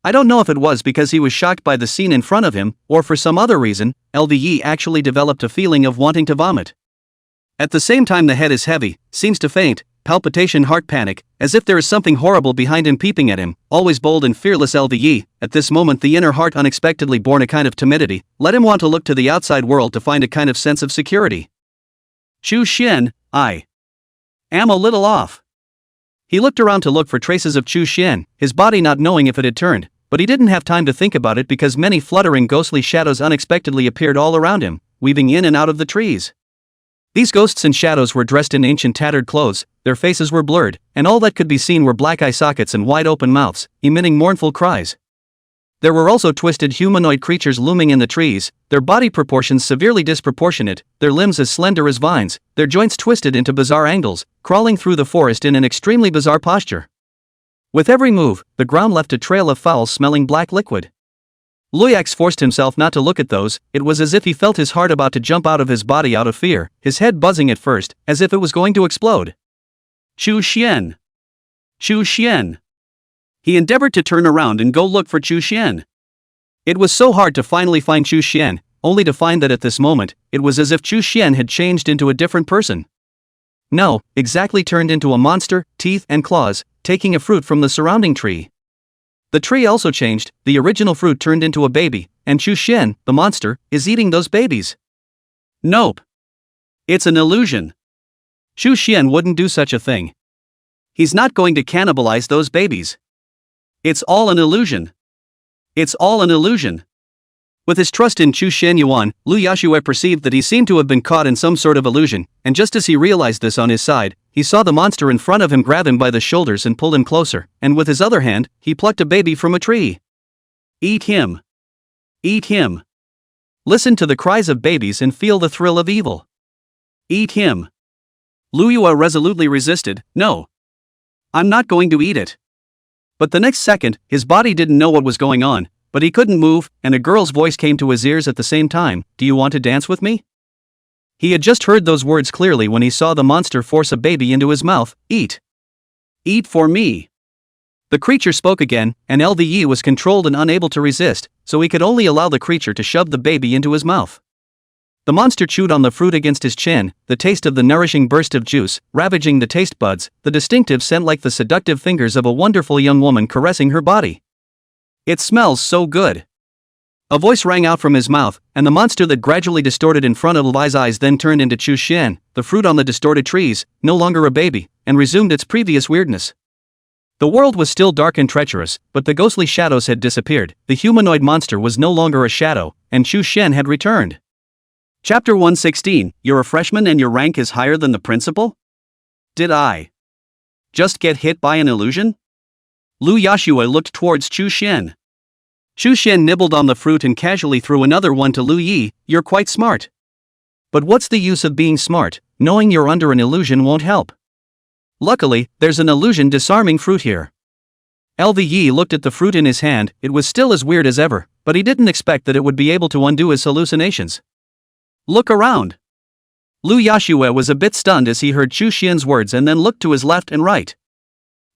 I don't know if it was because he was shocked by the scene in front of him, or for some other reason, LVE actually developed a feeling of wanting to vomit. At the same time the head is heavy, seems to faint, palpitation, heart panic, as if there is something horrible behind him peeping at him, always bold and fearless LVE. At this moment the inner heart unexpectedly born a kind of timidity, let him want to look to the outside world to find a kind of sense of security. Xu Xian, I am a little off. He looked around to look for traces of Xu Xian, his body not knowing if it had turned, but he didn't have time to think about it because many fluttering ghostly shadows unexpectedly appeared all around him, weaving in and out of the trees. These ghosts and shadows were dressed in ancient tattered clothes, their faces were blurred, and all that could be seen were black eye sockets and wide open mouths, emitting mournful cries. There were also twisted humanoid creatures looming in the trees, their body proportions severely disproportionate, their limbs as slender as vines, their joints twisted into bizarre angles, crawling through the forest in an extremely bizarre posture. With every move, the ground left a trail of foul-smelling black liquid. Luyax forced himself not to look at those. It was as if he felt his heart about to jump out of his body out of fear, his head buzzing at first, as if it was going to explode. Xu Xian! Xu Xian! He endeavored to turn around and go look for Xu Xian. It was so hard to finally find Xu Xian, only to find that at this moment, it was as if Xu Xian had changed into a different person. No, exactly turned into a monster, teeth and claws, taking a fruit from the surrounding tree. The tree also changed, the original fruit turned into a baby, and Xu Xian, the monster, is eating those babies. Nope. It's an illusion. Xu Xian wouldn't do such a thing. He's not going to cannibalize those babies. It's all an illusion. It's all an illusion. With his trust in Xu Xian Yuan, Lu Yashue perceived that he seemed to have been caught in some sort of illusion, and just as he realized this on his side, he saw the monster in front of him grab him by the shoulders and pull him closer, and with his other hand, he plucked a baby from a tree. Eat him. Eat him. Listen to the cries of babies and feel the thrill of evil. Eat him. Lu Yue resolutely resisted. No. I'm not going to eat it. But the next second, his body didn't know what was going on, but he couldn't move, and a girl's voice came to his ears at the same time. Do you want to dance with me? He had just heard those words clearly when he saw the monster force a baby into his mouth. Eat. Eat for me. The creature spoke again, and LVE was controlled and unable to resist, so he could only allow the creature to shove the baby into his mouth. The monster chewed on the fruit against his chin, the taste of the nourishing burst of juice, ravaging the taste buds, the distinctive scent like the seductive fingers of a wonderful young woman caressing her body. It smells so good. A voice rang out from his mouth, and the monster that gradually distorted in front of Levi's eyes then turned into Xu Xian, the fruit on the distorted trees, no longer a baby, and resumed its previous weirdness. The world was still dark and treacherous, but the ghostly shadows had disappeared, the humanoid monster was no longer a shadow, and Xu Xian had returned. Chapter 116, You're a freshman and your rank is higher than the principal? Did I just get hit by an illusion? Lu Yashue looked towards Xu Xian. Xu Xian nibbled on the fruit and casually threw another one to Lu Yi. You're quite smart. But what's the use of being smart? Knowing you're under an illusion won't help. Luckily, there's an illusion disarming fruit here. LVE looked at the fruit in his hand. It was still as weird as ever, but he didn't expect that it would be able to undo his hallucinations. Look around. Lu Yashue was a bit stunned as he heard Xu Xian's words and then looked to his left and right,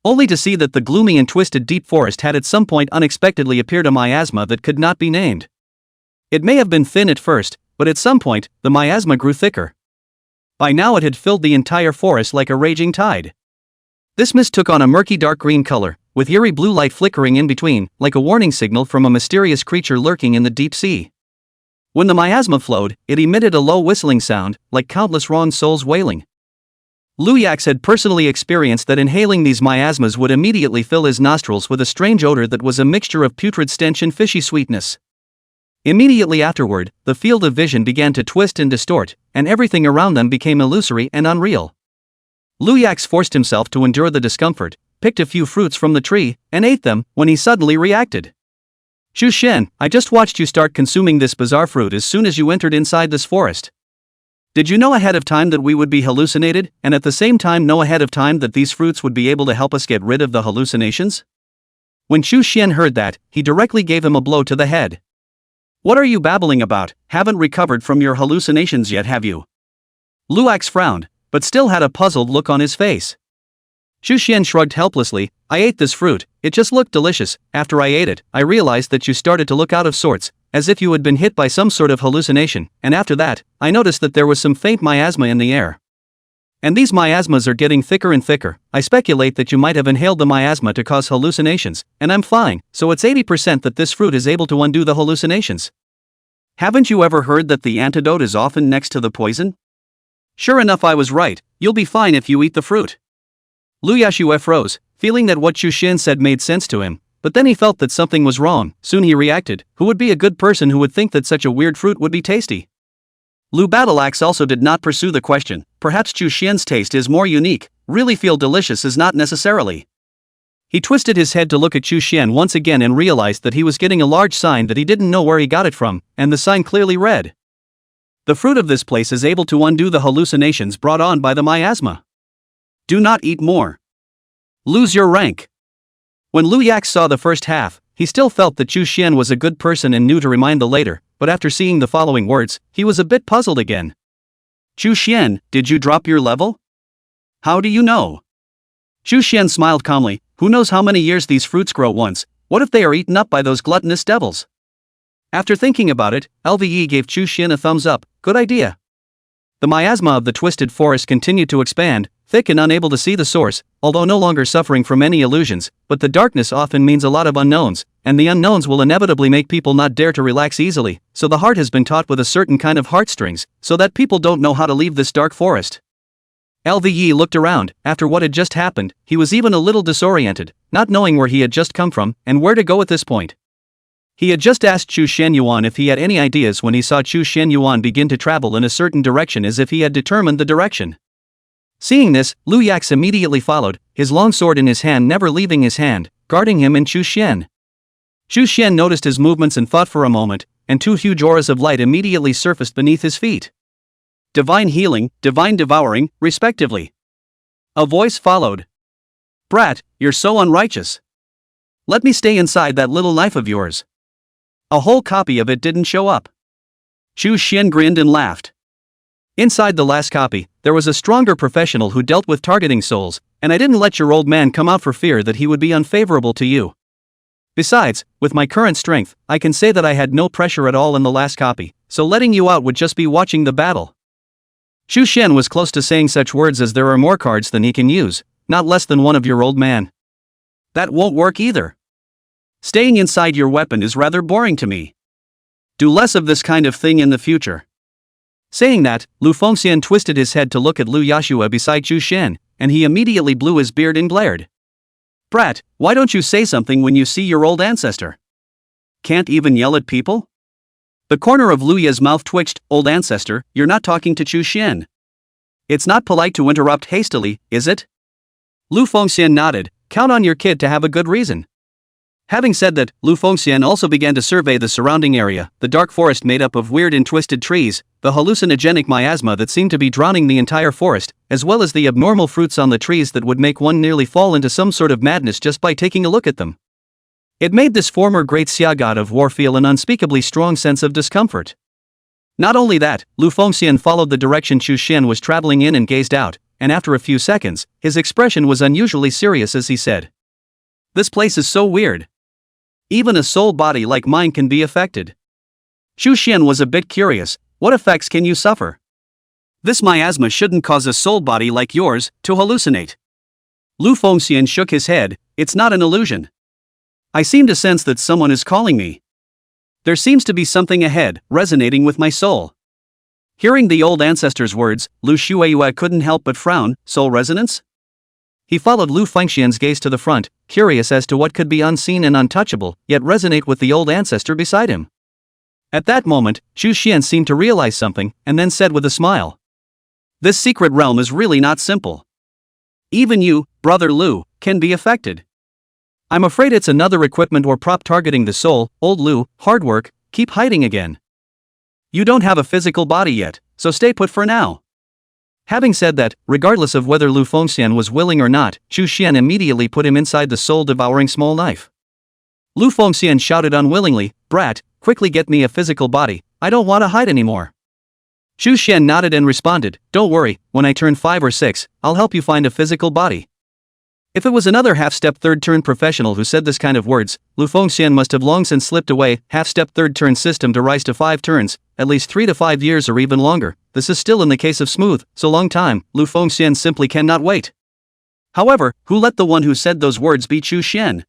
only to see that the gloomy and twisted deep forest had at some point unexpectedly appeared a miasma that could not be named. It may have been thin at first, but at some point, the miasma grew thicker. By now it had filled the entire forest like a raging tide. This mist took on a murky dark green color, with eerie blue light flickering in between, like a warning signal from a mysterious creature lurking in the deep sea. When the miasma flowed, it emitted a low whistling sound, like countless wronged souls wailing. Luyax had personally experienced that inhaling these miasmas would immediately fill his nostrils with a strange odor that was a mixture of putrid stench and fishy sweetness. Immediately afterward, the field of vision began to twist and distort, and everything around them became illusory and unreal. Luyax forced himself to endure the discomfort, picked a few fruits from the tree, and ate them, when he suddenly reacted. Xu Xian, I just watched you start consuming this bizarre fruit as soon as you entered inside this forest. Did you know ahead of time that we would be hallucinated, and at the same time know ahead of time that these fruits would be able to help us get rid of the hallucinations? When Chu Xian heard that, he directly gave him a blow to the head. What are you babbling about? Haven't recovered from your hallucinations yet, have you? Luax frowned, but still had a puzzled look on his face. Chu Xian shrugged helplessly. I ate this fruit, it just looked delicious. After I ate it, I realized that you started to look out of sorts, as if you had been hit by some sort of hallucination, and after that, I noticed that there was some faint miasma in the air. And these miasmas are getting thicker and thicker. I speculate that you might have inhaled the miasma to cause hallucinations, and I'm fine, so it's 80% that this fruit is able to undo the hallucinations. Haven't you ever heard that the antidote is often next to the poison? Sure enough, I was right. You'll be fine if you eat the fruit. Lu Yashue froze, feeling that what Chu Xian said made sense to him, but then he felt that something was wrong. Soon he reacted. Who would be a good person who would think that such a weird fruit would be tasty? Lu Battleaxe also did not pursue the question. Perhaps Chu Xian's taste is more unique. Really feel delicious is not necessarily. He twisted his head to look at Chu Xian once again and realized that he was getting a large sign that he didn't know where he got it from, and the sign clearly read: the fruit of this place is able to undo the hallucinations brought on by the miasma. Do not eat more. Lose your rank. When Lu Yax saw the first half, he still felt that Chu Xian was a good person and knew to remind the later, but after seeing the following words, he was a bit puzzled again. Chu Xian, did you drop your level? How do you know? Chu Xian smiled calmly. Who knows how many years these fruits grow once? What if they are eaten up by those gluttonous devils? After thinking about it, LVE gave Chu Xian a thumbs up. Good idea. The miasma of the twisted forest continued to expand, thick and unable to see the source, although no longer suffering from any illusions, but the darkness often means a lot of unknowns, and the unknowns will inevitably make people not dare to relax easily, so the heart has been taught with a certain kind of heartstrings, so that people don't know how to leave this dark forest. LVE looked around. After what had just happened, he was even a little disoriented, not knowing where he had just come from, and where to go at this point. He had just asked Chu Xianyuan if he had any ideas when he saw Chu Xianyuan begin to travel in a certain direction as if he had determined the direction. Seeing this, Lu Yax immediately followed, his long sword in his hand never leaving his hand, guarding him and Chu Xian. Chu Xian noticed his movements and thought for a moment, and two huge auras of light immediately surfaced beneath his feet. Divine healing, divine devouring, respectively. A voice followed. Brat, you're so unrighteous. Let me stay inside that little knife of yours. A whole copy of it didn't show up. Chu Xian grinned and laughed. Inside the last copy, there was a stronger professional who dealt with targeting souls, and I didn't let your old man come out for fear that he would be unfavorable to you. Besides, with my current strength, I can say that I had no pressure at all in the last copy, so letting you out would just be watching the battle. Chu Xian was close to saying such words as there are more cards than he can use, not less than one of your old man. That won't work either. Staying inside your weapon is rather boring to me. Do less of this kind of thing in the future. Saying that, Lu Fengxian twisted his head to look at Lu Yashue beside Chu Xian, and he immediately blew his beard and glared. Brat, why don't you say something when you see your old ancestor? Can't even yell at people? The corner of Lu Ya's mouth twitched. Old ancestor, you're not talking to Chu Xian. It's not polite to interrupt hastily, is it? Lu Fengxian nodded. Count on your kid to have a good reason. Having said that, Lu Fengxian also began to survey the surrounding area, the dark forest made up of weird and twisted trees, the hallucinogenic miasma that seemed to be drowning the entire forest, as well as the abnormal fruits on the trees that would make one nearly fall into some sort of madness just by taking a look at them. It made this former great Xia god of war feel an unspeakably strong sense of discomfort. Not only that, Lu Fengxian followed the direction Chu Xian was traveling in and gazed out, and after a few seconds, his expression was unusually serious as he said, "This place is so weird. Even a soul body like mine can be affected." Chu Xian was a bit curious. What effects can you suffer? This miasma shouldn't cause a soul body like yours to hallucinate. Lu Fengxian shook his head. It's not an illusion. I seem to sense that someone is calling me. There seems to be something ahead, resonating with my soul. Hearing the old ancestor's words, Lu Shueiyue couldn't help but frown. Soul resonance? He followed Lu Fengxian's gaze to the front, curious as to what could be unseen and untouchable, yet resonate with the old ancestor beside him. At that moment, Chu Xian seemed to realize something, and then said with a smile, "This secret realm is really not simple. Even you, Brother Lu, can be affected. I'm afraid it's another equipment or prop targeting the soul. Old Lu, hard work, keep hiding again. You don't have a physical body yet, so stay put for now. Having said that, regardless of whether Lu Fengxian was willing or not, Chu Xian immediately put him inside the soul-devouring small knife. Lu Fengxian shouted unwillingly, "Brat, quickly get me a physical body, I don't want to hide anymore." Chu Xian nodded and responded, "Don't worry, when I turn 5 or 6, I'll help you find a physical body." If it was another half-step third-turn professional who said this kind of words, Lu Fengxian must have long since slipped away. Half-step third-turn system to rise to 5 turns, at least 3 to 5 years or even longer. This is still in the case of smooth, so long time. Lu Fengxian simply cannot wait. However, who let the one who said those words be Chu Xian?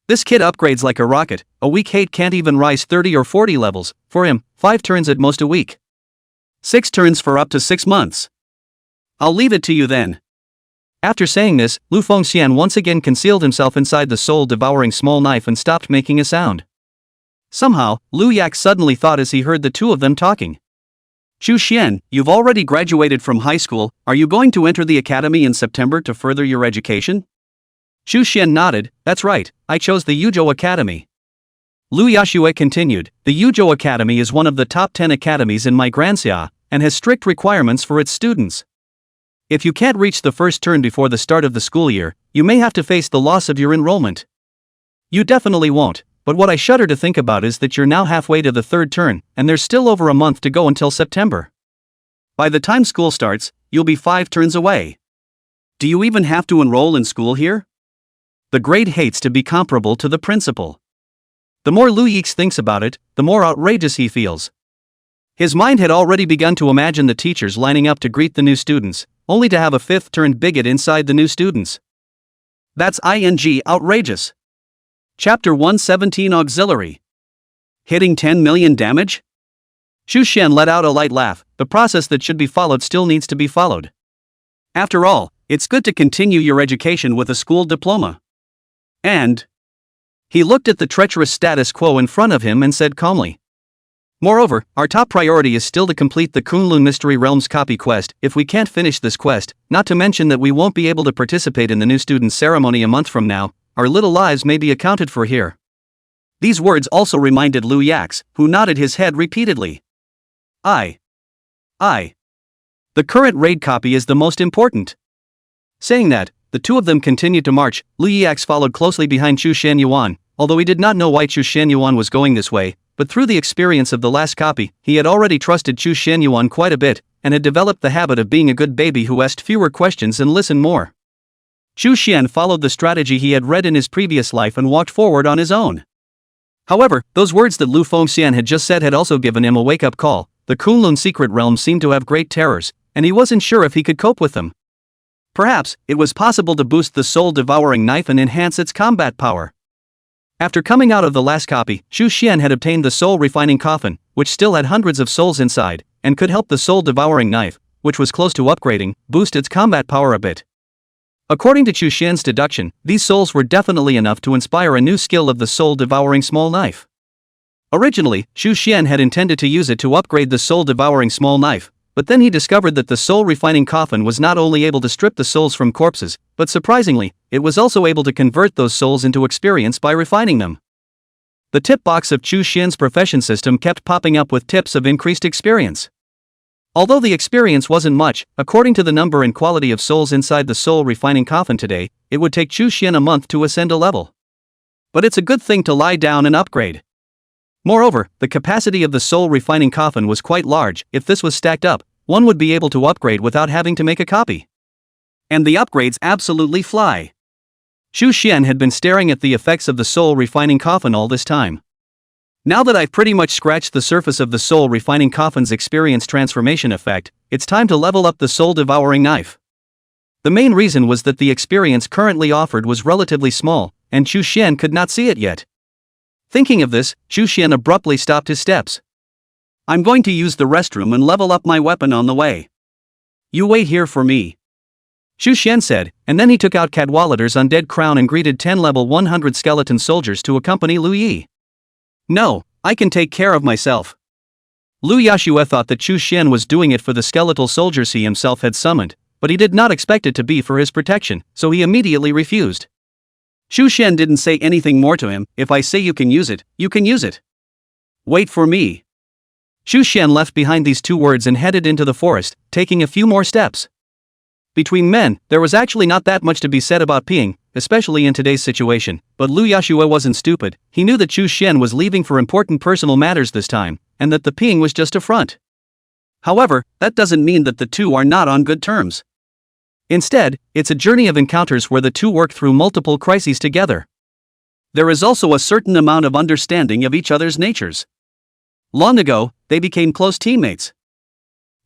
This kid upgrades like a rocket. A weak hate can't even rise 30 or 40 levels. For him, 5 turns at most a week. 6 turns for up to 6 months. I'll leave it to you then. After saying this, Lu Fengxian once again concealed himself inside the soul-devouring small knife and stopped making a sound. Somehow, Lu Yak suddenly thought as he heard the two of them talking. "Chu Xian, you've already graduated from high school, are you going to enter the academy in September to further your education?" Chu Xian nodded, "That's right, I chose the Yuzhou Academy." Lu Yashue continued, "The Yuzhou Academy is one of the top 10 academies in my Granxia, and has strict requirements for its students. If you can't reach the first turn before the start of the school year, you may have to face the loss of your enrollment. You definitely won't, but what I shudder to think about is that you're now halfway to the 3rd turn, and there's still over a month to go until September. By the time school starts, you'll be 5 turns away. Do you even have to enroll in school here?" The grade hates to be comparable to the principal. The more Lu Yix thinks about it, the more outrageous he feels. His mind had already begun to imagine the teachers lining up to greet the new students, only to have a 5th-turn bigot inside the new students. That's outrageous. Chapter 117 Auxiliary. Hitting 10 million damage? Chu Xian let out a light laugh. The process that should be followed still needs to be followed. After all, it's good to continue your education with a school diploma. And he looked at the treacherous status quo in front of him and said calmly, "Moreover, our top priority is still to complete the Kunlun Mystery Realms copy quest. If we can't finish this quest, not to mention that we won't be able to participate in the new student ceremony a month from now, our little lives may be accounted for here." These words also reminded Lu Yax, who nodded his head repeatedly. I. The current raid copy is the most important. Saying that, the two of them continued to march. Lu Yax followed closely behind Chu Xianyuan, although he did not know why Chu Xianyuan was going this way. But through the experience of the last copy, he had already trusted Chu Xianyuan quite a bit, and had developed the habit of being a good baby who asked fewer questions and listened more. Chu Xian followed the strategy he had read in his previous life and walked forward on his own. However, those words that Lu Fengxian had just said had also given him a wake-up call. The Kunlun secret realm seemed to have great terrors, and he wasn't sure if he could cope with them. Perhaps, it was possible to boost the soul-devouring knife and enhance its combat power. After coming out of the last copy, Chu Xian had obtained the soul-refining coffin, which still had hundreds of souls inside, and could help the soul-devouring knife, which was close to upgrading, boost its combat power a bit. According to Chu Xian's deduction, these souls were definitely enough to inspire a new skill of the soul-devouring small knife. Originally, Chu Xian had intended to use it to upgrade the soul-devouring small knife, but then he discovered that the soul-refining coffin was not only able to strip the souls from corpses, but surprisingly, it was also able to convert those souls into experience by refining them. The tip box of Chu Xian's profession system kept popping up with tips of increased experience. Although the experience wasn't much, according to the number and quality of souls inside the soul-refining coffin today, it would take Chu Xian a month to ascend a level. But it's a good thing to lie down and upgrade. Moreover, the capacity of the soul-refining coffin was quite large. If this was stacked up, one would be able to upgrade without having to make a copy. And the upgrades absolutely fly. Chu Xian had been staring at the effects of the soul-refining coffin all this time. Now that I've pretty much scratched the surface of the soul-refining coffin's experience transformation effect, it's time to level up the soul-devouring knife. The main reason was that the experience currently offered was relatively small, and Chu Xian could not see it yet. Thinking of this, Chu Xian abruptly stopped his steps. "I'm going to use the restroom and level up my weapon on the way. You wait here for me," Chu Xian said, and then he took out Cadwallader's undead crown and greeted 10 level 100 skeleton soldiers to accompany Lu Yi. "No, I can take care of myself." Lu Yashue thought that Chu Xian was doing it for the skeletal soldiers he himself had summoned, but he did not expect it to be for his protection, so he immediately refused. Chu Xian didn't say anything more to him. "If I say you can use it, you can use it. Wait for me." Xu Xian left behind these two words and headed into the forest, taking a few more steps. Between men, there was actually not that much to be said about peeing, especially in today's situation, but Liu Yashua wasn't stupid. He knew that Xu Xian was leaving for important personal matters this time, and that the peeing was just a front. However, that doesn't mean that the two are not on good terms. Instead, it's a journey of encounters where the two work through multiple crises together. There is also a certain amount of understanding of each other's natures. Long ago, they became close teammates.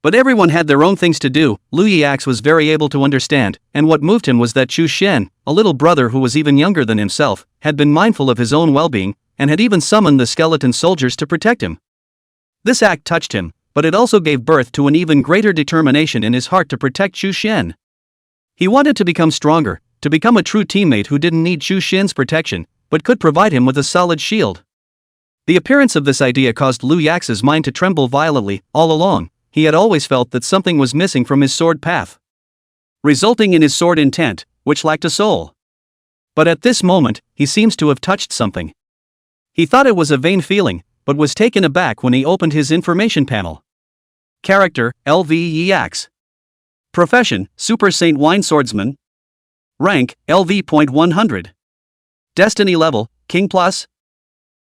But everyone had their own things to do. Liu Yiax was very able to understand, and what moved him was that Xu Xian, a little brother who was even younger than himself, had been mindful of his own well-being, and had even summoned the skeleton soldiers to protect him. This act touched him, but it also gave birth to an even greater determination in his heart to protect Xu Xian. He wanted to become stronger, to become a true teammate who didn't need Xu Xian's protection, but could provide him with a solid shield. The appearance of this idea caused Liu Yax's mind to tremble violently. All along, he had always felt that something was missing from his sword path, resulting in his sword intent, which lacked a soul. But at this moment, he seems to have touched something. He thought it was a vain feeling, but was taken aback when he opened his information panel. Character, LV Yiax. Profession, Super Saint Wine Swordsman. Rank, LV.100. Destiny level, King Plus.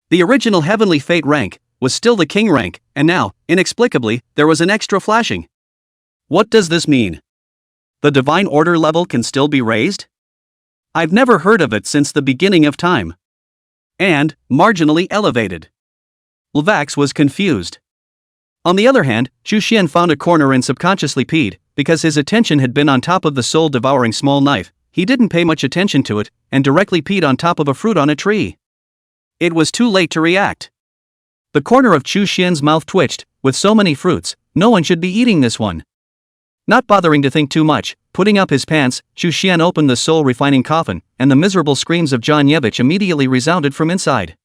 The original Heavenly Fate rank was still the King rank, and now, inexplicably, there was an extra flashing. What does this mean? The Divine Order level can still be raised? I've never heard of it since the beginning of time. And, marginally elevated. Lvax was confused. On the other hand, Xu Xian found a corner and subconsciously peed. Because his attention had been on top of the soul-devouring small knife, he didn't pay much attention to it, and directly peed on top of a fruit on a tree. It was too late to react. The corner of Xu Xian's mouth twitched. With so many fruits, no one should be eating this one. Not bothering to think too much, putting up his pants, Xu Xian opened the soul-refining coffin, and the miserable screams of Janjevich immediately resounded from inside.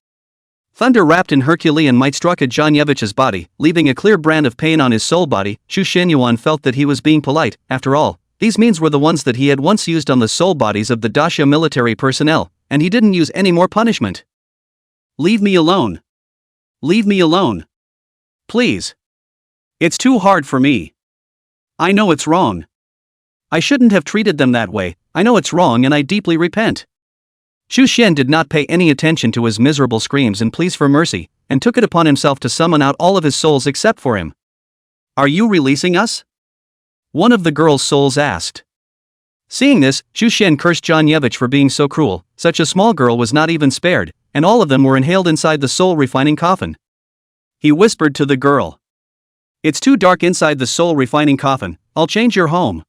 Thunder wrapped in Herculean might struck at Janjevich's body, leaving a clear brand of pain on his soul body. Xu Xianyuan felt that he was being polite. After all, these means were the ones that he had once used on the soul bodies of the Dacia military personnel, and he didn't use any more punishment. Leave me alone. Leave me alone. Please. It's too hard for me. I know it's wrong. I shouldn't have treated them that way. I know it's wrong and I deeply repent. Xu Xian did not pay any attention to his miserable screams and pleas for mercy, and took it upon himself to summon out all of his souls except for him. Are you releasing us? One of the girl's souls asked. Seeing this, Xu Xian cursed Janjevich for being so cruel. Such a small girl was not even spared, and all of them were inhaled inside the soul-refining coffin. He whispered to the girl. It's too dark inside the soul-refining coffin. I'll change your home.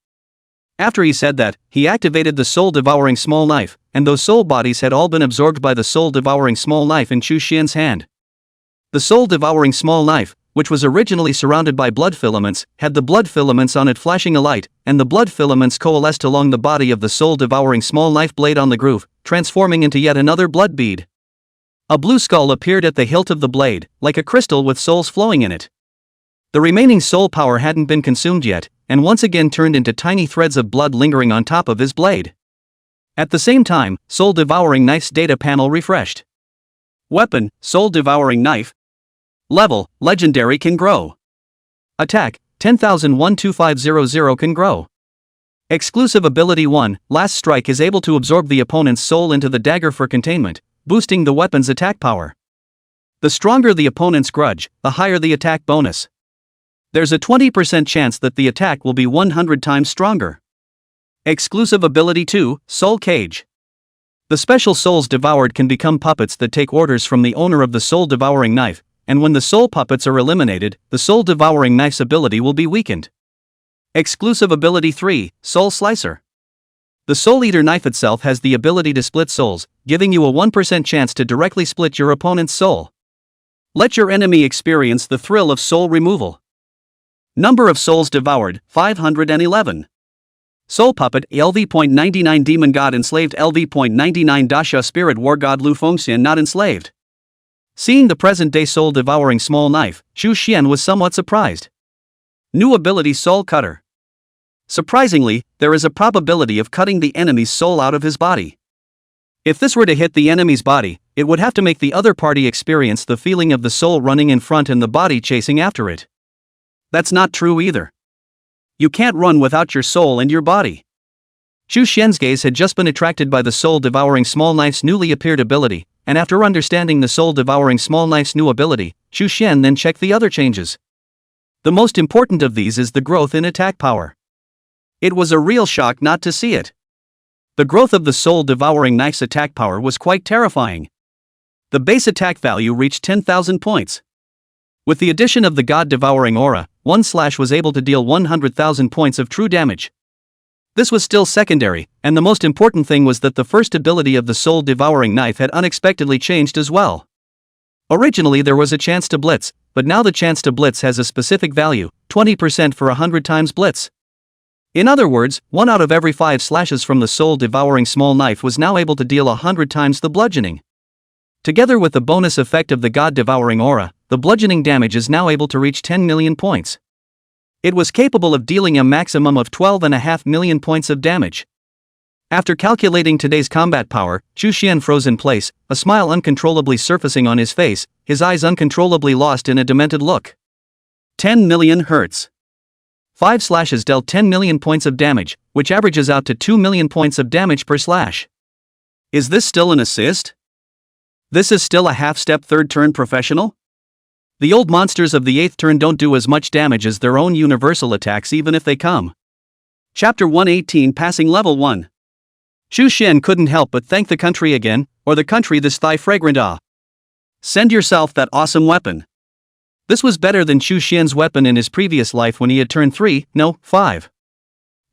After he said that, he activated the soul-devouring small knife, and those soul bodies had all been absorbed by the soul-devouring small knife in Xu Xian's hand. The soul-devouring small knife, which was originally surrounded by blood filaments, had the blood filaments on it flashing a light, and the blood filaments coalesced along the body of the soul-devouring small knife blade on the groove, transforming into yet another blood bead. A blue skull appeared at the hilt of the blade, like a crystal with souls flowing in it. The remaining soul power hadn't been consumed yet, and once again turned into tiny threads of blood lingering on top of his blade. At the same time, Soul-Devouring Knife's data panel refreshed. Weapon, Soul-Devouring Knife. Level, Legendary can grow. Attack, 10,001-2500 can grow. Exclusive Ability 1, Last Strike is able to absorb the opponent's soul into the dagger for containment, boosting the weapon's attack power. The stronger the opponent's grudge, the higher the attack bonus. There's a 20% chance that the attack will be 100 times stronger. Exclusive Ability 2, Soul Cage. The special souls devoured can become puppets that take orders from the owner of the soul-devouring knife, and when the soul puppets are eliminated, the soul-devouring knife's ability will be weakened. Exclusive Ability 3, Soul Slicer. The Soul Eater knife itself has the ability to split souls, giving you a 1% chance to directly split your opponent's soul. Let your enemy experience the thrill of soul removal. Number of souls devoured, 511. Soul Puppet, LV.99 Demon God enslaved, LV.99 Dasha Spirit War God Lu Fengxian not enslaved. Seeing the present-day soul-devouring small knife, Xu Xian was somewhat surprised. New ability Soul Cutter. Surprisingly, there is a probability of cutting the enemy's soul out of his body. If this were to hit the enemy's body, it would have to make the other party experience the feeling of the soul running in front and the body chasing after it. That's not true either. You can't run without your soul and your body. Chu Xian's gaze had just been attracted by the soul-devouring small knife's newly appeared ability, and after understanding the soul-devouring small knife's new ability, Chu Xian then checked the other changes. The most important of these is the growth in attack power. It was a real shock not to see it. The growth of the soul-devouring knife's attack power was quite terrifying. The base attack value reached 10,000 points. With the addition of the god-devouring aura, one slash was able to deal 100,000 points of true damage. This was still secondary, and the most important thing was that the first ability of the soul-devouring knife had unexpectedly changed as well. Originally there was a chance to blitz, but now the chance to blitz has a specific value, 20% for 100 times blitz. In other words, 1 out of every 5 slashes from the soul-devouring small knife was now able to deal 100 times the bludgeoning. Together with the bonus effect of the god-devouring aura, the bludgeoning damage is now able to reach 10 million points. It was capable of dealing a maximum of 12.5 million points of damage. After calculating today's combat power, Chu Xian froze in place, a smile uncontrollably surfacing on his face, his eyes uncontrollably lost in a demented look. 10 million hertz. 5 slashes dealt 10 million points of damage, which averages out to 2 million points of damage per slash. Is this still an assist? This is still a half-step third turn professional? The old monsters of the 8th turn don't do as much damage as their own universal attacks even if they come. Chapter 118 Passing Level 1. Chu Xian couldn't help but thank the country again, or the country this thigh fragrant ah. Send yourself that awesome weapon. This was better than Chu Xian's weapon in his previous life when he had turned 5.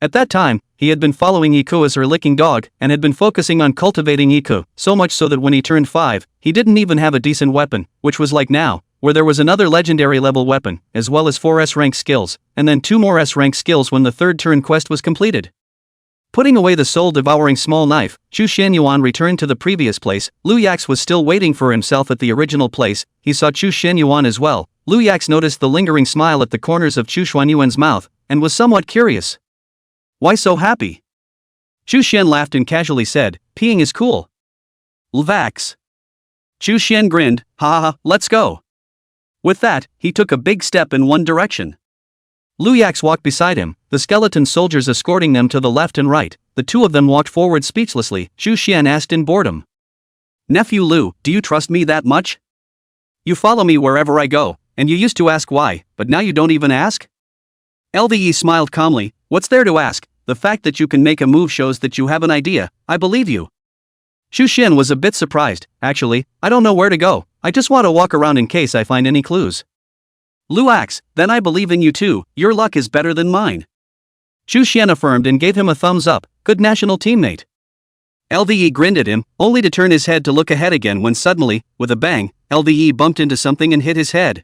At that time, he had been following Iku as her licking dog, and had been focusing on cultivating Iku, so much so that when he turned 5, he didn't even have a decent weapon, which was like now, where there was another legendary level weapon, as well as 4 S-rank skills, and then 2 more S-rank skills when the third turn quest was completed. Putting away the soul-devouring small knife, Chu Xianyuan returned to the previous place. Lu Yax was still waiting for himself at the original place. He saw Chu Xianyuan as well. Lu Yax noticed the lingering smile at the corners of Chu Xuanyuan's mouth, and was somewhat curious. Why so happy? Chu Xian laughed and casually said, peeing is cool. Lvax. Chu Xian grinned, ha ha, let's go. With that, he took a big step in one direction. Lu Yax walked beside him, the skeleton soldiers escorting them to the left and right. The two of them walked forward speechlessly. Chu Xian asked in boredom. Nephew Lu, do you trust me that much? You follow me wherever I go, and you used to ask why, but now you don't even ask? LVE smiled calmly, what's there to ask? The fact that you can make a move shows that you have an idea, I believe you. Chu Xian was a bit surprised. Actually, I don't know where to go, I just want to walk around in case I find any clues. Lu Yax, then I believe in you too, your luck is better than mine. Chu Xian affirmed and gave him a thumbs up, good national teammate. LVE grinned at him, only to turn his head to look ahead again when suddenly, with a bang, LVE bumped into something and hit his head.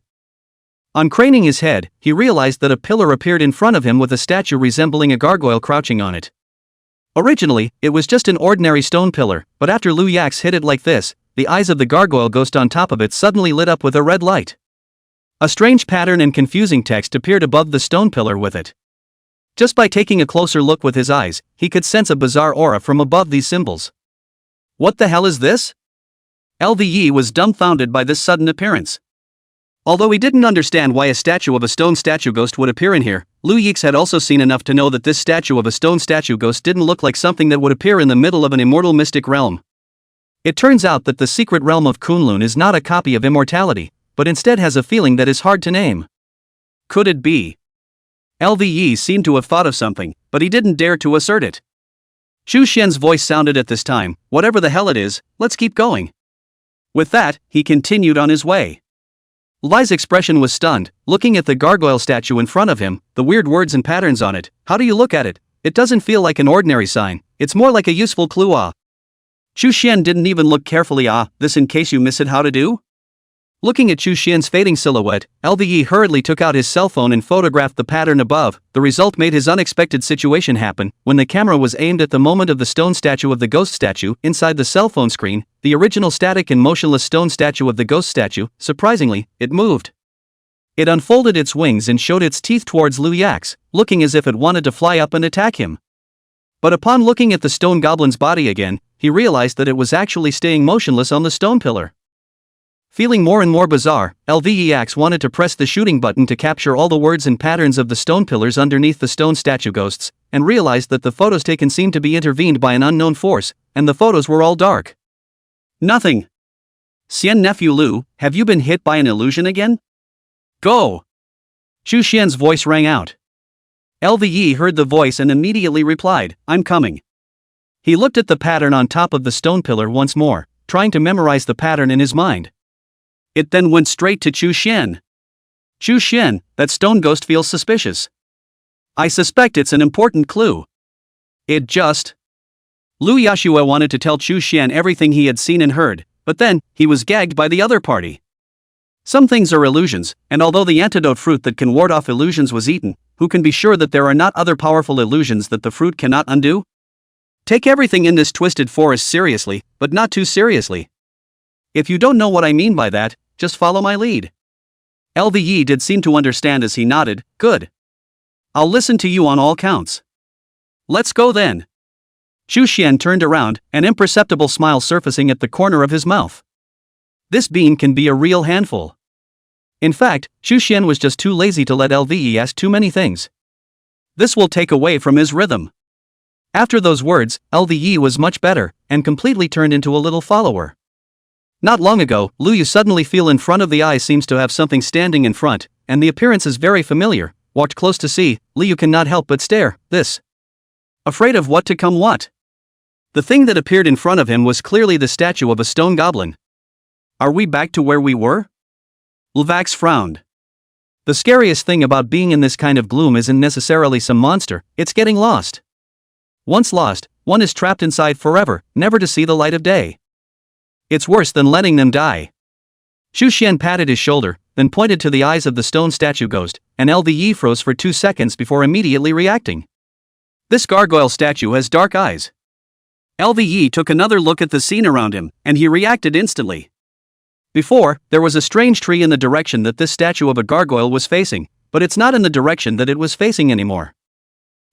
On craning his head, he realized that a pillar appeared in front of him with a statue resembling a gargoyle crouching on it. Originally, it was just an ordinary stone pillar, but after Lu Yax hit it like this, the eyes of the gargoyle ghost on top of it suddenly lit up with a red light. A strange pattern and confusing text appeared above the stone pillar with it. Just by taking a closer look with his eyes, he could sense a bizarre aura from above these symbols. What the hell is this? LVE was dumbfounded by this sudden appearance. Although he didn't understand why a statue of a stone statue ghost would appear in here, Lu Yax had also seen enough to know that this statue of a stone statue ghost didn't look like something that would appear in the middle of an immortal mystic realm. It turns out that the secret realm of Kunlun is not a copy of immortality, but instead has a feeling that is hard to name. Could it be? LVE seemed to have thought of something, but he didn't dare to assert it. Chu Xian's voice sounded at this time, whatever the hell it is, let's keep going. With that, he continued on his way. Lai's expression was stunned, looking at the gargoyle statue in front of him, the weird words and patterns on it. How do you look at it? It doesn't feel like an ordinary sign, it's more like a useful clue ah. Chu Xian didn't even look carefully this in case you miss it how to do? Looking at Chu Xian's fading silhouette, LVE hurriedly took out his cell phone and photographed the pattern above. The result made his unexpected situation happen. When the camera was aimed at the moment of the stone statue of the ghost statue, inside the cell phone screen, the original static and motionless stone statue of the ghost statue, surprisingly, it moved. It unfolded its wings and showed its teeth towards Lu Yax, looking as if it wanted to fly up and attack him. But upon looking at the stone goblin's body again, he realized that it was actually staying motionless on the stone pillar. Feeling more and more bizarre, LVEX wanted to press the shooting button to capture all the words and patterns of the stone pillars underneath the stone statue ghosts, and realized that the photos taken seemed to be intervened by an unknown force, and the photos were all dark. Nothing. Xian nephew Lu, have you been hit by an illusion again? Go! Chu Xian's voice rang out. LVE heard the voice and immediately replied, I'm coming. He looked at the pattern on top of the stone pillar once more, trying to memorize the pattern in his mind. It then went straight to Chu Xian. Chu Xian, that stone ghost feels suspicious. I suspect it's an important clue. It just... Lu Yashua wanted to tell Chu Xian everything he had seen and heard, but then, he was gagged by the other party. Some things are illusions, and although the antidote fruit that can ward off illusions was eaten, who can be sure that there are not other powerful illusions that the fruit cannot undo? Take everything in this twisted forest seriously, but not too seriously. If you don't know what I mean by that, just follow my lead. LVE did seem to understand as he nodded, good. I'll listen to you on all counts. Let's go then. Chu Xian turned around, an imperceptible smile surfacing at the corner of his mouth. This bean can be a real handful. In fact, Chu Xian was just too lazy to let LVE ask too many things. This will take away from his rhythm. After those words, LVE was much better, and completely turned into a little follower. Not long ago, Lu Yu suddenly feel in front of the eye seems to have something standing in front, and the appearance is very familiar. Walked close to see, Lu Yu cannot help but stare, this. Afraid of what to come what? The thing that appeared in front of him was clearly the statue of a stone goblin. Are we back to where we were? Lvax frowned. The scariest thing about being in this kind of gloom isn't necessarily some monster, it's getting lost. Once lost, one is trapped inside forever, never to see the light of day. It's worse than letting them die. Chu Xian patted his shoulder, then pointed to the eyes of the stone statue ghost, and LVE froze for 2 seconds before immediately reacting. This gargoyle statue has dark eyes. LVE took another look at the scene around him, and he reacted instantly. Before, there was a strange tree in the direction that this statue of a gargoyle was facing, but it's not in the direction that it was facing anymore.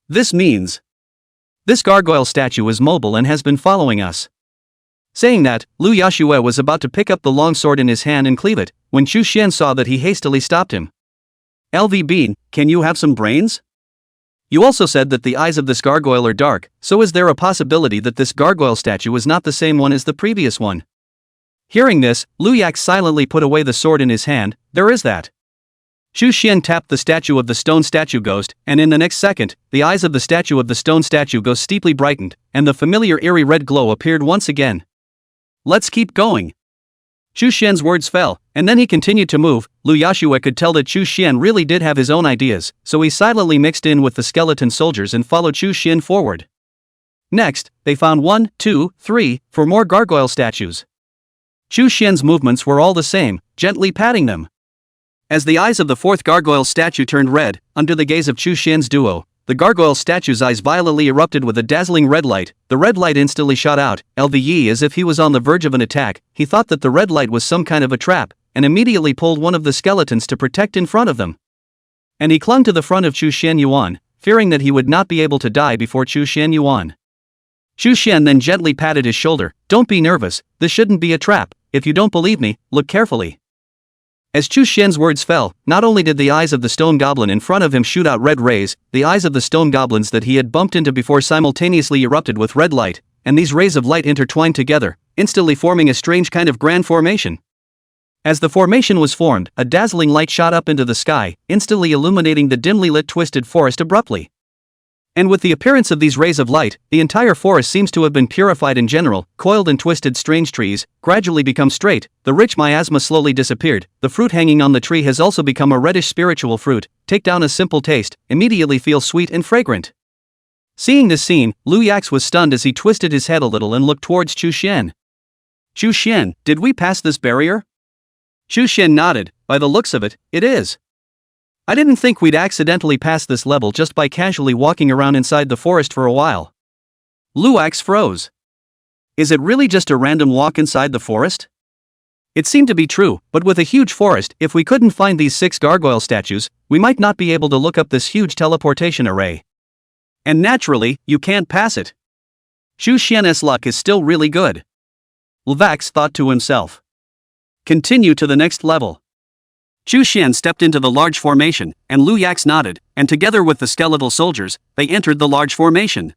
This means... this gargoyle statue is mobile and has been following us. Saying that, Lu Yashue was about to pick up the long sword in his hand and cleave it, when Chu Xian saw that he hastily stopped him. LV Bean, can you have some brains? You also said that the eyes of this gargoyle are dark, so is there a possibility that this gargoyle statue is not the same one as the previous one? Hearing this, Lu Yak silently put away the sword in his hand, there is that. Chu Xian tapped the statue of the stone statue ghost, and in the next second, the eyes of the statue of the stone statue ghost steeply brightened, and the familiar eerie red glow appeared once again. Let's keep going. Chu Xian's words fell, and then he continued to move. Lu Yashue could tell that Chu Xian really did have his own ideas, so he silently mixed in with the skeleton soldiers and followed Chu Xian forward. Next, they found 1, 2, 3, 4 more gargoyle statues. Chu Xian's movements were all the same, gently patting them. As the eyes of the 4th gargoyle statue turned red, under the gaze of Chu Xian's duo, the gargoyle statue's eyes violently erupted with a dazzling red light. The red light instantly shot out, LVE as if he was on the verge of an attack. He thought that the red light was some kind of a trap, and immediately pulled one of the skeletons to protect in front of them. And he clung to the front of Chu Xian Yuan, fearing that he would not be able to die before Chu Xian Yuan. Chu Xian then gently patted his shoulder, don't be nervous, this shouldn't be a trap. If you don't believe me, look carefully. As Chu Xian's words fell, not only did the eyes of the stone goblin in front of him shoot out red rays, the eyes of the stone goblins that he had bumped into before simultaneously erupted with red light, and these rays of light intertwined together, instantly forming a strange kind of grand formation. As the formation was formed, a dazzling light shot up into the sky, instantly illuminating the dimly lit twisted forest abruptly. And with the appearance of these rays of light, the entire forest seems to have been purified in general. Coiled and twisted strange trees gradually become straight, the rich miasma slowly disappeared, the fruit hanging on the tree has also become a reddish spiritual fruit. Take down a simple taste, immediately feel sweet and fragrant. Seeing this scene, Lu Yax was stunned as he twisted his head a little and looked towards Chu Xian. Chu Xian, did we pass this barrier? Chu Xian nodded, by the looks of it, it is. I didn't think we'd accidentally pass this level just by casually walking around inside the forest for a while. Luax froze. Is it really just a random walk inside the forest? It seemed to be true, but with a huge forest, if we couldn't find these 6 gargoyle statues, we might not be able to look up this huge teleportation array. And naturally, you can't pass it. Chu Xian's luck is still really good. Lvax thought to himself. Continue to the next level. Chu Xian stepped into the large formation, and Lu Yax nodded, and together with the skeletal soldiers, they entered the large formation.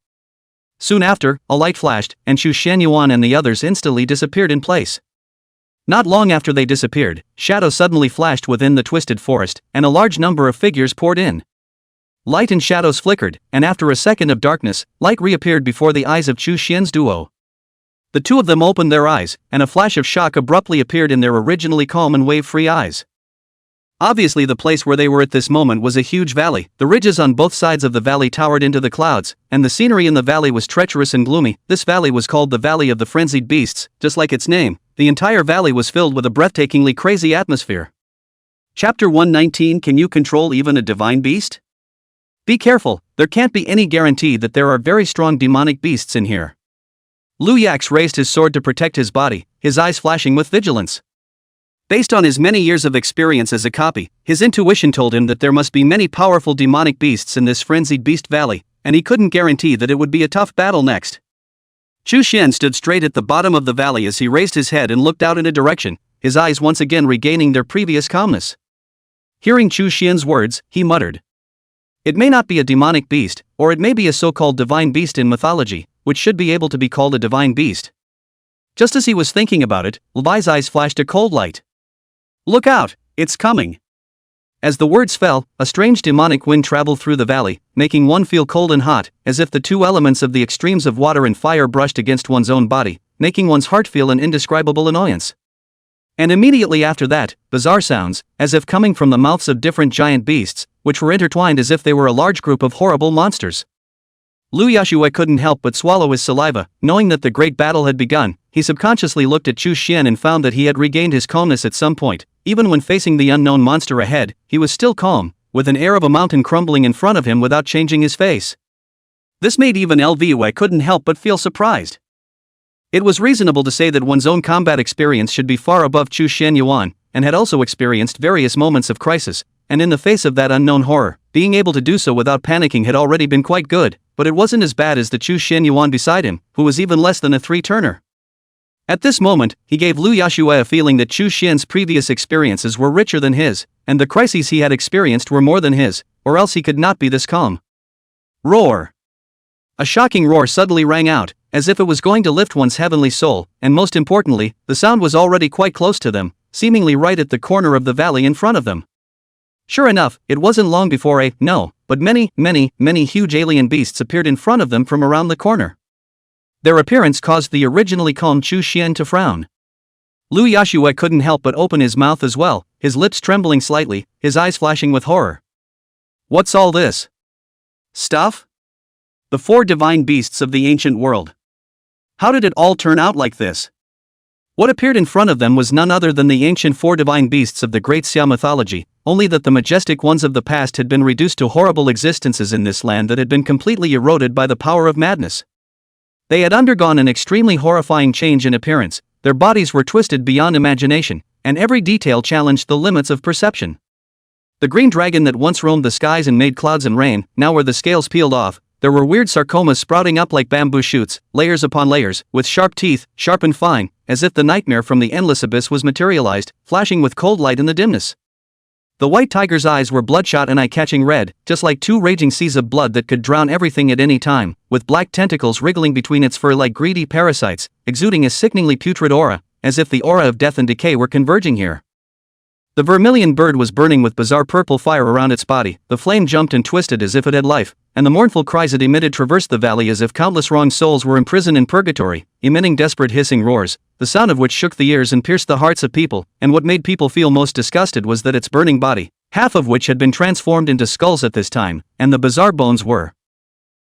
Soon after, a light flashed, and Chu Xianyuan and the others instantly disappeared in place. Not long after they disappeared, shadow suddenly flashed within the twisted forest, and a large number of figures poured in. Light and shadows flickered, and after a second of darkness, light reappeared before the eyes of Chu Xian's duo. The two of them opened their eyes, and a flash of shock abruptly appeared in their originally calm and wave-free eyes. Obviously the place where they were at this moment was a huge valley. The ridges on both sides of the valley towered into the clouds, and the scenery in the valley was treacherous and gloomy. This valley was called the Valley of the Frenzied Beasts, just like its name. The entire valley was filled with a breathtakingly crazy atmosphere. Chapter 119. Can you control even a divine beast? Be careful, there can't be any guarantee that there are very strong demonic beasts in here. Lu Yax raised his sword to protect his body, his eyes flashing with vigilance. Based on his many years of experience as a copy, his intuition told him that there must be many powerful demonic beasts in this frenzied beast valley, and he couldn't guarantee that it would be a tough battle next. Chu Xian stood straight at the bottom of the valley as he raised his head and looked out in a direction, his eyes once again regaining their previous calmness. Hearing Chu Xian's words, he muttered. It may not be a demonic beast, or it may be a so-called divine beast in mythology, which should be able to be called a divine beast. Just as he was thinking about it, Levi's eyes flashed a cold light. Look out, it's coming. As the words fell, a strange demonic wind traveled through the valley, making one feel cold and hot, as if the two elements of the extremes of water and fire brushed against one's own body, making one's heart feel an indescribable annoyance. And immediately after that, bizarre sounds, as if coming from the mouths of different giant beasts, which were intertwined as if they were a large group of horrible monsters. Lu Yashue couldn't help but swallow his saliva, knowing that the great battle had begun. He subconsciously looked at Chu Xian and found that he had regained his calmness at some point. Even when facing the unknown monster ahead, he was still calm, with an air of a mountain crumbling in front of him without changing his face. This made even Lvy couldn't help but feel surprised. It was reasonable to say that one's own combat experience should be far above Chu Xianyuan, and had also experienced various moments of crisis, and in the face of that unknown horror, being able to do so without panicking had already been quite good, but it wasn't as bad as the Chu Xianyuan beside him, who was even less than a three-turner. At this moment, he gave Lu Yashue a feeling that Chu Xian's previous experiences were richer than his, and the crises he had experienced were more than his, or else he could not be this calm. Roar! A shocking roar suddenly rang out, as if it was going to lift one's heavenly soul, and most importantly, the sound was already quite close to them, seemingly right at the corner of the valley in front of them. Sure enough, it wasn't long before many huge alien beasts appeared in front of them from around the corner. Their appearance caused the originally calm Chu Xian to frown. Lu Yashue couldn't help but open his mouth as well, his lips trembling slightly, his eyes flashing with horror. What's all this stuff? The four divine beasts of the ancient world. How did it all turn out like this? What appeared in front of them was none other than the ancient four divine beasts of the great Xia mythology, only that the majestic ones of the past had been reduced to horrible existences in this land that had been completely eroded by the power of madness. They had undergone an extremely horrifying change in appearance, their bodies were twisted beyond imagination, and every detail challenged the limits of perception. The green dragon that once roamed the skies and made clouds and rain, now were the scales peeled off, there were weird sarcomas sprouting up like bamboo shoots, layers upon layers, with sharp teeth, sharp and fine, as if the nightmare from the endless abyss was materialized, flashing with cold light in the dimness. The white tiger's eyes were bloodshot and eye-catching red, just like two raging seas of blood that could drown everything at any time, with black tentacles wriggling between its fur like greedy parasites, exuding a sickeningly putrid aura, as if the aura of death and decay were converging here. The vermilion bird was burning with bizarre purple fire around its body, the flame jumped and twisted as if it had life, and the mournful cries it emitted traversed the valley as if countless wronged souls were imprisoned in purgatory, emitting desperate hissing roars, the sound of which shook the ears and pierced the hearts of people, and what made people feel most disgusted was that its burning body, half of which had been transformed into skulls at this time, and the bizarre bones were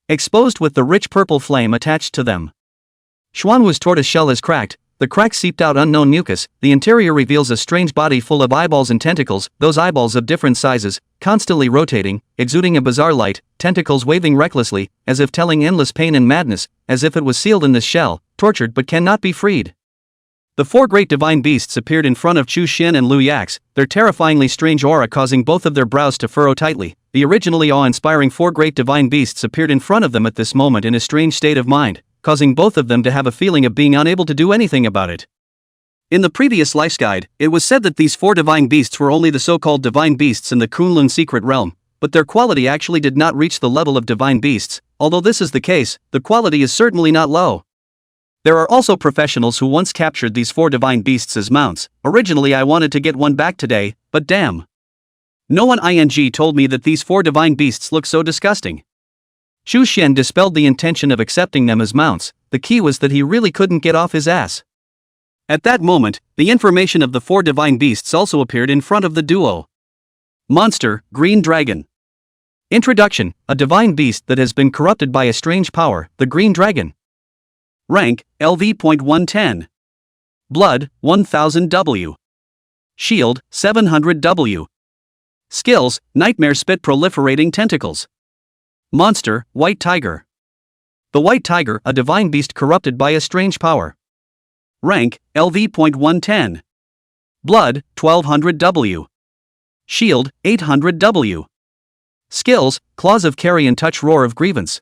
exposed with the rich purple flame attached to them. Xuanwu's tortoise shell is cracked, the crack seeped out unknown mucus, the interior reveals a strange body full of eyeballs and tentacles, those eyeballs of different sizes, constantly rotating, exuding a bizarre light, tentacles waving recklessly, as if telling endless pain and madness, as if it was sealed in this shell, tortured but cannot be freed. The four great divine beasts appeared in front of Chu Xian and Lu Yax, their terrifyingly strange aura causing both of their brows to furrow tightly. The originally awe-inspiring four great divine beasts appeared in front of them at this moment in a strange state of mind, causing both of them to have a feeling of being unable to do anything about it. In the previous Life's Guide, it was said that these 4 divine beasts were only the so-called divine beasts in the Kunlun secret realm, but their quality actually did not reach the level of divine beasts. Although this is the case, the quality is certainly not low. There are also professionals who once captured these 4 divine beasts as mounts. Originally I wanted to get one back today, but damn. No one told me that these 4 divine beasts look so disgusting. Xu Xian dispelled the intention of accepting them as mounts. The key was that he really couldn't get off his ass. At that moment, the information of the 4 divine beasts also appeared in front of the duo. Monster, Green Dragon. Introduction: a divine beast that has been corrupted by a strange power, the Green Dragon. Rank, LV.110. Blood, 1000 W. Shield, 700 W. Skills, Nightmare Spit Proliferating Tentacles. Monster, White Tiger. The White Tiger, a divine beast corrupted by a strange power. Rank, LV.110. Blood, 1200 W. Shield, 800 W. Skills, Claws of Carrion Touch Roar of Grievance.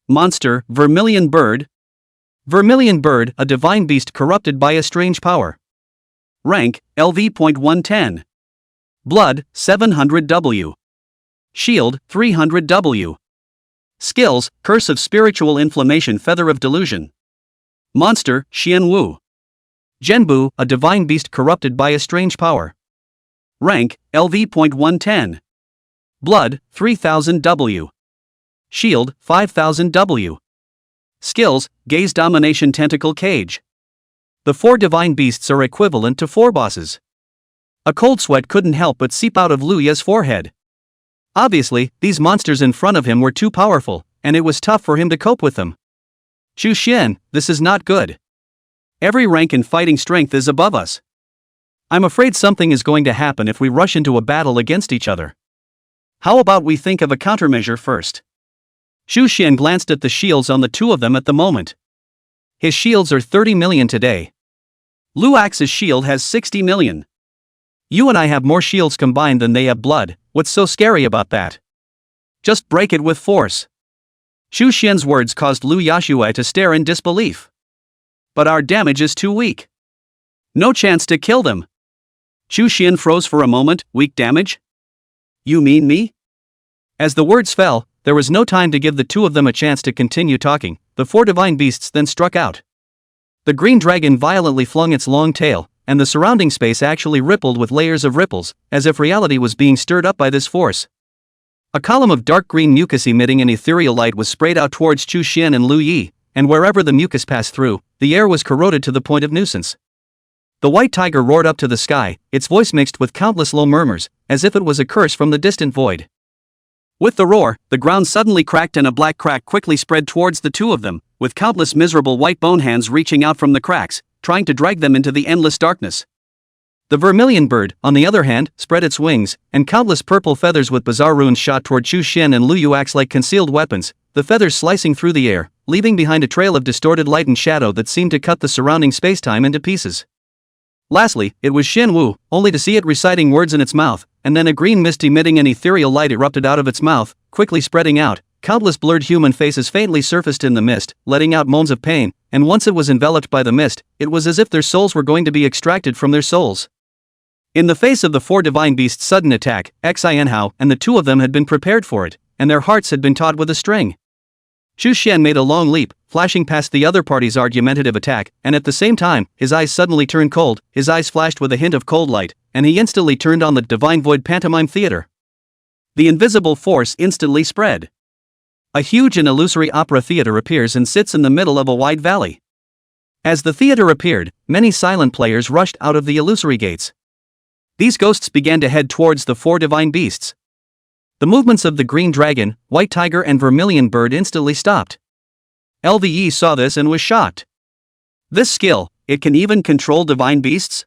Monster, Vermilion Bird. Vermilion Bird, a divine beast corrupted by a strange power. Rank, LV.110. Blood, 700 W. Shield, 300 W. Skills, Curse of Spiritual Inflammation Feather of Delusion. Monster, Xianwu. Zhenbu, a divine beast corrupted by a strange power. Rank, LV.110. Blood, 3000 W. Shield, 5000 W. Skills, Gaze Domination Tentacle Cage. The 4 divine beasts are equivalent to 4 bosses. A cold sweat couldn't help but seep out of Lu Ye's forehead. Obviously, these monsters in front of him were too powerful, and it was tough for him to cope with them. Xu Xian, this is not good. Every rank in fighting strength is above us. I'm afraid something is going to happen if we rush into a battle against each other. How about we think of a countermeasure first? Xu Xian glanced at the shields on the 2 of them at the moment. His shields are 30 million today. Lu Axe's shield has 60 million. You and I have more shields combined than they have blood. What's so scary about that? Just break it with force. Xu Xian's words caused Lu Yashui to stare in disbelief. But our damage is too weak. No chance to kill them. Xu Xian froze for a moment. Weak damage? You mean me? As the words fell, there was no time to give the 2 of them a chance to continue talking. The 4 divine beasts then struck out. The green dragon violently flung its long tail, and the surrounding space actually rippled with layers of ripples, as if reality was being stirred up by this force. A column of dark green mucus emitting an ethereal light was sprayed out towards Xu Xian and Lu Yi, and wherever the mucus passed through, the air was corroded to the point of nuisance. The white tiger roared up to the sky, its voice mixed with countless low murmurs, as if it was a curse from the distant void. With the roar, the ground suddenly cracked and a black crack quickly spread towards the 2 of them, with countless miserable white bone hands reaching out from the cracks, trying to drag them into the endless darkness. The vermilion bird, on the other hand, spread its wings, and countless purple feathers with bizarre runes shot toward Xu Xian and Lu Yuax like concealed weapons, the feathers slicing through the air, leaving behind a trail of distorted light and shadow that seemed to cut the surrounding spacetime into pieces. Lastly, it was Xianwu, only to see it reciting words in its mouth, and then a green mist emitting an ethereal light erupted out of its mouth, quickly spreading out. Countless blurred human faces faintly surfaced in the mist, letting out moans of pain, and once it was enveloped by the mist, it was as if their souls were going to be extracted from their souls. In the face of the 4 divine beasts' sudden attack, Xianhao and the 2 of them had been prepared for it, and their hearts had been taut with a string. Xu Xian made a long leap, flashing past the other party's argumentative attack, and at the same time, his eyes suddenly turned cold, his eyes flashed with a hint of cold light, and he instantly turned on the Divine Void Pantomime Theater. The invisible force instantly spread. A huge and illusory opera theater appears and sits in the middle of a wide valley. As the theater appeared, many silent players rushed out of the illusory gates. These ghosts began to head towards the 4 divine beasts. The movements of the green dragon, white tiger and vermilion bird instantly stopped. LVE saw this and was shocked. This skill, it can even control divine beasts?